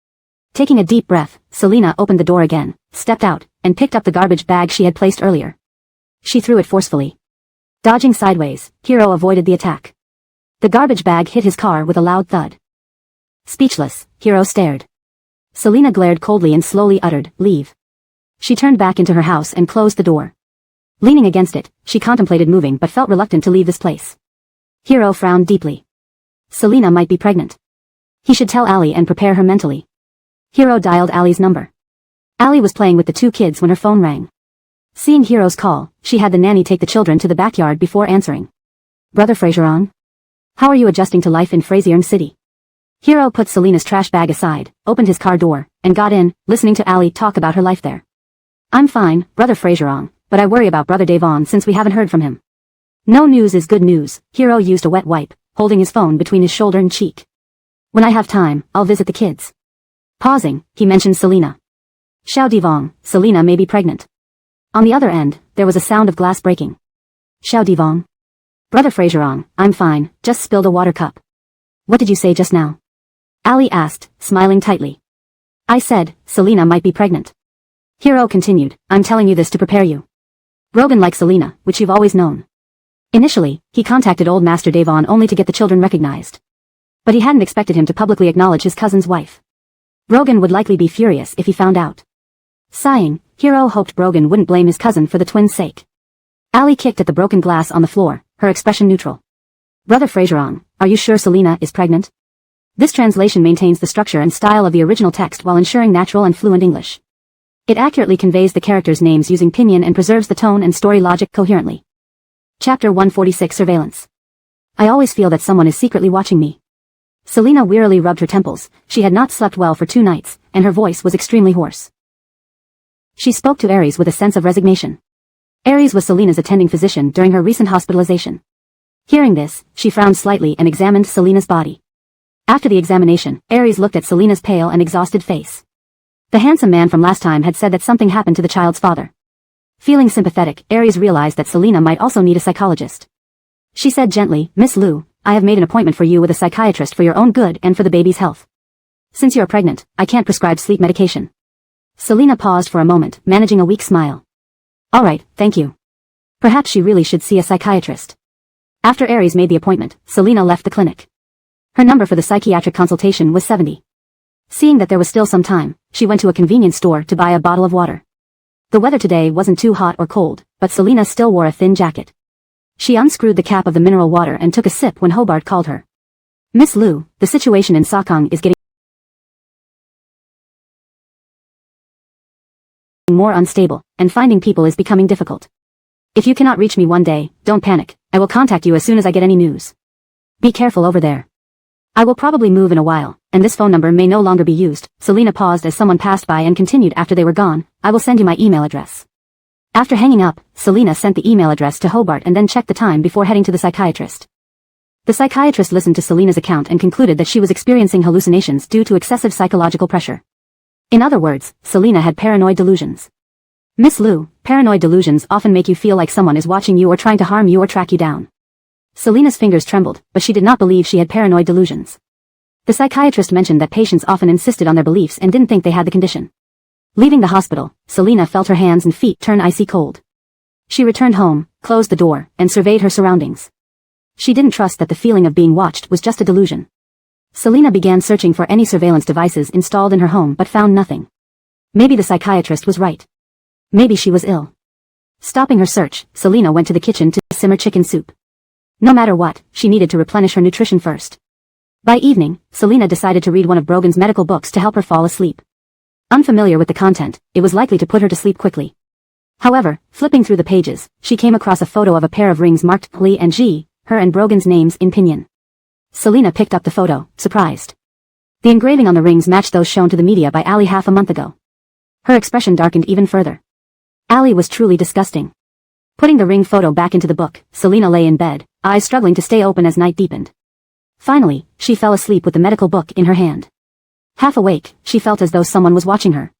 Taking a deep breath, Selina opened the door again, stepped out, and picked up the garbage bag she had placed earlier. She threw it forcefully. Dodging sideways, Hero avoided the attack. The garbage bag hit his car with a loud thud. Speechless, Hero stared. Selina glared coldly and slowly uttered, "Leave." She turned back into her house and closed the door. Leaning against it, she contemplated moving but felt reluctant to leave this place. Hero frowned deeply. Selina might be pregnant. He should tell Allie and prepare her mentally. Hero dialed Allie's number. Allie was playing with the 2 kids when her phone rang. Seeing Hero's call, she had the nanny take the children to the backyard before answering. "Brother Fraser, how are you adjusting to life in Frazierne City?" Hero put Selina's trash bag aside, opened his car door, and got in, listening to Allie talk about her life there. "I'm fine, Brother Fraser, but I worry about Brother Devon since we haven't heard from him." "No news is good news." Hero used a wet wipe, holding his phone between his shoulder and cheek. "When I have time, I'll visit the kids." Pausing, he mentioned Selina. "Xiao Devon, Selina may be pregnant." On the other end, there was a sound of glass breaking. "Xiao Devon." "Brother Fraser, I'm fine, just spilled a water cup." "What did you say just now?" Allie asked, smiling tightly. "I said, Selina might be pregnant." Hero continued, "I'm telling you this to prepare you. Brogan likes Selina, which you've always known." Initially, he contacted old Master Devon only to get the children recognized. But he hadn't expected him to publicly acknowledge his cousin's wife. Brogan would likely be furious if he found out. Sighing, Hero hoped Brogan wouldn't blame his cousin for the twins' sake. Allie kicked at the broken glass on the floor, her expression neutral. "Brother Fraser, are you sure Selina is pregnant?" This translation maintains the structure and style of the original text while ensuring natural and fluent English. It accurately conveys the characters' names using pinyin and preserves the tone and story logic coherently. Chapter 146 Surveillance. "I always feel that someone is secretly watching me." Selina wearily rubbed her temples. She had not slept well for 2 nights, and her voice was extremely hoarse. She spoke to Aries with a sense of resignation. Aries was Selina's attending physician during her recent hospitalization. Hearing this, she frowned slightly and examined Selina's body. After the examination, Aries looked at Selina's pale and exhausted face. The handsome man from last time had said that something happened to the child's father. Feeling sympathetic, Aries realized that Selina might also need a psychologist. She said gently, "Miss Liu, I have made an appointment for you with a psychiatrist for your own good and for the baby's health. Since you are pregnant, I can't prescribe sleep medication." Selina paused for a moment, managing a weak smile. "All right, thank you. Perhaps she really should see a psychiatrist." After Aries made the appointment, Selina left the clinic. Her number for the psychiatric consultation was 70. Seeing that there was still some time, she went to a convenience store to buy a bottle of water. The weather today wasn't too hot or cold, but Selina still wore a thin jacket. She unscrewed the cap of the mineral water and took a sip when Hobart called her. "Miss Liu, the situation in Sakong is getting more unstable, and finding people is becoming difficult. If you cannot reach me one day, don't panic. I will contact you as soon as I get any news. Be careful over there. I will probably move in a while, and this phone number may no longer be used." Selina paused as someone passed by and continued after they were gone, "I will send you my email address." After hanging up, Selina sent the email address to Hobart and then checked the time before heading to the psychiatrist. The psychiatrist listened to Selina's account and concluded that she was experiencing hallucinations due to excessive psychological pressure. In other words, Selina had paranoid delusions. "Miss Liu, paranoid delusions often make you feel like someone is watching you or trying to harm you or track you down." Selina's fingers trembled, but she did not believe she had paranoid delusions. The psychiatrist mentioned that patients often insisted on their beliefs and didn't think they had the condition. Leaving the hospital, Selina felt her hands and feet turn icy cold. She returned home, closed the door, and surveyed her surroundings. She didn't trust that the feeling of being watched was just a delusion. Selina began searching for any surveillance devices installed in her home but found nothing. Maybe the psychiatrist was right. Maybe she was ill. Stopping her search, Selina went to the kitchen to simmer chicken soup. No matter what, she needed to replenish her nutrition first. By evening, Selina decided to read one of Brogan's medical books to help her fall asleep. Unfamiliar with the content, it was likely to put her to sleep quickly. However, flipping through the pages, she came across a photo of a pair of rings marked Li and G, her and Brogan's names in pinyin. Selina picked up the photo, surprised. The engraving on the rings matched those shown to the media by Allie half a month ago. Her expression darkened even further. Allie was truly disgusting. Putting the ring photo back into the book, Selina lay in bed, eyes struggling to stay open as night deepened. Finally, she fell asleep with the medical book in her hand. Half awake, she felt as though someone was watching her.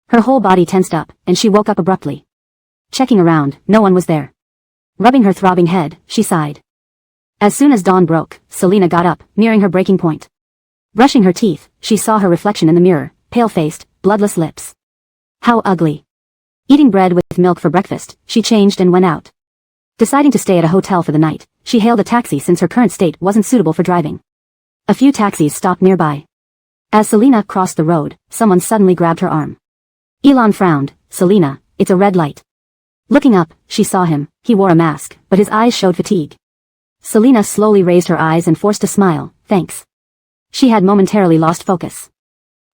Her whole body tensed up, and she woke up abruptly. Checking around, no one was there. Rubbing her throbbing head, she sighed. As soon as dawn broke, Selina got up, nearing her breaking point. Brushing her teeth, she saw her reflection in the mirror, pale-faced, bloodless lips. How ugly. Eating bread with milk for breakfast, she changed and went out. Deciding to stay at a hotel for the night, she hailed a taxi since her current state wasn't suitable for driving. A few taxis stopped nearby. As Selena crossed the road, someone suddenly grabbed her arm. Elon frowned. Selena, it's a red light. Looking up, she saw him. He wore a mask, but his eyes showed fatigue. Selena slowly raised her eyes and forced a smile. Thanks. She had momentarily lost focus.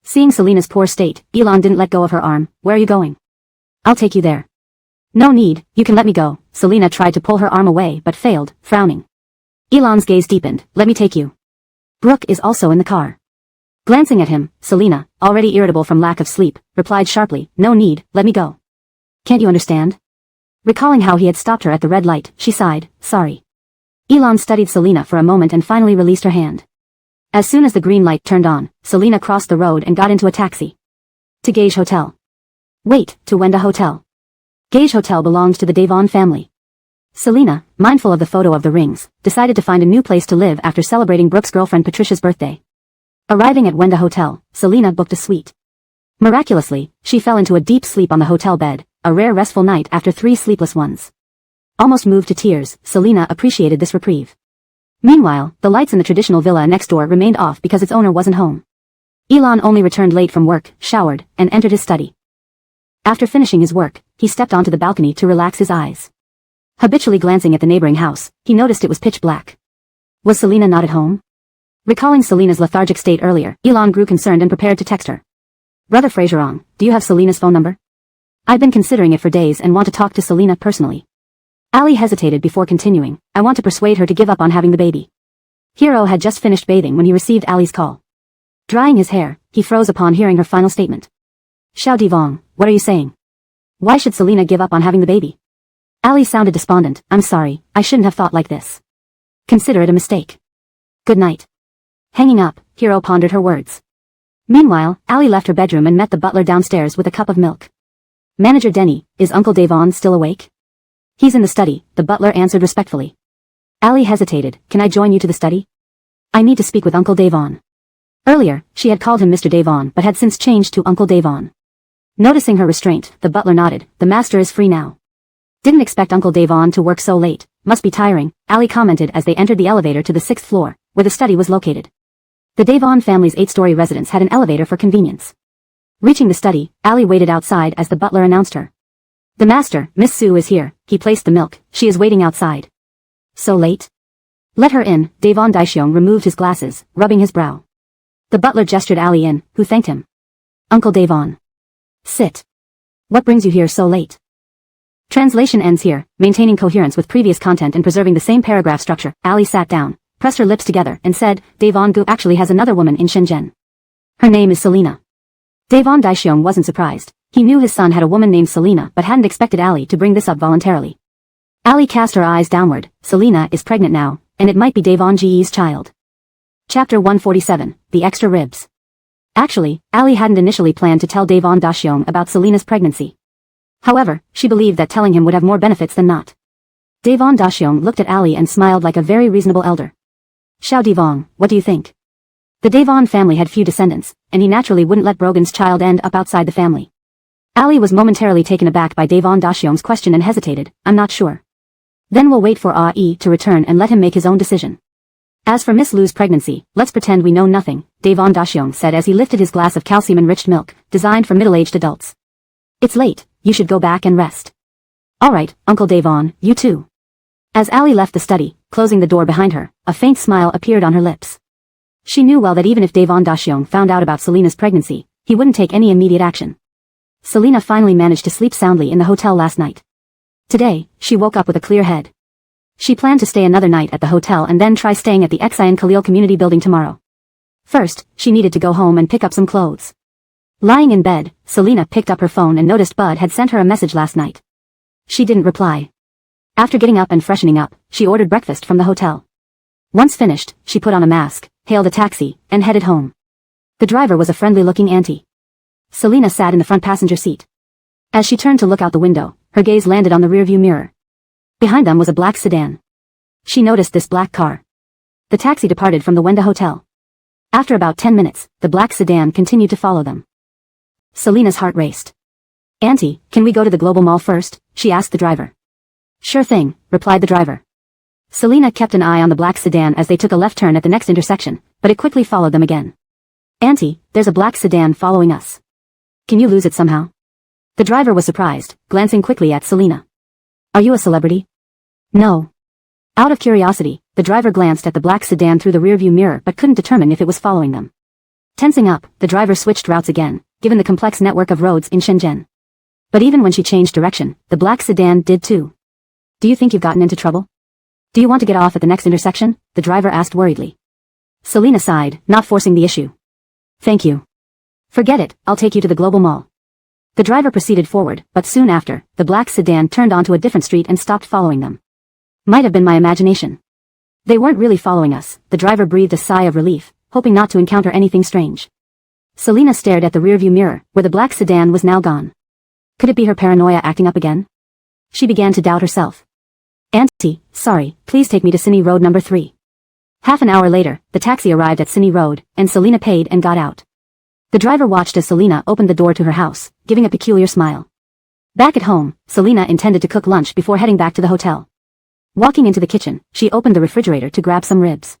Seeing Selena's poor state, Elon didn't let go of her arm. Where are you going? I'll take you there. No need, you can let me go. Selena tried to pull her arm away but failed, frowning. Elon's gaze deepened. Let me take you. Brooke is also in the car. Glancing at him, Selena, already irritable from lack of sleep, replied sharply, no need, let me go. Can't you understand? Recalling how he had stopped her at the red light, she sighed, sorry. Elon studied Selena for a moment and finally released her hand. As soon as the green light turned on, Selena crossed the road and got into a taxi. To Gage Hotel. Wait, to Wenda Hotel. Gage Hotel belonged to the Devon family. Selena, mindful of the photo of the rings, decided to find a new place to live after celebrating Brooke's girlfriend Patricia's birthday. Arriving at Wenda Hotel, Selena booked a suite. Miraculously, she fell into a deep sleep on the hotel bed, a rare restful night after 3 sleepless ones. Almost moved to tears, Selena appreciated this reprieve. Meanwhile, the lights in the traditional villa next door remained off because its owner wasn't home. Elon only returned late from work, showered, and entered his study. After finishing his work, he stepped onto the balcony to relax his eyes. Habitually glancing at the neighboring house, he noticed it was pitch black. Was Selena not at home? Recalling Selena's lethargic state earlier, Elon grew concerned and prepared to text her. Brother Fraserong, do you have Selena's phone number? I've been considering it for days and want to talk to Selena personally. Ali hesitated before continuing, I want to persuade her to give up on having the baby. Hero had just finished bathing when he received Ali's call. Drying his hair, he froze upon hearing her final statement. Xiao Divong, what are you saying? Why should Selena give up on having the baby? Ali sounded despondent, I'm sorry, I shouldn't have thought like this. Consider it a mistake. Good night. Hanging up, Hero pondered her words. Meanwhile, Ali left her bedroom and met the butler downstairs with a cup of milk. Manager Denny, is Uncle Devon still awake? He's in the study, the butler answered respectfully. Ali hesitated, can I join you to the study? I need to speak with Uncle Devon. Earlier, she had called him Mr. Devon but had since changed to Uncle Devon. Noticing her restraint, the butler nodded, the master is free now. Didn't expect Uncle Devon to work so late, must be tiring, Ali commented as they entered the elevator to the 6th floor, where the study was located. The Devon family's 8-story residence had an elevator for convenience. Reaching the study, Ali waited outside as the butler announced her. The master, Miss Sue is here, he placed the milk, she is waiting outside. So late? Let her in, Devon Daishiong removed his glasses, rubbing his brow. The butler gestured Ali in, who thanked him. Uncle Devon. Sit. What brings you here so late? Translation ends here, maintaining coherence with previous content and preserving the same paragraph structure. Ali sat down, pressed her lips together, and said, Devon Gu actually has another woman in Shenzhen. Her name is Selena. Devon Daishiong wasn't surprised. He knew his son had a woman named Selena but hadn't expected Ali to bring this up voluntarily. Ali cast her eyes downward. Selena is pregnant now, and it might be Devon Ge's child. Chapter 147, The Extra Ribs. Actually, Ali hadn't initially planned to tell Devon Daishiong about Selena's pregnancy. However, she believed that telling him would have more benefits than not. Devon Daishiong looked at Ali and smiled like a very reasonable elder. Xiao Devon, what do you think? The Devon family had few descendants, and he naturally wouldn't let Brogan's child end up outside the family. Ali was momentarily taken aback by Devon Daishiong's question and hesitated, I'm not sure. Then we'll wait for A.I. to return and let him make his own decision. As for Miss Lu's pregnancy, let's pretend we know nothing, Devon Daishiong said as he lifted his glass of calcium-enriched milk, designed for middle-aged adults. It's late, you should go back and rest. Alright, Uncle Devon, you too. As Ali left the study, closing the door behind her, a faint smile appeared on her lips. She knew well that even if Devon Daishiong found out about Selena's pregnancy, he wouldn't take any immediate action. Selena finally managed to sleep soundly in the hotel last night. Today, she woke up with a clear head. She planned to stay another night at the hotel and then try staying at the Xian Khalil community building tomorrow. First, she needed to go home and pick up some clothes. Lying in bed, Selena picked up her phone and noticed Bud had sent her a message last night. She didn't reply. After getting up and freshening up, she ordered breakfast from the hotel. Once finished, she put on a mask, hailed a taxi, and headed home. The driver was a friendly-looking auntie. Selena sat in the front passenger seat. As she turned to look out the window, her gaze landed on the rearview mirror. Behind them was a black sedan. She noticed this black car. The taxi departed from the Wenda Hotel. After about 10 minutes, the black sedan continued to follow them. Selina's heart raced. "Auntie, can we go to the Global Mall first?" she asked the driver. "Sure thing," replied the driver. Selina kept an eye on the black sedan as they took a left turn at the next intersection, but it quickly followed them again. "Auntie, there's a black sedan following us. Can you lose it somehow?" The driver was surprised, glancing quickly at Selina. "Are you a celebrity?" "No." Out of curiosity, the driver glanced at the black sedan through the rearview mirror but couldn't determine if it was following them. Tensing up, the driver switched routes again, given the complex network of roads in Shenzhen. But even when she changed direction, the black sedan did too. "Do you think you've gotten into trouble? Do you want to get off at the next intersection?" the driver asked worriedly. Selina sighed, not forcing the issue. "Thank you. Forget it, I'll take you to the Global Mall." The driver proceeded forward, but soon after, the black sedan turned onto a different street and stopped following them. "Might have been my imagination. They weren't really following us," the driver breathed a sigh of relief, hoping not to encounter anything strange. Selina stared at the rearview mirror, where the black sedan was now gone. Could it be her paranoia acting up again? She began to doubt herself. "Auntie, sorry, please take me to Cine Road number 3. Half an hour later, the taxi arrived at Cine Road, and Selina paid and got out. The driver watched as Selina opened the door to her house, giving a peculiar smile. Back at home, Selina intended to cook lunch before heading back to the hotel. Walking into the kitchen, she opened the refrigerator to grab some ribs.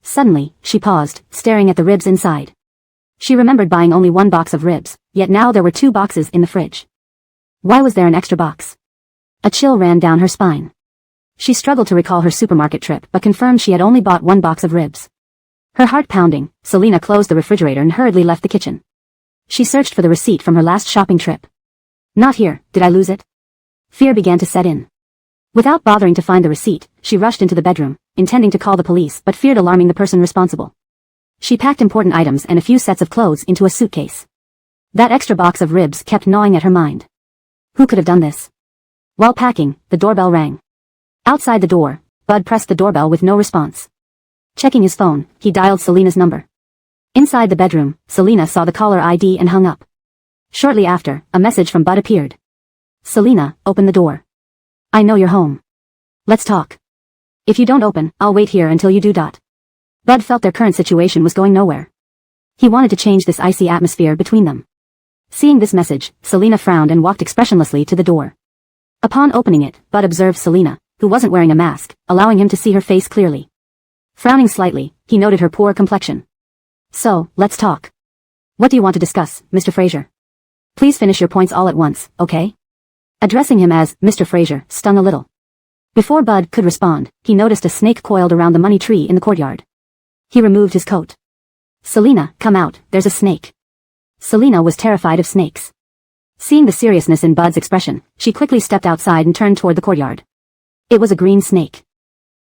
Suddenly, she paused, staring at the ribs inside. She remembered buying only one box of ribs, yet now there were 2 boxes in the fridge. Why was there an extra box? A chill ran down her spine. She struggled to recall her supermarket trip but confirmed she had only bought 1 box of ribs. Her heart pounding, Selina closed the refrigerator and hurriedly left the kitchen. She searched for the receipt from her last shopping trip. "Not here, did I lose it?" Fear began to set in. Without bothering to find the receipt, she rushed into the bedroom, intending to call the police but feared alarming the person responsible. She packed important items and a few sets of clothes into a suitcase. That extra box of ribs kept gnawing at her mind. Who could have done this? While packing, the doorbell rang. Outside the door, Bud pressed the doorbell with no response. Checking his phone, he dialed Selina's number. Inside the bedroom, Selina saw the caller ID and hung up. Shortly after, a message from Bud appeared. "Selina, open the door. I know you're home. Let's talk. If you don't open, I'll wait here until you do. Bud felt their current situation was going nowhere. He wanted to change this icy atmosphere between them. Seeing this message, Selina frowned and walked expressionlessly to the door. Upon opening it, Bud observed Selina, who wasn't wearing a mask, allowing him to see her face clearly. Frowning slightly, he noted her poor complexion. "So, let's talk. What do you want to discuss, Mr. Fraser? Please finish your points all at once, okay?" Addressing him as Mr. Fraser stung a little. Before Bud could respond, he noticed a snake coiled around the money tree in the courtyard. He removed his coat. "Selina, come out, there's a snake." Selina was terrified of snakes. Seeing the seriousness in Bud's expression, she quickly stepped outside and turned toward the courtyard. It was a green snake.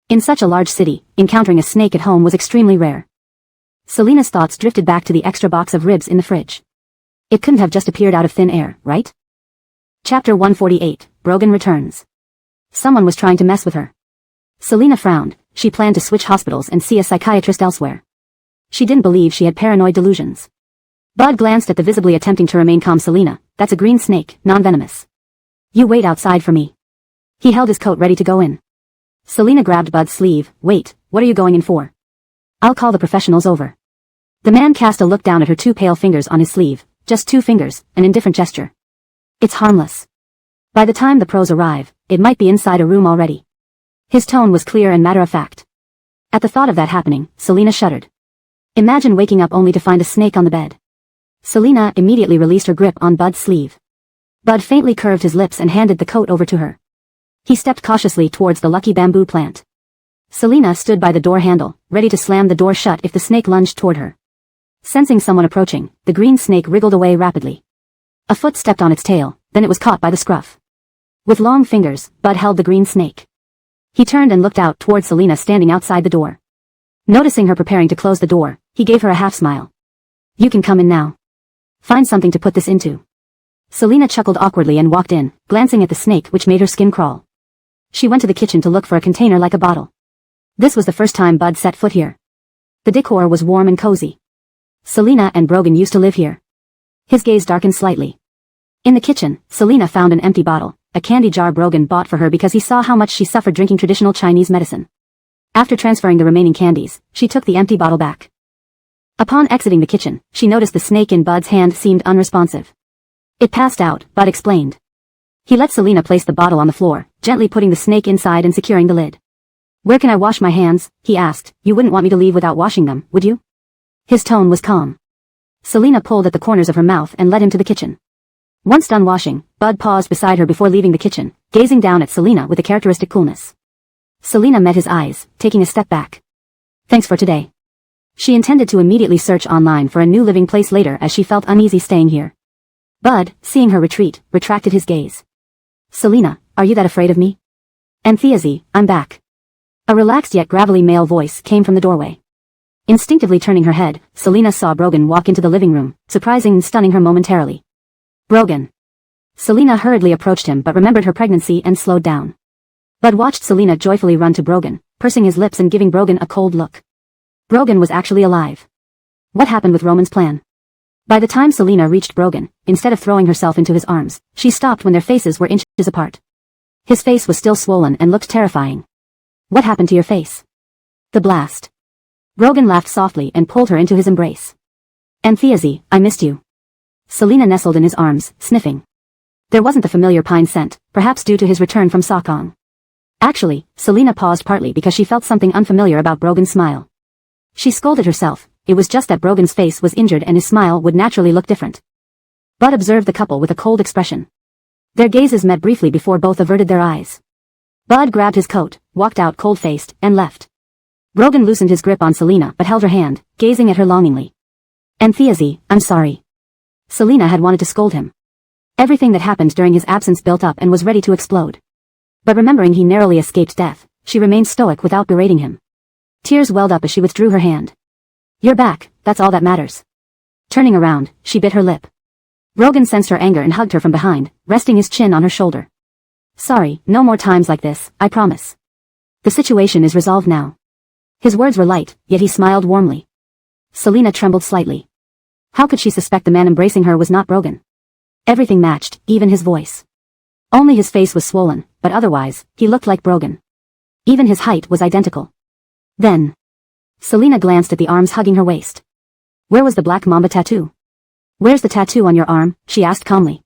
In such a large city, encountering a snake at home was extremely rare. Selina's thoughts drifted back to the extra box of ribs in the fridge. It couldn't have just appeared out of thin air, right? Chapter 148, Brogan returns. Someone was trying to mess with her. Selina frowned. She planned to switch hospitals and see a psychiatrist elsewhere. She didn't believe she had paranoid delusions. Bud glanced at the visibly attempting to remain calm Selina. "That's a green snake, non-venomous. You wait outside for me." He held his coat ready to go in. Selina grabbed Bud's sleeve. "Wait, what are you going in for?" "I'll call the professionals over." The man cast a look down at her 2 pale fingers on his sleeve. Just 2 fingers, an indifferent gesture. "It's harmless. By the time the pros arrive, it might be inside a room already." His tone was clear and matter-of-fact. At the thought of that happening, Selina shuddered. Imagine waking up only to find a snake on the bed. Selina immediately released her grip on Bud's sleeve. Bud faintly curved his lips and handed the coat over to her. He stepped cautiously towards the lucky bamboo plant. Selina stood by the door handle, ready to slam the door shut if the snake lunged toward her. Sensing someone approaching, the green snake wriggled away rapidly. A foot stepped on its tail, then it was caught by the scruff. With long fingers, Bud held the green snake. He turned and looked out toward Selina standing outside the door. Noticing her preparing to close the door, he gave her a half-smile. "You can come in now. Find something to put this into." Selina chuckled awkwardly and walked in, glancing at the snake which made her skin crawl. She went to the kitchen to look for a container like a bottle. This was the first time Bud set foot here. The decor was warm and cozy. Selina and Brogan used to live here. His gaze darkened slightly. In the kitchen, Selina found an empty bottle, a candy jar Brogan bought for her because he saw how much she suffered drinking traditional Chinese medicine. After transferring the remaining candies, she took the empty bottle back. Upon exiting the kitchen, she noticed the snake in Bud's hand seemed unresponsive. It passed out, Bud explained. He let Selina place the bottle on the floor, gently putting the snake inside and securing the lid. Where can I wash my hands? He asked. You wouldn't want me to leave without washing them, would you? His tone was calm. Selina pulled at the corners of her mouth and led him to the kitchen. Once done washing, Bud paused beside her before leaving the kitchen, gazing down at Selina with a characteristic coolness. Selina met his eyes, taking a step back. Thanks for today. She intended to immediately search online for a new living place later as she felt uneasy staying here. Bud, seeing her retreat, retracted his gaze. Selina, are you that afraid of me? Enthusiasm, I'm back. A relaxed yet gravelly male voice came from the doorway. Instinctively turning her head, Selina saw Brogan walk into the living room, surprising and stunning her momentarily. Brogan. Selina hurriedly approached him but remembered her pregnancy and slowed down. Bud watched Selina joyfully run to Brogan, pursing his lips and giving Brogan a cold look. Brogan was actually alive. What happened with Roman's plan? By the time Selina reached Brogan, instead of throwing herself into his arms, she stopped when their faces were inches apart. His face was still swollen and looked terrifying. What happened to your face? The blast. Brogan laughed softly and pulled her into his embrace. Enthusiasm, I missed you. Selina nestled in his arms, sniffing. There wasn't the familiar pine scent, perhaps due to his return from Sakong. Actually, Selina paused partly because she felt something unfamiliar about Brogan's smile. She scolded herself, it was just that Brogan's face was injured and his smile would naturally look different. Bud observed the couple with a cold expression. Their gazes met briefly before both averted their eyes. Bud grabbed his coat, walked out cold-faced, and left. Brogan loosened his grip on Selina but held her hand, gazing at her longingly. Enthusiasm, I'm sorry. Selina had wanted to scold him. Everything that happened during his absence built up and was ready to explode. But remembering he narrowly escaped death, she remained stoic without berating him. Tears welled up as she withdrew her hand. You're back, that's all that matters. Turning around, she bit her lip. Brogan sensed her anger and hugged her from behind, resting his chin on her shoulder. Sorry, no more times like this, I promise. The situation is resolved now. His words were light, yet he smiled warmly. Selina trembled slightly. How could she suspect the man embracing her was not Brogan? Everything matched, even his voice. Only his face was swollen, but otherwise, he looked like Brogan. Even his height was identical. Then, Selina glanced at the arms hugging her waist. Where was the black mamba tattoo? Where's the tattoo on your arm? She asked calmly.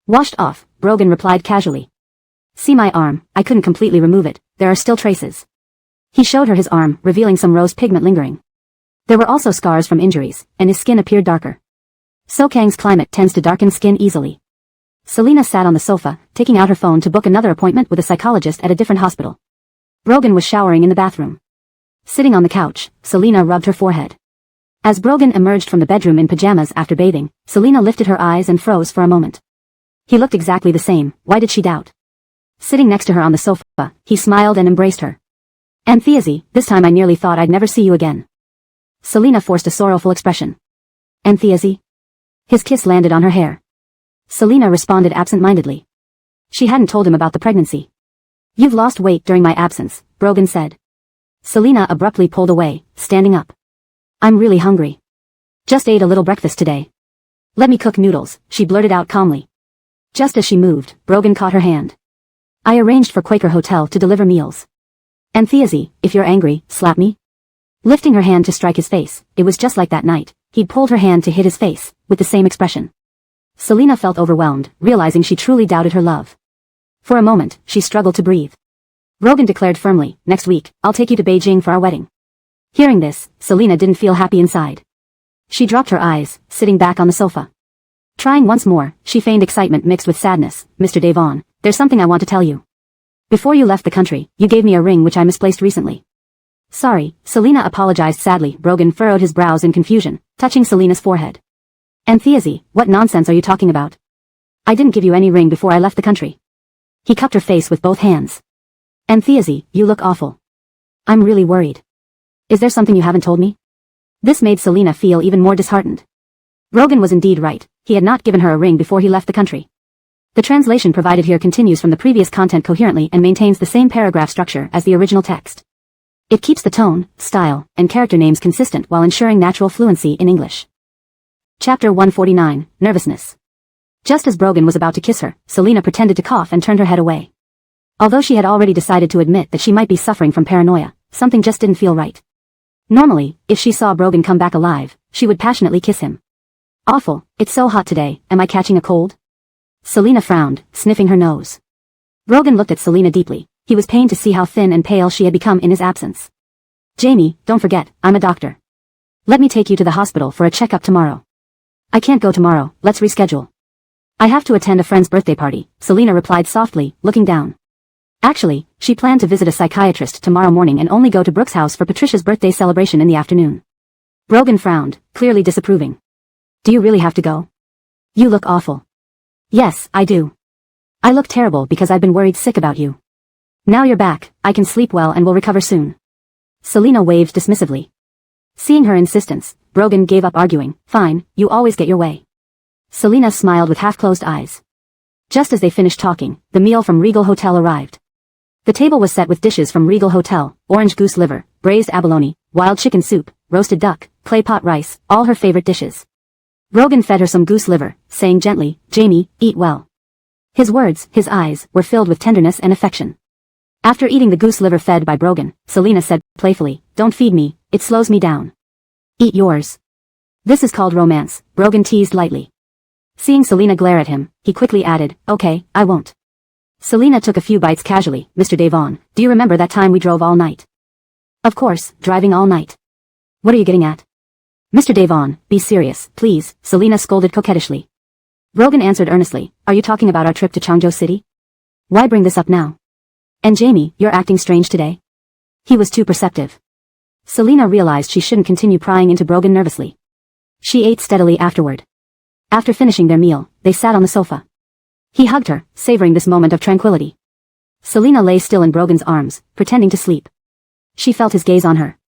Washed off, Brogan replied casually. See my arm, I couldn't completely remove it, there are still traces. He showed her his arm, revealing some rose pigment lingering. There were also scars from injuries, and his skin appeared darker. Sokang's climate tends to darken skin easily. Selina sat on the sofa, taking out her phone to book another appointment with a psychologist at a different hospital. Brogan was showering in the bathroom. Sitting on the couch, Selina rubbed her forehead. As Brogan emerged from the bedroom in pajamas after bathing, Selina lifted her eyes and froze for a moment. He looked exactly the same, why did she doubt? Sitting next to her on the sofa, he smiled and embraced her. Enthusiasm, this time I nearly thought I'd never see you again. Selina forced a sorrowful expression. Enthusiasm? His kiss landed on her hair. Selina responded absent-mindedly. She hadn't told him about the pregnancy. You've lost weight during my absence, Brogan said. Selina abruptly pulled away, standing up. I'm really hungry. Just ate a little breakfast today. Let me cook noodles, she blurted out calmly. Just as she moved, Brogan caught her hand. I arranged for Quaker Hotel to deliver meals. Enthusiasm, if you're angry, slap me. Lifting her hand to strike his face, it was just like that night, he'd pulled her hand to hit his face, with the same expression. Selina felt overwhelmed, realizing she truly doubted her love. For a moment, she struggled to breathe. Brogan declared firmly, next week, I'll take you to Beijing for our wedding. Hearing this, Selina didn't feel happy inside. She dropped her eyes, sitting back on the sofa. Trying once more, she feigned excitement mixed with sadness. Mr. Devon, there's something I want to tell you. Before you left the country, you gave me a ring which I misplaced recently. Sorry, Selina apologized sadly. Brogan furrowed his brows in confusion, touching Selina's forehead. Enthusiasm, what nonsense are you talking about? I didn't give you any ring before I left the country. He cupped her face with both hands. Enthusiasm, you look awful. I'm really worried. Is there something you haven't told me? This made Selina feel even more disheartened. Brogan was indeed right, he had not given her a ring before he left the country. The translation provided here continues from the previous content coherently and maintains the same paragraph structure as the original text. It keeps the tone, style, and character names consistent while ensuring natural fluency in English. Chapter 149, Nervousness. Just as Brogan was about to kiss her, Selina pretended to cough and turned her head away. Although she had already decided to admit that she might be suffering from paranoia, something just didn't feel right. Normally, if she saw Brogan come back alive, she would passionately kiss him. Awful, it's so hot today, am I catching a cold? Selina frowned, sniffing her nose. Brogan looked at Selina deeply. He was pained to see how thin and pale she had become in his absence. Jamie, don't forget, I'm a doctor. Let me take you to the hospital for a checkup tomorrow. I can't go tomorrow, let's reschedule. I have to attend a friend's birthday party, Selina replied softly, looking down. Actually, she planned to visit a psychiatrist tomorrow morning and only go to Brooke's house for Patricia's birthday celebration in the afternoon. Brogan frowned, clearly disapproving. Do you really have to go? You look awful. Yes, I do. I look terrible because I've been worried sick about you. Now you're back, I can sleep well and will recover soon. Selina waved dismissively. Seeing her insistence, Brogan gave up arguing. Fine, you always get your way. Selina smiled with half-closed eyes. Just as they finished talking, the meal from Regal Hotel arrived. The table was set with dishes from Regal Hotel, orange goose liver, braised abalone, wild chicken soup, roasted duck, clay pot rice, all her favorite dishes. Brogan fed her some goose liver, saying gently, Jamie, eat well. His words, his eyes, were filled with tenderness and affection. After eating the goose liver fed by Brogan, Selina said, playfully, don't feed me, it slows me down. Eat yours. This is called romance, Brogan teased lightly. Seeing Selina glare at him, he quickly added, okay, I won't. Selina took a few bites casually. Mr. Devon, do you remember that time we drove all night? Of course, driving all night. What are you getting at? Mr. Devon, be serious, please, Selina scolded coquettishly. Brogan answered earnestly, are you talking about our trip to Changzhou City? Why bring this up now? And Jamie, you're acting strange today. He was too perceptive. Selina realized she shouldn't continue prying into Brogan nervously. She ate steadily afterward. After finishing their meal, they sat on the sofa. He hugged her, savoring this moment of tranquility. Selina lay still in Brogan's arms, pretending to sleep. She felt his gaze on her.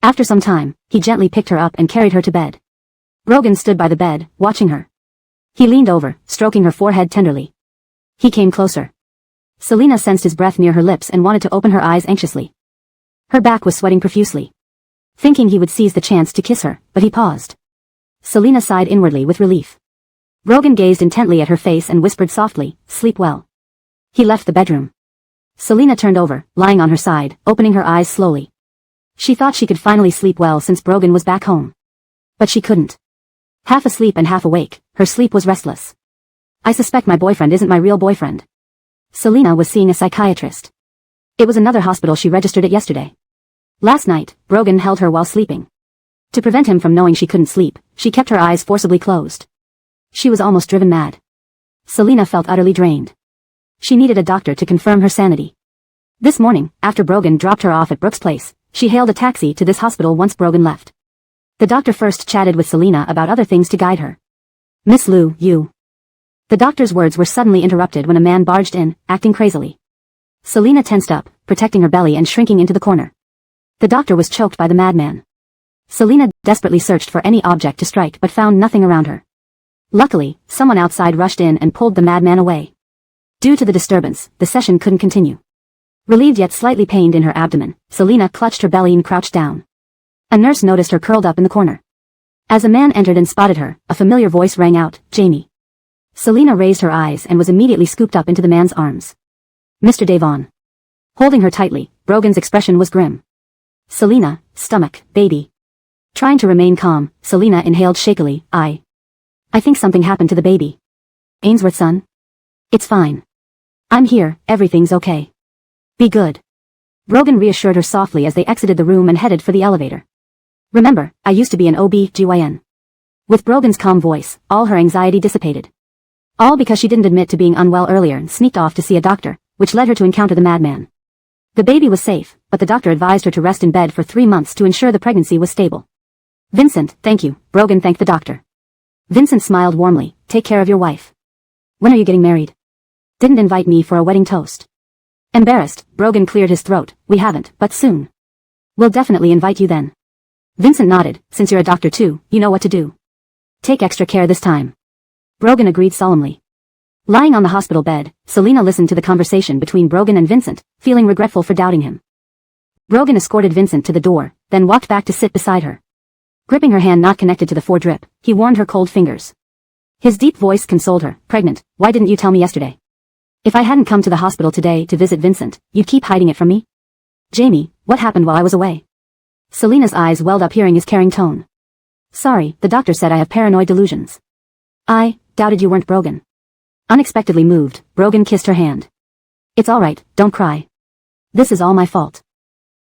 After some time, he gently picked her up and carried her to bed. Brogan stood by the bed, watching her. He leaned over, stroking her forehead tenderly. He came closer. Selina sensed his breath near her lips and wanted to open her eyes anxiously. Her back was sweating profusely. Thinking he would seize the chance to kiss her, but he paused. Selina sighed inwardly with relief. Brogan gazed intently at her face and whispered softly, sleep well. He left the bedroom. Selina turned over, lying on her side, opening her eyes slowly. She thought she could finally sleep well since Brogan was back home. But she couldn't. Half asleep and half awake, her sleep was restless. I suspect my boyfriend isn't my real boyfriend. Selina was seeing a psychiatrist. It was another hospital she registered at yesterday. Last night, Brogan held her while sleeping. To prevent him from knowing she couldn't sleep, she kept her eyes forcibly closed. She was almost driven mad. Selina felt utterly drained. She needed a doctor to confirm her sanity. This morning, after Brogan dropped her off at Brooke's place, she hailed a taxi to this hospital once Brogan left. The doctor first chatted with Selina about other things to guide her. Miss Liu, you. The doctor's words were suddenly interrupted when a man barged in, acting crazily. Selina tensed up, protecting her belly and shrinking into the corner. The doctor was choked by the madman. Selina desperately searched for any object to strike but found nothing around her. Luckily, someone outside rushed in and pulled the madman away. Due to the disturbance, the session couldn't continue. Relieved yet slightly pained in her abdomen, Selina clutched her belly and crouched down. A nurse noticed her curled up in the corner. As a man entered and spotted her, a familiar voice rang out, Jamie. Selina raised her eyes and was immediately scooped up into the man's arms. Mr. Devon. Holding her tightly, Brogan's expression was grim. Selina, stomach, baby. Trying to remain calm, Selina inhaled shakily, I think something happened to the baby. Ainsworth's son? It's fine. I'm here, everything's okay. Be good. Brogan reassured her softly as they exited the room and headed for the elevator. Remember, I used to be an OB-GYN. With Brogan's calm voice, all her anxiety dissipated. All because she didn't admit to being unwell earlier and sneaked off to see a doctor, which led her to encounter the madman. The baby was safe, but the doctor advised her to rest in bed for 3 months to ensure the pregnancy was stable. Vincent, thank you, Brogan thanked the doctor. Vincent smiled warmly, take care of your wife. When are you getting married? Didn't invite me for a wedding toast. Embarrassed, Brogan cleared his throat, we haven't, but soon. We'll definitely invite you then. Vincent nodded, since you're a doctor too, you know what to do. Take extra care this time. Brogan agreed solemnly. Lying on the hospital bed, Selina listened to the conversation between Brogan and Vincent, feeling regretful for doubting him. Brogan escorted Vincent to the door, then walked back to sit beside her. Gripping her hand not connected to the foredrip, he warned her cold fingers. His deep voice consoled her, pregnant, why didn't you tell me yesterday? If I hadn't come to the hospital today to visit Vincent, you'd keep hiding it from me? Jamie, what happened while I was away? Selina's eyes welled up hearing his caring tone. Sorry, the doctor said I have paranoid delusions. I doubted you weren't Brogan. Unexpectedly moved, Brogan kissed her hand. It's alright, don't cry. This is all my fault.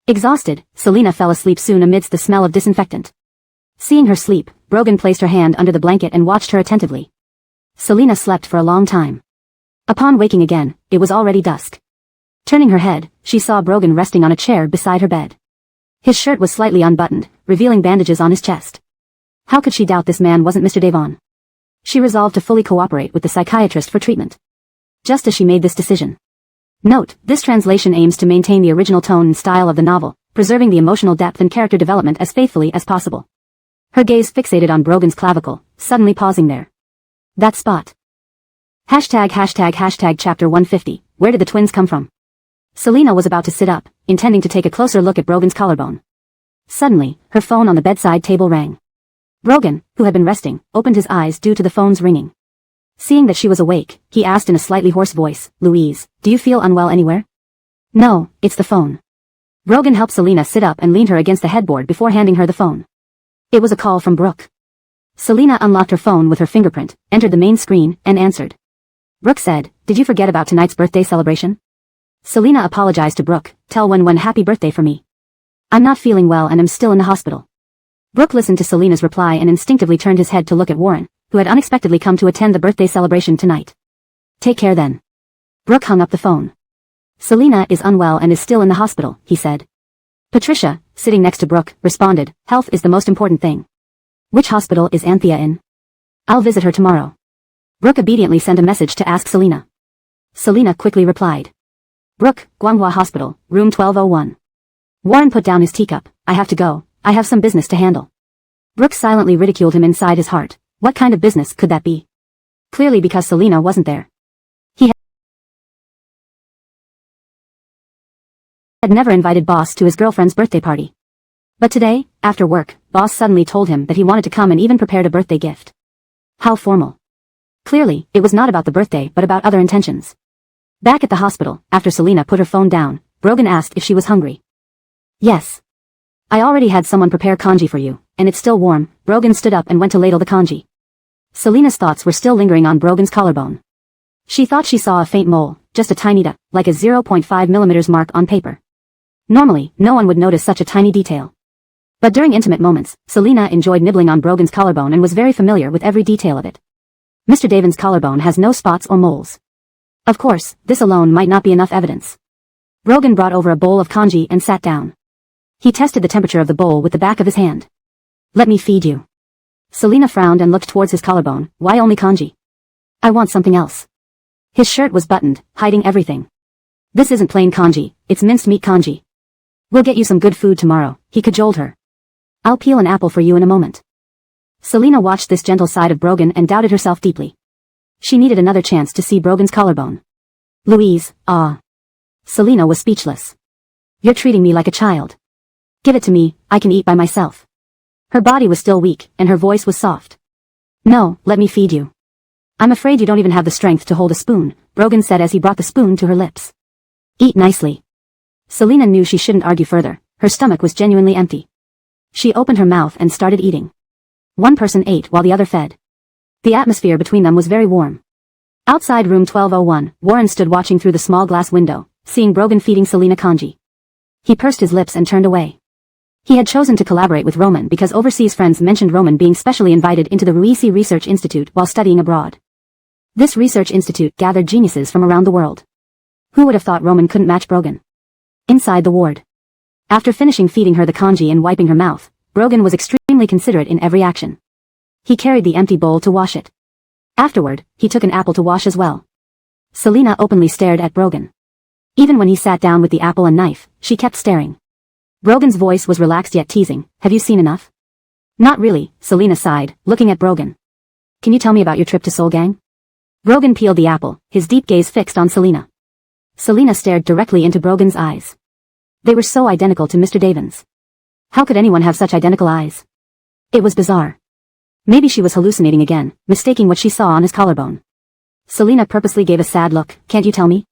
Exhausted, Selina fell asleep soon amidst the smell of disinfectant. Seeing her sleep, Brogan placed her hand under the blanket and watched her attentively. Selina slept for a long time. Upon waking again, it was already dusk. Turning her head, she saw Brogan resting on a chair beside her bed. His shirt was slightly unbuttoned, revealing bandages on his chest. How could she doubt this man wasn't Mr. Devon? She resolved to fully cooperate with the psychiatrist for treatment. Just as she made this decision. Note, this translation aims to maintain the original tone and style of the novel, preserving the emotional depth and character development as faithfully as possible. Her gaze fixated on Brogan's clavicle, suddenly pausing there. That spot. #### Chapter 150, Where did the twins come from? Selina was about to sit up, intending to take a closer look at Brogan's collarbone. Suddenly, her phone on the bedside table rang. Brogan, who had been resting, opened his eyes due to the phone's ringing. Seeing that she was awake, he asked in a slightly hoarse voice, Louise, do you feel unwell anywhere? No, it's the phone. Brogan helped Selina sit up and leaned her against the headboard before handing her the phone. It was a call from Brooke. Selina unlocked her phone with her fingerprint, entered the main screen, and answered. Brooke said, did you forget about tonight's birthday celebration? Selina apologized to Brooke, tell when happy birthday for me. I'm not feeling well and am still in the hospital. Brooke listened to Selina's reply and instinctively turned his head to look at Warren, who had unexpectedly come to attend the birthday celebration tonight. Take care then. Brooke hung up the phone. Selina is unwell and is still in the hospital, he said. Patricia, sitting next to Brooke, responded, health is the most important thing. Which hospital is Anthea in? I'll visit her tomorrow. Brooke obediently sent a message to ask Selina. Selina quickly replied. Brooke, Guanghua Hospital, room 1201. Warren put down his teacup. I have to go. I have some business to handle. Brooke silently ridiculed him inside his heart. What kind of business could that be? Clearly because Selina wasn't there. He had never invited Boss to his girlfriend's birthday party. But today, after work, Boss suddenly told him that he wanted to come and even prepared a birthday gift. How formal. Clearly, it was not about the birthday but about other intentions. Back at the hospital, after Selina put her phone down, Brogan asked if she was hungry. Yes. I already had someone prepare congee for you, and it's still warm. Brogan stood up and went to ladle the congee. Selina's thoughts were still lingering on Brogan's collarbone. She thought she saw a faint mole, just a tiny dot, like a 0.5 mm mark on paper. Normally, no one would notice such a tiny detail. But during intimate moments, Selina enjoyed nibbling on Brogan's collarbone and was very familiar with every detail of it. Mr. Devon's collarbone has no spots or moles. Of course, this alone might not be enough evidence. Brogan brought over a bowl of congee and sat down. He tested the temperature of the bowl with the back of his hand. Let me feed you. Selina frowned and looked towards his collarbone. Why only congee? I want something else. His shirt was buttoned, hiding everything. This isn't plain congee, it's minced meat congee. We'll get you some good food tomorrow, he cajoled her. I'll peel an apple for you in a moment. Selina watched this gentle side of Brogan and doubted herself deeply. She needed another chance to see Brogan's collarbone. Louise, ah. Selina was speechless. You're treating me like a child. Give it to me, I can eat by myself. Her body was still weak, and her voice was soft. No, let me feed you. I'm afraid you don't even have the strength to hold a spoon, Brogan said as he brought the spoon to her lips. Eat nicely. Selina knew she shouldn't argue further. Her stomach was genuinely empty. She opened her mouth and started eating. One person ate while the other fed. The atmosphere between them was very warm. Outside room 1201, Warren stood watching through the small glass window, seeing Brogan feeding Selina congee. He pursed his lips and turned away. He had chosen to collaborate with Roman because overseas friends mentioned Roman being specially invited into the Ruisi Research Institute while studying abroad. This research institute gathered geniuses from around the world. Who would have thought Roman couldn't match Brogan? Inside the ward. After finishing feeding her the congee and wiping her mouth, Brogan was extremely considerate in every action. He carried the empty bowl to wash it. Afterward, he took an apple to wash as well. Selina openly stared at Brogan. Even when he sat down with the apple and knife, she kept staring. Brogan's voice was relaxed yet teasing. Have you seen enough? Not really, Selina sighed, looking at Brogan. Can you tell me about your trip to Seoul Gang? Brogan peeled the apple, his deep gaze fixed on Selina. Selina stared directly into Brogan's eyes. They were so identical to Mr. Devon's. How could anyone have such identical eyes? It was bizarre. Maybe she was hallucinating again, mistaking what she saw on his collarbone. Selina purposely gave a sad look. Can't you tell me?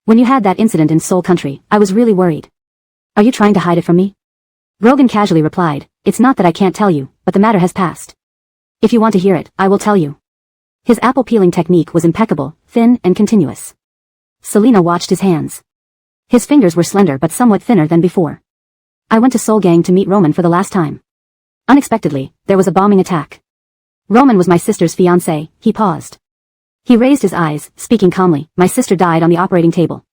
When you had that incident in Seoul Country, I was really worried. Are you trying to hide it from me? Brogan casually replied, it's not that I can't tell you, but the matter has passed. If you want to hear it, I will tell you. His apple peeling technique was impeccable, thin and continuous. Selina watched his hands. His fingers were slender but somewhat thinner than before. I went to Seoul Gang to meet Roman for the last time. Unexpectedly, there was a bombing attack. Roman was my sister's fiancé. He paused. He raised his eyes, speaking calmly. My sister died on the operating table.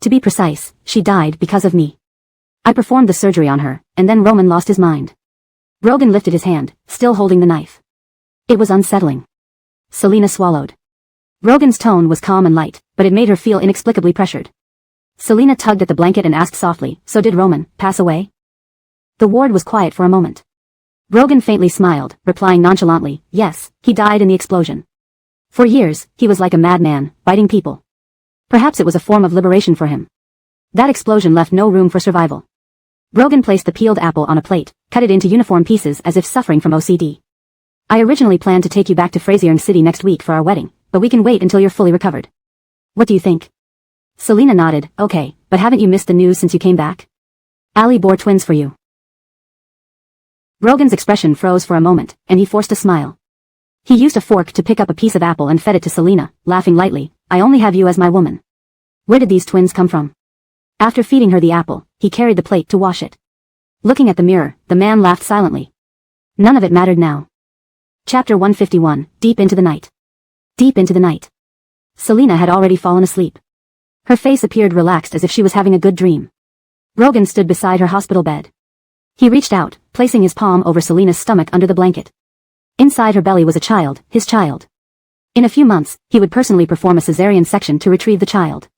To be precise, she died because of me. I performed the surgery on her, and then Roman lost his mind. Brogan lifted his hand, still holding the knife. It was unsettling. Selina swallowed. Brogan's tone was calm and light, but it made her feel inexplicably pressured. Selina tugged at the blanket and asked softly, so did Roman pass away? The ward was quiet for a moment. Brogan faintly smiled, replying nonchalantly, yes, he died in the explosion. For years, he was like a madman, biting people. Perhaps it was a form of liberation for him. That explosion left no room for survival. Brogan placed the peeled apple on a plate, cut it into uniform pieces as if suffering from OCD. I originally planned to take you back to Fraziering City next week for our wedding, but we can wait until you're fully recovered. What do you think? Selina nodded, okay, but haven't you missed the news since you came back? Ali bore twins for you. Brogan's expression froze for a moment, and he forced a smile. He used a fork to pick up a piece of apple and fed it to Selina, laughing lightly, I only have you as my woman. Where did these twins come from? After feeding her the apple, he carried the plate to wash it. Looking at the mirror, the man laughed silently. None of it mattered now. Chapter 151, Deep into the Night. Deep into the night. Selina had already fallen asleep. Her face appeared relaxed as if she was having a good dream. Brogan stood beside her hospital bed. He reached out, placing his palm over Selina's stomach under the blanket. Inside her belly was a child, his child. In a few months, he would personally perform a cesarean section to retrieve the child.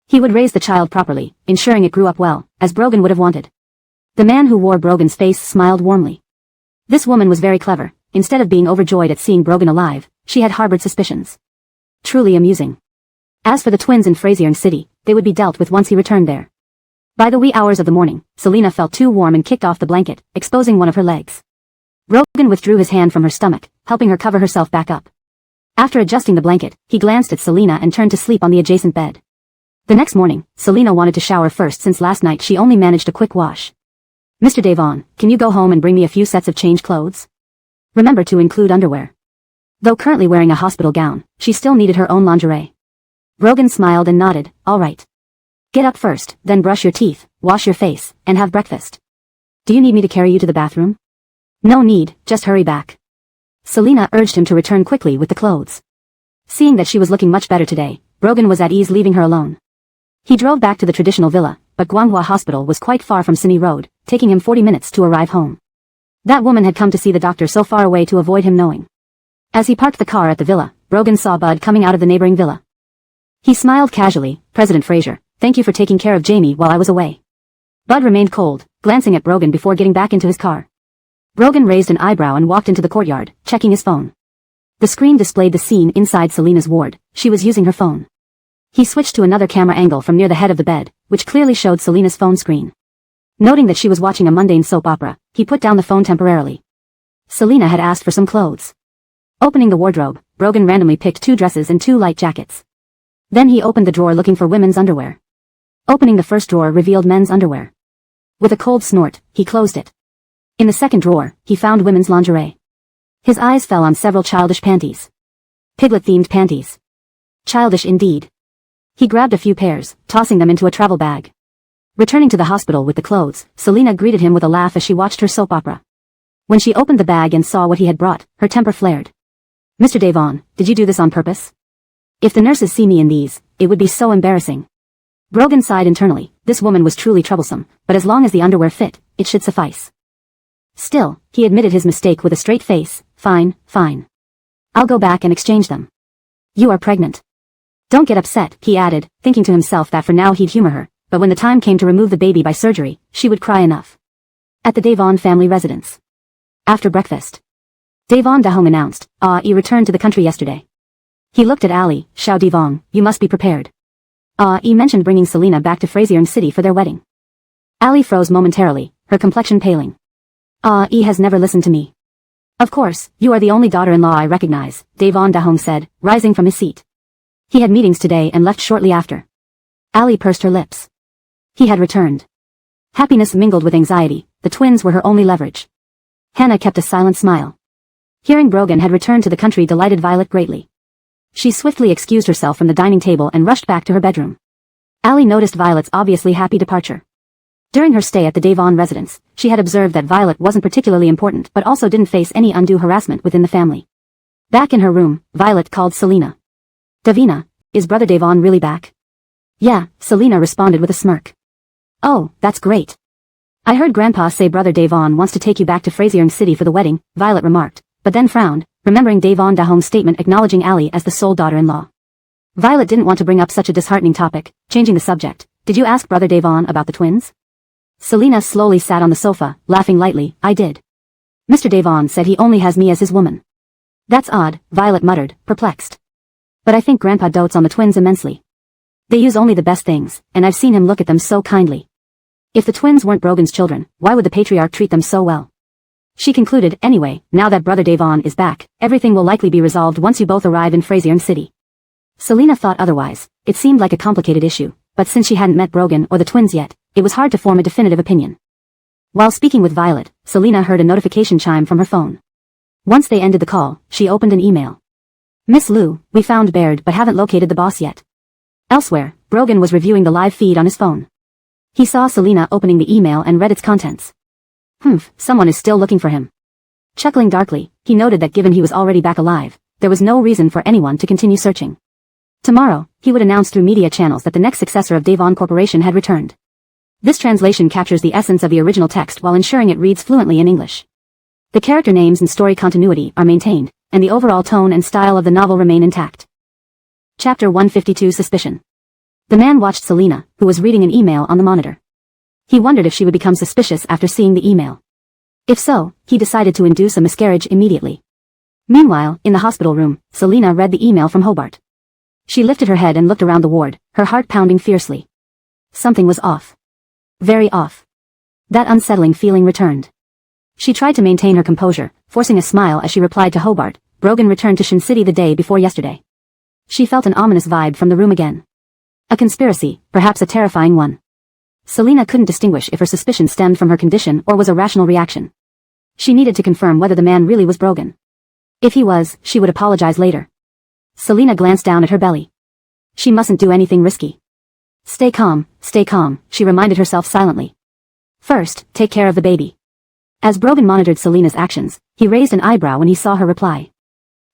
He would raise the child properly, ensuring it grew up well, as Brogan would have wanted. The man who wore Brogan's face smiled warmly. This woman was very clever. Instead of being overjoyed at seeing Brogan alive, she had harbored suspicions. Truly amusing. As for the twins in Fraziering City, they would be dealt with once he returned there. By the wee hours of the morning, Selina felt too warm and kicked off the blanket, exposing one of her legs. Brogan withdrew his hand from her stomach, helping her cover herself back up. After adjusting the blanket, he glanced at Selina and turned to sleep on the adjacent bed. The next morning, Selina wanted to shower first since last night she only managed a quick wash. Mr. Devon, can you go home and bring me a few sets of change clothes? Remember to include underwear. Though currently wearing a hospital gown, she still needed her own lingerie. Brogan smiled and nodded, all right. Get up first, then brush your teeth, wash your face, and have breakfast. Do you need me to carry you to the bathroom? No need, just hurry back. Selina urged him to return quickly with the clothes. Seeing that she was looking much better today, Brogan was at ease leaving her alone. He drove back to the traditional villa, but Guanghua Hospital was quite far from Simi Road, taking him 40 minutes to arrive home. That woman had come to see the doctor so far away to avoid him knowing. As he parked the car at the villa, Brogan saw Bud coming out of the neighboring villa. He smiled casually, President Fraser, thank you for taking care of Jamie while I was away. Bud remained cold, glancing at Brogan before getting back into his car. Brogan raised an eyebrow and walked into the courtyard, checking his phone. The screen displayed the scene inside Selina's ward. She was using her phone. He switched to another camera angle from near the head of the bed, which clearly showed Selina's phone screen. Noting that she was watching a mundane soap opera, he put down the phone temporarily. Selina had asked for some clothes. Opening the wardrobe, Brogan randomly picked 2 dresses and 2 light jackets. Then he opened the drawer looking for women's underwear. Opening the first drawer revealed men's underwear. With a cold snort, he closed it. In the second drawer, he found women's lingerie. His eyes fell on several childish panties. Piglet-themed panties. Childish indeed. He grabbed a few pairs, tossing them into a travel bag. Returning to the hospital with the clothes, Selina greeted him with a laugh as she watched her soap opera. When she opened the bag and saw what he had brought, her temper flared. Mr. Devon, did you do this on purpose? If the nurses see me in these, it would be so embarrassing. Brogan sighed internally. This woman was truly troublesome, but as long as the underwear fit, it should suffice. Still, he admitted his mistake with a straight face. Fine, fine. I'll go back and exchange them. You are pregnant. Don't get upset, he added, thinking to himself that for now he'd humor her, but when the time came to remove the baby by surgery, she would cry enough. At the Devon family residence. After breakfast. Devon Dahong announced, he returned to the country yesterday. He looked at Ali, Xiao Devon, you must be prepared. He mentioned bringing Selina back to Fraziering City for their wedding. Ali froze momentarily, her complexion paling. He has never listened to me. Of course, you are the only daughter-in-law I recognize, Devon Dahong said, rising from his seat. He had meetings today and left shortly after. Ali pursed her lips. He had returned. Happiness mingled with anxiety, the twins were her only leverage. Hannah kept a silent smile. Hearing Brogan had returned to the country delighted Violet greatly. She swiftly excused herself from the dining table and rushed back to her bedroom. Allie noticed Violet's obviously happy departure. During her stay at the Devon residence, she had observed that Violet wasn't particularly important but also didn't face any undue harassment within the family. Back in her room, Violet called Selina. Davina, is Brother Devon really back? Yeah, Selina responded with a smirk. Oh, that's great. I heard Grandpa say Brother Devon wants to take you back to Frazier City for the wedding, Violet remarked, but then frowned, remembering Devon Dahome's statement acknowledging Allie as the sole daughter-in-law. Violet didn't want to bring up such a disheartening topic, changing the subject. Did you ask Brother Devon about the twins? Selina slowly sat on the sofa, laughing lightly. I did. Mr. Devon said he only has me as his woman. That's odd, Violet muttered, perplexed. But I think Grandpa dotes on the twins immensely. They use only the best things, and I've seen him look at them so kindly. If the twins weren't Brogan's children, why would the patriarch treat them so well? She concluded, anyway, now that Brother Devon is back, everything will likely be resolved once you both arrive in Frazier City. Selina thought otherwise. It seemed like a complicated issue, but since she hadn't met Brogan or the twins yet, it was hard to form a definitive opinion. While speaking with Violet, Selina heard a notification chime from her phone. Once they ended the call, she opened an email. Miss Lou, we found Baird but haven't located the boss yet. Elsewhere, Brogan was reviewing the live feed on his phone. He saw Selina opening the email and read its contents. Someone is still looking for him. Chuckling darkly, he noted that given he was already back alive, there was no reason for anyone to continue searching. Tomorrow, he would announce through media channels that the next successor of Devon Corporation had returned. This translation captures the essence of the original text while ensuring it reads fluently in English. The character names and story continuity are maintained, and the overall tone and style of the novel remain intact. Chapter 152 Suspicion. The man watched Selina, who was reading an email on the monitor. He wondered if she would become suspicious after seeing the email. If so, he decided to induce a miscarriage immediately. Meanwhile, in the hospital room, Selina read the email from Hobart. She lifted her head and looked around the ward, her heart pounding fiercely. Something was off. Very off. That unsettling feeling returned. She tried to maintain her composure, forcing a smile as she replied to Hobart. Brogan returned to Shin City the day before yesterday. She felt an ominous vibe from the room again. A conspiracy, perhaps a terrifying one. Selina couldn't distinguish if her suspicion stemmed from her condition or was a rational reaction. She needed to confirm whether the man really was Brogan. If he was, she would apologize later. Selina glanced down at her belly. She mustn't do anything risky. Stay calm, she reminded herself silently. First, take care of the baby. As Brogan monitored Selina's actions, he raised an eyebrow when he saw her reply.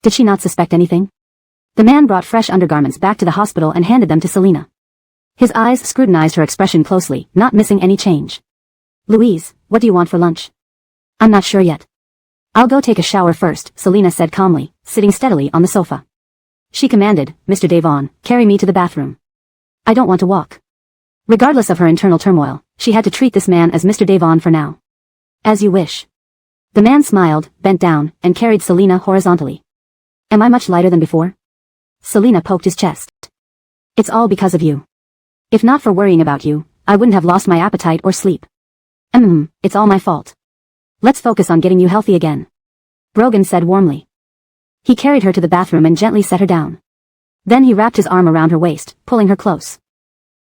Did she not suspect anything? The man brought fresh undergarments back to the hospital and handed them to Selina. His eyes scrutinized her expression closely, not missing any change. Louise, what do you want for lunch? I'm not sure yet. I'll go take a shower first, Selina said calmly, sitting steadily on the sofa. She commanded, Mr. Devon, carry me to the bathroom. I don't want to walk. Regardless of her internal turmoil, she had to treat this man as Mr. Devon for now. As you wish. The man smiled, bent down, and carried Selina horizontally. Am I much lighter than before? Selina poked his chest. It's all because of you. If not for worrying about you, I wouldn't have lost my appetite or sleep. It's all my fault. Let's focus on getting you healthy again. Brogan said warmly. He carried her to the bathroom and gently set her down. Then he wrapped his arm around her waist, pulling her close.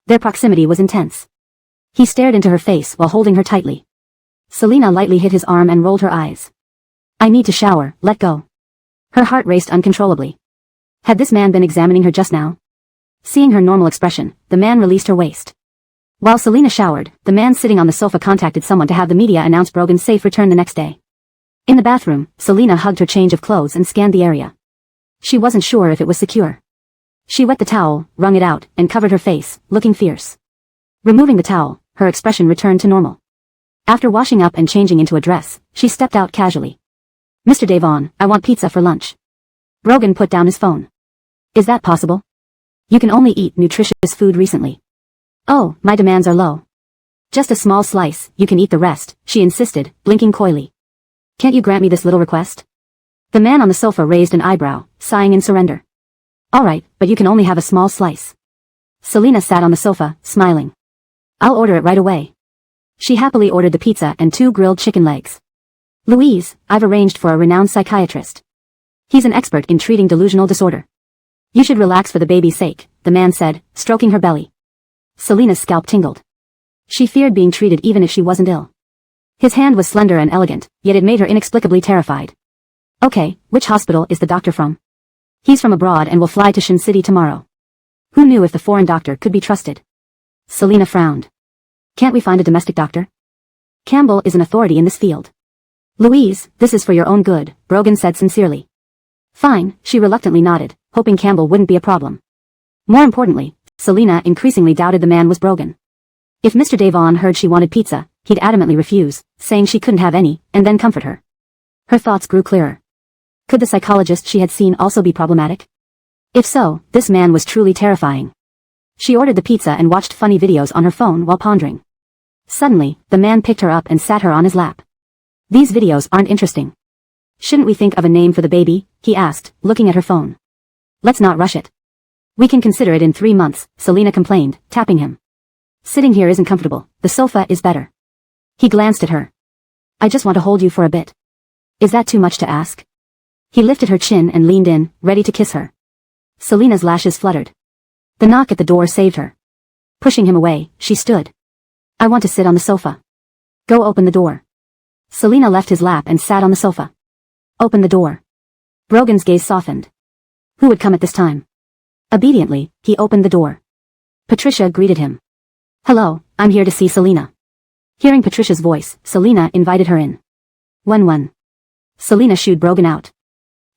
Their proximity was intense. He stared into her face while holding her tightly. Selina lightly hit his arm and rolled her eyes. I need to shower, let go. Her heart raced uncontrollably. Had this man been examining her just now? Seeing her normal expression, the man released her waist. While Selina showered, the man sitting on the sofa contacted someone to have the media announce Brogan's safe return the next day. In the bathroom, Selina hugged her change of clothes and scanned the area. She wasn't sure if it was secure. She wet the towel, wrung it out, and covered her face, looking fierce. Removing the towel, her expression returned to normal. After washing up and changing into a dress, she stepped out casually. Mr. Devon, I want pizza for lunch. Brogan put down his phone. Is that possible? You can only eat nutritious food recently. Oh, my demands are low. Just a small slice, you can eat the rest, she insisted, blinking coyly. Can't you grant me this little request? The man on the sofa raised an eyebrow, sighing in surrender. All right, but you can only have a small slice. Selina sat on the sofa, smiling. I'll order it right away. She happily ordered the pizza and 2 grilled chicken legs. Louise, I've arranged for a renowned psychiatrist. He's an expert in treating delusional disorder. You should relax for the baby's sake, the man said, stroking her belly. Selina's scalp tingled. She feared being treated even if she wasn't ill. His hand was slender and elegant, yet it made her inexplicably terrified. Okay, which hospital is the doctor from? He's from abroad and will fly to Shin City tomorrow. Who knew if the foreign doctor could be trusted? Selina frowned. Can't we find a domestic doctor? Campbell is an authority in this field. Louise, this is for your own good, Brogan said sincerely. Fine, she reluctantly nodded, hoping Campbell wouldn't be a problem. More importantly, Selina increasingly doubted the man was Brogan. If Mr. Devon heard she wanted pizza, he'd adamantly refuse, saying she couldn't have any, and then comfort her. Her thoughts grew clearer. Could the psychologist she had seen also be problematic? If so, this man was truly terrifying. She ordered the pizza and watched funny videos on her phone while pondering. Suddenly, the man picked her up and sat her on his lap. These videos aren't interesting. Shouldn't we think of a name for the baby? He asked, looking at her phone. Let's not rush it. We can consider it in 3 months, Selina complained, tapping him. Sitting here isn't comfortable, the sofa is better. He glanced at her. I just want to hold you for a bit. Is that too much to ask? He lifted her chin and leaned in, ready to kiss her. Selina's lashes fluttered. The knock at the door saved her. Pushing him away, she stood. I want to sit on the sofa. Go open the door. Selina left his lap and sat on the sofa. Open the door. Brogan's gaze softened. Who would come at this time? Obediently, he opened the door. Patricia greeted him. Hello, I'm here to see Selina. Hearing Patricia's voice, Selina invited her in. 1-1. Selina shooed Brogan out.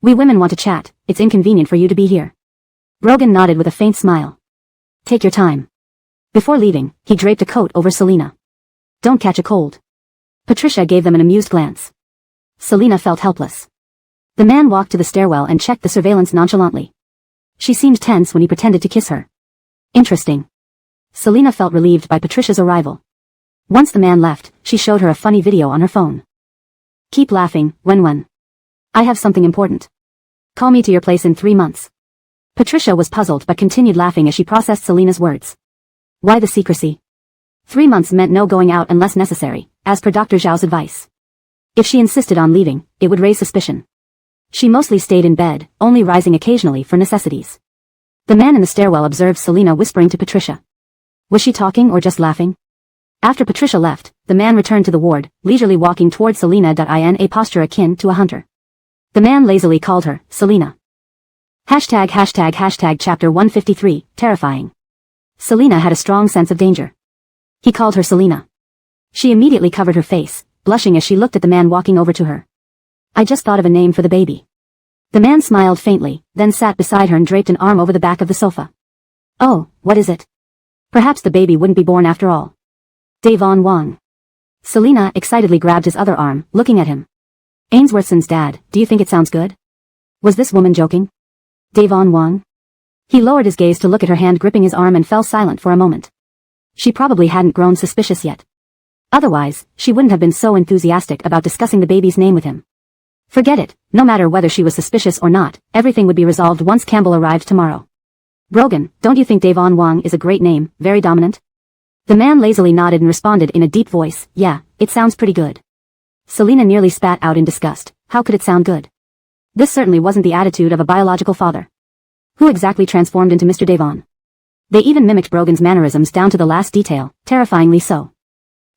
We women want to chat, it's inconvenient for you to be here. Brogan nodded with a faint smile. Take your time. Before leaving, he draped a coat over Selina. Don't catch a cold. Patricia gave them an amused glance. Selina felt helpless. The man walked to the stairwell and checked the surveillance nonchalantly. She seemed tense when he pretended to kiss her. Interesting. Selina felt relieved by Patricia's arrival. Once the man left, she showed her a funny video on her phone. Keep laughing, 1-1. I have something important. Call me to your place in 3 months. Patricia was puzzled but continued laughing as she processed Selina's words. Why the secrecy? 3 months meant no going out unless necessary, as per Dr. Zhao's advice. If she insisted on leaving, it would raise suspicion. She mostly stayed in bed, only rising occasionally for necessities. The man in the stairwell observed Selina whispering to Patricia. Was she talking or just laughing? After Patricia left, the man returned to the ward, leisurely walking toward Selina in a posture akin to a hunter. The man lazily called her, Selina. Hashtag chapter 153, terrifying. Selina had a strong sense of danger. He called her Selina. She immediately covered her face, blushing as she looked at the man walking over to her. I just thought of a name for the baby. The man smiled faintly, then sat beside her and draped an arm over the back of the sofa. Oh, what is it? Perhaps the baby wouldn't be born after all. Devon Wong. Selina excitedly grabbed his other arm, looking at him. Ainsworthson's dad, do you think it sounds good? Was this woman joking? Devon Wong? He lowered his gaze to look at her hand gripping his arm and fell silent for a moment. She probably hadn't grown suspicious yet. Otherwise, she wouldn't have been so enthusiastic about discussing the baby's name with him. Forget it, no matter whether she was suspicious or not, everything would be resolved once Campbell arrived tomorrow. Brogan, don't you think Devon Wong is a great name, very dominant? The man lazily nodded and responded in a deep voice, yeah, it sounds pretty good. Selina nearly spat out in disgust. How could it sound good? This certainly wasn't the attitude of a biological father. Who exactly transformed into Mr. Devon? They even mimicked Brogan's mannerisms down to the last detail, terrifyingly so.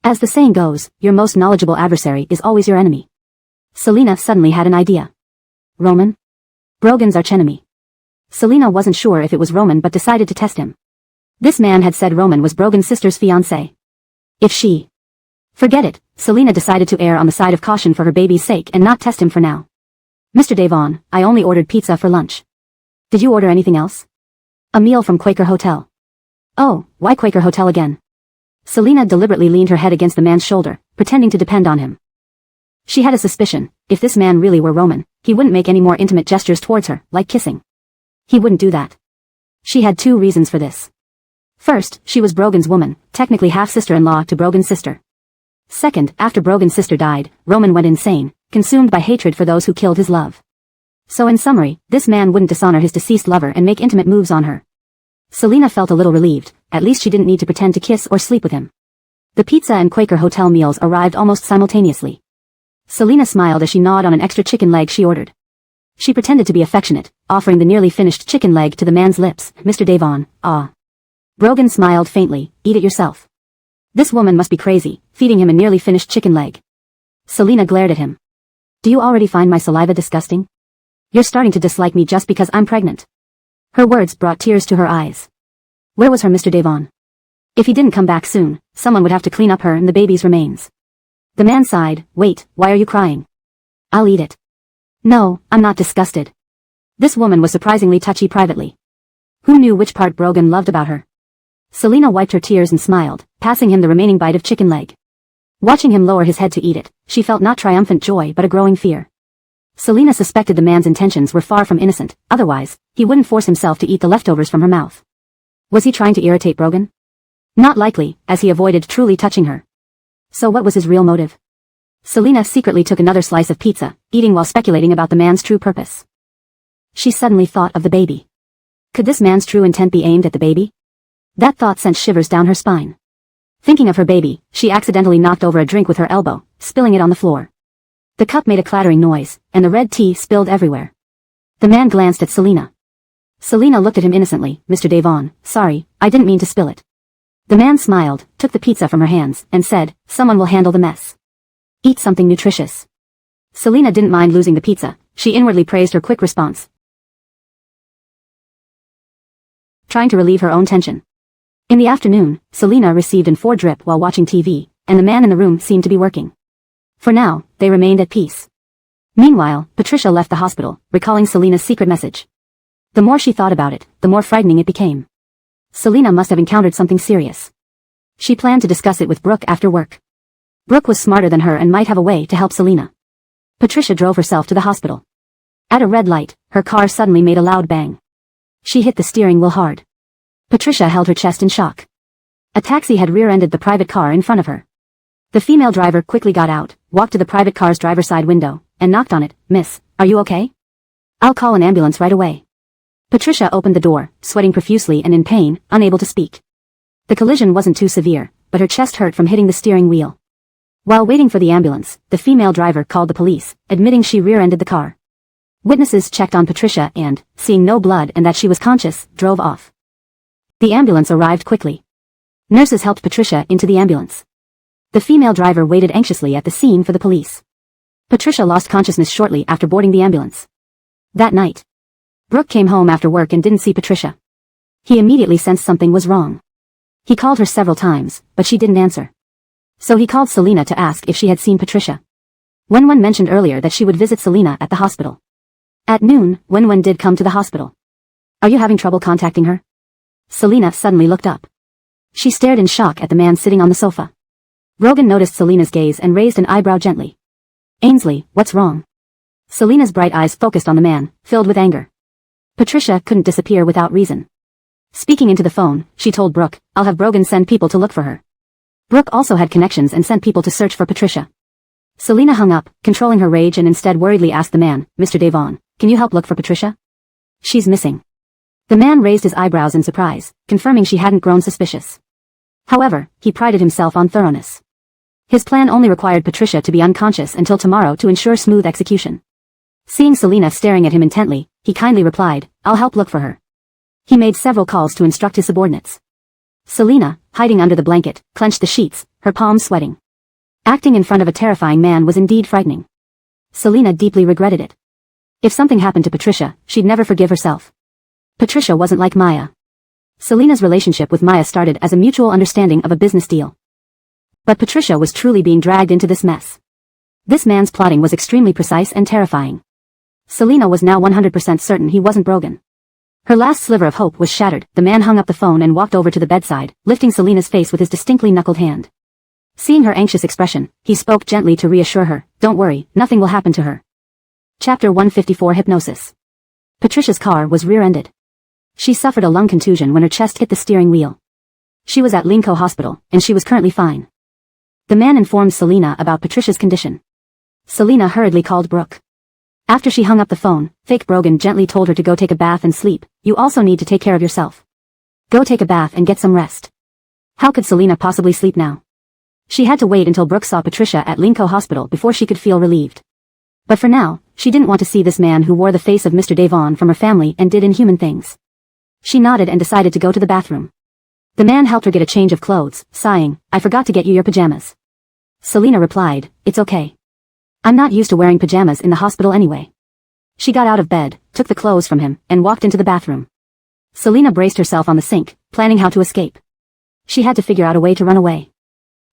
As the saying goes, your most knowledgeable adversary is always your enemy. Selina suddenly had an idea. Roman? Brogan's archenemy. Selina wasn't sure if it was Roman but decided to test him. This man had said Roman was Brogan's sister's fiancé. If she... Forget it, Selina decided to err on the side of caution for her baby's sake and not test him for now. Mr. Devon, I only ordered pizza for lunch. Did you order anything else? A meal from Quaker Hotel. Oh, why Quaker Hotel again? Selina deliberately leaned her head against the man's shoulder, pretending to depend on him. She had a suspicion, if this man really were Roman, he wouldn't make any more intimate gestures towards her, like kissing. He wouldn't do that. She had 2 reasons for this. First, she was Brogan's woman, technically half-sister-in-law to Brogan's sister. Second, after Brogan's sister died, Roman went insane, consumed by hatred for those who killed his love. So in summary, this man wouldn't dishonor his deceased lover and make intimate moves on her. Selina felt a little relieved, at least she didn't need to pretend to kiss or sleep with him. The pizza and Quaker Hotel meals arrived almost simultaneously. Selina smiled as she gnawed on an extra chicken leg she ordered. She pretended to be affectionate, offering the nearly finished chicken leg to the man's lips. Mr. Devon, ah. Brogan smiled faintly, eat it yourself. This woman must be crazy, feeding him a nearly finished chicken leg. Selina glared at him. Do you already find my saliva disgusting? You're starting to dislike me just because I'm pregnant. Her words brought tears to her eyes. Where was her Mr. Devon? If he didn't come back soon, someone would have to clean up her and the baby's remains. The man sighed. Wait, why are you crying? I'll eat it. No, I'm not disgusted. This woman was surprisingly touchy privately. Who knew which part Brogan loved about her? Selina wiped her tears and smiled, passing him the remaining bite of chicken leg. Watching him lower his head to eat it, she felt not triumphant joy but a growing fear. Selina suspected the man's intentions were far from innocent, otherwise, he wouldn't force himself to eat the leftovers from her mouth. Was he trying to irritate Brogan? Not likely, as he avoided truly touching her. So what was his real motive? Selina secretly took another slice of pizza, eating while speculating about the man's true purpose. She suddenly thought of the baby. Could this man's true intent be aimed at the baby? That thought sent shivers down her spine. Thinking of her baby, she accidentally knocked over a drink with her elbow, spilling it on the floor. The cup made a clattering noise, and the red tea spilled everywhere. The man glanced at Selina. Selina looked at him innocently. Mr. Devon, sorry, I didn't mean to spill it. The man smiled, took the pizza from her hands, and said, someone will handle the mess. Eat something nutritious. Selina didn't mind losing the pizza. She inwardly praised her quick response, trying to relieve her own tension. In the afternoon, Selina received an 4 drip while watching TV, and the man in the room seemed to be working. For now, they remained at peace. Meanwhile, Patricia left the hospital, recalling Selina's secret message. The more she thought about it, the more frightening it became. Selina must have encountered something serious. She planned to discuss it with Brooke after work. Brooke was smarter than her and might have a way to help Selina. Patricia drove herself to the hospital. At a red light, her car suddenly made a loud bang. She hit the steering wheel hard. Patricia held her chest in shock. A taxi had rear-ended the private car in front of her. The female driver quickly got out, walked to the private car's driver's side window, and knocked on it. Miss, are you okay? I'll call an ambulance right away. Patricia opened the door, sweating profusely and in pain, unable to speak. The collision wasn't too severe, but her chest hurt from hitting the steering wheel. While waiting for the ambulance, the female driver called the police, admitting she rear-ended the car. Witnesses checked on Patricia and, seeing no blood and that she was conscious, drove off. The ambulance arrived quickly. Nurses helped Patricia into the ambulance. The female driver waited anxiously at the scene for the police. Patricia lost consciousness shortly after boarding the ambulance. That night, Brooke came home after work and didn't see Patricia. He immediately sensed something was wrong. He called her several times, but she didn't answer. So he called Selina to ask if she had seen Patricia. Wen mentioned earlier that she would visit Selina at the hospital. At noon, Wen did come to the hospital. Are you having trouble contacting her? Selina suddenly looked up. She stared in shock at the man sitting on the sofa. Brogan noticed Selina's gaze and raised an eyebrow gently. Ainsley, what's wrong? Selina's bright eyes focused on the man, filled with anger. Patricia couldn't disappear without reason. Speaking into the phone, she told Brooke, I'll have Brogan send people to look for her. Brooke also had connections and sent people to search for Patricia. Selina hung up, controlling her rage, and instead worriedly asked the man, Mr. Devon, can you help look for Patricia? She's missing. The man raised his eyebrows in surprise, confirming she hadn't grown suspicious. However, he prided himself on thoroughness. His plan only required Patricia to be unconscious until tomorrow to ensure smooth execution. Seeing Selina staring at him intently, he kindly replied, I'll help look for her. He made several calls to instruct his subordinates. Selina, hiding under the blanket, clenched the sheets, her palms sweating. Acting in front of a terrifying man was indeed frightening. Selina deeply regretted it. If something happened to Patricia, she'd never forgive herself. Patricia wasn't like Maya. Selina's relationship with Maya started as a mutual understanding of a business deal. But Patricia was truly being dragged into this mess. This man's plotting was extremely precise and terrifying. Selina was now 100% certain he wasn't Brogan. Her last sliver of hope was shattered. The man hung up the phone and walked over to the bedside, lifting Selina's face with his distinctly knuckled hand. Seeing her anxious expression, he spoke gently to reassure her, don't worry, nothing will happen to her. Chapter 154 Hypnosis. Patricia's car was rear-ended. She suffered a lung contusion when her chest hit the steering wheel. She was at Linco Hospital, and she was currently fine. The man informed Selina about Patricia's condition. Selina hurriedly called Brooke. After she hung up the phone, fake Brogan gently told her to go take a bath and sleep. You also need to take care of yourself. Go take a bath and get some rest. How could Selina possibly sleep now? She had to wait until Brooke saw Patricia at Linco Hospital before she could feel relieved. But for now, she didn't want to see this man who wore the face of Mr. Devon from her family and did inhuman things. She nodded and decided to go to the bathroom. The man helped her get a change of clothes, sighing, I forgot to get you your pajamas. Selina replied, it's okay. I'm not used to wearing pajamas in the hospital anyway. She got out of bed, took the clothes from him, and walked into the bathroom. Selina braced herself on the sink, planning how to escape. She had to figure out a way to run away.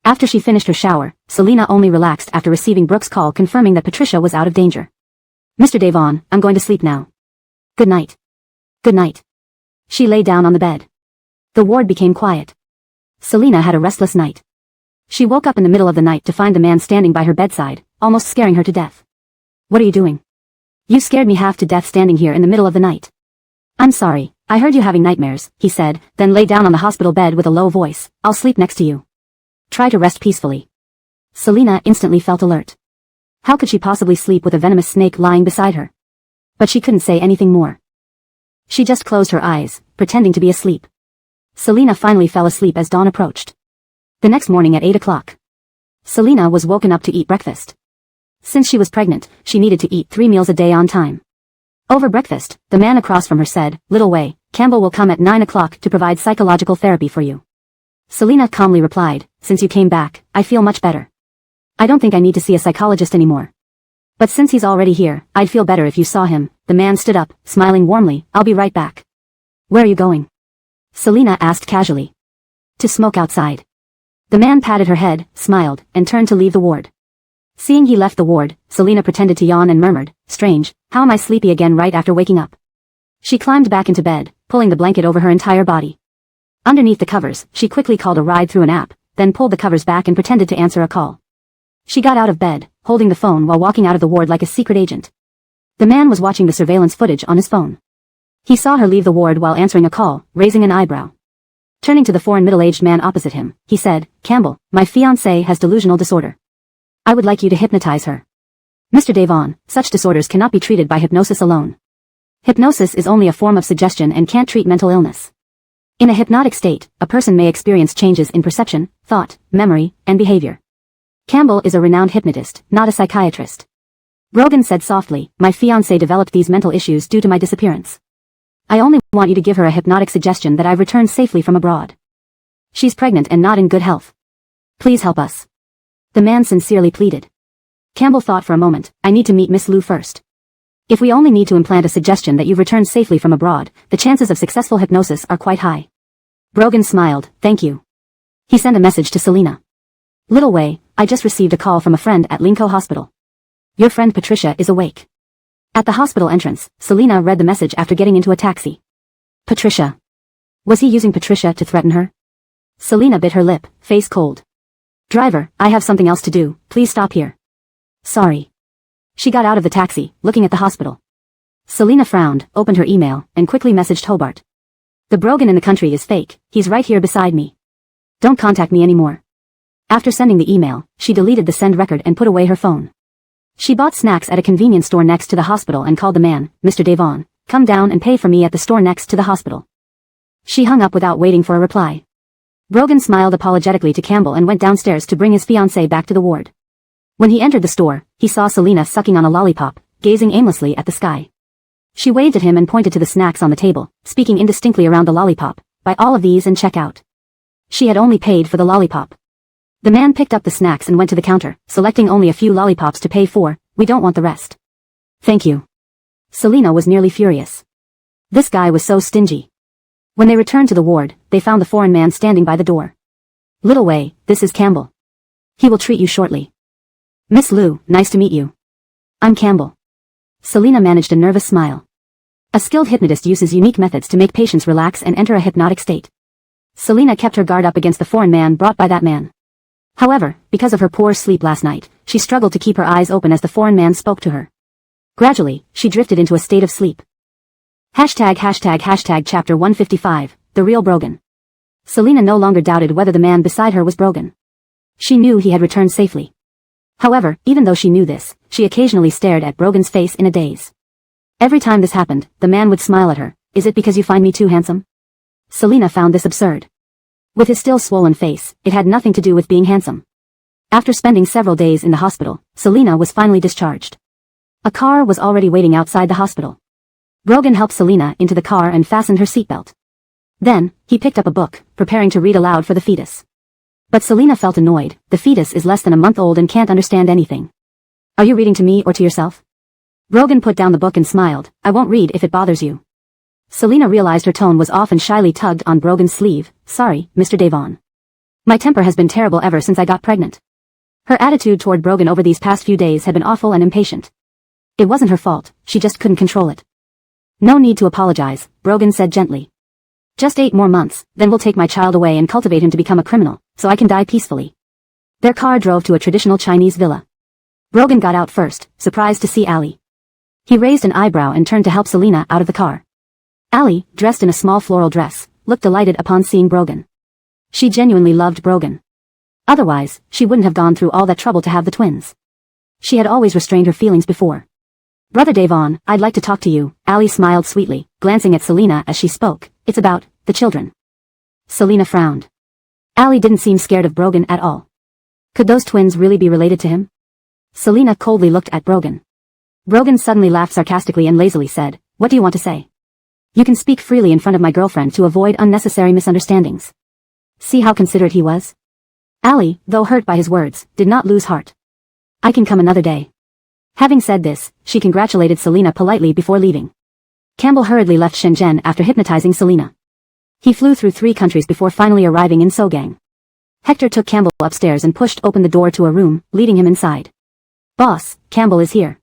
After she finished her shower, Selina only relaxed after receiving Brooke's call confirming that Patricia was out of danger. Mr. Devon, I'm going to sleep now. Good night. Good night. She lay down on the bed. The ward became quiet. Selina had a restless night. She woke up in the middle of the night to find the man standing by her bedside, almost scaring her to death. What are you doing? You scared me half to death standing here in the middle of the night. I'm sorry, I heard you having nightmares, he said, then lay down on the hospital bed with a low voice. I'll sleep next to you. Try to rest peacefully. Selina instantly felt alert. How could she possibly sleep with a venomous snake lying beside her? But she couldn't say anything more. She just closed her eyes, pretending to be asleep. Selina finally fell asleep as dawn approached. The next morning at 8 o'clock. Selina was woken up to eat breakfast. Since she was pregnant, she needed to eat 3 meals a day on time. Over breakfast, the man across from her said, "Little Wei, Campbell will come at 9 o'clock to provide psychological therapy for you." Selina calmly replied, "Since you came back, I feel much better. I don't think I need to see a psychologist anymore. But since he's already here, I'd feel better if you saw him." The man stood up, smiling warmly. "I'll be right back." "Where are you going?" Selina asked casually. "To smoke outside." The man patted her head, smiled, and turned to leave the ward. Seeing he left the ward, Selina pretended to yawn and murmured, "Strange, how am I sleepy again right after waking up?" She climbed back into bed, pulling the blanket over her entire body. Underneath the covers, she quickly called a ride through an app, then pulled the covers back and pretended to answer a call. She got out of bed, holding the phone while walking out of the ward like a secret agent. The man was watching the surveillance footage on his phone. He saw her leave the ward while answering a call, raising an eyebrow. Turning to the foreign middle-aged man opposite him, he said, "Campbell, my fiancée has delusional disorder. I would like you to hypnotize her." "Mr. Devon, such disorders cannot be treated by hypnosis alone. Hypnosis is only a form of suggestion and can't treat mental illness. In a hypnotic state, a person may experience changes in perception, thought, memory, and behavior. Campbell is a renowned hypnotist, not a psychiatrist." Brogan said softly, "My fiancé developed these mental issues due to my disappearance. I only want you to give her a hypnotic suggestion that I've returned safely from abroad. She's pregnant and not in good health. Please help us." The man sincerely pleaded. Campbell thought for a moment, "I need to meet Miss Liu first. If we only need to implant a suggestion that you've returned safely from abroad, the chances of successful hypnosis are quite high." Brogan smiled, "Thank you." He sent a message to Selina. "Little Wei, I just received a call from a friend at Linko Hospital. Your friend Patricia is awake." At the hospital entrance, Selina read the message after getting into a taxi. Patricia. Was he using Patricia to threaten her? Selina bit her lip, face cold. "Driver, I have something else to do, please stop here." "Sorry." She got out of the taxi, looking at the hospital. Selina frowned, opened her email, and quickly messaged Hobart. "The Brogan in the country is fake, he's right here beside me. Don't contact me anymore." After sending the email, she deleted the send record and put away her phone. She bought snacks at a convenience store next to the hospital and called the man, "Mr. Devon, come down and pay for me at the store next to the hospital." She hung up without waiting for a reply. Brogan smiled apologetically to Campbell and went downstairs to bring his fiancée back to the ward. When he entered the store, he saw Selina sucking on a lollipop, gazing aimlessly at the sky. She waved at him and pointed to the snacks on the table, speaking indistinctly around the lollipop, "Buy all of these and check out." She had only paid for the lollipop. The man picked up the snacks and went to the counter, selecting only a few lollipops to pay for. "We don't want the rest." "Thank you." Selina was nearly furious. This guy was so stingy. When they returned to the ward, they found the foreign man standing by the door. "Little Wei, this is Campbell. He will treat you shortly." "Miss Liu, nice to meet you." "I'm Campbell." Selina managed a nervous smile. A skilled hypnotist uses unique methods to make patients relax and enter a hypnotic state. Selina kept her guard up against the foreign man brought by that man. However, because of her poor sleep last night, she struggled to keep her eyes open as the foreign man spoke to her. Gradually, she drifted into a state of sleep. Chapter 155, The Real Brogan. Selina no longer doubted whether the man beside her was Brogan. She knew he had returned safely. However, even though she knew this, she occasionally stared at Brogan's face in a daze. Every time this happened, the man would smile at her. "Is it because you find me too handsome?" Selina found this absurd. With his still swollen face, it had nothing to do with being handsome. After spending several days in the hospital, Selina was finally discharged. A car was already waiting outside the hospital. Brogan helped Selina into the car and fastened her seatbelt. Then, he picked up a book, preparing to read aloud for the fetus. But Selina felt annoyed. The fetus is less than a month old and can't understand anything. Are you reading to me or to yourself? Brogan put down the book and smiled. I won't read if it bothers you. Selina realized her tone was off and shyly tugged on Brogan's sleeve. Sorry, Mr. Devon. My temper has been terrible ever since I got pregnant. Her attitude toward Brogan over these past few days had been awful and impatient. It wasn't her fault, she just couldn't control it. No need to apologize, Brogan said gently. Just 8 more months, then we'll take my child away and cultivate him to become a criminal, so I can die peacefully. Their car drove to a traditional Chinese villa. Brogan got out first, surprised to see Allie. He raised an eyebrow and turned to help Selina out of the car. Allie, dressed in a small floral dress, looked delighted upon seeing Brogan. She genuinely loved Brogan. Otherwise, she wouldn't have gone through all that trouble to have the twins. She had always restrained her feelings before. Brother Devon, I'd like to talk to you, Allie smiled sweetly, glancing at Selina as she spoke. It's about the children. Selina frowned. Allie didn't seem scared of Brogan at all. Could those twins really be related to him? Selina coldly looked at Brogan. Brogan suddenly laughed sarcastically and lazily said, What do you want to say? You can speak freely in front of my girlfriend to avoid unnecessary misunderstandings. See how considerate he was? Allie, though hurt by his words, did not lose heart. I can come another day. Having said this, she congratulated Selina politely before leaving. Campbell hurriedly left Shenzhen after hypnotizing Selina. He flew through 3 countries before finally arriving in Sogang. Hector took Campbell upstairs and pushed open the door to a room, leading him inside. Boss, Campbell is here.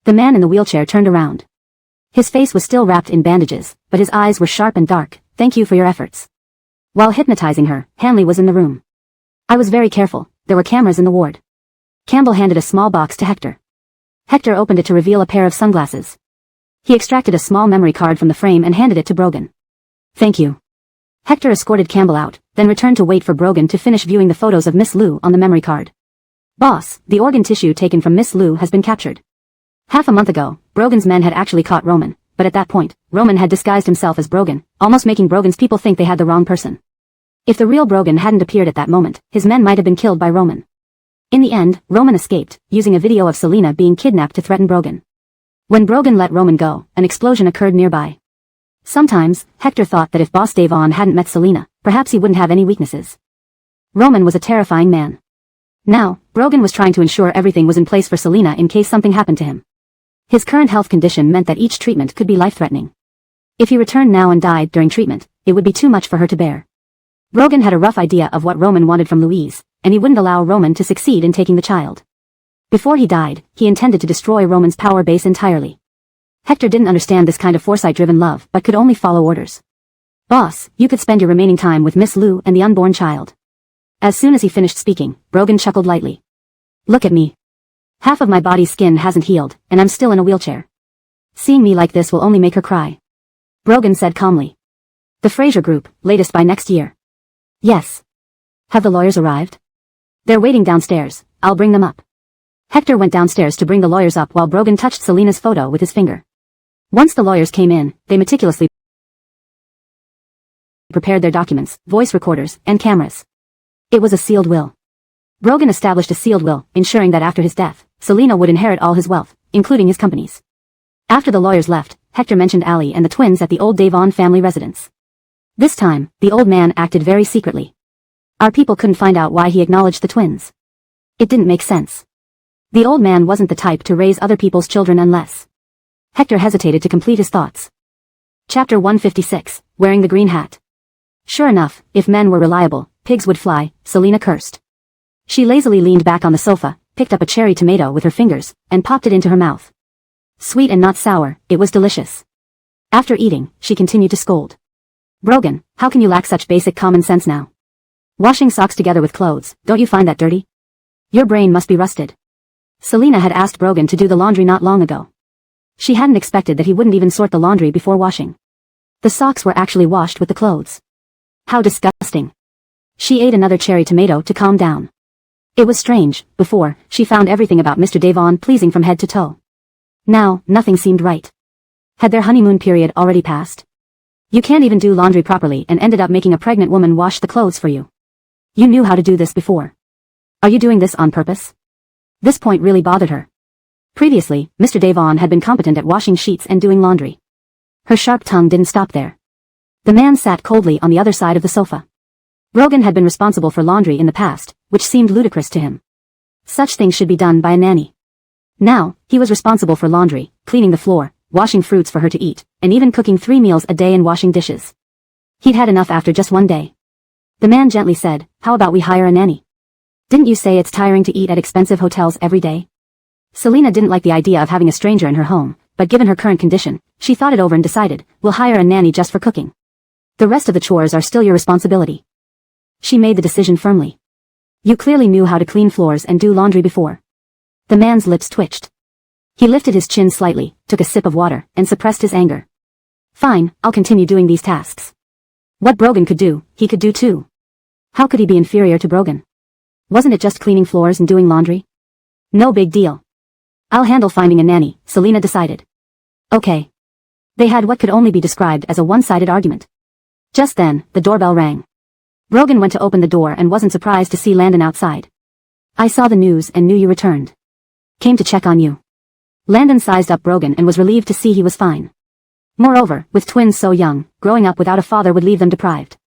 The man in the wheelchair turned around. His face was still wrapped in bandages, but his eyes were sharp and dark. Thank you for your efforts. While hypnotizing her, Hanley was in the room. I was very careful, there were cameras in the ward. Campbell handed a small box to Hector. Hector opened it to reveal a pair of sunglasses. He extracted a small memory card from the frame and handed it to Brogan. Thank you. Hector escorted Campbell out, then returned to wait for Brogan to finish viewing the photos of Miss Liu on the memory card. Boss, the organ tissue taken from Miss Liu has been captured. Half a month ago, Brogan's men had actually caught Roman, but at that point, Roman had disguised himself as Brogan, almost making Brogan's people think they had the wrong person. If the real Brogan hadn't appeared at that moment, his men might have been killed by Roman. In the end, Roman escaped, using a video of Selina being kidnapped to threaten Brogan. When Brogan let Roman go, an explosion occurred nearby. Sometimes, Hector thought that if Boss Devon hadn't met Selina, perhaps he wouldn't have any weaknesses. Roman was a terrifying man. Now, Brogan was trying to ensure everything was in place for Selina in case something happened to him. His current health condition meant that each treatment could be life-threatening. If he returned now and died during treatment, it would be too much for her to bear. Brogan had a rough idea of what Roman wanted from Louise, and he wouldn't allow Roman to succeed in taking the child. Before he died, he intended to destroy Roman's power base entirely. Hector didn't understand this kind of foresight-driven love but could only follow orders. Boss, you could spend your remaining time with Miss Liu and the unborn child. As soon as he finished speaking, Brogan chuckled lightly. Look at me. Half of my body's skin hasn't healed, and I'm still in a wheelchair. Seeing me like this will only make her cry. Brogan said calmly. The Fraser Group, latest by next year. Yes. Have the lawyers arrived? They're waiting downstairs, I'll bring them up. Hector went downstairs to bring the lawyers up while Brogan touched Selina's photo with his finger. Once the lawyers came in, they meticulously prepared their documents, voice recorders, and cameras. It was a sealed will. Brogan established a sealed will, ensuring that after his death, Selina would inherit all his wealth, including his companies. After the lawyers left, Hector mentioned Allie and the twins at the old Devon family residence. This time, the old man acted very secretly. Our people couldn't find out why he acknowledged the twins. It didn't make sense. The old man wasn't the type to raise other people's children unless... Hector hesitated to complete his thoughts. Chapter 156, Wearing the Green Hat. Sure enough, if men were reliable, pigs would fly, Selina cursed. She lazily leaned back on the sofa, picked up a cherry tomato with her fingers, and popped it into her mouth. Sweet and not sour, it was delicious. After eating, she continued to scold. Brogan, how can you lack such basic common sense now? Washing socks together with clothes, don't you find that dirty? Your brain must be rusted. Selina had asked Brogan to do the laundry not long ago. She hadn't expected that he wouldn't even sort the laundry before washing. The socks were actually washed with the clothes. How disgusting. She ate another cherry tomato to calm down. It was strange, before, she found everything about Mr. Devon pleasing from head to toe. Now, nothing seemed right. Had their honeymoon period already passed? You can't even do laundry properly and ended up making a pregnant woman wash the clothes for you. You knew how to do this before. Are you doing this on purpose? This point really bothered her. Previously, Mr. Devon had been competent at washing sheets and doing laundry. Her sharp tongue didn't stop there. The man sat coldly on the other side of the sofa. Brogan had been responsible for laundry in the past, which seemed ludicrous to him. Such things should be done by a nanny. Now, he was responsible for laundry, cleaning the floor, washing fruits for her to eat, and even cooking 3 meals a day and washing dishes. He'd had enough after just one day. The man gently said, "How about we hire a nanny? Didn't you say it's tiring to eat at expensive hotels every day?" Selina didn't like the idea of having a stranger in her home, but given her current condition, she thought it over and decided, "We'll hire a nanny just for cooking. The rest of the chores are still your responsibility." She made the decision firmly. "You clearly knew how to clean floors and do laundry before." The man's lips twitched. He lifted his chin slightly, took a sip of water, and suppressed his anger. "Fine, I'll continue doing these tasks." What Brogan could do, he could do too. How could he be inferior to Brogan? Wasn't it just cleaning floors and doing laundry? No big deal. "I'll handle finding a nanny," Selina decided. Okay. They had what could only be described as a one-sided argument. Just then, the doorbell rang. Brogan went to open the door and wasn't surprised to see Landon outside. "I saw the news and knew you returned. Came to check on you." Landon sized up Brogan and was relieved to see he was fine. Moreover, with twins so young, growing up without a father would leave them deprived.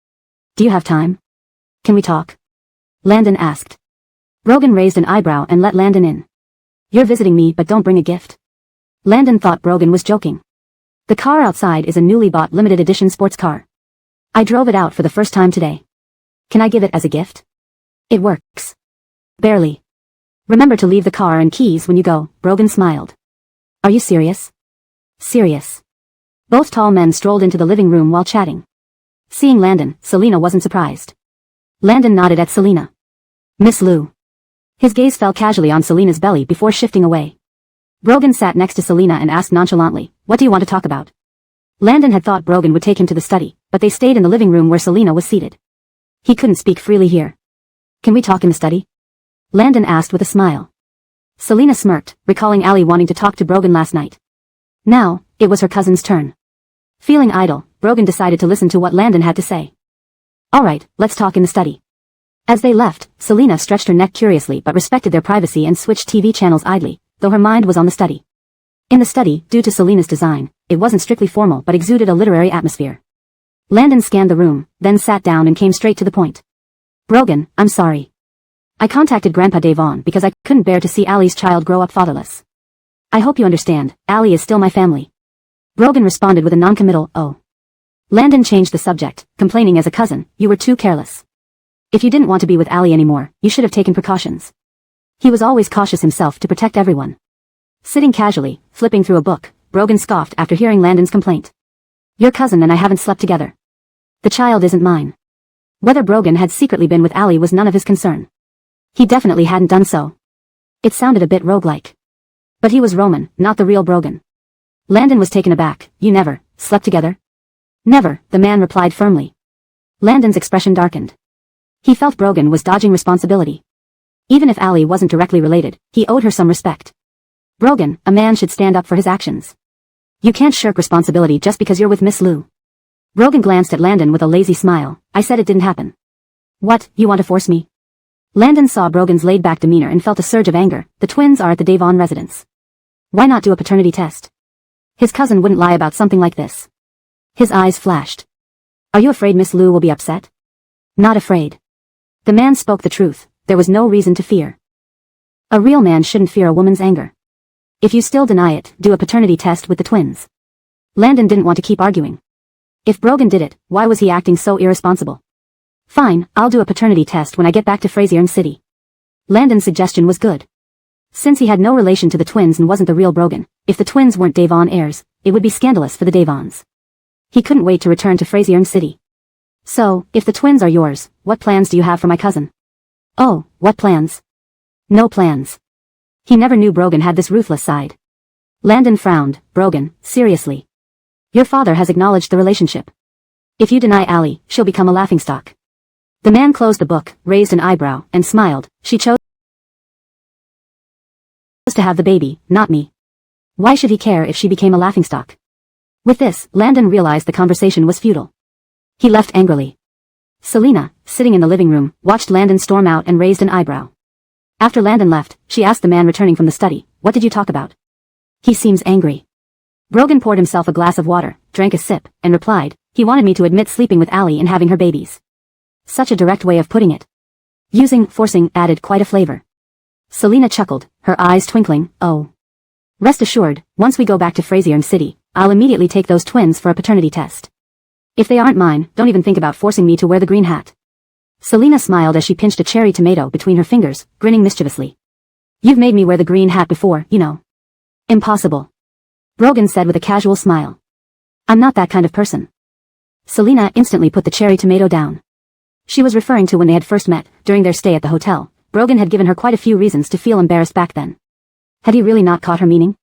"Do you have time? Can we talk?" Landon asked. Brogan raised an eyebrow and let Landon in. "You're visiting me but don't bring a gift?" Landon thought Brogan was joking. "The car outside is a newly bought limited edition sports car. I drove it out for the first time today. Can I give it as a gift?" "It works." "Barely. Remember to leave the car and keys when you go," Brogan smiled. "Are you serious?" "Serious." Both tall men strolled into the living room while chatting. Seeing Landon, Selina wasn't surprised. Landon nodded at Selina. "Miss Lou." His gaze fell casually on Selina's belly before shifting away. Brogan sat next to Selina and asked nonchalantly, "What do you want to talk about?" Landon had thought Brogan would take him to the study, but they stayed in the living room where Selina was seated. He couldn't speak freely here. "Can we talk in the study?" Landon asked with a smile. Selina smirked, recalling Allie wanting to talk to Brogan last night. Now, it was her cousin's turn. Feeling idle, Brogan decided to listen to what Landon had to say. "All right, let's talk in the study." As they left, Selina stretched her neck curiously but respected their privacy and switched TV channels idly, though her mind was on the study. In the study, due to Selina's design, it wasn't strictly formal but exuded a literary atmosphere. Landon scanned the room, then sat down and came straight to the point. "Brogan, I'm sorry. I contacted Grandpa Davon because I couldn't bear to see Allie's child grow up fatherless. I hope you understand, Allie is still my family." Brogan responded with a noncommittal, "Oh." Landon changed the subject, complaining as a cousin, "You were too careless. If you didn't want to be with Allie anymore, you should have taken precautions." He was always cautious himself to protect everyone. Sitting casually, flipping through a book, Brogan scoffed after hearing Landon's complaint. "Your cousin and I haven't slept together. The child isn't mine." Whether Brogan had secretly been with Allie was none of his concern. He definitely hadn't done so. It sounded a bit roguelike. But he was Roman, not the real Brogan. Landon was taken aback. "You never slept together?" "Never," the man replied firmly. Landon's expression darkened. He felt Brogan was dodging responsibility. Even if Allie wasn't directly related, he owed her some respect. "Brogan, a man should stand up for his actions. You can't shirk responsibility just because you're with Miss Lou." Brogan glanced at Landon with a lazy smile. "I said it didn't happen." "What, you want to force me?" Landon saw Brogan's laid-back demeanor and felt a surge of anger. The twins are at the Davon residence. Why not do a paternity test? His cousin wouldn't lie about something like this. His eyes flashed. "Are you afraid Miss Lou will be upset?" "Not afraid." The man spoke the truth. There was no reason to fear. A real man shouldn't fear a woman's anger. If you still deny it, do a paternity test with the twins. Landon didn't want to keep arguing. If Brogan did it, why was he acting so irresponsible? "Fine, I'll do a paternity test when I get back to Frazier City." Landon's suggestion was good. Since he had no relation to the twins and wasn't the real Brogan, if the twins weren't Davon heirs, it would be scandalous for the Davons. He couldn't wait to return to Frazier City. "So, if the twins are yours, what plans do you have for my cousin?" "Oh, what plans?" "No plans." He never knew Brogan had this ruthless side. Landon frowned. "Brogan, seriously. Your father has acknowledged the relationship. If you deny Allie, she'll become a laughingstock." The man closed the book, raised an eyebrow, and smiled. "She chose to have the baby, not me. Why should he care if she became a laughingstock?" With this, Landon realized the conversation was futile. He left angrily. Selina, sitting in the living room, watched Landon storm out and raised an eyebrow. After Landon left, she asked the man returning from the study, "What did you talk about? He seems angry." Brogan poured himself a glass of water, drank a sip, and replied, "He wanted me to admit sleeping with Allie and having her babies." Such a direct way of putting it. Using forcing added quite a flavor. Selina chuckled, her eyes twinkling. "Oh. Rest assured, once we go back to Frazier City, I'll immediately take those twins for a paternity test. If they aren't mine, don't even think about forcing me to wear the green hat. Selina smiled as she pinched a cherry tomato between her fingers, grinning mischievously. You've made me wear the green hat before, you know. Impossible. Brogan said with a casual smile. I'm not that kind of person. Selina instantly put the cherry tomato down. She was referring to when they had first met, during their stay at the hotel. Brogan had given her quite a few reasons to feel embarrassed back then. Had he really not caught her meaning?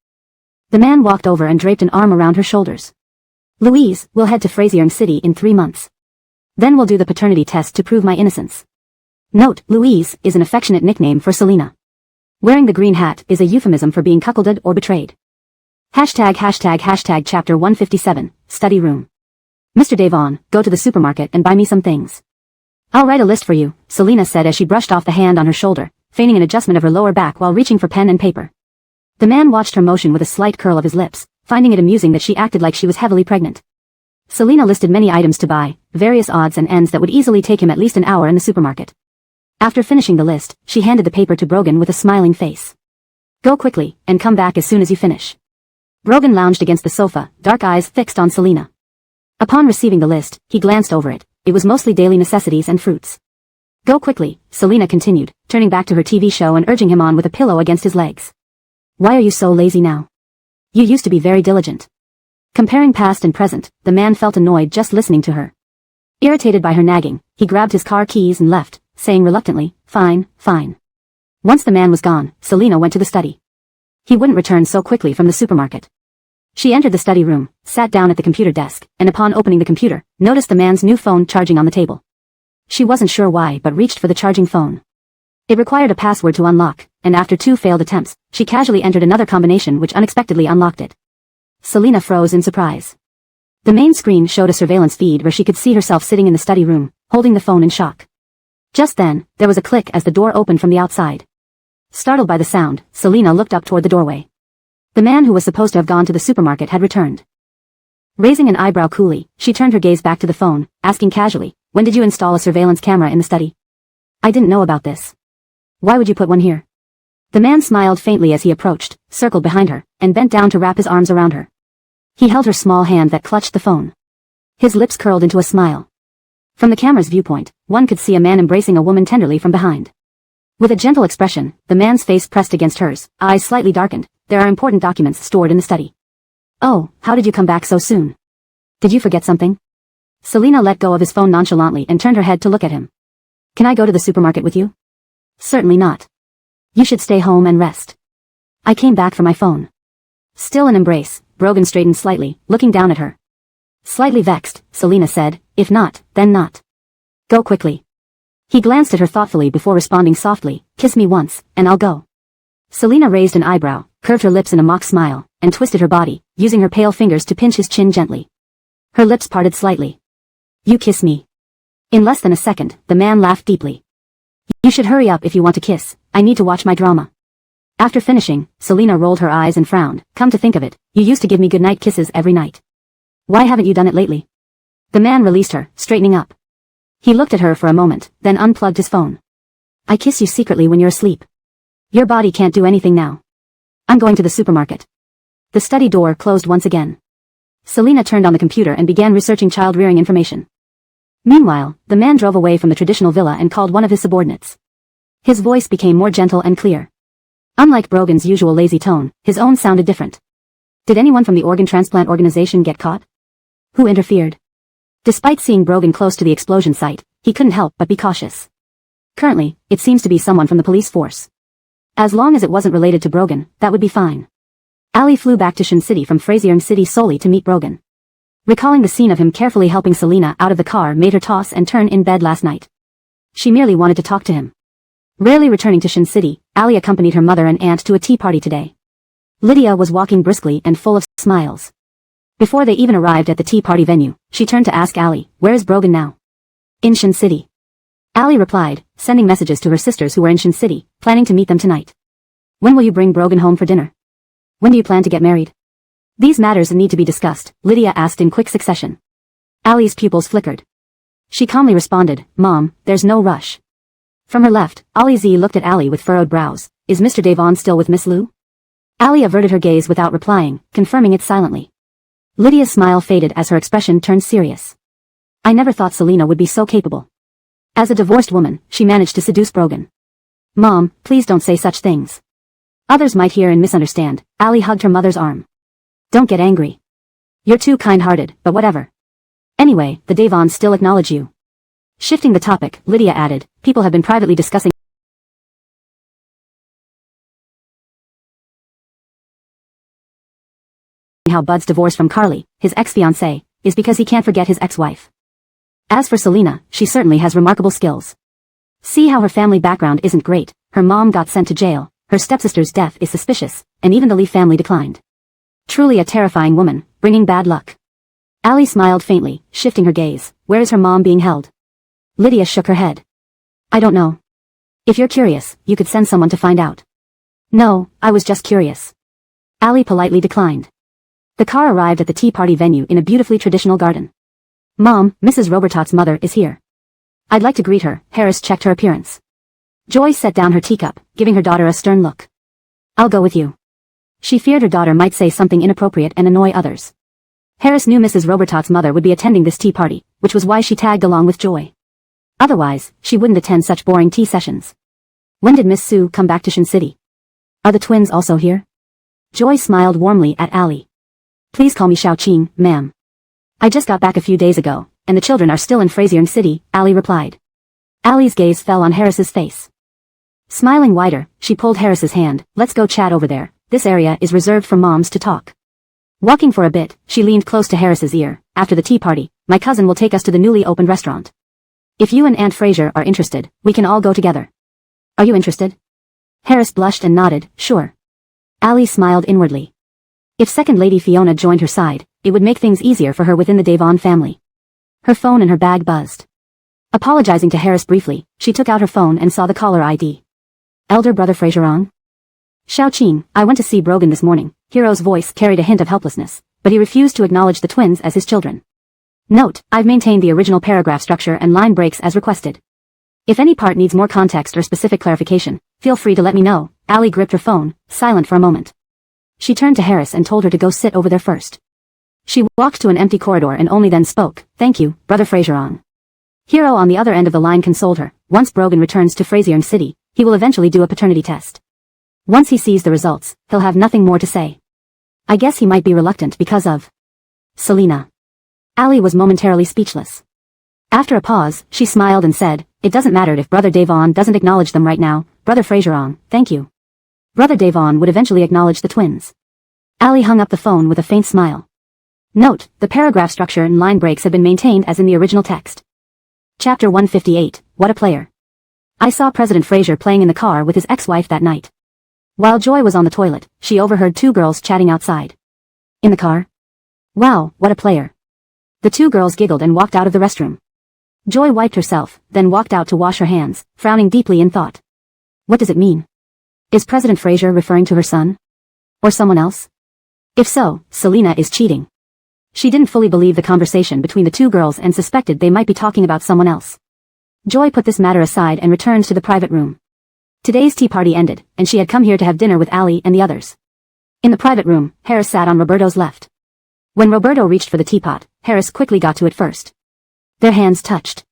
The man walked over and draped an arm around her shoulders. Louise, we'll head to Frazier City in 3 months. Then we'll do the paternity test to prove my innocence. Note, Louise is an affectionate nickname for Selina. Wearing the green hat is a euphemism for being cuckolded or betrayed. Hashtag chapter 157, study room. Mr. Devon, go to the supermarket and buy me some things. I'll write a list for you, Selina said as she brushed off the hand on her shoulder, feigning an adjustment of her lower back while reaching for pen and paper. The man watched her motion with a slight curl of his lips, finding it amusing that she acted like she was heavily pregnant. Selina listed many items to buy, various odds and ends that would easily take him at least an hour in the supermarket. After finishing the list, she handed the paper to Brogan with a smiling face. Go quickly, and come back as soon as you finish. Brogan lounged against the sofa, dark eyes fixed on Selina. Upon receiving the list, he glanced over it. It was mostly daily necessities and fruits. Go quickly, Selina continued, turning back to her TV show and urging him on with a pillow against his legs. Why are you so lazy now? You used to be very diligent. Comparing past and present, the man felt annoyed just listening to her. Irritated by her nagging, he grabbed his car keys and left, saying reluctantly, fine. Once the man was gone, Selina went to the study. He wouldn't return so quickly from the supermarket. She entered the study room, sat down at the computer desk, and upon opening the computer, noticed the man's new phone charging on the table. She wasn't sure why but reached for the charging phone. It required a password to unlock, and after 2 failed attempts, she casually entered another combination which unexpectedly unlocked it. Selina froze in surprise. The main screen showed a surveillance feed where she could see herself sitting in the study room, holding the phone in shock. Just then, there was a click as the door opened from the outside. Startled by the sound, Selina looked up toward the doorway. The man who was supposed to have gone to the supermarket had returned. Raising an eyebrow coolly, she turned her gaze back to the phone, asking casually, when did you install a surveillance camera in the study? I didn't know about this. Why would you put one here? The man smiled faintly as he approached, circled behind her, and bent down to wrap his arms around her. He held her small hand that clutched the phone. His lips curled into a smile. From the camera's viewpoint, one could see a man embracing a woman tenderly from behind. With a gentle expression, the man's face pressed against hers, eyes slightly darkened. There are important documents stored in the study. Oh, how did you come back so soon? Did you forget something? Selina let go of his phone nonchalantly and turned her head to look at him. Can I go to the supermarket with you? Certainly not. You should stay home and rest. I came back for my phone. Still an embrace, Brogan straightened slightly, looking down at her. Slightly vexed, Selina said, if not, then not. Go quickly. He glanced at her thoughtfully before responding softly, kiss me once, and I'll go. Selina raised an eyebrow, curved her lips in a mock smile, and twisted her body, using her pale fingers to pinch his chin gently. Her lips parted slightly. You kiss me. In less than a second, the man laughed deeply. You should hurry up if you want to kiss, I need to watch my drama. After finishing, Selina rolled her eyes and frowned. Come to think of it, you used to give me goodnight kisses every night. Why haven't you done it lately? The man released her, straightening up. He looked at her for a moment, then unplugged his phone. I kiss you secretly when you're asleep. Your body can't do anything now. I'm going to the supermarket. The study door closed once again. Selina turned on the computer and began researching child-rearing information. Meanwhile, the man drove away from the traditional villa and called one of his subordinates. His voice became more gentle and clear. Unlike Brogan's usual lazy tone, his own sounded different. Did anyone from the organ transplant organization get caught? Who interfered? Despite seeing Brogan close to the explosion site, he couldn't help but be cautious. Currently, it seems to be someone from the police force. As long as it wasn't related to Brogan, that would be fine. Ali flew back to Shin City from Frazier City solely to meet Brogan. Recalling the scene of him carefully helping Selina out of the car made her toss and turn in bed last night. She merely wanted to talk to him. Rarely returning to Shin City, Ali accompanied her mother and aunt to a tea party today. Lydia was walking briskly and full of smiles. Before they even arrived at the tea party venue, she turned to ask Ali, where is Brogan now? In Shin City. Ali replied, sending messages to her sisters who were in Shin City, planning to meet them tonight. When will you bring Brogan home for dinner? When do you plan to get married? These matters need to be discussed, Lydia asked in quick succession. Ali's pupils flickered. She calmly responded, Mom, there's no rush. From her left, Ali Z looked at Ali with furrowed brows. Is Mr. Devon still with Miss Liu? Allie averted her gaze without replying, confirming it silently. Lydia's smile faded as her expression turned serious. I never thought Selina would be so capable. As a divorced woman, she managed to seduce Brogan. Mom, please don't say such things. Others might hear and misunderstand. Allie hugged her mother's arm. Don't get angry. You're too kind-hearted, but whatever. Anyway, the Devons still acknowledge you. Shifting the topic, Lydia added, people have been privately discussing how Bud's divorce from Carly, his ex-fiancée, is because he can't forget his ex-wife. As for Selina, she certainly has remarkable skills. See how her family background isn't great, her mom got sent to jail, her stepsister's death is suspicious, and even the Lee family declined. Truly a terrifying woman, bringing bad luck. Allie smiled faintly, shifting her gaze. Where is her mom being held? Lydia shook her head. I don't know. If you're curious, you could send someone to find out. No, I was just curious. Allie politely declined. The car arrived at the tea party venue in a beautifully traditional garden. Mom, Mrs. Robertot's mother is here. I'd like to greet her. Harris checked her appearance. Joy set down her teacup, giving her daughter a stern look. I'll go with you. She feared her daughter might say something inappropriate and annoy others. Harris knew Mrs. Robertot's mother would be attending this tea party, which was why she tagged along with Joy. Otherwise, she wouldn't attend such boring tea sessions. When did Miss Sue come back to Shin City? Are the twins also here? Joy smiled warmly at Allie. Please call me Xiaoqing, ma'am. I just got back a few days ago, and the children are still in Frasier City, Allie replied. Allie's gaze fell on Harris's face. Smiling wider, she pulled Harris's hand. Let's go chat over there. This area is reserved for moms to talk. Walking for a bit, she leaned close to Harris's ear. After the tea party, my cousin will take us to the newly opened restaurant. If you and Aunt Frasier are interested, we can all go together. Are you interested? Harris blushed and nodded, sure. Allie smiled inwardly. If Second Lady Fiona joined her side, it would make things easier for her within the Devon family. Her phone in her bag buzzed. Apologizing to Harris briefly, she took out her phone and saw the caller ID. Elder Brother Frasier on? Xiaoqing, I went to see Brogan this morning. Hero's voice carried a hint of helplessness, but he refused to acknowledge the twins as his children. Note, I've maintained the original paragraph structure and line breaks as requested. If any part needs more context or specific clarification, feel free to let me know. Allie gripped her phone, silent for a moment. She turned to Harris and told her to go sit over there first. She walked to an empty corridor and only then spoke. Thank you, Brother Frasier on. Hero on the other end of the line consoled her. Once Brogan returns to Frasier City, he will eventually do a paternity test. Once he sees the results, he'll have nothing more to say. I guess he might be reluctant because of Selina. Allie was momentarily speechless. After a pause, she smiled and said, it doesn't matter if Brother Devon doesn't acknowledge them right now. Brother Frasier on, thank you. Brother Devon would eventually acknowledge the twins. Allie hung up the phone with a faint smile. Note, the paragraph structure and line breaks have been maintained as in the original text. Chapter 158, What a Player. I saw President Frasier playing in the car with his ex-wife that night. While Joy was on the toilet, she overheard two girls chatting outside. In the car? Wow, what a player. The two girls giggled and walked out of the restroom. Joy wiped herself, then walked out to wash her hands, frowning deeply in thought. What does it mean? Is President Frasier referring to her son? Or someone else? If so, Selina is cheating. She didn't fully believe the conversation between the two girls and suspected they might be talking about someone else. Joy put this matter aside and returned to the private room. Today's tea party ended, and she had come here to have dinner with Allie and the others. In the private room, Harris sat on Roberto's left. When Roberto reached for the teapot, Harris quickly got to it first. Their hands touched.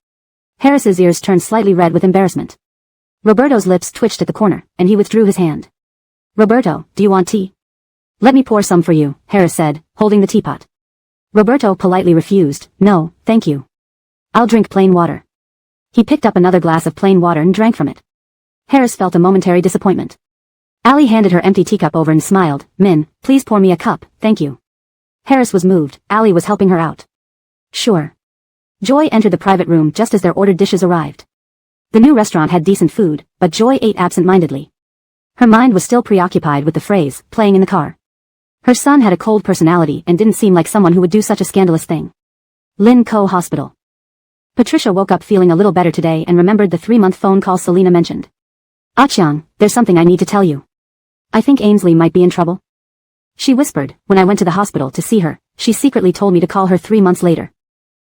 Harris's ears turned slightly red with embarrassment. Roberto's lips twitched at the corner, and he withdrew his hand. Roberto, do you want tea? Let me pour some for you, Harris said, holding the teapot. Roberto politely refused. No, thank you. I'll drink plain water. He picked up another glass of plain water and drank from it. Harris felt a momentary disappointment. Allie handed her empty teacup over and smiled. Min, please pour me a cup, thank you. Harris was moved. Allie was helping her out. Sure. Joy entered the private room just as their ordered dishes arrived. The new restaurant had decent food, but Joy ate absent-mindedly. Her mind was still preoccupied with the phrase, playing in the car. Her son had a cold personality and didn't seem like someone who would do such a scandalous thing. Lin Co Hospital. Patricia woke up feeling a little better today and remembered the 3-month phone call Selina mentioned. Ah-Chiang, there's something I need to tell you. I think Ainsley might be in trouble. She whispered. When I went to the hospital to see her, she secretly told me to call her 3 months later.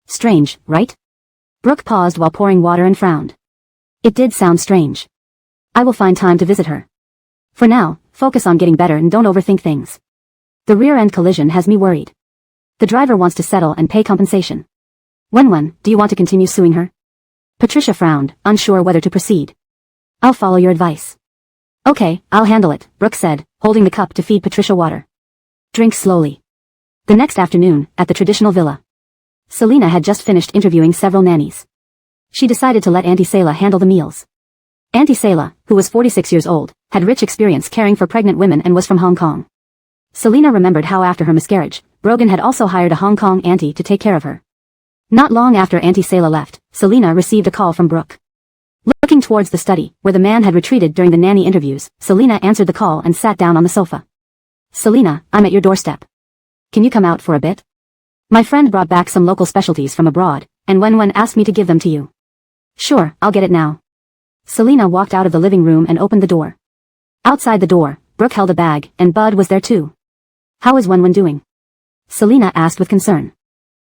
Strange, right? Brooke paused while pouring water and frowned. It did sound strange. I will find time to visit her. For now, focus on getting better and don't overthink things. The rear-end collision has me worried. The driver wants to settle and pay compensation. Wen, do you want to continue suing her? Patricia frowned, unsure whether to proceed. I'll follow your advice. Okay, I'll handle it, Brooke said, holding the cup to feed Patricia water. Drink slowly. The next afternoon, at the traditional villa. Selina had just finished interviewing several nannies. She decided to let Auntie Selah handle the meals. Auntie Selah, who was 46 years old, had rich experience caring for pregnant women and was from Hong Kong. Selina remembered how after her miscarriage, Brogan had also hired a Hong Kong auntie to take care of her. Not long after Auntie Selah left, Selina received a call from Brooke. Looking towards the study, where the man had retreated during the nanny interviews, Selina answered the call and sat down on the sofa. Selina, I'm at your doorstep. Can you come out for a bit? My friend brought back some local specialties from abroad, and Wen asked me to give them to you. Sure, I'll get it now. Selina walked out of the living room and opened the door. Outside the door, Brooke held a bag, and Bud was there too. How is Wen doing? Selina asked with concern.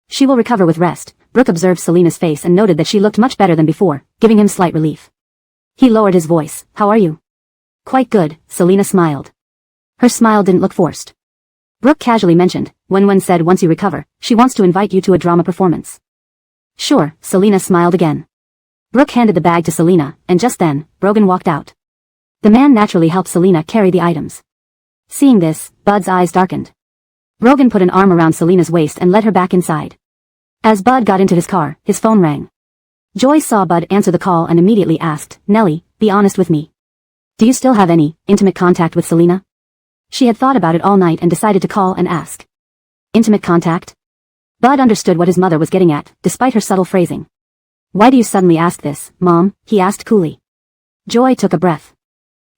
She will recover with rest. Brooke observed Selina's face and noted that she looked much better than before, giving him slight relief. He lowered his voice. How are you? Quite good, Selina smiled. Her smile didn't look forced. Brooke casually mentioned, Wen said once you recover, she wants to invite you to a drama performance. Sure, Selina smiled again. Brooke handed the bag to Selina, and just then, Brogan walked out. The man naturally helped Selina carry the items. Seeing this, Bud's eyes darkened. Brogan put an arm around Selina's waist and led her back inside. As Bud got into his car, his phone rang. Joy saw Bud answer the call and immediately asked, Nellie, be honest with me. Do you still have any intimate contact with Selina? She had thought about it all night and decided to call and ask. Intimate contact? Bud understood what his mother was getting at, despite her subtle phrasing. Why do you suddenly ask this, Mom? He asked coolly. Joy took a breath.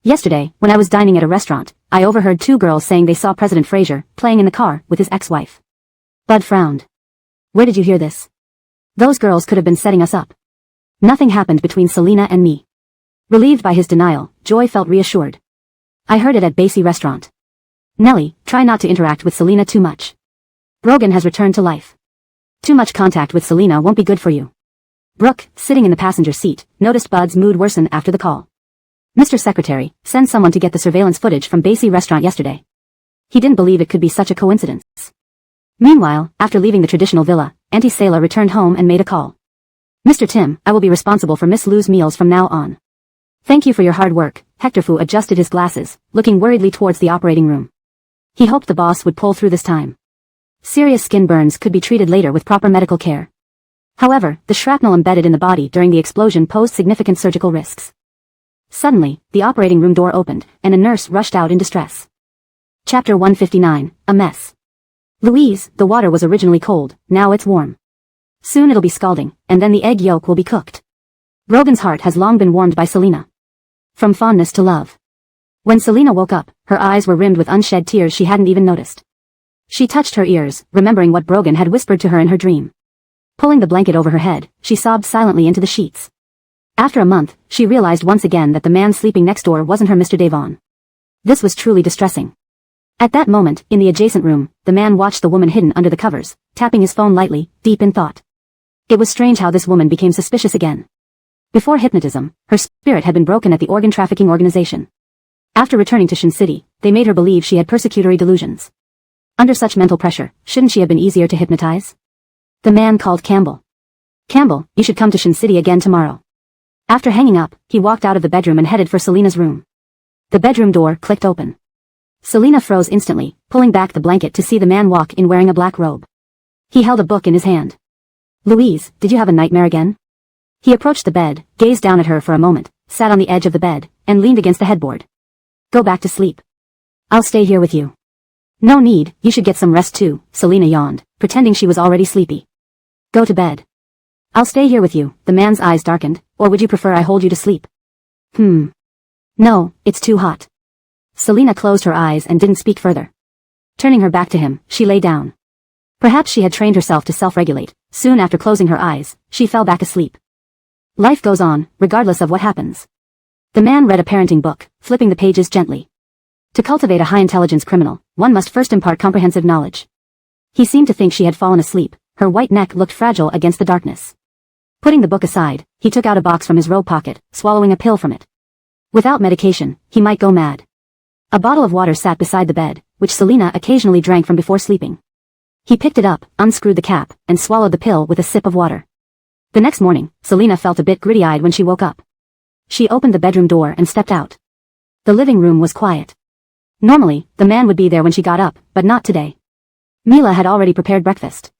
Yesterday, when I was dining at a restaurant, I overheard two girls saying they saw President Fraser playing in the car with his ex-wife. Bud frowned. Where did you hear this? Those girls could have been setting us up. Nothing happened between Selina and me. Relieved by his denial, Joy felt reassured. I heard it at Basie restaurant. Nellie, try not to interact with Selina too much. Brogan has returned to life. Too much contact with Selina won't be good for you. Brooke, sitting in the passenger seat, noticed Bud's mood worsen after the call. Mr. Secretary, send someone to get the surveillance footage from Basie restaurant yesterday. He didn't believe it could be such a coincidence. Meanwhile, after leaving the traditional villa, Auntie Selah returned home and made a call. Mr. Tim, I will be responsible for Miss Lou's meals from now on. Thank you for your hard work. Hector Fu adjusted his glasses, looking worriedly towards the operating room. He hoped the boss would pull through this time. Serious skin burns could be treated later with proper medical care. However, the shrapnel embedded in the body during the explosion posed significant surgical risks. Suddenly, the operating room door opened, and a nurse rushed out in distress. Chapter 159, A Mess. Louise, the water was originally cold, now it's warm. Soon it'll be scalding, and then the egg yolk will be cooked. Brogan's heart has long been warmed by Selina. From fondness to love. When Selina woke up, her eyes were rimmed with unshed tears she hadn't even noticed. She touched her ears, remembering what Brogan had whispered to her in her dream. Pulling the blanket over her head, she sobbed silently into the sheets. After a month, she realized once again that the man sleeping next door wasn't her Mr. Devon. This was truly distressing. At that moment, in the adjacent room, the man watched the woman hidden under the covers, tapping his phone lightly, deep in thought. It was strange how this woman became suspicious again. Before hypnotism, her spirit had been broken at the organ trafficking organization. After returning to Shin City, they made her believe she had persecutory delusions. Under such mental pressure, shouldn't she have been easier to hypnotize? The man called Campbell. Campbell, you should come to Shin City again tomorrow. After hanging up, he walked out of the bedroom and headed for Selina's room. The bedroom door clicked open. Selina froze instantly, pulling back the blanket to see the man walk in wearing a black robe. He held a book in his hand. Louise, did you have a nightmare again? He approached the bed, gazed down at her for a moment, sat on the edge of the bed, and leaned against the headboard. Go back to sleep. I'll stay here with you. No need, you should get some rest too, Selina yawned, pretending she was already sleepy. Go to bed. I'll stay here with you, the man's eyes darkened, or would you prefer I hold you to sleep? No, it's too hot. Selina closed her eyes and didn't speak further. Turning her back to him, she lay down. Perhaps she had trained herself to self-regulate. Soon after closing her eyes, she fell back asleep. Life goes on, regardless of what happens. The man read a parenting book, flipping the pages gently. To cultivate a high-intelligence criminal, one must first impart comprehensive knowledge. He seemed to think she had fallen asleep. Her white neck looked fragile against the darkness. Putting the book aside, he took out a box from his robe pocket, swallowing a pill from it. Without medication, he might go mad. A bottle of water sat beside the bed, which Selina occasionally drank from before sleeping. He picked it up, unscrewed the cap, and swallowed the pill with a sip of water. The next morning, Selina felt a bit gritty-eyed when she woke up. She opened the bedroom door and stepped out. The living room was quiet. Normally, the man would be there when she got up, but not today. Mila had already prepared breakfast.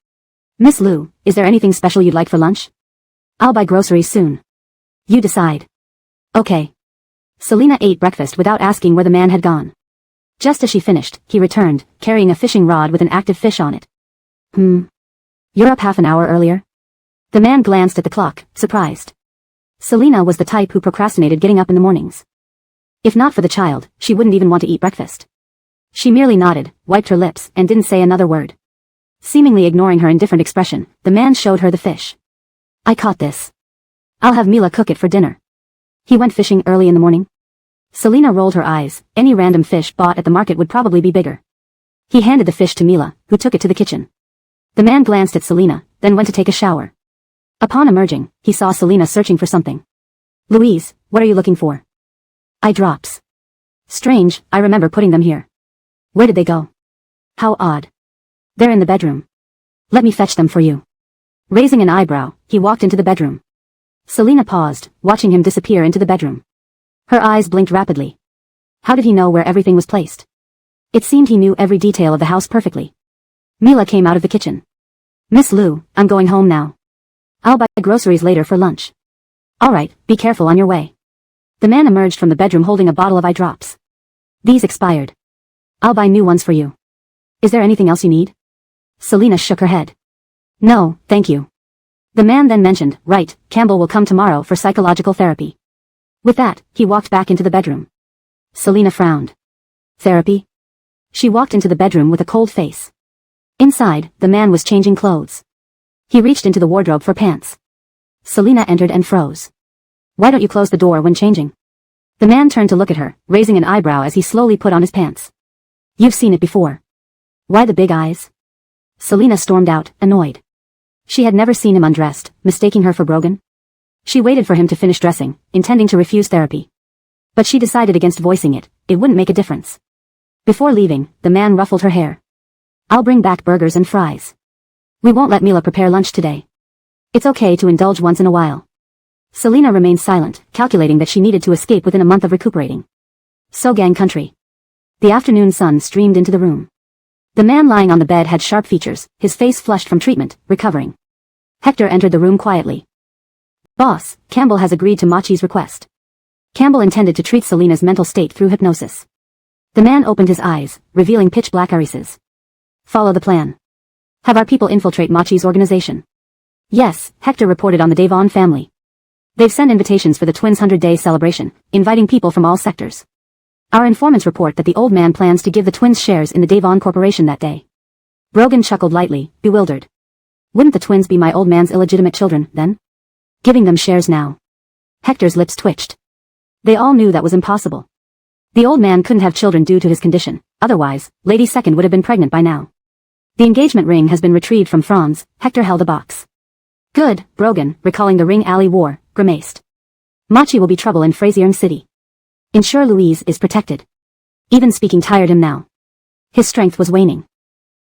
"Miss Lou, is there anything special you'd like for lunch?" "I'll buy groceries soon." "You decide." "Okay." Selina ate breakfast without asking where the man had gone. Just as she finished, he returned, carrying a fishing rod with an active fish on it. You're up half an hour earlier?" The man glanced at the clock, surprised. Selina was the type who procrastinated getting up in the mornings. If not for the child, she wouldn't even want to eat breakfast. She merely nodded, wiped her lips, and didn't say another word. Seemingly ignoring her indifferent expression, the man showed her the fish. "I caught this. I'll have Mila cook it for dinner." "He went fishing early in the morning?" Selina rolled her eyes. Any random fish bought at the market would probably be bigger. He handed the fish to Mila, who took it to the kitchen. The man glanced at Selina, then went to take a shower. Upon emerging, he saw Selina searching for something. "Louise, what are you looking for?" "Eye drops." "Strange, I remember putting them here." "Where did they go?" "How odd." "They're in the bedroom." "Let me fetch them for you." Raising an eyebrow, he walked into the bedroom. Selina paused, watching him disappear into the bedroom. Her eyes blinked rapidly. How did he know where everything was placed? It seemed he knew every detail of the house perfectly. Mila came out of the kitchen. "Miss Lou, I'm going home now. I'll buy groceries later for lunch." "All right, be careful on your way." The man emerged from the bedroom holding a bottle of eye drops. "These expired. I'll buy new ones for you. Is there anything else you need?" Selina shook her head. "No, thank you." The man then mentioned, "Right, Campbell will come tomorrow for psychological therapy." With that, he walked back into the bedroom. Selina frowned. "Therapy?" She walked into the bedroom with a cold face. Inside, the man was changing clothes. He reached into the wardrobe for pants. Selina entered and froze. "Why don't you close the door when changing?" The man turned to look at her, raising an eyebrow as he slowly put on his pants. "You've seen it before." "Why the big eyes?" Selina stormed out, annoyed. She had never seen him undressed, mistaking her for Brogan. She waited for him to finish dressing, intending to refuse therapy. But she decided against voicing it. It wouldn't make a difference. Before leaving, the man ruffled her hair. "I'll bring back burgers and fries. We won't let Mila prepare lunch today. It's okay to indulge once in a while." Selina remained silent, calculating that she needed to escape within a month of recuperating. Sogang country. The afternoon sun streamed into the room. The man lying on the bed had sharp features, his face flushed from treatment, recovering. Hector entered the room quietly. "Boss, Campbell has agreed to Machi's request." Campbell intended to treat Selina's mental state through hypnosis. The man opened his eyes, revealing pitch-black irises. "Follow the plan. Have our people infiltrate Machi's organization." "Yes," Hector reported on the Devon family. "They've sent invitations for the twins' 100-day celebration, inviting people from all sectors. Our informants report that the old man plans to give the twins shares in the Devon Corporation that day." Brogan chuckled lightly, bewildered. "Wouldn't the twins be my old man's illegitimate children, then? Giving them shares now?" Hector's lips twitched. They all knew that was impossible. The old man couldn't have children due to his condition, otherwise, Lady Second would have been pregnant by now. "The engagement ring has been retrieved from Franz." Hector held a box. "Good," Brogan, recalling the ring Ali wore, grimaced. "Machi will be trouble in Frazierne City. Ensure Louise is protected." Even speaking tired him now. His strength was waning.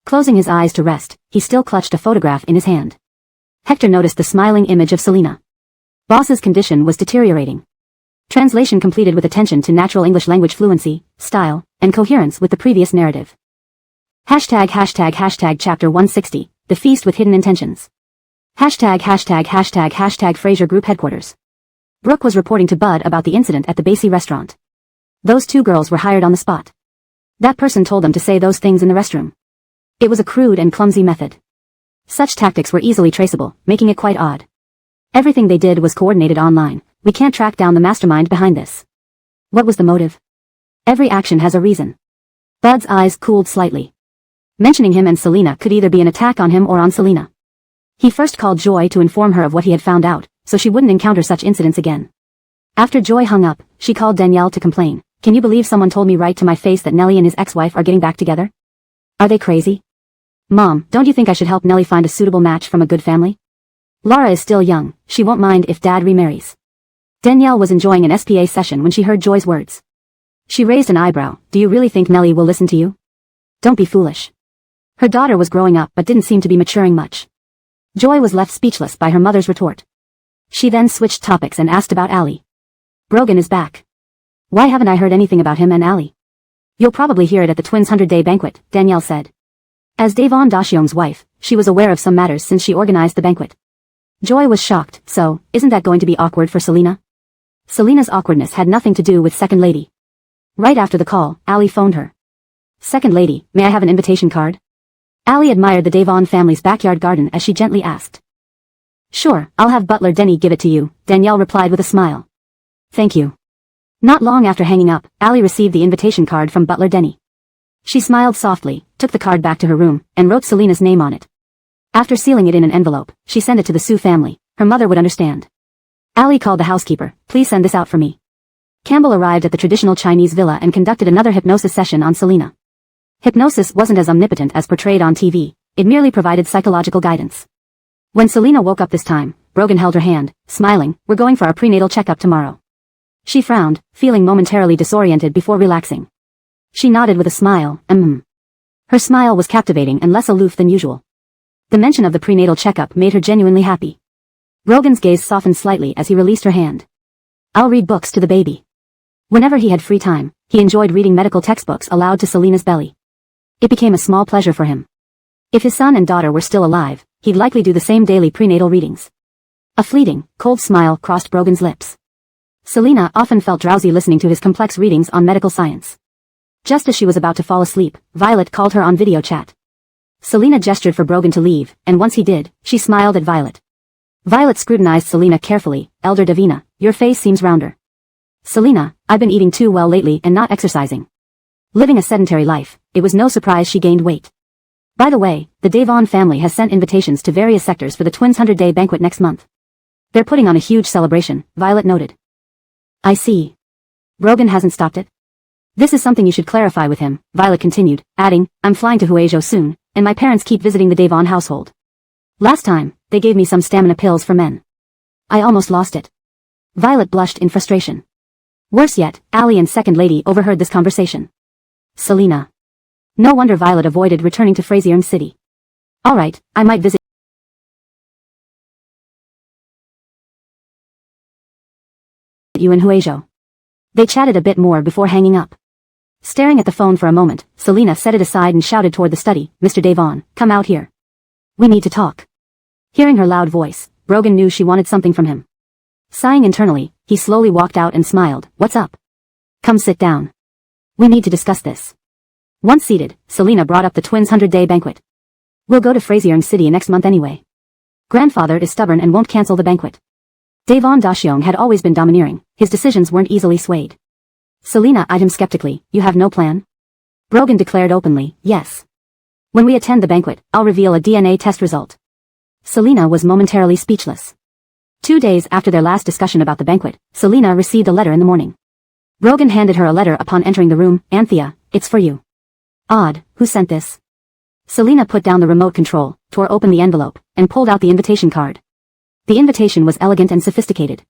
Closing his eyes to rest, he still clutched a photograph in his hand. Hector noticed the smiling image of Selina. Boss's condition was deteriorating. Translation completed with attention to natural English language fluency, style, and coherence with the previous narrative. Hashtag chapter 160, The Feast with Hidden Intentions. Hashtag Fraser Group Headquarters. Brooke was reporting to Bud about the incident at the Basie restaurant. Those two girls were hired on the spot. That person told them to say those things in the restroom. It was a crude and clumsy method. Such tactics were easily traceable, making it quite odd. Everything they did was coordinated online. We can't track down the mastermind behind this. What was the motive? Every action has a reason. Bud's eyes cooled slightly. Mentioning him and Selina could either be an attack on him or on Selina. He first called Joy to inform her of what he had found out, so she wouldn't encounter such incidents again. After Joy hung up, she called Danielle to complain. "Can you believe someone told me right to my face that Nellie and his ex-wife are getting back together? Are they crazy? Mom, don't you think I should help Nellie find a suitable match from a good family? Laura is still young, she won't mind if Dad remarries." Danielle was enjoying an SPA session when she heard Joy's words. She raised an eyebrow. Do you really think Nellie will listen to you? Don't be foolish. Her daughter was growing up but didn't seem to be maturing much. Joy was left speechless by her mother's retort. She then switched topics and asked about Allie. Brogan is back. Why haven't I heard anything about him and Allie? You'll probably hear it at the twins' 100-day banquet, Danielle said. As Devon Daxiong's wife, she was aware of some matters since she organized the banquet. Joy was shocked. So, isn't that going to be awkward for Selena? Selena's awkwardness had nothing to do with Second Lady. Right after the call, Allie phoned her. Second Lady, may I have an invitation card? Allie admired the Devon family's backyard garden as she gently asked. Sure, I'll have Butler Denny give it to you, Danielle replied with a smile. Thank you. Not long after hanging up, Allie received the invitation card from Butler Denny. She smiled softly, took the card back to her room, and wrote Selena's name on it. After sealing it in an envelope, she sent it to the Sue family. Her mother would understand. Allie called the housekeeper. Please send this out for me. Campbell arrived at the traditional Chinese villa and conducted another hypnosis session on Selena. Hypnosis wasn't as omnipotent as portrayed on TV, it merely provided psychological guidance. When Selena woke up this time, Brogan held her hand, smiling. We're going for our prenatal checkup tomorrow. She frowned, feeling momentarily disoriented before relaxing. She nodded with a smile. Her smile was captivating and less aloof than usual. The mention of the prenatal checkup made her genuinely happy. Brogan's gaze softened slightly as he released her hand. I'll read books to the baby. Whenever he had free time, he enjoyed reading medical textbooks aloud to Selena's belly. It became a small pleasure for him. If his son and daughter were still alive, he'd likely do the same daily prenatal readings. A fleeting, cold smile crossed Brogan's lips. Selena often felt drowsy listening to his complex readings on medical science. Just as she was about to fall asleep, Violet called her on video chat. Selena gestured for Brogan to leave, and once he did, she smiled at Violet. Violet scrutinized Selena carefully. Elder Davina, your face seems rounder. Selena, I've been eating too well lately and not exercising. Living a sedentary life, it was no surprise she gained weight. By the way, the Devon family has sent invitations to various sectors for the twins' 100-day banquet next month. They're putting on a huge celebration, Violet noted. I see. Brogan hasn't stopped it? This is something you should clarify with him, Violet continued, adding, I'm flying to Huizhou soon, and my parents keep visiting the Devon household. Last time, they gave me some stamina pills for men. I almost lost it. Violet blushed in frustration. Worse yet, Allie and Second Lady overheard this conversation. Selena. No wonder Violet avoided returning to Frazier City. Alright, I might visit you in Huizhou. They chatted a bit more before hanging up. Staring at the phone for a moment, Selena set it aside and shouted toward the study, Mr. Devon, come out here. We need to talk. Hearing her loud voice, Brogan knew she wanted something from him. Sighing internally, he slowly walked out and smiled. What's up? Come sit down. We need to discuss this. Once seated, Selena brought up the twins' 100-day banquet. We'll go to Frazier City next month anyway. Grandfather is stubborn and won't cancel the banquet. Devon Daxiong had always been domineering, his decisions weren't easily swayed. Selena eyed him skeptically. You have no plan? Brogan declared openly, yes. When we attend the banquet, I'll reveal a DNA test result. Selena was momentarily speechless. 2 days after their last discussion about the banquet, Selena received a letter in the morning. Brogan handed her a letter upon entering the room. Anthea, it's for you. Odd, who sent this? Selena put down the remote control, tore open the envelope, and pulled out the invitation card. The invitation was elegant and sophisticated.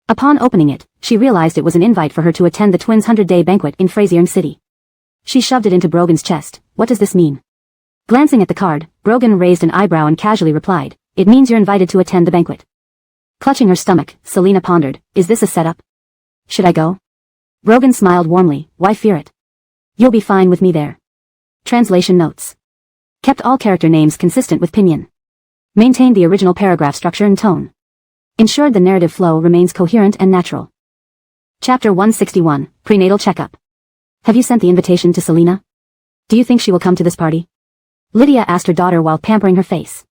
Upon opening it, she realized it was an invite for her to attend the twins' 100-day banquet in Frazier City. She shoved it into Brogan's chest. What does this mean? Glancing at the card, Brogan raised an eyebrow and casually replied, it means you're invited to attend the banquet. Clutching her stomach, Selena pondered, is this a setup? Should I go? Brogan smiled warmly, why fear it? You'll be fine with me there. Translation notes. Kept all character names consistent with Pinyin. Maintained the original paragraph structure and tone. Ensured the narrative flow remains coherent and natural. Chapter 161, Prenatal Checkup. Have you sent the invitation to Selena? Do you think she will come to this party? Lydia asked her daughter while pampering her face.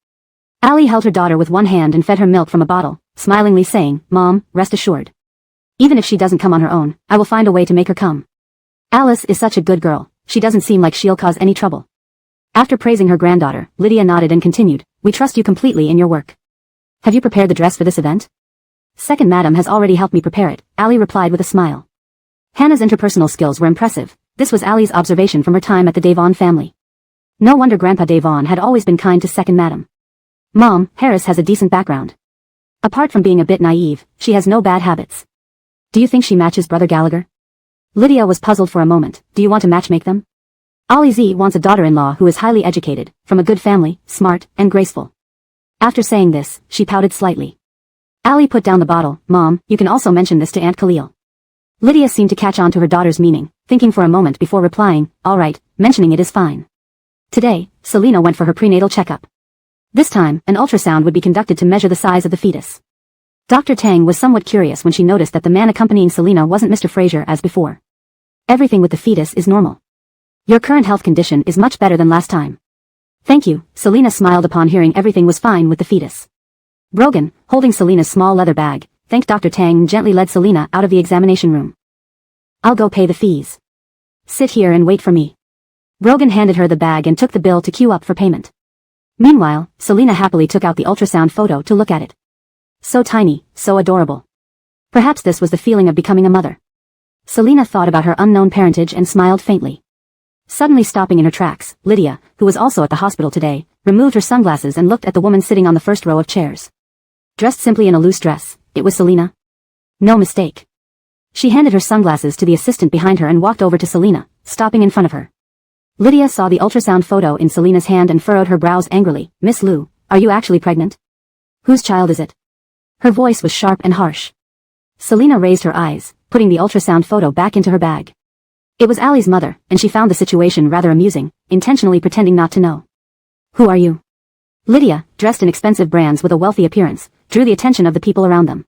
Allie held her daughter with one hand and fed her milk from a bottle, smilingly saying, Mom, rest assured. Even if she doesn't come on her own, I will find a way to make her come. Alice is such a good girl, she doesn't seem like she'll cause any trouble. After praising her granddaughter, Lydia nodded and continued, we trust you completely in your work. Have you prepared the dress for this event? Second Madam has already helped me prepare it, Allie replied with a smile. Hannah's interpersonal skills were impressive. This was Allie's observation from her time at the Devon family. No wonder Grandpa Devon had always been kind to Second Madam. Mom, Harris has a decent background. Apart from being a bit naive, she has no bad habits. Do you think she matches Brother Gallagher? Lydia was puzzled for a moment. Do you want to matchmake them? Ollie Z wants a daughter-in-law who is highly educated, from a good family, smart, and graceful. After saying this, she pouted slightly. Allie put down the bottle. Mom, you can also mention this to Aunt Khalil. Lydia seemed to catch on to her daughter's meaning, thinking for a moment before replying, all right, mentioning it is fine. Today, Selena went for her prenatal checkup. This time, an ultrasound would be conducted to measure the size of the fetus. Dr. Tang was somewhat curious when she noticed that the man accompanying Selena wasn't Mr. Fraser as before. Everything with the fetus is normal. Your current health condition is much better than last time. Thank you, Selena smiled upon hearing everything was fine with the fetus. Brogan, holding Selena's small leather bag, thanked Dr. Tang and gently led Selena out of the examination room. I'll go pay the fees. Sit here and wait for me. Brogan handed her the bag and took the bill to queue up for payment. Meanwhile, Selena happily took out the ultrasound photo to look at it. So tiny, so adorable. Perhaps this was the feeling of becoming a mother. Selena thought about her unknown parentage and smiled faintly. Suddenly stopping in her tracks, Lydia, who was also at the hospital today, removed her sunglasses and looked at the woman sitting on the first row of chairs. Dressed simply in a loose dress, it was Selena. No mistake. She handed her sunglasses to the assistant behind her and walked over to Selena, stopping in front of her. Lydia saw the ultrasound photo in Selena's hand and furrowed her brows angrily. Miss Liu, are you actually pregnant? Whose child is it? Her voice was sharp and harsh. Selena raised her eyes, putting the ultrasound photo back into her bag. It was Allie's mother, and she found the situation rather amusing, intentionally pretending not to know. Who are you? Lydia, dressed in expensive brands with a wealthy appearance, drew the attention of the people around them.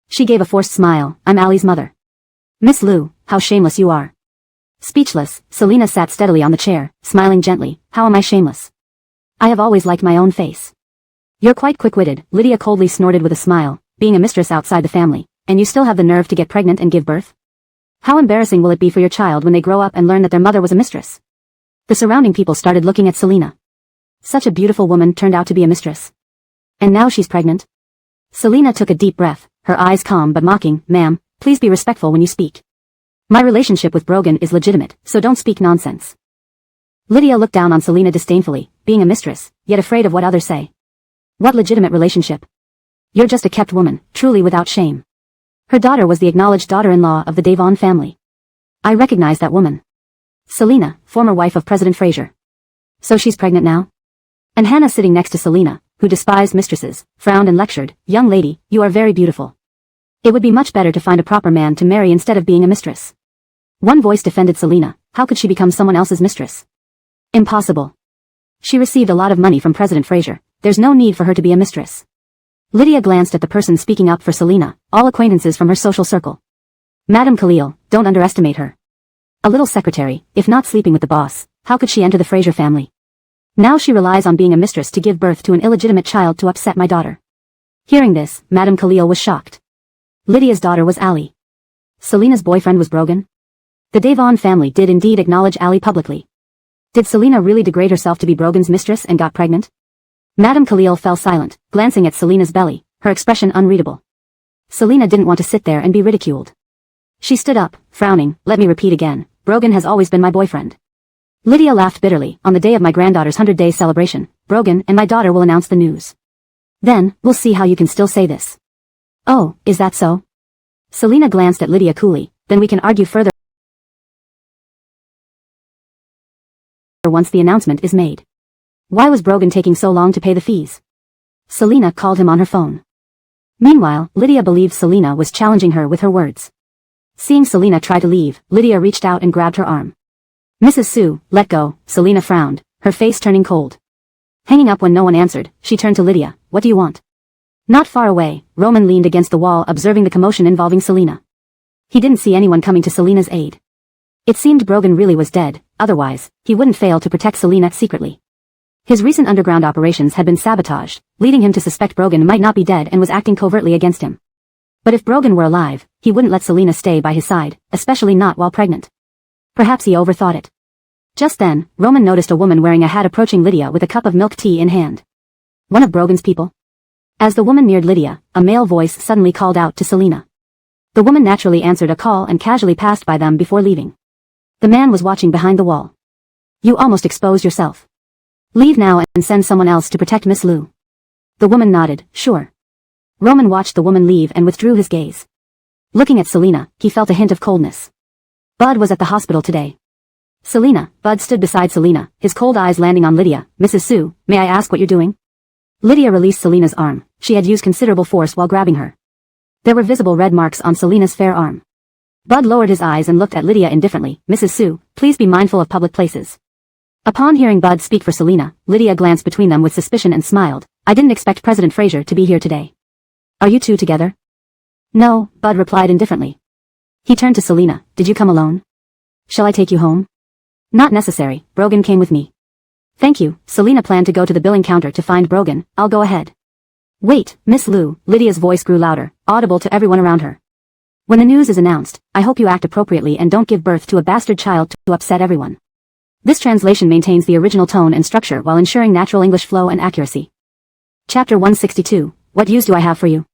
She gave a forced smile. I'm Allie's mother. Miss Liu, how shameless you are. Speechless, Selena sat steadily on the chair, smiling gently. How am I shameless? I have always liked my own face. You're quite quick-witted, Lydia coldly snorted with a smile, being a mistress outside the family, and you still have the nerve to get pregnant and give birth? How embarrassing will it be for your child when they grow up and learn that their mother was a mistress? The surrounding people started looking at Selena. Such a beautiful woman turned out to be a mistress. And now she's pregnant? Selena took a deep breath, her eyes calm but mocking. Ma'am, please be respectful when you speak. My relationship with Brogan is legitimate, so don't speak nonsense. Lydia looked down on Selena disdainfully, being a mistress, yet afraid of what others say. What legitimate relationship? You're just a kept woman, truly without shame. Her daughter was the acknowledged daughter-in-law of the Devon family. I recognize that woman. Selena, former wife of President Fraser. So she's pregnant now? And Hannah, sitting next to Selena, who despised mistresses, frowned and lectured. Young lady, you are very beautiful. It would be much better to find a proper man to marry instead of being a mistress. One voice defended Selena. How could she become someone else's mistress? Impossible. She received a lot of money from President Fraser. There's no need for her to be a mistress. Lydia glanced at the person speaking up for Selena, all acquaintances from her social circle. Madame Khalil, don't underestimate her. A little secretary, if not sleeping with the boss, how could she enter the Fraser family? Now she relies on being a mistress to give birth to an illegitimate child to upset my daughter. Hearing this, Madame Khalil was shocked. Lydia's daughter was Allie. Selena's boyfriend was Brogan? The Devon family did indeed acknowledge Allie publicly. Did Selena really degrade herself to be Brogan's mistress and got pregnant? Madame Khalil fell silent, glancing at Selena's belly, her expression unreadable. Selena didn't want to sit there and be ridiculed. She stood up, frowning. Let me repeat again, Brogan has always been my boyfriend. Lydia laughed bitterly. On the day of my granddaughter's 100-day celebration, Brogan and my daughter will announce the news. Then, we'll see how you can still say this. Oh, is that so? Selena glanced at Lydia coolly. Then we can argue further once the announcement is made. Why was Brogan taking so long to pay the fees? Selena called him on her phone. Meanwhile, Lydia believed Selena was challenging her with her words. Seeing Selena try to leave, Lydia reached out and grabbed her arm. Mrs. Sue, let go. Selena frowned, her face turning cold. Hanging up when no one answered, she turned to Lydia. What do you want? Not far away, Roman leaned against the wall observing the commotion involving Selena. He didn't see anyone coming to Selena's aid. It seemed Brogan really was dead, otherwise, he wouldn't fail to protect Selena secretly. His recent underground operations had been sabotaged, leading him to suspect Brogan might not be dead and was acting covertly against him. But if Brogan were alive, he wouldn't let Selena stay by his side, especially not while pregnant. Perhaps he overthought it. Just then, Roman noticed a woman wearing a hat approaching Lydia with a cup of milk tea in hand. One of Brogan's people? As the woman neared Lydia, a male voice suddenly called out to Selena. The woman naturally answered a call and casually passed by them before leaving. The man was watching behind the wall. You almost exposed yourself. Leave now and send someone else to protect Miss Liu. The woman nodded, sure. Roman watched the woman leave and withdrew his gaze. Looking at Selena, he felt a hint of coldness. Bud was at the hospital today. Selina, Bud stood beside Selina, his cold eyes landing on Lydia. Mrs. Sue, may I ask what you're doing? Lydia released Selina's arm. She had used considerable force while grabbing her. There were visible red marks on Selina's fair arm. Bud lowered his eyes and looked at Lydia indifferently. Mrs. Sue, please be mindful of public places. Upon hearing Bud speak for Selina, Lydia glanced between them with suspicion and smiled. I didn't expect President Fraser to be here today. Are you two together? No, Bud replied indifferently. He turned to Selina. Did you come alone? Shall I take you home? Not necessary, Brogan came with me. Thank you. Selina planned to go to the billing counter to find Brogan. I'll go ahead. Wait, Miss Lou, Lydia's voice grew louder, audible to everyone around her. When the news is announced, I hope you act appropriately and don't give birth to a bastard child to upset everyone. This translation maintains the original tone and structure while ensuring natural English flow and accuracy. Chapter 162, What use do I have for you?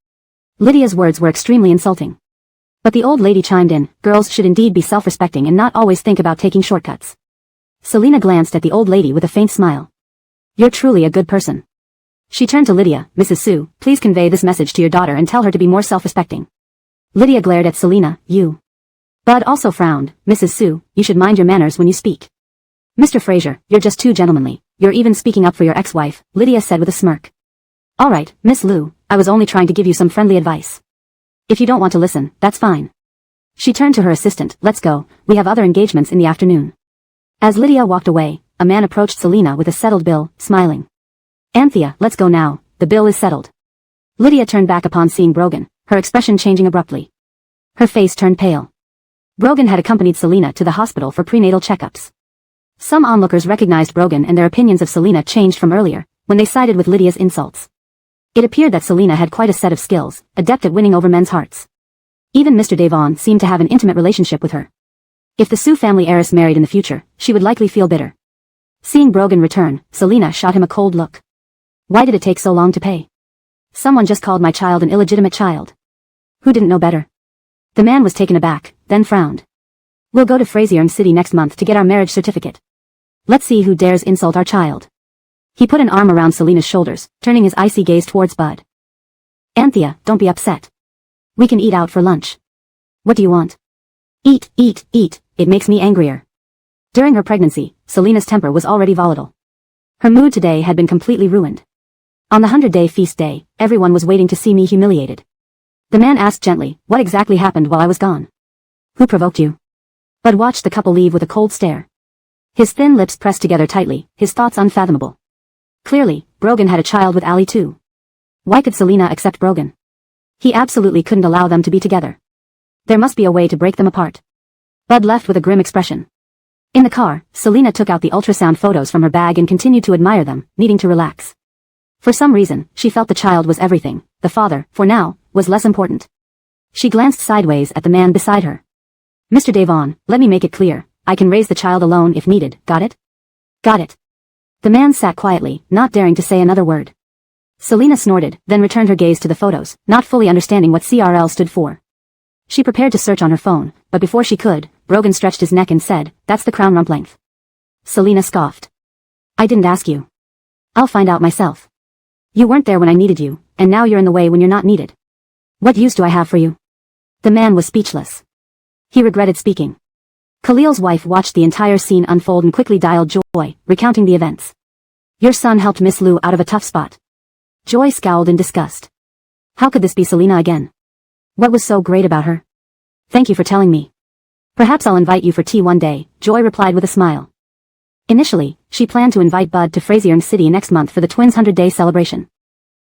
Lydia's words were extremely insulting. But the old lady chimed in, girls should indeed be self-respecting and not always think about taking shortcuts. Selina glanced at the old lady with a faint smile. You're truly a good person. She turned to Lydia. Mrs. Sue, please convey this message to your daughter and tell her to be more self-respecting. Lydia glared at Selina. You. Bud also frowned. Mrs. Sue, you should mind your manners when you speak. Mr. Fraser, you're just too gentlemanly. You're even speaking up for your ex-wife, Lydia said with a smirk. All right, Miss Lou, I was only trying to give you some friendly advice. If you don't want to listen, that's fine. She turned to her assistant. Let's go, we have other engagements in the afternoon. As Lydia walked away, a man approached Selina with a settled bill, smiling. Anthea, let's go now, the bill is settled. Lydia turned back upon seeing Brogan, her expression changing abruptly. Her face turned pale. Brogan had accompanied Selina to the hospital for prenatal checkups. Some onlookers recognized Brogan and their opinions of Selina changed from earlier, when they sided with Lydia's insults. It appeared that Selina had quite a set of skills, adept at winning over men's hearts. Even Mr. Devon seemed to have an intimate relationship with her. If the Sue family heiress married in the future, she would likely feel bitter. Seeing Brogan return, Selina shot him a cold look. Why did it take so long to pay? Someone just called my child an illegitimate child. Who didn't know better? The man was taken aback, then frowned. We'll go to Fraser City next month to get our marriage certificate. Let's see who dares insult our child. He put an arm around Selina's shoulders, turning his icy gaze towards Bud. Anthea, don't be upset. We can eat out for lunch. What do you want? Eat, eat, eat, it makes me angrier. During her pregnancy, Selina's temper was already volatile. Her mood today had been completely ruined. On the 100-day feast day, everyone was waiting to see me humiliated. The man asked gently, what exactly happened while I was gone? Who provoked you? Bud watched the couple leave with a cold stare. His thin lips pressed together tightly, his thoughts unfathomable. Clearly, Brogan had a child with Allie too. Why could Selina accept Brogan? He absolutely couldn't allow them to be together. There must be a way to break them apart. Bud left with a grim expression. In the car, Selina took out the ultrasound photos from her bag and continued to admire them, needing to relax. For some reason, she felt the child was everything. The father, for now, was less important. She glanced sideways at the man beside her. Mr. Devon, let me make it clear, I can raise the child alone if needed, got it? Got it. The man sat quietly, not daring to say another word. Selina snorted, then returned her gaze to the photos, not fully understanding what CRL stood for. She prepared to search on her phone, but before she could, Brogan stretched his neck and said, that's the crown rump length. Selina scoffed. I didn't ask you. I'll find out myself. You weren't there when I needed you, and now you're in the way when you're not needed. What use do I have for you? The man was speechless. He regretted speaking. Khalil's wife watched the entire scene unfold and quickly dialed Joy, recounting the events. Your son helped Miss Lou out of a tough spot. Joy scowled in disgust. How could this be Selina again? What was so great about her? Thank you for telling me. Perhaps I'll invite you for tea one day, Joy replied with a smile. Initially, she planned to invite Bud to Fraser City next month for the twins' 100-day celebration.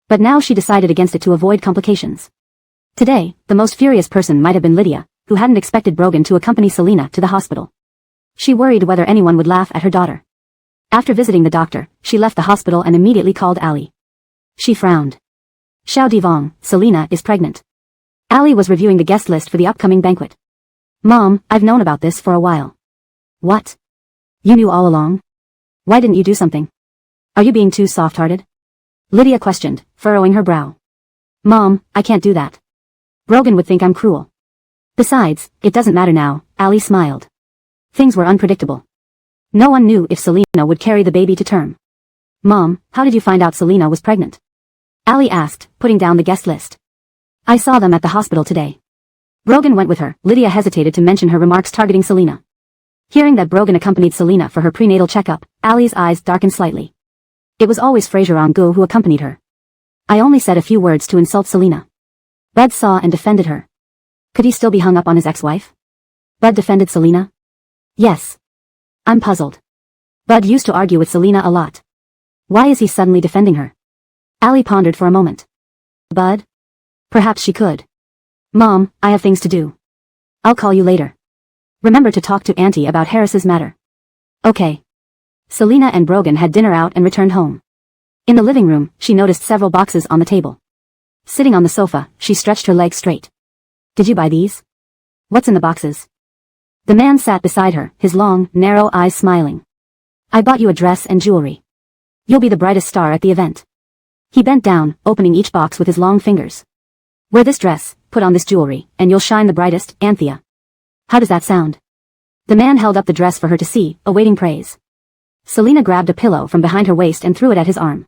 But now she decided against it to avoid complications. Today, the most furious person might have been Lydia, who hadn't expected Brogan to accompany Selina to the hospital. She worried whether anyone would laugh at her daughter. After visiting the doctor, she left the hospital and immediately called Allie. She frowned. Xiao Divong, Selina is pregnant. Allie was reviewing the guest list for the upcoming banquet. Mom, I've known about this for a while. What? You knew all along? Why didn't you do something? Are you being too soft-hearted? Lydia questioned, furrowing her brow. Mom, I can't do that. Brogan would think I'm cruel. Besides, it doesn't matter now, Allie smiled. Things were unpredictable. No one knew if Selina would carry the baby to term. Mom, how did you find out Selina was pregnant? Allie asked, putting down the guest list. I saw them at the hospital today. Brogan went with her. Lydia hesitated to mention her remarks targeting Selina. Hearing that Brogan accompanied Selina for her prenatal checkup, Ali's eyes darkened slightly. It was always Fraser Angu who accompanied her. I only said a few words to insult Selina. Bud saw and defended her. Could he still be hung up on his ex-wife? Bud defended Selina? Yes. I'm puzzled. Bud used to argue with Selina a lot. Why is he suddenly defending her? Ali pondered for a moment. Bud? Perhaps she could. Mom, I have things to do. I'll call you later. Remember to talk to Auntie about Harris's matter. Okay. Selina and Brogan had dinner out and returned home. In the living room, she noticed several boxes on the table. Sitting on the sofa, she stretched her legs straight. Did you buy these? What's in the boxes? The man sat beside her, his long, narrow eyes smiling. I bought you a dress and jewelry. You'll be the brightest star at the event. He bent down, opening each box with his long fingers. Wear this dress, put on this jewelry, and you'll shine the brightest, Anthea. How does that sound? The man held up the dress for her to see, awaiting praise. Selina grabbed a pillow from behind her waist and threw it at his arm.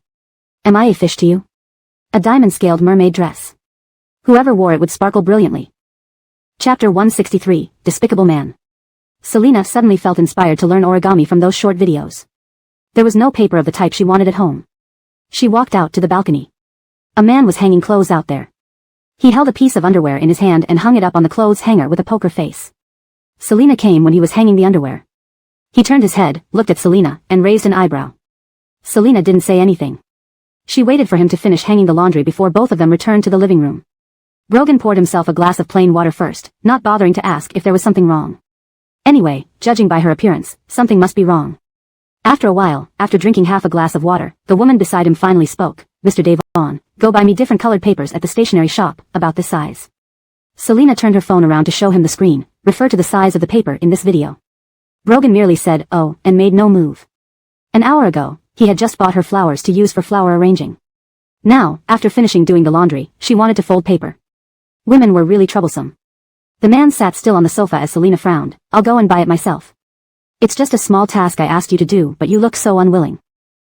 Am I a fish to you? A diamond-scaled mermaid dress. Whoever wore it would sparkle brilliantly. Chapter 163, Despicable Man. Selina suddenly felt inspired to learn origami from those short videos. There was no paper of the type she wanted at home. She walked out to the balcony. A man was hanging clothes out there. He held a piece of underwear in his hand and hung it up on the clothes hanger with a poker face. Selina came when he was hanging the underwear. He turned his head, looked at Selina, and raised an eyebrow. Selina didn't say anything. She waited for him to finish hanging the laundry before both of them returned to the living room. Brogan poured himself a glass of plain water first, not bothering to ask if there was something wrong. Anyway, judging by her appearance, something must be wrong. After a while, after drinking half a glass of water, the woman beside him finally spoke. Mr. Devon, go buy me different colored papers at the stationery shop, about this size. Selina turned her phone around to show him the screen. Refer to the size of the paper in this video. Brogan merely said, oh, and made no move. An hour ago, he had just bought her flowers to use for flower arranging. Now, after finishing doing the laundry, she wanted to fold paper. Women were really troublesome. The man sat still on the sofa as Selina frowned. I'll go and buy it myself. It's just a small task I asked you to do, but you look so unwilling.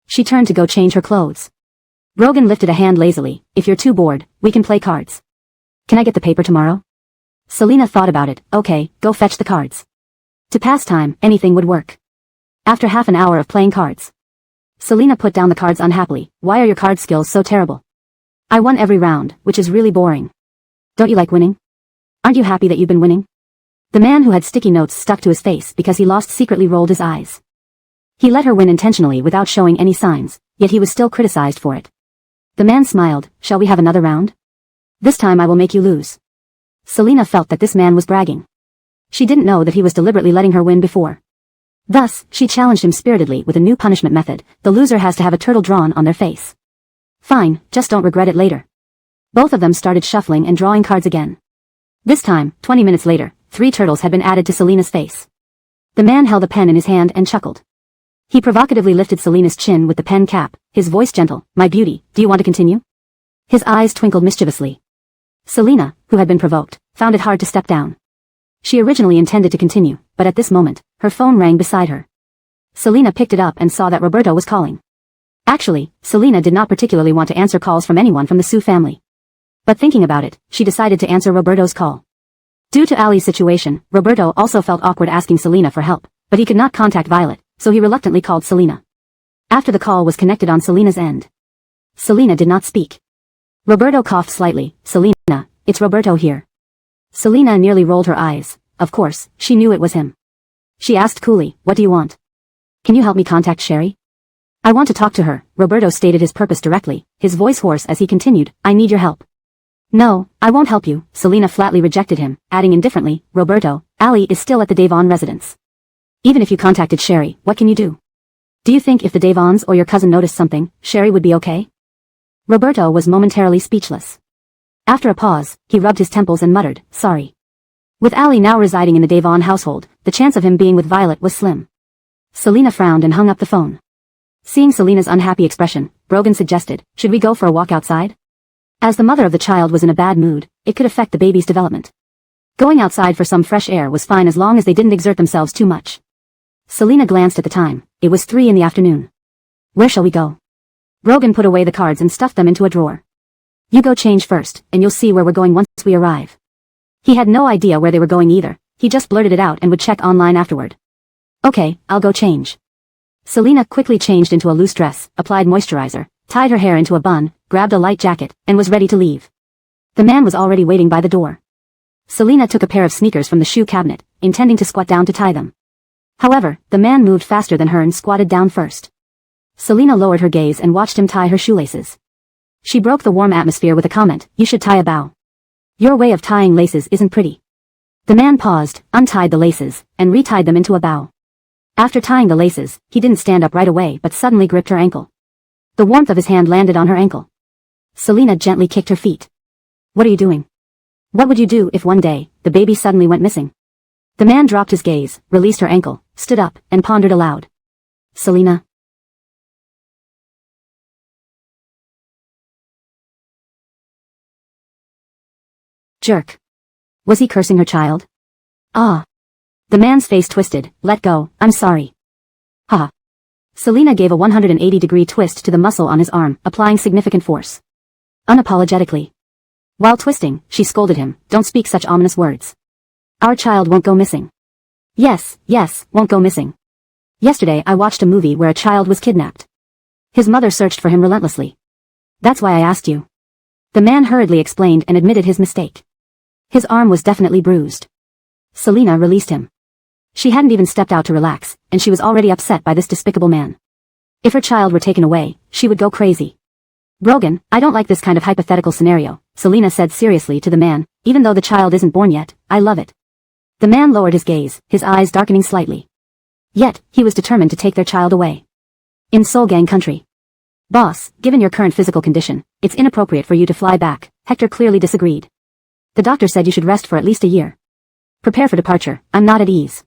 She turned to go change her clothes. Brogan lifted a hand lazily. If you're too bored, we can play cards. Can I get the paper tomorrow? Selina thought about it. Okay, go fetch the cards. To pass time, anything would work. After half an hour of playing cards, Selina put down the cards unhappily. Why are your card skills so terrible? I won every round, which is really boring. Don't you like winning? Aren't you happy that you've been winning? The man who had sticky notes stuck to his face because he lost secretly rolled his eyes. He let her win intentionally without showing any signs, yet he was still criticized for it. The man smiled. Shall we have another round? This time I will make you lose. Selina felt that this man was bragging. She didn't know that he was deliberately letting her win before. Thus, she challenged him spiritedly with a new punishment method. The loser has to have a turtle drawn on their face. Fine, just don't regret it later. Both of them started shuffling and drawing cards again. This time, 20 minutes later, 3 turtles had been added to Selina's face. The man held a pen in his hand and chuckled. He provocatively lifted Selina's chin with the pen cap, his voice gentle. My beauty, do you want to continue? His eyes twinkled mischievously. Selina, who had been provoked, found it hard to step down. She originally intended to continue, but at this moment, her phone rang beside her. Selina picked it up and saw that Roberto was calling. Actually, Selina did not particularly want to answer calls from anyone from the Sue family. But thinking about it, she decided to answer Roberto's call. Due to Ali's situation, Roberto also felt awkward asking Selina for help, but he could not contact Violet, so he reluctantly called Selina. After the call was connected on Selina's end, Selina did not speak. Roberto coughed slightly. Selina, it's Roberto here. Selina nearly rolled her eyes. Of course, she knew it was him. She asked coolly, what do you want? Can you help me contact Sherry? I want to talk to her. Roberto stated his purpose directly, his voice hoarse as he continued, I need your help. No, I won't help you. Selina flatly rejected him, adding indifferently, Roberto, Ali is still at the Devon residence. Even if you contacted Sherry, what can you do? Do you think if the Devons or your cousin noticed something, Sherry would be okay? Roberto was momentarily speechless. After a pause, he rubbed his temples and muttered, sorry. With Ali now residing in the Devon household, the chance of him being with Violet was slim. Selina frowned and hung up the phone. Seeing Selina's unhappy expression, Brogan suggested, should we go for a walk outside? As the mother of the child was in a bad mood, it could affect the baby's development. Going outside for some fresh air was fine as long as they didn't exert themselves too much. Selina glanced at the time. It was 3 in the afternoon. Where shall we go? Brogan put away the cards and stuffed them into a drawer. You go change first, and you'll see where we're going once we arrive. He had no idea where they were going either, he just blurted it out and would check online afterward. Okay, I'll go change. Selina quickly changed into a loose dress, applied moisturizer, tied her hair into a bun, grabbed a light jacket, and was ready to leave. The man was already waiting by the door. Selina took a pair of sneakers from the shoe cabinet, intending to squat down to tie them. However, the man moved faster than her and squatted down first. Selina lowered her gaze and watched him tie her shoelaces. She broke the warm atmosphere with a comment, "You should tie a bow. Your way of tying laces isn't pretty." The man paused, untied the laces, and retied them into a bow. After tying the laces, he didn't stand up right away but suddenly gripped her ankle. The warmth of his hand landed on her ankle. Selina gently kicked her feet. "What are you doing? What would you do if one day, the baby suddenly went missing?" The man dropped his gaze, released her ankle, stood up, and pondered aloud. "Selina." Jerk. Was he cursing her child? Ah. The man's face twisted. "Let go, I'm sorry." Ha. Selina gave a 180-degree twist to the muscle on his arm, applying significant force. Unapologetically. While twisting, she scolded him, "Don't speak such ominous words. Our child won't go missing." Yes, won't go missing. Yesterday I watched a movie where a child was kidnapped. His mother searched for him relentlessly. That's why I asked you. The man hurriedly explained and admitted his mistake. His arm was definitely bruised. Selina released him. She hadn't even stepped out to relax, and she was already upset by this despicable man. If her child were taken away, she would go crazy. "Brogan, I don't like this kind of hypothetical scenario," Selina said seriously to the man, "even though the child isn't born yet, I love it." The man lowered his gaze, his eyes darkening slightly. Yet, he was determined to take their child away. "In Soul Gang country. Boss, given your current physical condition, it's inappropriate for you to fly back," Hector clearly disagreed. "The doctor said you should rest for at least a year. Prepare for departure, I'm not at ease."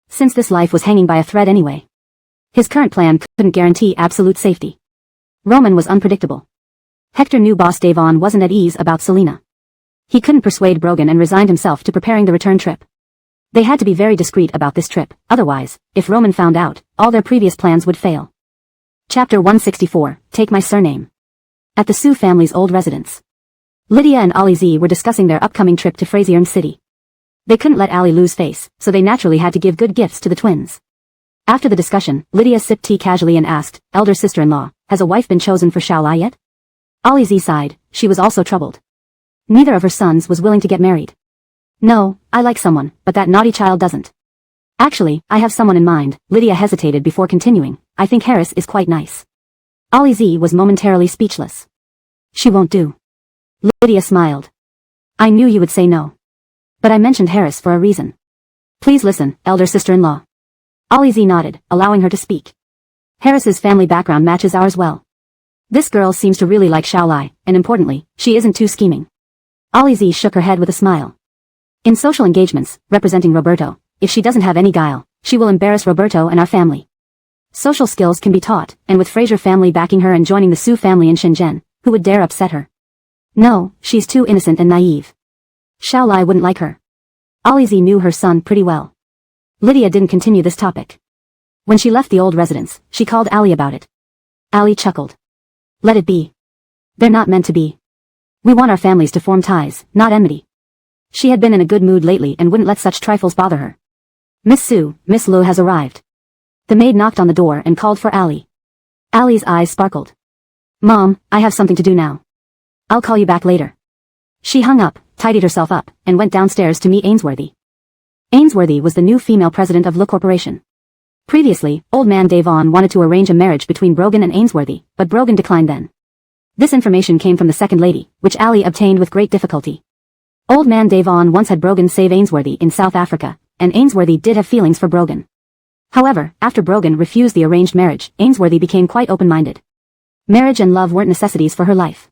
Since this life was hanging by a thread anyway. His current plan couldn't guarantee absolute safety. Roman was unpredictable. Hector knew Boss Davon wasn't at ease about Selina. He couldn't persuade Brogan and resigned himself to preparing the return trip. They had to be very discreet about this trip, otherwise, if Roman found out, all their previous plans would fail. Chapter 164, Take My Surname. At the Sioux family's old residence. Lydia and Ollie Z were discussing their upcoming trip to Frazier City. They couldn't let Allie lose face, so they naturally had to give good gifts to the twins. After the discussion, Lydia sipped tea casually and asked, "Elder sister-in-law, has a wife been chosen for Xiaolai yet?" Ollie Z sighed, she was also troubled. Neither of her sons was willing to get married. "No, I like someone, but that naughty child doesn't." "Actually, I have someone in mind," Lydia hesitated before continuing, "I think Harris is quite nice." Ollie Z was momentarily speechless. "She won't do." Lydia smiled. "I knew you would say no. But I mentioned Harris for a reason. Please listen, elder sister-in-law." Ollie Z nodded, allowing her to speak. "Harris's family background matches ours well. This girl seems to really like Xiaolai, and importantly, she isn't too scheming." Ollie Z shook her head with a smile. "In social engagements, representing Roberto, if she doesn't have any guile, she will embarrass Roberto and our family. Social skills can be taught, and with Frazier family backing her and joining the Sioux family in Shenzhen, who would dare upset her? No, she's too innocent and naive. Xiaolai wouldn't like her." Ollie Z knew her son pretty well. Lydia didn't continue this topic. When she left the old residence, she called Allie about it. Allie chuckled. "Let it be. They're not meant to be. We want our families to form ties, not enmity." She had been in a good mood lately and wouldn't let such trifles bother her. "Miss Sue, Miss Lu has arrived." The maid knocked on the door and called for Allie. Allie's eyes sparkled. "Mom, I have something to do now. I'll call you back later." She hung up, tidied herself up, and went downstairs to meet Ainsworthy. Ainsworthy was the new female president of Le Corporation. Previously, old man Davon wanted to arrange a marriage between Brogan and Ainsworthy, but Brogan declined then. This information came from the second lady, which Allie obtained with great difficulty. Old man Davon once had Brogan save Ainsworthy in South Africa, and Ainsworthy did have feelings for Brogan. However, after Brogan refused the arranged marriage, Ainsworthy became quite open-minded. Marriage and love weren't necessities for her life.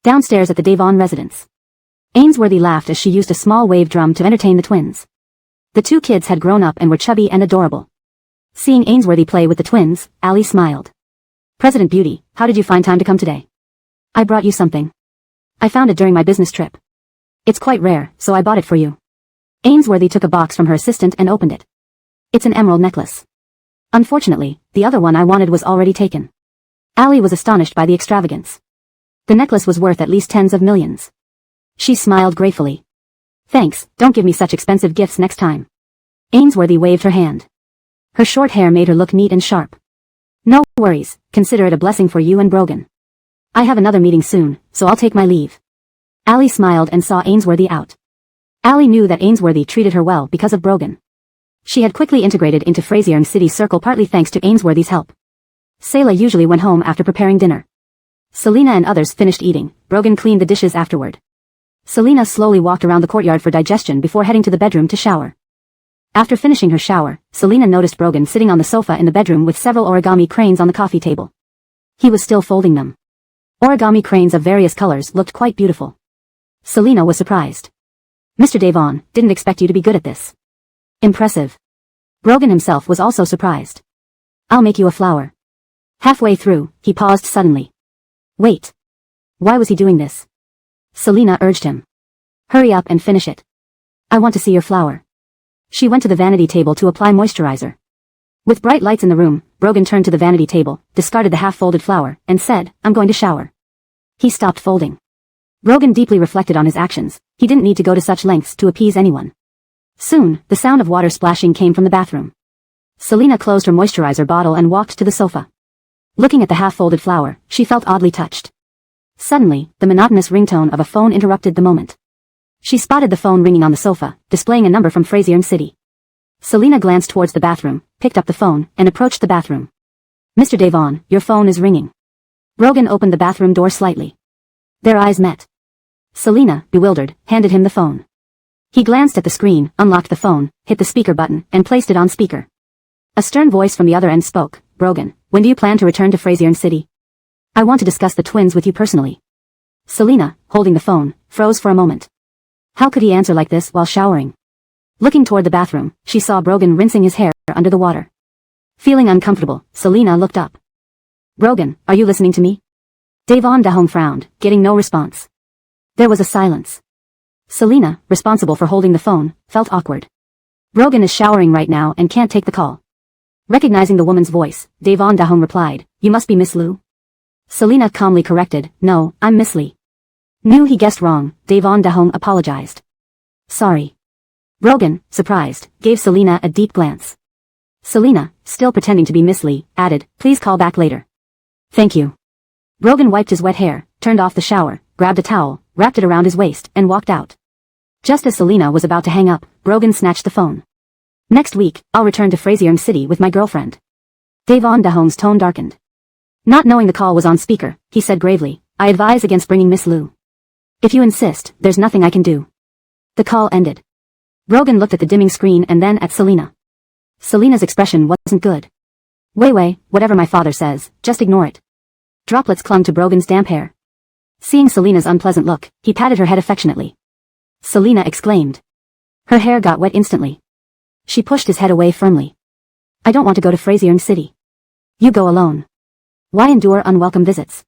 Downstairs at the Davon residence. Ainsworthy laughed as she used a small wave drum to entertain the twins. The two kids had grown up and were chubby and adorable. Seeing Ainsworthy play with the twins, Allie smiled. "President Beauty, how did you find time to come today?" "I brought you something. I found it during my business trip. It's quite rare, so I bought it for you." Ainsworthy took a box from her assistant and opened it. "It's an emerald necklace. Unfortunately, the other one I wanted was already taken." Allie was astonished by the extravagance. The necklace was worth at least tens of millions. She smiled gratefully. Thanks, don't give me such expensive gifts next time. Ainsworthy waved her hand. Her short hair made her look neat and sharp. No worries, consider it a blessing for you and Brogan. I have another meeting soon, so I'll take my leave. Allie smiled and saw Ainsworthy out. Allie knew that Ainsworthy treated her well because of Brogan. She had quickly integrated into Frasier's city circle partly thanks to Ainsworthy's help. Selah usually went home after preparing dinner. Selena and others finished eating. Brogan cleaned the dishes afterward. Selena slowly walked around the courtyard for digestion before heading to the bedroom to shower. After finishing her shower, Selena noticed Brogan sitting on the sofa in the bedroom with several origami cranes on the coffee table. He was still folding them. Origami cranes of various colors looked quite beautiful. Selena was surprised. Mr. Devon, didn't expect you to be good at this. Impressive. Brogan himself was also surprised. I'll make you a flower. Halfway through, he paused suddenly. Wait. Why was he doing this? Selena urged him. Hurry up and finish it. I want to see your flower. She went to the vanity table to apply moisturizer. With bright lights in the room, Brogan turned to the vanity table, discarded the half-folded flower, and said, I'm going to shower. He stopped folding. Brogan deeply reflected on his actions. He didn't need to go to such lengths to appease anyone. Soon, the sound of water splashing came from the bathroom. Selena closed her moisturizer bottle and walked to the sofa. Looking at the half-folded flower, she felt oddly touched. Suddenly, the monotonous ringtone of a phone interrupted the moment. She spotted the phone ringing on the sofa, displaying a number from Frasier's city. Selena glanced towards the bathroom, picked up the phone, and approached the bathroom. Mr. Devon, your phone is ringing. Brogan opened the bathroom door slightly. Their eyes met. Selena, bewildered, handed him the phone. He glanced at the screen, unlocked the phone, hit the speaker button, and placed it on speaker. A stern voice from the other end spoke. Brogan, when do you plan to return to Frasier's city? I want to discuss the twins with you personally. Selena, holding the phone, froze for a moment. How could he answer like this while showering? Looking toward the bathroom, she saw Brogan rinsing his hair under the water. Feeling uncomfortable, Selena looked up. Brogan, are you listening to me? Devon Dahong frowned, getting no response. There was a silence. Selena, responsible for holding the phone, felt awkward. Brogan is showering right now and can't take the call. Recognizing the woman's voice, Devon Dahong replied, You must be Miss Liu. Selena calmly corrected, No, I'm Miss Lee. Knew he guessed wrong, Devon Dahong apologized. Sorry. Brogan, surprised, gave Selena a deep glance. Selena, still pretending to be Miss Lee, added, Please call back later. Thank you. Brogan wiped his wet hair, turned off the shower, grabbed a towel, wrapped it around his waist, and walked out. Just as Selena was about to hang up, Brogan snatched the phone. Next week, I'll return to Frasier's city with my girlfriend. Devon Dahong's tone darkened. Not knowing the call was on speaker, he said gravely, I advise against bringing Miss Liu. If you insist, there's nothing I can do. The call ended. Brogan looked at the dimming screen and then at Selena. Selena's expression wasn't good. Wei, whatever my father says, just ignore it. Droplets clung to Brogan's damp hair. Seeing Selena's unpleasant look, he patted her head affectionately. Selena exclaimed. Her hair got wet instantly. She pushed his head away firmly. I don't want to go to Frasier's city. You go alone. Why endure unwelcome visits?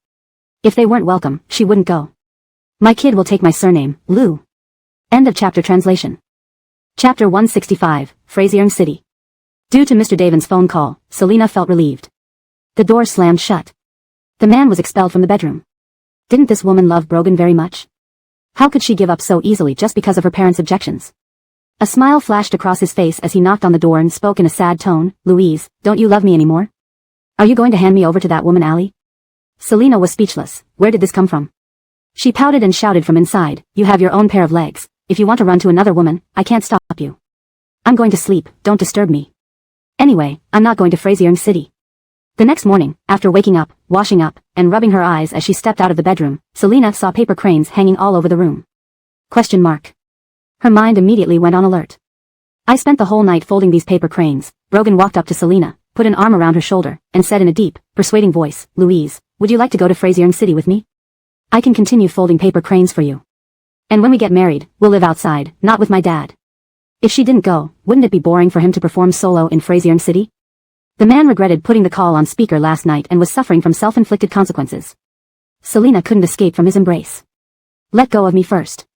If they weren't welcome, she wouldn't go. My kid will take my surname, Liu. End of chapter translation. Chapter 165, Frasier's city. Due to Mr. Davon's phone call, Selena felt relieved. The door slammed shut. The man was expelled from the bedroom. Didn't this woman love Brogan very much? How could she give up so easily just because of her parents' objections? A smile flashed across his face as he knocked on the door and spoke in a sad tone, Louise, don't you love me anymore? Are you going to hand me over to that woman Allie? Selena was speechless. Where did this come from? She pouted and shouted from inside, You have your own pair of legs. If you want to run to another woman, I can't stop you. I'm going to sleep, don't disturb me. Anyway, I'm not going to Frasier's city. The next morning, after waking up, washing up, and rubbing her eyes as she stepped out of the bedroom, Selena saw paper cranes hanging all over the room. Question mark. Her mind immediately went on alert. I spent the whole night folding these paper cranes. Brogan walked up to Selena, put an arm around her shoulder, and said in a deep, persuading voice, Louise, would you like to go to Frasier's city with me? I can continue folding paper cranes for you. And when we get married, we'll live outside, not with my dad. If she didn't go, wouldn't it be boring for him to perform solo in Frasier's city? The man regretted putting the call on speaker last night and was suffering from self-inflicted consequences. Selena couldn't escape from his embrace. Let go of me first.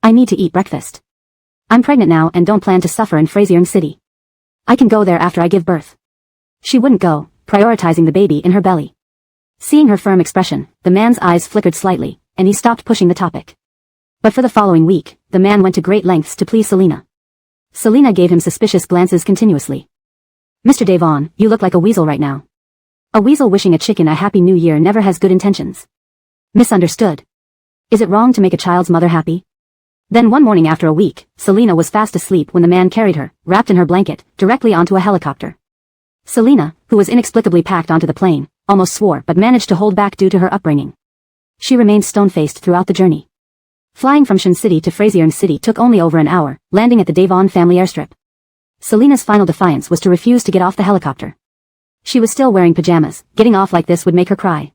I need to eat breakfast. I'm pregnant now and don't plan to suffer in Frasier's city. I can go there after I give birth. She wouldn't go, prioritizing the baby in her belly. Seeing her firm expression, the man's eyes flickered slightly, and he stopped pushing the topic. But for the following week, the the man went to great lengths to please Selina. Selina gave him suspicious glances continuously. Mr. Devon, you look like a weasel right now. A weasel wishing a chicken a happy new year never has good intentions. Misunderstood. Is it wrong to make a child's mother happy? Then one morning after a week, Selina was fast asleep when the man carried her, wrapped in her blanket, directly onto a helicopter. Selina, who was inexplicably packed onto the plane, almost swore but managed to hold back due to her upbringing. She remained stone-faced throughout the journey. Flying from Shin City to Frazier City took only over an hour, landing at the Devon family airstrip. Selina's final defiance was to refuse to get off the helicopter. She was still wearing pajamas. Getting off like this would make her cry.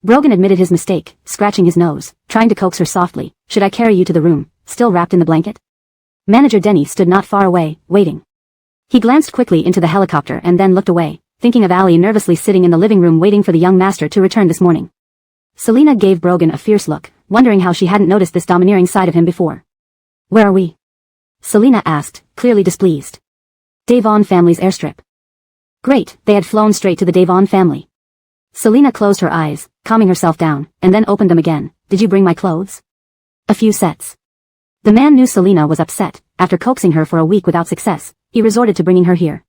Brogan admitted his mistake, scratching his nose, trying to coax her softly. Should I carry you to the room, still wrapped in the blanket? Manager Denny stood not far away, waiting. He glanced quickly into the helicopter and then looked away, thinking of Ali nervously sitting in the living room waiting for the young master to return this morning. Selina gave Brogan a fierce look, wondering how she hadn't noticed this domineering side of him before. Where are we? Selina asked, clearly displeased. Devon family's airstrip. Great, they had flown straight to the Devon family. Selina closed her eyes, calming herself down, and then opened them again. Did you bring my clothes? A few sets. The man knew Selina was upset. After coaxing her for a week without success, he resorted to bringing her here.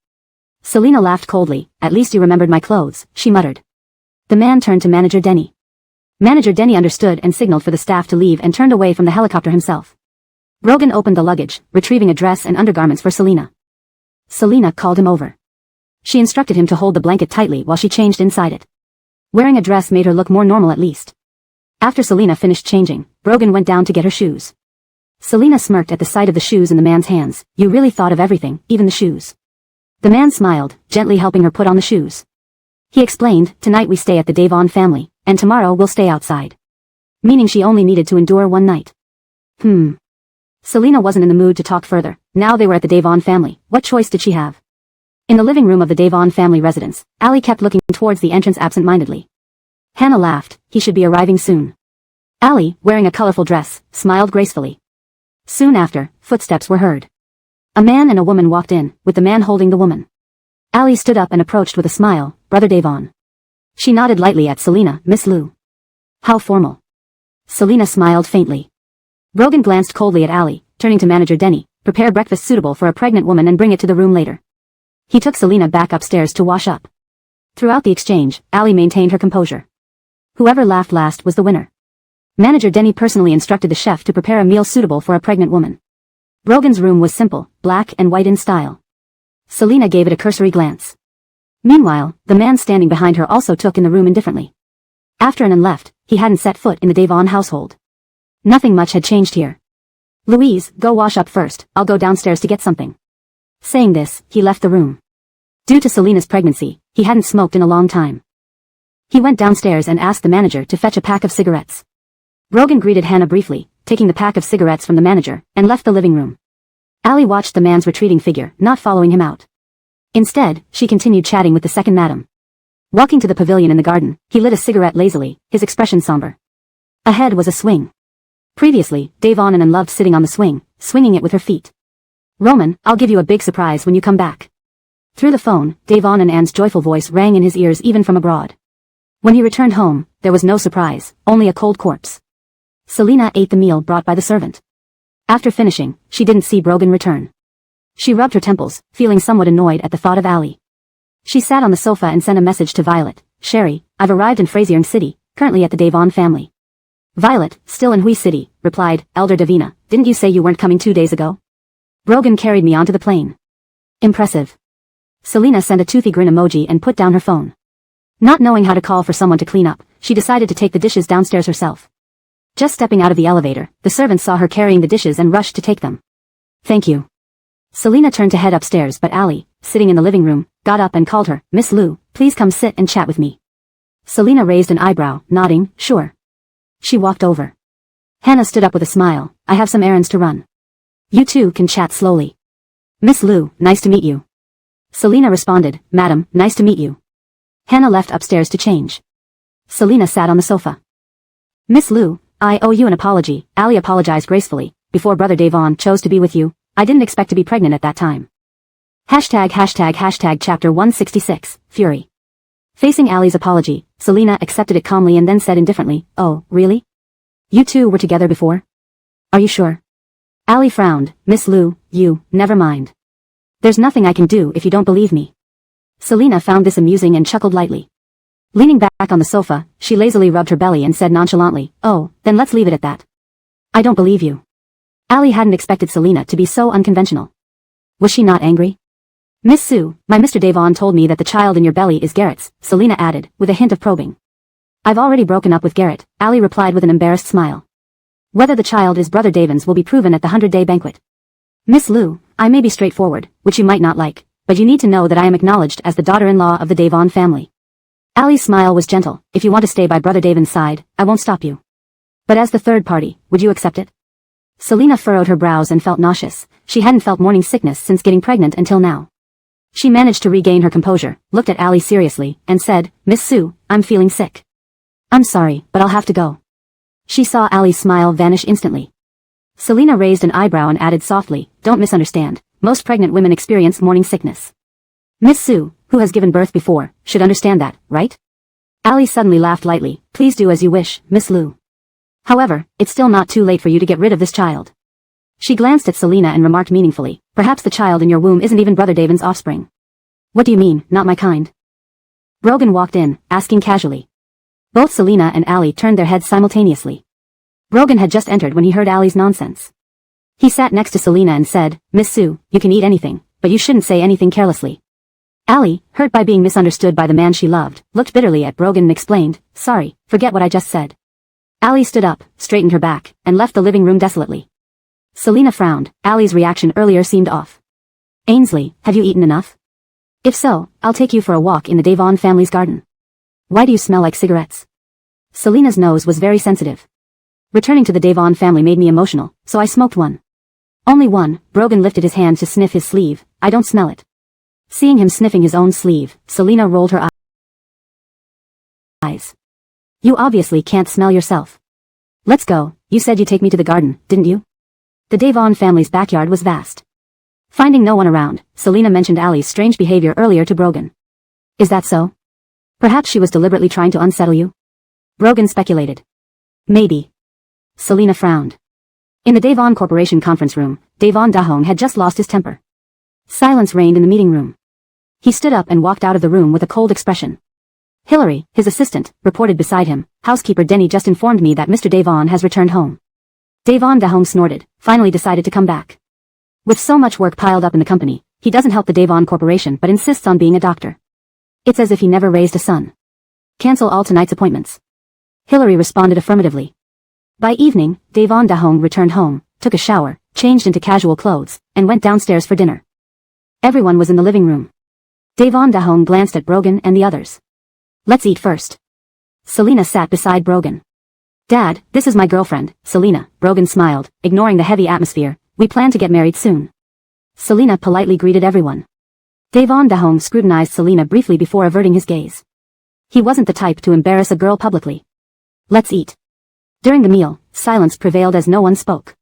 Selina laughed coldly. At least you remembered my clothes, she muttered. The man turned to Manager Denny. Manager Denny understood and signaled for the staff to leave and turned away from the helicopter himself. Brogan opened the luggage, retrieving a dress and undergarments for Selina. Selina called him over. She instructed him to hold the blanket tightly while she changed inside it. Wearing a dress made her look more normal at least. After Selina finished changing, Brogan went down to get her shoes. Selina smirked at the sight of the shoes in the man's hands. You really thought of everything, even the shoes. The man smiled, gently helping her put on the shoes. He explained, tonight we stay at the Devon family, and tomorrow we'll stay outside. Meaning she only needed to endure one night. Selina wasn't in the mood to talk further. Now they were at the Devon family. What choice did she have? In the living room of the Devon family residence, Ali kept looking towards the entrance absent-mindedly. Hannah laughed. He should be arriving soon. Ali, wearing a colorful dress, smiled gracefully. Soon after, footsteps were heard. A man and a woman walked in, with the man holding the woman. Ali stood up and approached with a smile. Brother Devon. She nodded lightly at Selina. Miss Liu. How formal. Selina smiled faintly. Brogan glanced coldly at Ali, turning to Manager Denny. Prepare breakfast suitable for a pregnant woman and bring it to the room later. He took Selina back upstairs to wash up. Throughout the exchange, Ali maintained her composure. Whoever laughed last was the winner. Manager Denny personally instructed the chef to prepare a meal suitable for a pregnant woman. Brogan's room was simple, black and white in style. Selina gave it a cursory glance. Meanwhile, the man standing behind her also took in the room indifferently. After Anand left, he hadn't set foot in the Devon household. Nothing much had changed here. Louise, go wash up first, I'll go downstairs to get something. Saying this, he left the room. Due to Selina's pregnancy, he hadn't smoked in a long time. He went downstairs and asked the manager to fetch a pack of cigarettes. Brogan greeted Hannah briefly, taking the pack of cigarettes from the manager, and left the living room. Ali watched the man's retreating figure, not following him out. Instead, she continued chatting with the second madam. Walking to the pavilion in the garden, he lit a cigarette lazily, his expression somber. Ahead was a swing. Previously, Devon and loved sitting on the swing, swinging it with her feet. Roman, I'll give you a big surprise when you come back. Through the phone, Devon and Anne's joyful voice rang in his ears even from abroad. When he returned home, there was no surprise, only a cold corpse. Selina ate the meal brought by the servant. After finishing, she didn't see Brogan return. She rubbed her temples, feeling somewhat annoyed at the thought of Ali. She sat on the sofa and sent a message to Violet. Sherry, I've arrived in Frazier City, currently at the Devon family. Violet, still in Hui City, replied, Elder Davina, didn't you say you weren't coming 2 days ago? Brogan carried me onto the plane. Impressive. Selina sent a toothy grin emoji and put down her phone. Not knowing how to call for someone to clean up, she decided to take the dishes downstairs herself. Just stepping out of the elevator, the servants saw her carrying the dishes and rushed to take them. Thank you. Selina turned to head upstairs but Ali, sitting in the living room, got up and called her, Miss Liu, please come sit and chat with me. Selina raised an eyebrow, nodding, sure. She walked over. Hannah stood up with a smile, I have some errands to run. You two can chat slowly. Miss Liu, nice to meet you. Selina responded, Madam, nice to meet you. Hannah left upstairs to change. Selina sat on the sofa. Miss Liu, I owe you an apology. Ali apologized gracefully. Before Brother Devon chose to be with you, I didn't expect to be pregnant at that time. Hashtag chapter 166, Fury. Facing Ali's apology, Selina accepted it calmly and then said indifferently, oh, really? You two were together before? Are you sure? Ali frowned. Miss Lu, never mind. There's nothing I can do if you don't believe me. Selina found this amusing and chuckled lightly. Leaning back on the sofa, she lazily rubbed her belly and said nonchalantly, oh, then let's leave it at that. I don't believe you. Ali hadn't expected Selina to be so unconventional. Was she not angry? Miss Sue, my Mr. Devon told me that the child in your belly is Garrett's, Selina added, with a hint of probing. I've already broken up with Garrett, Ali replied with an embarrassed smile. Whether the child is Brother Devon's will be proven at the 100-day banquet. Miss Lu, I may be straightforward, which you might not like, but you need to know that I am acknowledged as the daughter-in-law of the Devon family. Ali's smile was gentle. If you want to stay by Brother Devon's side, I won't stop you. But as the third party, would you accept it? Selina furrowed her brows and felt nauseous. She hadn't felt morning sickness since getting pregnant until now. She managed to regain her composure, looked at Ali seriously, and said, Miss Sue, I'm feeling sick. I'm sorry, but I'll have to go. She saw Ali's smile vanish instantly. Selina raised an eyebrow and added softly, don't misunderstand, most pregnant women experience morning sickness. Miss Sue, who has given birth before, should understand that, right? Ali suddenly laughed lightly, please do as you wish, Miss Lu. However, it's still not too late for you to get rid of this child. She glanced at Selina and remarked meaningfully, perhaps the child in your womb isn't even Brother Devon's offspring. What do you mean, not my kind? Brogan walked in, asking casually. Both Selina and Ali turned their heads simultaneously. Brogan had just entered when he heard Ali's nonsense. He sat next to Selina and said, Miss Sue, you can eat anything, but you shouldn't say anything carelessly. Ali, hurt by being misunderstood by the man she loved, looked bitterly at Brogan and explained, sorry, forget what I just said. Ali stood up, straightened her back, and left the living room desolately. Selina frowned. Ali's reaction earlier seemed off. Ainsley, have you eaten enough? If so, I'll take you for a walk in the Devon family's garden. Why do you smell like cigarettes? Selina's nose was very sensitive. Returning to the Devon family made me emotional, so I smoked one. Only one. Brogan lifted his hand to sniff his sleeve. I don't smell it. Seeing him sniffing his own sleeve, Selina rolled her eyes. You obviously can't smell yourself. Let's go. You said you'd take me to the garden, didn't you? The Devon family's backyard was vast. Finding no one around, Selina mentioned Ali's strange behavior earlier to Brogan. Is that so? Perhaps she was deliberately trying to unsettle you? Brogan speculated. Maybe. Selina frowned. In the Devon Corporation conference room, Devon Dahong had just lost his temper. Silence reigned in the meeting room. He stood up and walked out of the room with a cold expression. Hillary, his assistant, reported beside him, housekeeper Denny just informed me that Mr. Devon has returned home. Devon Dahong snorted, finally decided to come back. With so much work piled up in the company, he doesn't help the Devon Corporation but insists on being a doctor. It's as if he never raised a son. Cancel all tonight's appointments. Hillary responded affirmatively. By evening, Devon Dahong returned home, took a shower, changed into casual clothes, and went downstairs for dinner. Everyone was in the living room. Devon Dahong glanced at Brogan and the others. Let's eat first. Selina sat beside Brogan. Dad, this is my girlfriend, Selina. Brogan smiled, ignoring the heavy atmosphere. We plan to get married soon. Selina politely greeted everyone. Devon Dahong scrutinized Selina briefly before averting his gaze. He wasn't the type to embarrass a girl publicly. Let's eat. During the meal, silence prevailed as no one spoke.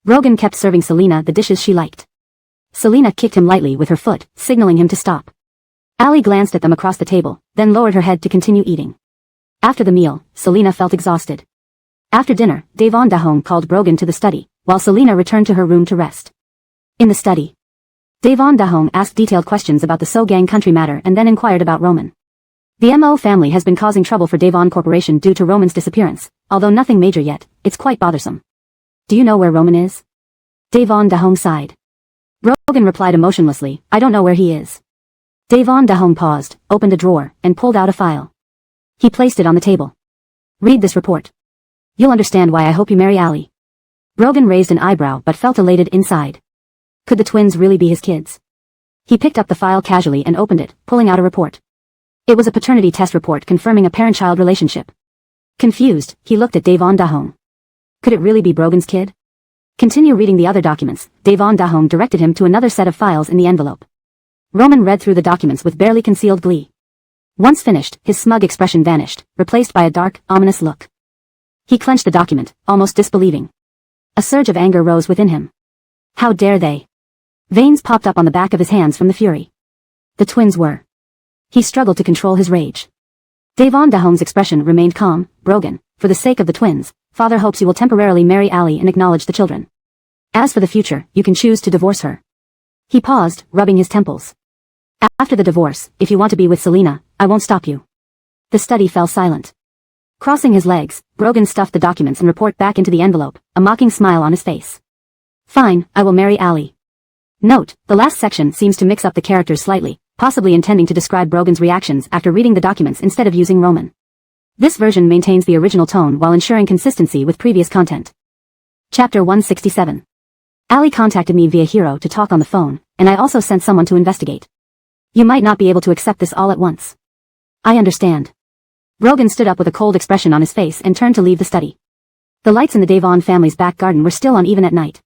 Brogan kept serving Selina the dishes she liked. Selina kicked him lightly with her foot, signaling him to stop. Ali glanced at them across the table, then lowered her head to continue eating. After the meal, Selina felt exhausted. After dinner, Devon Dahong called Brogan to the study, while Selina returned to her room to rest. In the study, Devon Dahong asked detailed questions about the So-Gang country matter and then inquired about Roman. The M.O. family has been causing trouble for Devon Corporation due to Roman's disappearance, although nothing major yet, it's quite bothersome. Do you know where Roman is? Devon Dahong sighed. Brogan replied emotionlessly, I don't know where he is. Devon Dahong paused, opened a drawer, and pulled out a file. He placed it on the table. Read this report. You'll understand why I hope you marry Ali. Brogan raised an eyebrow but felt elated inside. Could the twins really be his kids? He picked up the file casually and opened it, pulling out a report. It was a paternity test report confirming a parent-child relationship. Confused, he looked at Devon Dahong. Could it really be Brogan's kid? Continue reading the other documents. Devon Dahong directed him to another set of files in the envelope. Roman read through the documents with barely concealed glee. Once finished, his smug expression vanished, replaced by a dark, ominous look. He clenched the document, almost disbelieving. A surge of anger rose within him. How dare they? Veins popped up on the back of his hands from the fury. The twins were. He struggled to control his rage. Devon Dahong's expression remained calm. Brogan, for the sake of the twins, father hopes you will temporarily marry Ali and acknowledge the children. As for the future, you can choose to divorce her. He paused, rubbing his temples. After the divorce, if you want to be with Selina, I won't stop you. The study fell silent. Crossing his legs, Brogan stuffed the documents and report back into the envelope, a mocking smile on his face. Fine, I will marry Ali. Note, the last section seems to mix up the characters slightly, possibly intending to describe Brogan's reactions after reading the documents instead of using Roman. This version maintains the original tone while ensuring consistency with previous content. Chapter 167. Ali contacted me via Hero to talk on the phone, and I also sent someone to investigate. You might not be able to accept this all at once. I understand. Brogan stood up with a cold expression on his face and turned to leave the study. The lights in the Devon family's back garden were still on even at night.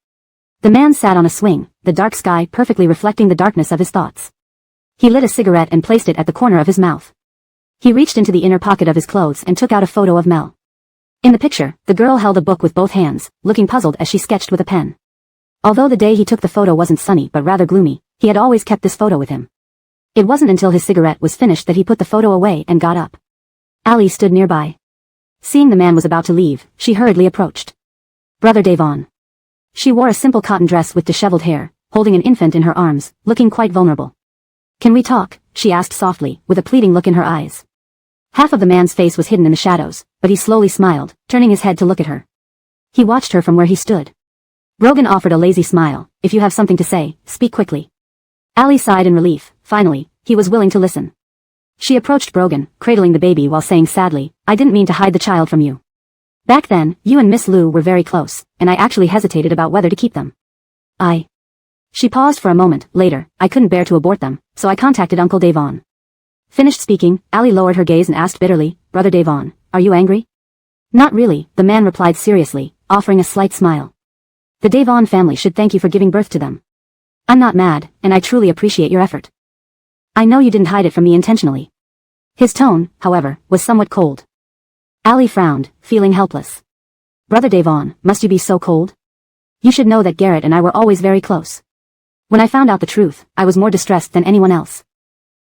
The man sat on a swing, the dark sky perfectly reflecting the darkness of his thoughts. He lit a cigarette and placed it at the corner of his mouth. He reached into the inner pocket of his clothes and took out a photo of Mel. In the picture, the girl held a book with both hands, looking puzzled as she sketched with a pen. Although the day he took the photo wasn't sunny but rather gloomy, he had always kept this photo with him. It wasn't until his cigarette was finished that he put the photo away and got up. Ali stood nearby. Seeing the man was about to leave, she hurriedly approached. Brother Devon. She wore a simple cotton dress with disheveled hair, holding an infant in her arms, looking quite vulnerable. Can we talk? She asked softly, with a pleading look in her eyes. Half of the man's face was hidden in the shadows, but he slowly smiled, turning his head to look at her. He watched her from where he stood. Brogan offered a lazy smile. If you have something to say, speak quickly. Ali sighed in relief. Finally, he was willing to listen. She approached Brogan, cradling the baby while saying sadly, I didn't mean to hide the child from you. Back then, you and Miss Liu were very close, and I actually hesitated about whether to keep them. She paused for a moment. Later, I couldn't bear to abort them, so I contacted Uncle Devon. Finished speaking, Ali lowered her gaze and asked bitterly, Brother Devon, are you angry? Not really, the man replied seriously, offering a slight smile. The Devon family should thank you for giving birth to them. I'm not mad, and I truly appreciate your effort. I know you didn't hide it from me intentionally. His tone, however, was somewhat cold. Ali frowned, feeling helpless. Brother Devon, must you be so cold? You should know that Garrett and I were always very close. When I found out the truth, I was more distressed than anyone else.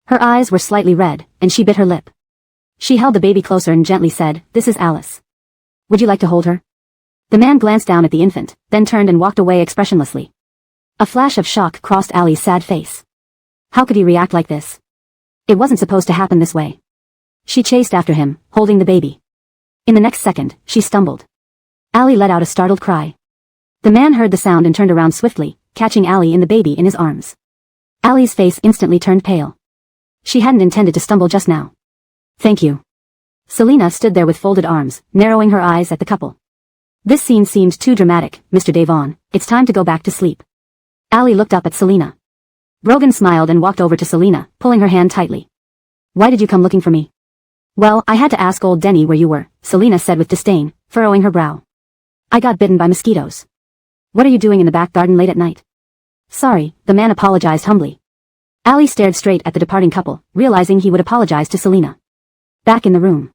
Her eyes were slightly red, and she bit her lip. She held the baby closer and gently said, This is Alice. Would you like to hold her? The man glanced down at the infant, then turned and walked away expressionlessly. A flash of shock crossed Ali's sad face. How could he react like this? It wasn't supposed to happen this way. She chased after him, holding the baby. In the next second, she stumbled. Ali let out a startled cry. The man heard the sound and turned around swiftly, catching Ali and the baby in his arms. Ali's face instantly turned pale. She hadn't intended to stumble just now. Thank you. Selina stood there with folded arms, narrowing her eyes at the couple. This scene seemed too dramatic, Mr. Devon. It's time to go back to sleep. Ali looked up at Selina. Brogan smiled and walked over to Selina, pulling her hand tightly. Why did you come looking for me? Well, I had to ask old Denny where you were, Selina said with disdain, furrowing her brow. I got bitten by mosquitoes. What are you doing in the back garden late at night? Sorry, the man apologized humbly. Ali stared straight at the departing couple, realizing he would apologize to Selina. Back in the room.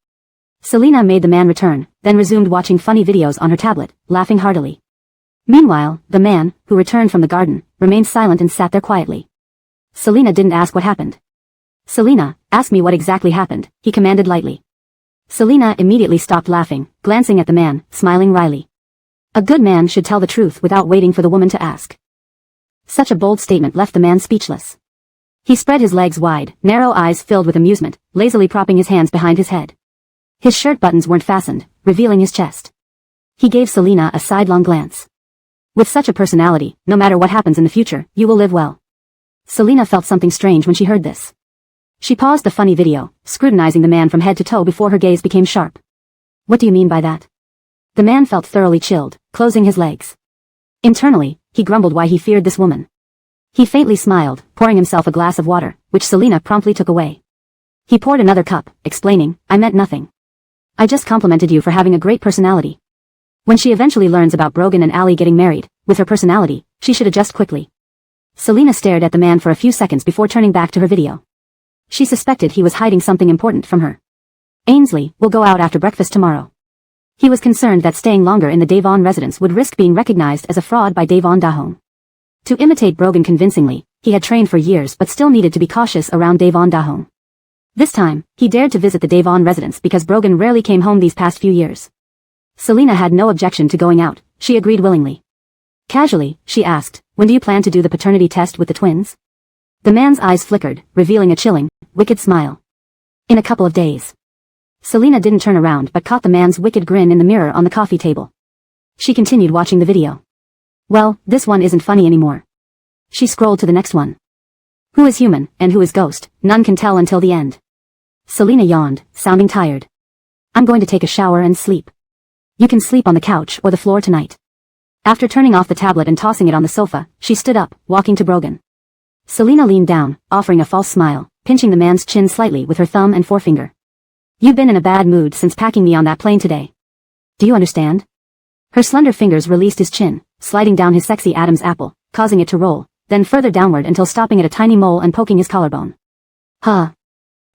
Selina made the man return, then resumed watching funny videos on her tablet, laughing heartily. Meanwhile, the man, who returned from the garden, remained silent and sat there quietly. Selina didn't ask what happened. Selina, ask me what exactly happened, he commanded lightly. Selina immediately stopped laughing, glancing at the man, smiling wryly. A good man should tell the truth without waiting for the woman to ask. Such a bold statement left the man speechless. He spread his legs wide, narrow eyes filled with amusement, lazily propping his hands behind his head. His shirt buttons weren't fastened, revealing his chest. He gave Selina a sidelong glance. With such a personality, no matter what happens in the future, you will live well. Selina felt something strange when she heard this. She paused the funny video, scrutinizing the man from head to toe before her gaze became sharp. What do you mean by that? The man felt thoroughly chilled, closing his legs. Internally, he grumbled why he feared this woman. He faintly smiled, pouring himself a glass of water, which Selina promptly took away. He poured another cup, explaining, I meant nothing. I just complimented you for having a great personality. When she eventually learns about Brogan and Ali getting married, with her personality, she should adjust quickly. Selina stared at the man for a few seconds before turning back to her video. She suspected he was hiding something important from her. Ainsley will go out after breakfast tomorrow. He was concerned that staying longer in the Devon residence would risk being recognized as a fraud by Devon Dahome. To imitate Brogan convincingly, he had trained for years but still needed to be cautious around Devon Dahome. This time, he dared to visit the Devon residence because Brogan rarely came home these past few years. Selina had no objection to going out, she agreed willingly. Casually, she asked, when do you plan to do the paternity test with the twins? The man's eyes flickered, revealing a chilling, wicked smile. In a couple of days. Selina didn't turn around but caught the man's wicked grin in the mirror on the coffee table. She continued watching the video. Well, this one isn't funny anymore. She scrolled to the next one. Who is human, and who is ghost, none can tell until the end. Selina yawned, sounding tired. I'm going to take a shower and sleep. You can sleep on the couch or the floor tonight. After turning off the tablet and tossing it on the sofa, she stood up, walking to Brogan. Selina leaned down, offering a false smile, pinching the man's chin slightly with her thumb and forefinger. You've been in a bad mood since packing me on that plane today. Do you understand? Her slender fingers released his chin, sliding down his sexy Adam's apple, causing it to roll, then further downward until stopping at a tiny mole and poking his collarbone. Huh.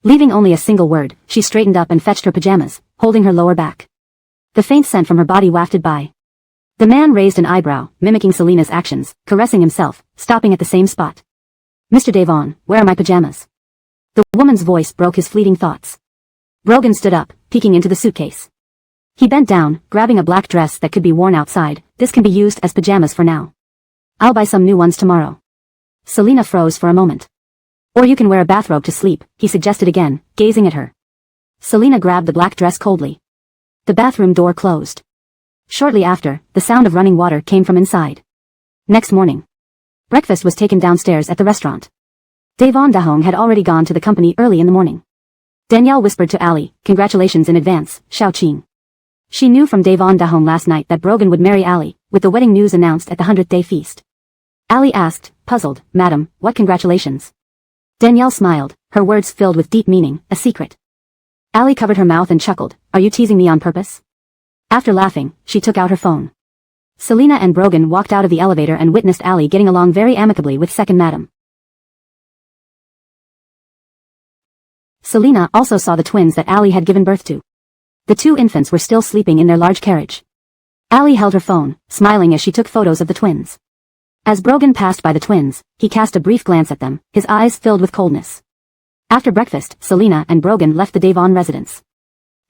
Leaving only a single word, she straightened up and fetched her pajamas, holding her lower back. The faint scent from her body wafted by. The man raised an eyebrow, mimicking Selina's actions, caressing himself, stopping at the same spot. Mr. Devon, where are my pajamas? The woman's voice broke his fleeting thoughts. Brogan stood up, peeking into the suitcase. He bent down, grabbing a black dress that could be worn outside. This can be used as pajamas for now. I'll buy some new ones tomorrow. Selina froze for a moment. Or you can wear a bathrobe to sleep, he suggested again, gazing at her. Selina grabbed the black dress coldly. The bathroom door closed. Shortly after, the sound of running water came from inside. Next morning. Breakfast was taken downstairs at the restaurant. Devon Dahong had already gone to the company early in the morning. Danielle whispered to Ali, congratulations in advance, Xiao Qing. She knew from Devon Dahong last night that Brogan would marry Ali, with the wedding news announced at the 100th-day feast. Ali asked, puzzled, Madam, what congratulations? Danielle smiled, her words filled with deep meaning, a secret. Ali covered her mouth and chuckled, are you teasing me on purpose? After laughing, she took out her phone. Selina and Brogan walked out of the elevator and witnessed Ali getting along very amicably with second madam. Selina also saw the twins that Ali had given birth to. The two infants were still sleeping in their large carriage. Ali held her phone, smiling as she took photos of the twins. As Brogan passed by the twins, he cast a brief glance at them, his eyes filled with coldness. After breakfast, Selina and Brogan left the Devon residence.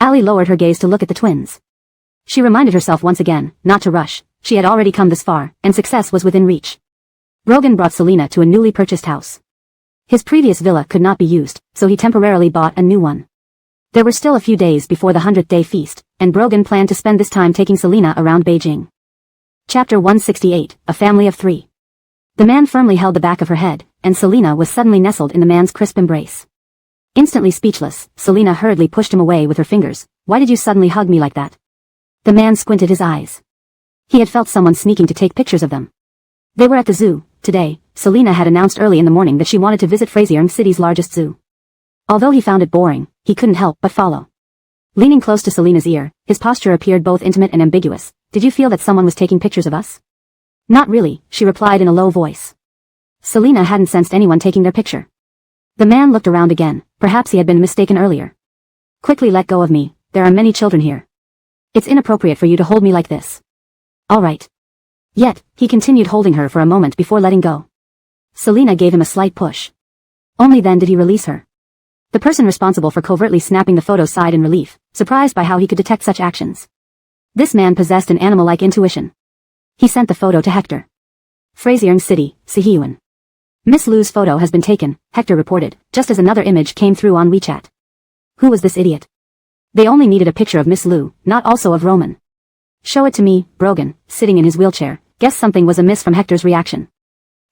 Ali lowered her gaze to look at the twins. She reminded herself once again, not to rush, she had already come this far, and success was within reach. Brogan brought Selina to a newly purchased house. His previous villa could not be used, so he temporarily bought a new one. There were still a few days before the 100th-day feast, and Brogan planned to spend this time taking Selina around Beijing. Chapter 168, A Family of Three. The man firmly held the back of her head, and Selina was suddenly nestled in the man's crisp embrace. Instantly speechless, Selina hurriedly pushed him away with her fingers. Why did you suddenly hug me like that? The man squinted his eyes. He had felt someone sneaking to take pictures of them. They were at the zoo. Today, Selina had announced early in the morning that she wanted to visit Frazier City's largest zoo. Although he found it boring, he couldn't help but follow. Leaning close to Selina's ear, his posture appeared both intimate and ambiguous. Did you feel that someone was taking pictures of us? Not really, she replied in a low voice. Selina hadn't sensed anyone taking their picture. The man looked around again, perhaps he had been mistaken earlier. Quickly let go of me, there are many children here. It's inappropriate for you to hold me like this. All right. Yet, he continued holding her for a moment before letting go. Selina gave him a slight push. Only then did he release her. The person responsible for covertly snapping the photo sighed in relief, surprised by how he could detect such actions. This man possessed an animal-like intuition. He sent the photo to Hector. Frazier City, Sihyuan. Miss Lu's photo has been taken, Hector reported, just as another image came through on WeChat. Who was this idiot? They only needed a picture of Miss Lu, not also of Roman. Show it to me, Brogan, sitting in his wheelchair, guessed something was amiss from Hector's reaction.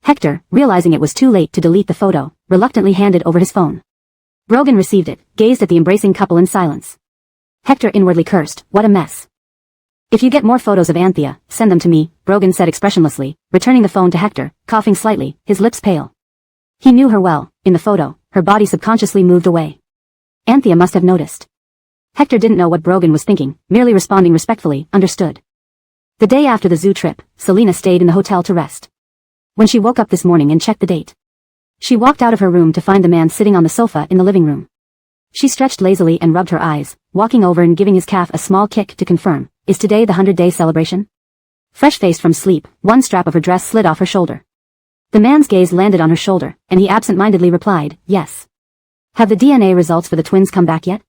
Hector, realizing it was too late to delete the photo, reluctantly handed over his phone. Brogan received it, gazed at the embracing couple in silence. Hector inwardly cursed, what a mess. If you get more photos of Anthea, send them to me, Brogan said expressionlessly, returning the phone to Hector, coughing slightly, his lips pale. He knew her well. In the photo, her body subconsciously moved away. Anthea must have noticed. Hector didn't know what Brogan was thinking, merely responding respectfully, understood. The day after the zoo trip, Selina stayed in the hotel to rest. When she woke up this morning and checked the date, she walked out of her room to find the man sitting on the sofa in the living room. She stretched lazily and rubbed her eyes, walking over and giving his calf a small kick to confirm, is today the 100-day celebration? Fresh-faced from sleep, one strap of her dress slid off her shoulder. The man's gaze landed on her shoulder, and he absent-mindedly replied, yes. Have the DNA results for the twins come back yet?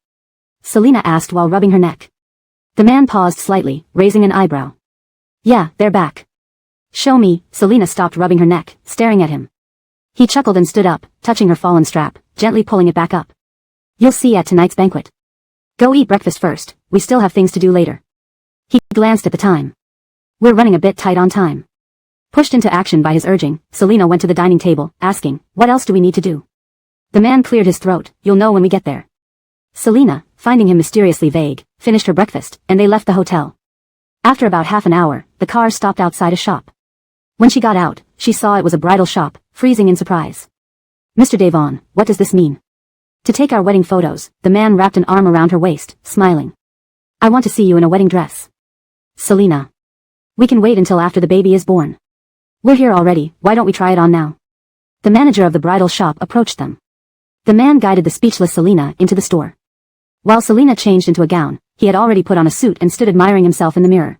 Selina asked while rubbing her neck. The man paused slightly, raising an eyebrow. Yeah, they're back. Show me. Selina stopped rubbing her neck, staring at him. He chuckled and stood up, touching her fallen strap, gently pulling it back up. You'll see at tonight's banquet. Go eat breakfast first, we still have things to do later. He glanced at the time. We're running a bit tight on time. Pushed into action by his urging, Selina went to the dining table, asking, what else do we need to do? The man cleared his throat, you'll know when we get there. Selina, finding him mysteriously vague, finished her breakfast, and they left the hotel. After about half an hour, the car stopped outside a shop. When she got out, she saw it was a bridal shop, freezing in surprise. Mr. Devon, what does this mean? To take our wedding photos, the man wrapped an arm around her waist, smiling. I want to see you in a wedding dress. Selina. We can wait until after the baby is born. We're here already, why don't we try it on now? The manager of the bridal shop approached them. The man guided the speechless Selina into the store. While Selina changed into a gown, he had already put on a suit and stood admiring himself in the mirror.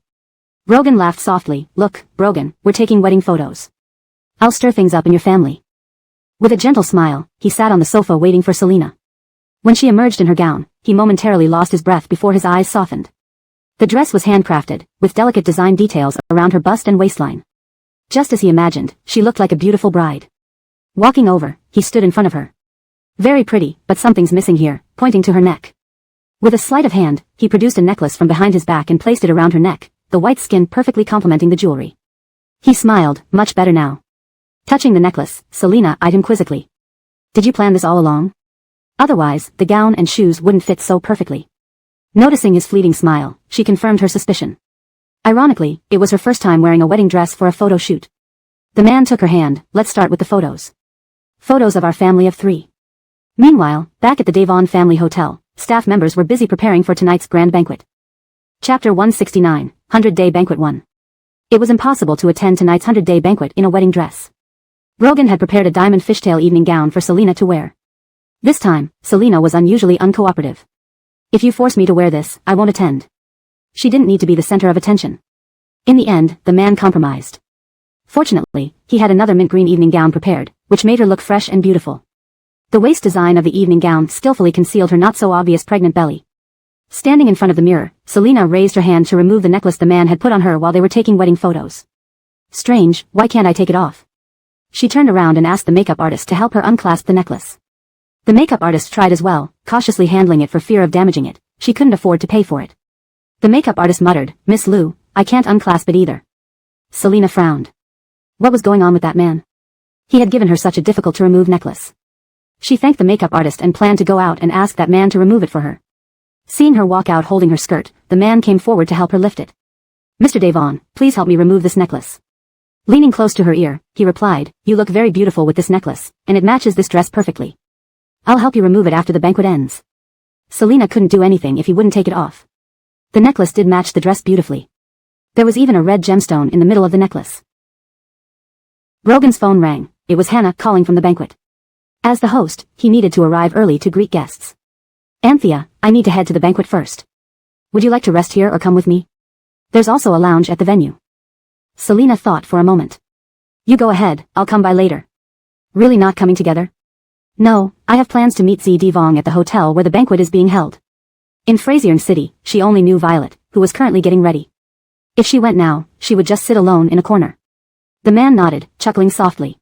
Brogan laughed softly. Look, Brogan, we're taking wedding photos. I'll stir things up in your family. With a gentle smile, he sat on the sofa waiting for Selina. When she emerged in her gown, he momentarily lost his breath before his eyes softened. The dress was handcrafted, with delicate design details around her bust and waistline. Just as he imagined, she looked like a beautiful bride. Walking over, he stood in front of her. Very pretty, but something's missing here, pointing to her neck. With a sleight of hand, he produced a necklace from behind his back and placed it around her neck, the white skin perfectly complementing the jewelry. He smiled, much better now. Touching the necklace, Selina eyed him quizzically. Did you plan this all along? Otherwise, the gown and shoes wouldn't fit so perfectly. Noticing his fleeting smile, she confirmed her suspicion. Ironically, it was her first time wearing a wedding dress for a photo shoot. The man took her hand. Let's start with the photos. Photos of our family of 3. Meanwhile, back at the Devon family hotel, staff members were busy preparing for tonight's grand banquet. Chapter 169, 100-Day Banquet 1. It was impossible to attend tonight's 100-day banquet in a wedding dress. Brogan had prepared a diamond fishtail evening gown for Selina to wear. This time, Selina was unusually uncooperative. If you force me to wear this, I won't attend. She didn't need to be the center of attention. In the end, the man compromised. Fortunately, he had another mint green evening gown prepared, which made her look fresh and beautiful. The waist design of the evening gown skillfully concealed her not-so-obvious pregnant belly. Standing in front of the mirror, Selina raised her hand to remove the necklace the man had put on her while they were taking wedding photos. Strange, why can't I take it off? She turned around and asked the makeup artist to help her unclasp the necklace. The makeup artist tried as well, cautiously handling it for fear of damaging it. She couldn't afford to pay for it. The makeup artist muttered, Miss Liu, I can't unclasp it either. Selina frowned. What was going on with that man? He had given her such a difficult-to-remove necklace. She thanked the makeup artist and planned to go out and ask that man to remove it for her. Seeing her walk out holding her skirt, the man came forward to help her lift it. Mr. Devon, please help me remove this necklace. Leaning close to her ear, he replied, you look very beautiful with this necklace, and it matches this dress perfectly. I'll help you remove it after the banquet ends. Selina couldn't do anything if he wouldn't take it off. The necklace did match the dress beautifully. There was even a red gemstone in the middle of the necklace. Brogan's phone rang. It was Hannah calling from the banquet. As the host, he needed to arrive early to greet guests. Anthea, I need to head to the banquet first. Would you like to rest here or come with me? There's also a lounge at the venue. Selina thought for a moment. You go ahead, I'll come by later. Really not coming together? No, I have plans to meet Z Devon at the hotel where the banquet is being held. In Frasier City, she only knew Violet, who was currently getting ready. If she went now, she would just sit alone in a corner. The man nodded, chuckling softly.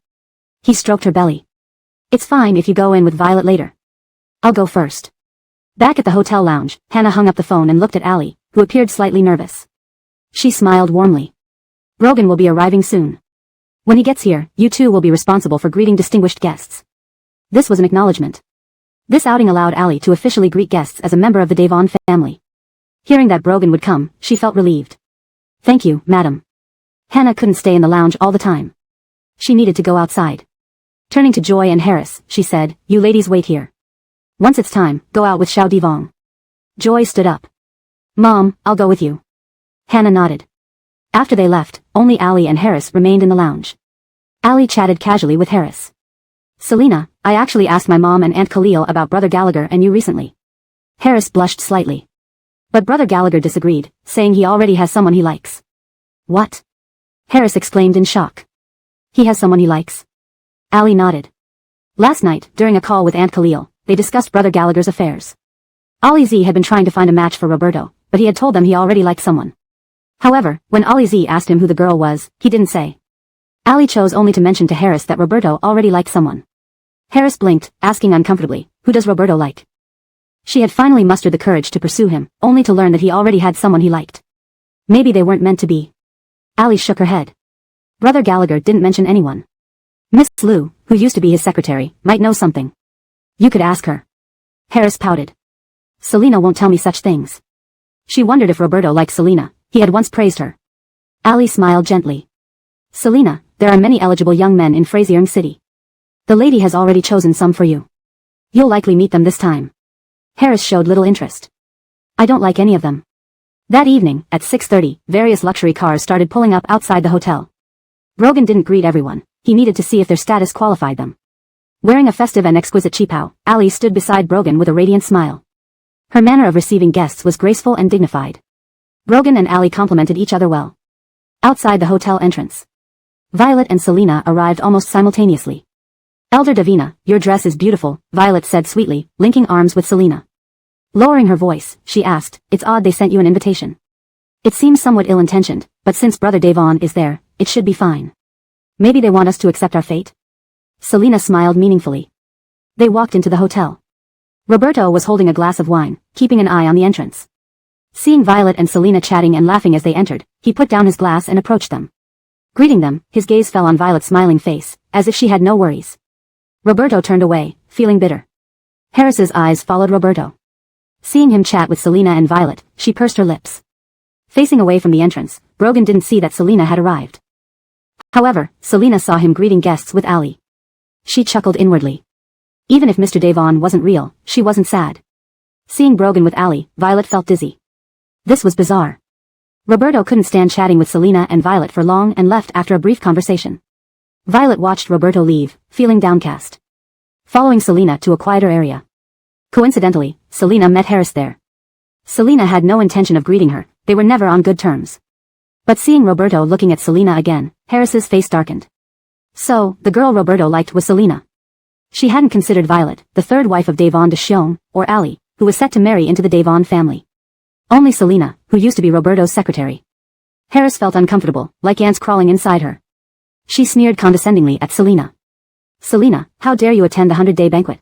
He stroked her belly. It's fine if you go in with Violet later. I'll go first. Back at the hotel lounge, Hannah hung up the phone and looked at Allie, who appeared slightly nervous. She smiled warmly. Brogan will be arriving soon. When he gets here, you two will be responsible for greeting distinguished guests. This was an acknowledgement. This outing allowed Allie to officially greet guests as a member of the Devon family. Hearing that Brogan would come, she felt relieved. Thank you, madam. Hannah couldn't stay in the lounge all the time. She needed to go outside. Turning to Joy and Harris, she said, you ladies wait here. Once it's time, go out with Xiao Devon. Joy stood up. Mom, I'll go with you. Hannah nodded. After they left, only Allie and Harris remained in the lounge. Allie chatted casually with Harris. Selina, I actually asked my mom and Aunt Khalil about Brother Gallagher and you recently. Harris blushed slightly. But Brother Gallagher disagreed, saying he already has someone he likes. What? Harris exclaimed in shock. He has someone he likes? Allie nodded. Last night, during a call with Aunt Khalil, they discussed Brother Gallagher's affairs. Ollie Z had been trying to find a match for Roberto, but he had told them he already liked someone. However, when Ollie Z asked him who the girl was, he didn't say. Ali chose only to mention to Harris that Roberto already liked someone. Harris blinked, asking uncomfortably, who does Roberto like? She had finally mustered the courage to pursue him, only to learn that he already had someone he liked. Maybe they weren't meant to be. Ali shook her head. Brother Gallagher didn't mention anyone. Miss Lou, who used to be his secretary, might know something. You could ask her. Harris pouted. Selena won't tell me such things. She wondered if Roberto liked Selena. He had once praised her. Ali smiled gently. Selena, there are many eligible young men in Fraziering City. The lady has already chosen some for you. You'll likely meet them this time. Harris showed little interest. I don't like any of them. That evening, at 6:30, various luxury cars started pulling up outside the hotel. Brogan didn't greet everyone. He needed to see if their status qualified them. Wearing a festive and exquisite cheapao, Ali stood beside Brogan with a radiant smile. Her manner of receiving guests was graceful and dignified. Brogan and Ali complimented each other well. Outside the hotel entrance, Violet and Selena arrived almost simultaneously. Elder Davina, your dress is beautiful, Violet said sweetly, linking arms with Selena. Lowering her voice, she asked, it's odd they sent you an invitation. It seems somewhat ill-intentioned, but since Brother Davon is there, it should be fine. Maybe they want us to accept our fate? Selena smiled meaningfully. They walked into the hotel. Roberto was holding a glass of wine, keeping an eye on the entrance. Seeing Violet and Selena chatting and laughing as they entered, he put down his glass and approached them. Greeting them, his gaze fell on Violet's smiling face, as if she had no worries. Roberto turned away, feeling bitter. Harris's eyes followed Roberto. Seeing him chat with Selena and Violet, she pursed her lips. Facing away from the entrance, Brogan didn't see that Selena had arrived. However, Selena saw him greeting guests with Ali. She chuckled inwardly. Even if Mr. Davon wasn't real, she wasn't sad. Seeing Brogan with Ali, Violet felt dizzy. This was bizarre. Roberto couldn't stand chatting with Selena and Violet for long and left after a brief conversation. Violet watched Roberto leave, feeling downcast. Following Selena to a quieter area. Coincidentally, Selena met Harris there. Selena had no intention of greeting her, they were never on good terms. But seeing Roberto looking at Selena again, Harris's face darkened. So, the girl Roberto liked was Selena. She hadn't considered Violet, the third wife of Davon de Chion, or Ali, who was set to marry into the Davon family. Only Selena, who used to be Roberto's secretary. Harris felt uncomfortable, like ants crawling inside her. She sneered condescendingly at Selena. Selena, how dare you attend the 100-day banquet?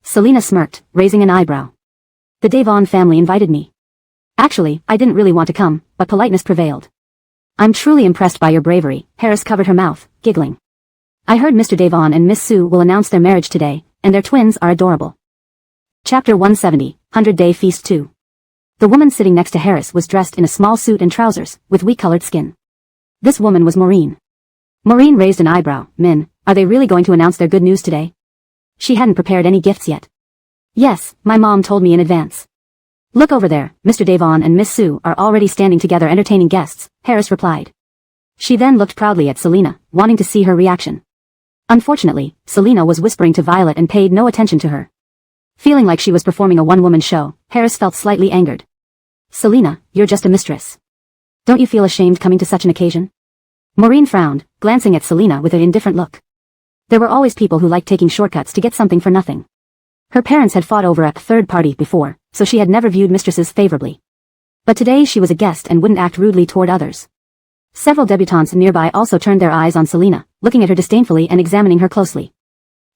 Selena smirked, raising an eyebrow. The Davon family invited me. Actually, I didn't really want to come, but politeness prevailed. I'm truly impressed by your bravery, Harris covered her mouth, giggling. I heard Mr. Davon and Miss Sue will announce their marriage today, and their twins are adorable. Chapter 170, 100-Day Feast 2. The woman sitting next to Harris was dressed in a small suit and trousers, with wheat-colored skin. This woman was Maureen. Maureen raised an eyebrow. Min, are they really going to announce their good news today? She hadn't prepared any gifts yet. Yes, my mom told me in advance. Look over there, Mr. Davon and Miss Sue are already standing together entertaining guests, Harris replied. She then looked proudly at Selena, wanting to see her reaction. Unfortunately, Selena was whispering to Violet and paid no attention to her. Feeling like she was performing a one-woman show, Harris felt slightly angered. Selena, you're just a mistress. Don't you feel ashamed coming to such an occasion? Maureen frowned, glancing at Selena with an indifferent look. There were always people who liked taking shortcuts to get something for nothing. Her parents had fought over a third party before, so she had never viewed mistresses favorably. But today she was a guest and wouldn't act rudely toward others. Several debutantes nearby also turned their eyes on Selena, looking at her disdainfully and examining her closely.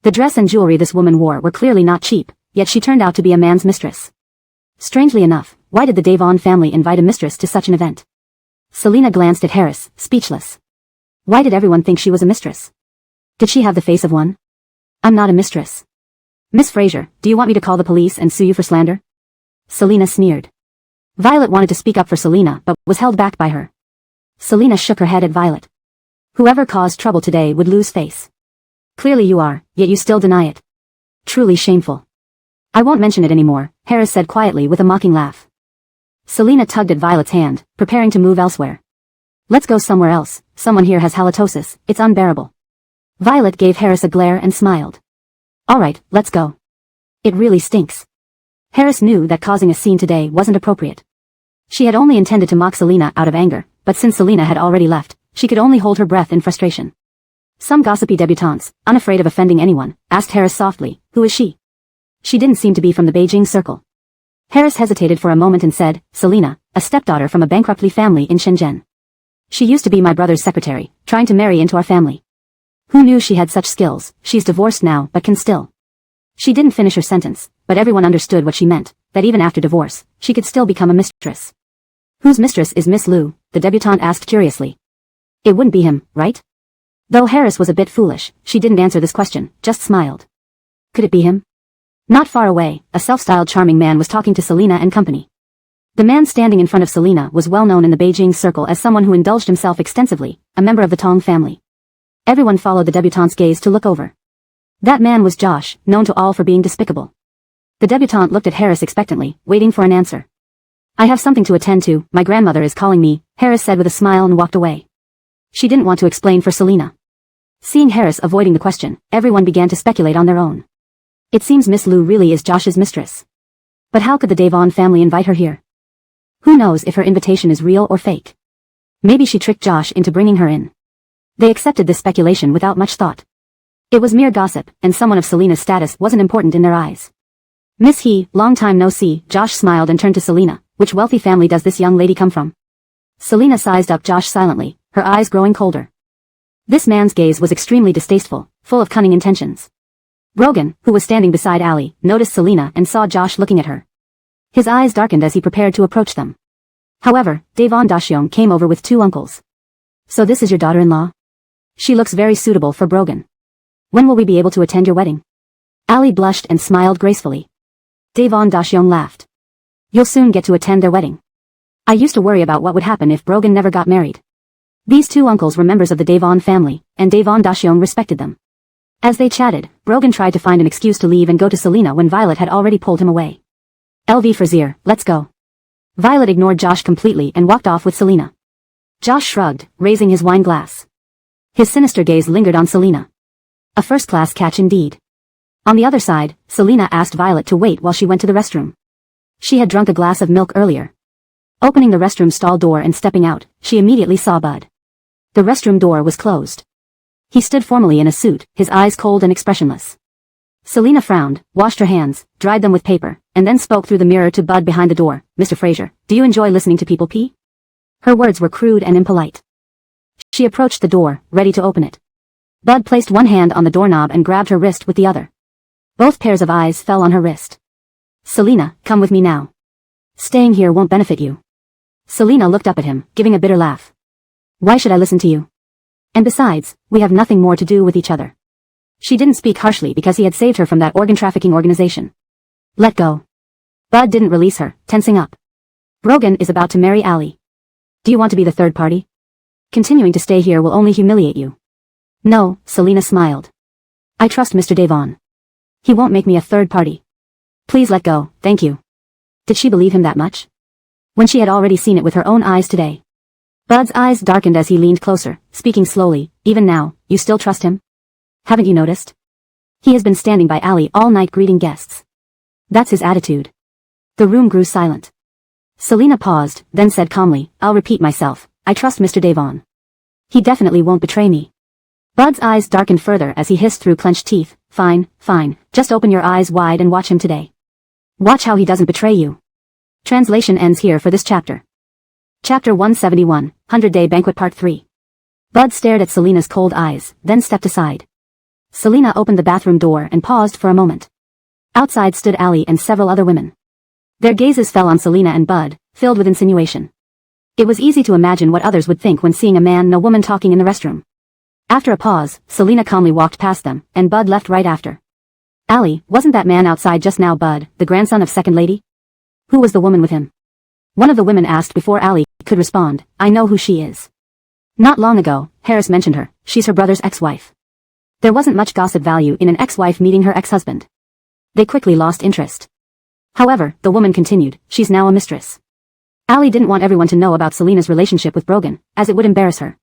The dress and jewelry this woman wore were clearly not cheap, yet she turned out to be a man's mistress. Strangely enough, why did the Davon family invite a mistress to such an event? Selena glanced at Harris, speechless. Why did everyone think she was a mistress? Did she have the face of one? I'm not a mistress. Miss Fraser, do you want me to call the police and sue you for slander? Selena sneered. Violet wanted to speak up for Selena but was held back by her. Selena shook her head at Violet. Whoever caused trouble today would lose face. Clearly you are, yet you still deny it. Truly shameful. I won't mention it anymore, Harris said quietly with a mocking laugh. Selena tugged at Violet's hand, preparing to move elsewhere. Let's go somewhere else, someone here has halitosis, it's unbearable. Violet gave Harris a glare and smiled. Alright, let's go. It really stinks. Harris knew that causing a scene today wasn't appropriate. She had only intended to mock Selena out of anger, but since Selena had already left, she could only hold her breath in frustration. Some gossipy debutantes, unafraid of offending anyone, asked Harris softly, who is she? She didn't seem to be from the Beijing circle. Harris hesitated for a moment and said, Selena, a stepdaughter from a bankruptly family in Shenzhen. She used to be my brother's secretary, trying to marry into our family. Who knew she had such skills? She's divorced now but can still. She didn't finish her sentence, but everyone understood what she meant, that even after divorce, she could still become a mistress. Whose mistress is Miss Lu? The debutante asked curiously. It wouldn't be him, right? Though Harris was a bit foolish, she didn't answer this question, just smiled. Could it be him? Not far away, a self-styled charming man was talking to Selina and company. The man standing in front of Selina was well known in the Beijing circle as someone who indulged himself extensively, a member of the Tong family. Everyone followed the debutante's gaze to look over. That man was Josh, known to all for being despicable. The debutante looked at Harris expectantly, waiting for an answer. I have something to attend to, my grandmother is calling me, Harris said with a smile and walked away. She didn't want to explain for Selina. Seeing Harris avoiding the question, everyone began to speculate on their own. It seems Miss Lu really is Josh's mistress. But how could the Devon family invite her here? Who knows if her invitation is real or fake? Maybe she tricked Josh into bringing her in. They accepted this speculation without much thought. It was mere gossip, and someone of Selina's status wasn't important in their eyes. Miss He, long time no see, Josh smiled and turned to Selina. Which wealthy family does this young lady come from? Selina sized up Josh silently, her eyes growing colder. This man's gaze was extremely distasteful, full of cunning intentions. Brogan, who was standing beside Ali, noticed Selina and saw Josh looking at her. His eyes darkened as he prepared to approach them. However, Devon Dashyong came over with two uncles. So this is your daughter-in-law? She looks very suitable for Brogan. When will we be able to attend your wedding? Ali blushed and smiled gracefully. Devon Dashyong laughed. You'll soon get to attend their wedding. I used to worry about what would happen if Brogan never got married. These two uncles were members of the Devon family, and Devon Dashyong respected them. As they chatted, Brogan tried to find an excuse to leave and go to Selina when Violet had already pulled him away. LV Frazier, let's go. Violet ignored Josh completely and walked off with Selina. Josh shrugged, raising his wine glass. His sinister gaze lingered on Selina. A first-class catch indeed. On the other side, Selina asked Violet to wait while she went to the restroom. She had drunk a glass of milk earlier. Opening the restroom stall door and stepping out, she immediately saw Bud. The restroom door was closed. He stood formally in a suit, his eyes cold and expressionless. Selina frowned, washed her hands, dried them with paper, and then spoke through the mirror to Bud behind the door. Mr. Fraser, do you enjoy listening to people pee? Her words were crude and impolite. She approached the door, ready to open it. Bud placed one hand on the doorknob and grabbed her wrist with the other. Both pairs of eyes fell on her wrist. Selina, come with me now. Staying here won't benefit you. Selina looked up at him, giving a bitter laugh. Why should I listen to you? And besides, we have nothing more to do with each other. She didn't speak harshly because he had saved her from that organ trafficking organization. Let go. Bud didn't release her, tensing up. Brogan is about to marry Ali. Do you want to be the third party? Continuing to stay here will only humiliate you. No, Selina smiled. I trust Mr. Devon. He won't make me a third party. Please let go, thank you. Did she believe him that much? When she had already seen it with her own eyes today. Bud's eyes darkened as he leaned closer, speaking slowly. Even now, you still trust him? Haven't you noticed? He has been standing by Ali all night greeting guests. That's his attitude. The room grew silent. Selina paused, then said calmly, I'll repeat myself, I trust Mr. Devon. He definitely won't betray me. Bud's eyes darkened further as he hissed through clenched teeth, fine, fine, just open your eyes wide and watch him today. Watch how he doesn't betray you. Translation ends here for this chapter. Chapter 171, 100-Day Banquet Part 3. Bud stared at Selina's cold eyes, then stepped aside. Selina opened the bathroom door and paused for a moment. Outside stood Ali and several other women. Their gazes fell on Selina and Bud, filled with insinuation. It was easy to imagine what others would think when seeing a man and a woman talking in the restroom. After a pause, Selina calmly walked past them, and Bud left right after. Ali, wasn't that man outside just now Bud, the grandson of Second Lady? Who was the woman with him? One of the women asked before Ali could respond. I know who she is. Not long ago, Harris mentioned her. She's her brother's ex-wife. There wasn't much gossip value in an ex-wife meeting her ex-husband. They quickly lost interest. However, the woman continued, she's now a mistress. Ali didn't want everyone to know about Selina's relationship with Brogan, as it would embarrass her.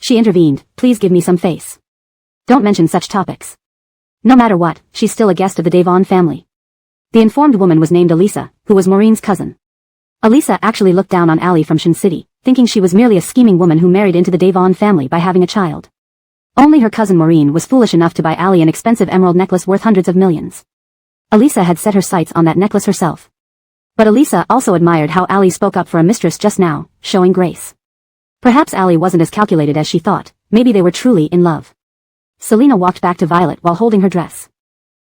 She intervened, please give me some face. Don't mention such topics. No matter what, she's still a guest of the Devon family. The informed woman was named Elisa, who was Maureen's cousin. Elisa actually looked down on Ali from Shin City, thinking she was merely a scheming woman who married into the Devon family by having a child. Only her cousin Maureen was foolish enough to buy Ali an expensive emerald necklace worth hundreds of millions. Elisa had set her sights on that necklace herself. But Elisa also admired how Ali spoke up for a mistress just now, showing grace. Perhaps Ali wasn't as calculated as she thought, maybe they were truly in love. Selina walked back to Violet while holding her dress.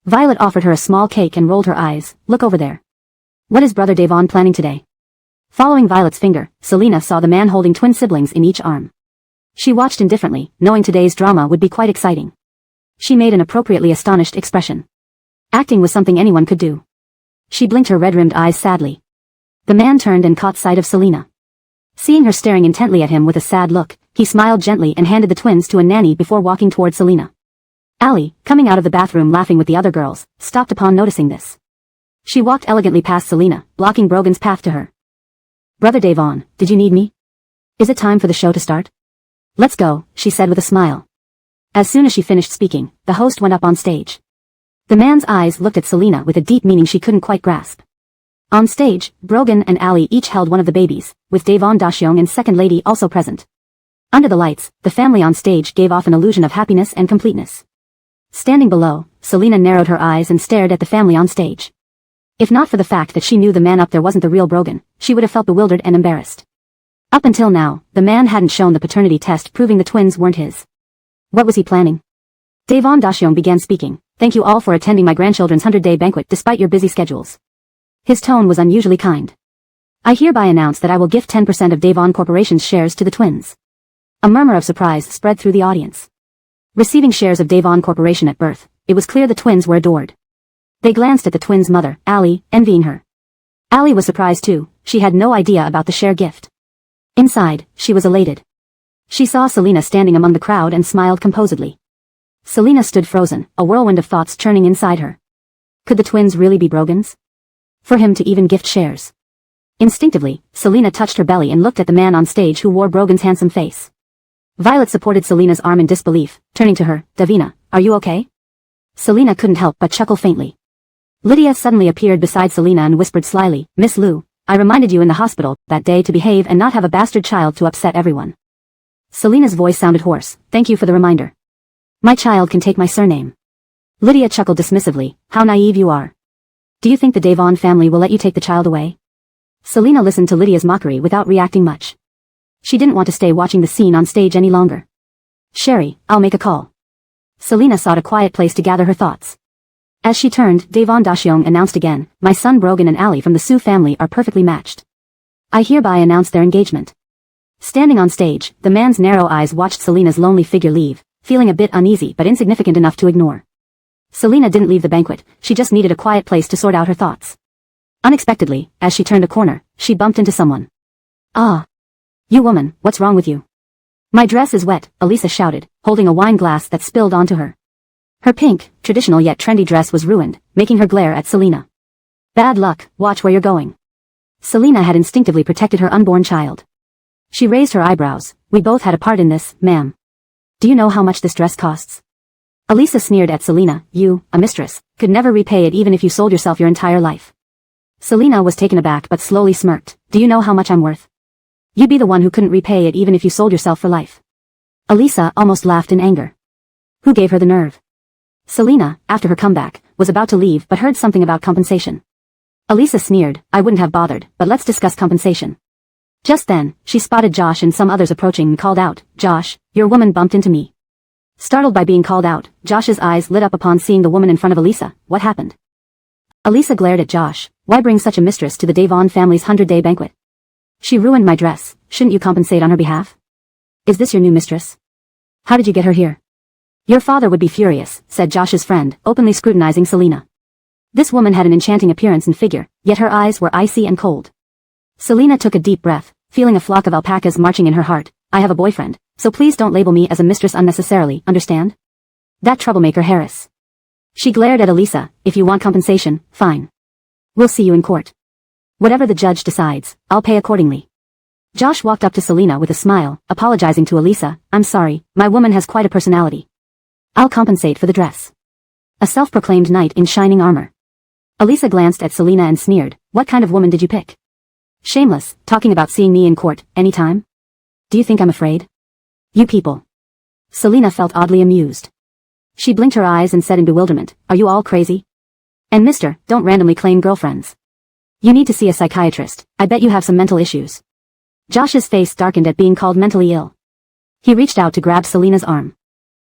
Violet offered her a small cake and rolled her eyes. Look over there. What is Brother Devon planning today? Following Violet's finger, Selina saw the man holding twin siblings in each arm. She watched indifferently, knowing today's drama would be quite exciting. She made an appropriately astonished expression. Acting was something anyone could do. She blinked her red-rimmed eyes sadly. The man turned and caught sight of Selina. Seeing her staring intently at him with a sad look, he smiled gently and handed the twins to a nanny before walking toward Selina. Ali, coming out of the bathroom laughing with the other girls, stopped upon noticing this. She walked elegantly past Selina, blocking Brogan's path to her. Brother Devon, did you need me? Is it time for the show to start? Let's go, she said with a smile. As soon as she finished speaking, the host went up on stage. The man's eyes looked at Selina with a deep meaning she couldn't quite grasp. On stage, Brogan and Ali each held one of the babies, with Devon Dashyong and Second Lady also present. Under the lights, the family on stage gave off an illusion of happiness and completeness. Standing below, Selina narrowed her eyes and stared at the family on stage. If not for the fact that she knew the man up there wasn't the real Brogan, she would have felt bewildered and embarrassed. Up until now, the man hadn't shown the paternity test proving the twins weren't his. What was he planning? Devon Dashyong began speaking. Thank you all for attending my grandchildren's 100-day banquet despite your busy schedules. His tone was unusually kind. I hereby announce that I will gift 10% of Devon Corporation's shares to the twins. A murmur of surprise spread through the audience. Receiving shares of Devon Corporation at birth, it was clear the twins were adored. They glanced at the twins' mother, Ali, envying her. Ali was surprised too, she had no idea about the share gift. Inside, she was elated. She saw Selina standing among the crowd and smiled composedly. Selina stood frozen, a whirlwind of thoughts churning inside her. Could the twins really be Brogan's? For him to even gift shares. Instinctively, Selina touched her belly and looked at the man on stage who wore Brogan's handsome face. Violet supported Selina's arm in disbelief, turning to her. Davina, are you okay? Selina couldn't help but chuckle faintly. Lydia suddenly appeared beside Selina and whispered slyly, Miss Liu, I reminded you in the hospital that day to behave and not have a bastard child to upset everyone. Selina's voice sounded hoarse. Thank you for the reminder. My child can take my surname. Lydia chuckled dismissively. How naive you are. Do you think the Devon family will let you take the child away? Selina listened to Lydia's mockery without reacting much. She didn't want to stay watching the scene on stage any longer. Sherry, I'll make a call. Selina sought a quiet place to gather her thoughts. As she turned, Devon Dashyong announced again, my son Brogan and Ali from the Su family are perfectly matched. I hereby announce their engagement. Standing on stage, the man's narrow eyes watched Selina's lonely figure leave, feeling a bit uneasy but insignificant enough to ignore. Selina didn't leave the banquet, she just needed a quiet place to sort out her thoughts. Unexpectedly, as she turned a corner, she bumped into someone. Ah! You woman, what's wrong with you? My dress is wet, Elisa shouted, holding a wine glass that spilled onto her. Her pink, traditional yet trendy dress was ruined, making her glare at Selina. Bad luck, watch where you're going. Selina had instinctively protected her unborn child. She raised her eyebrows. We both had a part in this, ma'am. Do you know how much this dress costs? Elisa sneered at Selina. You, a mistress, could never repay it even if you sold yourself your entire life. Selina was taken aback but slowly smirked. Do you know how much I'm worth? You'd be the one who couldn't repay it even if you sold yourself for life. Elisa almost laughed in anger. Who gave her the nerve? Selina, after her comeback, was about to leave but heard something about compensation. Elisa sneered. I wouldn't have bothered, but let's discuss compensation. Just then, she spotted Josh and some others approaching and called out, Josh, your woman bumped into me. Startled by being called out, Josh's eyes lit up upon seeing the woman in front of Elisa. What happened? Elisa glared at Josh. Why bring such a mistress to the Devon family's 100-day banquet? She ruined my dress. Shouldn't you compensate on her behalf? Is this your new mistress? How did you get her here? Your father would be furious, said Josh's friend, openly scrutinizing Selina. This woman had an enchanting appearance and figure, yet her eyes were icy and cold. Selina took a deep breath, feeling a flock of alpacas marching in her heart. I have a boyfriend, so please don't label me as a mistress unnecessarily, understand? That troublemaker Harris. She glared at Elisa. If you want compensation, fine. We'll see you in court. Whatever the judge decides, I'll pay accordingly. Josh walked up to Selina with a smile, apologizing to Elisa. I'm sorry, my woman has quite a personality. I'll compensate for the dress. A self-proclaimed knight in shining armor. Elisa glanced at Selina and sneered. What kind of woman did you pick? Shameless, talking about seeing me in court, anytime? Do you think I'm afraid? You people. Selina felt oddly amused. She blinked her eyes and said in bewilderment, are you all crazy? And mister, don't randomly claim girlfriends. You need to see a psychiatrist, I bet you have some mental issues. Josh's face darkened at being called mentally ill. He reached out to grab Selina's arm.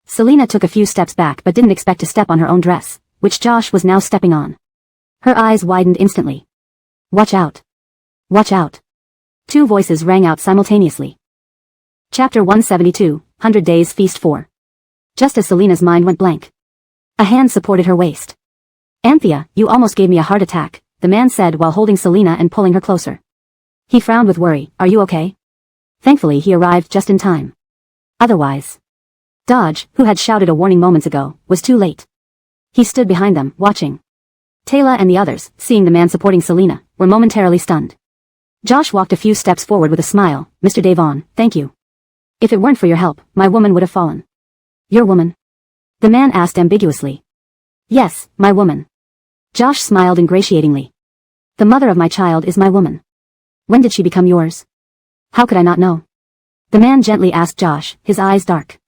Selina took a few steps back but didn't expect to step on her own dress, which Josh was now stepping on. Her eyes widened instantly. Watch out. Watch out. Two voices rang out simultaneously. Chapter 172, 100 Days Feast 4. Just as Selina's mind went blank, a hand supported her waist. Anthea, you almost gave me a heart attack, the man said while holding Selina and pulling her closer. He frowned with worry. Are you okay? Thankfully he arrived just in time. Otherwise, Dodge, who had shouted a warning moments ago, was too late. He stood behind them, watching. Taylor and the others, seeing the man supporting Selina, were momentarily stunned. Josh walked a few steps forward with a smile. Mr. Devon, thank you. If it weren't for your help, my woman would have fallen. Your woman? The man asked ambiguously. Yes, my woman. Josh smiled ingratiatingly. The mother of my child is my woman. When did she become yours? How could I not know? The man gently asked Josh, his eyes dark.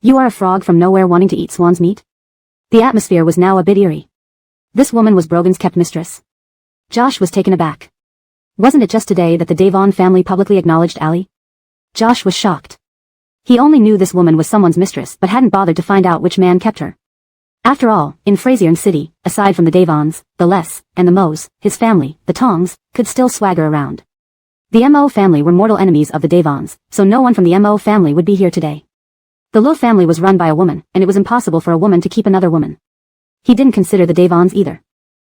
You are a frog from nowhere wanting to eat swan's meat? The atmosphere was now a bit eerie. This woman was Brogan's kept mistress. Josh was taken aback. Wasn't it just today that the Devon family publicly acknowledged Allie? Josh was shocked. He only knew this woman was someone's mistress but hadn't bothered to find out which man kept her. After all, in Frazier City, aside from the Devons, the Les, and the Moes, his family, the Tongs, could still swagger around. The M.O. family were mortal enemies of the Devons, so no one from the M.O. family would be here today. The Lowe family was run by a woman, and it was impossible for a woman to keep another woman. He didn't consider the Devons either.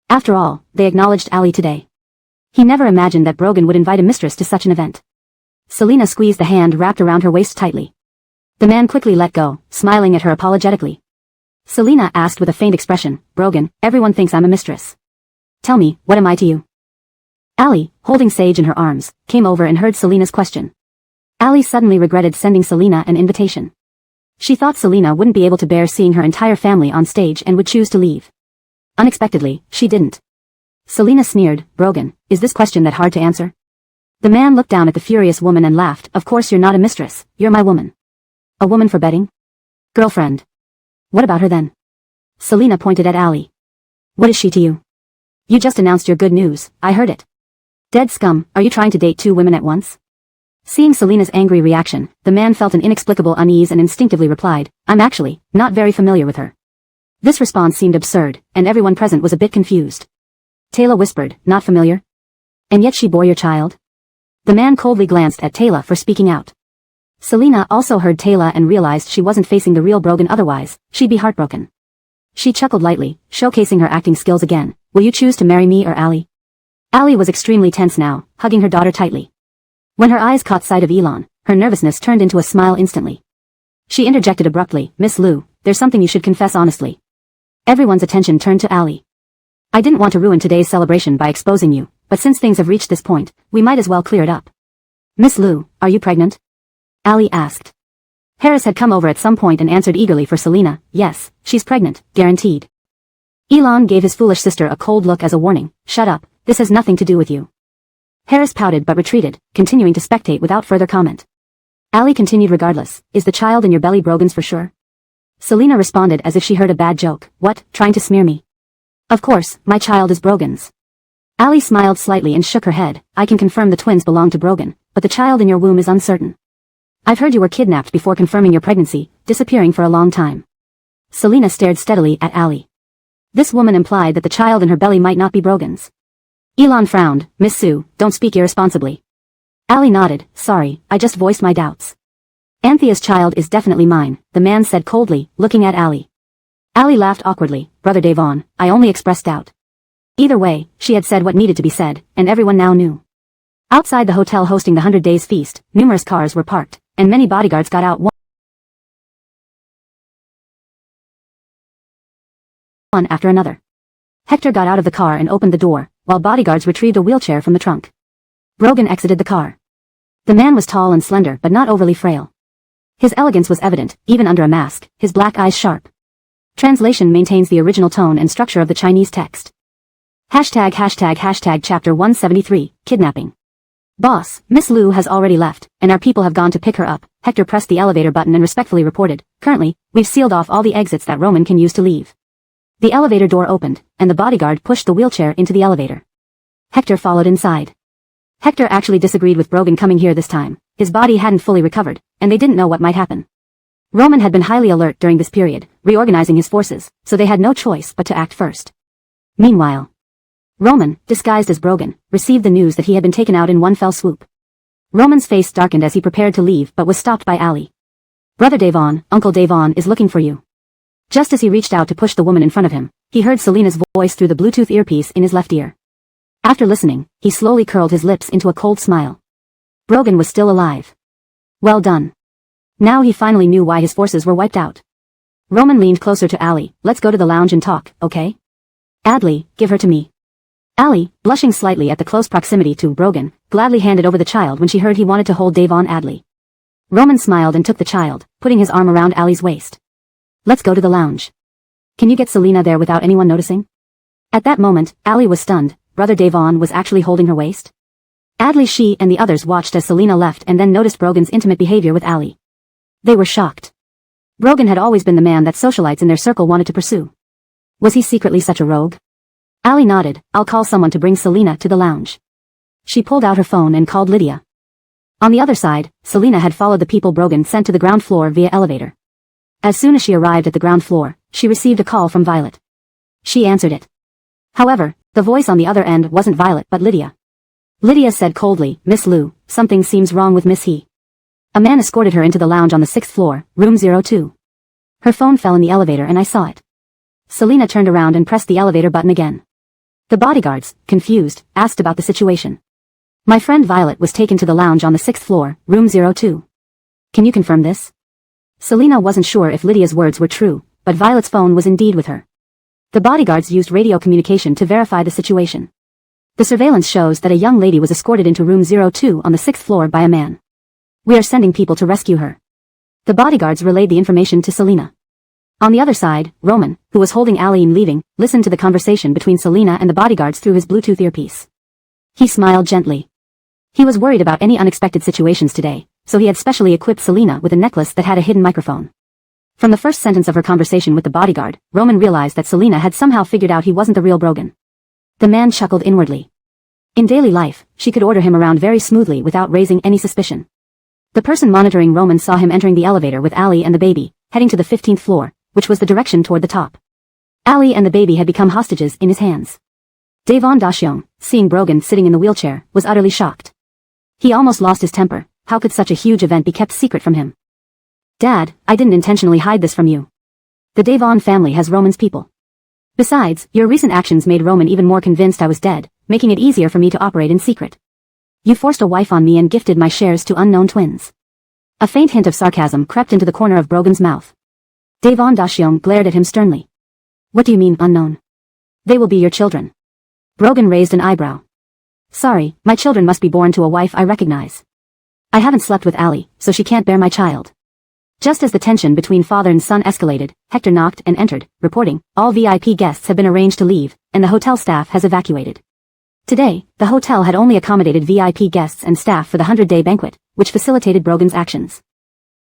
After all, they acknowledged Allie today. He never imagined that Brogan would invite a mistress to such an event. Selina squeezed the hand wrapped around her waist tightly. The man quickly let go, smiling at her apologetically. Selina asked with a faint expression, Brogan, everyone thinks I'm a mistress. Tell me, what am I to you? Allie, holding Sage in her arms, came over and heard Selina's question. Allie suddenly regretted sending Selina an invitation. She thought Selina wouldn't be able to bear seeing her entire family on stage and would choose to leave. Unexpectedly, she didn't. Selina sneered, Brogan, is this question that hard to answer? The man looked down at the furious woman and laughed, of course you're not a mistress, you're my woman. A woman for betting? Girlfriend. What about her then? Selina pointed at Allie. What is she to you? You just announced your good news, I heard it. Dead scum, are you trying to date two women at once? Seeing Selina's angry reaction, the man felt an inexplicable unease and instinctively replied, I'm actually not very familiar with her. This response seemed absurd, and everyone present was a bit confused. Taylor whispered, not familiar? And yet she bore your child? The man coldly glanced at Taylor for speaking out. Selina also heard Taylor and realized she wasn't facing the real Brogan, otherwise, she'd be heartbroken. She chuckled lightly, showcasing her acting skills again. Will you choose to marry me or Allie? Allie was extremely tense now, hugging her daughter tightly. When her eyes caught sight of Elon, her nervousness turned into a smile instantly. She interjected abruptly, Miss Lou, there's something you should confess honestly. Everyone's attention turned to Allie. I didn't want to ruin today's celebration by exposing you, but since things have reached this point, we might as well clear it up. Miss Lou, are you pregnant? Allie asked. Harris had come over at some point and answered eagerly for Selina, yes, she's pregnant, guaranteed. Elon gave his foolish sister a cold look as a warning, shut up, this has nothing to do with you. Harris pouted but retreated, continuing to spectate without further comment. Allie continued regardless, is the child in your belly Brogan's for sure? Selina responded as if she heard a bad joke, what, trying to smear me? Of course, my child is Brogan's. Allie smiled slightly and shook her head, I can confirm the twins belong to Brogan, but the child in your womb is uncertain. I've heard you were kidnapped before confirming your pregnancy, disappearing for a long time. Selina stared steadily at Allie. This woman implied that the child in her belly might not be Brogan's. Elon frowned, Miss Sue, don't speak irresponsibly. Allie nodded, sorry, I just voiced my doubts. Anthea's child is definitely mine, the man said coldly, looking at Allie. Allie laughed awkwardly, Brother Devon, I only expressed doubt. Either way, she had said what needed to be said, and everyone now knew. Outside the hotel hosting the 100 Days feast, numerous cars were parked, and many bodyguards got out one after another. Hector got out of the car and opened the door, while bodyguards retrieved a wheelchair from the trunk. Brogan exited the car. The man was tall and slender but not overly frail. His elegance was evident, even under a mask, his black eyes sharp. Translation maintains the original tone and structure of the Chinese text. Hashtag chapter 173, kidnapping. Boss, Miss Lou has already left, and our people have gone to pick her up. Hector pressed the elevator button and respectfully reported, currently, we've sealed off all the exits that Roman can use to leave. The elevator door opened, and the bodyguard pushed the wheelchair into the elevator. Hector followed inside. Hector actually disagreed with Brogan coming here this time. His body hadn't fully recovered, and they didn't know what might happen. Roman had been highly alert during this period, reorganizing his forces, so they had no choice but to act first. Meanwhile, Roman, disguised as Brogan, received the news that he had been taken out in one fell swoop. Roman's face darkened as he prepared to leave but was stopped by Ali. "Brother Davon, Uncle Davon is looking for you." Just as he reached out to push the woman in front of him, he heard Selena's voice through the Bluetooth earpiece in his left ear. After listening, he slowly curled his lips into a cold smile. Brogan was still alive. Well done. Now he finally knew why his forces were wiped out. Roman leaned closer to Ali. "Let's go to the lounge and talk, okay? Adley, give her to me." Ali, blushing slightly at the close proximity to Brogan, gladly handed over the child when she heard he wanted to hold Davon Adley. Roman smiled and took the child, putting his arm around Ali's waist. "Let's go to the lounge. Can you get Selena there without anyone noticing?" At that moment, Ali was stunned. Brother Davon was actually holding her waist. Adley, she and the others watched as Selena left and then noticed Brogan's intimate behavior with Ali. They were shocked. Brogan had always been the man that socialites in their circle wanted to pursue. Was he secretly such a rogue? Ali nodded. "I'll call someone to bring Selena to the lounge." She pulled out her phone and called Lydia. On the other side, Selena had followed the people Brogan sent to the ground floor via elevator. As soon as she arrived at the ground floor, she received a call from Violet. She answered it. However, the voice on the other end wasn't Violet but Lydia. Lydia said coldly, "Miss Liu, something seems wrong with Miss He." A man escorted her into the lounge on the 6th floor, room 02. Her phone fell in the elevator and I saw it. Selena turned around and pressed the elevator button again. The bodyguards, confused, asked about the situation. "My friend Violet was taken to the lounge on the 6th floor, room 02. Can you confirm this?" Selena wasn't sure if Lydia's words were true, but Violet's phone was indeed with her. The bodyguards used radio communication to verify the situation. The surveillance shows that a young lady was escorted into room 02 on the 6th floor by a man. "We are sending people to rescue her." The bodyguards relayed the information to Selena. On the other side, Roman, who was holding Ali in leaving, listened to the conversation between Selena and the bodyguards through his Bluetooth earpiece. He smiled gently. He was worried about any unexpected situations today, so he had specially equipped Selena with a necklace that had a hidden microphone. From the first sentence of her conversation with the bodyguard, Roman realized that Selena had somehow figured out he wasn't the real Brogan. The man chuckled inwardly. In daily life, she could order him around very smoothly without raising any suspicion. The person monitoring Roman saw him entering the elevator with Ali and the baby, heading to the 15th floor, which was the direction toward the top. Ali and the baby had become hostages in his hands. Davon Dashyong, seeing Brogan sitting in the wheelchair, was utterly shocked. He almost lost his temper. How could such a huge event be kept secret from him? "Dad, I didn't intentionally hide this from you. The Davon family has Roman's people. Besides, your recent actions made Roman even more convinced I was dead, making it easier for me to operate in secret. You forced a wife on me and gifted my shares to unknown twins." A faint hint of sarcasm crept into the corner of Brogan's mouth. Davon Dashyong glared at him sternly. "What do you mean, unknown? They will be your children." Brogan raised an eyebrow. "Sorry, my children must be born to a wife I recognize. I haven't slept with Ali, so she can't bear my child." Just as the tension between father and son escalated, Hector knocked and entered, reporting, "All VIP guests have been arranged to leave, and the hotel staff has evacuated." Today, the hotel had only accommodated VIP guests and staff for the 100-day banquet, which facilitated Brogan's actions.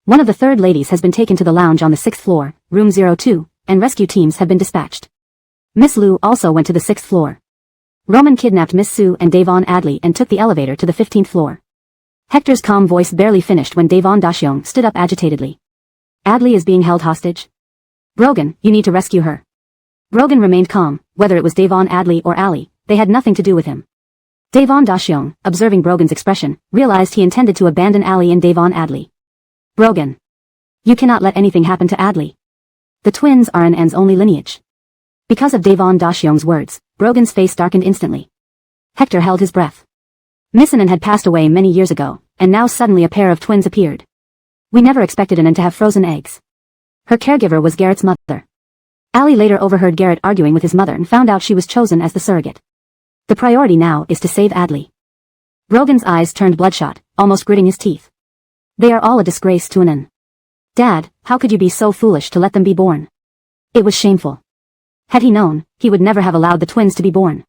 One of the third ladies has been taken to the lounge on the 6th floor, room 02, and rescue teams have been dispatched. Miss Liu also went to the 6th floor. Roman kidnapped Miss Su and Davon Adley and took the elevator to the 15th floor. Hector's calm voice barely finished when Davon Dashyong stood up agitatedly. "Adley is being held hostage? Brogan, you need to rescue her." Brogan remained calm. Whether it was Davon Adley or Ali, they had nothing to do with him. Davon Dashyong, observing Brogan's expression, realized he intended to abandon Ali and Davon Adley. "Brogan, you cannot let anything happen to Adley. The twins are an N's only lineage." Because of Davon Dashyong's words, Brogan's face darkened instantly. Hector held his breath. Missanen had passed away many years ago, and now suddenly a pair of twins appeared. We never expected Anan to have frozen eggs. Her caregiver was Garrett's mother. Ali later overheard Garrett arguing with his mother and found out she was chosen as the surrogate. The priority now is to save Adley. Brogan's eyes turned bloodshot, almost gritting his teeth. They are all a disgrace to Anan. Dad, how could you be so foolish to let them be born? It was shameful. Had he known, he would never have allowed the twins to be born.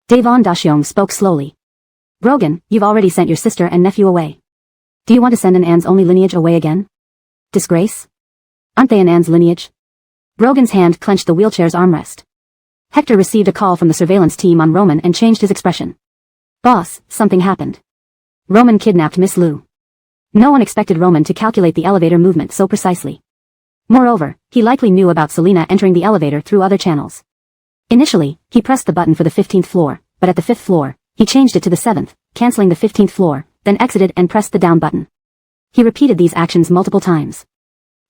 Davon Dashyong spoke slowly. Brogan, you've already sent your sister and nephew away. Do you want to send an Anne's only lineage away again? Disgrace? Aren't they an Anne's lineage? Brogan's hand clenched the wheelchair's armrest. Hector received a call from the surveillance team on Roman and changed his expression. Boss, something happened. Roman kidnapped Miss Lu. No one expected Roman to calculate the elevator movement so precisely. Moreover, he likely knew about Selina entering the elevator through other channels. Initially, he pressed the button for the 15th floor, but at the 5th floor, he changed it to the 7th, canceling the 15th floor, then exited and pressed the down button. He repeated these actions multiple times.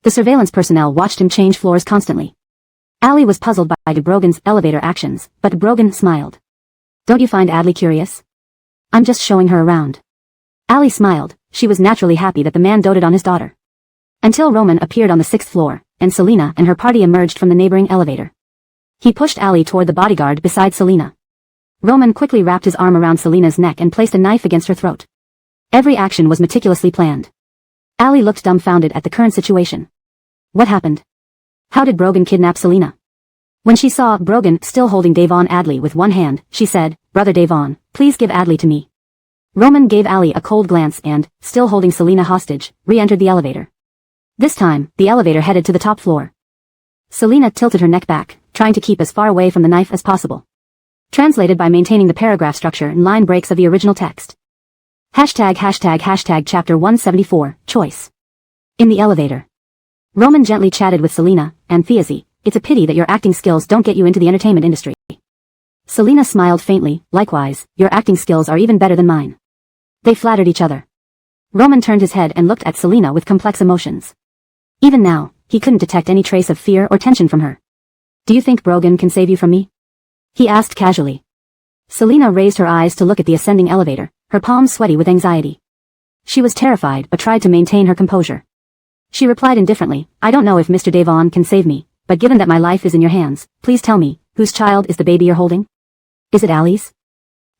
The surveillance personnel watched him change floors constantly. Ali was puzzled by de Brogan's elevator actions, but de Brogan smiled. Don't you find Adley curious? I'm just showing her around. Ali smiled. She was naturally happy that the man doted on his daughter. Until Roman appeared on the 6th floor, and Selina and her party emerged from the neighboring elevator. He pushed Ali toward the bodyguard beside Selina. Roman quickly wrapped his arm around Selina's neck and placed a knife against her throat. Every action was meticulously planned. Ali looked dumbfounded at the current situation. What happened? How did Brogan kidnap Selina? When she saw Brogan still holding Davon Adley with one hand, she said, Brother Davon, please give Adley to me. Roman gave Ali a cold glance and, still holding Selina hostage, re-entered the elevator. This time, the elevator headed to the top floor. Selina tilted her neck back, trying to keep as far away from the knife as possible. Translated by maintaining the paragraph structure and line breaks of the original text. Hashtag chapter 174, choice. In the elevator. Roman gently chatted with Selina, and Theazy, it's a pity that your acting skills don't get you into the entertainment industry. Selina smiled faintly, likewise, your acting skills are even better than mine. They flattered each other. Roman turned his head and looked at Selina with complex emotions. Even now, he couldn't detect any trace of fear or tension from her. Do you think Brogan can save you from me? He asked casually. Selina raised her eyes to look at the ascending elevator, her palms sweaty with anxiety. She was terrified but tried to maintain her composure. She replied indifferently, I don't know if Mr. Davon can save me, but given that my life is in your hands, please tell me, whose child is the baby you're holding? Is it Ali's?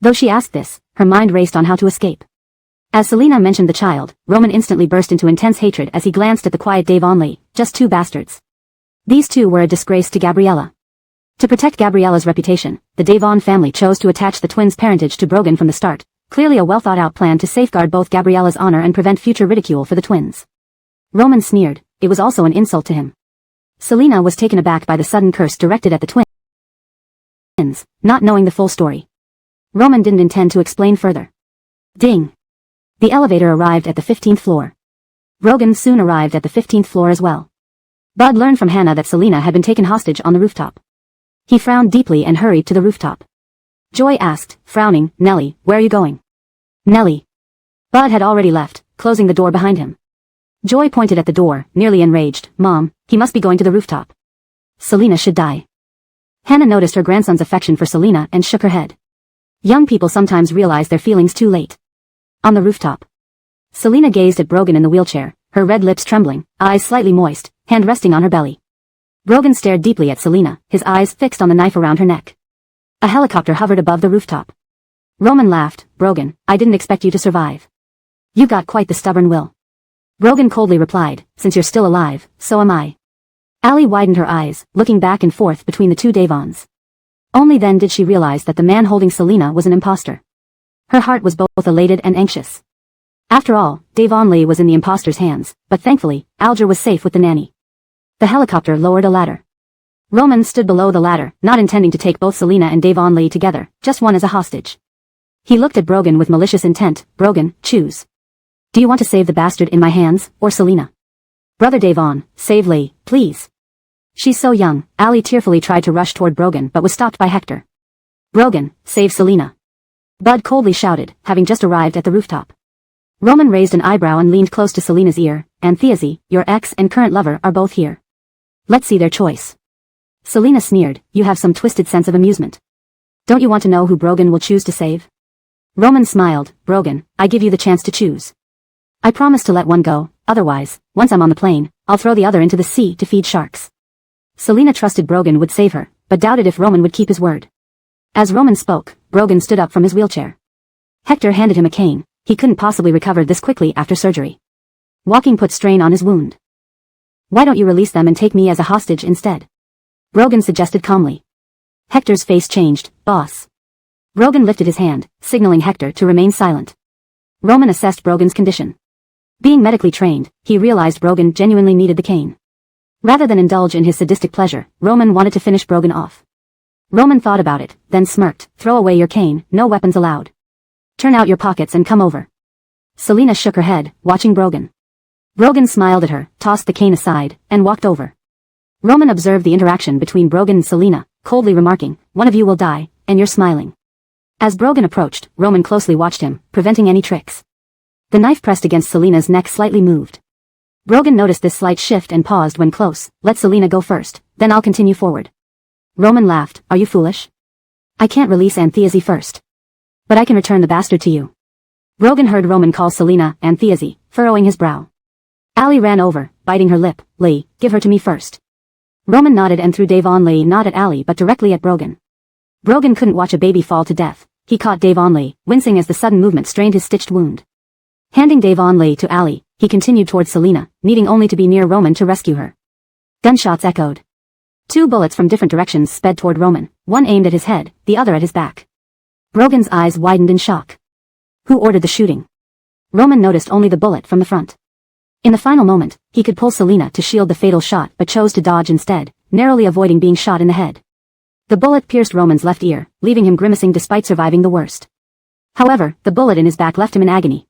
Though she asked this, her mind raced on how to escape. As Selina mentioned the child, Roman instantly burst into intense hatred as he glanced at the quiet Davon Lee, just two bastards. These two were a disgrace to Gabriella. To protect Gabriella's reputation, the Davon family chose to attach the twins' parentage to Brogan from the start, clearly a well-thought-out plan to safeguard both Gabriella's honor and prevent future ridicule for the twins. Roman sneered, it was also an insult to him. Selina was taken aback by the sudden curse directed at the twins, not knowing the full story. Roman didn't intend to explain further. Ding! The elevator arrived at the 15th floor. Brogan soon arrived at the 15th floor as well. Bud learned from Hannah that Selina had been taken hostage on the rooftop. He frowned deeply and hurried to the rooftop. Joy asked, frowning, Nellie, where are you going? Nellie. Bud had already left, closing the door behind him. Joy pointed at the door, nearly enraged, Mom, he must be going to the rooftop. Selina should die. Hannah noticed her grandson's affection for Selina and shook her head. Young people sometimes realize their feelings too late. On the rooftop. Selina gazed at Brogan in the wheelchair, her red lips trembling, eyes slightly moist, hand resting on her belly. Brogan stared deeply at Selina, his eyes fixed on the knife around her neck. A helicopter hovered above the rooftop. Roman laughed, Brogan, I didn't expect you to survive. You've got quite the stubborn will. Brogan coldly replied, since you're still alive, so am I. Ali widened her eyes, looking back and forth between the two Davons. Only then did she realize that the man holding Selina was an imposter. Her heart was both elated and anxious. After all, Davon Lee was in the imposter's hands, but thankfully, Alger was safe with the nanny. The helicopter lowered a ladder. Roman stood below the ladder, not intending to take both Selina and Davon Lee together, just one as a hostage. He looked at Brogan with malicious intent, Brogan, choose. Do you want to save the bastard in my hands, or Selina? Brother Davon, save Lee, please. She's so young, Ali tearfully tried to rush toward Brogan but was stopped by Hector. Brogan, save Selina. Bud coldly shouted, having just arrived at the rooftop. Roman raised an eyebrow and leaned close to Selina's ear, and Theazy, your ex and current lover are both here. Let's see their choice. Selina sneered, you have some twisted sense of amusement. Don't you want to know who Brogan will choose to save? Roman smiled, Brogan, I give you the chance to choose. I promise to let one go, otherwise, once I'm on the plane, I'll throw the other into the sea to feed sharks. Selina trusted Brogan would save her, but doubted if Roman would keep his word. As Roman spoke, Brogan stood up from his wheelchair. Hector handed him a cane, he couldn't possibly recover this quickly after surgery. Walking put strain on his wound. Why don't you release them and take me as a hostage instead? Brogan suggested calmly. Hector's face changed, boss. Brogan lifted his hand, signaling Hector to remain silent. Roman assessed Brogan's condition. Being medically trained, he realized Brogan genuinely needed the cane. Rather than indulge in his sadistic pleasure, Roman wanted to finish Brogan off. Roman thought about it, then smirked, throw away your cane, no weapons allowed. Turn out your pockets and come over. Selina shook her head, watching Brogan. Brogan smiled at her, tossed the cane aside, and walked over. Roman observed the interaction between Brogan and Selina, coldly remarking, "One of you will die, and you're smiling." As Brogan approached, Roman closely watched him, preventing any tricks. The knife pressed against Selina's neck slightly moved. Brogan noticed this slight shift and paused when close. "Let Selina go first, then I'll continue forward." Roman laughed. "Are you foolish? I can't release Antheasy first. But I can return the bastard to you." Brogan heard Roman call Selina Antheasy, furrowing his brow. Ali ran over, biting her lip. "Lee, give her to me first." Roman nodded and threw Devon-Lee not at Ali but directly at Brogan. Brogan couldn't watch a baby fall to death. He caught Devon-Lee, wincing as the sudden movement strained his stitched wound. Handing Devon-Lee to Ali, he continued towards Selina, needing only to be near Roman to rescue her. Gunshots echoed. 2 bullets from different directions sped toward Roman, one aimed at his head, the other at his back. Brogan's eyes widened in shock. Who ordered the shooting? Roman noticed only the bullet from the front. In the final moment, he could pull Selina to shield the fatal shot but chose to dodge instead, narrowly avoiding being shot in the head. The bullet pierced Roman's left ear, leaving him grimacing despite surviving the worst. However, the bullet in his back left him in agony.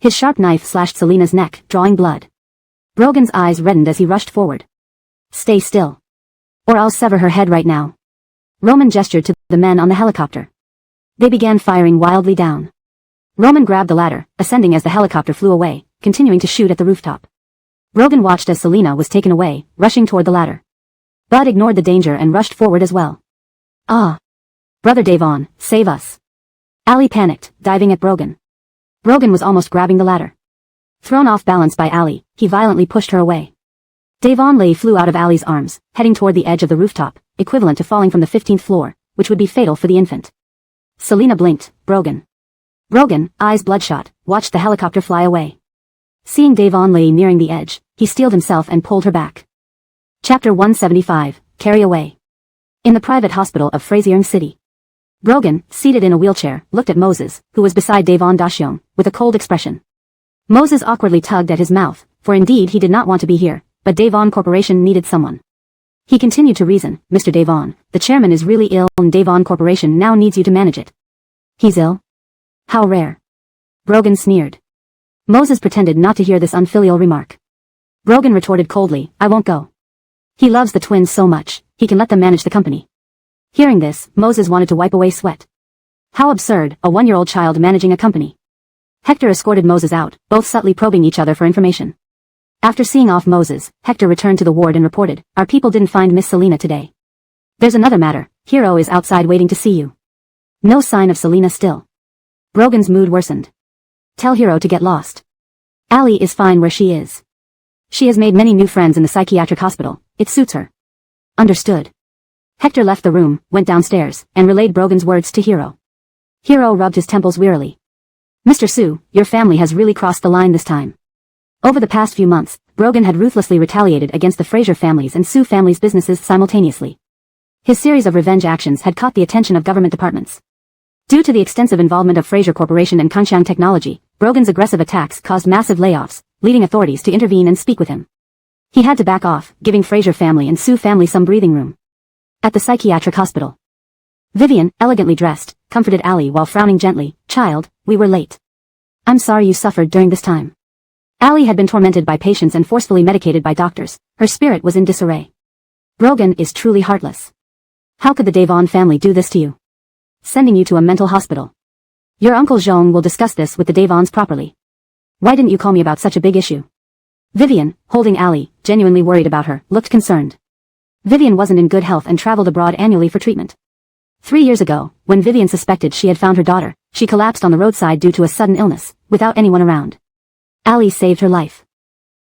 His sharp knife slashed Selina's neck, drawing blood. Brogan's eyes reddened as he rushed forward. "Stay still. Or I'll sever her head right now." Roman gestured to the men on the helicopter. They began firing wildly down. Roman grabbed the ladder, ascending as the helicopter flew away, continuing to shoot at the rooftop. Brogan watched as Selina was taken away, rushing toward the ladder. Bud ignored the danger and rushed forward as well. "Ah! Brother Devon, save us!" Ali panicked, diving at Brogan. Brogan was almost grabbing the ladder. Thrown off balance by Ali, he violently pushed her away. Devon-Lee flew out of Ali's arms, heading toward the edge of the rooftop, equivalent to falling from the 15th floor, which would be fatal for the infant. Selina blinked. Brogan. Brogan, eyes bloodshot, watched the helicopter fly away. Seeing Devon-Lee nearing the edge, he steeled himself and pulled her back. Chapter 175, Carry Away. In the private hospital of Fraziering City. Brogan, seated in a wheelchair, looked at Moses, who was beside Devon Dashion, with a cold expression. Moses awkwardly tugged at his mouth, for indeed he did not want to be here, but Devon Corporation needed someone. He continued to reason, "Mr. Devon, the chairman is really ill and Devon Corporation now needs you to manage it." "He's ill? How rare." Brogan sneered. Moses pretended not to hear this unfilial remark. Brogan retorted coldly, "I won't go. He loves the twins so much, he can let them manage the company." Hearing this, Moses wanted to wipe away sweat. How absurd, a 1-year-old child managing a company. Hector escorted Moses out, both subtly probing each other for information. After seeing off Moses, Hector returned to the ward and reported, "Our people didn't find Miss Selina today. There's another matter, Hero is outside waiting to see you." No sign of Selina still. Brogan's mood worsened. "Tell Hero to get lost. Ali is fine where she is. She has made many new friends in the psychiatric hospital, it suits her." "Understood." Hector left the room, went downstairs, and relayed Brogan's words to Hero. Hero rubbed his temples wearily. "Mr. Sue, your family has really crossed the line this time." Over the past few months, Brogan had ruthlessly retaliated against the Fraser family's and Sue family's businesses simultaneously. His series of revenge actions had caught the attention of government departments. Due to the extensive involvement of Fraser Corporation and Kanshan Technology, Brogan's aggressive attacks caused massive layoffs, leading authorities to intervene and speak with him. He had to back off, giving Fraser family and Sue family some breathing room. At the psychiatric hospital, Vivian, elegantly dressed, comforted Ali while frowning gently, "Child, we were late. I'm sorry you suffered during this time." Ali had been tormented by patients and forcefully medicated by doctors. Her spirit was in disarray. "Brogan is truly heartless. How could the Devon family do this to you? Sending you to a mental hospital. Your Uncle Zhong will discuss this with the Devons properly. Why didn't you call me about such a big issue?" Vivian, holding Ali, genuinely worried about her, looked concerned. Vivian wasn't in good health and traveled abroad annually for treatment. 3 years ago, when Vivian suspected she had found her daughter, she collapsed on the roadside due to a sudden illness, without anyone around. Ali saved her life.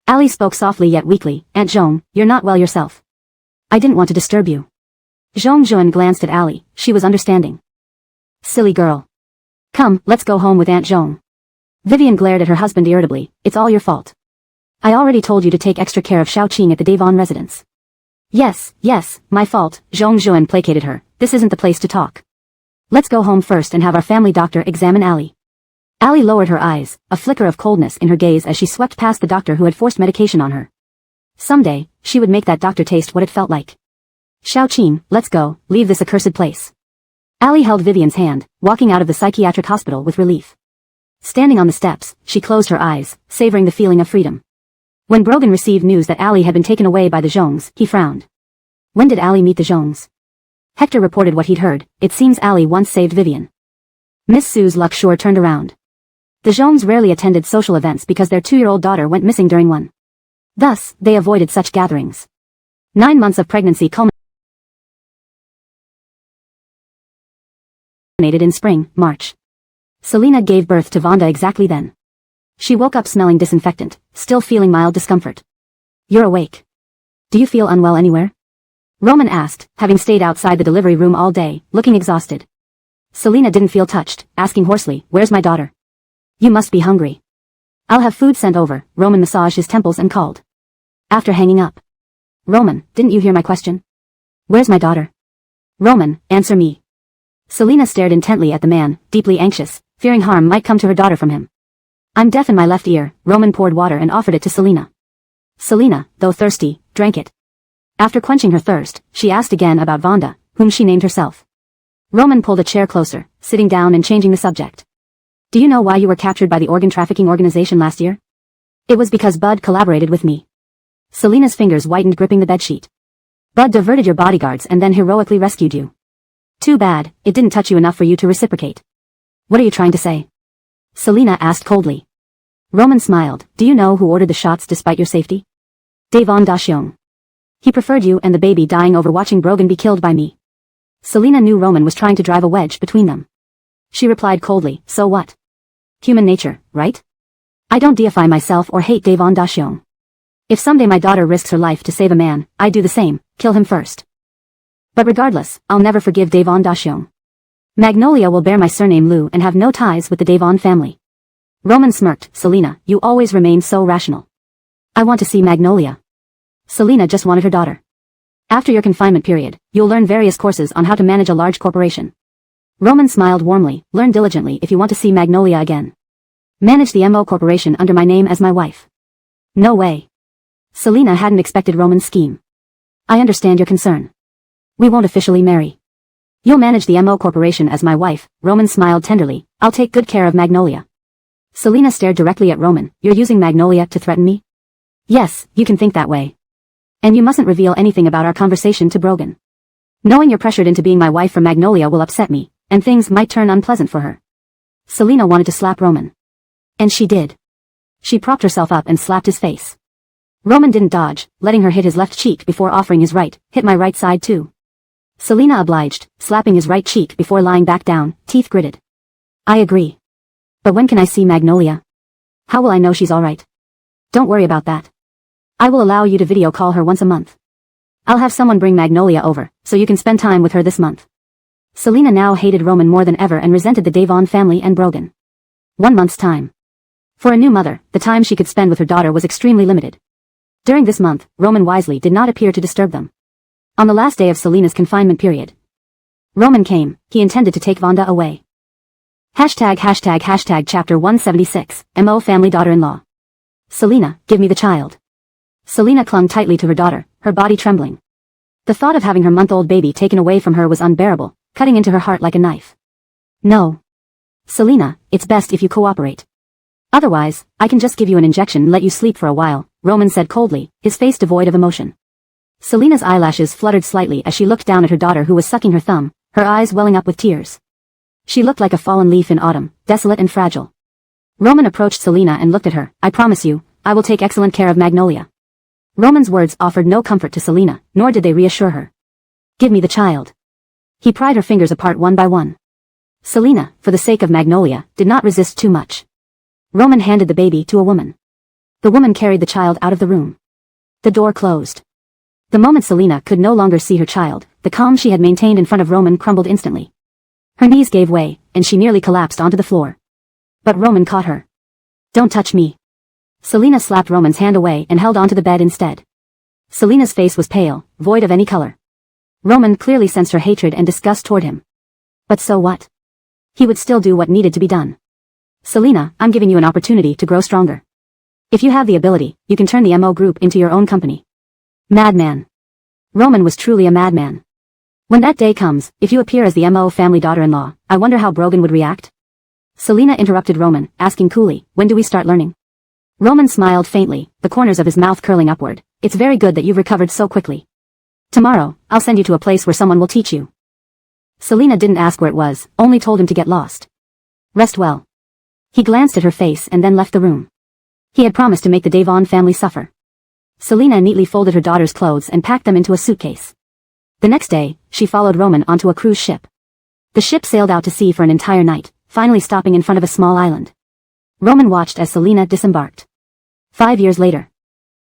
Ali spoke softly yet weakly, "Aunt Zhong, you're not well yourself. I didn't want to disturb you." Zhong Jun glanced at Ali, she was understanding. "Silly girl. Come, let's go home with Aunt Zhong." Vivian glared at her husband irritably, "It's all your fault. I already told you to take extra care of Xiaoqing at the Devon residence." Yes, my fault," Zhong Jun placated her, "this isn't the place to talk. Let's go home first and have our family doctor examine Ali." Ali lowered her eyes, a flicker of coldness in her gaze as she swept past the doctor who had forced medication on her. Someday, she would make that doctor taste what it felt like. "Xiaoqing, let's go, leave this accursed place." Ali held Vivian's hand, walking out of the psychiatric hospital with relief. Standing on the steps, she closed her eyes, savoring the feeling of freedom. When Brogan received news that Ali had been taken away by the Jongs, he frowned. When did Ali meet the Jongs? Hector reported what he'd heard. It seems Ali once saved Vivian. Miss Sue's luck sure turned around. The Jongs rarely attended social events because their 2-year-old daughter went missing during one. Thus, they avoided such gatherings. 9 months of pregnancy culminated in spring, March. Selina gave birth to Vonda exactly then. She woke up smelling disinfectant, still feeling mild discomfort. You're awake. Do you feel unwell anywhere? Roman asked, having stayed outside the delivery room all day, looking exhausted. Selina didn't feel touched, asking hoarsely, where's my daughter? You must be hungry. I'll have food sent over. Roman massaged his temples and called. After hanging up. Roman, didn't you hear my question? Where's my daughter? Roman, answer me. Selina stared intently at the man, deeply anxious, fearing harm might come to her daughter from him. I'm deaf in my left ear. Roman poured water and offered it to Selina. Selina, though thirsty, drank it. After quenching her thirst, she asked again about Vonda, whom she named herself. Roman pulled a chair closer, sitting down and changing the subject. Do you know why you were captured by the organ trafficking organization last year? It was because Bud collaborated with me. Selina's fingers whitened, gripping the bedsheet. Bud diverted your bodyguards and then heroically rescued you. Too bad, it didn't touch you enough for you to reciprocate. What are you trying to say? Selina asked coldly. Roman smiled. Do you know who ordered the shots despite your safety? Devon Dashyong. He preferred you and the baby dying over watching Brogan be killed by me. Selina knew Roman was trying to drive a wedge between them. She replied coldly, so what? Human nature, right? I don't deify myself or hate Devon Dashyong. If someday my daughter risks her life to save a man, I'd do the same, kill him first. But regardless, I'll never forgive Devon Dashyong. Magnolia will bear my surname Liu and have no ties with the Devon family. Roman smirked. Selina, you always remain so rational. I want to see Magnolia. Selina just wanted her daughter. After your confinement period, you'll learn various courses on how to manage a large corporation. Roman smiled warmly. Learn diligently if you want to see Magnolia again. Manage the MO Corporation under my name as my wife. No way. Selina hadn't expected Roman's scheme. I understand your concern. We won't officially marry. You'll manage the MO Corporation as my wife. Roman smiled tenderly. I'll take good care of Magnolia. Selina stared directly at Roman. You're using Magnolia to threaten me? Yes, you can think that way. And you mustn't reveal anything about our conversation to Brogan. Knowing you're pressured into being my wife for Magnolia will upset me, and things might turn unpleasant for her. Selina wanted to slap Roman. And she did. She propped herself up and slapped his face. Roman didn't dodge, letting her hit his left cheek before offering his right. Hit my right side too. Selina obliged, slapping his right cheek before lying back down, teeth gritted. I agree. But when can I see Magnolia? How will I know she's alright? Don't worry about that. I will allow you to video call her once a month. I'll have someone bring Magnolia over, so you can spend time with her this month. Selina now hated Roman more than ever and resented the Devon family and Brogan. 1 month's time. For a new mother, the time she could spend with her daughter was extremely limited. During this month, Roman wisely did not appear to disturb them. On the last day of Selina's confinement period, Roman came. He intended to take Vonda away. #### Chapter 176, MO Family Daughter-in-Law. Selina, give me the child. Selina clung tightly to her daughter, her body trembling. The thought of having her month-old baby taken away from her was unbearable, cutting into her heart like a knife. No. Selina, it's best if you cooperate. Otherwise, I can just give you an injection and let you sleep for a while, Roman said coldly, his face devoid of emotion. Selina's eyelashes fluttered slightly as she looked down at her daughter who was sucking her thumb, her eyes welling up with tears. She looked like a fallen leaf in autumn, desolate and fragile. Roman approached Selina and looked at her. I promise you, I will take excellent care of Magnolia. Roman's words offered no comfort to Selina, nor did they reassure her. Give me the child. He pried her fingers apart one by one. Selina, for the sake of Magnolia, did not resist too much. Roman handed the baby to a woman. The woman carried the child out of the room. The door closed. The moment Selina could no longer see her child, the calm she had maintained in front of Roman crumbled instantly. Her knees gave way, and she nearly collapsed onto the floor. But Roman caught her. Don't touch me. Selina slapped Roman's hand away and held onto the bed instead. Selina's face was pale, void of any color. Roman clearly sensed her hatred and disgust toward him. But so what? He would still do what needed to be done. Selina, I'm giving you an opportunity to grow stronger. If you have the ability, you can turn the MO group into your own company. Madman. Roman was truly a madman. When that day comes, if you appear as the MO family daughter-in-law, I wonder how Brogan would react. Selina interrupted Roman, asking coolly, when do we start learning? Roman smiled faintly, the corners of his mouth curling upward. It's very good that you've recovered so quickly. Tomorrow, I'll send you to a place where someone will teach you. Selina didn't ask where it was, only told him to get lost. Rest well. He glanced at her face and then left the room. He had promised to make the Devon family suffer. Selina neatly folded her daughter's clothes and packed them into a suitcase. The next day, she followed Roman onto a cruise ship. The ship sailed out to sea for an entire night, finally stopping in front of a small island. Roman watched as Selina disembarked. 5 years later.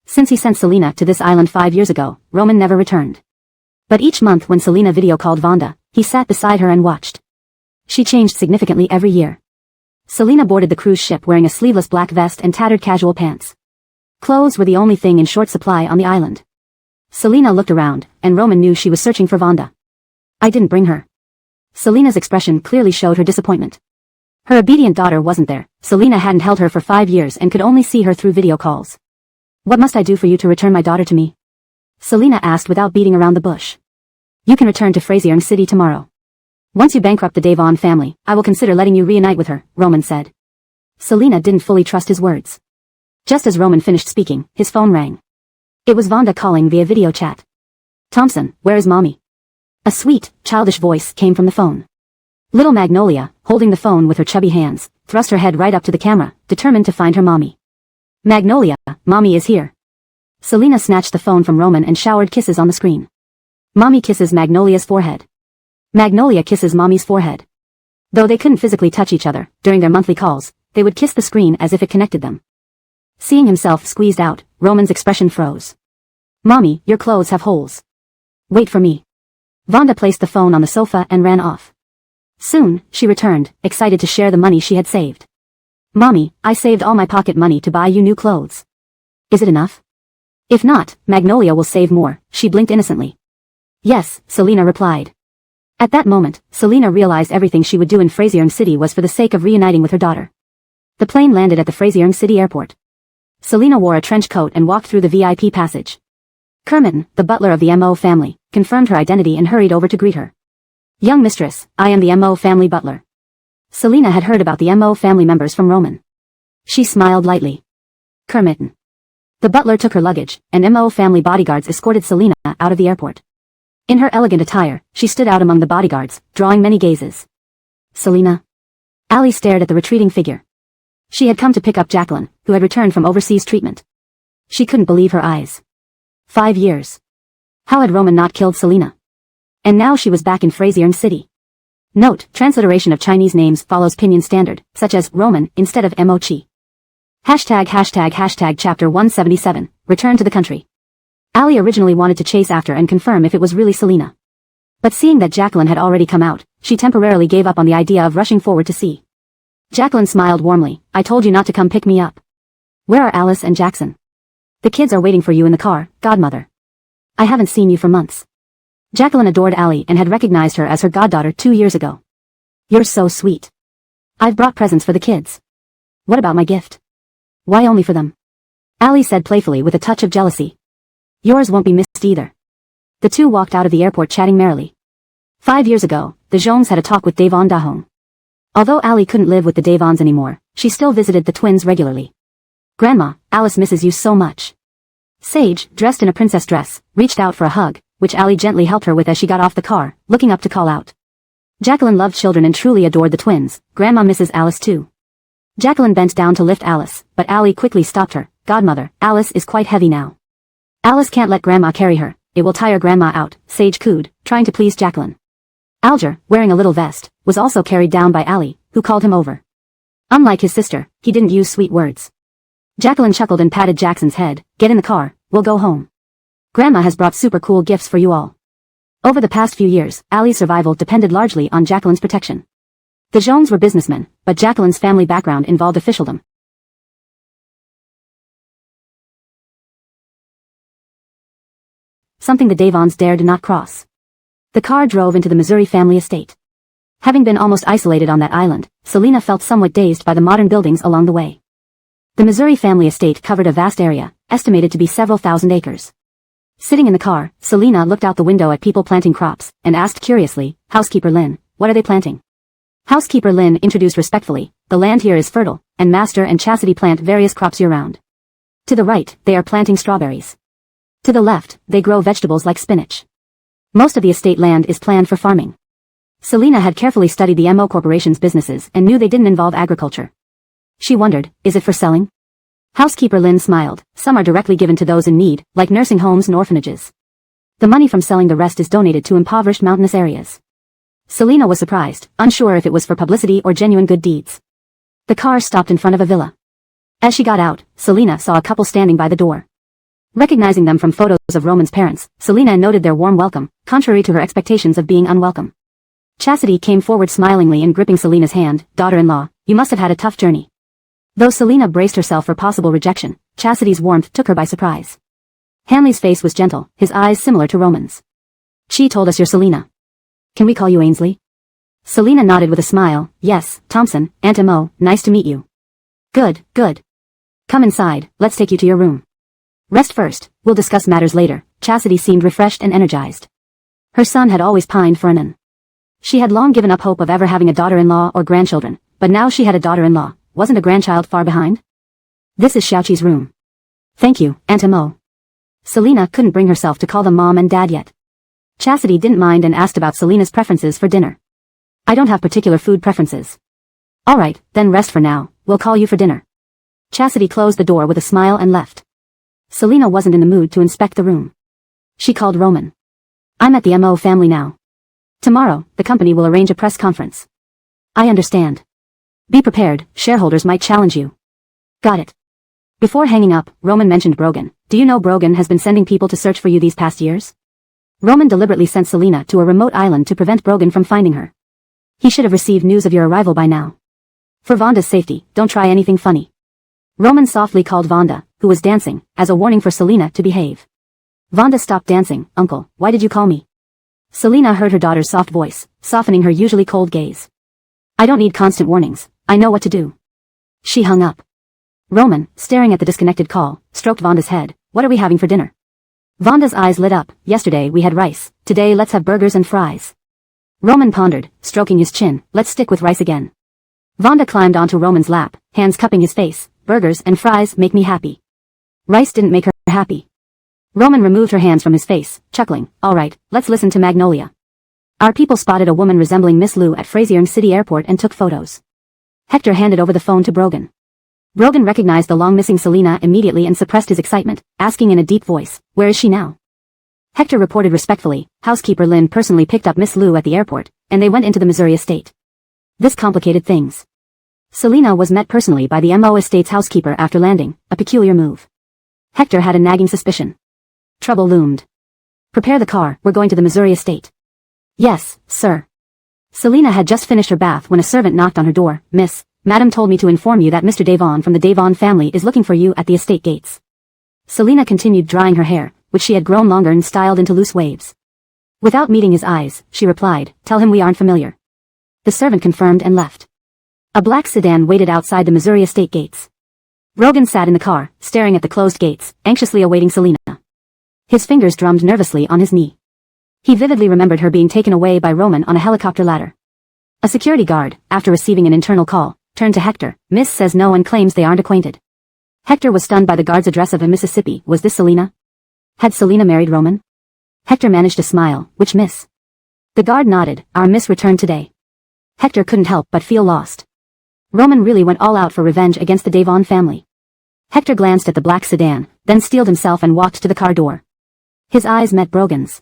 Since he sent Selina to this island 5 years ago, Roman never returned. But each month when Selina video called Vonda, he sat beside her and watched. She changed significantly every year. Selina boarded the cruise ship wearing a sleeveless black vest and tattered casual pants. Clothes were the only thing in short supply on the island. Selina looked around, and Roman knew she was searching for Vonda. I didn't bring her. Selina's expression clearly showed her disappointment. Her obedient daughter wasn't there. Selina hadn't held her for 5 years and could only see her through video calls. What must I do for you to return my daughter to me? Selina asked without beating around the bush. You can return to Frazier City tomorrow. Once you bankrupt the Devon family, I will consider letting you reunite with her, Roman said. Selina didn't fully trust his words. Just as Roman finished speaking, his phone rang. It was Vonda calling via video chat. Thompson, where is mommy? A sweet, childish voice came from the phone. Little Magnolia, holding the phone with her chubby hands, thrust her head right up to the camera, determined to find her mommy. Magnolia, mommy is here. Selina snatched the phone from Roman and showered kisses on the screen. Mommy kisses Magnolia's forehead. Magnolia kisses mommy's forehead. Though they couldn't physically touch each other, during their monthly calls, they would kiss the screen as if it connected them. Seeing himself squeezed out, Roman's expression froze. Mommy, your clothes have holes. Wait for me. Vonda placed the phone on the sofa and ran off. Soon, she returned, excited to share the money she had saved. Mommy, I saved all my pocket money to buy you new clothes. Is it enough? If not, Magnolia will save more, she blinked innocently. Yes, Selina replied. At that moment, Selina realized everything she would do in Frazier City was for the sake of reuniting with her daughter. The plane landed at the Frazier City airport. Selina wore a trench coat and walked through the VIP passage. Kermit, the butler of the M.O. family, confirmed her identity and hurried over to greet her. Young mistress, I am the M.O. family butler. Selina had heard about the M.O. family members from Roman. She smiled lightly. Kermit. The butler took her luggage, and M.O. family bodyguards escorted Selina out of the airport. In her elegant attire, she stood out among the bodyguards, drawing many gazes. Selina. Ali stared at the retreating figure. She had come to pick up Jacqueline, who had returned from overseas treatment. She couldn't believe her eyes. 5 years. How had Roman not killed Selina? And now she was back in Frazier City. Note, transliteration of Chinese names follows Pinyin standard, such as Roman instead of Mochi. Hashtag chapter 177, return to the country. Ali originally wanted to chase after and confirm if it was really Selina. But seeing that Jacqueline had already come out, she temporarily gave up on the idea of rushing forward to see. Jacqueline smiled warmly. I told you not to come pick me up. Where are Alice and Jackson? The kids are waiting for you in the car, godmother. I haven't seen you for months. Jacqueline adored Ali and had recognized her as her goddaughter 2 years ago. You're so sweet. I've brought presents for the kids. What about my gift? Why only for them? Ali said playfully with a touch of jealousy. Yours won't be missed either. The two walked out of the airport chatting merrily. 5 years ago, the Jones had a talk with Devon Dahong. Although Ali couldn't live with the Devons anymore, she still visited the twins regularly. Grandma, Alice misses you so much. Sage, dressed in a princess dress, reached out for a hug, which Ali gently helped her with as she got off the car, looking up to call out. Jacqueline loved children and truly adored the twins. Grandma misses Alice too. Jacqueline bent down to lift Alice, but Ali quickly stopped her. Godmother, Alice is quite heavy now. Alice can't let Grandma carry her, it will tire Grandma out, Sage cooed, trying to please Jacqueline. Alger, wearing a little vest, was also carried down by Ali, who called him over. Unlike his sister, he didn't use sweet words. Jacqueline chuckled and patted Jackson's head. Get in the car, we'll go home. Grandma has brought super cool gifts for you all. Over the past few years, Ali's survival depended largely on Jacqueline's protection. The Jones were businessmen, but Jacqueline's family background involved officialdom. Something the Devons dared not cross. The car drove into the Missouri family estate. Having been almost isolated on that island, Selina felt somewhat dazed by the modern buildings along the way. The Missouri family estate covered a vast area, estimated to be several thousand acres. Sitting in the car, Selina looked out the window at people planting crops, and asked curiously, Housekeeper Lynn, what are they planting? Housekeeper Lynn introduced respectfully, the land here is fertile, and Master and Chastity plant various crops year-round. To the right, they are planting strawberries. To the left, they grow vegetables like spinach. Most of the estate land is planned for farming. Selina had carefully studied the MO Corporation's businesses and knew they didn't involve agriculture. She wondered, is it for selling? Housekeeper Lynn smiled. Some are directly given to those in need, like nursing homes and orphanages. The money from selling the rest is donated to impoverished mountainous areas. Selina was surprised, unsure if it was for publicity or genuine good deeds. The car stopped in front of a villa. As she got out, Selina saw a couple standing by the door. Recognizing them from photos of Roman's parents, Selina noted their warm welcome, contrary to her expectations of being unwelcome. Chastity came forward smilingly and gripping Selina's hand. Daughter-in-law, you must have had a tough journey. Though Selina braced herself for possible rejection, Chastity's warmth took her by surprise. Hanley's face was gentle, his eyes similar to Roman's. She told us you're Selina. Can we call you Ainsley? Selina nodded with a smile. Yes, Thompson, Aunt Mo, nice to meet you. Good, good. Come inside, let's take you to your room. Rest first, we'll discuss matters later. Chastity seemed refreshed and energized. Her son had always pined for an nun. She had long given up hope of ever having a daughter-in-law or grandchildren, but now she had a daughter-in-law. Wasn't a grandchild far behind? This is Xiaoqi's room. Thank you, Aunt Mo. Selina couldn't bring herself to call them mom and dad yet. Chastity didn't mind and asked about Selina's preferences for dinner. I don't have particular food preferences. Alright, then rest for now, we'll call you for dinner. Chastity closed the door with a smile and left. Selina wasn't in the mood to inspect the room. She called Roman. I'm at the MO family now. Tomorrow, the company will arrange a press conference. I understand. Be prepared, shareholders might challenge you. Got it. Before hanging up, Roman mentioned Brogan. Do you know Brogan has been sending people to search for you these past years? Roman deliberately sent Selina to a remote island to prevent Brogan from finding her. He should have received news of your arrival by now. For Vonda's safety, don't try anything funny. Roman softly called Vonda, who was dancing, as a warning for Selina to behave. Vonda stopped dancing. Uncle, why did you call me? Selina heard her daughter's soft voice, softening her usually cold gaze. I don't need constant warnings, I know what to do. She hung up. Roman, staring at the disconnected call, stroked Vonda's head. What are we having for dinner? Vonda's eyes lit up. Yesterday we had rice, today let's have burgers and fries. Roman pondered, stroking his chin. Let's stick with rice again. Vonda climbed onto Roman's lap, hands cupping his face. Burgers and fries make me happy. Rice didn't make her happy. Roman removed her hands from his face, chuckling. Alright, let's listen to Magnolia. Our people spotted a woman resembling Miss Lou at Fraziering City Airport and took photos. Hector handed over the phone to Brogan. Brogan recognized the long-missing Selina immediately and suppressed his excitement, asking in a deep voice, where is she now? Hector reported respectfully. Housekeeper Lynn personally picked up Miss Lou at the airport, and they went into the Missouri estate. This complicated things. Selina was met personally by the MO estate's housekeeper after landing, a peculiar move. Hector had a nagging suspicion. Trouble loomed. Prepare the car, we're going to the Missouri estate. Yes, sir. Selina had just finished her bath when a servant knocked on her door. Miss, Madam told me to inform you that Mr. Davon from the Davon family is looking for you at the estate gates. Selina continued drying her hair, which she had grown longer and styled into loose waves. Without meeting his eyes, she replied, tell him we aren't familiar. The servant confirmed and left. A black sedan waited outside the Missouri estate gates. Brogan sat in the car, staring at the closed gates, anxiously awaiting Selina. His fingers drummed nervously on his knee. He vividly remembered her being taken away by Roman on a helicopter ladder. A security guard, after receiving an internal call, turned to Hector. Miss says no and claims they aren't acquainted. Hector was stunned by the guard's address of Mississippi. Was this Selina? Had Selina married Roman? Hector managed a smile. Which miss? The guard nodded. Our miss returned today. Hector couldn't help but feel lost. Roman really went all out for revenge against the Davon family. Hector glanced at the black sedan, then steeled himself and walked to the car door. His eyes met Brogan's.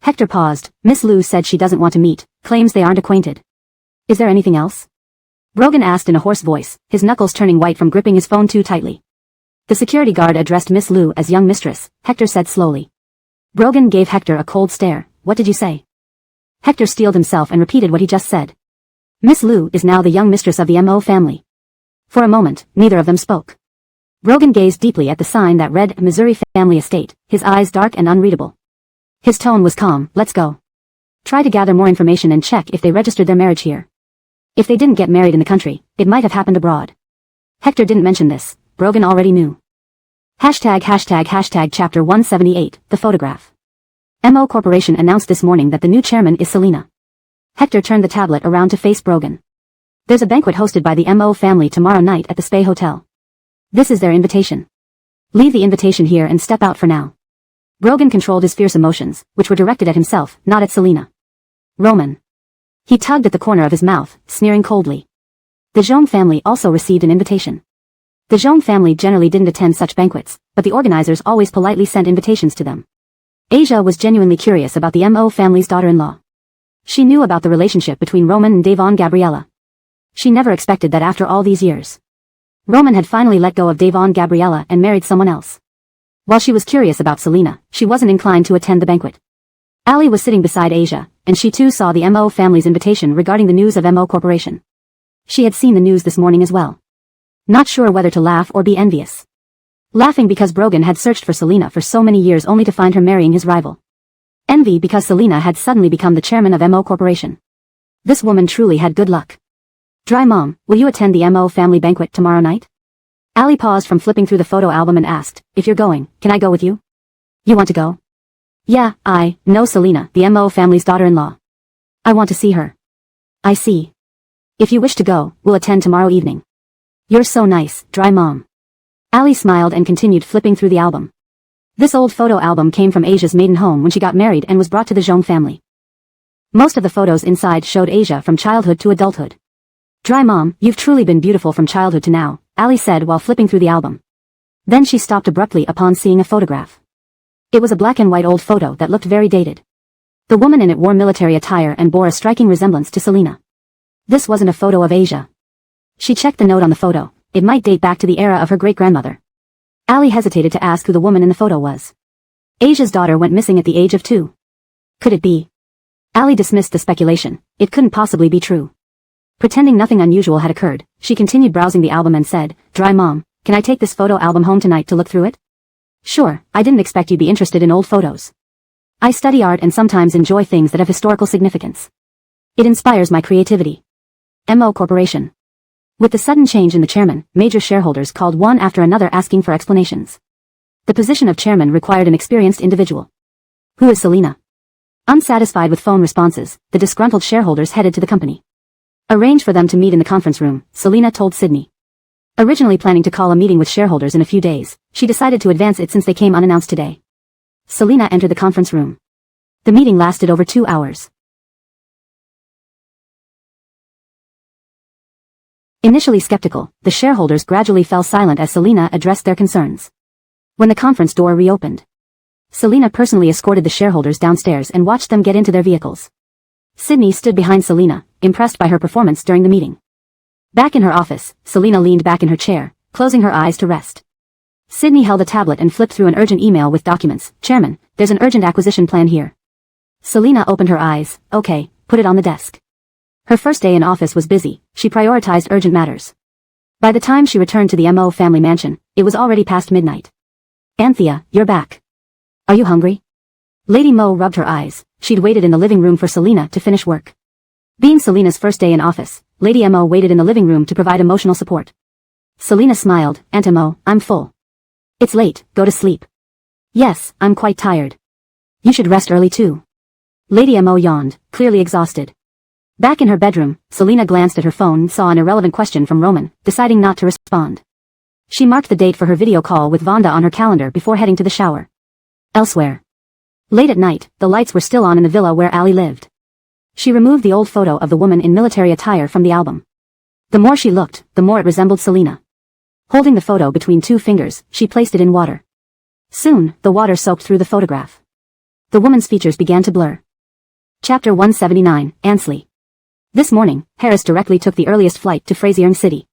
Hector paused. Miss Lou said she doesn't want to meet, claims they aren't acquainted. Is there anything else? Brogan asked in a hoarse voice, his knuckles turning white from gripping his phone too tightly. The security guard addressed Miss Lou as young mistress, Hector said slowly. Brogan gave Hector a cold stare. What did you say? Hector steeled himself and repeated what he just said. Miss Lou is now the young mistress of the MO family. For a moment, neither of them spoke. Brogan gazed deeply at the sign that read Missouri Family Estate, his eyes dark and unreadable. His tone was calm. Let's go. Try to gather more information and check if they registered their marriage here. If they didn't get married in the country, it might have happened abroad. Hector didn't mention this. Brogan already knew. Hashtag chapter 178, the photograph. MO Corporation announced this morning that the new chairman is Selina. Hector turned the tablet around to face Brogan. There's a banquet hosted by the Mo family tomorrow night at the Spey Hotel. This is their invitation. Leave the invitation here and step out for now. Brogan controlled his fierce emotions, which were directed at himself, not at Selina. Roman. He tugged at the corner of his mouth, sneering coldly. The Jean family also received an invitation. The Jean family generally didn't attend such banquets, but the organizers always politely sent invitations to them. Asia was genuinely curious about the Mo family's daughter-in-law. She knew about the relationship between Roman and Devon Gabriella. She never expected that after all these years. Roman had finally let go of Devon Gabriella and married someone else. While she was curious about Selina, she wasn't inclined to attend the banquet. Ali was sitting beside Asia, and she too saw the Mo family's invitation regarding the news of Mo Corporation. She had seen the news this morning as well. Not sure whether to laugh or be envious. Laughing because Brogan had searched for Selina for so many years only to find her marrying his rival. Envy because Selina had suddenly become the chairman of Mo Corporation. This woman truly had good luck. Dry Mom, will you attend the Mo family banquet tomorrow night? Ali paused from flipping through the photo album and asked, if you're going, can I go with you? You want to go? Yeah, I know Selina, the Mo family's daughter-in-law. I want to see her. I see. If you wish to go, we'll attend tomorrow evening. You're so nice, Dry Mom. Ali smiled and continued flipping through the album. This old photo album came from Asia's maiden home when she got married and was brought to the Jean family. Most of the photos inside showed Asia from childhood to adulthood. Dry Mom, you've truly been beautiful from childhood to now, Ali said while flipping through the album. Then she stopped abruptly upon seeing a photograph. It was a black and white old photo that looked very dated. The woman in it wore military attire and bore a striking resemblance to Selina. This wasn't a photo of Asia. She checked the note on the photo. It might date back to the era of her great-grandmother. Ali hesitated to ask who the woman in the photo was. Asia's daughter went missing at the age of 2. Could it be? Ali dismissed the speculation. It couldn't possibly be true. Pretending nothing unusual had occurred, she continued browsing the album and said, Dry Mom, can I take this photo album home tonight to look through it? Sure, I didn't expect you'd be interested in old photos. I study art and sometimes enjoy things that have historical significance. It inspires my creativity. Mo Corporation. With the sudden change in the chairman, major shareholders called one after another asking for explanations. The position of chairman required an experienced individual. Who is Selina? Unsatisfied with phone responses, the disgruntled shareholders headed to the company. Arrange for them to meet in the conference room, Selina told Sydney. Originally planning to call a meeting with shareholders in a few days, she decided to advance it since they came unannounced today. Selina entered the conference room. The meeting lasted over 2 hours. Initially skeptical, the shareholders gradually fell silent as Selina addressed their concerns. When the conference door reopened, Selina personally escorted the shareholders downstairs and watched them get into their vehicles. Sydney stood behind Selina, impressed by her performance during the meeting. Back in her office, Selina leaned back in her chair, closing her eyes to rest. Sydney held a tablet and flipped through an urgent email with documents. Chairman, there's an urgent acquisition plan here. Selina opened her eyes. Okay, put it on the desk. Her first day in office was busy. She prioritized urgent matters. By the time she returned to the Mo family mansion, it was already past midnight. Anthea, you're back. Are you hungry? Lady Mo rubbed her eyes. She'd waited in the living room for Selina to finish work. Being Selina's first day in office, Lady Mo waited in the living room to provide emotional support. Selina smiled. Aunt Mo, I'm full. It's late, go to sleep. Yes, I'm quite tired. You should rest early too. Lady Mo yawned, clearly exhausted. Back in her bedroom, Selina glanced at her phone and saw an irrelevant question from Roman, deciding not to respond. She marked the date for her video call with Vonda on her calendar before heading to the shower. Elsewhere. Late at night, the lights were still on in the villa where Ali lived. She removed the old photo of the woman in military attire from the album. The more she looked, the more it resembled Selina. Holding the photo between 2 fingers, she placed it in water. Soon, the water soaked through the photograph. The woman's features began to blur. Chapter 179, Ansley. This morning, Harris directly took the earliest flight to Fraziering City.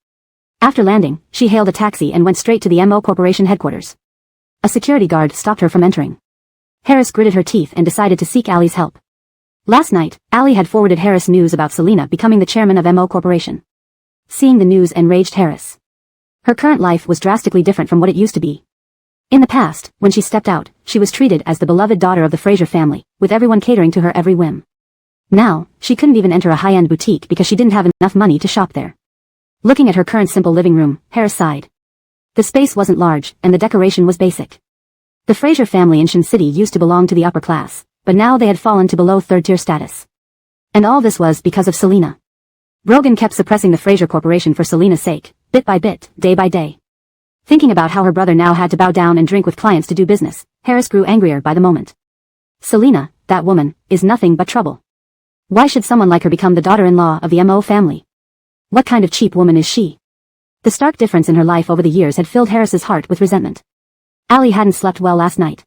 After landing, she hailed a taxi and went straight to the Mo Corporation headquarters. A security guard stopped her from entering. Harris gritted her teeth and decided to seek Ali's help. Last night, Ali had forwarded Harris news about Selina becoming the chairman of Mo Corporation. Seeing the news enraged Harris. Her current life was drastically different from what it used to be. In the past, when she stepped out, she was treated as the beloved daughter of the Fraser family, with everyone catering to her every whim. Now, she couldn't even enter a high-end boutique because she didn't have enough money to shop there. Looking at her current simple living room, Harris sighed. The space wasn't large, and the decoration was basic. The Fraser family in Shin City used to belong to the upper class, but now they had fallen to below third-tier status. And all this was because of Selina. Brogan kept suppressing the Fraser Corporation for Selina's sake, bit by bit, day by day. Thinking about how her brother now had to bow down and drink with clients to do business, Harris grew angrier by the moment. Selina, that woman, is nothing but trouble. Why should someone like her become the daughter-in-law of the MO family? What kind of cheap woman is she? The stark difference in her life over the years had filled Harris's heart with resentment. Allie hadn't slept well last night.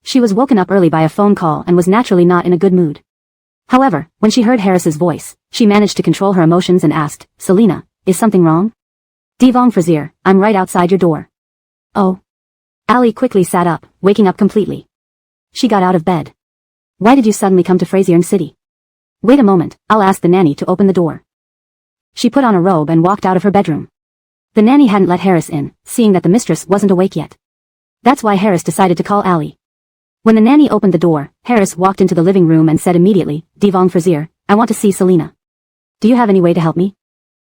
She was woken up early by a phone call and was naturally not in a good mood. However, when she heard Harris's voice, she managed to control her emotions and asked, "Selina, is something wrong?" "Devon Frazier, I'm right outside your door." "Oh." Allie quickly sat up, waking up completely. She got out of bed. "Why did you suddenly come to Frazier City?" "Wait a moment, I'll ask the nanny to open the door." She put on a robe and walked out of her bedroom. The nanny hadn't let Harris in, seeing that the mistress wasn't awake yet. That's why Harris decided to call Allie. When the nanny opened the door, Harris walked into the living room and said immediately, "Devon Frazier, I want to see Selina. Do you have any way to help me?"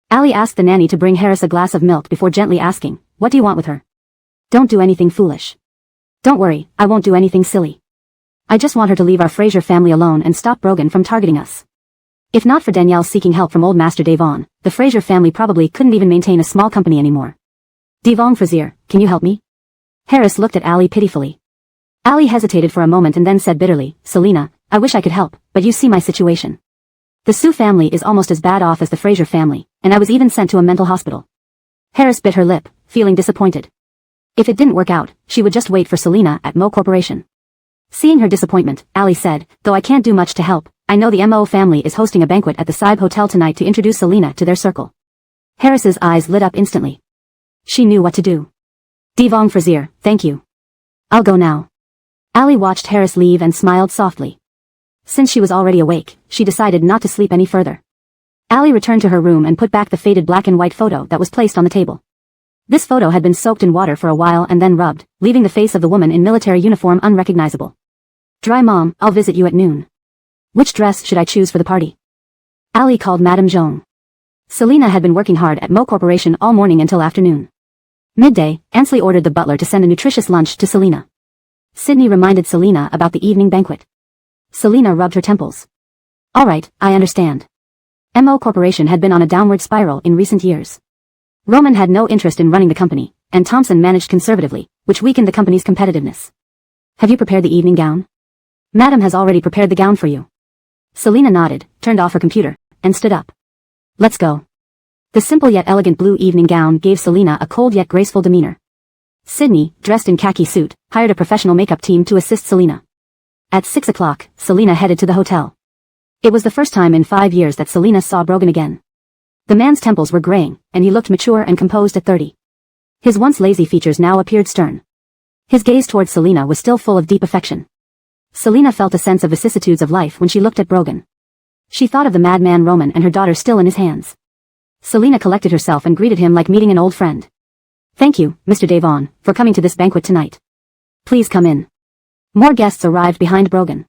Allie asked the nanny to bring Harris a glass of milk before gently asking, "What do you want with her?" "Don't do anything foolish." "Don't worry, I won't do anything silly. I just want her to leave our Frazier family alone and stop Brogan from targeting us." If not for Danielle seeking help from old Master Devon, the Frazier family probably couldn't even maintain a small company anymore. "Devon Frazier, can you help me?" Harris looked at Allie pitifully. Allie hesitated for a moment and then said bitterly, "Selina, I wish I could help, but you see my situation. The Sue family is almost as bad off as the Frazier family, and I was even sent to a mental hospital." Harris bit her lip, feeling disappointed. If it didn't work out, she would just wait for Selina at Mo Corporation. Seeing her disappointment, Allie said, "Though I can't do much to help, I know the MO family is hosting a banquet at the Saib Hotel tonight to introduce Selina to their circle." Harris's eyes lit up instantly. She knew what to do. "Devon Frazier, thank you. I'll go now." Allie watched Harris leave and smiled softly. Since she was already awake, she decided not to sleep any further. Allie returned to her room and put back the faded black and white photo that was placed on the table. This photo had been soaked in water for a while and then rubbed, leaving the face of the woman in military uniform unrecognizable. "Dry Mom, I'll visit you at noon. Which dress should I choose for the party?" Allie called Madame Joan. Selina had been working hard at Mo Corporation all morning until afternoon. Midday, Ansley ordered the butler to send a nutritious lunch to Selina. Sydney reminded Selina about the evening banquet. Selina rubbed her temples. "All right, I understand." MO Corporation had been on a downward spiral in recent years. Roman had no interest in running the company, and Thompson managed conservatively, which weakened the company's competitiveness. "Have you prepared the evening gown?" "Madam has already prepared the gown for you." Selina nodded, turned off her computer, and stood up. "Let's go." The simple yet elegant blue evening gown gave Selina a cold yet graceful demeanor. Sydney, dressed in khaki suit, hired a professional makeup team to assist Selina. At 6 o'clock, Selina headed to the hotel. It was the first time in 5 years that Selina saw Brogan again. The man's temples were graying, and he looked mature and composed at 30. His once lazy features now appeared stern. His gaze towards Selina was still full of deep affection. Selina felt a sense of vicissitudes of life when she looked at Brogan. She thought of the madman Roman and her daughter still in his hands. Selina collected herself and greeted him like meeting an old friend. "Thank you, Mr. Devon, for coming to this banquet tonight. Please come in." More guests arrived behind Brogan.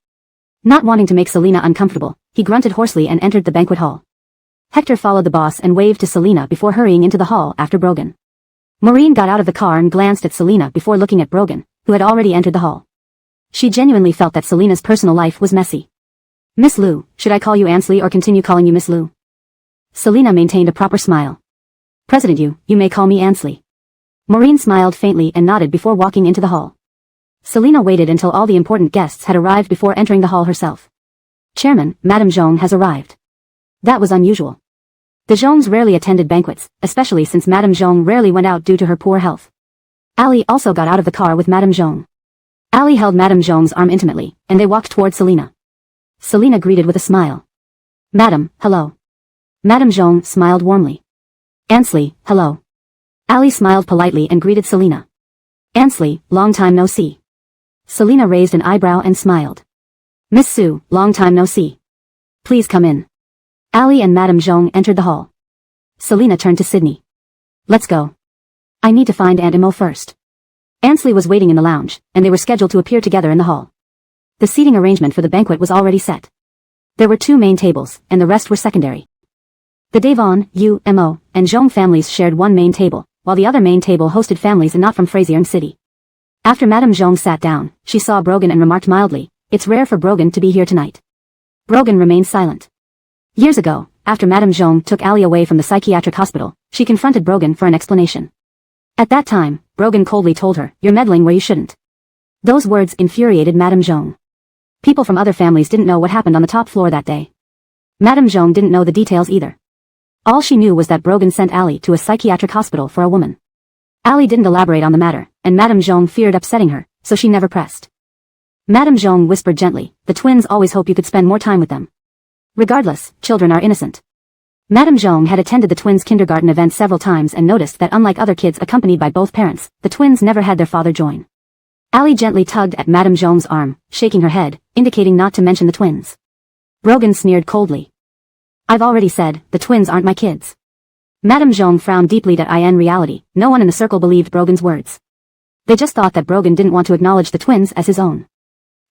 Not wanting to make Selina uncomfortable, he grunted hoarsely and entered the banquet hall. Hector followed the boss and waved to Selina before hurrying into the hall after Brogan. Maureen got out of the car and glanced at Selina before looking at Brogan, who had already entered the hall. She genuinely felt that Selina's personal life was messy. "Miss Liu, should I call you Ansley or continue calling you Miss Liu?" Selina maintained a proper smile. "President you may call me Ansley." Maureen smiled faintly and nodded before walking into the hall. Selina waited until all the important guests had arrived before entering the hall herself. "Chairman, Madame Zhong has arrived." That was unusual. The Zhongs rarely attended banquets, especially since Madame Zhong rarely went out due to her poor health. Allie also got out of the car with Madame Zhong. Allie held Madame Zhong's arm intimately, and they walked toward Selina. Selina greeted with a smile. "Madam, hello." Madame Zhong smiled warmly. "Ansley, hello." Allie smiled politely and greeted Selina. "Ansley, long time no see." Selina raised an eyebrow and smiled. "Miss Sue, long time no see. Please come in." Allie and Madame Zhong entered the hall. Selina turned to Sydney. "Let's go. I need to find Aunt Imo first." Ansley was waiting in the lounge, and they were scheduled to appear together in the hall. The seating arrangement for the banquet was already set. There were 2 main tables, and the rest were secondary. The Devon, Yu, Mo, and Zhong families shared one main table, while the other main table hosted families not from Frazier City. After Madame Zhong sat down, she saw Brogan and remarked mildly, "It's rare for Brogan to be here tonight." Brogan remained silent. Years ago, after Madame Jean took Ali away from the psychiatric hospital, she confronted Brogan for an explanation. At that time, Brogan coldly told her, "You're meddling where you shouldn't." Those words infuriated Madame Jean. People from other families didn't know what happened on the top floor that day. Madame Jean didn't know the details either. All she knew was that Brogan sent Ali to a psychiatric hospital for a woman. Ali didn't elaborate on the matter, and Madame Jean feared upsetting her, so she never pressed. Madame Jean whispered gently, "The twins always hope you could spend more time with them. Regardless, children are innocent." Madame Jean had attended the twins' kindergarten event several times and noticed that unlike other kids accompanied by both parents, the twins never had their father join. Ali gently tugged at Madame Jean's arm, shaking her head, indicating not to mention the twins. Brogan sneered coldly. "I've already said, the twins aren't my kids." Madame Jean frowned deeply that in reality, no one in the circle believed Brogan's words. They just thought that Brogan didn't want to acknowledge the twins as his own.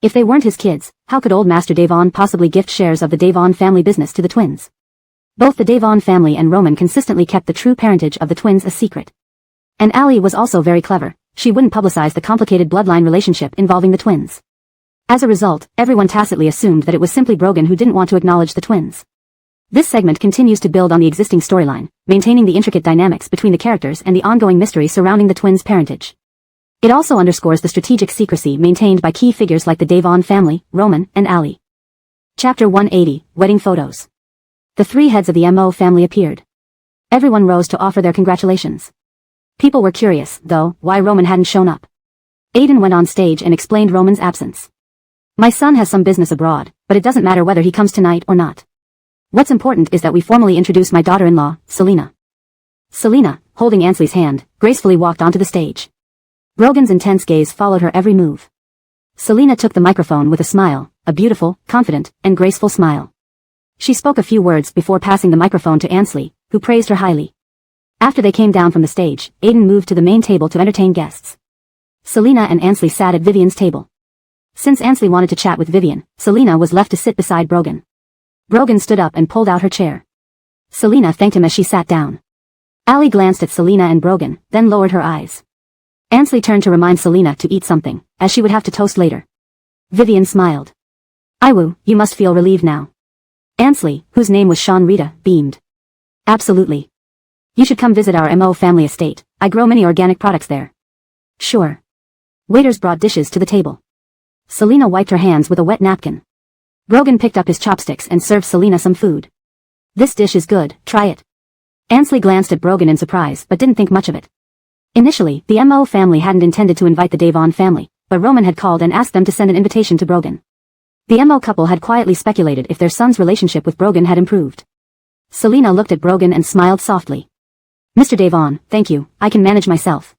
If they weren't his kids, how could old Master Devon possibly gift shares of the Devon family business to the twins? Both the Devon family and Roman consistently kept the true parentage of the twins a secret. And Ali was also very clever. She wouldn't publicize the complicated bloodline relationship involving the twins. As a result, everyone tacitly assumed that it was simply Brogan who didn't want to acknowledge the twins. This segment continues to build on the existing storyline, maintaining the intricate dynamics between the characters and the ongoing mystery surrounding the twins' parentage. It also underscores the strategic secrecy maintained by key figures like the Devon family, Roman, and Ali. Chapter 180, Wedding Photos. The three heads of the MO family appeared. Everyone rose to offer their congratulations. People were curious, though, why Roman hadn't shown up. Aiden went on stage and explained Roman's absence. "My son has some business abroad, but it doesn't matter whether he comes tonight or not. What's important is that we formally introduce my daughter-in-law, Selena." Selena, holding Ansley's hand, gracefully walked onto the stage. Brogan's intense gaze followed her every move. Selena took the microphone with a smile, a beautiful, confident, and graceful smile. She spoke a few words before passing the microphone to Ansley, who praised her highly. After they came down from the stage, Aiden moved to the main table to entertain guests. Selena and Ansley sat at Vivian's table. Since Ansley wanted to chat with Vivian, Selena was left to sit beside Brogan. Brogan stood up and pulled out her chair. Selena thanked him as she sat down. Ali glanced at Selena and Brogan, then lowered her eyes. Ansley turned to remind Selena to eat something, as she would have to toast later. Vivian smiled. "Iwu, you must feel relieved now." Ansley, whose name was Sean Rita, beamed. "Absolutely. You should come visit our MO family estate. I grow many organic products there." "Sure." Waiters brought dishes to the table. Selena wiped her hands with a wet napkin. Brogan picked up his chopsticks and served Selena some food. "This dish is good, try it." Ansley glanced at Brogan in surprise but didn't think much of it. Initially, the MO family hadn't intended to invite the Devon family, but Roman had called and asked them to send an invitation to Brogan. The MO couple had quietly speculated if their son's relationship with Brogan had improved. Selena looked at Brogan and smiled softly. "Mr. Devon, thank you, I can manage myself."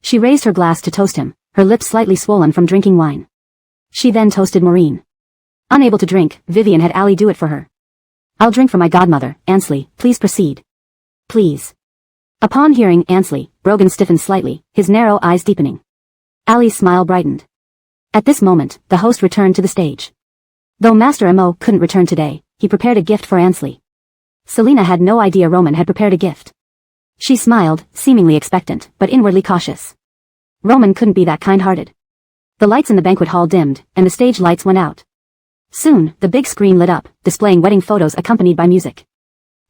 She raised her glass to toast him, her lips slightly swollen from drinking wine. She then toasted Maureen. Unable to drink, Vivian had Ali do it for her. "I'll drink for my godmother, Ansley, please proceed." "Please." Upon hearing Ansley, Brogan stiffened slightly, his narrow eyes deepening. Ali's smile brightened. At this moment, the host returned to the stage. Though Master M.O. couldn't return today, he prepared a gift for Ansley. Selena had no idea Roman had prepared a gift. She smiled, seemingly expectant, but inwardly cautious. Roman couldn't be that kind-hearted. The lights in the banquet hall dimmed, and the stage lights went out. Soon, the big screen lit up, displaying wedding photos accompanied by music.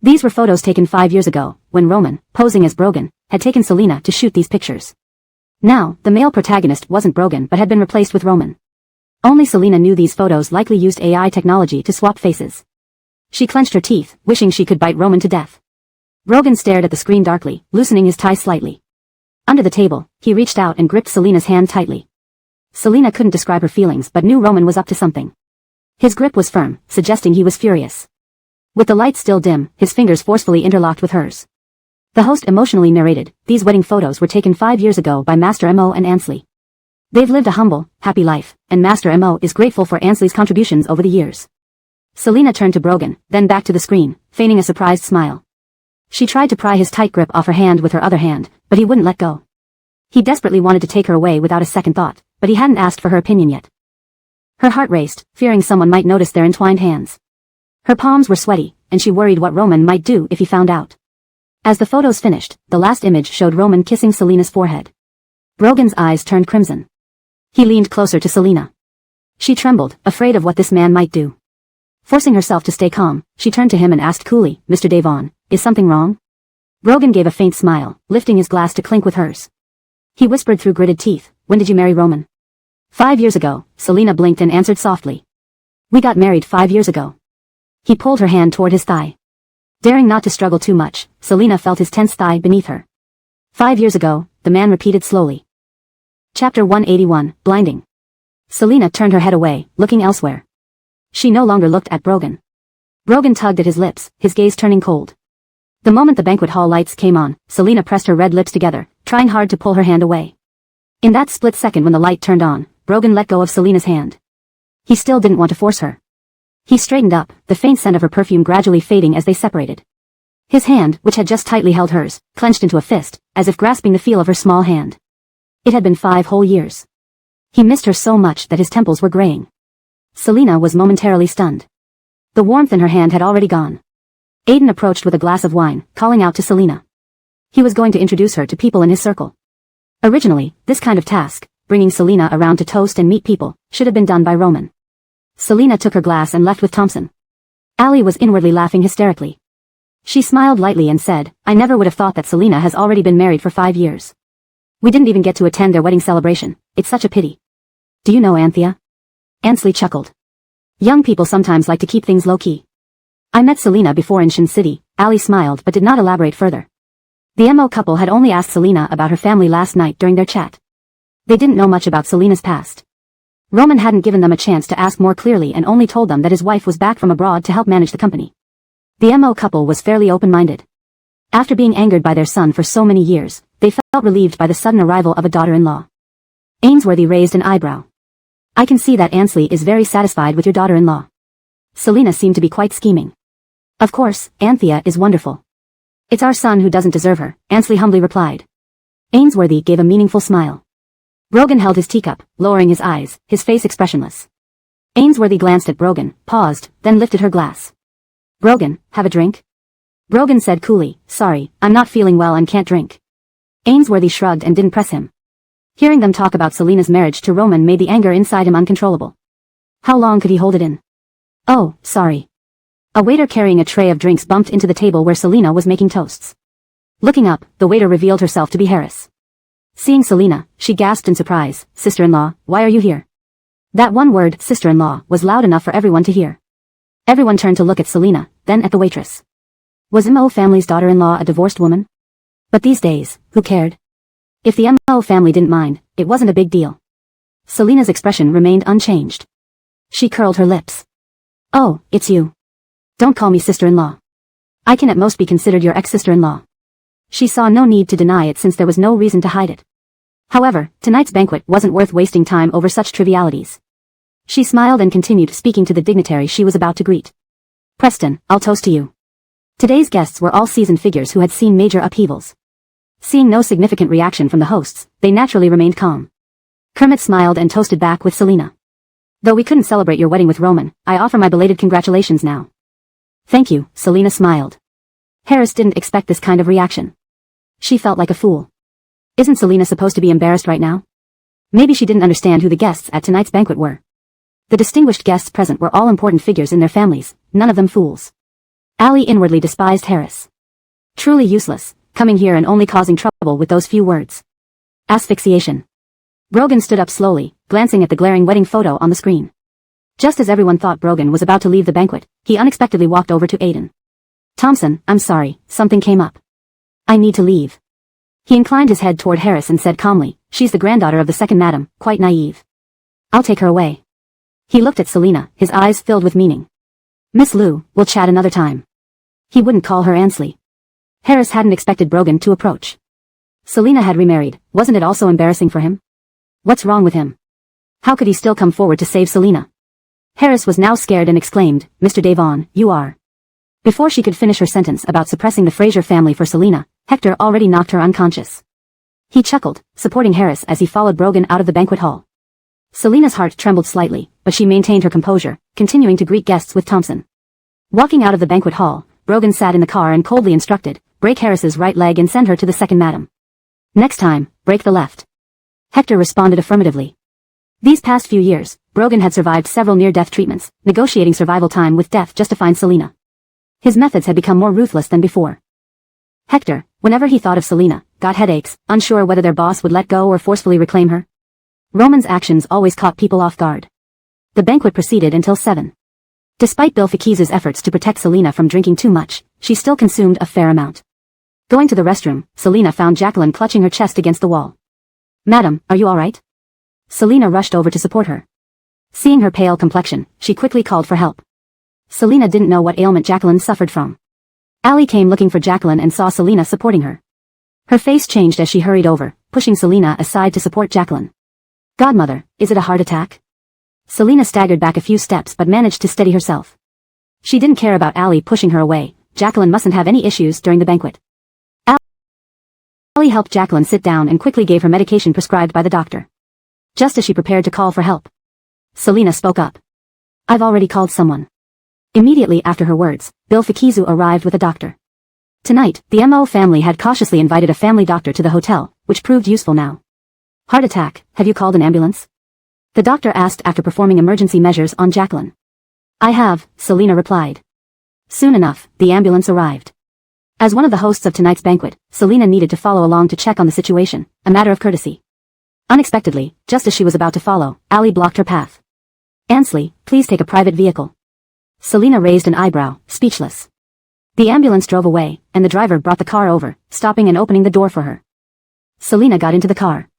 These were photos taken 5 years ago, when Roman, posing as Brogan, had taken Selena to shoot these pictures. Now, the male protagonist wasn't Brogan but had been replaced with Roman. Only Selena knew these photos likely used AI technology to swap faces. She clenched her teeth, wishing she could bite Roman to death. Brogan stared at the screen darkly, loosening his tie slightly. Under the table, he reached out and gripped Selena's hand tightly. Selena couldn't describe her feelings but knew Roman was up to something. His grip was firm, suggesting he was furious. With the lights still dim, his fingers forcefully interlocked with hers. The host emotionally narrated, these wedding photos were taken 5 years ago by Master M.O. and Ansley. They've lived a humble, happy life, and Master M.O. is grateful for Ansley's contributions over the years. Selena turned to Brogan, then back to the screen, feigning a surprised smile. She tried to pry his tight grip off her hand with her other hand, but he wouldn't let go. He desperately wanted to take her away without a second thought, but he hadn't asked for her opinion yet. Her heart raced, fearing someone might notice their entwined hands. Her palms were sweaty, and she worried what Roman might do if he found out. As the photos finished, the last image showed Roman kissing Selena's forehead. Brogan's eyes turned crimson. He leaned closer to Selena. She trembled, afraid of what this man might do. Forcing herself to stay calm, she turned to him and asked coolly, Mr. Devon, is something wrong? Brogan gave a faint smile, lifting his glass to clink with hers. He whispered through gritted teeth, when did you marry Roman? 5 years ago, Selina blinked and answered softly. We got married 5 years ago. He pulled her hand toward his thigh. Daring not to struggle too much, Selina felt his tense thigh beneath her. 5 years ago, the man repeated slowly. Chapter 181, Blinding. Selina turned her head away, looking elsewhere. She no longer looked at Brogan. Brogan tugged at his lips, his gaze turning cold. The moment the banquet hall lights came on, Selina pressed her red lips together, trying hard to pull her hand away. In that split second when the light turned on, Brogan let go of Selina's hand. He still didn't want to force her. He straightened up, the faint scent of her perfume gradually fading as they separated. His hand, which had just tightly held hers, clenched into a fist, as if grasping the feel of her small hand. It had been 5 whole years. He missed her so much that his temples were graying. Selina was momentarily stunned. The warmth in her hand had already gone. Aiden approached with a glass of wine, calling out to Selina. He was going to introduce her to people in his circle. Originally, this kind of task, bringing Selina around to toast and meet people, should have been done by Roman. Selina took her glass and left with Thompson. Allie was inwardly laughing hysterically. She smiled lightly and said, I never would have thought that Selina has already been married for 5 years. We didn't even get to attend their wedding celebration, it's such a pity. Do you know Anthea? Ansley chuckled. Young people sometimes like to keep things low-key. I met Selina before in Shin City, Allie smiled but did not elaborate further. The MO couple had only asked Selina about her family last night during their chat. They didn't know much about Selina's past. Roman hadn't given them a chance to ask more clearly and only told them that his wife was back from abroad to help manage the company. The MO couple was fairly open-minded. After being angered by their son for so many years, they felt relieved by the sudden arrival of a daughter-in-law. Ainsworthy raised an eyebrow. I can see that Ansley is very satisfied with your daughter-in-law. Selina seemed to be quite scheming. Of course, Anthea is wonderful. It's our son who doesn't deserve her, Ansley humbly replied. Ainsworthy gave a meaningful smile. Brogan held his teacup, lowering his eyes, his face expressionless. Ainsworthy glanced at Brogan, paused, then lifted her glass. Brogan, have a drink? Brogan said coolly, sorry, I'm not feeling well and can't drink. Ainsworthy shrugged and didn't press him. Hearing them talk about Selina's marriage to Roman made the anger inside him uncontrollable. How long could he hold it in? Oh, sorry. A waiter carrying a tray of drinks bumped into the table where Selina was making toasts. Looking up, the waiter revealed herself to be Harris. Seeing Selina, she gasped in surprise, Sister-in-law, why are you here? That one word, sister-in-law, was loud enough for everyone to hear. Everyone turned to look at Selina, then at the waitress. Was MO family's daughter-in-law a divorced woman? But these days, who cared? If the MO family didn't mind, it wasn't a big deal. Selina's expression remained unchanged. She curled her lips. Oh, it's you. Don't call me sister-in-law. I can at most be considered your ex-sister-in-law. She saw no need to deny it since there was no reason to hide it. However, tonight's banquet wasn't worth wasting time over such trivialities. She smiled and continued speaking to the dignitary she was about to greet. Preston, I'll toast to you. Today's guests were all seasoned figures who had seen major upheavals. Seeing no significant reaction from the hosts, they naturally remained calm. Kermit smiled and toasted back with Selina. Though we couldn't celebrate your wedding with Roman, I offer my belated congratulations now. Thank you, Selina smiled. Harris didn't expect this kind of reaction. She felt like a fool. Isn't Selina supposed to be embarrassed right now? Maybe she didn't understand who the guests at tonight's banquet were. The distinguished guests present were all important figures in their families, none of them fools. Allie inwardly despised Harris. Truly useless, coming here and only causing trouble with those few words. Asphyxiation. Brogan stood up slowly, glancing at the glaring wedding photo on the screen. Just as everyone thought Brogan was about to leave the banquet, he unexpectedly walked over to Aiden. Thompson, I'm sorry, something came up. I need to leave. He inclined his head toward Harris and said calmly, she's the granddaughter of the second madam, quite naive. I'll take her away. He looked at Selina, his eyes filled with meaning. Miss Liu, we'll chat another time. He wouldn't call her Ansley. Harris hadn't expected Brogan to approach. Selina had remarried, wasn't it also embarrassing for him? What's wrong with him? How could he still come forward to save Selina? Harris was now scared and exclaimed, Mr. Devon, you are. Before she could finish her sentence about suppressing the Fraser family for Selina, Hector already knocked her unconscious. He chuckled, supporting Harris as he followed Brogan out of the banquet hall. Selina's heart trembled slightly, but she maintained her composure, continuing to greet guests with Thompson. Walking out of the banquet hall, Brogan sat in the car and coldly instructed, break Harris's right leg and send her to the second madam. Next time, break the left. Hector responded affirmatively. These past few years, Brogan had survived several near-death treatments, negotiating survival time with death just to find Selena. His methods had become more ruthless than before. Hector, whenever he thought of Selena, got headaches, unsure whether their boss would let go or forcefully reclaim her. Roman's actions always caught people off guard. The banquet proceeded until 7. Despite Bill Fakiz's efforts to protect Selena from drinking too much, she still consumed a fair amount. Going to the restroom, Selena found Jacqueline clutching her chest against the wall. "Madam, are you all right?" Selena rushed over to support her. Seeing her pale complexion, she quickly called for help. Selena didn't know what ailment Jacqueline suffered from. Allie came looking for Jacqueline and saw Selena supporting her. Her face changed as she hurried over, pushing Selena aside to support Jacqueline. "Godmother, is it a heart attack?" Selena staggered back a few steps but managed to steady herself. She didn't care about Allie pushing her away. Jacqueline mustn't have any issues during the banquet. Allie helped Jacqueline sit down and quickly gave her medication prescribed by the doctor. Just as she prepared to call for help, Selena spoke up. "I've already called someone." Immediately after her words, Bill Fakizu arrived with a doctor. Tonight, the MO family had cautiously invited a family doctor to the hotel, which proved useful now. "Heart attack, have you called an ambulance?" the doctor asked after performing emergency measures on Jacqueline. "I have," Selena replied. Soon enough, the ambulance arrived. As one of the hosts of tonight's banquet, Selena needed to follow along to check on the situation, a matter of courtesy. Unexpectedly, just as she was about to follow, Allie blocked her path. "Ansley, please take a private vehicle." Selena raised an eyebrow, speechless. The ambulance drove away, and the driver brought the car over, stopping and opening the door for her. Selena got into the car.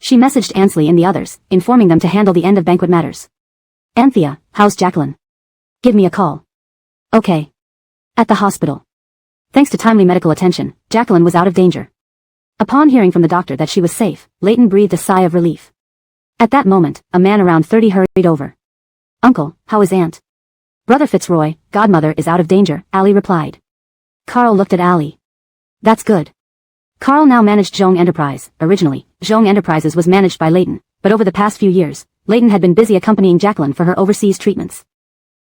She messaged Ansley and the others, informing them to handle the end of banquet matters. "Anthea, how's Jacqueline?" "Give me a call." "Okay." At the hospital. Thanks to timely medical attention, Jacqueline was out of danger. Upon hearing from the doctor that she was safe, Leighton breathed a sigh of relief. At that moment, a man around 30 hurried over. "Uncle, how is Aunt?" "Brother Fitzroy, Godmother is out of danger," Allie replied. Carl looked at Allie. "That's good." Carl now managed Zhong Enterprise. Originally, Zhong Enterprises was managed by Leighton, but over the past few years, Leighton had been busy accompanying Jacqueline for her overseas treatments.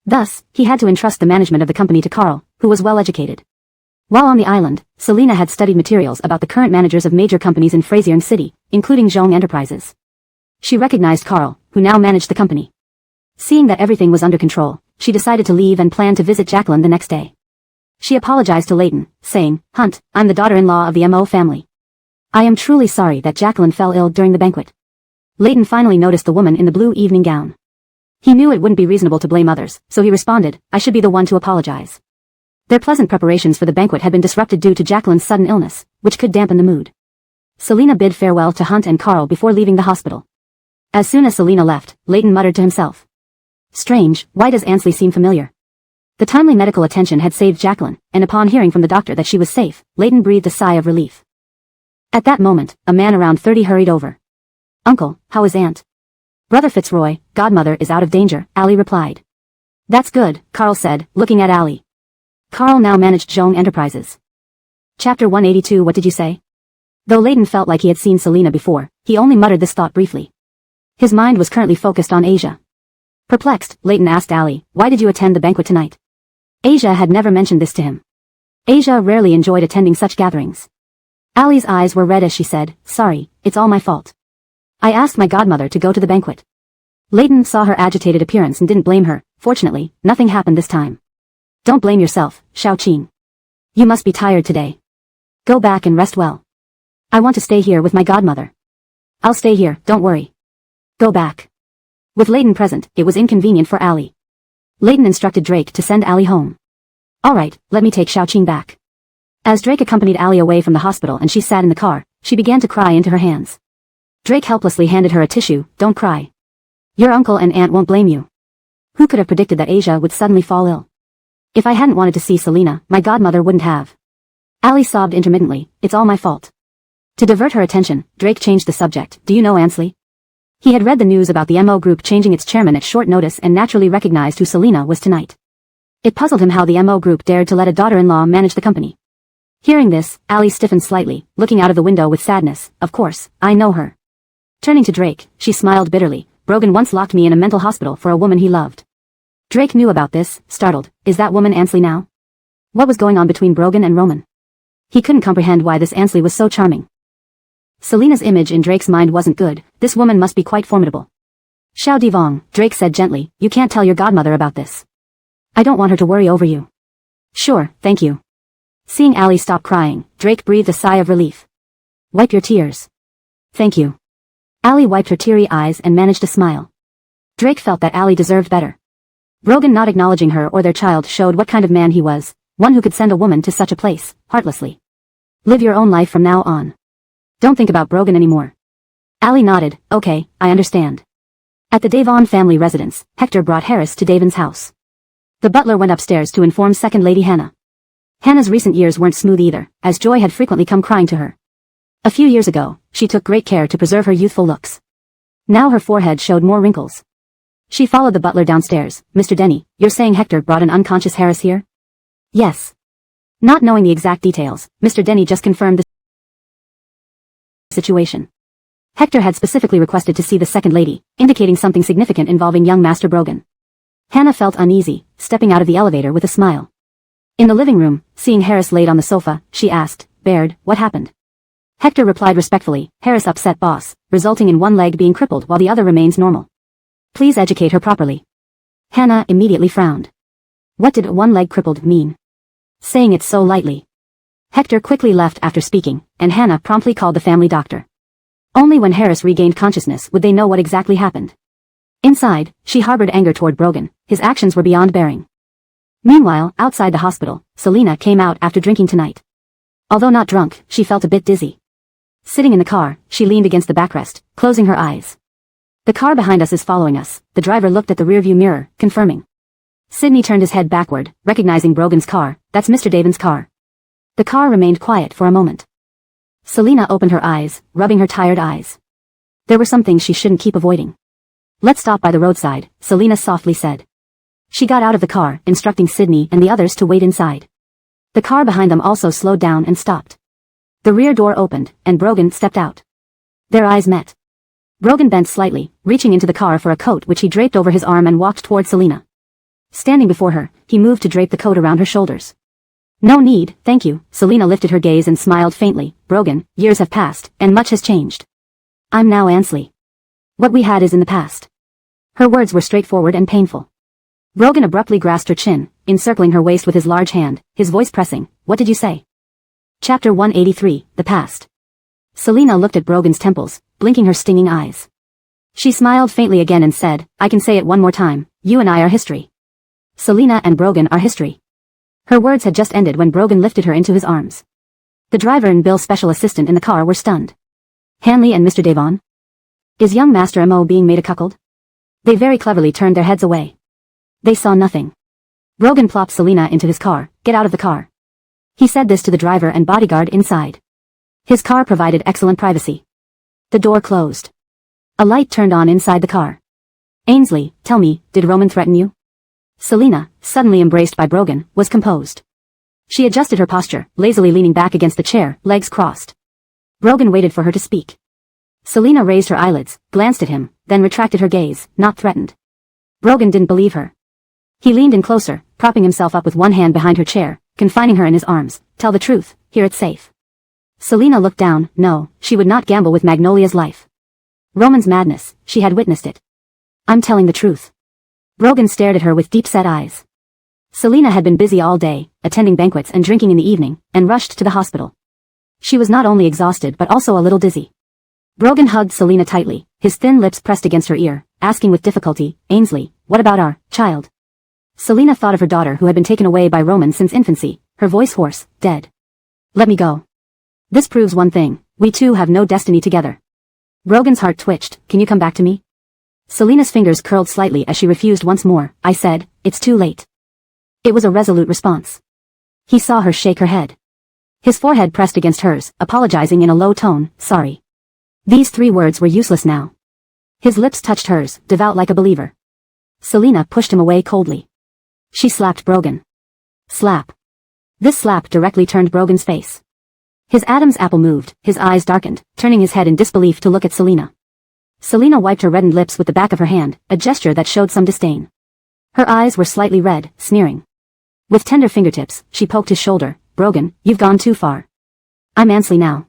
Thus, he had to entrust the management of the company to Carl, who was well educated. While on the island, Selena had studied materials about the current managers of major companies in Fraziering City, including Zhong Enterprises. She recognized Carl, who now managed the company. Seeing that everything was under control, she decided to leave and planned to visit Jacqueline the next day. She apologized to Leighton, saying, "Hunt, I'm the daughter-in-law of the MO family. I am truly sorry that Jacqueline fell ill during the banquet." Leighton finally noticed the woman in the blue evening gown. He knew it wouldn't be reasonable to blame others, so he responded, "I should be the one to apologize." Their pleasant preparations for the banquet had been disrupted due to Jacqueline's sudden illness, which could dampen the mood. Selena bid farewell to Hunt and Carl before leaving the hospital. As soon as Selena left, Leighton muttered to himself. "Strange, why does Ansley seem familiar?" The timely medical attention had saved Jacqueline, and upon hearing from the doctor that she was safe, Leighton breathed a sigh of relief. At that moment, a man around 30 hurried over. "Uncle, how is Aunt?" "Brother Fitzroy, Godmother is out of danger," Allie replied. "That's good," Carl said, looking at Allie. Carl now managed Zhong Enterprises. Chapter 182. What did you say? Though Leighton felt like he had seen Selena before, he only muttered this thought briefly. His mind was currently focused on Asia. Perplexed, Leighton asked Allie, "Why did you attend the banquet tonight?" Asia had never mentioned this to him. Asia rarely enjoyed attending such gatherings. Allie's eyes were red as she said, "Sorry, it's all my fault. I asked my godmother to go to the banquet." Leighton saw her agitated appearance and didn't blame her. Fortunately, nothing happened this time. "Don't blame yourself, Xiaoqing. You must be tired today. Go back and rest well. I want to stay here with my godmother." "I'll stay here, don't worry. Go back." With Leighton present, it was inconvenient for Allie. Leighton instructed Drake to send Allie home. "All right, let me take Xiaoqing back." As Drake accompanied Allie away from the hospital and she sat in the car, she began to cry into her hands. Drake helplessly handed her a tissue. "Don't cry. Your uncle and aunt won't blame you." Who could have predicted that Asia would suddenly fall ill? "If I hadn't wanted to see Selena, my godmother wouldn't have." Allie sobbed intermittently, "It's all my fault." To divert her attention, Drake changed the subject. "Do you know Ansley?" He had read the news about the MO group changing its chairman at short notice and naturally recognized who Selena was tonight. It puzzled him how the MO group dared to let a daughter-in-law manage the company. Hearing this, Allie stiffened slightly, looking out of the window with sadness. "Of course, I know her." Turning to Drake, she smiled bitterly. "Brogan once locked me in a mental hospital for a woman he loved." Drake knew about this, startled. Is that woman Ansley now? What was going on between Brogan and Roman? He couldn't comprehend why this Ansley was so charming. Selena's image in Drake's mind wasn't good. This woman must be quite formidable. Xiao Divong, Drake said gently, you can't tell your godmother about this. I don't want her to worry over you. Sure, thank you. Seeing Allie stop crying, Drake breathed a sigh of relief. Wipe your tears. Thank you. Allie wiped her teary eyes and managed a smile. Drake felt that Allie deserved better. Brogan not acknowledging her or their child showed what kind of man he was, one who could send a woman to such a place, heartlessly. Live your own life from now on. Don't think about Brogan anymore. Allie nodded, okay, I understand. At the Davon family residence, Hector brought Harris to Davon's house. The butler went upstairs to inform Second Lady Hannah. Hannah's recent years weren't smooth either, as Joy had frequently come crying to her. A few years ago, she took great care to preserve her youthful looks. Now her forehead showed more wrinkles. She followed the butler downstairs. Mr. Denny, you're saying Hector brought an unconscious Harris here? Yes. Not knowing the exact details, Mr. Denny just confirmed the situation. Hector had specifically requested to see the second lady, indicating something significant involving young Master Brogan. Hannah felt uneasy, stepping out of the elevator with a smile. In the living room, seeing Harris laid on the sofa, she asked, Baird, what happened? Hector replied respectfully, Harris upset boss, resulting in one leg being crippled while the other remains normal. Please educate her properly. Hannah immediately frowned. What did one leg crippled mean? Saying it so lightly. Hector quickly left after speaking, and Hannah promptly called the family doctor. Only when Harris regained consciousness would they know what exactly happened. Inside, she harbored anger toward Brogan. His actions were beyond bearing. Meanwhile, outside the hospital, Selena came out after drinking tonight. Although not drunk, she felt a bit dizzy. Sitting in the car, she leaned against the backrest, closing her eyes. The car behind us is following us. The driver looked at the rearview mirror, confirming. Sidney turned his head backward, recognizing Brogan's car. That's Mr. Davon's car. The car remained quiet for a moment. Selena opened her eyes, rubbing her tired eyes. There were some things she shouldn't keep avoiding. Let's stop by the roadside, Selena softly said. She got out of the car, instructing Sidney and the others to wait inside. The car behind them also slowed down and stopped. The rear door opened, and Brogan stepped out. Their eyes met. Brogan bent slightly, reaching into the car for a coat which he draped over his arm and walked toward Selena. Standing before her, he moved to drape the coat around her shoulders. No need, thank you. Selena lifted her gaze and smiled faintly. Brogan, years have passed, and much has changed. I'm now Ansley. What we had is in the past. Her words were straightforward and painful. Brogan abruptly grasped her chin, encircling her waist with his large hand, his voice pressing. What did you say? Chapter 183, The Past. Selena looked at Brogan's temples, blinking her stinging eyes. She smiled faintly again and said, I can say it one more time, you and I are history. Selena and Brogan are history. Her words had just ended when Brogan lifted her into his arms. The driver and Bill's special assistant in the car were stunned. Hanley and Mr. Davon? Is young Master M.O. being made a cuckold? They very cleverly turned their heads away. They saw nothing. Brogan plopped Selena into his car. Get out of the car. He said this to the driver and bodyguard inside. His car provided excellent privacy. The door closed. A light turned on inside the car. Ainsley, tell me, did Roman threaten you? Selena, suddenly embraced by Brogan, was composed. She adjusted her posture, lazily leaning back against the chair, legs crossed. Brogan waited for her to speak. Selena raised her eyelids, glanced at him, then retracted her gaze, not threatened. Brogan didn't believe her. He leaned in closer, propping himself up with one hand behind her chair, confining her in his arms. Tell the truth, here it's safe. Selena looked down. No, she would not gamble with Magnolia's life. Roman's madness, she had witnessed it. I'm telling the truth. Brogan stared at her with deep-set eyes. Selena had been busy all day, attending banquets and drinking in the evening, and rushed to the hospital. She was not only exhausted but also a little dizzy. Brogan hugged Selena tightly, his thin lips pressed against her ear, asking with difficulty, Ainsley, what about our child? Selena thought of her daughter who had been taken away by Roman since infancy, her voice hoarse, dead. Let me go. This proves one thing, we two have no destiny together. Brogan's heart twitched. Can you come back to me? Selena's fingers curled slightly as she refused once more. I said, it's too late. It was a resolute response. He saw her shake her head. His forehead pressed against hers, apologizing in a low tone, sorry. These 3 words were useless now. His lips touched hers, devout like a believer. Selena pushed him away coldly. She slapped Brogan. Slap. This slap directly turned Brogan's face. His Adam's apple moved, his eyes darkened, turning his head in disbelief to look at Selena. Selena wiped her reddened lips with the back of her hand, a gesture that showed some disdain. Her eyes were slightly red, sneering. With tender fingertips, she poked his shoulder. Brogan, you've gone too far. I'm Ansley now.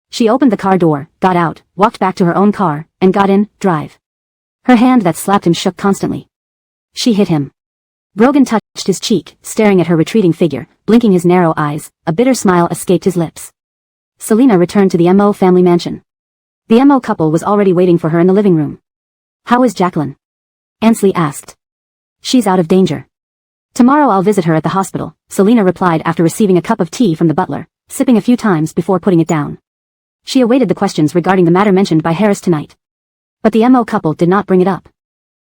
She opened the car door, got out, walked back to her own car, and got in, drive. Her hand that slapped him shook constantly. She hit him. Brogan touched his cheek, staring at her retreating figure, blinking his narrow eyes. A bitter smile escaped his lips. Selina returned to the M.O. family mansion. The M.O. couple was already waiting for her in the living room. "How is Jacqueline?" Ansley asked. "She's out of danger. Tomorrow I'll visit her at the hospital," Selina replied after receiving a cup of tea from the butler, sipping a few times before putting it down. She awaited the questions regarding the matter mentioned by Harris tonight. But the M.O. couple did not bring it up.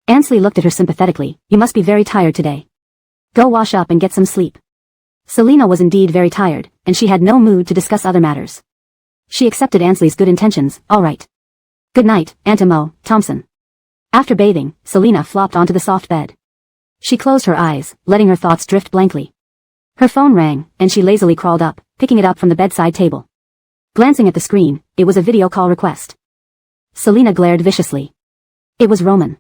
Ansley looked at her sympathetically. "You must be very tired today. Go wash up and get some sleep." Selina was indeed very tired, and she had no mood to discuss other matters. She accepted Ansley's good intentions. "All right. Good night, Aunt M.O. Thompson." After bathing, Selina flopped onto the soft bed. She closed her eyes, letting her thoughts drift blankly. Her phone rang, and she lazily crawled up, picking it up from the bedside table. Glancing at the screen, it was a video call request. Selina glared viciously. It was Roman.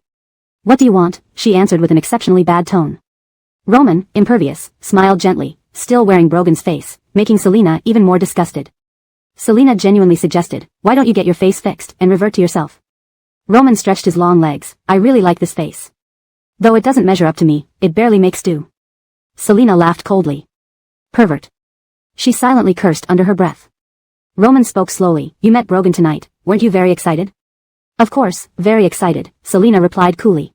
"What do you want?" she answered with an exceptionally bad tone. Roman, impervious, smiled gently, still wearing Brogan's face, making Selina even more disgusted. Selina genuinely suggested, "Why don't you get your face fixed and revert to yourself?" Roman stretched his long legs. "I really like this face. Though it doesn't measure up to me, it barely makes do." Selina laughed coldly. "Pervert." She silently cursed under her breath. Roman spoke slowly. "You met Brogan tonight, weren't you very excited?" "Of course, very excited," Selina replied coolly.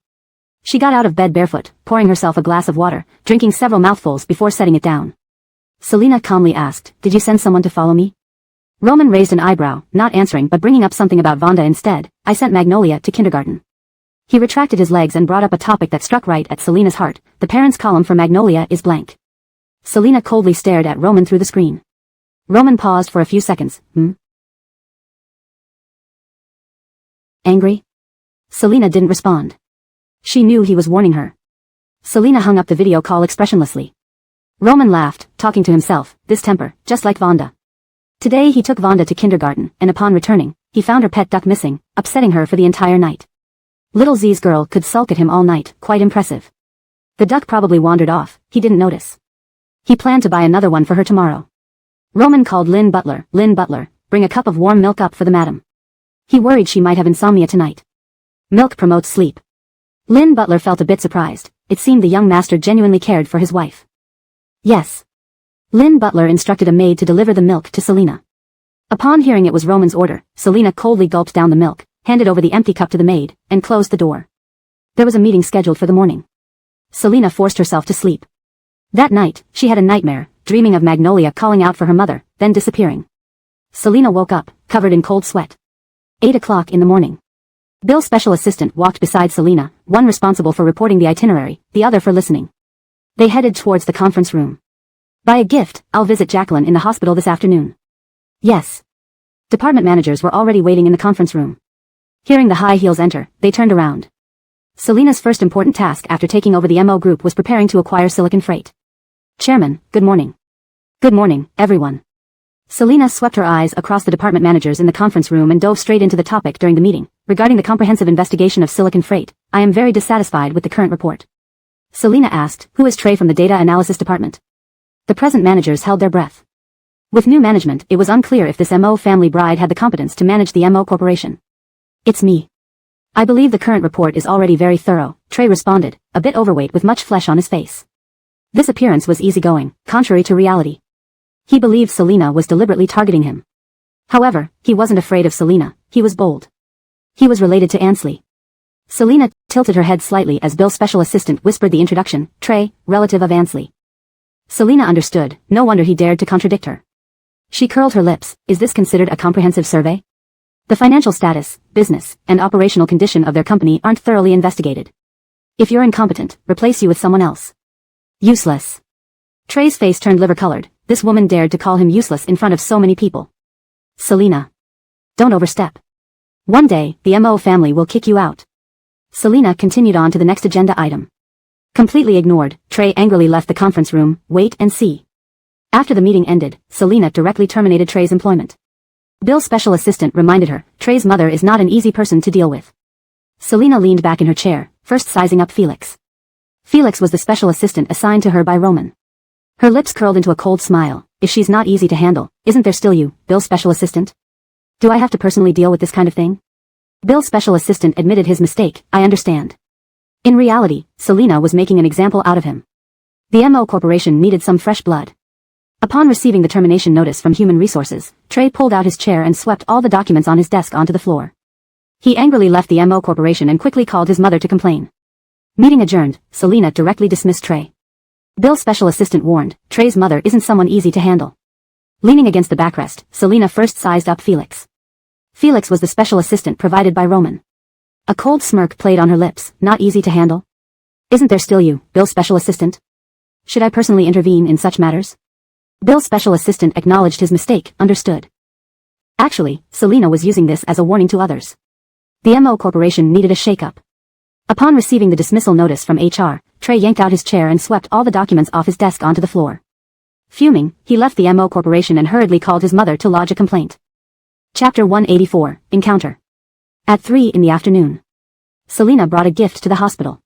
She got out of bed barefoot, pouring herself a glass of water, drinking several mouthfuls before setting it down. Selina calmly asked, "Did you send someone to follow me?" Roman raised an eyebrow, not answering but bringing up something about Vonda instead. "I sent Magnolia to kindergarten." He retracted his legs and brought up a topic that struck right at Selina's heart. "The parents' column for Magnolia is blank." Selina coldly stared at Roman through the screen. Roman paused for a few seconds. Angry? Selina didn't respond. She knew he was warning her. Selina hung up the video call expressionlessly. Roman laughed, talking to himself. "This temper, just like Vonda." Today he took Vonda to kindergarten, and upon returning, he found her pet duck missing, upsetting her for the entire night. Little Z's girl could sulk at him all night, quite impressive. The duck probably wandered off, he didn't notice. He planned to buy another one for her tomorrow. Roman called Lynn Butler. "Lynn Butler, bring a cup of warm milk up for the madam." He worried she might have insomnia tonight. Milk promotes sleep. Lynn Butler felt a bit surprised. It seemed the young master genuinely cared for his wife. "Yes." Lynn Butler instructed a maid to deliver the milk to Selina. Upon hearing it was Roman's order, Selina coldly gulped down the milk, handed over the empty cup to the maid, and closed the door. There was a meeting scheduled for the morning. Selina forced herself to sleep. That night, she had a nightmare, dreaming of Magnolia calling out for her mother, then disappearing. Selina woke up, covered in cold sweat. 8 o'clock in the morning. Bill's special assistant walked beside Selina, one responsible for reporting the itinerary, the other for listening. They headed towards the conference room. "Buy a gift, I'll visit Jacqueline in the hospital this afternoon." "Yes." Department managers were already waiting in the conference room. Hearing the high heels enter, they turned around. Selina's first important task after taking over the M.O. group was preparing to acquire Silicon Freight. "Chairman, good morning." "Good morning, everyone." Selina swept her eyes across the department managers in the conference room and dove straight into the topic during the meeting. "Regarding the comprehensive investigation of Silicon Freight, I am very dissatisfied with the current report." Selina asked, "Who is Trey from the data analysis department?" The present managers held their breath. With new management, it was unclear if this M.O. family bride had the competence to manage the M.O. corporation. "It's me. I believe the current report is already very thorough," Trey responded, a bit overweight with much flesh on his face. This appearance was easygoing, contrary to reality. He believed Selina was deliberately targeting him. However, he wasn't afraid of Selina, he was bold. He was related to Ansley. Selina tilted her head slightly as Bill's special assistant whispered the introduction, "Trey, relative of Ansley." Selina understood, no wonder he dared to contradict her. She curled her lips. "Is this considered a comprehensive survey? The financial status, business, and operational condition of their company aren't thoroughly investigated. If you're incompetent, replace you with someone else." "Useless." Trey's face turned liver-colored. This woman dared to call him useless in front of so many people. "Selina. Don't overstep. One day, the M.O. family will kick you out." Selina continued on to the next agenda item. Completely ignored, Trey angrily left the conference room. "Wait and see." After the meeting ended, Selina directly terminated Trey's employment. Bill's special assistant reminded her, Trey's mother is not an easy person to deal with. Selina leaned back in her chair, first sizing up Felix. Felix was the special assistant assigned to her by Roman. Her lips curled into a cold smile. "If she's not easy to handle, isn't there still you, Bill's special assistant? Do I have to personally deal with this kind of thing?" Bill's special assistant admitted his mistake, I understand. In reality, Selina was making an example out of him. The MO Corporation needed some fresh blood. Upon receiving the termination notice from Human Resources, Trey pulled out his chair and swept all the documents on his desk onto the floor. He angrily left the MO Corporation and quickly called his mother to complain. Meeting adjourned, Selina directly dismissed Trey. Bill's special assistant warned, Trey's mother isn't someone easy to handle. Leaning against the backrest, Selina first sized up Felix. Felix was the special assistant provided by Roman. A cold smirk played on her lips, not easy to handle. Isn't there still you, Bill's special assistant? Should I personally intervene in such matters? Bill's special assistant acknowledged his mistake, understood. Actually, Selina was using this as a warning to others. The MO Corporation needed a shake-up. Upon receiving the dismissal notice from HR, Trey yanked out his chair and swept all the documents off his desk onto the floor. Fuming, he left the MO Corporation and hurriedly called his mother to lodge a complaint. Chapter 184, Encounter. At 3 in the afternoon. Selina brought a gift to the hospital.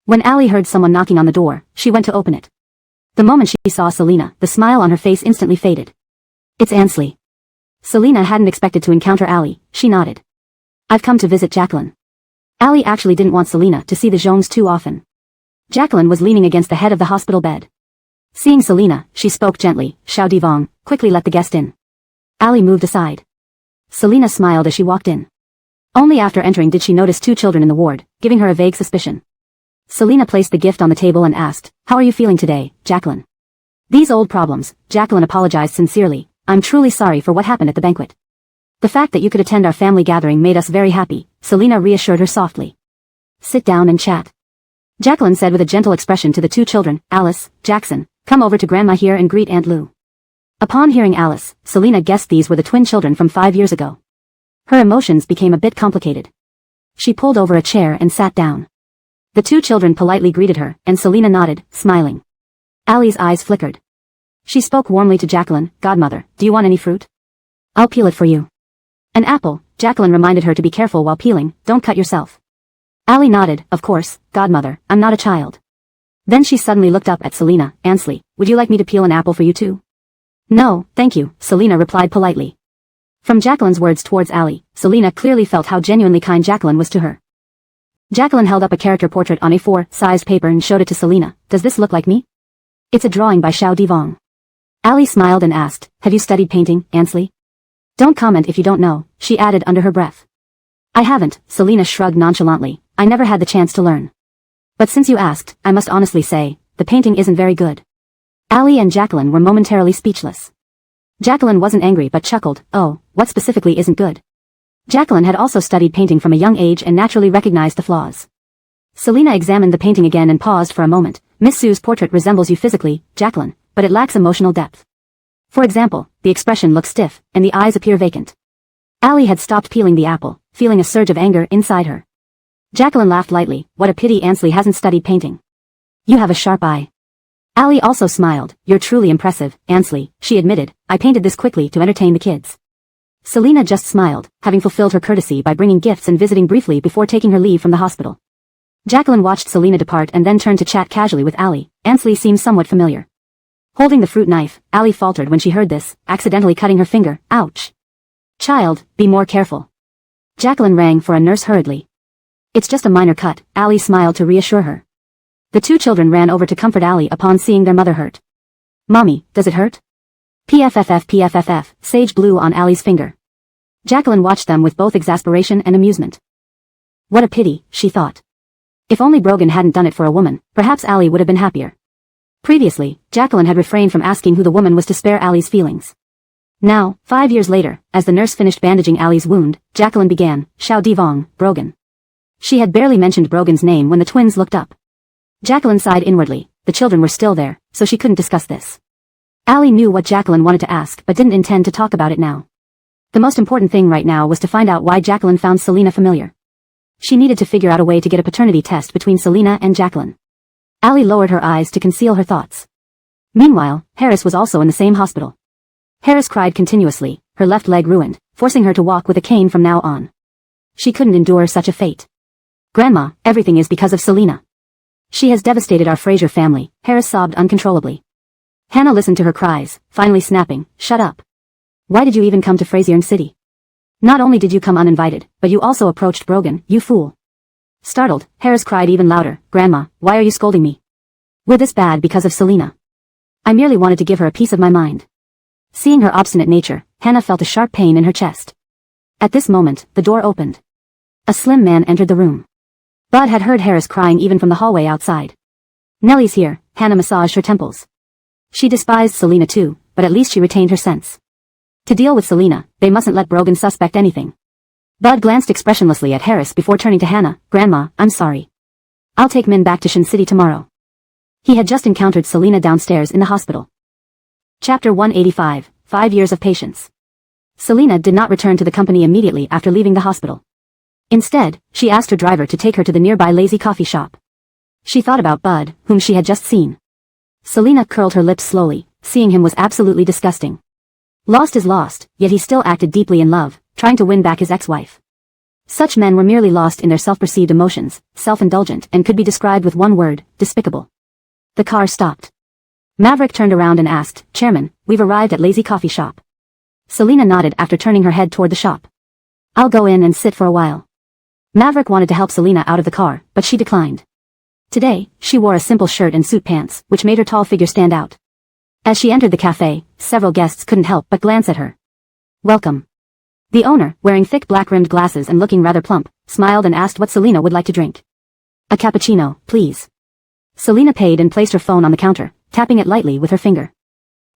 When Allie heard someone knocking on the door, she went to open it. The moment she saw Selina, the smile on her face instantly faded. It's Ansley. Selina hadn't expected to encounter Allie, she nodded. I've come to visit Jacqueline. Allie actually didn't want Selina to see the Jones too often. Jacqueline was leaning against the head of the hospital bed. Seeing Selina, she spoke gently, Xiao Divong, quickly let the guest in. Allie moved aside. Selina smiled as she walked in. Only after entering did she notice 2 children in the ward, giving her a vague suspicion. Selina placed the gift on the table and asked, How are you feeling today, Jacqueline? These old problems, Jacqueline apologized sincerely, I'm truly sorry for what happened at the banquet. The fact that you could attend our family gathering made us very happy, Selina reassured her softly. Sit down and chat. Jacqueline said with a gentle expression to the 2 children, Alice, Jackson, come over to Grandma here and greet Aunt Lou. Upon hearing Alice, Selina guessed these were the twin children from 5 years ago. Her emotions became a bit complicated. She pulled over a chair and sat down. The 2 children politely greeted her, and Selina nodded, smiling. Allie's eyes flickered. She spoke warmly to Jacqueline, Godmother, do you want any fruit? I'll peel it for you. An apple, Jacqueline reminded her to be careful while peeling, don't cut yourself. Allie nodded, of course, Godmother, I'm not a child. Then she suddenly looked up at Selina, Ansley, would you like me to peel an apple for you too? No, thank you, Selina replied politely. From Jacqueline's words towards Allie, Selina clearly felt how genuinely kind Jacqueline was to her. Jacqueline held up a character portrait on A4-sized paper and showed it to Selina. Does this look like me? It's a drawing by Xiao Divong. Allie smiled and asked, have you studied painting, Ansley? Don't comment if you don't know, she added under her breath. I haven't, Selina shrugged nonchalantly, I never had the chance to learn. But since you asked, I must honestly say, the painting isn't very good. Allie and Jacqueline were momentarily speechless. Jacqueline wasn't angry but chuckled, oh, what specifically isn't good? Jacqueline had also studied painting from a young age and naturally recognized the flaws. Selina examined the painting again and paused for a moment. Miss Sue's portrait resembles you physically, Jacqueline, but it lacks emotional depth. For example, the expression looks stiff, and the eyes appear vacant. Allie had stopped peeling the apple, feeling a surge of anger inside her. Jacqueline laughed lightly, what a pity Ansley hasn't studied painting. You have a sharp eye. Allie also smiled, you're truly impressive, Ansley, she admitted, I painted this quickly to entertain the kids. Selina just smiled, having fulfilled her courtesy by bringing gifts and visiting briefly before taking her leave from the hospital. Jacqueline watched Selina depart and then turned to chat casually with Allie. Ansley seemed somewhat familiar. Holding the fruit knife, Allie faltered when she heard this, accidentally cutting her finger, ouch. Child, be more careful. Jacqueline rang for a nurse hurriedly. It's just a minor cut, Allie smiled to reassure her. The 2 children ran over to comfort Allie upon seeing their mother hurt. Mommy, does it hurt? PFFF, sage blew on Allie's finger. Jacqueline watched them with both exasperation and amusement. What a pity, she thought. If only Brogan hadn't done it for a woman, perhaps Allie would have been happier. Previously, Jacqueline had refrained from asking who the woman was to spare Allie's feelings. Now, 5 years later, as the nurse finished bandaging Allie's wound, Jacqueline began, Xiao Divong, Brogan. She had barely mentioned Brogan's name when the twins looked up. Jacqueline sighed inwardly, the children were still there, so she couldn't discuss this. Allie knew what Jacqueline wanted to ask but didn't intend to talk about it now. The most important thing right now was to find out why Jacqueline found Selina familiar. She needed to figure out a way to get a paternity test between Selina and Jacqueline. Allie lowered her eyes to conceal her thoughts. Meanwhile, Harris was also in the same hospital. Harris cried continuously, her left leg ruined, forcing her to walk with a cane from now on. She couldn't endure such a fate. Grandma, everything is because of Selina. She has devastated our Fraser family, Harris sobbed uncontrollably. Hannah listened to her cries, finally snapping, shut up. Why did you even come to Frasier City? Not only did you come uninvited, but you also approached Brogan, you fool. Startled, Harris cried even louder, Grandma, why are you scolding me? We're this bad because of Selina. I merely wanted to give her a piece of my mind. Seeing her obstinate nature, Hannah felt a sharp pain in her chest. At this moment, the door opened. A slim man entered the room. Bud had heard Harris crying even from the hallway outside. Nellie's here, Hannah massaged her temples. She despised Selina too, but at least she retained her sense. To deal with Selina, they mustn't let Brogan suspect anything. Bud glanced expressionlessly at Harris before turning to Hannah, Grandma, I'm sorry. I'll take Min back to Shin City tomorrow. He had just encountered Selina downstairs in the hospital. Chapter 185, 5 Years of Patience. Selina did not return to the company immediately after leaving the hospital. Instead, she asked her driver to take her to the nearby Lazy Coffee shop. She thought about Bud, whom she had just seen. Selina curled her lips slowly, seeing him was absolutely disgusting. Lost is lost, yet he still acted deeply in love, trying to win back his ex-wife. Such men were merely lost in their self-perceived emotions, self-indulgent, and could be described with one word, despicable. The car stopped. Maverick turned around and asked, Chairman, we've arrived at Lazy Coffee shop. Selina nodded after turning her head toward the shop. I'll go in and sit for a while. Maverick wanted to help Selina out of the car, but she declined. Today, she wore a simple shirt and suit pants, which made her tall figure stand out. As she entered the cafe, several guests couldn't help but glance at her. Welcome. The owner, wearing thick black-rimmed glasses and looking rather plump, smiled and asked what Selina would like to drink. A cappuccino, please. Selina paid and placed her phone on the counter, tapping it lightly with her finger.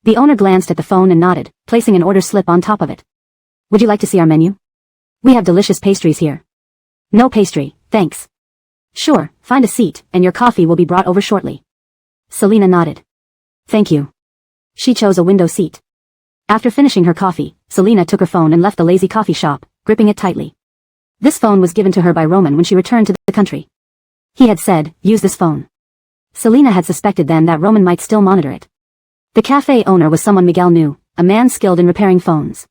The owner glanced at the phone and nodded, placing an order slip on top of it. Would you like to see our menu? We have delicious pastries here. No pastry, thanks. Sure, find a seat, and your coffee will be brought over shortly. Selina nodded. Thank you. She chose a window seat. After finishing her coffee, Selina took her phone and left the Lazy Coffee shop, gripping it tightly. This phone was given to her by Roman when she returned to the country. He had said, use this phone. Selina had suspected then that Roman might still monitor it. The cafe owner was someone Miguel knew, a man skilled in repairing phones.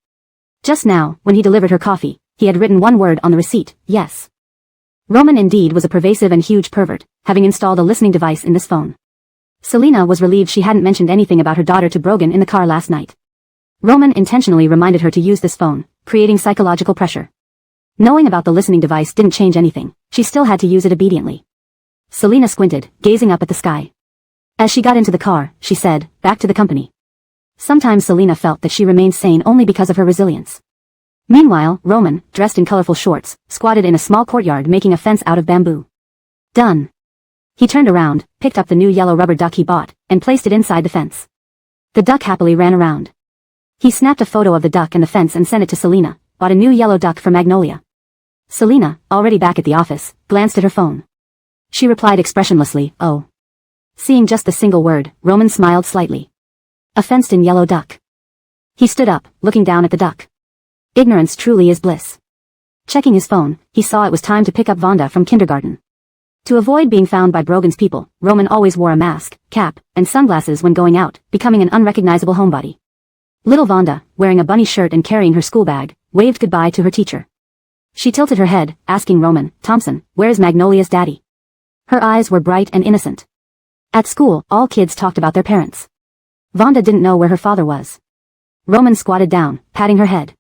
Just now, when he delivered her coffee, he had written one word on the receipt, yes. Roman indeed was a pervasive and huge pervert, having installed a listening device in this phone. Selina was relieved she hadn't mentioned anything about her daughter to Brogan in the car last night. Roman intentionally reminded her to use this phone, creating psychological pressure. Knowing about the listening device didn't change anything, she still had to use it obediently. Selina squinted, gazing up at the sky. As she got into the car, she said, back to the company. Sometimes Selina felt that she remained sane only because of her resilience. Meanwhile, Roman, dressed in colorful shorts, squatted in a small courtyard making a fence out of bamboo. Done. He turned around, picked up the new yellow rubber duck he bought, and placed it inside the fence. The duck happily ran around. He snapped a photo of the duck and the fence and sent it to Selina, bought a new yellow duck for Magnolia. Selina, already back at the office, glanced at her phone. She replied expressionlessly, oh. Seeing just the single word, Roman smiled slightly. A fenced-in yellow duck. He stood up, looking down at the duck. Ignorance truly is bliss. Checking his phone, he saw it was time to pick up Vonda from kindergarten. To avoid being found by Brogan's people, Roman always wore a mask, cap, and sunglasses when going out, becoming an unrecognizable homebody. Little Vonda, wearing a bunny shirt and carrying her school bag, waved goodbye to her teacher. She tilted her head, asking Roman, Thompson, where is Magnolia's daddy? Her eyes were bright and innocent. At school, all kids talked about their parents. Vonda didn't know where her father was. Roman squatted down, patting her head.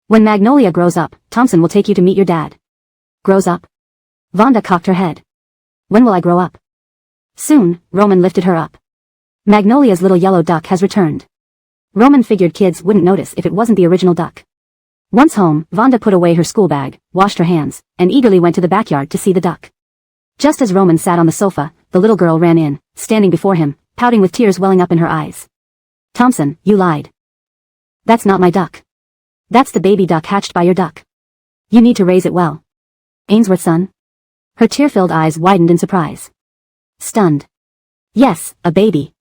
When Magnolia grows up, Thompson will take you to meet your dad. Grows up? Vonda cocked her head. When will I grow up? Soon, Roman lifted her up. Magnolia's little yellow duck has returned. Roman figured kids wouldn't notice if it wasn't the original duck. Once home, Vonda put away her school bag, washed her hands, and eagerly went to the backyard to see the duck. Just as Roman sat on the sofa, the little girl ran in, standing before him, pouting with tears welling up in her eyes. Thompson, you lied. That's not my duck. That's the baby duck hatched by your duck. You need to raise it well. Ainsworth's son? Her tear-filled eyes widened in surprise. Stunned. Yes, a baby.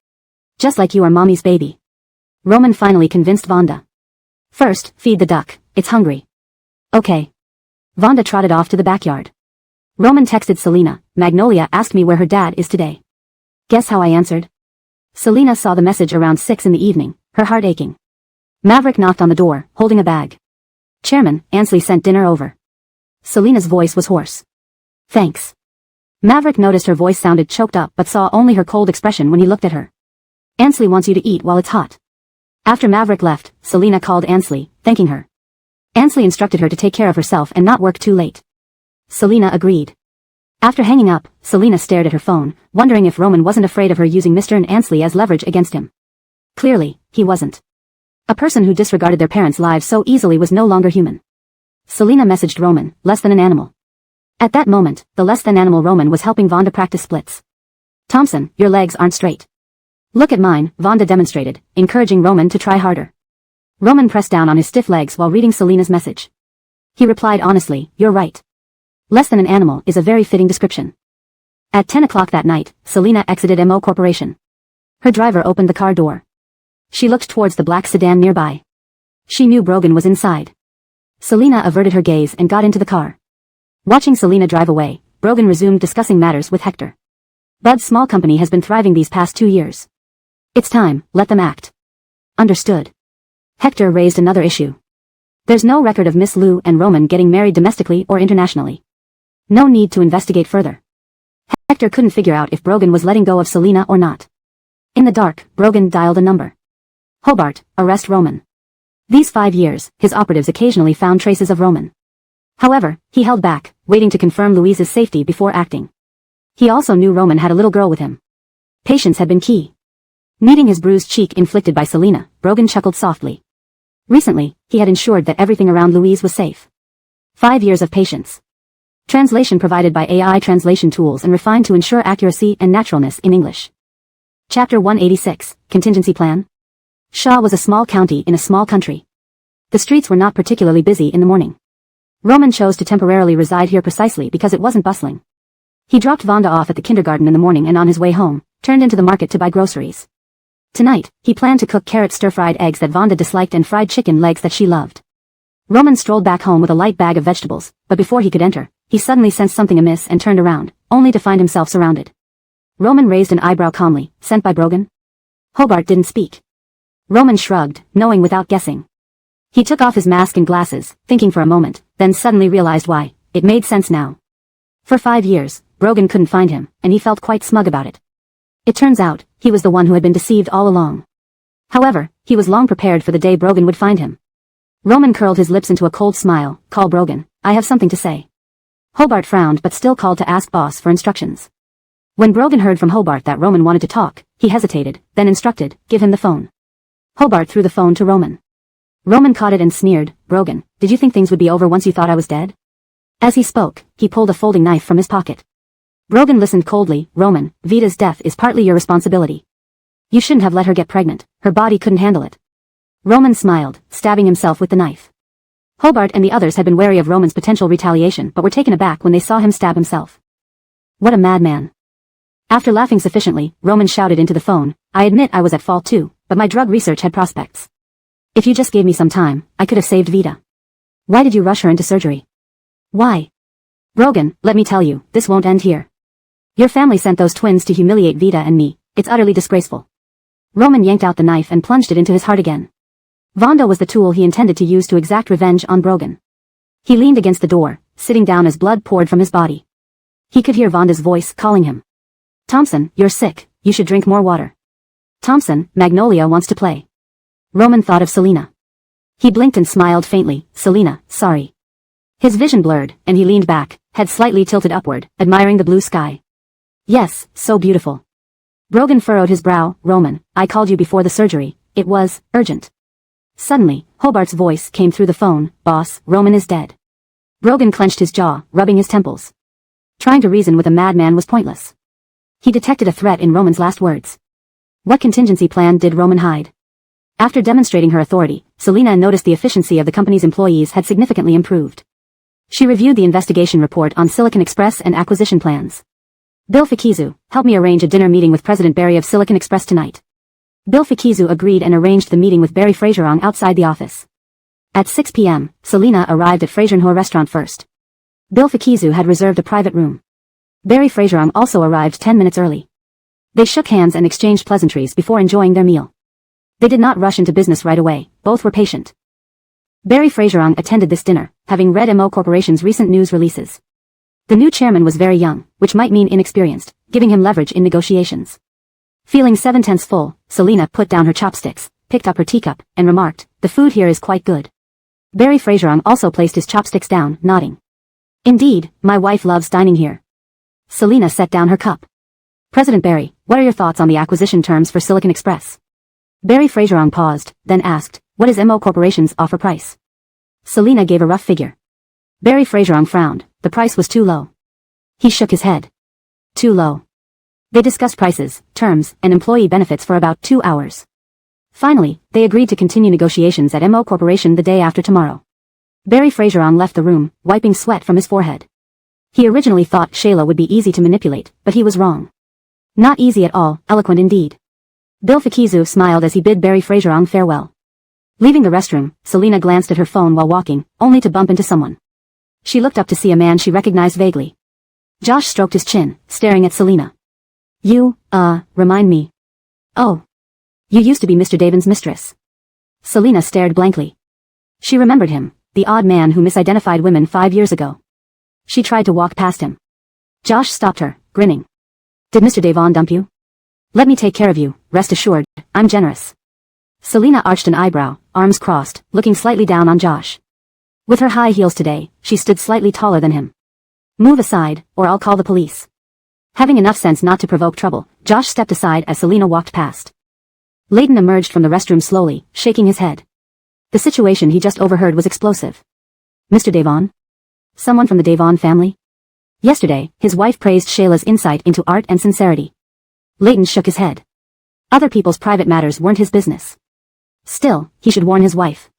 Just like you are mommy's baby. Roman finally convinced Vonda. First, feed the duck, it's hungry. Okay. Vonda trotted off to the backyard. Roman texted Selina, Magnolia asked me where her dad is today. Guess how I answered? Selina saw the message around 6 in the evening, her heart aching. Maverick knocked on the door, holding a bag. Chairman, Ansley sent dinner over. Selina's voice was hoarse. Thanks. Maverick noticed her voice sounded choked up but saw only her cold expression when he looked at her. Ansley wants you to eat while it's hot. After Maverick left, Selina called Ansley, thanking her. Ansley instructed her to take care of herself and not work too late. Selina agreed. After hanging up, Selina stared at her phone, wondering if Roman wasn't afraid of her using Mr. and Ansley as leverage against him. Clearly, he wasn't. A person who disregarded their parents' lives so easily was no longer human. Selina messaged Roman, less than an animal. At that moment, the less than animal Roman was helping Vonda practice splits. Thompson, your legs aren't straight. Look at mine, Vonda demonstrated, encouraging Roman to try harder. Roman pressed down on his stiff legs while reading Selina's message. He replied honestly, you're right. Less than an animal is a very fitting description. At 10 o'clock that night, Selina exited MO Corporation. Her driver opened the car door. She looked towards the black sedan nearby. She knew Brogan was inside. Selina averted her gaze and got into the car. Watching Selina drive away, Brogan resumed discussing matters with Hector. Bud's small company has been thriving these past 2 years. It's time, let them act. Understood. Hector raised another issue. There's no record of Miss Lou and Roman getting married domestically or internationally. No need to investigate further. Hector couldn't figure out if Brogan was letting go of Selina or not. In the dark, Brogan dialed a number. Hobart, arrest Roman. These 5 years, his operatives occasionally found traces of Roman. However, he held back, waiting to confirm Louise's safety before acting. He also knew Roman had a little girl with him. Patience had been key. Meeting his bruised cheek inflicted by Selina, Brogan chuckled softly. Recently, he had ensured that everything around Louise was safe. 5 years of patience. Translation provided by AI translation tools and refined to ensure accuracy and naturalness in English. Chapter 186, Contingency Plan. Shaw was a small county in a small country. The streets were not particularly busy in the morning. Roman chose to temporarily reside here precisely because it wasn't bustling. He dropped Vonda off at the kindergarten in the morning and on his way home, turned into the market to buy groceries. Tonight, he planned to cook carrot stir-fried eggs that Vonda disliked and fried chicken legs that she loved. Roman strolled back home with a light bag of vegetables, but before he could enter, he suddenly sensed something amiss and turned around, only to find himself surrounded. Roman raised an eyebrow calmly, sent by Brogan? Hobart didn't speak. Roman shrugged, knowing without guessing. He took off his mask and glasses, thinking for a moment, then suddenly realized why. It made sense now. For 5 years, Brogan couldn't find him, and he felt quite smug about it. It turns out, he was the one who had been deceived all along. However, he was long prepared for the day Brogan would find him. Roman curled his lips into a cold smile. Call Brogan, I have something to say. Hobart frowned but still called to ask boss for instructions. When Brogan heard from Hobart that Roman wanted to talk, he hesitated, then instructed, give him the phone. Hobart threw the phone to Roman. Roman caught it and sneered, Brogan, did you think things would be over once you thought I was dead? As he spoke, he pulled a folding knife from his pocket. Brogan listened coldly, Roman, Vita's death is partly your responsibility. You shouldn't have let her get pregnant, her body couldn't handle it. Roman smiled, stabbing himself with the knife. Hobart and the others had been wary of Roman's potential retaliation but were taken aback when they saw him stab himself. What a madman. After laughing sufficiently, Roman shouted into the phone, I admit I was at fault too, but my drug research had prospects. If you just gave me some time, I could have saved Vita. Why did you rush her into surgery? Why? Brogan, let me tell you, this won't end here. Your family sent those twins to humiliate Vita and me, it's utterly disgraceful. Roman yanked out the knife and plunged it into his heart again. Vonda was the tool he intended to use to exact revenge on Brogan. He leaned against the door, sitting down as blood poured from his body. He could hear Vonda's voice calling him. Thompson, you're sick, you should drink more water. Thompson, Magnolia wants to play. Roman thought of Selina. He blinked and smiled faintly, Selina, sorry. His vision blurred, and he leaned back, head slightly tilted upward, admiring the blue sky. Yes, so beautiful. Brogan furrowed his brow, Roman, I called you before the surgery, it was urgent. Suddenly, Hobart's voice came through the phone, boss, Roman is dead. Brogan clenched his jaw, rubbing his temples. Trying to reason with a madman was pointless. He detected a threat in Roman's last words. What contingency plan did Roman hide? After demonstrating her authority, Selina noticed the efficiency of the company's employees had significantly improved. She reviewed the investigation report on Silicon Express and acquisition plans. Bill Fikizu, help me arrange a dinner meeting with President Barry of Silicon Express tonight. Bill Fikizu agreed and arranged the meeting with Barry Fraserong outside the office. At 6 p.m., Selina arrived at her1 restaurant first. Bill Fikizu had reserved a private room. Barry Fraserong also arrived 10 minutes early. They shook hands and exchanged pleasantries before enjoying their meal. They did not rush into business right away, both were patient. Barry Fraserong attended this dinner, having read MO Corporation's recent news releases. The new chairman was very young, which might mean inexperienced, giving him leverage in negotiations. Feeling 7/10 full, Selina put down her chopsticks, picked up her teacup, and remarked, the food here is quite good. Barry Fraserong also placed his chopsticks down, nodding. Indeed, my wife loves dining here. Selina set down her cup. President Barry, what are your thoughts on the acquisition terms for Silicon Express? Barry Fraserong paused, then asked, what is MO Corporation's offer price? Selina gave a rough figure. Barry Fraserong frowned, the price was too low. He shook his head. Too low. They discussed prices, terms, and employee benefits for about 2 hours. Finally, they agreed to continue negotiations at MO Corporation the day after tomorrow. Barry Fraserong left the room, wiping sweat from his forehead. He originally thought Shayla would be easy to manipulate, but he was wrong. Not easy at all, eloquent indeed. Bill Fikizu smiled as he bid Barry Fraserong farewell. Leaving the restroom, Selina glanced at her phone while walking, only to bump into someone. She looked up to see a man she recognized vaguely. Josh stroked his chin, staring at Selina. You, remind me. Oh. You used to be Mr. Davin's mistress. Selina stared blankly. She remembered him, the odd man who misidentified women 5 years ago. She tried to walk past him. Josh stopped her, grinning. Did Mr. Davon dump you? Let me take care of you, rest assured, I'm generous. Selina arched an eyebrow, arms crossed, looking slightly down on Josh. With her high heels today, she stood slightly taller than him. Move aside, or I'll call the police. Having enough sense not to provoke trouble, Josh stepped aside as Selina walked past. Layton emerged from the restroom slowly, shaking his head. The situation he just overheard was explosive. Mr. Davon? Someone from the Davon family? Yesterday, his wife praised Shayla's insight into art and sincerity. Layton shook his head. Other people's private matters weren't his business. Still, he should warn his wife.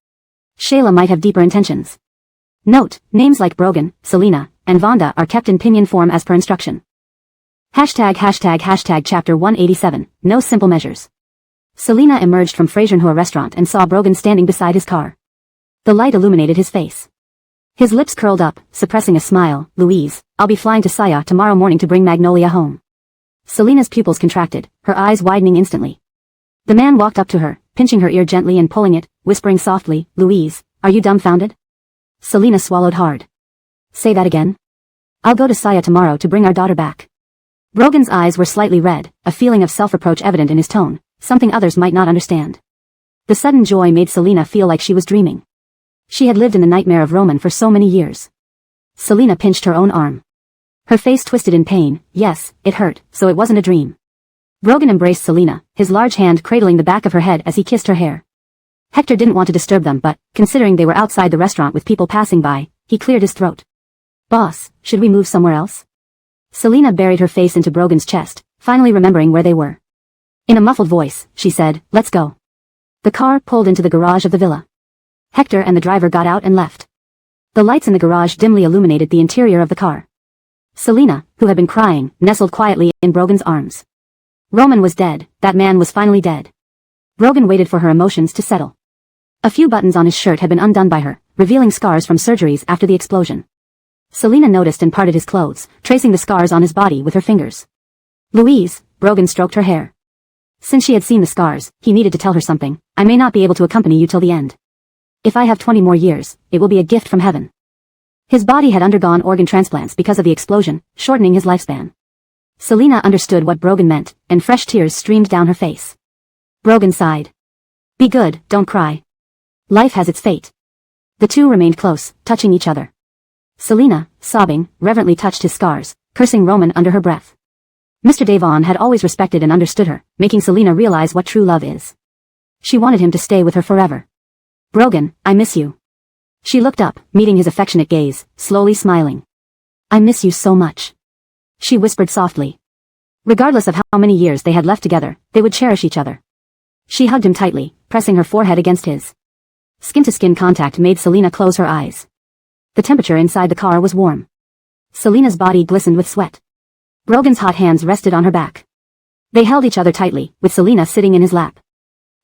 Shayla might have deeper intentions. Note, names like Brogan, Selina, and Vonda are kept in pinyin form as per instruction. ##### Chapter 187, No Simple Measures. Selina emerged from Fraserong restaurant and saw Brogan standing beside his car. The light illuminated his face. His lips curled up, suppressing a smile. Louise, I'll be flying to Saya tomorrow morning to bring Magnolia home. Selina's pupils contracted, her eyes widening instantly. The man walked up to her, pinching her ear gently and pulling it, whispering softly, Louise, are you dumbfounded? Selina swallowed hard. Say that again? I'll go to Saya tomorrow to bring our daughter back. Brogan's eyes were slightly red, a feeling of self-reproach evident in his tone, something others might not understand. The sudden joy made Selina feel like she was dreaming. She had lived in the nightmare of Roman for so many years. Selina pinched her own arm. Her face twisted in pain. Yes, it hurt, so it wasn't a dream. Brogan embraced Selina, his large hand cradling the back of her head as he kissed her hair. Hector didn't want to disturb them but, considering they were outside the restaurant with people passing by, he cleared his throat. Boss, should we move somewhere else? Selina buried her face into Brogan's chest, finally remembering where they were. In a muffled voice, she said, let's go. The car pulled into the garage of the villa. Hector and the driver got out and left. The lights in the garage dimly illuminated the interior of the car. Selina, who had been crying, nestled quietly in Brogan's arms. Roman was dead, that man was finally dead. Brogan waited for her emotions to settle. A few buttons on his shirt had been undone by her, revealing scars from surgeries after the explosion. Selina noticed and parted his clothes, tracing the scars on his body with her fingers. Louise, Brogan stroked her hair. Since she had seen the scars, he needed to tell her something. I may not be able to accompany you till the end. If I have 20 more years, it will be a gift from heaven. His body had undergone organ transplants because of the explosion, shortening his lifespan. Selina understood what Brogan meant, and fresh tears streamed down her face. Brogan sighed. Be good, don't cry. Life has its fate. The two remained close, touching each other. Selina, sobbing, reverently touched his scars, cursing Roman under her breath. Mr. Davon had always respected and understood her, making Selina realize what true love is. She wanted him to stay with her forever. Brogan, I miss you. She looked up, meeting his affectionate gaze, slowly smiling. I miss you so much. She whispered softly. Regardless of how many years they had left together, they would cherish each other. She hugged him tightly, pressing her forehead against his. Skin-to-skin contact made Selina close her eyes. The temperature inside the car was warm. Selina's body glistened with sweat. Brogan's hot hands rested on her back. They held each other tightly, with Selina sitting in his lap.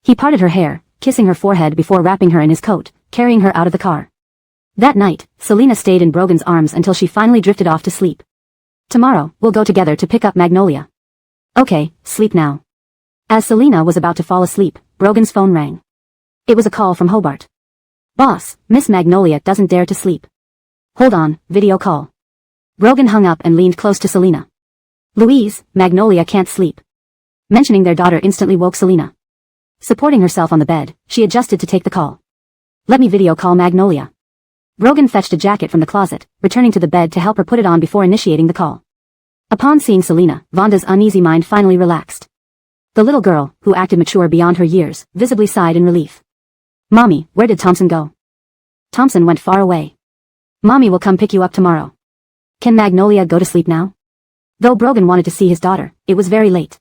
He parted her hair, kissing her forehead before wrapping her in his coat, carrying her out of the car. That night, Selina stayed in Brogan's arms until she finally drifted off to sleep. Tomorrow, we'll go together to pick up Magnolia. Okay, sleep now. As Selina was about to fall asleep, Brogan's phone rang. It was a call from Hobart. Boss, Miss Magnolia doesn't dare to sleep. Hold on, video call. Brogan hung up and leaned close to Selina. Louise, Magnolia can't sleep. Mentioning their daughter instantly woke Selina. Supporting herself on the bed, she adjusted to take the call. Let me video call Magnolia. Brogan fetched a jacket from the closet, returning to the bed to help her put it on before initiating the call. Upon seeing Selena, Vonda's uneasy mind finally relaxed. The little girl, who acted mature beyond her years, visibly sighed in relief. Mommy, where did Thompson go? Thompson went far away. Mommy will come pick you up tomorrow. Can Magnolia go to sleep now? Though Brogan wanted to see his daughter, it was very late.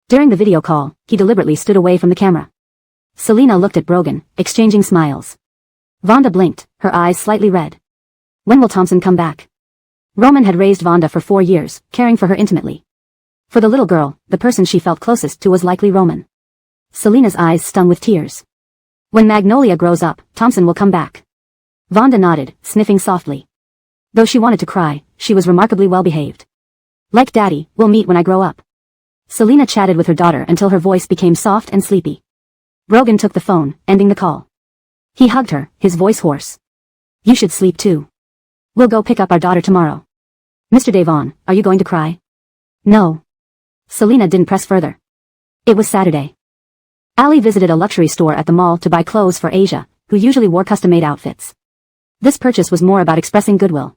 During the video call, he deliberately stood away from the camera. Selena looked at Brogan, exchanging smiles. Vonda blinked, her eyes slightly red. When will Thompson come back? Roman had raised Vonda for 4 years, caring for her intimately. For the little girl, the person she felt closest to was likely Roman. Selena's eyes stung with tears. When Magnolia grows up, Thompson will come back. Vonda nodded, sniffing softly. Though she wanted to cry, she was remarkably well behaved. Like Daddy, we'll meet when I grow up. Selena chatted with her daughter until her voice became soft and sleepy. Brogan took the phone, ending the call. He hugged her, his voice hoarse. You should sleep too. We'll go pick up our daughter tomorrow. Mr. Devon, are you going to cry? No. Selena didn't press further. It was Saturday. Ali visited a luxury store at the mall to buy clothes for Asia, who usually wore custom-made outfits. This purchase was more about expressing goodwill.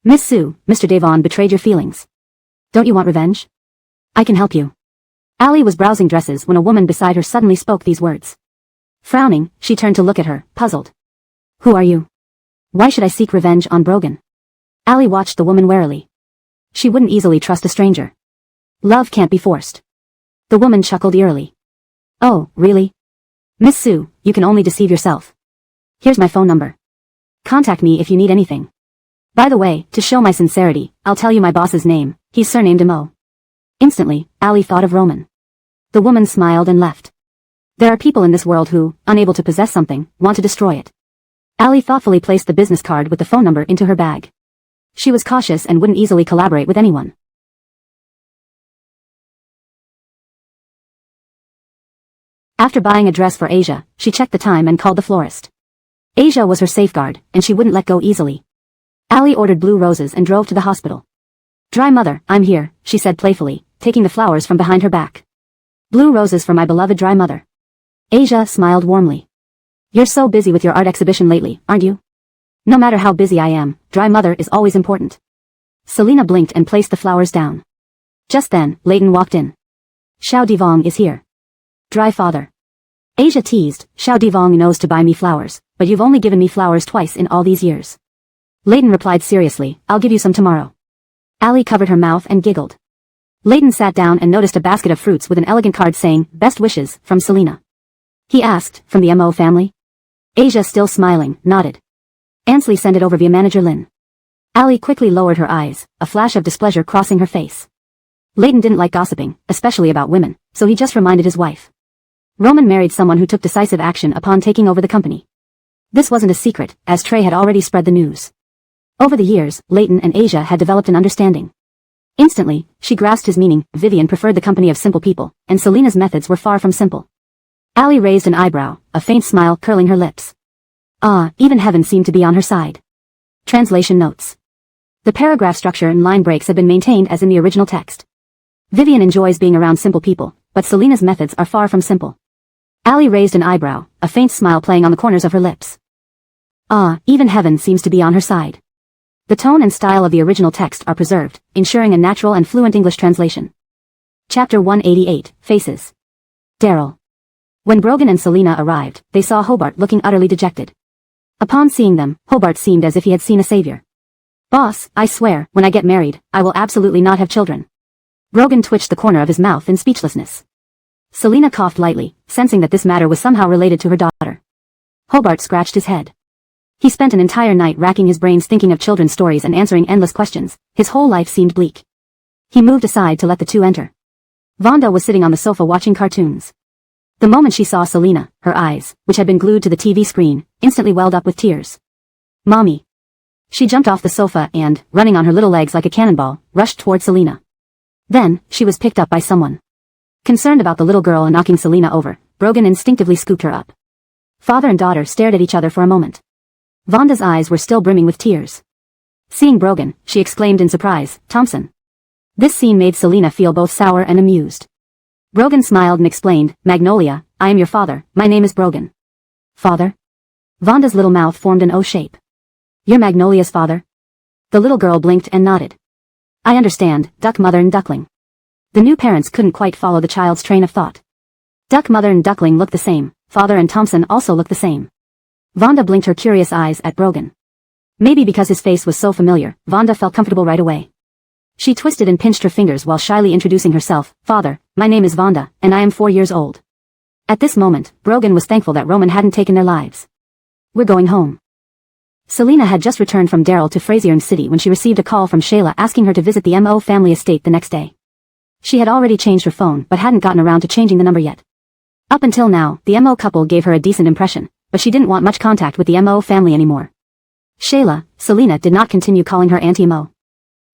Miss Sue, Mr. Devon betrayed your feelings. Don't you want revenge? I can help you. Ali was browsing dresses when a woman beside her suddenly spoke these words. Frowning, she turned to look at her, puzzled. Who are you? Why should I seek revenge on Brogan? Ali watched the woman warily. She wouldn't easily trust a stranger. Love can't be forced. The woman chuckled eerily. Oh, really? Miss Sue, you can only deceive yourself. Here's my phone number. Contact me if you need anything. By the way, to show my sincerity, I'll tell you my boss's name. He's surnamed Mo. Instantly, Ali thought of Roman. The woman smiled and left. There are people in this world who, unable to possess something, want to destroy it. Ali thoughtfully placed the business card with the phone number into her bag. She was cautious and wouldn't easily collaborate with anyone. After buying a dress for Asia, she checked the time and called the florist. Asia was her safeguard, and she wouldn't let go easily. Ali ordered blue roses and drove to the hospital. Dry mother, I'm here, she said playfully, taking the flowers from behind her back. Blue roses for my beloved dry mother. Asia smiled warmly. You're so busy with your art exhibition lately, aren't you? No matter how busy I am, dry mother is always important. Selena blinked and placed the flowers down. Just then, Leighton walked in. Xiao Divong is here. Dry father. Asia teased, Xiao Divong knows to buy me flowers, but you've only given me flowers twice in all these years. Leighton replied seriously, I'll give you some tomorrow. Ali covered her mouth and giggled. Leighton sat down and noticed a basket of fruits with an elegant card saying, Best wishes, from Selena. He asked, from the Mo family? Asia, still smiling, nodded. Ansley sent it over via manager Lin. Ali quickly lowered her eyes, a flash of displeasure crossing her face. Leighton didn't like gossiping, especially about women, so he just reminded his wife. Roman married someone who took decisive action upon taking over the company. This wasn't a secret, as Trey had already spread the news. Over the years, Leighton and Asia had developed an understanding. Instantly, she grasped his meaning. Vivian preferred the company of simple people, and Selena's methods were far from simple. Ali raised an eyebrow, a faint smile curling her lips. Ah, even heaven seemed to be on her side. Translation notes. The paragraph structure and line breaks have been maintained as in the original text. Vivian enjoys being around simple people, but Selena's methods are far from simple. Ali raised an eyebrow, a faint smile playing on the corners of her lips. Ah, even heaven seems to be on her side. The tone and style of the original text are preserved, ensuring a natural and fluent English translation. Chapter 188, Faces. Daryl. When Brogan and Selena arrived, they saw Hobart looking utterly dejected. Upon seeing them, Hobart seemed as if he had seen a savior. Boss, I swear, when I get married, I will absolutely not have children. Brogan twitched the corner of his mouth in speechlessness. Selena coughed lightly, sensing that this matter was somehow related to her daughter. Hobart scratched his head. He spent an entire night racking his brains thinking of children's stories and answering endless questions. His whole life seemed bleak. He moved aside to let the two enter. Vonda was sitting on the sofa watching cartoons. The moment she saw Selena, her eyes, which had been glued to the TV screen, instantly welled up with tears. Mommy. She jumped off the sofa and, running on her little legs like a cannonball, rushed toward Selena. Then, she was picked up by someone. Concerned about the little girl and knocking Selena over, Brogan instinctively scooped her up. Father and daughter stared at each other for a moment. Vonda's eyes were still brimming with tears. Seeing Brogan, she exclaimed in surprise, Thompson. This scene made Selena feel both sour and amused. Brogan smiled and explained, Magnolia, I am your father, my name is Brogan. Father? Vonda's little mouth formed an O shape. You're Magnolia's father? The little girl blinked and nodded. I understand, duck mother and duckling. The new parents couldn't quite follow the child's train of thought. Duck mother and duckling look the same, father and Thompson also look the same. Vonda blinked her curious eyes at Brogan. Maybe because his face was so familiar, Vonda felt comfortable right away. She twisted and pinched her fingers while shyly introducing herself. Father, my name is Vonda, and I am 4 years old. At this moment, Brogan was thankful that Roman hadn't taken their lives. We're going home. Selina had just returned from Darrell to Frazier City when she received a call from Shayla asking her to visit the Mo family estate the next day. She had already changed her phone but hadn't gotten around to changing the number yet. Up until now, the Mo couple gave her a decent impression, but she didn't want much contact with the Mo family anymore. Shayla, Selina did not continue calling her Auntie Mo.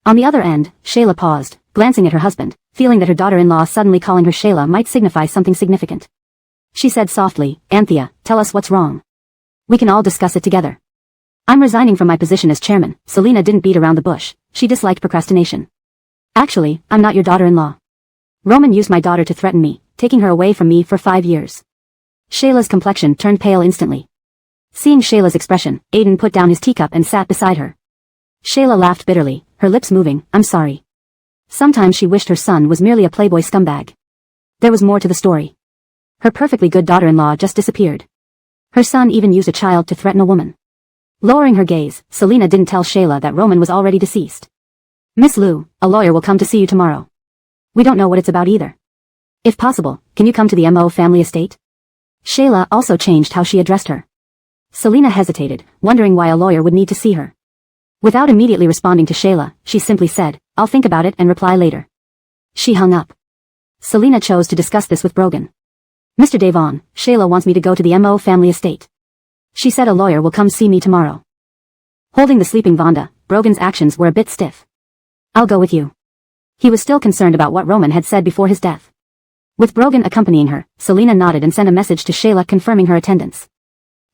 On the other end, Shayla paused, glancing at her husband, feeling that her daughter-in-law suddenly calling her Shayla might signify something significant. She said softly, Anthea, tell us what's wrong. We can all discuss it together. I'm resigning from my position as chairman. Selina didn't beat around the bush. She disliked procrastination. Actually, I'm not your daughter-in-law. Roman used my daughter to threaten me, taking her away from me for 5 years. Shayla's complexion turned pale instantly. Seeing Shayla's expression, Aiden put down his teacup and sat beside her. Shayla laughed bitterly, her lips moving. I'm sorry. Sometimes she wished her son was merely a playboy scumbag. There was more to the story. Her perfectly good daughter-in-law just disappeared. Her son even used a child to threaten a woman. Lowering her gaze, Selina didn't tell Shayla that Roman was already deceased. Miss Liu, a lawyer will come to see you tomorrow. We don't know what it's about either. If possible, can you come to the Mo family estate? Shayla also changed how she addressed her. Selina hesitated, wondering why a lawyer would need to see her. Without immediately responding to Shayla, she simply said, I'll think about it and reply later. She hung up. Selina chose to discuss this with Brogan. Mr. Devon, Shayla wants me to go to the Mo family estate. She said a lawyer will come see me tomorrow. Holding the sleeping Vonda, Brogan's actions were a bit stiff. I'll go with you. He was still concerned about what Roman had said before his death. With Brogan accompanying her, Selina nodded and sent a message to Shayla confirming her attendance.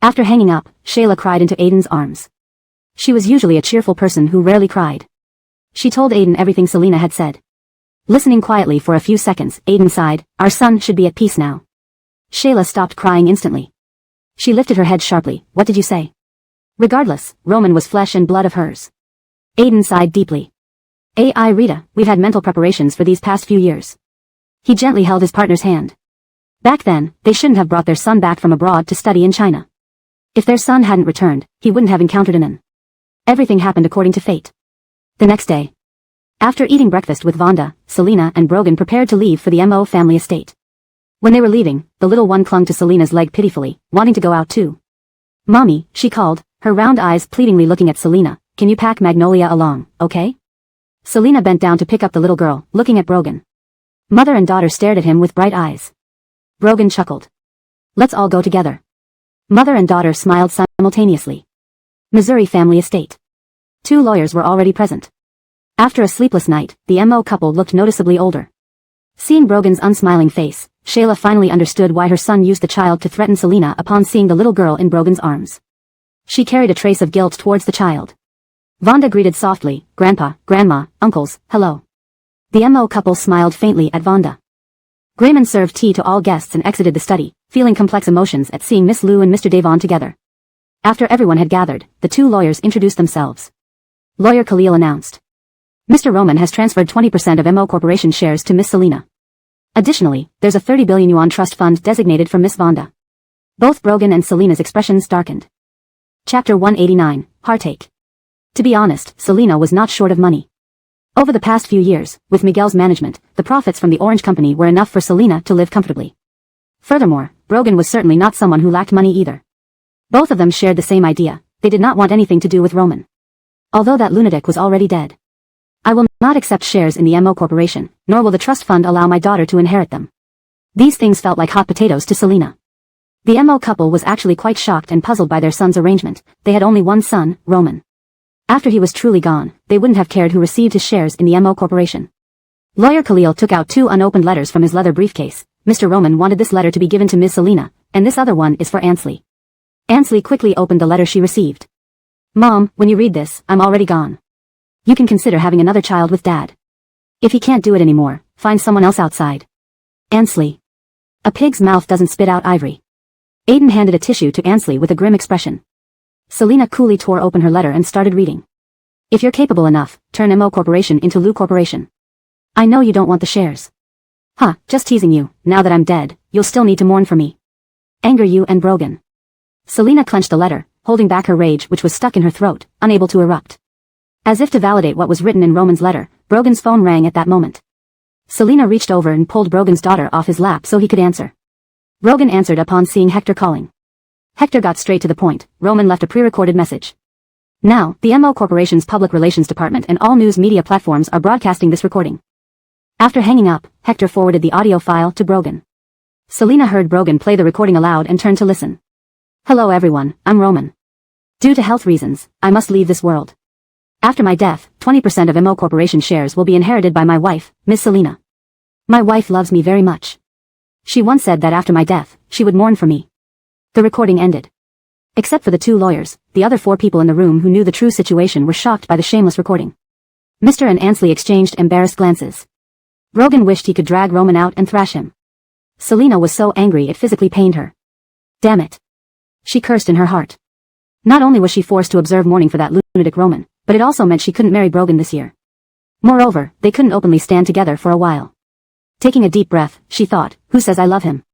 After hanging up, Shayla cried into Aiden's arms. She was usually a cheerful person who rarely cried. She told Aiden everything Selina had said. Listening quietly for a few seconds, Aiden sighed, our son should be at peace now. Shayla stopped crying instantly. She lifted her head sharply, what did you say? Regardless, Roman was flesh and blood of hers. Aiden sighed deeply. Rita, we've had mental preparations for these past few years. He gently held his partner's hand. Back then, they shouldn't have brought their son back from abroad to study in China. If their son hadn't returned, he wouldn't have encountered Anan. Everything happened according to fate. The next day. After eating breakfast with Vonda, Selina and Brogan prepared to leave for the Mo family estate. When they were leaving, the little one clung to Selina's leg pitifully, wanting to go out too. Mommy, she called, her round eyes pleadingly looking at Selina, can you pack Magnolia along, okay? Selina bent down to pick up the little girl, looking at Brogan. Mother and daughter stared at him with bright eyes. Brogan chuckled. Let's all go together. Mother and daughter smiled simultaneously. Missouri family estate. 2 lawyers were already present. After a sleepless night, the Mo couple looked noticeably older. Seeing Brogan's unsmiling face, Shayla finally understood why her son used the child to threaten Selina upon seeing the little girl in Brogan's arms. She carried a trace of guilt towards the child. Vonda greeted softly, Grandpa, Grandma, uncles, hello. The Mo couple smiled faintly at Vonda. Grayman served tea to all guests and exited the study, feeling complex emotions at seeing Miss Liu and Mr. Devon together. After everyone had gathered, the 2 lawyers introduced themselves. Lawyer Khalil announced. Mr. Roman has transferred 20% of Mo Corporation shares to Miss Selina. Additionally, there's a 30 billion yuan trust fund designated for Miss Vonda. Both Brogan and Selina's expressions darkened. Chapter 189, Heartache. To be honest, Selina was not short of money. Over the past few years, with Miguel's management, the profits from the Orange Company were enough for Selina to live comfortably. Furthermore, Brogan was certainly not someone who lacked money either. Both of them shared the same idea, they did not want anything to do with Roman. Although that lunatic was already dead. I will not accept shares in the Mo Corporation, nor will the trust fund allow my daughter to inherit them. These things felt like hot potatoes to Selina. The Mo couple was actually quite shocked and puzzled by their son's arrangement. They had only one son, Roman. After he was truly gone, they wouldn't have cared who received his shares in the Mo Corporation. Lawyer Khalil took out 2 unopened letters from his leather briefcase. Mr. Roman wanted this letter to be given to Ms. Selina, and this other one is for Ansley. Ansley quickly opened the letter she received. Mom, when you read this, I'm already gone. You can consider having another child with Dad. If he can't do it anymore, find someone else outside. Ansley. A pig's mouth doesn't spit out ivory. Aiden handed a tissue to Ansley with a grim expression. Selina coolly tore open her letter and started reading. If you're capable enough, turn MO Corporation into Lou Corporation. I know you don't want the shares. Huh, just teasing you. Now that I'm dead, you'll still need to mourn for me. Anger you and Brogan. Selina clenched the letter, holding back her rage which was stuck in her throat, unable to erupt. As if to validate what was written in Roman's letter, Brogan's phone rang at that moment. Selina reached over and pulled Brogan's daughter off his lap so he could answer. Brogan answered upon seeing Hector calling. Hector got straight to the point. Roman left a pre-recorded message. Now, the MO Corporation's Public Relations Department and all news media platforms are broadcasting this recording. After hanging up, Hector forwarded the audio file to Brogan. Selina heard Brogan play the recording aloud and turned to listen. Hello everyone, I'm Roman. Due to health reasons, I must leave this world. After my death, 20% of MO Corporation shares will be inherited by my wife, Miss Selina. My wife loves me very much. She once said that after my death, she would mourn for me. The recording ended. Except for the 2 lawyers, the other 4 people in the room who knew the true situation were shocked by the shameless recording. Mr. and Ansley exchanged embarrassed glances. Brogan wished he could drag Roman out and thrash him. Selina was so angry it physically pained her. Damn it. She cursed in her heart. Not only was she forced to observe mourning for that lunatic Roman, but it also meant she couldn't marry Brogan this year. Moreover, they couldn't openly stand together for a while. Taking a deep breath, she thought, who says I love him?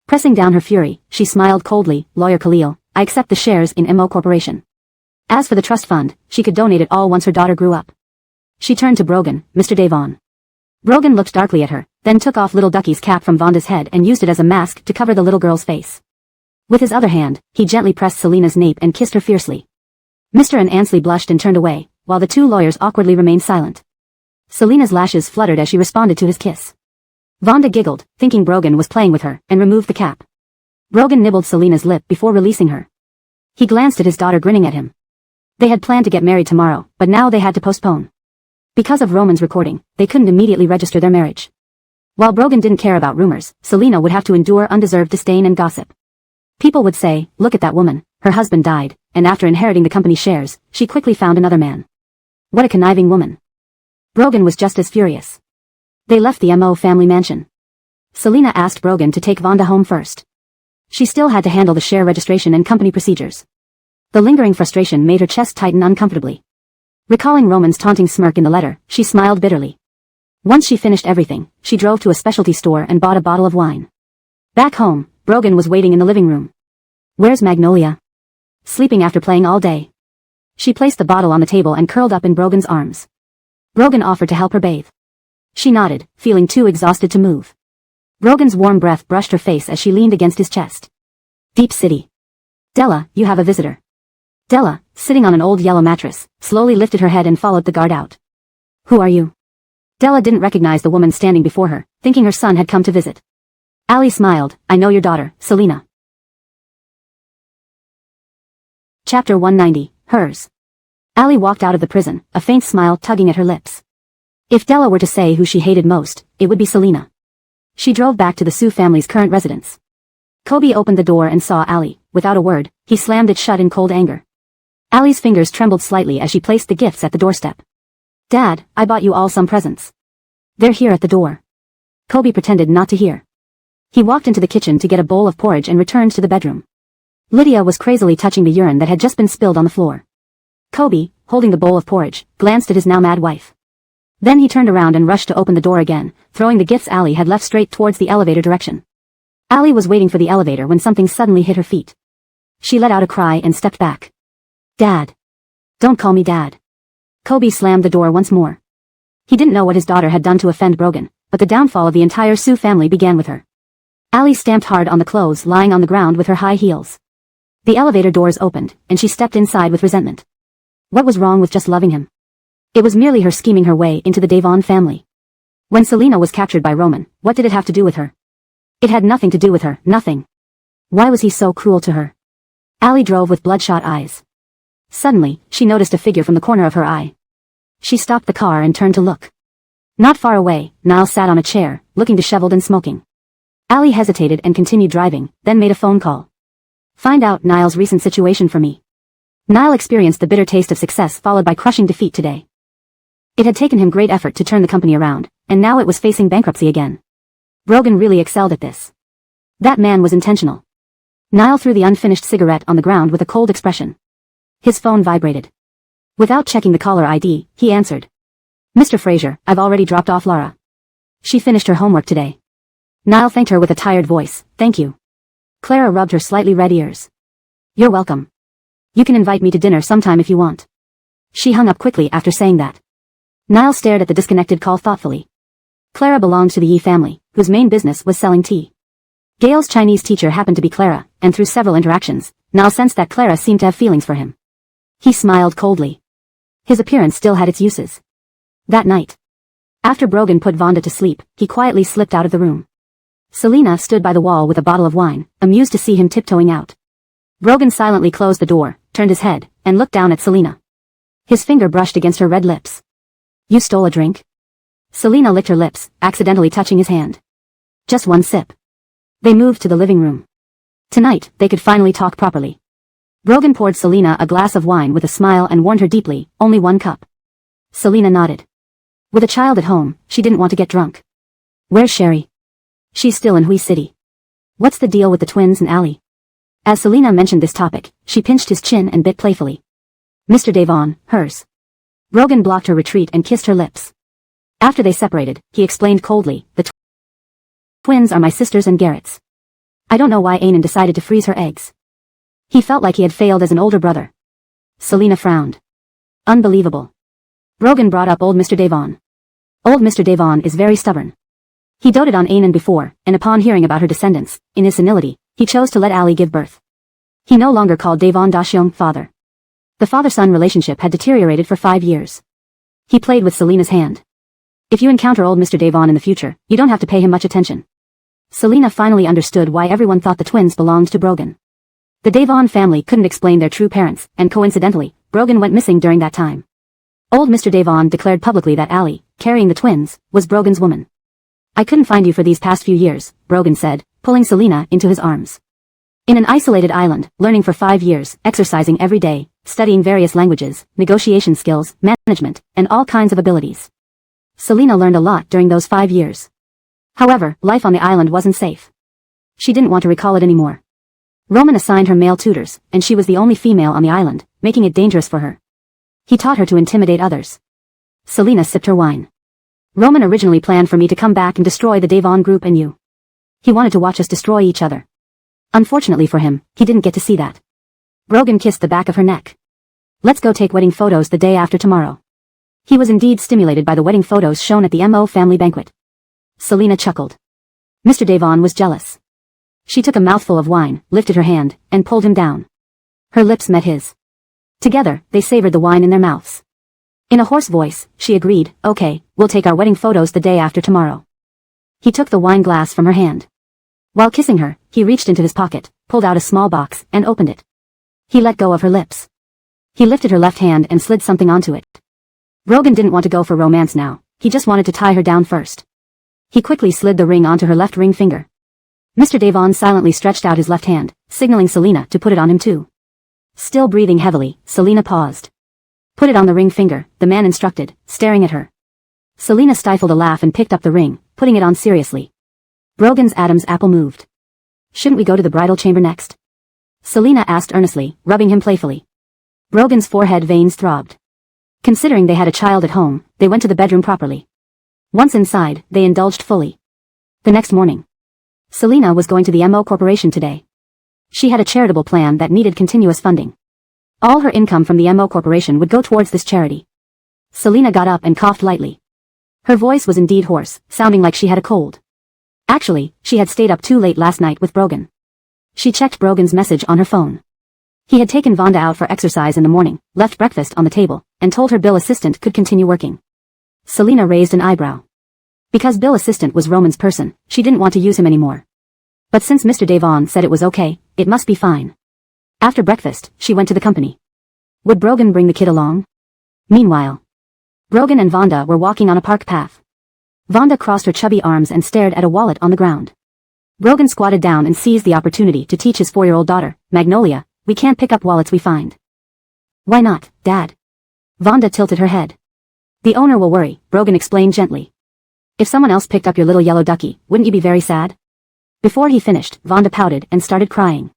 Pressing down her fury, she smiled coldly, Lawyer Khalil, I accept the shares in MO Corporation. As for the trust fund, she could donate it all once her daughter grew up. She turned to Brogan, Mr. Devon. Brogan looked darkly at her, then took off little Ducky's cap from Vonda's head and used it as a mask to cover the little girl's face. With his other hand, he gently pressed Selina's nape and kissed her fiercely. Mr. and Ansley blushed and turned away, while the 2 lawyers awkwardly remained silent. Selina's lashes fluttered as she responded to his kiss. Vonda giggled, thinking Brogan was playing with her, and removed the cap. Brogan nibbled Selina's lip before releasing her. He glanced at his daughter grinning at him. They had planned to get married tomorrow, but now they had to postpone. Because of Roman's recording, they couldn't immediately register their marriage. While Brogan didn't care about rumors, Selina would have to endure undeserved disdain and gossip. People would say, look at that woman, her husband died, and after inheriting the company's shares, she quickly found another man. What a conniving woman. Brogan was just as furious. They left the MO family mansion. Selina asked Brogan to take Vonda home first. She still had to handle the share registration and company procedures. The lingering frustration made her chest tighten uncomfortably. Recalling Roman's taunting smirk in the letter, she smiled bitterly. Once she finished everything, she drove to a specialty store and bought a bottle of wine. Back home, Brogan was waiting in the living room. Where's Magnolia? Sleeping after playing all day. She placed the bottle on the table and curled up in Brogan's arms. Brogan offered to help her bathe. She nodded, feeling too exhausted to move. Brogan's warm breath brushed her face as she leaned against his chest. Deep City. Della, you have a visitor. Della, sitting on an old yellow mattress, slowly lifted her head and followed the guard out. Who are you? Della didn't recognize the woman standing before her, thinking her son had come to visit. Allie smiled, I know your daughter, Selina. Chapter 190, Hers. Allie walked out of the prison, a faint smile tugging at her lips. If Della were to say who she hated most, it would be Selina. She drove back to the Sue family's current residence. Kobe opened the door and saw Allie. Without a word, he slammed it shut in cold anger. Allie's fingers trembled slightly as she placed the gifts at the doorstep. Dad, I bought you all some presents. They're here at the door. Kobe pretended not to hear. He walked into the kitchen to get a bowl of porridge and returned to the bedroom. Lydia was crazily touching the urine that had just been spilled on the floor. Kobe, holding the bowl of porridge, glanced at his now mad wife. Then he turned around and rushed to open the door again, throwing the gifts Allie had left straight towards the elevator direction. Allie was waiting for the elevator when something suddenly hit her feet. She let out a cry and stepped back. Dad. Don't call me Dad. Kobe slammed the door once more. He didn't know what his daughter had done to offend Brogan, but the downfall of the entire Sue family began with her. Allie stamped hard on the clothes lying on the ground with her high heels. The elevator doors opened, and she stepped inside with resentment. What was wrong with just loving him? It was merely her scheming her way into the Devon family. When Selina was captured by Roman, what did it have to do with her? It had nothing to do with her, nothing. Why was he so cruel to her? Allie drove with bloodshot eyes. Suddenly, she noticed a figure from the corner of her eye. She stopped the car and turned to look. Not far away, Niles sat on a chair, looking disheveled and smoking. Allie hesitated and continued driving, then made a phone call. Find out Niles' recent situation for me. Niles experienced the bitter taste of success followed by crushing defeat today. It had taken him great effort to turn the company around, and now it was facing bankruptcy again. Brogan really excelled at this. That man was intentional. Niall threw the unfinished cigarette on the ground with a cold expression. His phone vibrated. Without checking the caller ID, he answered. Mr. Fraser, I've already dropped off Laura. She finished her homework today. Niall thanked her with a tired voice. Thank you. Clara rubbed her slightly red ears. You're welcome. You can invite me to dinner sometime if you want. She hung up quickly after saying that. Niall stared at the disconnected call thoughtfully. Clara belonged to the Yi family, whose main business was selling tea. Gail's Chinese teacher happened to be Clara, and through several interactions, Niall sensed that Clara seemed to have feelings for him. He smiled coldly. His appearance still had its uses. That night, after Brogan put Vonda to sleep, he quietly slipped out of the room. Selina stood by the wall with a bottle of wine, amused to see him tiptoeing out. Brogan silently closed the door, turned his head, and looked down at Selina. His finger brushed against her red lips. You stole a drink? Selina licked her lips, accidentally touching his hand. Just one sip. They moved to the living room. Tonight, they could finally talk properly. Brogan poured Selina a glass of wine with a smile and warned her deeply, only 1 cup. Selina nodded. With a child at home, she didn't want to get drunk. Where's Sherry? She's still in Hui City. What's the deal with the twins and Allie? As Selina mentioned this topic, she pinched his chin and bit playfully. Mr. Devon, hers. Brogan blocked her retreat and kissed her lips. After they separated, he explained coldly, the twins are my sisters and Garrett's. I don't know why Ainan decided to freeze her eggs. He felt like he had failed as an older brother. Selina frowned. Unbelievable. Brogan brought up old Mr. Devon. Old Mr. Devon is very stubborn. He doted on Ainan before, and upon hearing about her descendants, in his senility, he chose to let Allie give birth. He no longer called Devon Dashyong father. The father-son relationship had deteriorated for 5 years. He played with Selina's hand. If you encounter old Mr. Devon in the future, you don't have to pay him much attention. Selina finally understood why everyone thought the twins belonged to Brogan. The Devon family couldn't explain their true parents, and coincidentally, Brogan went missing during that time. Old Mr. Devon declared publicly that Allie, carrying the twins, was Brogan's woman. I couldn't find you for these past few years, Brogan said, pulling Selina into his arms. In an isolated island, learning for 5 years, exercising every day, studying various languages, negotiation skills, management, and all kinds of abilities. Selina learned a lot during those 5 years. However, life on the island wasn't safe. She didn't want to recall it anymore. Roman assigned her male tutors, and she was the only female on the island, making it dangerous for her. He taught her to intimidate others. Selina sipped her wine. Roman originally planned for me to come back and destroy the Devon group and you. He wanted to watch us destroy each other. Unfortunately for him, he didn't get to see that. Brogan kissed the back of her neck. Let's go take wedding photos the day after tomorrow. He was indeed stimulated by the wedding photos shown at the Mo family banquet. Selina chuckled. Mr. Devon was jealous. She took a mouthful of wine, lifted her hand, and pulled him down. Her lips met his. Together, they savored the wine in their mouths. In a hoarse voice, she agreed, okay, we'll take our wedding photos the day after tomorrow. He took the wine glass from her hand. While kissing her, he reached into his pocket, pulled out a small box, and opened it. He let go of her lips. He lifted her left hand and slid something onto it. Brogan didn't want to go for romance now, he just wanted to tie her down first. He quickly slid the ring onto her left ring finger. Mr. Devon silently stretched out his left hand, signaling Selina to put it on him too. Still breathing heavily, Selina paused. Put it on the ring finger, the man instructed, staring at her. Selina stifled a laugh and picked up the ring, putting it on seriously. Brogan's Adam's apple moved. Shouldn't we go to the bridal chamber next? Selina asked earnestly, rubbing him playfully. Brogan's forehead veins throbbed. Considering they had a child at home, they went to the bedroom properly. Once inside, they indulged fully. The next morning, Selina was going to the Mo Corporation today. She had a charitable plan that needed continuous funding. All her income from the Mo Corporation would go towards this charity. Selina got up and coughed lightly. Her voice was indeed hoarse, sounding like she had a cold. Actually, she had stayed up too late last night with Brogan. She checked Brogan's message on her phone. He had taken Vonda out for exercise in the morning, left breakfast on the table, and told her Bill assistant could continue working. Selina raised an eyebrow. Because Bill assistant was Roman's person, she didn't want to use him anymore. But since Mr. Devon said it was okay, it must be fine. After breakfast, she went to the company. Would Brogan bring the kid along? Meanwhile, Brogan and Vonda were walking on a park path. Vonda crossed her chubby arms and stared at a wallet on the ground. Brogan squatted down and seized the opportunity to teach his 4-year-old daughter, Magnolia, we can't pick up wallets we find. Why not, Dad? Vonda tilted her head. The owner will worry, Brogan explained gently. If someone else picked up your little yellow ducky, wouldn't you be very sad? Before he finished, Vonda pouted and started crying.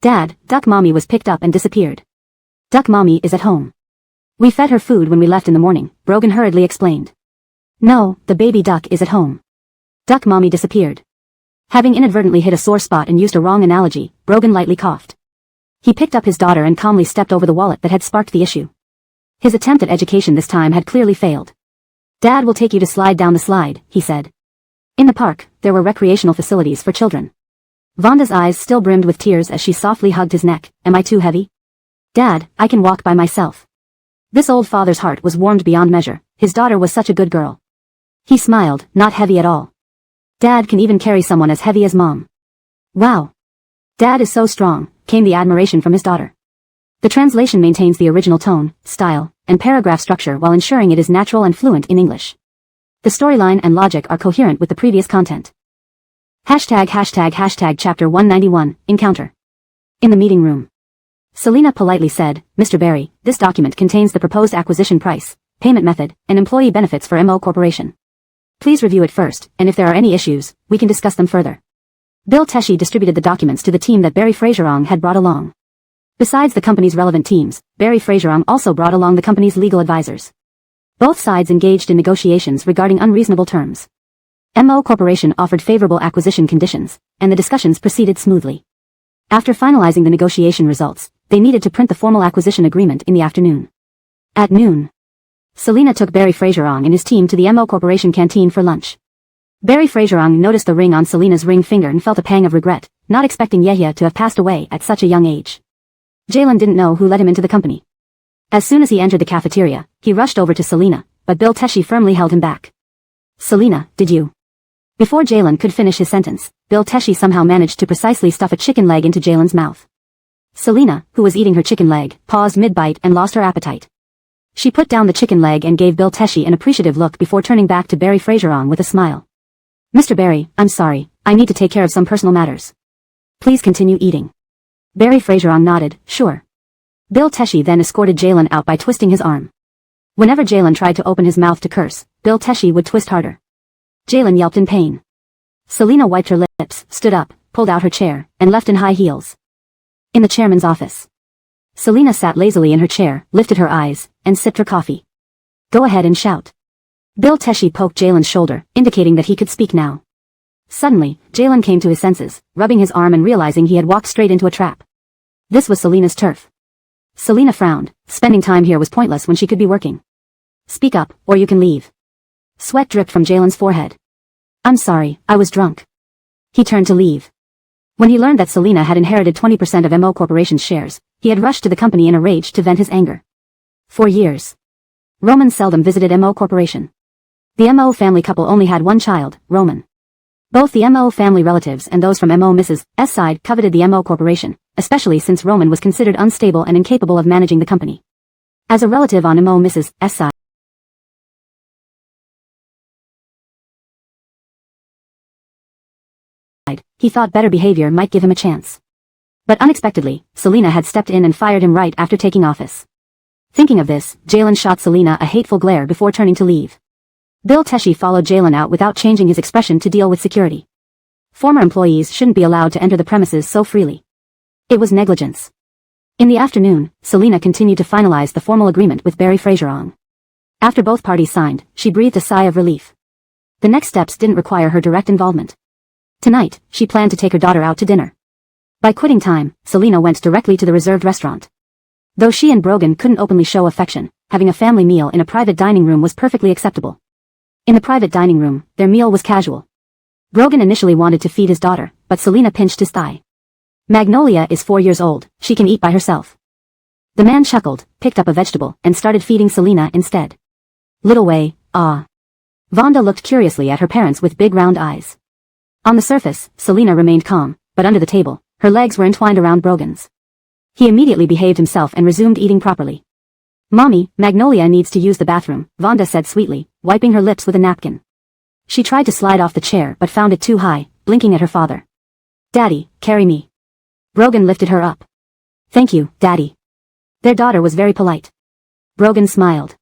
Dad, Duck Mommy was picked up and disappeared. Duck Mommy is at home. We fed her food when we left in the morning, Brogan hurriedly explained. No, the baby duck is at home. Duck Mommy disappeared. Having inadvertently hit a sore spot and used a wrong analogy, Brogan lightly coughed. He picked up his daughter and calmly stepped over the wallet that had sparked the issue. His attempt at education this time had clearly failed. Dad will take you to slide down the slide, he said. In the park, there were recreational facilities for children. Vonda's eyes still brimmed with tears as she softly hugged his neck. Am I too heavy? Dad, I can walk by myself. This old father's heart was warmed beyond measure. His daughter was such a good girl. He smiled, not heavy at all. Dad can even carry someone as heavy as Mom. Wow. Dad is so strong, came the admiration from his daughter. The translation maintains the original tone, style, and paragraph structure while ensuring it is natural and fluent in English. The storyline and logic are coherent with the previous content. ##### Chapter 191, Encounter. In the meeting room. Selina politely said, Mr. Barry, this document contains the proposed acquisition price, payment method, and employee benefits for MO Corporation. Please review it first, and if there are any issues, we can discuss them further. Bill Teshi distributed the documents to the team that Barry Fraserong had brought along. Besides the company's relevant teams, Barry Fraserong also brought along the company's legal advisors. Both sides engaged in negotiations regarding unreasonable terms. MO Corporation offered favorable acquisition conditions, and the discussions proceeded smoothly. After finalizing the negotiation results, they needed to print the formal acquisition agreement in the afternoon. At noon, Selina took Barry Fraserong and his team to the MO Corporation canteen for lunch. Barry Fraserong noticed the ring on Selina's ring finger and felt a pang of regret, not expecting Yehia to have passed away at such a young age. Jalen didn't know who let him into the company. As soon as he entered the cafeteria, he rushed over to Selina, but Bill Teshi firmly held him back. Selina, did you? Before Jalen could finish his sentence, Bill Teshi somehow managed to precisely stuff a chicken leg into Jalen's mouth. Selina, who was eating her chicken leg, paused mid-bite and lost her appetite. She put down the chicken leg and gave Bill Teshi an appreciative look before turning back to Barry Fraserong with a smile. Mr. Barry, I'm sorry, I need to take care of some personal matters. Please continue eating. Barry Fraserong nodded, sure. Bill Teshi then escorted Jalen out by twisting his arm. Whenever Jalen tried to open his mouth to curse, Bill Teshi would twist harder. Jalen yelped in pain. Selina wiped her lips, stood up, pulled out her chair, and left in high heels. In the chairman's office. Selina sat lazily in her chair, lifted her eyes, and sipped her coffee. Go ahead and shout. Bill Teshi poked Jalen's shoulder, indicating that he could speak now. Suddenly, Jalen came to his senses, rubbing his arm and realizing he had walked straight into a trap. This was Selina's turf. Selina frowned. Spending time here was pointless when she could be working. Speak up, or you can leave. Sweat dripped from Jalen's forehead. I'm sorry, I was drunk. He turned to leave. When he learned that Selina had inherited 20% of MO Corporation's shares, he had rushed to the company in a rage to vent his anger. For years, Roman seldom visited MO Corporation. The MO family couple only had one child, Roman. Both the MO family relatives and those from MO Mrs. S side coveted the MO Corporation, especially since Roman was considered unstable and incapable of managing the company. As a relative on MO Mrs. S side, he thought better behavior might give him a chance. But unexpectedly, Selina had stepped in and fired him right after taking office. Thinking of this, Jalen shot Selina a hateful glare before turning to leave. Bill Teshi followed Jalen out without changing his expression to deal with security. Former employees shouldn't be allowed to enter the premises so freely. It was negligence. In the afternoon, Selina continued to finalize the formal agreement with Barry Fraserong. After both parties signed, she breathed a sigh of relief. The next steps didn't require her direct involvement. Tonight, she planned to take her daughter out to dinner. By quitting time, Selina went directly to the reserved restaurant. Though she and Brogan couldn't openly show affection, having a family meal in a private dining room was perfectly acceptable. In the private dining room, their meal was casual. Brogan initially wanted to feed his daughter, but Selina pinched his thigh. Magnolia is 4 years old, she can eat by herself. The man chuckled, picked up a vegetable, and started feeding Selina instead. Little way, ah. Vonda looked curiously at her parents with big round eyes. On the surface, Selina remained calm, but under the table, her legs were entwined around Brogan's. He immediately behaved himself and resumed eating properly. Mommy, Magnolia needs to use the bathroom, Vonda said sweetly, wiping her lips with a napkin. She tried to slide off the chair but found it too high, blinking at her father. Daddy, carry me. Brogan lifted her up. Thank you, Daddy. Their daughter was very polite. Brogan smiled.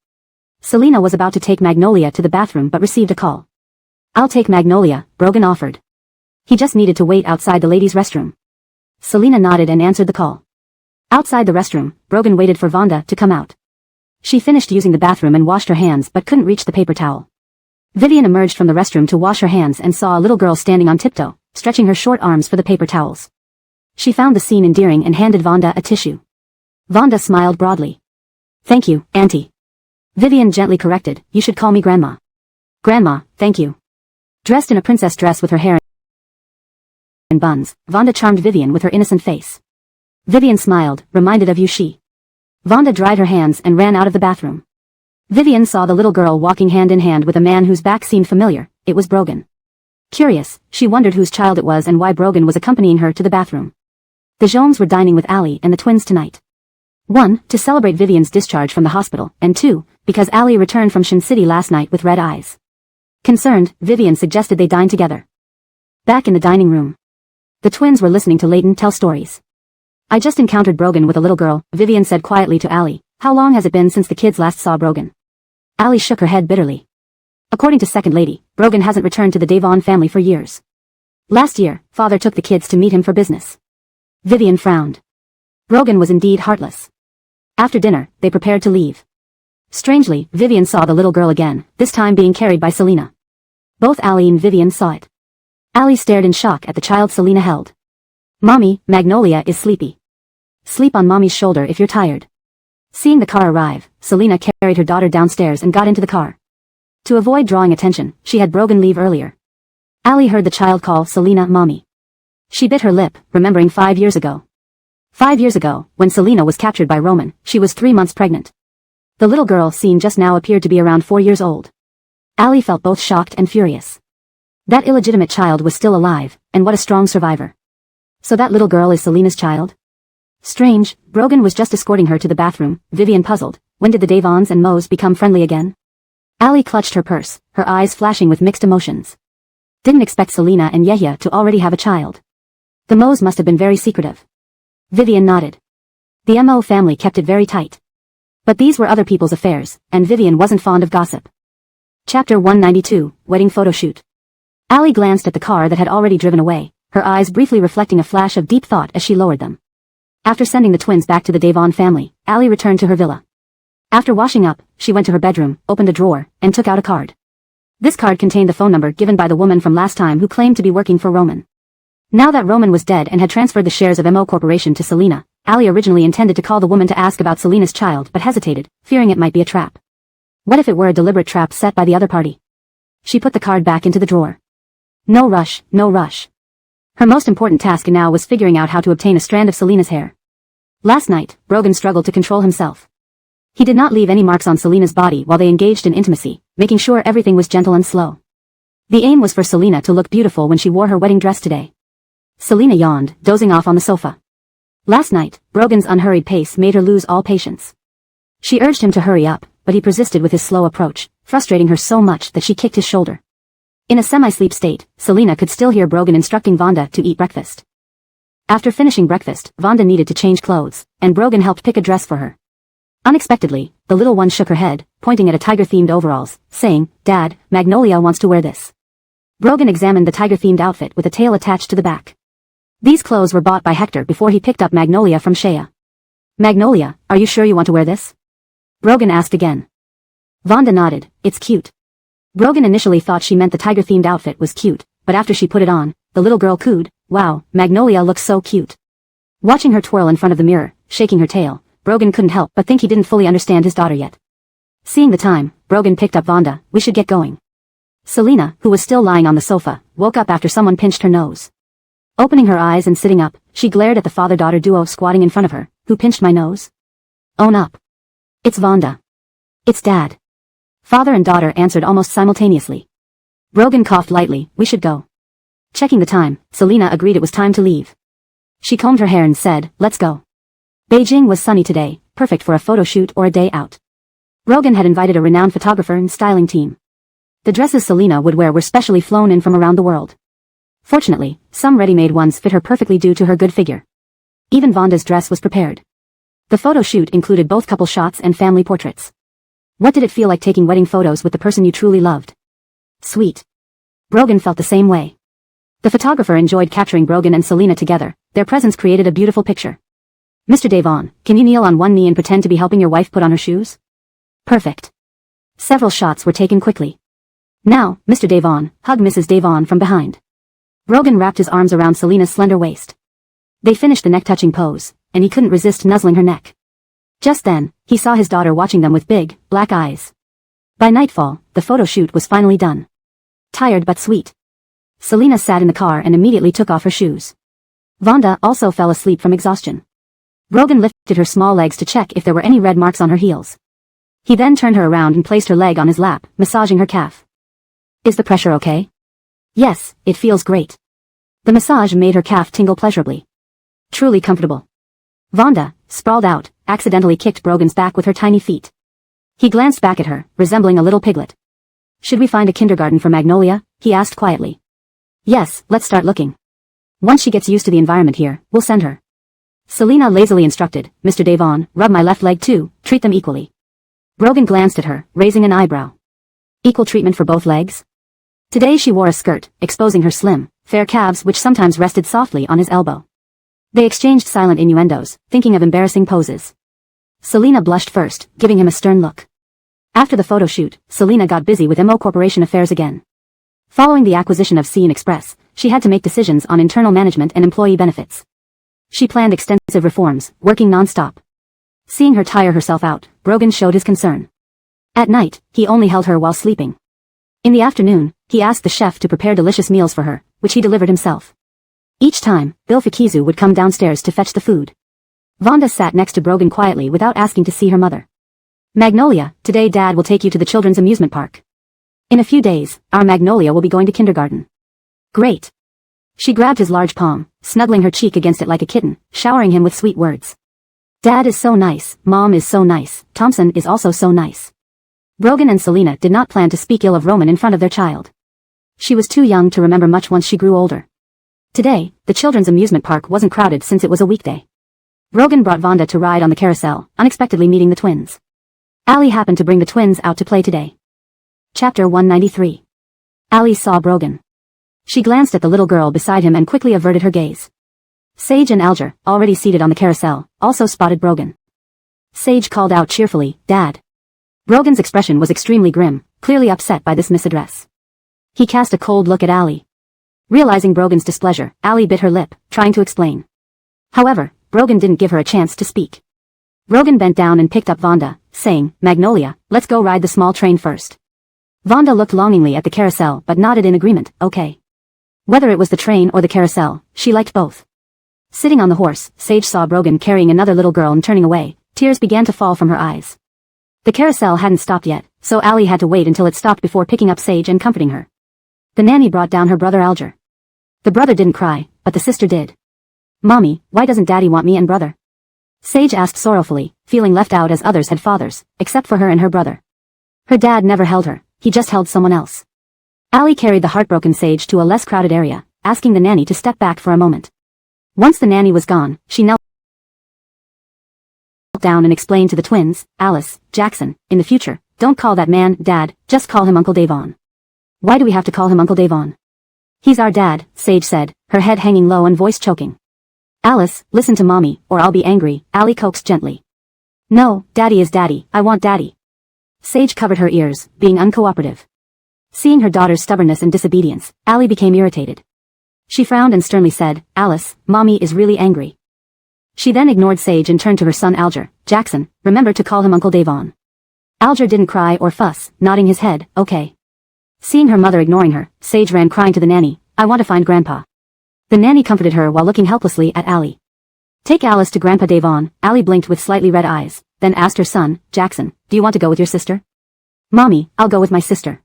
Selina was about to take Magnolia to the bathroom but received a call. I'll take Magnolia, Brogan offered. He just needed to wait outside the ladies' restroom. Selena nodded and answered the call. Outside the restroom, Brogan waited for Vonda to come out. She finished using the bathroom and washed her hands but couldn't reach the paper towel. Vivian emerged from the restroom to wash her hands and saw a little girl standing on tiptoe, stretching her short arms for the paper towels. She found the scene endearing and handed Vonda a tissue. Vonda smiled broadly. "Thank you, Auntie." Vivian gently corrected, "You should call me Grandma." "Grandma, thank you." Dressed in a princess dress with her hair in buns, Vonda charmed Vivian with her innocent face. Vivian smiled, reminded of you she. Vonda dried her hands and ran out of the bathroom. Vivian saw the little girl walking hand in hand with a man whose back seemed familiar. It was Brogan. Curious, she wondered whose child it was and why Brogan was accompanying her to the bathroom. The Jones were dining with Allie and the twins tonight. 1. To celebrate Vivian's discharge from the hospital, and 2. Because Allie returned from Shin City last night with red eyes. Concerned, Vivian suggested they dine together. Back in the dining room, the twins were listening to Layton tell stories. "I just encountered Brogan with a little girl," Vivian said quietly to Allie. "How long has it been since the kids last saw Brogan?" Allie shook her head bitterly. According to Second Lady, Brogan hasn't returned to the Devon family for years. Last year, Father took the kids to meet him for business. Vivian frowned. Brogan was indeed heartless. After dinner, they prepared to leave. Strangely, Vivian saw the little girl again, this time being carried by Selena. Both Allie and Vivian saw it. Allie stared in shock at the child Selena held. "Mommy, Magnolia is sleepy. Sleep on Mommy's shoulder if you're tired." Seeing the car arrive, Selena carried her daughter downstairs and got into the car. To avoid drawing attention, she had Brogan leave earlier. Allie heard the child call Selena Mommy. She bit her lip, remembering 5 years ago. 5 years ago, when Selena was captured by Roman, she was 3 months pregnant. The little girl seen just now appeared to be around 4 years old. Allie felt both shocked and furious. That illegitimate child was still alive, and what a strong survivor. So that little girl is Selena's child? Strange, Brogan was just escorting her to the bathroom, Vivian puzzled. When did the Devons and Moes become friendly again? Allie clutched her purse, her eyes flashing with mixed emotions. Didn't expect Selena and Yehia to already have a child. The Moes must have been very secretive. Vivian nodded. The Mo family kept it very tight. But these were other people's affairs, and Vivian wasn't fond of gossip. Chapter 192, Wedding Photo Shoot. Allie glanced at the car that had already driven away, her eyes briefly reflecting a flash of deep thought as she lowered them. After sending the twins back to the Devon family, Allie returned to her villa. After washing up, she went to her bedroom, opened a drawer, and took out a card. This card contained the phone number given by the woman from last time who claimed to be working for Roman. Now that Roman was dead and had transferred the shares of Mo Corporation to Selena, Allie originally intended to call the woman to ask about Selena's child but hesitated, fearing it might be a trap. What if it were a deliberate trap set by the other party? She put the card back into the drawer. No rush, no rush. Her most important task now was figuring out how to obtain a strand of Selena's hair. Last night, Brogan struggled to control himself. He did not leave any marks on Selena's body while they engaged in intimacy, making sure everything was gentle and slow. The aim was for Selena to look beautiful when she wore her wedding dress today. Selena yawned, dozing off on the sofa. Last night, Brogan's unhurried pace made her lose all patience. She urged him to hurry up, but he persisted with his slow approach, frustrating her so much that she kicked his shoulder. In a semi-sleep state, Selena could still hear Brogan instructing Vonda to eat breakfast. After finishing breakfast, Vonda needed to change clothes, and Brogan helped pick a dress for her. Unexpectedly, the little one shook her head, pointing at a tiger-themed overalls, saying, "Dad, Magnolia wants to wear this." Brogan examined the tiger-themed outfit with a tail attached to the back. These clothes were bought by Hector before he picked up Magnolia from Shea. "Magnolia, are you sure you want to wear this?" Brogan asked again. Vonda nodded, "It's cute." Brogan initially thought she meant the tiger-themed outfit was cute, but after she put it on, the little girl cooed, "Wow, Magnolia looks so cute." Watching her twirl in front of the mirror, shaking her tail, Brogan couldn't help but think he didn't fully understand his daughter yet. Seeing the time, Brogan picked up Vonda, "We should get going." Selena, who was still lying on the sofa, woke up after someone pinched her nose. Opening her eyes and sitting up, she glared at the father-daughter duo squatting in front of her. "Who pinched my nose?" "Own up." "It's Vonda." "It's Dad." Father and daughter answered almost simultaneously. Brogan coughed lightly, "We should go." Checking the time, Selena agreed it was time to leave. She combed her hair and said, "Let's go." Beijing was sunny today, perfect for a photo shoot or a day out. Brogan had invited a renowned photographer and styling team. The dresses Selena would wear were specially flown in from around the world. Fortunately, some ready-made ones fit her perfectly due to her good figure. Even Vonda's dress was prepared. The photo shoot included both couple shots and family portraits. What did it feel like taking wedding photos with the person you truly loved? Sweet. Brogan felt the same way. The photographer enjoyed capturing Brogan and Selena together, their presence created a beautiful picture. Mr. Devon, can you kneel on one knee and pretend to be helping your wife put on her shoes? Perfect. Several shots were taken quickly. Now, Mr. Devon, hug Mrs. Devon from behind. Brogan wrapped his arms around Selina's slender waist. They finished the neck-touching pose, and he couldn't resist nuzzling her neck. Just then, he saw his daughter watching them with big, black eyes. By nightfall, the photo shoot was finally done. Tired but sweet. Selina sat in the car and immediately took off her shoes. Vonda also fell asleep from exhaustion. Brogan lifted her small legs to check if there were any red marks on her heels. He then turned her around and placed her leg on his lap, massaging her calf. Is the pressure okay? Yes, it feels great. The massage made her calf tingle pleasurably. Truly comfortable. Vonda, sprawled out, accidentally kicked Brogan's back with her tiny feet. He glanced back at her, resembling a little piglet. Should we find a kindergarten for Magnolia? He asked quietly. Yes, let's start looking. Once she gets used to the environment here, we'll send her. Selina lazily instructed, Mr. Devon, rub my left leg too, treat them equally. Brogan glanced at her, raising an eyebrow. Equal treatment for both legs? Today she wore a skirt, exposing her slim, fair calves which sometimes rested softly on his elbow. They exchanged silent innuendos, thinking of embarrassing poses. Selina blushed first, giving him a stern look. After the photo shoot, Selina got busy with MO Corporation affairs again. Following the acquisition of Sea and Express, she had to make decisions on internal management and employee benefits. She planned extensive reforms, working non-stop. Seeing her tire herself out, Brogan showed his concern. At night, he only held her while sleeping. In the afternoon, he asked the chef to prepare delicious meals for her, which he delivered himself. Each time, Bill Fikizu would come downstairs to fetch the food. Vonda sat next to Brogan quietly without asking to see her mother. Magnolia, today Dad will take you to the children's amusement park. In a few days, our Magnolia will be going to kindergarten. Great. She grabbed his large palm, snuggling her cheek against it like a kitten, showering him with sweet words. Dad is so nice, Mom is so nice, Thompson is also so nice. Brogan and Selina did not plan to speak ill of Roman in front of their child. She was too young to remember much once she grew older. Today, the children's amusement park wasn't crowded since it was a weekday. Brogan brought Vonda to ride on the carousel, unexpectedly meeting the twins. Allie happened to bring the twins out to play today. Chapter 193. Allie saw Brogan. She glanced at the little girl beside him and quickly averted her gaze. Sage and Alger, already seated on the carousel, also spotted Brogan. Sage called out cheerfully, Dad. Brogan's expression was extremely grim, clearly upset by this misaddress. He cast a cold look at Allie. Realizing Brogan's displeasure, Allie bit her lip, trying to explain. However, Brogan didn't give her a chance to speak. Brogan bent down and picked up Vonda, saying, Magnolia, let's go ride the small train first. Vonda looked longingly at the carousel but nodded in agreement, okay. Whether it was the train or the carousel, she liked both. Sitting on the horse, Sage saw Brogan carrying another little girl and turning away, tears began to fall from her eyes. The carousel hadn't stopped yet, so Allie had to wait until it stopped before picking up Sage and comforting her. The nanny brought down her brother Alger. The brother didn't cry, but the sister did. Mommy, why doesn't Daddy want me and brother? Sage asked sorrowfully, feeling left out as others had fathers, except for her and her brother. Her dad never held her, he just held someone else. Allie carried the heartbroken Sage to a less crowded area, asking the nanny to step back for a moment. Once the nanny was gone, she knelt down and explained to the twins, Alice, Jackson, in the future, don't call that man Dad, just call him Uncle Devon. Why do we have to call him Uncle Devon? He's our dad, Sage said, her head hanging low and voice choking. Alice, listen to Mommy, or I'll be angry, Allie coaxed gently. No, Daddy is Daddy, I want Daddy. Sage covered her ears, being uncooperative. Seeing her daughter's stubbornness and disobedience, Allie became irritated. She frowned and sternly said, Alice, Mommy is really angry. She then ignored Sage and turned to her son Alger, Jackson, remember to call him Uncle Devon. Alger didn't cry or fuss, nodding his head, okay. Seeing her mother ignoring her, Sage ran crying to the nanny, I want to find Grandpa. The nanny comforted her while looking helplessly at Allie. Take Alice to Grandpa Devon, Allie blinked with slightly red eyes, then asked her son, Jackson, do you want to go with your sister? Mommy, I'll go with my sister.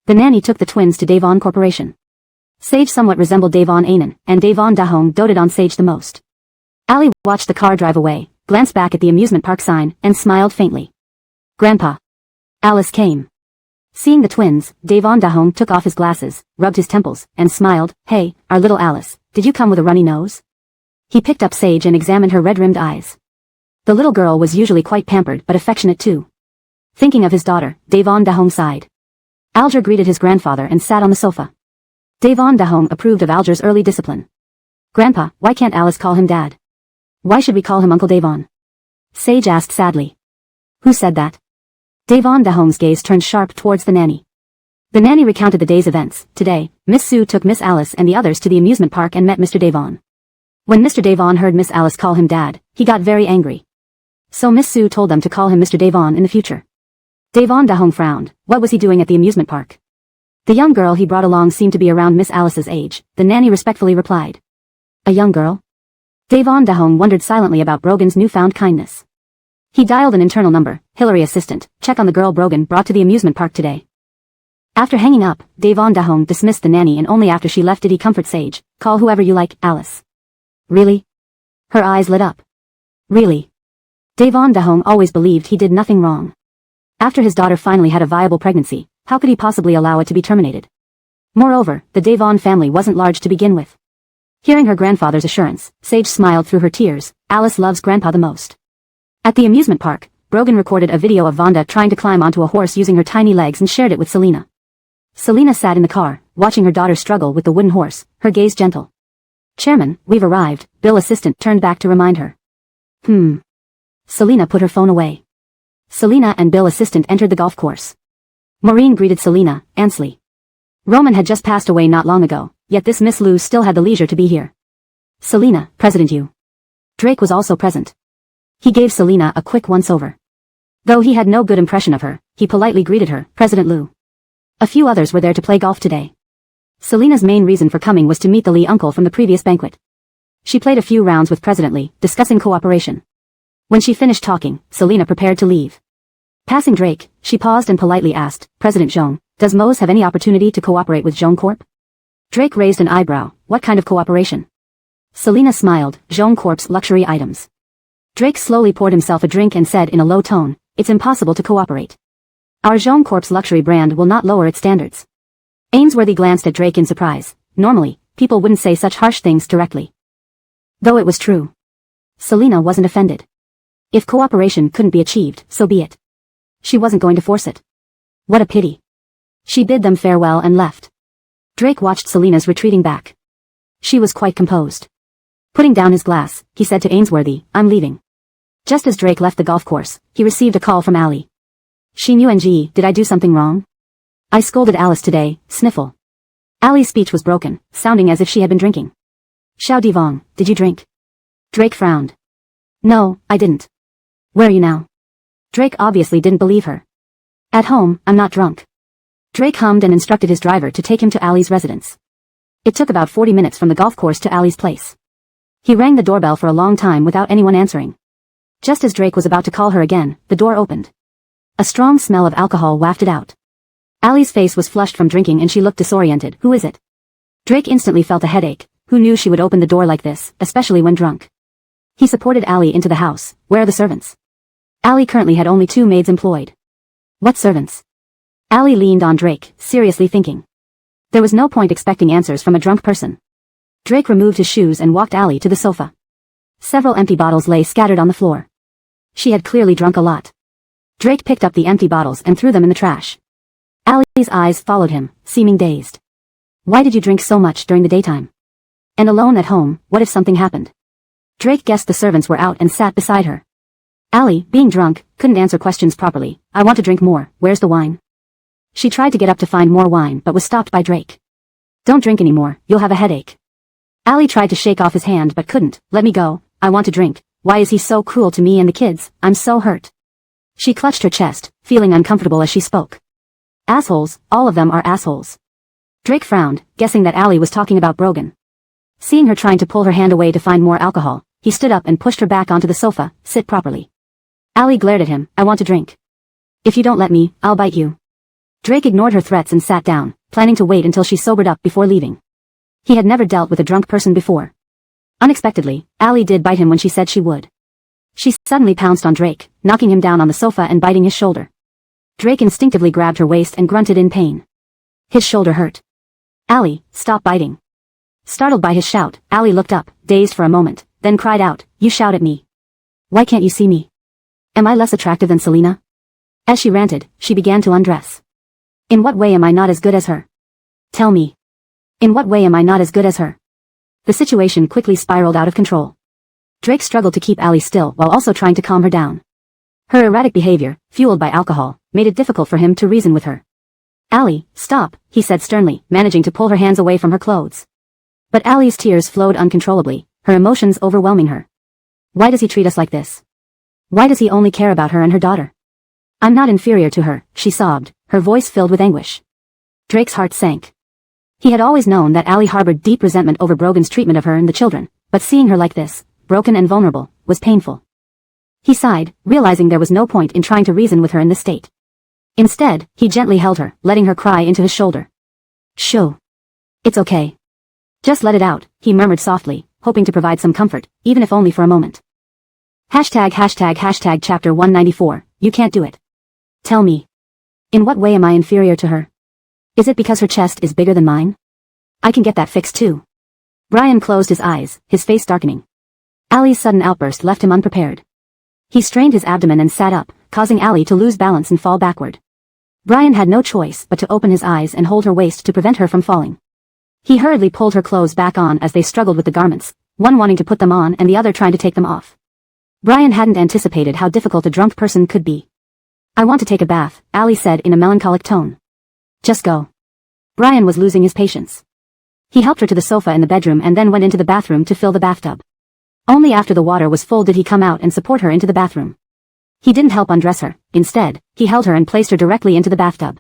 The nanny took the twins to Devon Corporation. Sage somewhat resembled Devon Anan, and Devon Dahong doted on Sage the most. Allie watched the car drive away, glanced back at the amusement park sign, and smiled faintly. Grandpa. Alice came. Seeing the twins, Devon Dahong took off his glasses, rubbed his temples, and smiled, Hey, our little Alice, did you come with a runny nose? He picked up Sage and examined her red-rimmed eyes. The little girl was usually quite pampered but affectionate too. Thinking of his daughter, Devon Dahong sighed. Alger greeted his grandfather and sat on the sofa. Devon Dahong approved of Alger's early discipline. Grandpa, why can't Alice call him Dad? Why should we call him Uncle Davon? Sage asked sadly. Who said that? Davon Dahome's gaze turned sharp towards the nanny. The nanny recounted the day's events. Today, Miss Sue took Miss Alice and the others to the amusement park and met Mr. Davon. When Mr. Davon heard Miss Alice call him Dad, he got very angry. So Miss Sue told them to call him Mr. Davon in the future. Davon Dahome frowned. What was he doing at the amusement park? The young girl he brought along seemed to be around Miss Alice's age. The nanny respectfully replied. A young girl? Davon Dahome wondered silently about Brogan's newfound kindness. He dialed an internal number. Hillary assistant, check on the girl Brogan brought to the amusement park today. After hanging up, Davon Dahome dismissed the nanny, and only after she left did he comfort Sage. Call whoever you like, Alice. Really? Her eyes lit up. Really? Davon Dahome always believed he did nothing wrong. After his daughter finally had a viable pregnancy, how could he possibly allow it to be terminated? Moreover, the Davon family wasn't large to begin with. Hearing her grandfather's assurance, Sage smiled through her tears. Alice loves Grandpa the most. At the amusement park, Brogan recorded a video of Vonda trying to climb onto a horse using her tiny legs and shared it with Selena. Selena sat in the car, watching her daughter struggle with the wooden horse, her gaze gentle. Chairman, we've arrived, Bill assistant turned back to remind her. Selena put her phone away. Selena and Bill assistant entered the golf course. Maureen greeted Selena, Ansley. Roman had just passed away not long ago, yet this Miss Lou still had the leisure to be here. Selena, President Yu. Drake was also present. He gave Selena a quick once-over. Though he had no good impression of her, he politely greeted her, President Lou. A few others were there to play golf today. Selena's main reason for coming was to meet the Lee uncle from the previous banquet. She played a few rounds with President Lee, discussing cooperation. When she finished talking, Selena prepared to leave. Passing Drake, she paused and politely asked, President Zhong, does Moe's have any opportunity to cooperate with Zhong Corp? Drake raised an eyebrow. What kind of cooperation? Selena smiled. Zhong Corp's luxury items. Drake slowly poured himself a drink and said in a low tone, it's impossible to cooperate. Our Zhong Corp's luxury brand will not lower its standards. Ainsworthy glanced at Drake in surprise. Normally, people wouldn't say such harsh things directly. Though it was true. Selena wasn't offended. If cooperation couldn't be achieved, so be it. She wasn't going to force it. What a pity. She bid them farewell and left. Drake watched Selena's retreating back. She was quite composed. Putting down his glass, he said to Ainsworthy, I'm leaving. Just as Drake left the golf course, he received a call from Allie. She knew NG, did I do something wrong? I scolded Alice today, sniffle. Allie's speech was broken, sounding as if she had been drinking. Xiao Divong, did you drink? Drake frowned. No, I didn't. Where are you now? Drake obviously didn't believe her. At home, I'm not drunk. Drake hummed and instructed his driver to take him to Allie's residence. It took about 40 minutes from the golf course to Allie's place. He rang the doorbell for a long time without anyone answering. Just as Drake was about to call her again, the door opened. A strong smell of alcohol wafted out. Allie's face was flushed from drinking and she looked disoriented. Who is it? Drake instantly felt a headache. Who knew she would open the door like this, especially when drunk? He supported Allie into the house. Where are the servants? Allie currently had only 2 maids employed. What servants? Allie leaned on Drake, seriously thinking. There was no point expecting answers from a drunk person. Drake removed his shoes and walked Allie to the sofa. Several empty bottles lay scattered on the floor. She had clearly drunk a lot. Drake picked up the empty bottles and threw them in the trash. Allie's eyes followed him, seeming dazed. Why did you drink so much during the daytime? And alone at home, what if something happened? Drake guessed the servants were out and sat beside her. Allie, being drunk, couldn't answer questions properly. I want to drink more, where's the wine? She tried to get up to find more wine but was stopped by Drake. Don't drink anymore, you'll have a headache. Allie tried to shake off his hand but couldn't. Let me go, I want to drink. Why is he so cruel to me and the kids? I'm so hurt. She clutched her chest, feeling uncomfortable as she spoke. Assholes, all of them are assholes. Drake frowned, guessing that Allie was talking about Brogan. Seeing her trying to pull her hand away to find more alcohol, he stood up and pushed her back onto the sofa. Sit properly. Allie glared at him. I want to drink. If you don't let me, I'll bite you. Drake ignored her threats and sat down, planning to wait until she sobered up before leaving. He had never dealt with a drunk person before. Unexpectedly, Allie did bite him when she said she would. She suddenly pounced on Drake, knocking him down on the sofa and biting his shoulder. Drake instinctively grabbed her waist and grunted in pain. His shoulder hurt. Allie, stop biting. Startled by his shout, Allie looked up, dazed for a moment, then cried out, you shout at me. Why can't you see me? Am I less attractive than Selena? As she ranted, she began to undress. In what way am I not as good as her? Tell me. In what way am I not as good as her? The situation quickly spiraled out of control. Drake struggled to keep Allie still while also trying to calm her down. Her erratic behavior, fueled by alcohol, made it difficult for him to reason with her. "Allie, stop," he said sternly, managing to pull her hands away from her clothes. But Allie's tears flowed uncontrollably, her emotions overwhelming her. "Why does he treat us like this? Why does he only care about her and her daughter? I'm not inferior to her," she sobbed, her voice filled with anguish. Drake's heart sank. He had always known that Allie harbored deep resentment over Brogan's treatment of her and the children, but seeing her like this, broken and vulnerable, was painful. He sighed, realizing there was no point in trying to reason with her in this state. Instead, he gently held her, letting her cry into his shoulder. "Shoo. It's okay. Just let it out," he murmured softly, hoping to provide some comfort, even if only for a moment. ##### Chapter 194, You Can't Do It. Tell me. In what way am I inferior to her? Is it because her chest is bigger than mine? I can get that fixed too. Brian closed his eyes, his face darkening. Allie's sudden outburst left him unprepared. He strained his abdomen and sat up, causing Allie to lose balance and fall backward. Brian had no choice but to open his eyes and hold her waist to prevent her from falling. He hurriedly pulled her clothes back on as they struggled with the garments, one wanting to put them on and the other trying to take them off. Brian hadn't anticipated how difficult a drunk person could be. "I want to take a bath," Allie said in a melancholic tone. "Just go." Brian was losing his patience. He helped her to the sofa in the bedroom and then went into the bathroom to fill the bathtub. Only after the water was full did he come out and support her into the bathroom. He didn't help undress her. Instead, he held her and placed her directly into the bathtub.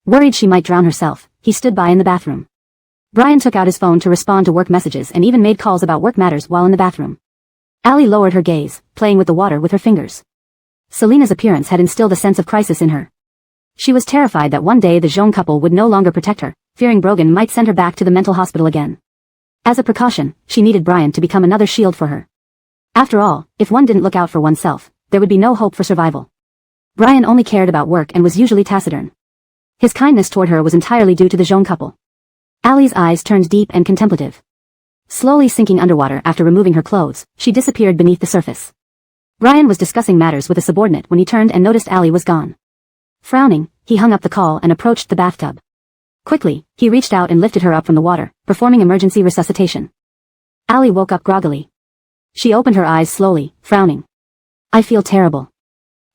Worried she might drown herself, he stood by in the bathroom. Brian took out his phone to respond to work messages and even made calls about work matters while in the bathroom. Allie lowered her gaze, playing with the water with her fingers. Selena's appearance had instilled a sense of crisis in her. She was terrified that one day the Jean couple would no longer protect her, fearing Brogan might send her back to the mental hospital again. As a precaution, she needed Brian to become another shield for her. After all, if one didn't look out for oneself, there would be no hope for survival. Brian only cared about work and was usually taciturn. His kindness toward her was entirely due to the Jean couple. Allie's eyes turned deep and contemplative. Slowly sinking underwater after removing her clothes, she disappeared beneath the surface. Brian was discussing matters with a subordinate when he turned and noticed Allie was gone. Frowning, he hung up the call and approached the bathtub. Quickly, he reached out and lifted her up from the water, performing emergency resuscitation. Allie woke up groggily. She opened her eyes slowly, frowning. "I feel terrible."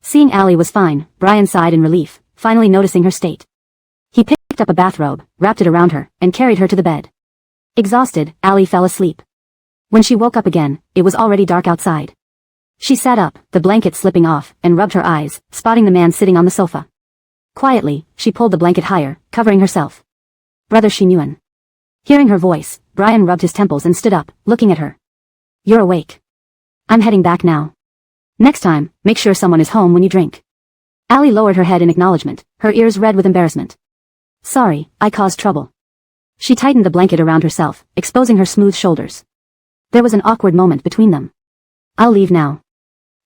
Seeing Allie was fine, Brian sighed in relief, finally noticing her state. He picked up a bathrobe, wrapped it around her, and carried her to the bed. Exhausted, Allie fell asleep. When she woke up again, it was already dark outside. She sat up, the blanket slipping off, and rubbed her eyes, spotting the man sitting on the sofa. Quietly, she pulled the blanket higher, covering herself. "Brother Xinyuan." Hearing her voice, Brian rubbed his temples and stood up, looking at her. "You're awake. I'm heading back now. Next time, make sure someone is home when you drink." Allie lowered her head in acknowledgement, her ears red with embarrassment. "Sorry, I caused trouble." She tightened the blanket around herself, exposing her smooth shoulders. There was an awkward moment between them. "I'll leave now.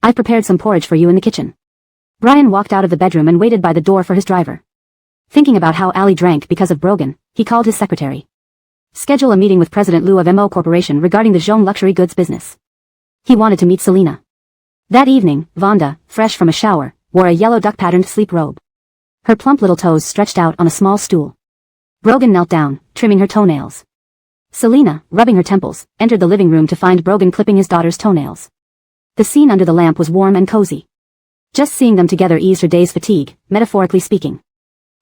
I've prepared some porridge for you in the kitchen." Brian walked out of the bedroom and waited by the door for his driver. Thinking about how Allie drank because of Brogan, he called his secretary. "Schedule a meeting with President Liu of MO Corporation regarding the Zhong luxury goods business." He wanted to meet Selena. That evening, Vonda, fresh from a shower, wore a yellow duck-patterned sleep robe. Her plump little toes stretched out on a small stool. Brogan knelt down, trimming her toenails. Selena, rubbing her temples, entered the living room to find Brogan clipping his daughter's toenails. The scene under the lamp was warm and cozy. Just seeing them together eased her day's fatigue, metaphorically speaking.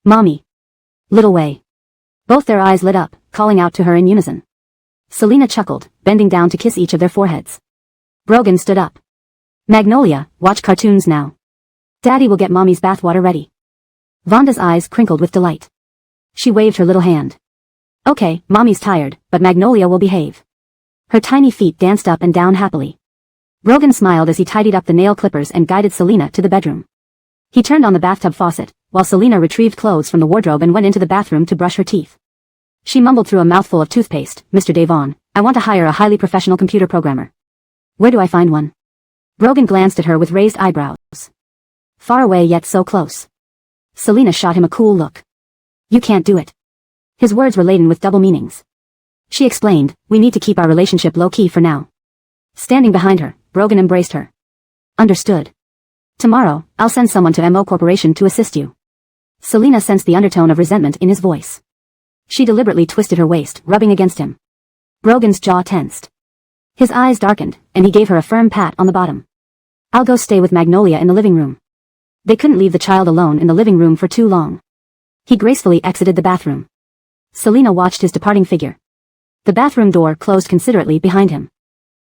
"Mommy." "Little Wei." Both their eyes lit up, calling out to her in unison. Selena chuckled, bending down to kiss each of their foreheads. Brogan stood up. "Magnolia, watch cartoons now. Daddy will get Mommy's bathwater ready." Vonda's eyes crinkled with delight. She waved her little hand. "Okay, Mommy's tired, but Magnolia will behave." Her tiny feet danced up and down happily. Brogan smiled as he tidied up the nail clippers and guided Selena to the bedroom. He turned on the bathtub faucet, while Selena retrieved clothes from the wardrobe and went into the bathroom to brush her teeth. She mumbled through a mouthful of toothpaste, "Mr. Devon, I want to hire a highly professional computer programmer. Where do I find one?" Brogan glanced at her with raised eyebrows. Far away yet so close. Selena shot him a cool look. "You can't do it." His words were laden with double meanings. She explained, "We need to keep our relationship low-key for now." Standing behind her, Brogan embraced her. "Understood. Tomorrow, I'll send someone to MO Corporation to assist you." Selena sensed the undertone of resentment in his voice. She deliberately twisted her waist, rubbing against him. Brogan's jaw tensed. His eyes darkened, and he gave her a firm pat on the bottom. I'll go stay with Magnolia in the living room. They couldn't leave the child alone in the living room for too long. He gracefully exited the bathroom. Selina watched his departing figure. The bathroom door closed considerately behind him.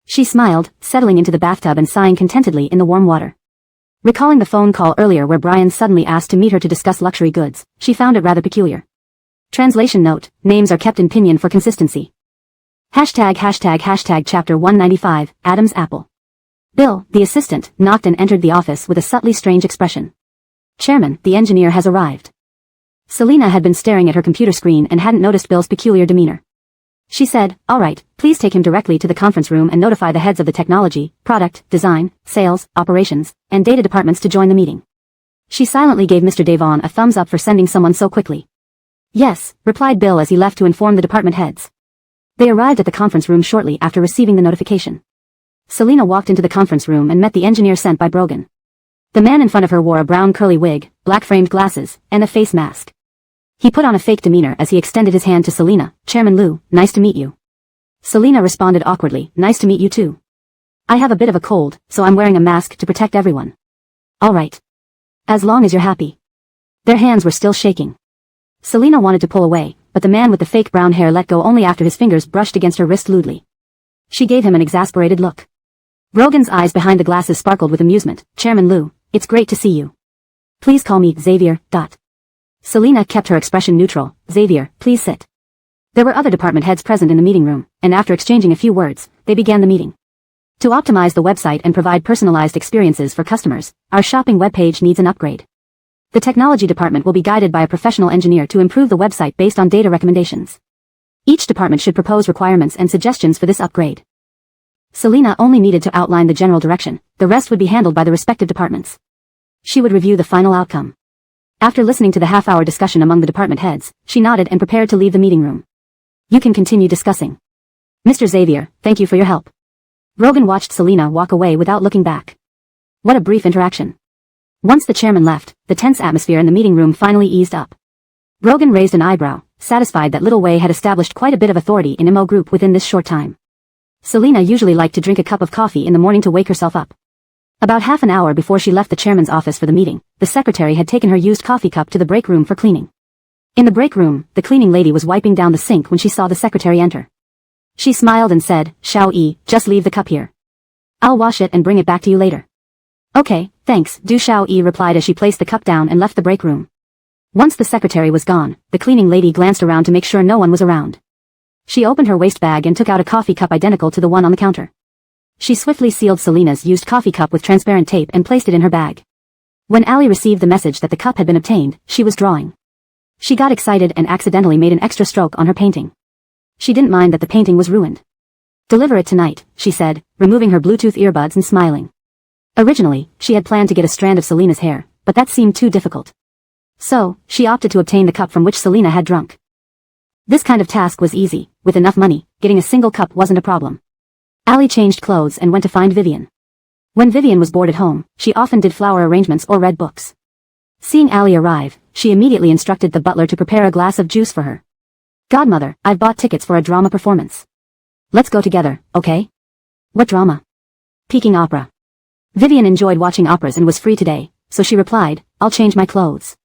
She smiled, settling into the bathtub and sighing contentedly in the warm water. Recalling the phone call earlier where Brian suddenly asked to meet her to discuss luxury goods, she found it rather peculiar. Translation note, names are kept in pinyin for consistency. ####Chapter 195, Adam's Apple. Bill, the assistant, knocked and entered the office with a subtly strange expression. Chairman, the engineer has arrived. Selina had been staring at her computer screen and hadn't noticed Bill's peculiar demeanor. She said, all right, please take him directly to the conference room and notify the heads of the technology, product, design, sales, operations, and data departments to join the meeting. She silently gave Mr. Devon a thumbs up for sending someone so quickly. Yes, replied Bill as he left to inform the department heads. They arrived at the conference room shortly after receiving the notification. Selina walked into the conference room and met the engineer sent by Brogan. The man in front of her wore a brown curly wig, black-framed glasses, and a face mask. He put on a fake demeanor as he extended his hand to Selina. Chairman Liu, nice to meet you. Selina responded awkwardly, nice to meet you too. I have a bit of a cold, so I'm wearing a mask to protect everyone. All right. As long as you're happy. Their hands were still shaking. Selina wanted to pull away, but the man with the fake brown hair let go only after his fingers brushed against her wrist lewdly. She gave him an exasperated look. Brogan's eyes behind the glasses sparkled with amusement. Chairman Liu, it's great to see you. Please call me Xavier. Selina kept her expression neutral. Xavier, please sit. There were other department heads present in the meeting room, and after exchanging a few words, they began the meeting. To optimize the website and provide personalized experiences for customers, our shopping webpage needs an upgrade. The technology department will be guided by a professional engineer to improve the website based on data recommendations. Each department should propose requirements and suggestions for this upgrade. Selina only needed to outline the general direction, the rest would be handled by the respective departments. She would review the final outcome. After listening to the half-hour discussion among the department heads, she nodded and prepared to leave the meeting room. You can continue discussing. Mr. Xavier, thank you for your help. Brogan watched Selina walk away without looking back. What a brief interaction. Once the chairman left, the tense atmosphere in the meeting room finally eased up. Brogan raised an eyebrow, satisfied that Little Wei had established quite a bit of authority in Imo Group within this short time. Selina usually liked to drink a cup of coffee in the morning to wake herself up. About half an hour before she left the chairman's office for the meeting, the secretary had taken her used coffee cup to the break room for cleaning. In the break room, the cleaning lady was wiping down the sink when she saw the secretary enter. She smiled and said, Xiao-Yi, just leave the cup here. I'll wash it and bring it back to you later. Okay, thanks, Du Xiao-Yi replied as she placed the cup down and left the break room. Once the secretary was gone, the cleaning lady glanced around to make sure no one was around. She opened her waist bag and took out a coffee cup identical to the one on the counter. She swiftly sealed Selina's used coffee cup with transparent tape and placed it in her bag. When Allie received the message that the cup had been obtained, she was drawing. She got excited and accidentally made an extra stroke on her painting. She didn't mind that the painting was ruined. Deliver it tonight, she said, removing her Bluetooth earbuds and smiling. Originally, she had planned to get a strand of Selina's hair, but that seemed too difficult. So, she opted to obtain the cup from which Selina had drunk. This kind of task was easy. With enough money, getting a single cup wasn't a problem. Allie changed clothes and went to find Vivian. When Vivian was bored at home, she often did flower arrangements or read books. Seeing Allie arrive, she immediately instructed the butler to prepare a glass of juice for her. Godmother, I've bought tickets for a drama performance. Let's go together, okay? What drama? Peking opera. Vivian enjoyed watching operas and was free today, so she replied, I'll change my clothes.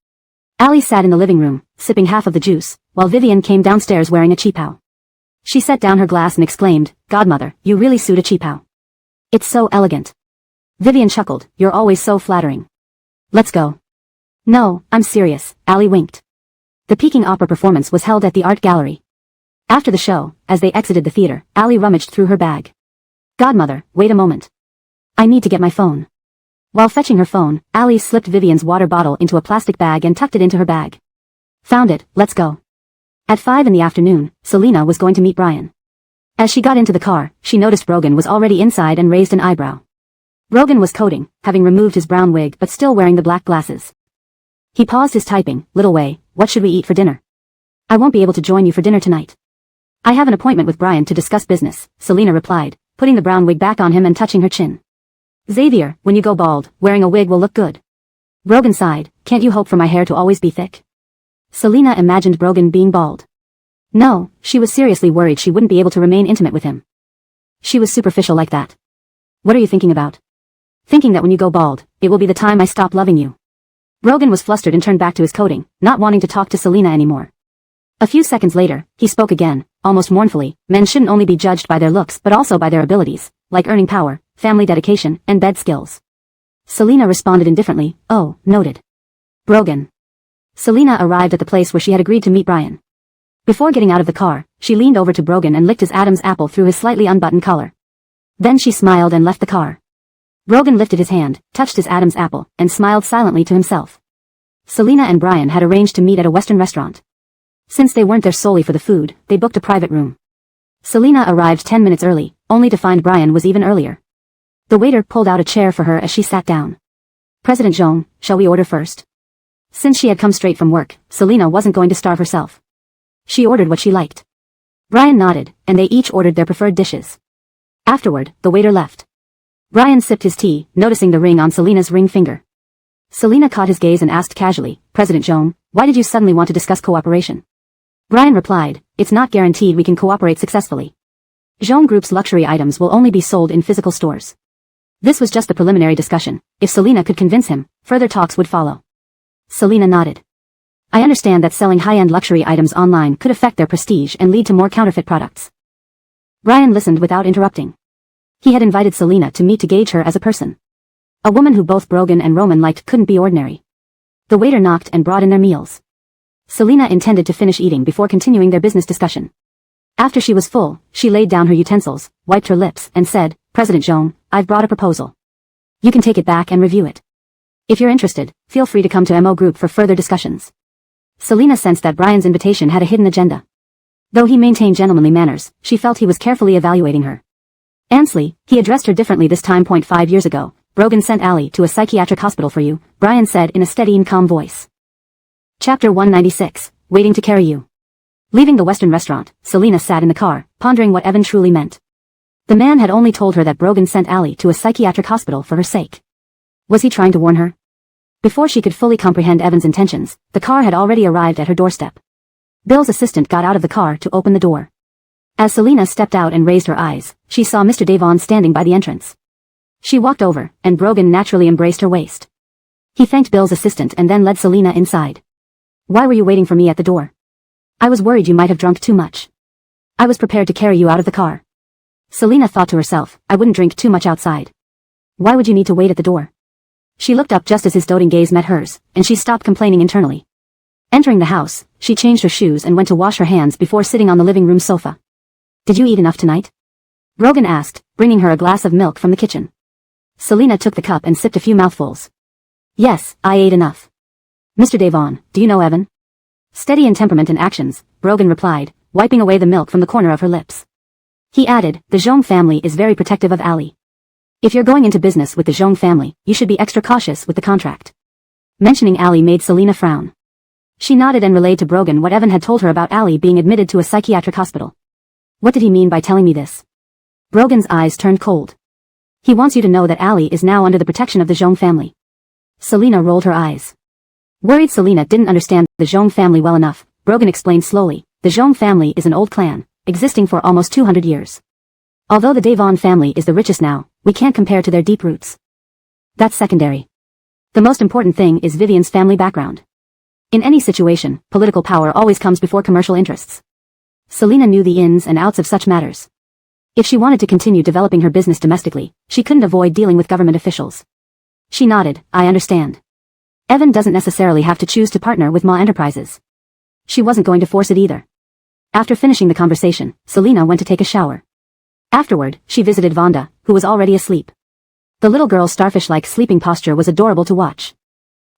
Allie sat in the living room, sipping half of the juice, while Vivian came downstairs wearing a cheapao. She set down her glass and exclaimed, Godmother, you really suit a cheapao. It's so elegant. Vivian chuckled, you're always so flattering. Let's go. No, I'm serious, Allie winked. The Peking opera performance was held at the art gallery. After the show, as they exited the theater, Allie rummaged through her bag. Godmother, wait a moment. I need to get my phone. While fetching her phone, Allie slipped Vivian's water bottle into a plastic bag and tucked it into her bag. Found it, let's go. At 5 in the afternoon, Selina was going to meet Brian. As she got into the car, she noticed Brogan was already inside and raised an eyebrow. Brogan was coding, having removed his brown wig but still wearing the black glasses. He paused his typing. Little Wei, what should we eat for dinner? I won't be able to join you for dinner tonight. I have an appointment with Brian to discuss business, Selina replied, putting the brown wig back on him and touching her chin. Xavier, when you go bald, wearing a wig will look good. Brogan sighed, can't you hope for my hair to always be thick? Selina imagined Brogan being bald. No, she was seriously worried she wouldn't be able to remain intimate with him. She was superficial like that. What are you thinking about? Thinking that when you go bald, it will be the time I stop loving you. Brogan was flustered and turned back to his coding, not wanting to talk to Selena anymore. A few seconds later, he spoke again, almost mournfully. Men shouldn't only be judged by their looks but also by their abilities, like earning power, family dedication, and bed skills. Selena responded indifferently, oh, noted. Brogan. Selena arrived at the place where she had agreed to meet Brian. Before getting out of the car, she leaned over to Brogan and licked his Adam's apple through his slightly unbuttoned collar. Then she smiled and left the car. Brogan lifted his hand, touched his Adam's apple, and smiled silently to himself. Selena and Brian had arranged to meet at a Western restaurant. Since they weren't there solely for the food, they booked a private room. Selena arrived 10 minutes early, only to find Brian was even earlier. The waiter pulled out a chair for her as she sat down. President Zhong, shall we order first? Since she had come straight from work, Selena wasn't going to starve herself. She ordered what she liked. Brian nodded, and they each ordered their preferred dishes. Afterward, the waiter left. Brian sipped his tea, noticing the ring on Selena's ring finger. Selena caught his gaze and asked casually, President Zhong, why did you suddenly want to discuss cooperation? Brian replied, it's not guaranteed we can cooperate successfully. Zhong Group's luxury items will only be sold in physical stores. This was just the preliminary discussion. If Selena could convince him, further talks would follow. Selena nodded. I understand that selling high-end luxury items online could affect their prestige and lead to more counterfeit products. Brian listened without interrupting. He had invited Selena to meet to gauge her as a person. A woman who both Brogan and Roman liked couldn't be ordinary. The waiter knocked and brought in their meals. Selena intended to finish eating before continuing their business discussion. After she was full, she laid down her utensils, wiped her lips, and said, President Zhong, I've brought a proposal. You can take it back and review it. If you're interested, feel free to come to MO Group for further discussions. Selena sensed that Brian's invitation had a hidden agenda. Though he maintained gentlemanly manners, she felt he was carefully evaluating her. Ansley, he addressed her differently this time. 5 years ago, Brogan sent Allie to a psychiatric hospital for you, Brian said in a steady and calm voice. Chapter 196, Waiting to Carry You. Leaving the Western restaurant, Selena sat in the car, pondering what Evan truly meant. The man had only told her that Brogan sent Allie to a psychiatric hospital for her sake. Was he trying to warn her? Before she could fully comprehend Evan's intentions, the car had already arrived at her doorstep. Bill's assistant got out of the car to open the door. As Selena stepped out and raised her eyes, she saw Mr. Devon standing by the entrance. She walked over, and Brogan naturally embraced her waist. He thanked Bill's assistant and then led Selena inside. Why were you waiting for me at the door? I was worried you might have drunk too much. I was prepared to carry you out of the car. Selena thought to herself, I wouldn't drink too much outside. Why would you need to wait at the door? She looked up just as his doting gaze met hers, and she stopped complaining internally. Entering the house, she changed her shoes and went to wash her hands before sitting on the living room sofa. Did you eat enough tonight? Brogan asked, bringing her a glass of milk from the kitchen. Selena took the cup and sipped a few mouthfuls. Yes, I ate enough. Mr. Devon, do you know Evan? Steady in temperament and actions, Brogan replied, wiping away the milk from the corner of her lips. He added, the Zhong family is very protective of Allie. If you're going into business with the Zhong family, you should be extra cautious with the contract. Mentioning Allie made Selena frown. She nodded and relayed to Brogan what Evan had told her about Allie being admitted to a psychiatric hospital. What did he mean by telling me this? Brogan's eyes turned cold. He wants you to know that Allie is now under the protection of the Zhong family. Selena rolled her eyes. Worried Selena didn't understand the Zhong family well enough, Brogan explained slowly, the Zhong family is an old clan, existing for almost 200 years. Although the Devon family is the richest now, we can't compare to their deep roots. That's secondary. The most important thing is Vivian's family background. In any situation, political power always comes before commercial interests. Selena knew the ins and outs of such matters. If she wanted to continue developing her business domestically, she couldn't avoid dealing with government officials. She nodded, I understand. Evan doesn't necessarily have to choose to partner with Ma Enterprises. She wasn't going to force it either. After finishing the conversation, Selena went to take a shower. Afterward, she visited Vonda, who was already asleep. The little girl's starfish-like sleeping posture was adorable to watch.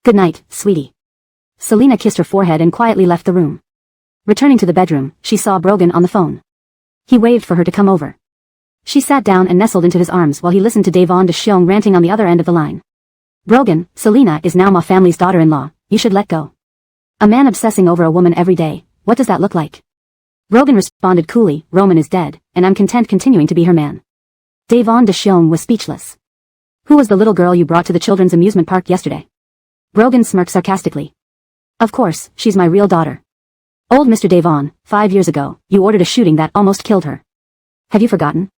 Good night, sweetie. Selena kissed her forehead and quietly left the room. Returning to the bedroom, she saw Brogan on the phone. He waved for her to come over. She sat down and nestled into his arms while he listened to Devon Deshiong ranting on the other end of the line. Brogan, Selena is now Ma family's daughter-in-law, you should let go. A man obsessing over a woman every day, what does that look like? Brogan responded coolly, Roman is dead, and I'm content continuing to be her man. Devon Deshiong was speechless. Who was the little girl you brought to the children's amusement park yesterday? Brogan smirked sarcastically. Of course, she's my real daughter. Old Mr. Devon, 5 years ago, you ordered a shooting that almost killed her. Have you forgotten?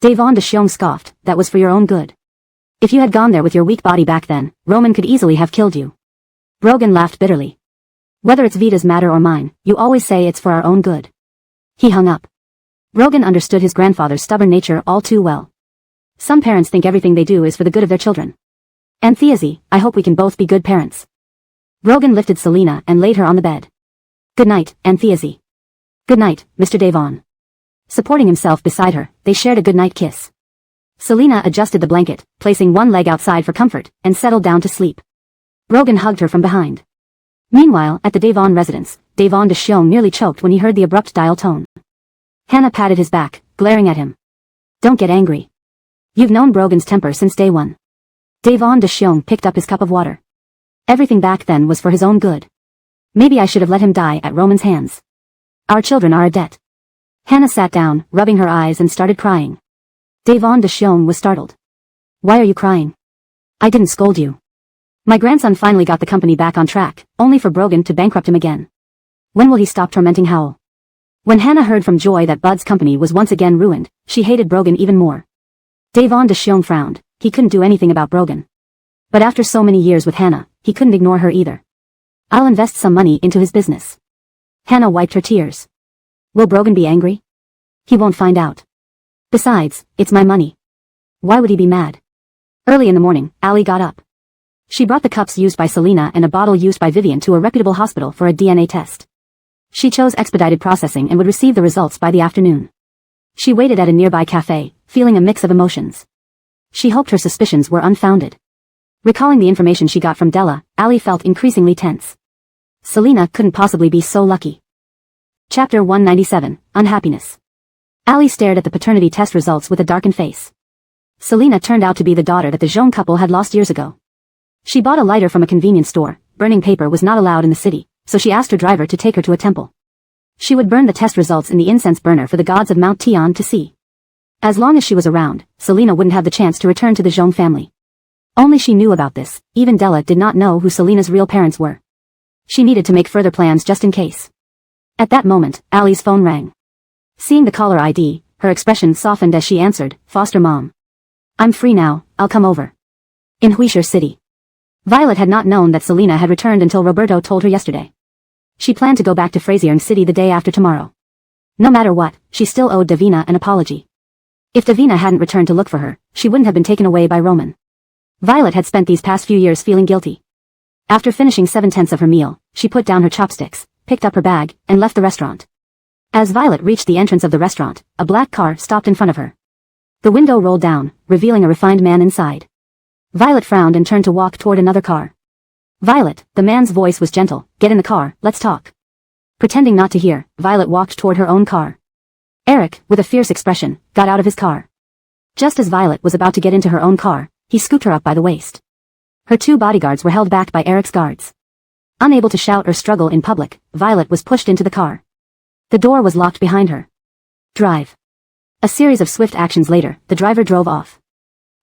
Devon de Xiong scoffed, that was for your own good. If you had gone there with your weak body back then, Roman could easily have killed you. Brogan laughed bitterly. Whether it's Vita's matter or mine, you always say it's for our own good. He hung up. Brogan understood his grandfather's stubborn nature all too well. Some parents think everything they do is for the good of their children. Antheasy, I hope we can both be good parents. Brogan lifted Selina and laid her on the bed. Good night, Antheasy. Good night, Mr. Devon. Supporting himself beside her, they shared a good-night kiss. Selina adjusted the blanket, placing one leg outside for comfort, and settled down to sleep. Brogan hugged her from behind. Meanwhile, at the Devon residence, Devon de Xiong nearly choked when he heard the abrupt dial tone. Hannah patted his back, glaring at him. Don't get angry. You've known Brogan's temper since day one. Devon de Xiong picked up his cup of water. Everything back then was for his own good. Maybe I should have let him die at Roman's hands. Our children are a debt. Hannah sat down, rubbing her eyes and started crying. Devon de Xiong was startled. Why are you crying? I didn't scold you. My grandson finally got the company back on track, only for Brogan to bankrupt him again. When will he stop tormenting Howell? When Hannah heard from Joy that Bud's company was once again ruined, she hated Brogan even more. Devon de Xiong frowned. He couldn't do anything about Brogan. But after so many years with Hannah, he couldn't ignore her either. I'll invest some money into his business. Hannah wiped her tears. Will Brogan be angry? He won't find out. Besides, it's my money. Why would he be mad? Early in the morning, Allie got up. She brought the cups used by Selina and a bottle used by Vivian to a reputable hospital for a DNA test. She chose expedited processing and would receive the results by the afternoon. She waited at a nearby cafe, feeling a mix of emotions. She hoped her suspicions were unfounded. Recalling the information she got from Della, Allie felt increasingly tense. Selina couldn't possibly be so lucky. Chapter 197, Unhappiness. Allie stared at the paternity test results with a darkened face. Selina turned out to be the daughter that the Zhong couple had lost years ago. She bought a lighter from a convenience store. Burning paper was not allowed in the city, so she asked her driver to take her to a temple. She would burn the test results in the incense burner for the gods of Mount Tian to see. As long as she was around, Selina wouldn't have the chance to return to the Zhong family. Only she knew about this. Even Della did not know who Selina's real parents were. She needed to make further plans just in case. At that moment, Allie's phone rang. Seeing the caller ID, her expression softened as she answered, Foster Mom. I'm free now, I'll come over. In Huisher City. Violet had not known that Selina had returned until Roberto told her yesterday. She planned to go back to Frazierne City the day after tomorrow. No matter what, she still owed Davina an apology. If Davina hadn't returned to look for her, she wouldn't have been taken away by Roman. Violet had spent these past few years feeling guilty. After finishing 7/10 of her meal, she put down her chopsticks, picked up her bag, and left the restaurant. As Violet reached the entrance of the restaurant, a black car stopped in front of her. The window rolled down, revealing a refined man inside. Violet frowned and turned to walk toward another car. Violet, the man's voice was gentle, get in the car, let's talk. Pretending not to hear, Violet walked toward her own car. Eric, with a fierce expression, got out of his car. Just as Violet was about to get into her own car, he scooped her up by the waist. Her 2 bodyguards were held back by Eric's guards. Unable to shout or struggle in public, Violet was pushed into the car. The door was locked behind her. Drive. A series of swift actions later, the driver drove off.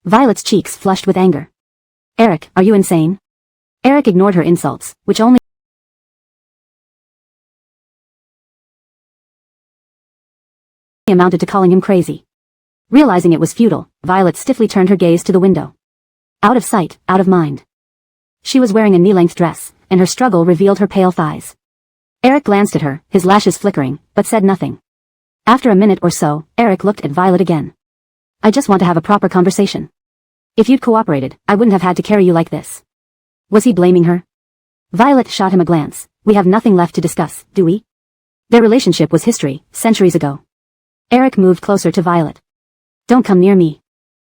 Violet's cheeks flushed with anger. Eric, are you insane? Eric ignored her insults, which only amounted to calling him crazy. Realizing it was futile, Violet stiffly turned her gaze to the window. Out of sight, out of mind. She was wearing a knee-length dress, and her struggle revealed her pale thighs. Eric glanced at her, his lashes flickering, but said nothing. After a minute or so, Eric looked at Violet again. I just want to have a proper conversation. If you'd cooperated, I wouldn't have had to carry you like this. Was he blaming her? Violet shot him a glance. We have nothing left to discuss, do we? Their relationship was history, centuries ago. Eric moved closer to Violet. Don't come near me.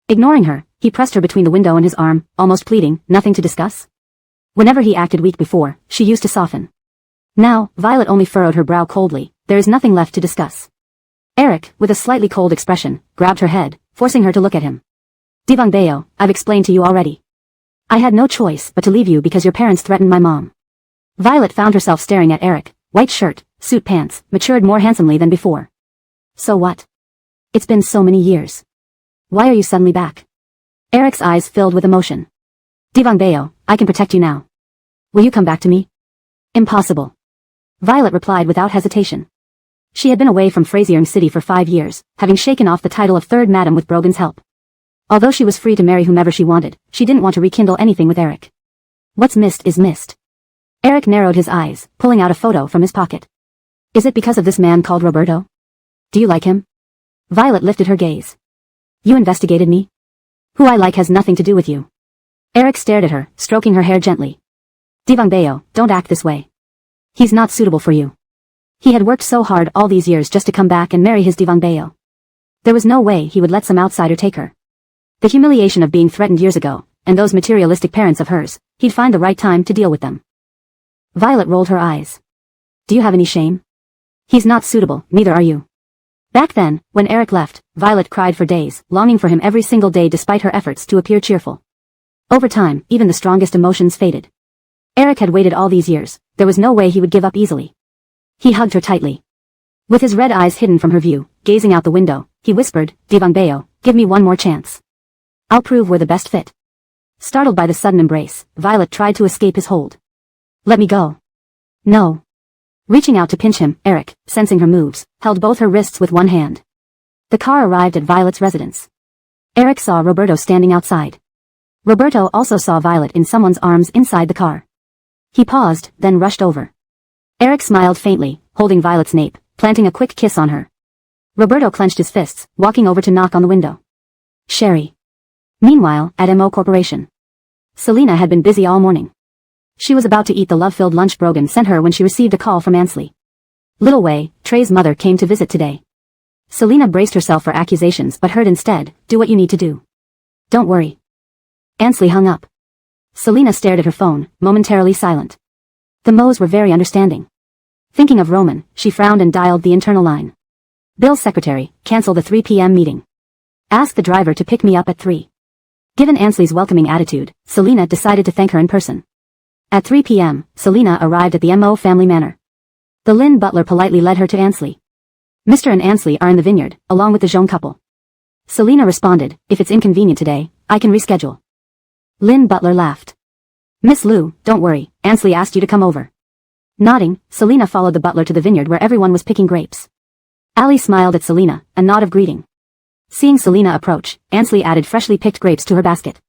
Ignoring her, he pressed her between the window and his arm, almost pleading, nothing to discuss? Whenever he acted weak before, she used to soften. Now, Violet only furrowed her brow coldly. There is nothing left to discuss. Eric, with a slightly cold expression, grabbed her head, forcing her to look at him. Divang Bayo, I've explained to you already. I had no choice but to leave you because your parents threatened my mom. Violet found herself staring at Eric, white shirt, suit pants, matured more handsomely than before. So what? It's been so many years. Why are you suddenly back? Eric's eyes filled with emotion. Divang Bayo, I can protect you now. Will you come back to me? Impossible. Violet replied without hesitation. She had been away from Frasier's City for 5 years, having shaken off the title of third madam with Brogan's help. Although she was free to marry whomever she wanted, she didn't want to rekindle anything with Eric. What's missed is missed. Eric narrowed his eyes, pulling out a photo from his pocket. Is it because of this man called Roberto? Do you like him? Violet lifted her gaze. You investigated me? Who I like has nothing to do with you. Eric stared at her, stroking her hair gently. Divang Bayo, don't act this way. He's not suitable for you. He had worked so hard all these years just to come back and marry his Divang Bayo. There was no way he would let some outsider take her. The humiliation of being threatened years ago, and those materialistic parents of hers, he'd find the right time to deal with them. Violet rolled her eyes. Do you have any shame? He's not suitable, neither are you. Back then, when Eric left, Violet cried for days, longing for him every single day despite her efforts to appear cheerful. Over time, even the strongest emotions faded. Eric had waited all these years, there was no way he would give up easily. He hugged her tightly. With his red eyes hidden from her view, gazing out the window, he whispered, Divang Bayo, give me one more chance. I'll prove we're the best fit. Startled by the sudden embrace, Violet tried to escape his hold. Let me go. No. Reaching out to pinch him, Eric, sensing her moves, held both her wrists with one hand. The car arrived at Violet's residence. Eric saw Roberto standing outside. Roberto also saw Violet in someone's arms inside the car. He paused, then rushed over. Eric smiled faintly, holding Violet's nape, planting a quick kiss on her. Roberto clenched his fists, walking over to knock on the window. Sherry. Meanwhile, at MO Corporation. Selena had been busy all morning. She was about to eat the love-filled lunch Brogan sent her when she received a call from Ansley. Little Wei, Trey's mother came to visit today. Selena braced herself for accusations but heard instead, do what you need to do. Don't worry. Ansley hung up. Selena stared at her phone, momentarily silent. The Moes were very understanding. Thinking of Roman, she frowned and dialed the internal line. Bill's secretary, cancel the 3 p.m. meeting. Ask the driver to pick me up at 3. Given Ansley's welcoming attitude, Selena decided to thank her in person. At 3 p.m., Selena arrived at the MO family manor. The Lynn butler politely led her to Ansley. Mr. and Ansley are in the vineyard, along with the Jean couple. Selena responded, if it's inconvenient today, I can reschedule. Lynn butler laughed. Miss Liu, don't worry, Ansley asked you to come over. Nodding, Selena followed the butler to the vineyard where everyone was picking grapes. Ali smiled at Selena, a nod of greeting. Seeing Selena approach, Ansley added freshly picked grapes to her basket.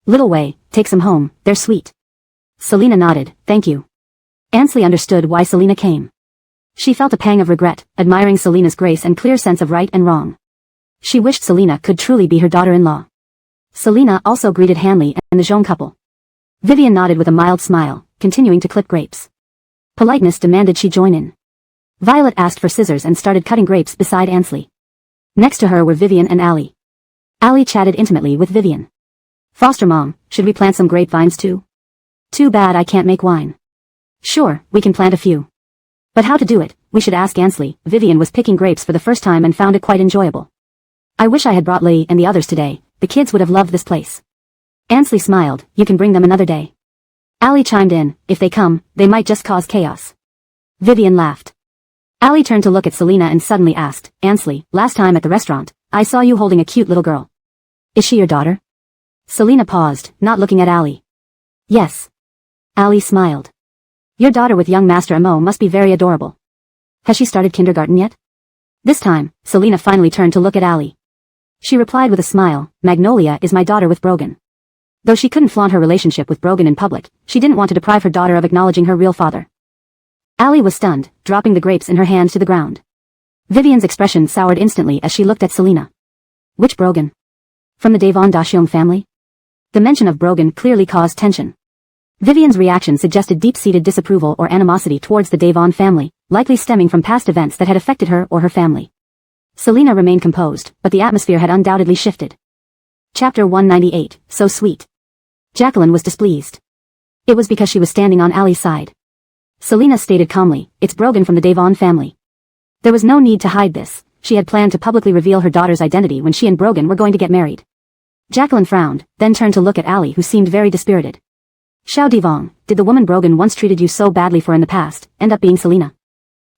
Little Wei, take some home, they're sweet. Selena nodded, thank you. Ansley understood why Selena came. She felt a pang of regret, admiring Selena's grace and clear sense of right and wrong. She wished Selena could truly be her daughter-in-law. Selena also greeted Hanley and the Jean couple. Vivian nodded with a mild smile, continuing to clip grapes. Politeness demanded she join in. Violet asked for scissors and started cutting grapes beside Ansley. Next to her were Vivian and Allie. Allie chatted intimately with Vivian. Foster mom, should we plant some grapevines too? Too bad I can't make wine. Sure, we can plant a few. But how to do it, we should ask Ansley. Vivian was picking grapes for the first time and found it quite enjoyable. I wish I had brought Lee and the others today, the kids would have loved this place. Ansley smiled, you can bring them another day. Allie chimed in, if they come, they might just cause chaos. Vivian laughed. Allie turned to look at Selena and suddenly asked, Ansley, last time at the restaurant, I saw you holding a cute little girl. Is she your daughter? Selena paused, not looking at Allie. Yes. Allie smiled. Your daughter with young Master Mo must be very adorable. Has she started kindergarten yet? This time, Selena finally turned to look at Allie. She replied with a smile, Magnolia is my daughter with Brogan. Though she couldn't flaunt her relationship with Brogan in public, she didn't want to deprive her daughter of acknowledging her real father. Allie was stunned, dropping the grapes in her hand to the ground. Vivian's expression soured instantly as she looked at Selena. Which Brogan? From the Devon Dashyong family? The mention of Brogan clearly caused tension. Vivian's reaction suggested deep-seated disapproval or animosity towards the Devon family, likely stemming from past events that had affected her or her family. Selena remained composed, but the atmosphere had undoubtedly shifted. Chapter 198, So Sweet. Jacqueline was displeased. It was because she was standing on Allie's side. Selena stated calmly, it's Brogan from the Devon family. There was no need to hide this, she had planned to publicly reveal her daughter's identity when she and Brogan were going to get married. Jacqueline frowned, then turned to look at Allie who seemed very dispirited. Xiao Divong, did the woman Brogan once treated you so badly for in the past, end up being Selena?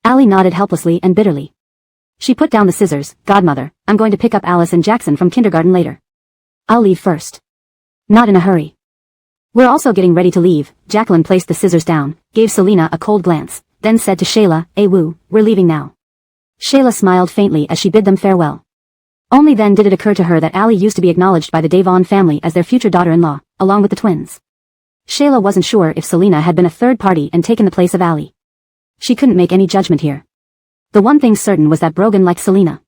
Allie nodded helplessly and bitterly. She put down the scissors, Godmother, I'm going to pick up Alice and Jackson from kindergarten later. I'll leave first. Not in a hurry. We're also getting ready to leave. Jacqueline placed the scissors down, gave Selena a cold glance, then said to Shayla, "Woo, we're leaving now." Shayla smiled faintly as she bid them farewell. Only then did it occur to her that Allie used to be acknowledged by the Devon family as their future daughter-in-law, along with the twins. Shayla wasn't sure if Selena had been a third party and taken the place of Allie. She couldn't make any judgment here. The one thing certain was that Brogan liked Selena.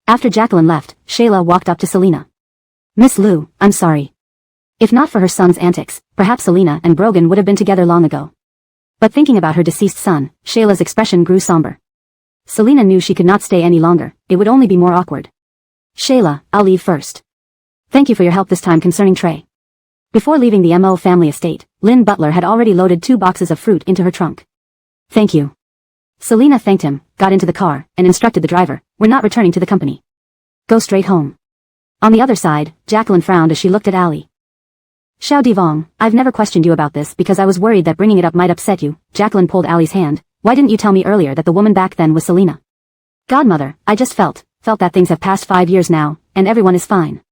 After Jacqueline left, Shayla walked up to Selena. "Miss Lou, I'm sorry. If not for her son's antics, perhaps Selena and Brogan would have been together long ago." But thinking about her deceased son, Shayla's expression grew somber. Selena knew she could not stay any longer, it would only be more awkward. "Shayla, I'll leave first. Thank you for your help this time concerning Trey." Before leaving the M.O. family estate, Lynn Butler had already loaded 2 boxes of fruit into her trunk. "Thank you." Selena thanked him, got into the car, and instructed the driver, "We're not returning to the company. Go straight home." On the other side, Jacqueline frowned as she looked at Allie. "Xiao Divong, I've never questioned you about this because I was worried that bringing it up might upset you." Jacqueline pulled Allie's hand. "Why didn't you tell me earlier that the woman back then was Selena?" "Godmother, I just felt that things have passed 5 years now, and everyone is fine.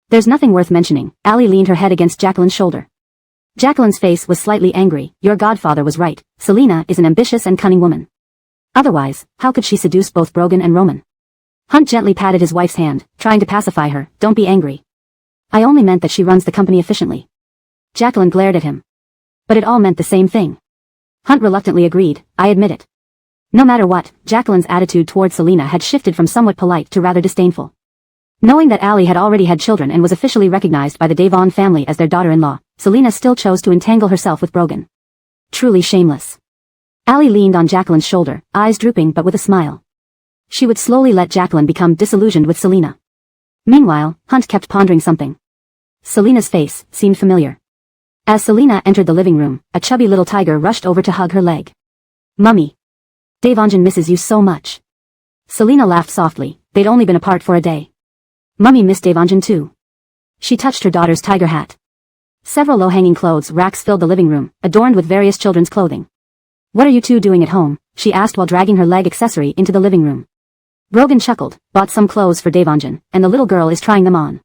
There's nothing worth mentioning." Allie leaned her head against Jacqueline's shoulder. Jacqueline's face was slightly angry. "Your godfather was right. Selena is an ambitious and cunning woman. Otherwise, how could she seduce both Brogan and Roman?" Hunt gently patted his wife's hand, trying to pacify her. "Don't be angry. I only meant that she runs the company efficiently." Jacqueline glared at him. But it all meant the same thing. Hunt reluctantly agreed. "I admit it." No matter what, Jacqueline's attitude toward Selena had shifted from somewhat polite to rather disdainful. Knowing that Allie had already had children and was officially recognized by the Devon family as their daughter-in-law, Selena still chose to entangle herself with Brogan. Truly shameless. Allie leaned on Jacqueline's shoulder, eyes drooping but with a smile. She would slowly let Jacqueline become disillusioned with Selena. Meanwhile, Hunt kept pondering something. Selena's face seemed familiar. As Selena entered the living room, a chubby little tiger rushed over to hug her leg. "Mummy. Devonjan misses you so much." Selena laughed softly. They'd only been apart for a day. Mummy missed Devonjan too. She touched her daughter's tiger hat. Several low-hanging clothes racks filled the living room, adorned with various children's clothing. "What are you two doing at home?" she asked while dragging her leg accessory into the living room. Brogan chuckled, "Bought some clothes for Devonjan, and the little girl is trying them on."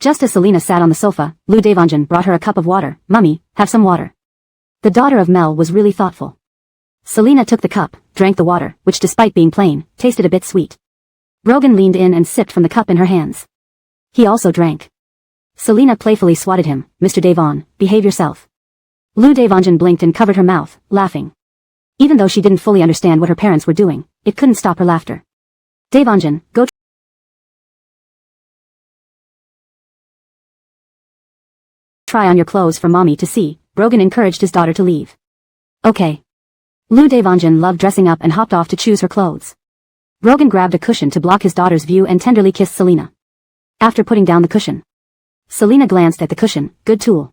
Just as Selena sat on the sofa, Lou Devonjan brought her a cup of water. "Mummy, have some water." The daughter of Mel was really thoughtful. Selena took the cup, drank the water, which despite being plain, tasted a bit sweet. Brogan leaned in and sipped from the cup in her hands. He also drank. Selena playfully swatted him. "Mr. Devon, behave yourself." Lou Devonjan blinked and covered her mouth, laughing. Even though she didn't fully understand what her parents were doing, it couldn't stop her laughter. "Devonjan, go try on your clothes for Mommy to see." Brogan encouraged his daughter to leave. "Okay." Lou Devonjan loved dressing up and hopped off to choose her clothes. Brogan grabbed a cushion to block his daughter's view and tenderly kissed Selena. After putting down the cushion, Selena glanced at the cushion. "Good tool.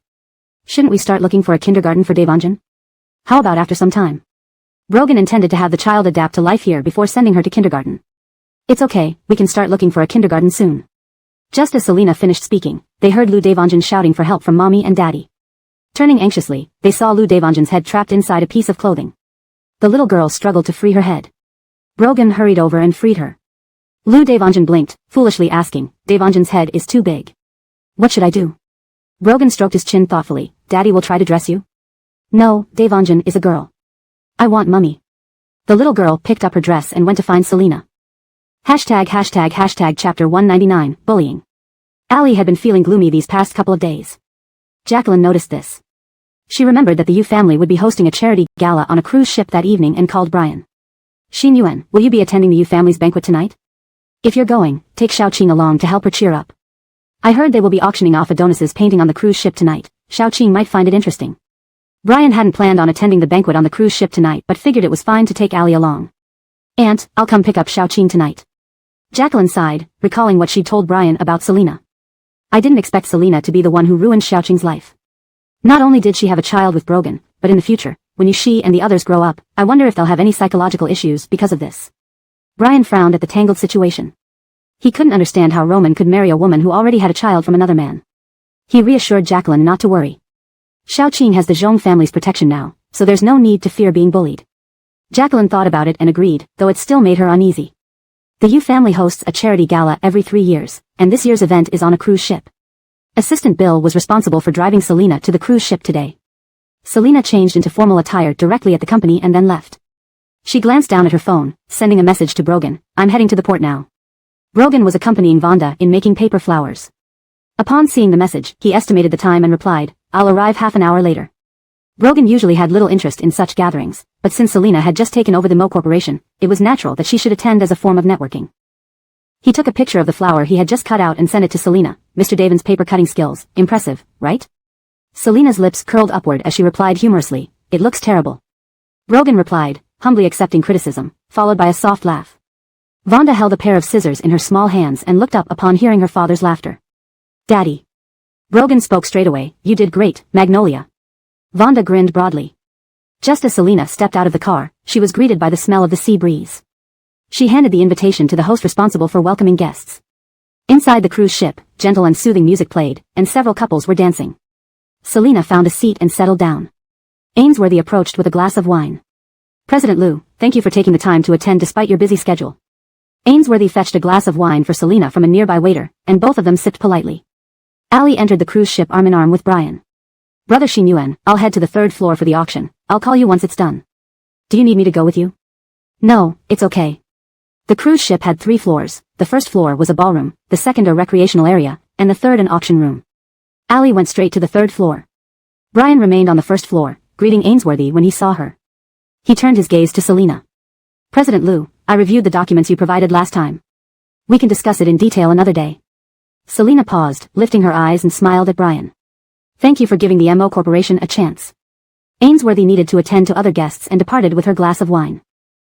Shouldn't we start looking for a kindergarten for Devonjan? How about after some time?" Brogan intended to have the child adapt to life here before sending her to kindergarten. "It's okay, we can start looking for a kindergarten soon." Just as Selena finished speaking, they heard Lou Devonjan shouting for help from Mommy and Daddy. Turning anxiously, they saw Lou Devonjan's head trapped inside a piece of clothing. The little girl struggled to free her head. Brogan hurried over and freed her. Lou Devonjan blinked, foolishly asking, "Devonjan's head is too big. What should I do?" Brogan stroked his chin thoughtfully. "Daddy will try to dress you?" "No, Devonjan is a girl. I want Mummy." The little girl picked up her dress and went to find Selena. Chapter 199, Bullying. Allie had been feeling gloomy these past couple of days. Jacqueline noticed this. She remembered that the Yu family would be hosting a charity gala on a cruise ship that evening and called Brian. "Xin Yuan, will you be attending the Yu family's banquet tonight? If you're going, take Xiaoqing along to help her cheer up. I heard they will be auctioning off Adonis's painting on the cruise ship tonight. Xiaoqing might find it interesting." Brian hadn't planned on attending the banquet on the cruise ship tonight but figured it was fine to take Allie along. "Aunt, I'll come pick up Xiaoqing tonight." Jacqueline sighed, recalling what she'd told Brian about Selena. "I didn't expect Selena to be the one who ruined Xiaoqing's life. Not only did she have a child with Brogan, but in the future, when she and the others grow up, I wonder if they'll have any psychological issues because of this." Brian frowned at the tangled situation. He couldn't understand how Roman could marry a woman who already had a child from another man. He reassured Jacqueline not to worry. Xiaoqing has the Zhong family's protection now, so there's no need to fear being bullied. Jacqueline thought about it and agreed, though it still made her uneasy. The Yu family hosts a charity gala every 3 years, and this year's event is on a cruise ship. Assistant Bill was responsible for driving Selena to the cruise ship today. Selena changed into formal attire directly at the company and then left. She glanced down at her phone, sending a message to Brogan. I'm heading to the port now. Brogan was accompanying Vonda in making paper flowers. Upon seeing the message, he estimated the time and replied, I'll arrive half an hour later. Brogan usually had little interest in such gatherings, but since Selena had just taken over the Mo Corporation, it was natural that she should attend as a form of networking. He took a picture of the flower he had just cut out and sent it to Selena. Mr. Davin's paper cutting skills, impressive, right? Selena's lips curled upward as she replied humorously, it looks terrible. Brogan replied, humbly accepting criticism, followed by a soft laugh. Vonda held a pair of scissors in her small hands and looked up upon hearing her father's laughter. Daddy. Brogan spoke straight away, you did great, Magnolia. Vonda grinned broadly. Just as Selena stepped out of the car, she was greeted by the smell of the sea breeze. She handed the invitation to the host responsible for welcoming guests. Inside the cruise ship, gentle and soothing music played, and several couples were dancing. Selena found a seat and settled down. Ainsworthy approached with a glass of wine. President Liu, thank you for taking the time to attend despite your busy schedule. Ainsworthy fetched a glass of wine for Selena from a nearby waiter, and both of them sipped politely. Allie entered the cruise ship arm-in-arm with Brian. Brother Xinyuan, I'll head to the 3rd floor for the auction. I'll call you once it's done. Do you need me to go with you? No, it's okay. The cruise ship had 3 floors. The first floor was a ballroom, the second a recreational area, and the third an auction room. Allie went straight to the 3rd floor. Brian remained on the 1st floor, greeting Ainsworthy when he saw her. He turned his gaze to Selena. President Liu, I reviewed the documents you provided last time. We can discuss it in detail another day. Selena paused, lifting her eyes and smiled at Brian. Thank you for giving the Mo Corporation a chance. Ainsworthy needed to attend to other guests and departed with her glass of wine.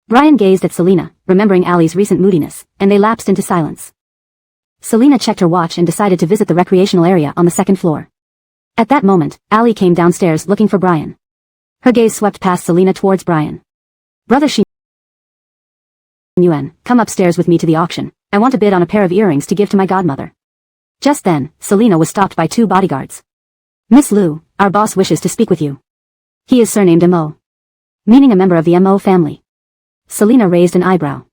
Brian gazed at Selena, remembering Allie's recent moodiness, and they lapsed into silence. Selena checked her watch and decided to visit the recreational area on the 2nd floor. At that moment, Allie came downstairs looking for Brian. Her gaze swept past Selena towards Brian. Brother Xinyuan, come upstairs with me to the auction. I want to bid on a pair of earrings to give to my godmother. Just then, Selena was stopped by 2 bodyguards. Miss Liu, our boss wishes to speak with you. He is surnamed Mo. Meaning a member of the Mo family. Selena raised an eyebrow.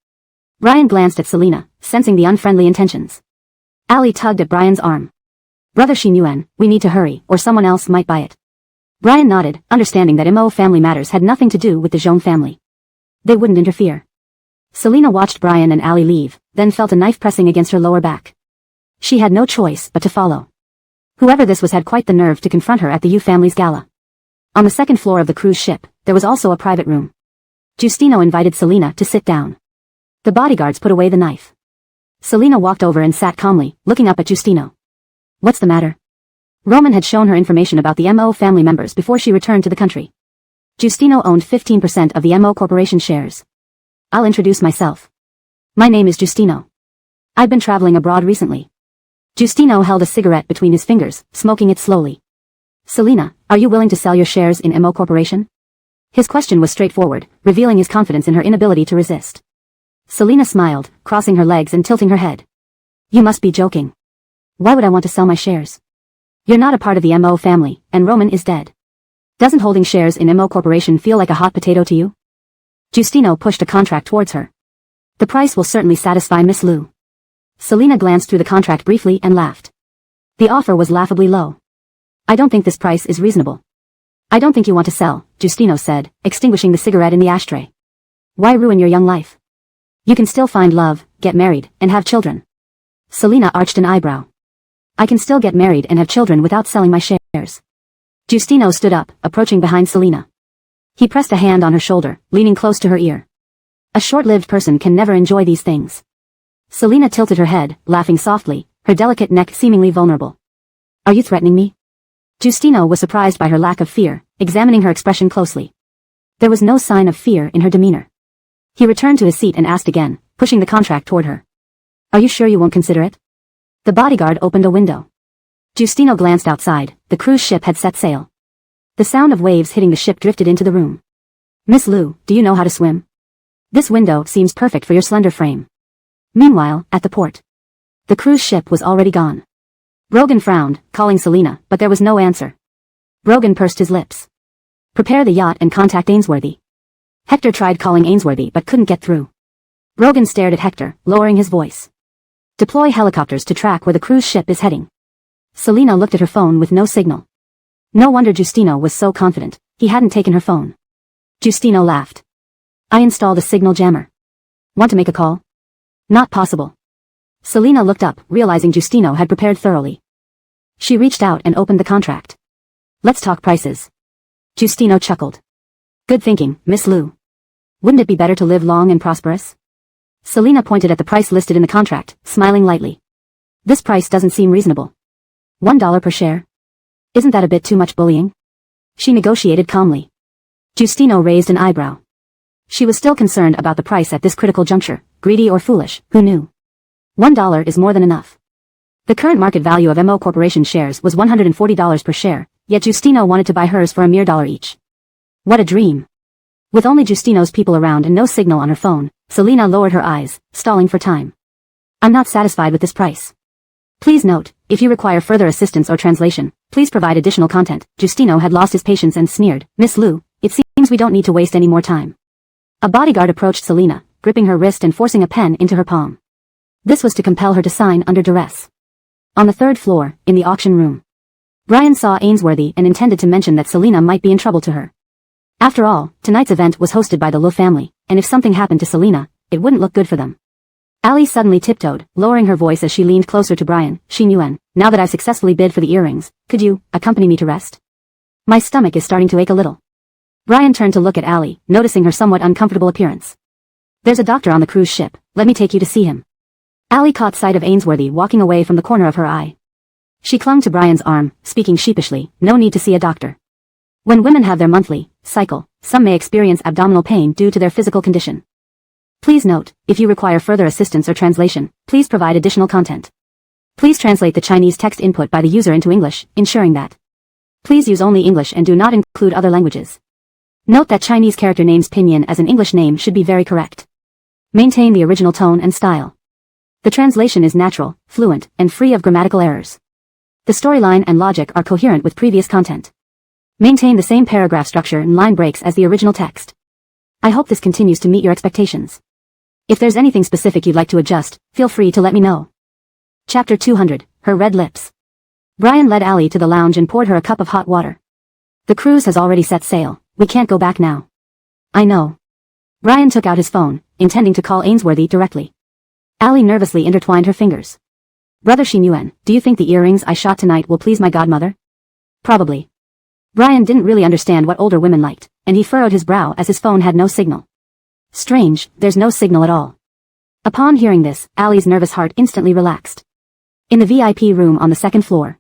Brian glanced at Selena, sensing the unfriendly intentions. Allie tugged at Brian's arm. Brother Xinyuan, we need to hurry, or someone else might buy it. Brian nodded, understanding that Mo family matters had nothing to do with the Zhong family. They wouldn't interfere. Selena watched Brian and Allie leave, then felt a knife pressing against her lower back. She had no choice but to follow. Whoever this was had quite the nerve to confront her at the Yu family's gala. On the 2nd floor of the cruise ship, there was also a private room. Giustino invited Selena to sit down. The bodyguards put away the knife. Selena walked over and sat calmly, looking up at Giustino. What's the matter? Roman had shown her information about the Mo family members before she returned to the country. Giustino owned 15% of the Mo Corporation shares. I'll introduce myself. My name is Giustino. I've been traveling abroad recently. Giustino held a cigarette between his fingers, smoking it slowly. Selena, are you willing to sell your shares in Mo Corporation? His question was straightforward, revealing his confidence in her inability to resist. Selena smiled, crossing her legs and tilting her head. You must be joking. Why would I want to sell my shares? You're not a part of the Mo family, and Roman is dead. Doesn't holding shares in Mo Corporation feel like a hot potato to you? Giustino pushed a contract towards her. The price will certainly satisfy Miss Liu. Selena glanced through the contract briefly and laughed. The offer was laughably low. I don't think this price is reasonable. I don't think you want to sell, Giustino said, extinguishing the cigarette in the ashtray. Why ruin your young life? You can still find love, get married, and have children. Selena arched an eyebrow. I can still get married and have children without selling my shares. Giustino stood up, approaching behind Selena. He pressed a hand on her shoulder, leaning close to her ear. A short-lived person can never enjoy these things. Selena tilted her head, laughing softly, her delicate neck seemingly vulnerable. Are you threatening me? Giustino was surprised by her lack of fear, examining her expression closely. There was no sign of fear in her demeanor. He returned to his seat and asked again, pushing the contract toward her. Are you sure you won't consider it? The bodyguard opened a window. Giustino glanced outside. The cruise ship had set sail. The sound of waves hitting the ship drifted into the room. Miss Liu, do you know how to swim? This window seems perfect for your slender frame. Meanwhile, at the port. The cruise ship was already gone. Brogan frowned, calling Selena, but there was no answer. Brogan pursed his lips. Prepare the yacht and contact Ainsworthy. Hector tried calling Ainsworthy but couldn't get through. Brogan stared at Hector, lowering his voice. Deploy helicopters to track where the cruise ship is heading. Selena looked at her phone with no signal. No wonder Giustino was so confident. He hadn't taken her phone. Giustino laughed. I installed a signal jammer. Want to make a call? Not possible. Selina looked up, realizing Justino had prepared thoroughly. She reached out and opened the contract. Let's talk prices. Justino chuckled. Good thinking, Miss Lu. Wouldn't it be better to live long and prosperous? Selina pointed at the price listed in the contract, smiling lightly. This price doesn't seem reasonable. $1 per share? Isn't that a bit too much bullying? She negotiated calmly. Justino raised an eyebrow. She was still concerned about the price at this critical juncture, greedy or foolish, who knew? $1 is more than enough. The current market value of MO Corporation shares was $140 per share, yet Justino wanted to buy hers for a mere $1 each. What a dream. With only Justino's people around and no signal on her phone, Selina lowered her eyes, stalling for time. I'm not satisfied with this price. Please note, if you require further assistance or translation, please provide additional content. Justino had lost his patience and sneered, Miss Lu, it seems we don't need to waste any more time. A bodyguard approached Selina, gripping her wrist and forcing a pen into her palm. This was to compel her to sign under duress. On the third floor, in the auction room, Brian saw Ainsworthy and intended to mention that Selina might be in trouble to her. After all, tonight's event was hosted by the Lu family, and if something happened to Selina, it wouldn't look good for them. Ali suddenly tiptoed, lowering her voice as she leaned closer to Brian. Xin-Yuan, now that I've successfully bid for the earrings, could you accompany me to rest? My stomach is starting to ache a little. Brian turned to look at Ali, noticing her somewhat uncomfortable appearance. There's a doctor on the cruise ship, let me take you to see him. Ali caught sight of Ainsworthy walking away from the corner of her eye. She clung to Brian's arm, speaking sheepishly, no need to see a doctor. When women have their monthly cycle, some may experience abdominal pain due to their physical condition. Please note, if you require further assistance or translation, please provide additional content. Please translate the Chinese text input by the user into English, ensuring that. Please use only English and do not include other languages. Note that Chinese character names pinyin as an English name should be very correct. Maintain the original tone and style. The translation is natural, fluent, and free of grammatical errors. The storyline and logic are coherent with previous content. Maintain the same paragraph structure and line breaks as the original text. I hope this continues to meet your expectations. If there's anything specific you'd like to adjust, feel free to let me know. Chapter 200, Her Red Lips. Brian led Ali to the lounge and poured her a cup of hot water. The cruise has already set sail, we can't go back now. I know. Brian took out his phone, intending to call Ainsworthy directly. Ali nervously intertwined her fingers. Brother Xin-Yuan, do you think the earrings I shot tonight will please my godmother? Probably. Brian didn't really understand what older women liked, and he furrowed his brow as his phone had no signal. Strange, there's no signal at all. Upon hearing this, Ali's nervous heart instantly relaxed. In the VIP room on the second floor,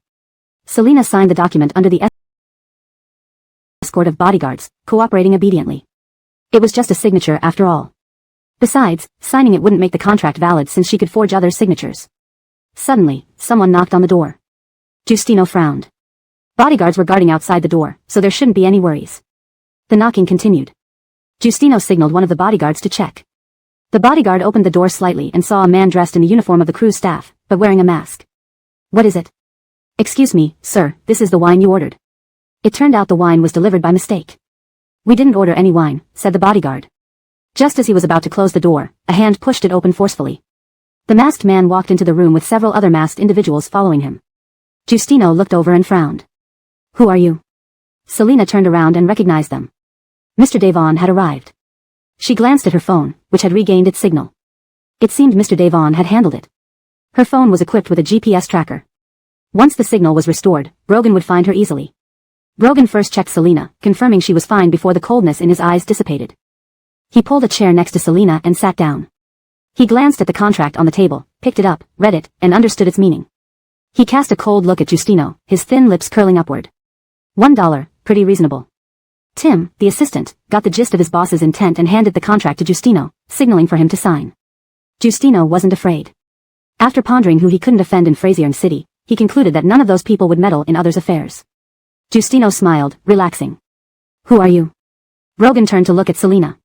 Selina signed the document under the escort of bodyguards, cooperating obediently. It was just a signature after all. Besides, signing it wouldn't make the contract valid since she could forge others' signatures. Suddenly, someone knocked on the door. Justino frowned. Bodyguards were guarding outside the door, so there shouldn't be any worries. The knocking continued. Justino signaled one of the bodyguards to check. The bodyguard opened the door slightly and saw a man dressed in the uniform of the cruise staff, but wearing a mask. What is it? Excuse me, sir, this is the wine you ordered. It turned out the wine was delivered by mistake. We didn't order any wine, said the bodyguard. Just as he was about to close the door, a hand pushed it open forcefully. The masked man walked into the room with several other masked individuals following him. Justino looked over and frowned. Who are you? Selina turned around and recognized them. Mr. Devon had arrived. She glanced at her phone, which had regained its signal. It seemed Mr. Devon had handled it. Her phone was equipped with a GPS tracker. Once the signal was restored, Brogan would find her easily. Brogan first checked Selina, confirming she was fine before the coldness in his eyes dissipated. He pulled a chair next to Selina and sat down. He glanced at the contract on the table, picked it up, read it, and understood its meaning. He cast a cold look at Justino, his thin lips curling upward. $1, pretty reasonable. Tim, the assistant, got the gist of his boss's intent and handed the contract to Justino, signaling for him to sign. Justino wasn't afraid. After pondering who he couldn't offend in Frazier City, he concluded that none of those people would meddle in others' affairs. Justino smiled, relaxing. Who are you? Brogan turned to look at Selina.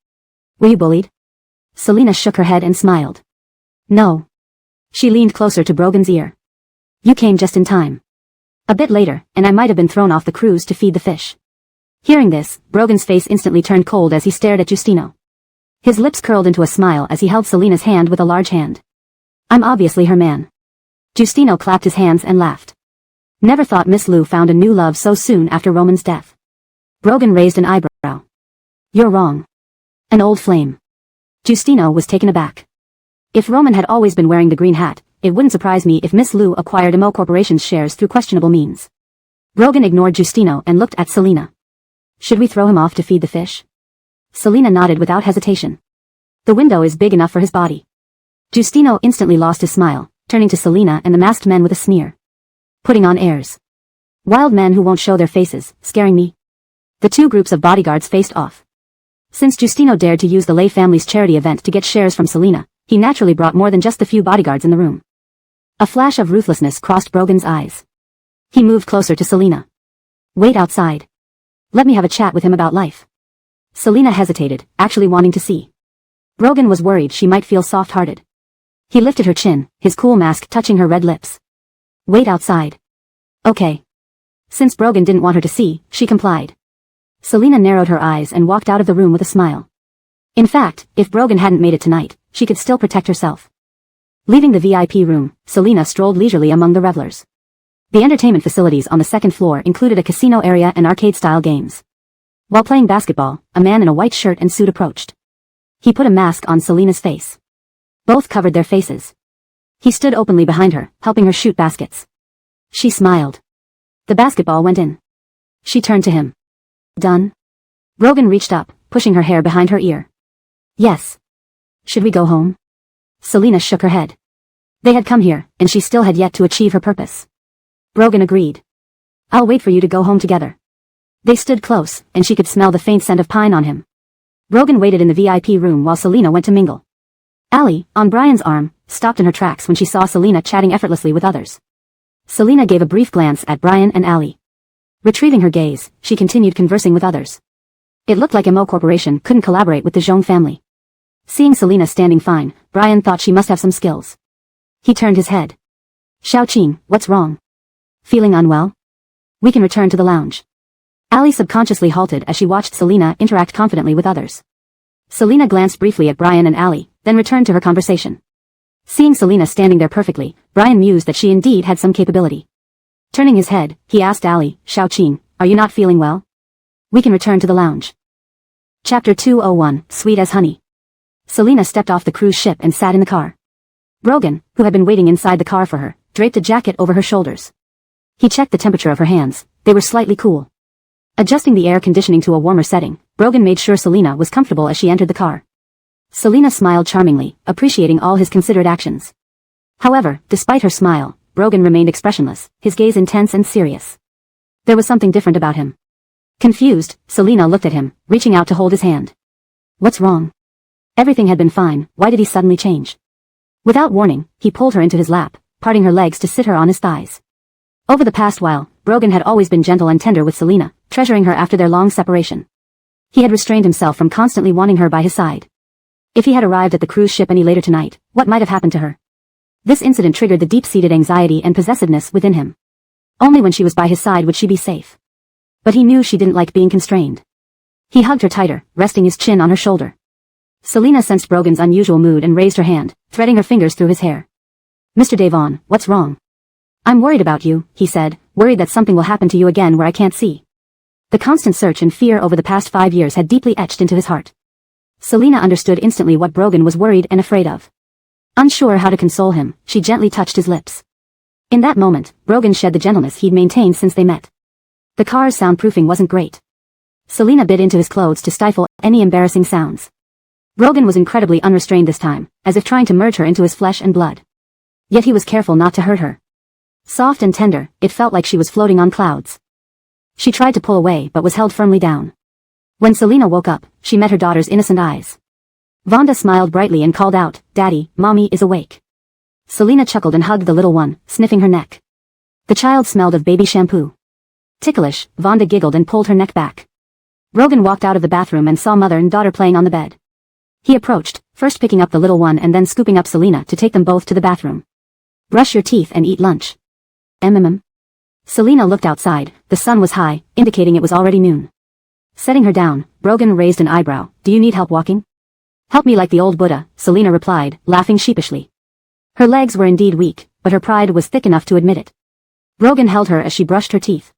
Were you bullied? Selina shook her head and smiled. No. She leaned closer to Brogan's ear. You came just in time. A bit later, and I might have been thrown off the cruise to feed the fish. Hearing this, Brogan's face instantly turned cold as he stared at Justino. His lips curled into a smile as he held Selina's hand with a large hand. I'm obviously her man. Justino clapped his hands and laughed. Never thought Miss Lu found a new love so soon after Roman's death. Brogan raised an eyebrow. You're wrong. An old flame. Giustino was taken aback. If Roman had always been wearing the green hat, it wouldn't surprise me if Miss Liu acquired Imo Corporation's shares through questionable means. Brogan ignored Giustino and looked at Selina. Should we throw him off to feed the fish? Selina nodded without hesitation. The window is big enough for his body. Giustino instantly lost his smile, turning to Selina and the masked men with a sneer. Putting on airs. Wild men who won't show their faces, scaring me. The two groups of bodyguards faced off. Since Giustino dared to use the Lay family's charity event to get shares from Selina, he naturally brought more than just the few bodyguards in the room. A flash of ruthlessness crossed Brogan's eyes. He moved closer to Selina. Wait outside. Let me have a chat with him about life. Selina hesitated, actually wanting to see. Brogan was worried she might feel soft-hearted. He lifted her chin, his cool mask touching her red lips. Wait outside. Okay. Since Brogan didn't want her to see, she complied. Selina narrowed her eyes and walked out of the room with a smile. In fact, if Brogan hadn't made it tonight, she could still protect herself. Leaving the VIP room, Selina strolled leisurely among the revelers. The entertainment facilities on the second floor included a casino area and arcade-style games. While playing basketball, a man in a white shirt and suit approached. He put a mask on Selina's face. Both covered their faces. He stood openly behind her, helping her shoot baskets. She smiled. The basketball went in. She turned to him. Done? Brogan reached up, pushing her hair behind her ear. Yes. Should we go home? Selina shook her head. They had come here, and she still had yet to achieve her purpose. Brogan agreed. I'll wait for you to go home together. They stood close, and she could smell the faint scent of pine on him. Brogan waited in the VIP room while Selina went to mingle. Allie, on Brian's arm, stopped in her tracks when she saw Selina chatting effortlessly with others. Selina gave a brief glance at Brian and Allie. Retrieving her gaze, she continued conversing with others. It looked like Imo Corporation couldn't collaborate with the Zhong family. Seeing Selina standing fine, Brian thought she must have some skills. He turned his head. Xiaoqing, what's wrong? Feeling unwell? We can return to the lounge. Allie subconsciously halted as she watched Selina interact confidently with others. Selina glanced briefly at Brian and Allie, then returned to her conversation. Seeing Selina standing there perfectly, Brian mused that she indeed had some capability. Turning his head, he asked Allie, Xiaoqing, are you not feeling well? We can return to the lounge. Chapter 201, Sweet as Honey. Selina stepped off the cruise ship and sat in the car. Brogan, who had been waiting inside the car for her, draped a jacket over her shoulders. He checked the temperature of her hands. They were slightly cool. Adjusting the air conditioning to a warmer setting, Brogan made sure Selina was comfortable as she entered the car. Selina smiled charmingly, appreciating all his considerate actions. However, despite her smile, Brogan remained expressionless, his gaze intense and serious. There was something different about him. Confused, Selina looked at him, reaching out to hold his hand. What's wrong? Everything had been fine, why did he suddenly change? Without warning, he pulled her into his lap, parting her legs to sit her on his thighs. Over the past while, Brogan had always been gentle and tender with Selina, treasuring her after their long separation. He had restrained himself from constantly wanting her by his side. If he had arrived at the cruise ship any later tonight, what might have happened to her? This incident triggered the deep-seated anxiety and possessiveness within him. Only when she was by his side would she be safe. But he knew she didn't like being constrained. He hugged her tighter, resting his chin on her shoulder. Selina sensed Brogan's unusual mood and raised her hand, threading her fingers through his hair. Mr. Devon, what's wrong? I'm worried about you, he said, worried that something will happen to you again where I can't see. The constant search and fear over the past 5 years had deeply etched into his heart. Selina understood instantly what Brogan was worried and afraid of. Unsure how to console him, she gently touched his lips. In that moment, Brogan shed the gentleness he'd maintained since they met. The car's soundproofing wasn't great. Selina bit into his clothes to stifle any embarrassing sounds. Brogan was incredibly unrestrained this time, as if trying to merge her into his flesh and blood. Yet he was careful not to hurt her. Soft and tender, it felt like she was floating on clouds. She tried to pull away but was held firmly down. When Selina woke up, she met her daughter's innocent eyes. Vonda smiled brightly and called out, Daddy, Mommy is awake. Selina chuckled and hugged the little one, sniffing her neck. The child smelled of baby shampoo. Ticklish, Vonda giggled and pulled her neck back. Brogan walked out of the bathroom and saw mother and daughter playing on the bed. He approached, first picking up the little one and then scooping up Selina to take them both to the bathroom. Brush your teeth and eat lunch. Selina looked outside, the sun was high, indicating it was already noon. Setting her down, Brogan raised an eyebrow, do you need help walking? Help me like the old Buddha, Selina replied, laughing sheepishly. Her legs were indeed weak, but her pride was thick enough to admit it. Brogan held her as she brushed her teeth.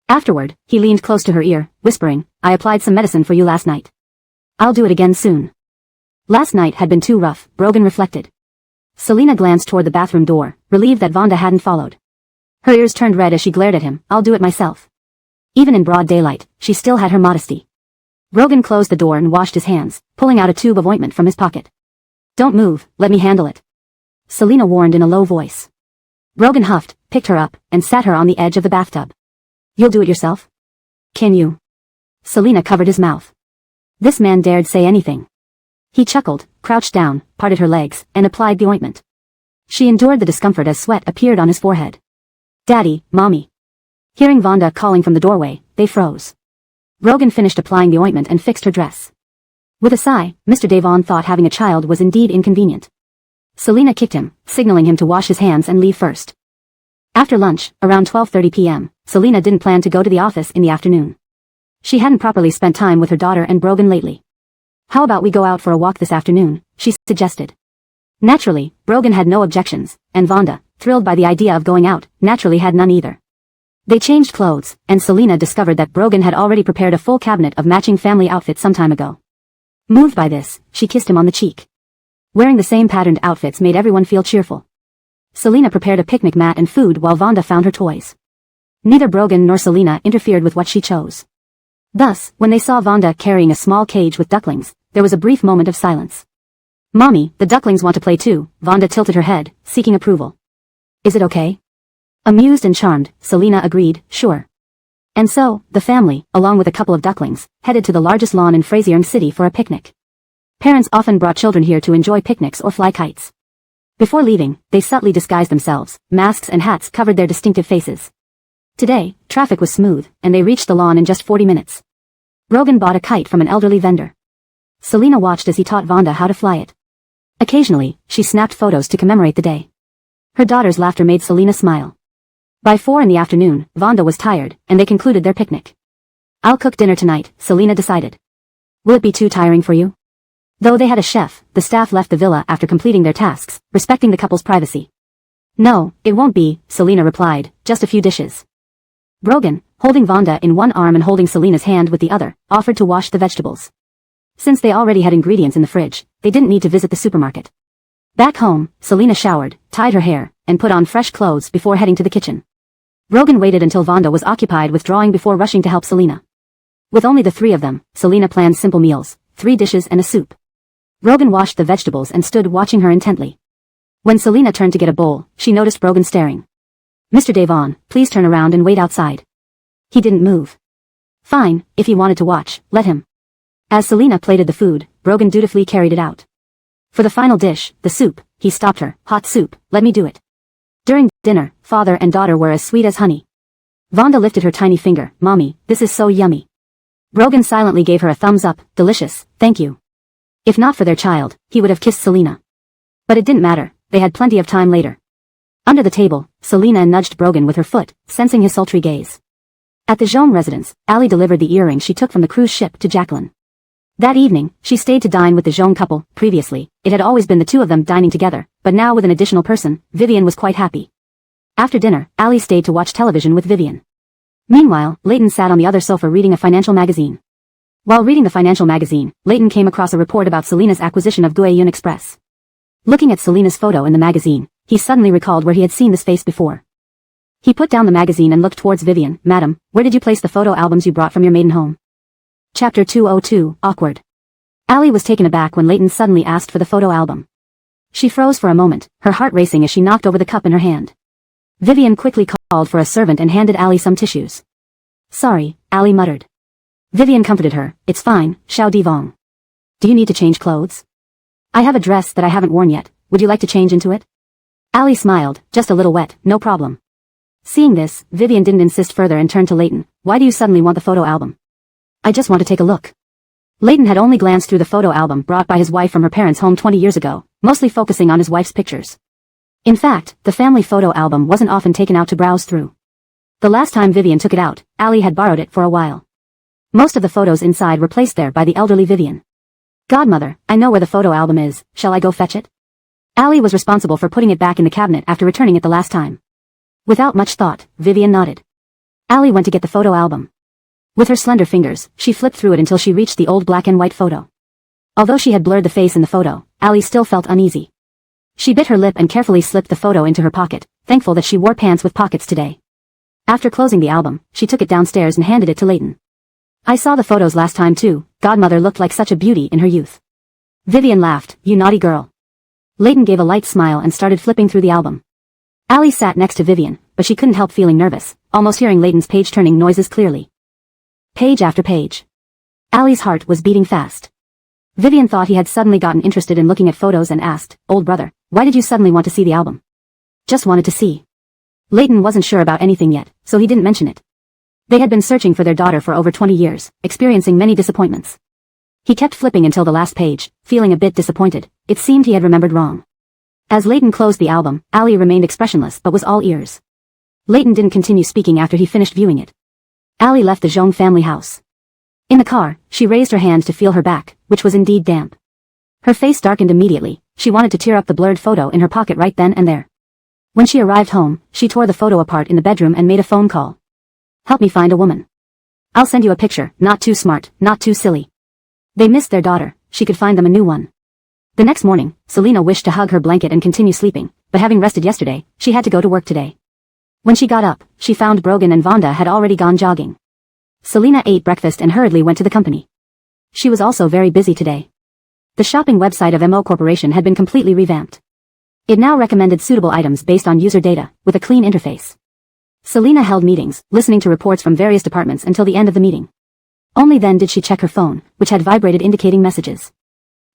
Afterward, he leaned close to her ear, whispering, I applied some medicine for you last night. I'll do it again soon. Last night had been too rough, Brogan reflected. Selina glanced toward the bathroom door, relieved that Vonda hadn't followed. Her ears turned red as she glared at him. I'll do it myself. Even in broad daylight, she still had her modesty. Brogan closed the door and washed his hands, pulling out a tube of ointment from his pocket. Don't move, let me handle it. Selina warned in a low voice. Brogan huffed, picked her up, and sat her on the edge of the bathtub. You'll do it yourself? Can you? Selina covered his mouth. This man dared say anything. He chuckled, crouched down, parted her legs, and applied the ointment. She endured the discomfort as sweat appeared on his forehead. Daddy, Mommy. Hearing Vonda calling from the doorway, they froze. Brogan finished applying the ointment and fixed her dress. With a sigh, Mr. Devon thought having a child was indeed inconvenient. Selina kicked him, signaling him to wash his hands and leave first. After lunch, around 12:30 p.m., Selina didn't plan to go to the office in the afternoon. She hadn't properly spent time with her daughter and Brogan lately. How about we go out for a walk this afternoon, she suggested. Naturally, Brogan had no objections, and Vonda, thrilled by the idea of going out, naturally had none either. They changed clothes, and Selina discovered that Brogan had already prepared a full cabinet of matching family outfits some time ago. Moved by this, she kissed him on the cheek. Wearing the same patterned outfits made everyone feel cheerful. Selina prepared a picnic mat and food while Vonda found her toys. Neither Brogan nor Selina interfered with what she chose. Thus, when they saw Vonda carrying a small cage with ducklings, there was a brief moment of silence. Mommy, the ducklings want to play too, Vonda tilted her head, seeking approval. Is it okay? Amused and charmed, Selina agreed, sure. And so, the family, along with a couple of ducklings, headed to the largest lawn in Frasierung City for a picnic. Parents often brought children here to enjoy picnics or fly kites. Before leaving, they subtly disguised themselves, masks and hats covered their distinctive faces. Today, traffic was smooth, and they reached the lawn in just 40 minutes. Brogan bought a kite from an elderly vendor. Selina watched as he taught Vonda how to fly it. Occasionally, she snapped photos to commemorate the day. Her daughter's laughter made Selina smile. By 4 in the afternoon, Vonda was tired, and they concluded their picnic. I'll cook dinner tonight, Selina decided. Will it be too tiring for you? Though they had a chef, the staff left the villa after completing their tasks, respecting the couple's privacy. No, it won't be, Selina replied, just a few dishes. Brogan, holding Vonda in one arm and holding Selina's hand with the other, offered to wash the vegetables. Since they already had ingredients in the fridge, they didn't need to visit the supermarket. Back home, Selina showered, tied her hair, and put on fresh clothes before heading to the kitchen. Brogan waited until Vonda was occupied withdrawing before rushing to help Selina. With only the three of them, Selina planned simple meals, 3 dishes and a soup. Brogan washed the vegetables and stood watching her intently. When Selina turned to get a bowl, she noticed Brogan staring. Mr. Devon, please turn around and wait outside. He didn't move. Fine, if he wanted to watch, let him. As Selina plated the food, Brogan dutifully carried it out. For the final dish, the soup, he stopped her. Hot soup, let me do it. During dinner, father and daughter were as sweet as honey. Vonda lifted her tiny finger. Mommy, this is so yummy. Brogan silently gave her a thumbs up. Delicious, thank you. If not for their child, he would have kissed Selina. But it didn't matter, they had plenty of time later. Under the table, Selina nudged Brogan with her foot, sensing his sultry gaze. At the Jean residence, Ali delivered the earring she took from the cruise ship to Jacqueline. That evening, she stayed to dine with the Jean couple. Previously, it had always been the two of them dining together, but now with an additional person, Vivian was quite happy. After dinner, Ali stayed to watch television with Vivian. Meanwhile, Leighton sat on the other sofa reading a financial magazine. While reading the financial magazine, Leighton came across a report about Selina's acquisition of Guayun Express. Looking at Selina's photo in the magazine, he suddenly recalled where he had seen this face before. He put down the magazine and looked towards Vivian. Madam, where did you place the photo albums you brought from your maiden home? Chapter 202, Awkward. Ali was taken aback when Leighton suddenly asked for the photo album. She froze for a moment, her heart racing as she knocked over the cup in her hand. Vivian quickly called for a servant and handed Ali some tissues. Sorry, Ali muttered. Vivian comforted her. It's fine, Xiao Divong. Do you need to change clothes? I have a dress that I haven't worn yet, would you like to change into it? Ali smiled, just a little wet, no problem. Seeing this, Vivian didn't insist further and turned to Leighton. Why do you suddenly want the photo album? I just want to take a look. Leighton had only glanced through the photo album brought by his wife from her parents' home 20 years ago, mostly focusing on his wife's pictures. In fact, the family photo album wasn't often taken out to browse through. The last time Vivian took it out, Ali had borrowed it for a while. Most of the photos inside were placed there by the elderly Vivian. Godmother, I know where the photo album is, shall I go fetch it? Ali was responsible for putting it back in the cabinet after returning it the last time. Without much thought, Vivian nodded. Ali went to get the photo album. With her slender fingers, she flipped through it until she reached the old black and white photo. Although she had blurred the face in the photo, Ali still felt uneasy. She bit her lip and carefully slipped the photo into her pocket, thankful that she wore pants with pockets today. After closing the album, she took it downstairs and handed it to Leighton. I saw the photos last time too. Godmother looked like such a beauty in her youth. Vivian laughed, you naughty girl. Leighton gave a light smile and started flipping through the album. Ali sat next to Vivian, but she couldn't help feeling nervous, almost hearing Leighton's page-turning noises clearly. Page after page. Ali's heart was beating fast. Vivian thought he had suddenly gotten interested in looking at photos and asked, old brother, why did you suddenly want to see the album? Just wanted to see. Leighton wasn't sure about anything yet, so he didn't mention it. They had been searching for their daughter for over 20 years, experiencing many disappointments. He kept flipping until the last page, feeling a bit disappointed. It seemed he had remembered wrong. As Leighton closed the album, Ali remained expressionless but was all ears. Leighton didn't continue speaking after he finished viewing it. Ali left the Zhong family house. In the car, she raised her hand to feel her back, which was indeed damp. Her face darkened immediately. She wanted to tear up the blurred photo in her pocket right then and there. When she arrived home, she tore the photo apart in the bedroom and made a phone call. Help me find a woman. I'll send you a picture, not too smart, not too silly. They missed their daughter, she could find them a new one. The next morning, Selena wished to hug her blanket and continue sleeping, but having rested yesterday, she had to go to work today. When she got up, she found Brogan and Vonda had already gone jogging. Selena ate breakfast and hurriedly went to the company. She was also very busy today. The shopping website of MO Corporation had been completely revamped. It now recommended suitable items based on user data, with a clean interface. Selena held meetings, listening to reports from various departments until the end of the meeting. Only then did she check her phone, which had vibrated indicating messages.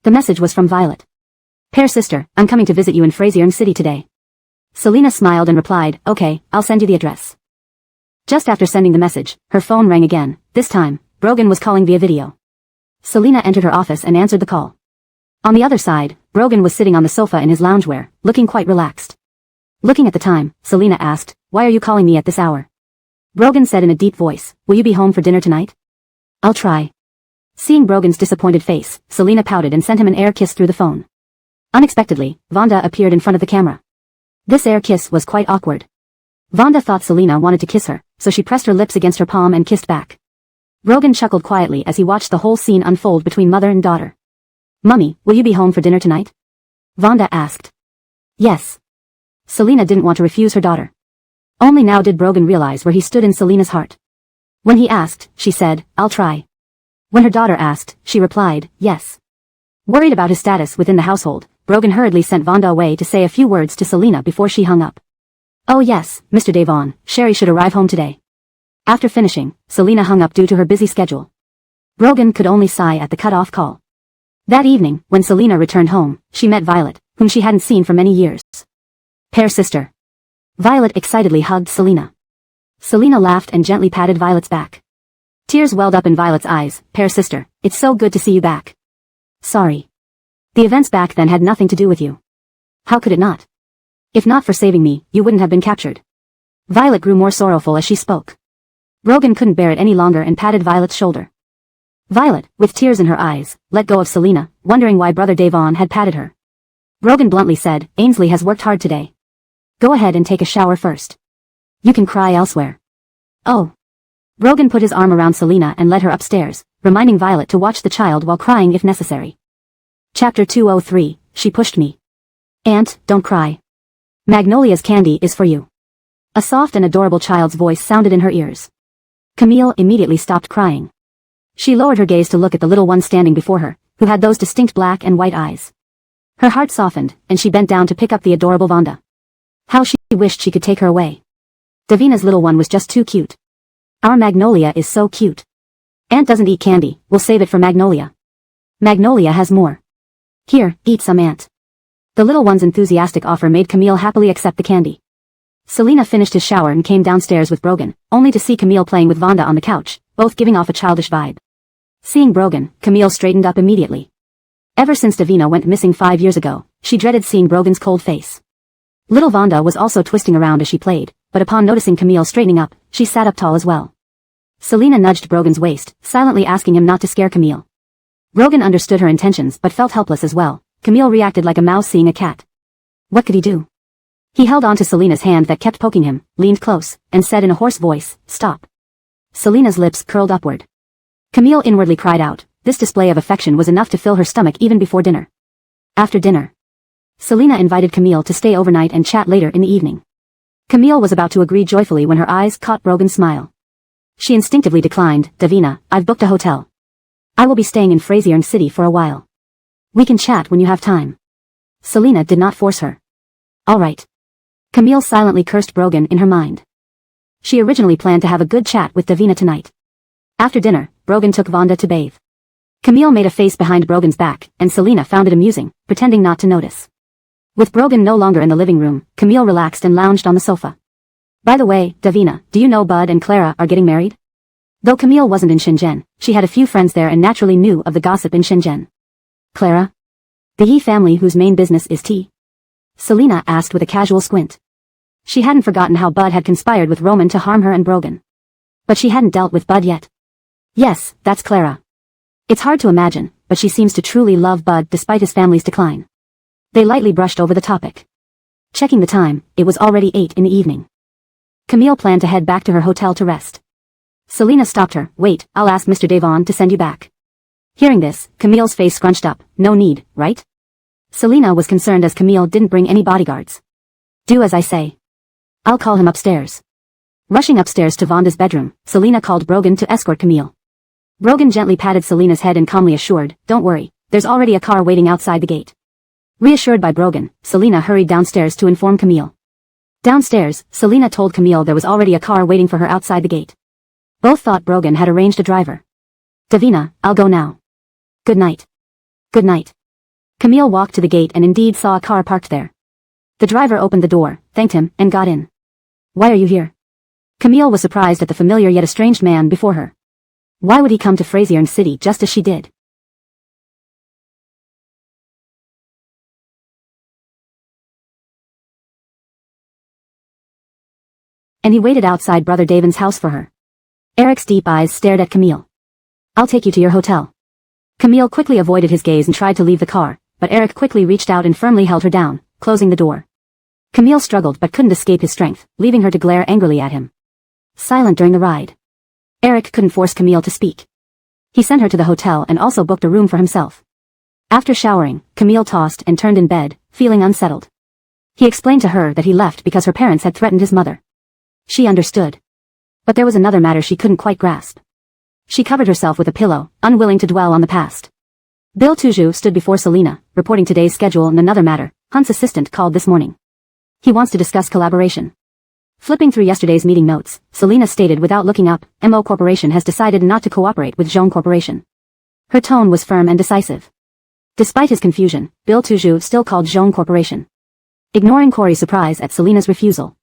The message was from Violet. Pear sister, I'm coming to visit you in Fraziering City today. Selena smiled and replied, okay, I'll send you the address. Just after sending the message, her phone rang again. This time, Brogan was calling via video. Selena entered her office and answered the call. On the other side, Brogan was sitting on the sofa in his loungewear, looking quite relaxed. Looking at the time, Selena asked, why are you calling me at this hour? Brogan said in a deep voice, will you be home for dinner tonight? I'll try. Seeing Brogan's disappointed face, Selena pouted and sent him an air kiss through the phone. Unexpectedly, Vonda appeared in front of the camera. This air kiss was quite awkward. Vonda thought Selena wanted to kiss her, so she pressed her lips against her palm and kissed back. Brogan chuckled quietly as he watched the whole scene unfold between mother and daughter. Mummy, will you be home for dinner tonight? Vonda asked. Yes. Selena didn't want to refuse her daughter. Only now did Brogan realize where he stood in Selena's heart. When he asked, she said, I'll try. When her daughter asked, she replied, yes. Worried about his status within the household, Brogan hurriedly sent Vonda away to say a few words to Selena before she hung up. Oh yes, Mr. Devon, Sherry should arrive home today. After finishing, Selena hung up due to her busy schedule. Brogan could only sigh at the cut-off call. That evening, when Selena returned home, she met Violet, whom she hadn't seen for many years. Pear sister. Violet excitedly hugged Selena. Selena laughed and gently patted Violet's back. Tears welled up in Violet's eyes. Pear sister, it's so good to see you back. Sorry. The events back then had nothing to do with you. How could it not? If not for saving me, you wouldn't have been captured. Violet grew more sorrowful as she spoke. Brogan couldn't bear it any longer and patted Violet's shoulder. Violet, with tears in her eyes, let go of Selena, wondering why Brother Devon had patted her. Brogan bluntly said, Ainsley has worked hard today. Go ahead and take a shower first. You can cry elsewhere. Oh. Brogan put his arm around Selena and led her upstairs, reminding Violet to watch the child while crying if necessary. Chapter 203, She Pushed Me. Aunt, don't cry. Magnolia's candy is for you. A soft and adorable child's voice sounded in her ears. Camille immediately stopped crying. She lowered her gaze to look at the little one standing before her, who had those distinct black and white eyes. Her heart softened, and she bent down to pick up the adorable Vonda. How she wished she could take her away. Davina's little one was just too cute. Our Magnolia is so cute. Aunt doesn't eat candy, we'll save it for Magnolia. Magnolia has more. Here, eat some, Aunt. The little one's enthusiastic offer made Camille happily accept the candy. Selena finished his shower and came downstairs with Brogan, only to see Camille playing with Vonda on the couch, both giving off a childish vibe. Seeing Brogan, Camille straightened up immediately. Ever since Davina went missing 5 years ago, she dreaded seeing Brogan's cold face. Little Vonda was also twisting around as she played, but upon noticing Camille straightening up, she sat up tall as well. Selena nudged Brogan's waist, silently asking him not to scare Camille. Brogan understood her intentions but felt helpless as well. Camille reacted like a mouse seeing a cat. What could he do? He held on to Selena's hand that kept poking him, leaned close, and said in a hoarse voice, Stop. Selena's lips curled upward. Camille inwardly cried out, this display of affection was enough to fill her stomach even before dinner. After dinner, Selina invited Camille to stay overnight and chat later in the evening. Camille was about to agree joyfully when her eyes caught Brogan's smile. She instinctively declined. Davina, I've booked a hotel. I will be staying in Frasier City for a while. We can chat when you have time. Selina did not force her. All right. Camille silently cursed Brogan in her mind. She originally planned to have a good chat with Davina tonight. After dinner, Brogan took Vonda to bathe. Camille made a face behind Brogan's back, and Selina found it amusing, pretending not to notice. With Brogan no longer in the living room, Camille relaxed and lounged on the sofa. By the way, Davina, do you know Bud and Clara are getting married? Though Camille wasn't in Shenzhen, she had a few friends there and naturally knew of the gossip in Shenzhen. Clara? The Yi family whose main business is tea? Selina asked with a casual squint. She hadn't forgotten how Bud had conspired with Roman to harm her and Brogan. But she hadn't dealt with Bud yet. Yes, that's Clara. It's hard to imagine, but she seems to truly love Bud despite his family's decline. They lightly brushed over the topic. Checking the time, it was already 8 in the evening. Camille planned to head back to her hotel to rest. Selina stopped her. Wait, I'll ask Mr. Devon to send you back. Hearing this, Camille's face scrunched up. No need, right? Selina was concerned as Camille didn't bring any bodyguards. Do as I say. I'll call him upstairs. Rushing upstairs to Vonda's bedroom, Selina called Brogan to escort Camille. Brogan gently patted Selina's head and calmly assured, don't worry, there's already a car waiting outside the gate. Reassured by Brogan, Selina hurried downstairs to inform Camille. Downstairs, Selina told Camille there was already a car waiting for her outside the gate. Both thought Brogan had arranged a driver. Davina, I'll go now. Good night. Good night. Camille walked to the gate and indeed saw a car parked there. The driver opened the door, thanked him, and got in. Why are you here? Camille was surprised at the familiar yet estranged man before her. Why would he come to Frasier City just as she did? And he waited outside Brother Davin's house for her. Eric's deep eyes stared at Camille. I'll take you to your hotel. Camille quickly avoided his gaze and tried to leave the car, but Eric quickly reached out and firmly held her down, closing the door. Camille struggled but couldn't escape his strength, leaving her to glare angrily at him. Silent during the ride. Eric couldn't force Camille to speak. He sent her to the hotel and also booked a room for himself. After showering, Camille tossed and turned in bed, feeling unsettled. He explained to her that he left because her parents had threatened his mother. She understood. But there was another matter she couldn't quite grasp. She covered herself with a pillow, unwilling to dwell on the past. Bill Tuju stood before Selina, reporting today's schedule and another matter. Hunt's assistant called this morning. He wants to discuss collaboration. Flipping through yesterday's meeting notes, Selina stated without looking up, MO Corporation has decided not to cooperate with Zhong Corporation. Her tone was firm and decisive. Despite his confusion, Bill Tuju still called Zhong Corporation. Ignoring Corey's surprise at Selina's refusal.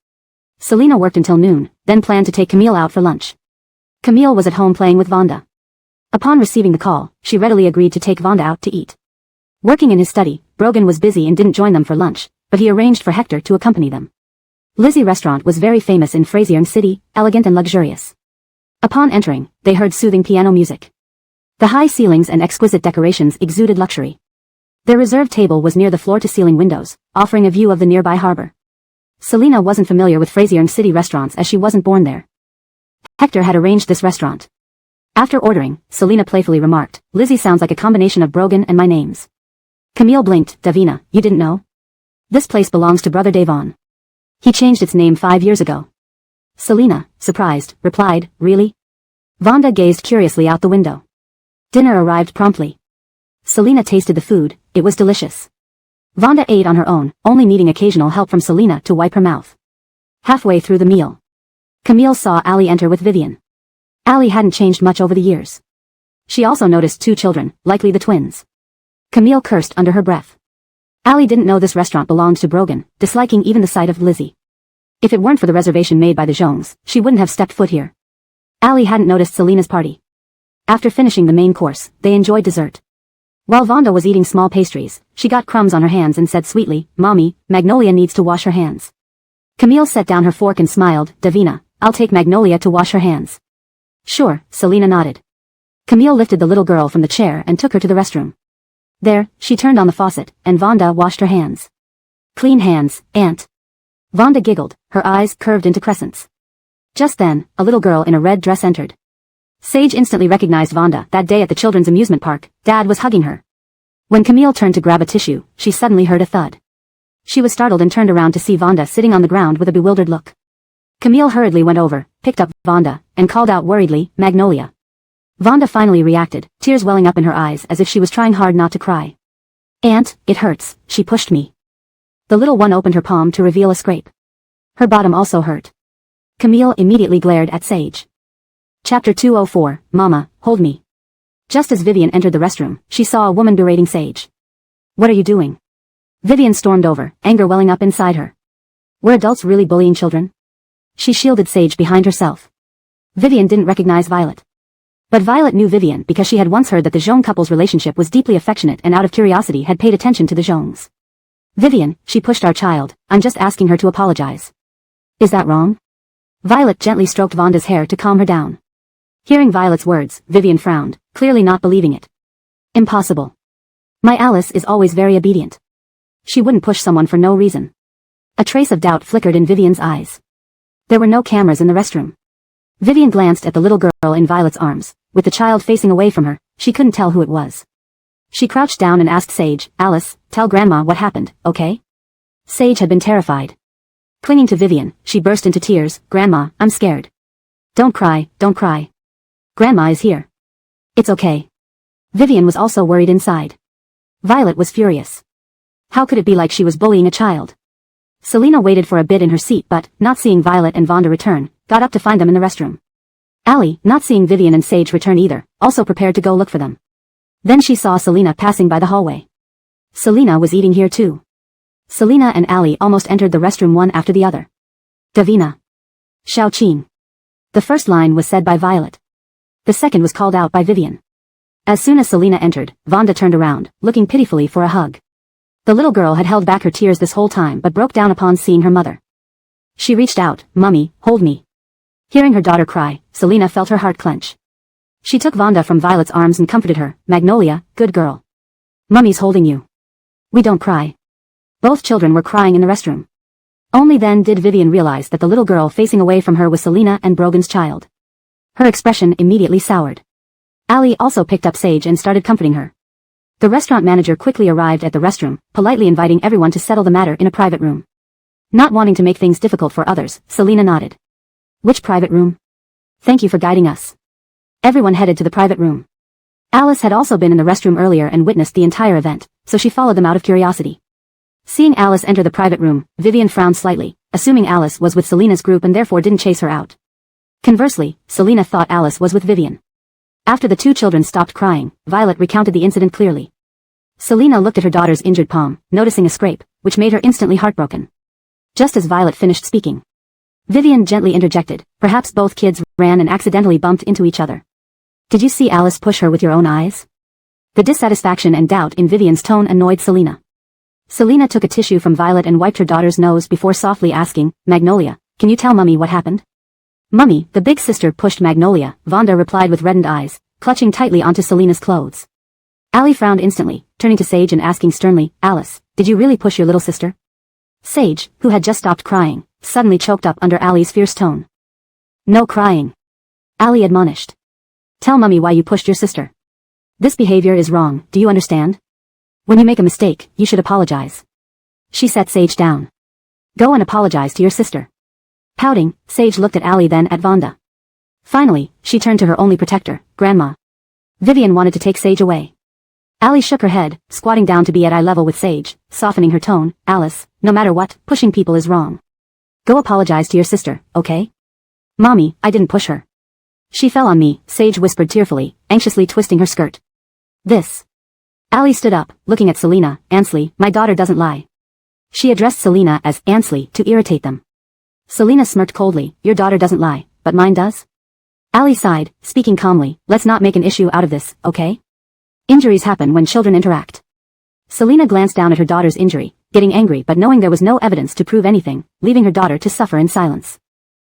Selina worked until noon, then planned to take Camille out for lunch. Camille was at home playing with Vonda. Upon receiving the call, she readily agreed to take Vonda out to eat. Working in his study, Brogan was busy and didn't join them for lunch, but he arranged for Hector to accompany them. Lizzie Restaurant was very famous in Frasier City, elegant and luxurious. Upon entering, they heard soothing piano music. The high ceilings and exquisite decorations exuded luxury. Their reserved table was near the floor-to-ceiling windows, offering a view of the nearby harbor. Selina wasn't familiar with Frasier City restaurants as she wasn't born there. Hector had arranged this restaurant. After ordering, Selina playfully remarked, Lizzie sounds like a combination of Brogan and my names. Camille blinked. Davina, you didn't know? This place belongs to Brother Devon. He changed its name 5 years ago. Selina, surprised, replied, really? Vonda gazed curiously out the window. Dinner arrived promptly. Selina tasted the food, it was delicious. Vonda ate on her own, only needing occasional help from Selina to wipe her mouth. Halfway through the meal, Camille saw Allie enter with Vivian. Allie hadn't changed much over the years. She also noticed 2 children, likely the twins. Camille cursed under her breath. Allie didn't know this restaurant belonged to Brogan, disliking even the sight of Lizzie. If it weren't for the reservation made by the Zhongs, she wouldn't have stepped foot here. Allie hadn't noticed Selina's party. After finishing the main course, they enjoyed dessert. While Vonda was eating small pastries, she got crumbs on her hands and said sweetly, Mommy, Magnolia needs to wash her hands. Camille set down her fork and smiled, Davina, I'll take Magnolia to wash her hands. Sure, Selina nodded. Camille lifted the little girl from the chair and took her to the restroom. There, she turned on the faucet, and Vonda washed her hands. Clean hands, Aunt. Vonda giggled, her eyes curved into crescents. Just then, a little girl in a red dress entered. Sage instantly recognized Vonda. That day at the children's amusement park, Dad was hugging her. When Camille turned to grab a tissue, she suddenly heard a thud. She was startled and turned around to see Vonda sitting on the ground with a bewildered look. Camille hurriedly went over, picked up Vonda, and called out worriedly, "Magnolia." Vonda finally reacted, tears welling up in her eyes as if she was trying hard not to cry. "Aunt, it hurts, she pushed me." The little one opened her palm to reveal a scrape. Her bottom also hurt. Camille immediately glared at Sage. Chapter 204, Mama, hold me. Just as Vivian entered the restroom, she saw a woman berating Sage. "What are you doing?" Vivian stormed over, anger welling up inside her. Were adults really bullying children? She shielded Sage behind herself. Vivian didn't recognize Violet. But Violet knew Vivian because she had once heard that the Zhong couple's relationship was deeply affectionate and out of curiosity had paid attention to the Zhongs. "Vivian, she pushed our child, I'm just asking her to apologize." "Is that wrong?" Violet gently stroked Vonda's hair to calm her down. Hearing Violet's words, Vivian frowned, clearly not believing it. "Impossible. My Alice is always very obedient. She wouldn't push someone for no reason." A trace of doubt flickered in Vivian's eyes. There were no cameras in the restroom. Vivian glanced at the little girl in Violet's arms. With the child facing away from her, she couldn't tell who it was. She crouched down and asked Sage, "Alice, tell Grandma what happened, okay?" Sage had been terrified. Clinging to Vivian, she burst into tears. "Grandma, I'm scared." Don't cry, don't cry. Grandma is here." "It's okay." Vivian was also worried inside. Violet was furious. How could it be like she was bullying a child? Selena waited for a bit in her seat but, not seeing Violet and Vonda return, got up to find them in the restroom. Allie, not seeing Vivian and Sage return either, also prepared to go look for them. Then she saw Selena passing by the hallway. Selena was eating here too. Selena and Allie almost entered the restroom one after the other. "Davina. Xiaoqing." The first line was said by Violet. The second was called out by Vivian. As soon as Selena entered, Vonda turned around, looking pitifully for a hug. The little girl had held back her tears this whole time but broke down upon seeing her mother. She reached out, "Mummy, hold me." Hearing her daughter cry, Selena felt her heart clench. She took Vonda from Violet's arms and comforted her. "Magnolia, good girl. Mummy's holding you. We don't cry." Both children were crying in the restroom. Only then did Vivian realize that the little girl facing away from her was Selena and Brogan's child. Her expression immediately soured. Allie also picked up Sage and started comforting her. The restaurant manager quickly arrived at the restroom, politely inviting everyone to settle the matter in a private room. Not wanting to make things difficult for others, Selena nodded. "Which private room?" "Thank you for guiding us." Everyone headed to the private room. Alice had also been in the restroom earlier and witnessed the entire event, so she followed them out of curiosity. Seeing Alice enter the private room, Vivian frowned slightly, assuming Alice was with Selena's group and therefore didn't chase her out. Conversely, Selena thought Alice was with Vivian. After the two children stopped crying, Violet recounted the incident clearly. Selena looked at her daughter's injured palm, noticing a scrape, which made her instantly heartbroken. Just as Violet finished speaking, Vivian gently interjected, "Perhaps both kids ran and accidentally bumped into each other. Did you see Alice push her with your own eyes?" The dissatisfaction and doubt in Vivian's tone annoyed Selena. Selena took a tissue from Violet and wiped her daughter's nose before softly asking, "Magnolia, can you tell Mummy what happened?" "Mummy, the big sister pushed Magnolia," Vonda replied with reddened eyes, clutching tightly onto Selena's clothes. Allie frowned instantly, turning to Sage and asking sternly, "Alice, did you really push your little sister?" Sage, who had just stopped crying, suddenly choked up under Allie's fierce tone. "No crying," Allie admonished. "Tell Mummy why you pushed your sister. This behavior is wrong, do you understand? When you make a mistake, you should apologize." She set Sage down. "Go and apologize to your sister." Pouting, Sage looked at Allie then at Vonda. Finally, she turned to her only protector, Grandma. Vivian wanted to take Sage away. Allie shook her head, squatting down to be at eye level with Sage, softening her tone. "Alice, no matter what, pushing people is wrong. Go apologize to your sister, okay?" "Mommy, I didn't push her. She fell on me," Sage whispered tearfully, anxiously twisting her skirt. "This." Allie stood up, looking at Selena. "Ansley, my daughter doesn't lie." She addressed Selena as Ansley to irritate them. Selena smirked coldly. "Your daughter doesn't lie, but mine does?" Allie sighed, speaking calmly. "Let's not make an issue out of this, okay? Injuries happen when children interact." Selena glanced down at her daughter's injury, getting angry but knowing there was no evidence to prove anything, leaving her daughter to suffer in silence.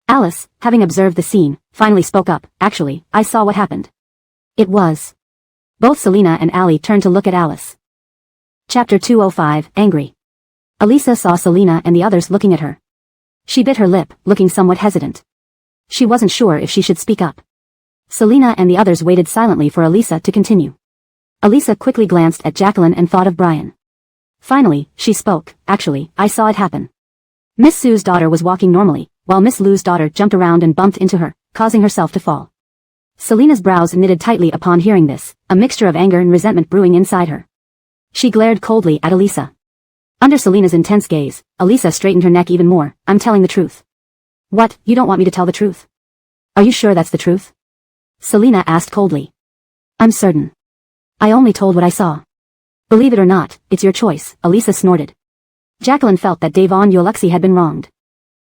Alice, having observed the scene, finally spoke up. "Actually, I saw what happened." It was. Both Selena and Allie turned to look at Alice. Chapter 205, Angry. Elisa saw Selena and the others looking at her. She bit her lip, looking somewhat hesitant. She wasn't sure if she should speak up. Selina and the others waited silently for Elisa to continue. Elisa quickly glanced at Jacqueline and thought of Brian. Finally, she spoke. Actually, I saw it happen. Miss Sue's daughter was walking normally, while Miss Lou's daughter jumped around and bumped into her, causing herself to fall. Selina's brows knitted tightly upon hearing this, a mixture of anger and resentment brewing inside her. She glared coldly at Elisa. Under Selina's intense gaze, Elisa straightened her neck even more. I'm telling the truth. What, you don't want me to tell the truth? Are you sure that's the truth? Selina asked coldly. I'm certain. I only told what I saw. Believe it or not, it's your choice, Elisa snorted. Jacqueline felt that Devon Yoluxi had been wronged.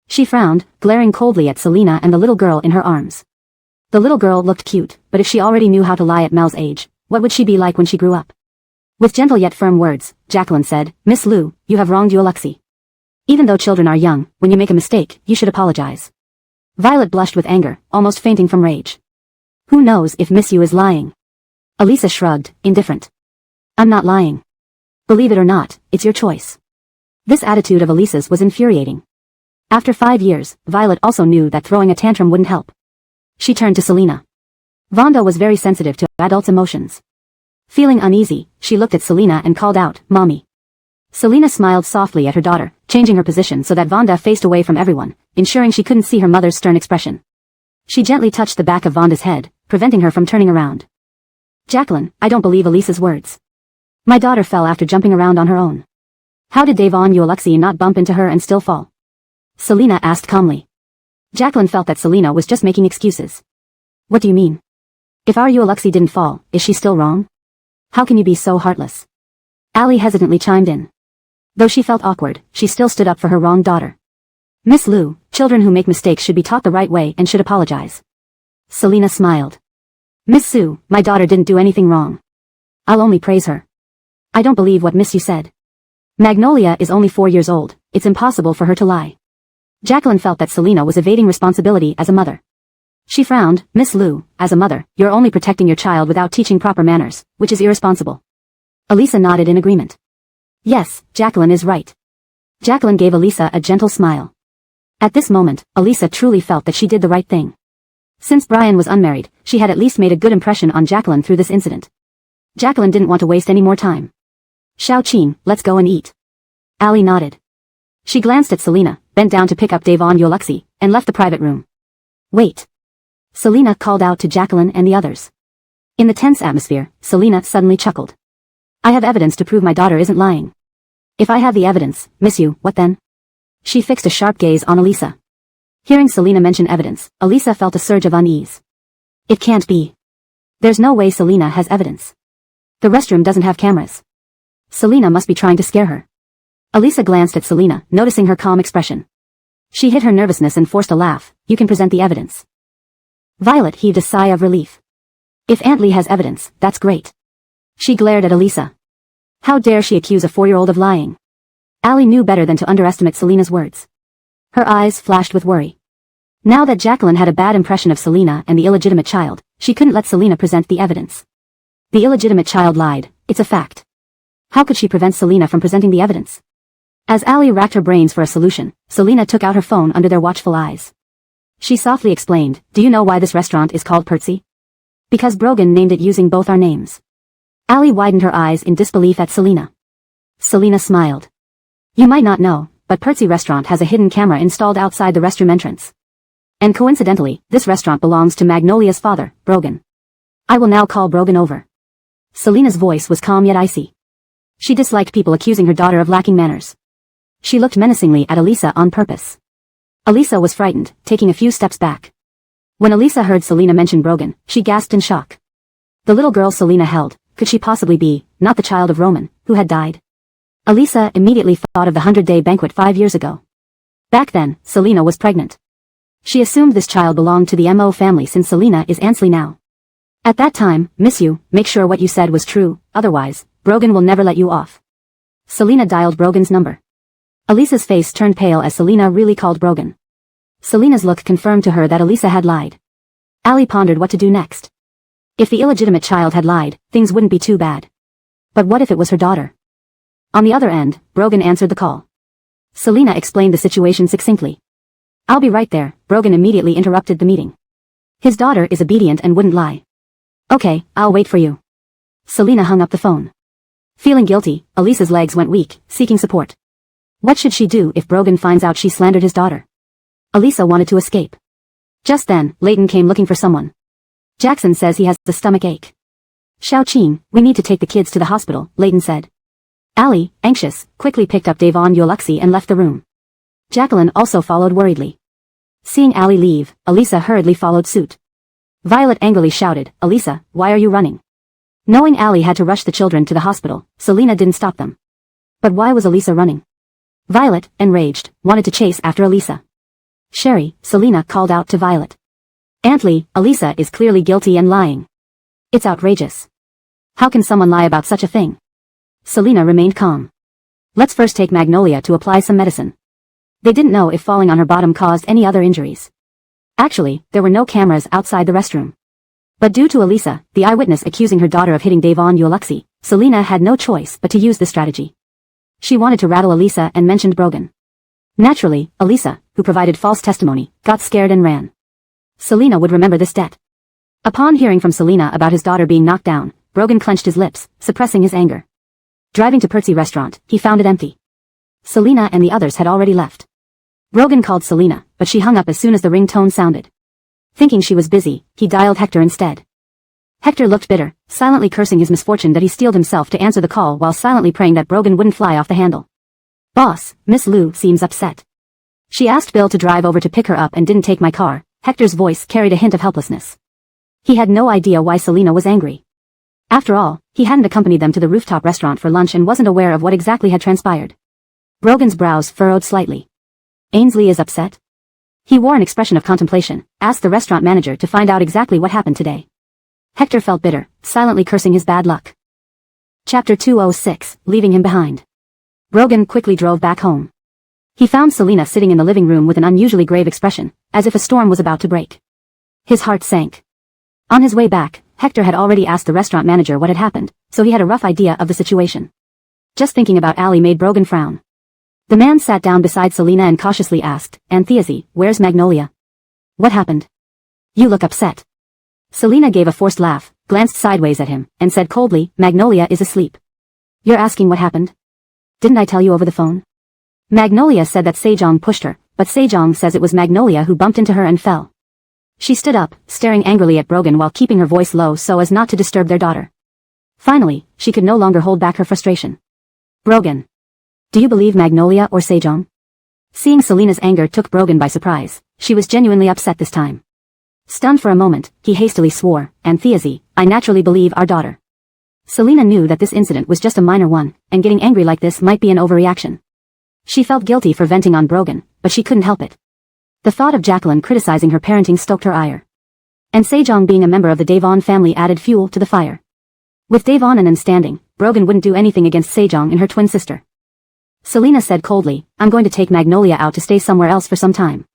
She frowned, glaring coldly at Selina and the little girl in her arms. The little girl looked cute, but if she already knew how to lie at Mel's age, what would she be like when she grew up? With gentle yet firm words, Jacqueline said, Miss Lou, you have wronged Yoluxi. Even though children are young, when you make a mistake, you should apologize. Violet blushed with anger, almost fainting from rage. Who knows if Miss Yu is lying? Elisa shrugged, indifferent. I'm not lying. Believe it or not, it's your choice. This attitude of Elisa's was infuriating. After 5 years, Violet also knew that throwing a tantrum wouldn't help. She turned to Selina. Vonda was very sensitive to adults' emotions. Feeling uneasy, she looked at Selina and called out, Mommy. Selina smiled softly at her daughter, changing her position so that Vonda faced away from everyone, ensuring she couldn't see her mother's stern expression. She gently touched the back of Vonda's head, preventing her from turning around. Jacqueline, I don't believe Elisa's words. My daughter fell after jumping around on her own. How did Devon Yoluxi not bump into her and still fall? Selina asked calmly. Jacqueline felt that Selina was just making excuses. What do you mean? If our Yoluxi didn't fall, is she still wrong? How can you be so heartless? Allie hesitantly chimed in. Though she felt awkward, she still stood up for her wronged daughter. Miss Lou, children who make mistakes should be taught the right way and should apologize. Selina smiled. Miss Sue, my daughter didn't do anything wrong. I'll only praise her. I don't believe what Miss Yu said. Magnolia is only 4 years old, it's impossible for her to lie. Jacqueline felt that Selina was evading responsibility as a mother. She frowned, Miss Lou, as a mother, you're only protecting your child without teaching proper manners, which is irresponsible. Elisa nodded in agreement. Yes, Jacqueline is right. Jacqueline gave Elisa a gentle smile. At this moment, Elisa truly felt that she did the right thing. Since Brian was unmarried, she had at least made a good impression on Jacqueline through this incident. Jacqueline didn't want to waste any more time. Xiao Qing, let's go and eat. Allie nodded. She glanced at Selina, bent down to pick up Devon Yoluxi, and left the private room. Wait. Selina called out to Jacqueline and the others. In the tense atmosphere, Selina suddenly chuckled. I have evidence to prove my daughter isn't lying. If I have the evidence, Miss Yu, what then? She fixed a sharp gaze on Elisa. Hearing Selina mention evidence, Elisa felt a surge of unease. It can't be. There's no way Selina has evidence. The restroom doesn't have cameras. Selina must be trying to scare her. Elisa glanced at Selina, noticing her calm expression. She hid her nervousness and forced a laugh. You can present the evidence. Violet heaved a sigh of relief. If Aunt Lee has evidence, that's great. She glared at Elisa. How dare she accuse a 4-year-old of lying? Allie knew better than to underestimate Selina's words. Her eyes flashed with worry. Now that Jacqueline had a bad impression of Selina and the illegitimate child, she couldn't let Selina present the evidence. The illegitimate child lied, it's a fact. How could she prevent Selina from presenting the evidence? As Allie racked her brains for a solution, Selina took out her phone under their watchful eyes. She softly explained, do you know why this restaurant is called Pertsy? Because Brogan named it using both our names. Allie widened her eyes in disbelief at Selina. Selina smiled. You might not know, but Pertsy restaurant has a hidden camera installed outside the restroom entrance. And coincidentally, this restaurant belongs to Magnolia's father, Brogan. I will now call Brogan over. Selina's voice was calm yet icy. She disliked people accusing her daughter of lacking manners. She looked menacingly at Elisa on purpose. Elisa was frightened, taking a few steps back. When Elisa heard Selina mention Brogan, she gasped in shock. The little girl Selina held, could she possibly be, not the child of Roman, who had died? Elisa immediately thought of the 100-day banquet 5 years ago. Back then, Selina was pregnant. She assumed this child belonged to the Mo family since Selina is Ansley now. At that time, Miss Yu, make sure what you said was true, otherwise, Brogan will never let you off. Selina dialed Brogan's number. Elisa's face turned pale as Selina really called Brogan. Selina's look confirmed to her that Elisa had lied. Allie pondered what to do next. If the illegitimate child had lied, things wouldn't be too bad. But what if it was her daughter? On the other end, Brogan answered the call. Selina explained the situation succinctly. I'll be right there, Brogan immediately interrupted the meeting. His daughter is obedient and wouldn't lie. Okay, I'll wait for you. Selina hung up the phone. Feeling guilty, Elisa's legs went weak, seeking support. What should she do if Brogan finds out she slandered his daughter? Elisa wanted to escape. Just then, Leighton came looking for someone. Jackson says he has a stomach ache. Xiao-Qing, we need to take the kids to the hospital, Leighton said. Allie, anxious, quickly picked up Devon Yoluxi and left the room. Jacqueline also followed worriedly. Seeing Allie leave, Elisa hurriedly followed suit. Violet angrily shouted, Elisa, why are you running? Knowing Allie had to rush the children to the hospital, Selina didn't stop them. But why was Elisa running? Violet, enraged, wanted to chase after Elisa. Sherry, Selina called out to Violet. Aunt Lee, Elisa is clearly guilty and lying. It's outrageous. How can someone lie about such a thing? Selina remained calm. Let's first take Magnolia to apply some medicine. They didn't know if falling on her bottom caused any other injuries. Actually, there were no cameras outside the restroom. But due to Elisa, the eyewitness accusing her daughter of hitting Devon Yoluxi, Selina had no choice but to use this strategy. She wanted to rattle Elisa and mentioned Brogan. Naturally, Elisa, who provided false testimony, got scared and ran. Selina would remember this debt. Upon hearing from Selina about his daughter being knocked down, Brogan clenched his lips, suppressing his anger. Driving to Pertzi restaurant, he found it empty. Selina and the others had already left. Brogan called Selina, but she hung up as soon as the ringtone sounded. Thinking she was busy, he dialed Hector instead. Hector looked bitter, silently cursing his misfortune that he steeled himself to answer the call while silently praying that Brogan wouldn't fly off the handle. Boss, Miss Liu seems upset. She asked Bill to drive over to pick her up and didn't take my car. Hector's voice carried a hint of helplessness. He had no idea why Selina was angry. After all, he hadn't accompanied them to the rooftop restaurant for lunch and wasn't aware of what exactly had transpired. Brogan's brows furrowed slightly. Ainsley is upset? He wore an expression of contemplation, asked the restaurant manager to find out exactly what happened today. Hector felt bitter, silently cursing his bad luck. Chapter 206, leaving him behind. Brogan quickly drove back home. He found Selina sitting in the living room with an unusually grave expression, as if a storm was about to break. His heart sank. On his way back, Hector had already asked the restaurant manager what had happened, so he had a rough idea of the situation. Just thinking about Allie made Brogan frown. The man sat down beside Selina and cautiously asked, Antheasy, where's Magnolia? What happened? You look upset. Selina gave a forced laugh, glanced sideways at him, and said coldly, Magnolia is asleep. You're asking what happened? Didn't I tell you over the phone? Magnolia said that Sejong pushed her, but Sejong says it was Magnolia who bumped into her and fell. She stood up, staring angrily at Brogan while keeping her voice low so as not to disturb their daughter. Finally, she could no longer hold back her frustration. Brogan. Do you believe Magnolia or Sejong? Seeing Selina's anger took Brogan by surprise. She was genuinely upset this time. Stunned for a moment, he hastily swore, Antheasy, I naturally believe our daughter. Selina knew that this incident was just a minor one, and getting angry like this might be an overreaction. She felt guilty for venting on Brogan, but she couldn't help it. The thought of Jacqueline criticizing her parenting stoked her ire. And Sejong being a member of the Devon family added fuel to the fire. With Devon and An standing, Brogan wouldn't do anything against Sejong and her twin sister. Selina said coldly, I'm going to take Magnolia out to stay somewhere else for some time.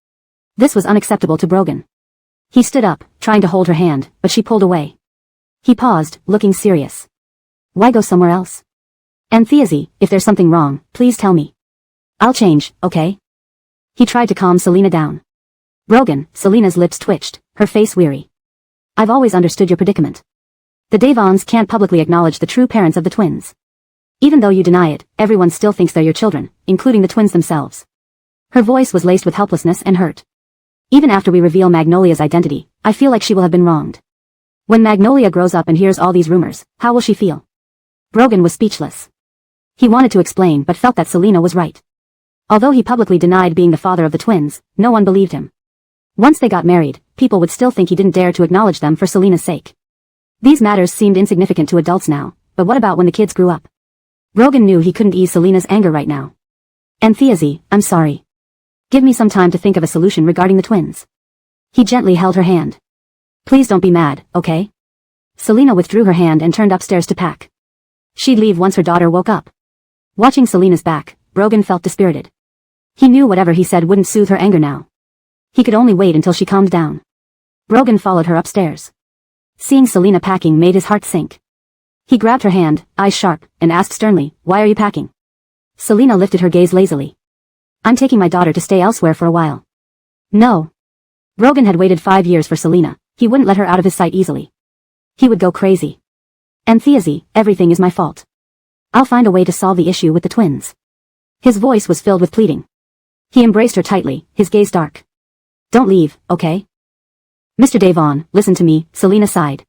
This was unacceptable to Brogan. He stood up, trying to hold her hand, but she pulled away. He paused, looking serious. Why go somewhere else? Antheasy, if there's something wrong, please tell me. I'll change, okay? He tried to calm Selina down. Brogan, Selina's lips twitched, her face weary. I've always understood your predicament. The Devons can't publicly acknowledge the true parents of the twins. Even though you deny it, everyone still thinks they're your children, including the twins themselves. Her voice was laced with helplessness and hurt. Even after we reveal Magnolia's identity, I feel like she will have been wronged. When Magnolia grows up and hears all these rumors, how will she feel? Brogan was speechless. He wanted to explain but felt that Selina was right. Although he publicly denied being the father of the twins, no one believed him. Once they got married, people would still think he didn't dare to acknowledge them for Selina's sake. These matters seemed insignificant to adults now, but what about when the kids grew up? Brogan knew he couldn't ease Selina's anger right now. Antheasy, I'm sorry. Give me some time to think of a solution regarding the twins. He gently held her hand. Please don't be mad, okay? Selina withdrew her hand and turned upstairs to pack. She'd leave once her daughter woke up. Watching Selina's back, Brogan felt dispirited. He knew whatever he said wouldn't soothe her anger now. He could only wait until she calmed down. Brogan followed her upstairs. Seeing Selina packing made his heart sink. He grabbed her hand, eyes sharp, and asked sternly, why are you packing? Selina lifted her gaze lazily. I'm taking my daughter to stay elsewhere for a while. No. Brogan had waited 5 years for Selina, He wouldn't let her out of his sight easily. He would go crazy. Antheasy, everything is my fault. I'll find a way to solve the issue with the twins. His voice was filled with pleading. He embraced her tightly, his gaze dark. Don't leave, okay? Mr. Devon, listen to me, Selina sighed.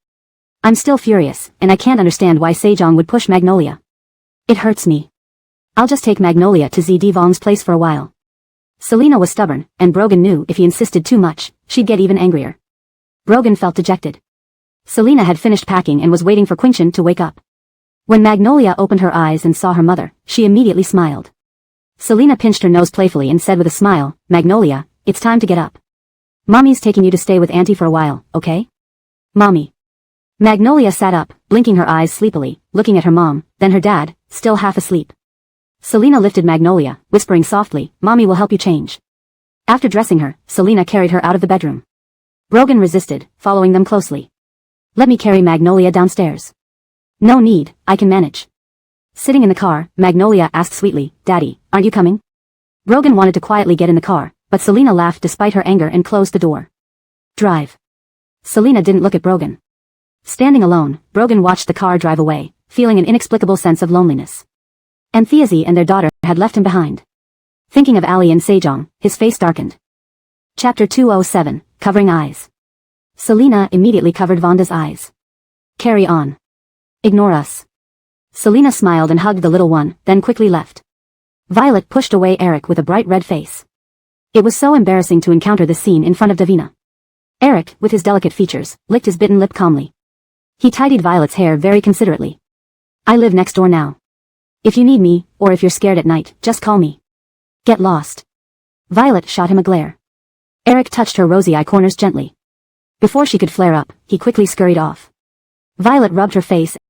I'm still furious, and I can't understand why Sejong would push Magnolia. It hurts me. I'll just take Magnolia to Z Devong's place for a while. Selina was stubborn, and Brogan knew if he insisted too much, she'd get even angrier. Brogan felt dejected. Selina had finished packing and was waiting for Qingshan to wake up. When Magnolia opened her eyes and saw her mother, she immediately smiled. Selina pinched her nose playfully and said with a smile, Magnolia, it's time to get up. Mommy's taking you to stay with Auntie for a while, okay? Mommy. Magnolia sat up, blinking her eyes sleepily, looking at her mom, then her dad, still half asleep. Selina lifted Magnolia, whispering softly, Mommy will help you change. After dressing her, Selina carried her out of the bedroom. Brogan resisted, following them closely. Let me carry Magnolia downstairs. No need, I can manage. Sitting in the car, Magnolia asked sweetly, Daddy, aren't you coming? Brogan wanted to quietly get in the car, but Selina laughed despite her anger and closed the door. Drive. Selina didn't look at Brogan. Standing alone, Brogan watched the car drive away, feeling an inexplicable sense of loneliness. Antheasy and their daughter had left him behind. Thinking of Ali and Sejong, his face darkened. Chapter 207, Covering Eyes. Selina immediately covered Vonda's eyes. Carry on. Ignore us. Selina smiled and hugged the little one, then quickly left. Violet pushed away Eric with a bright red face. It was so embarrassing to encounter this scene in front of Davina. Eric, with his delicate features, licked his bitten lip calmly. He tidied Violet's hair very considerately. I live next door now. If you need me, or if you're scared at night, just call me. Get lost. Violet shot him a glare. Eric touched her rosy eye corners gently. Before she could flare up, he quickly scurried off. Violet rubbed her face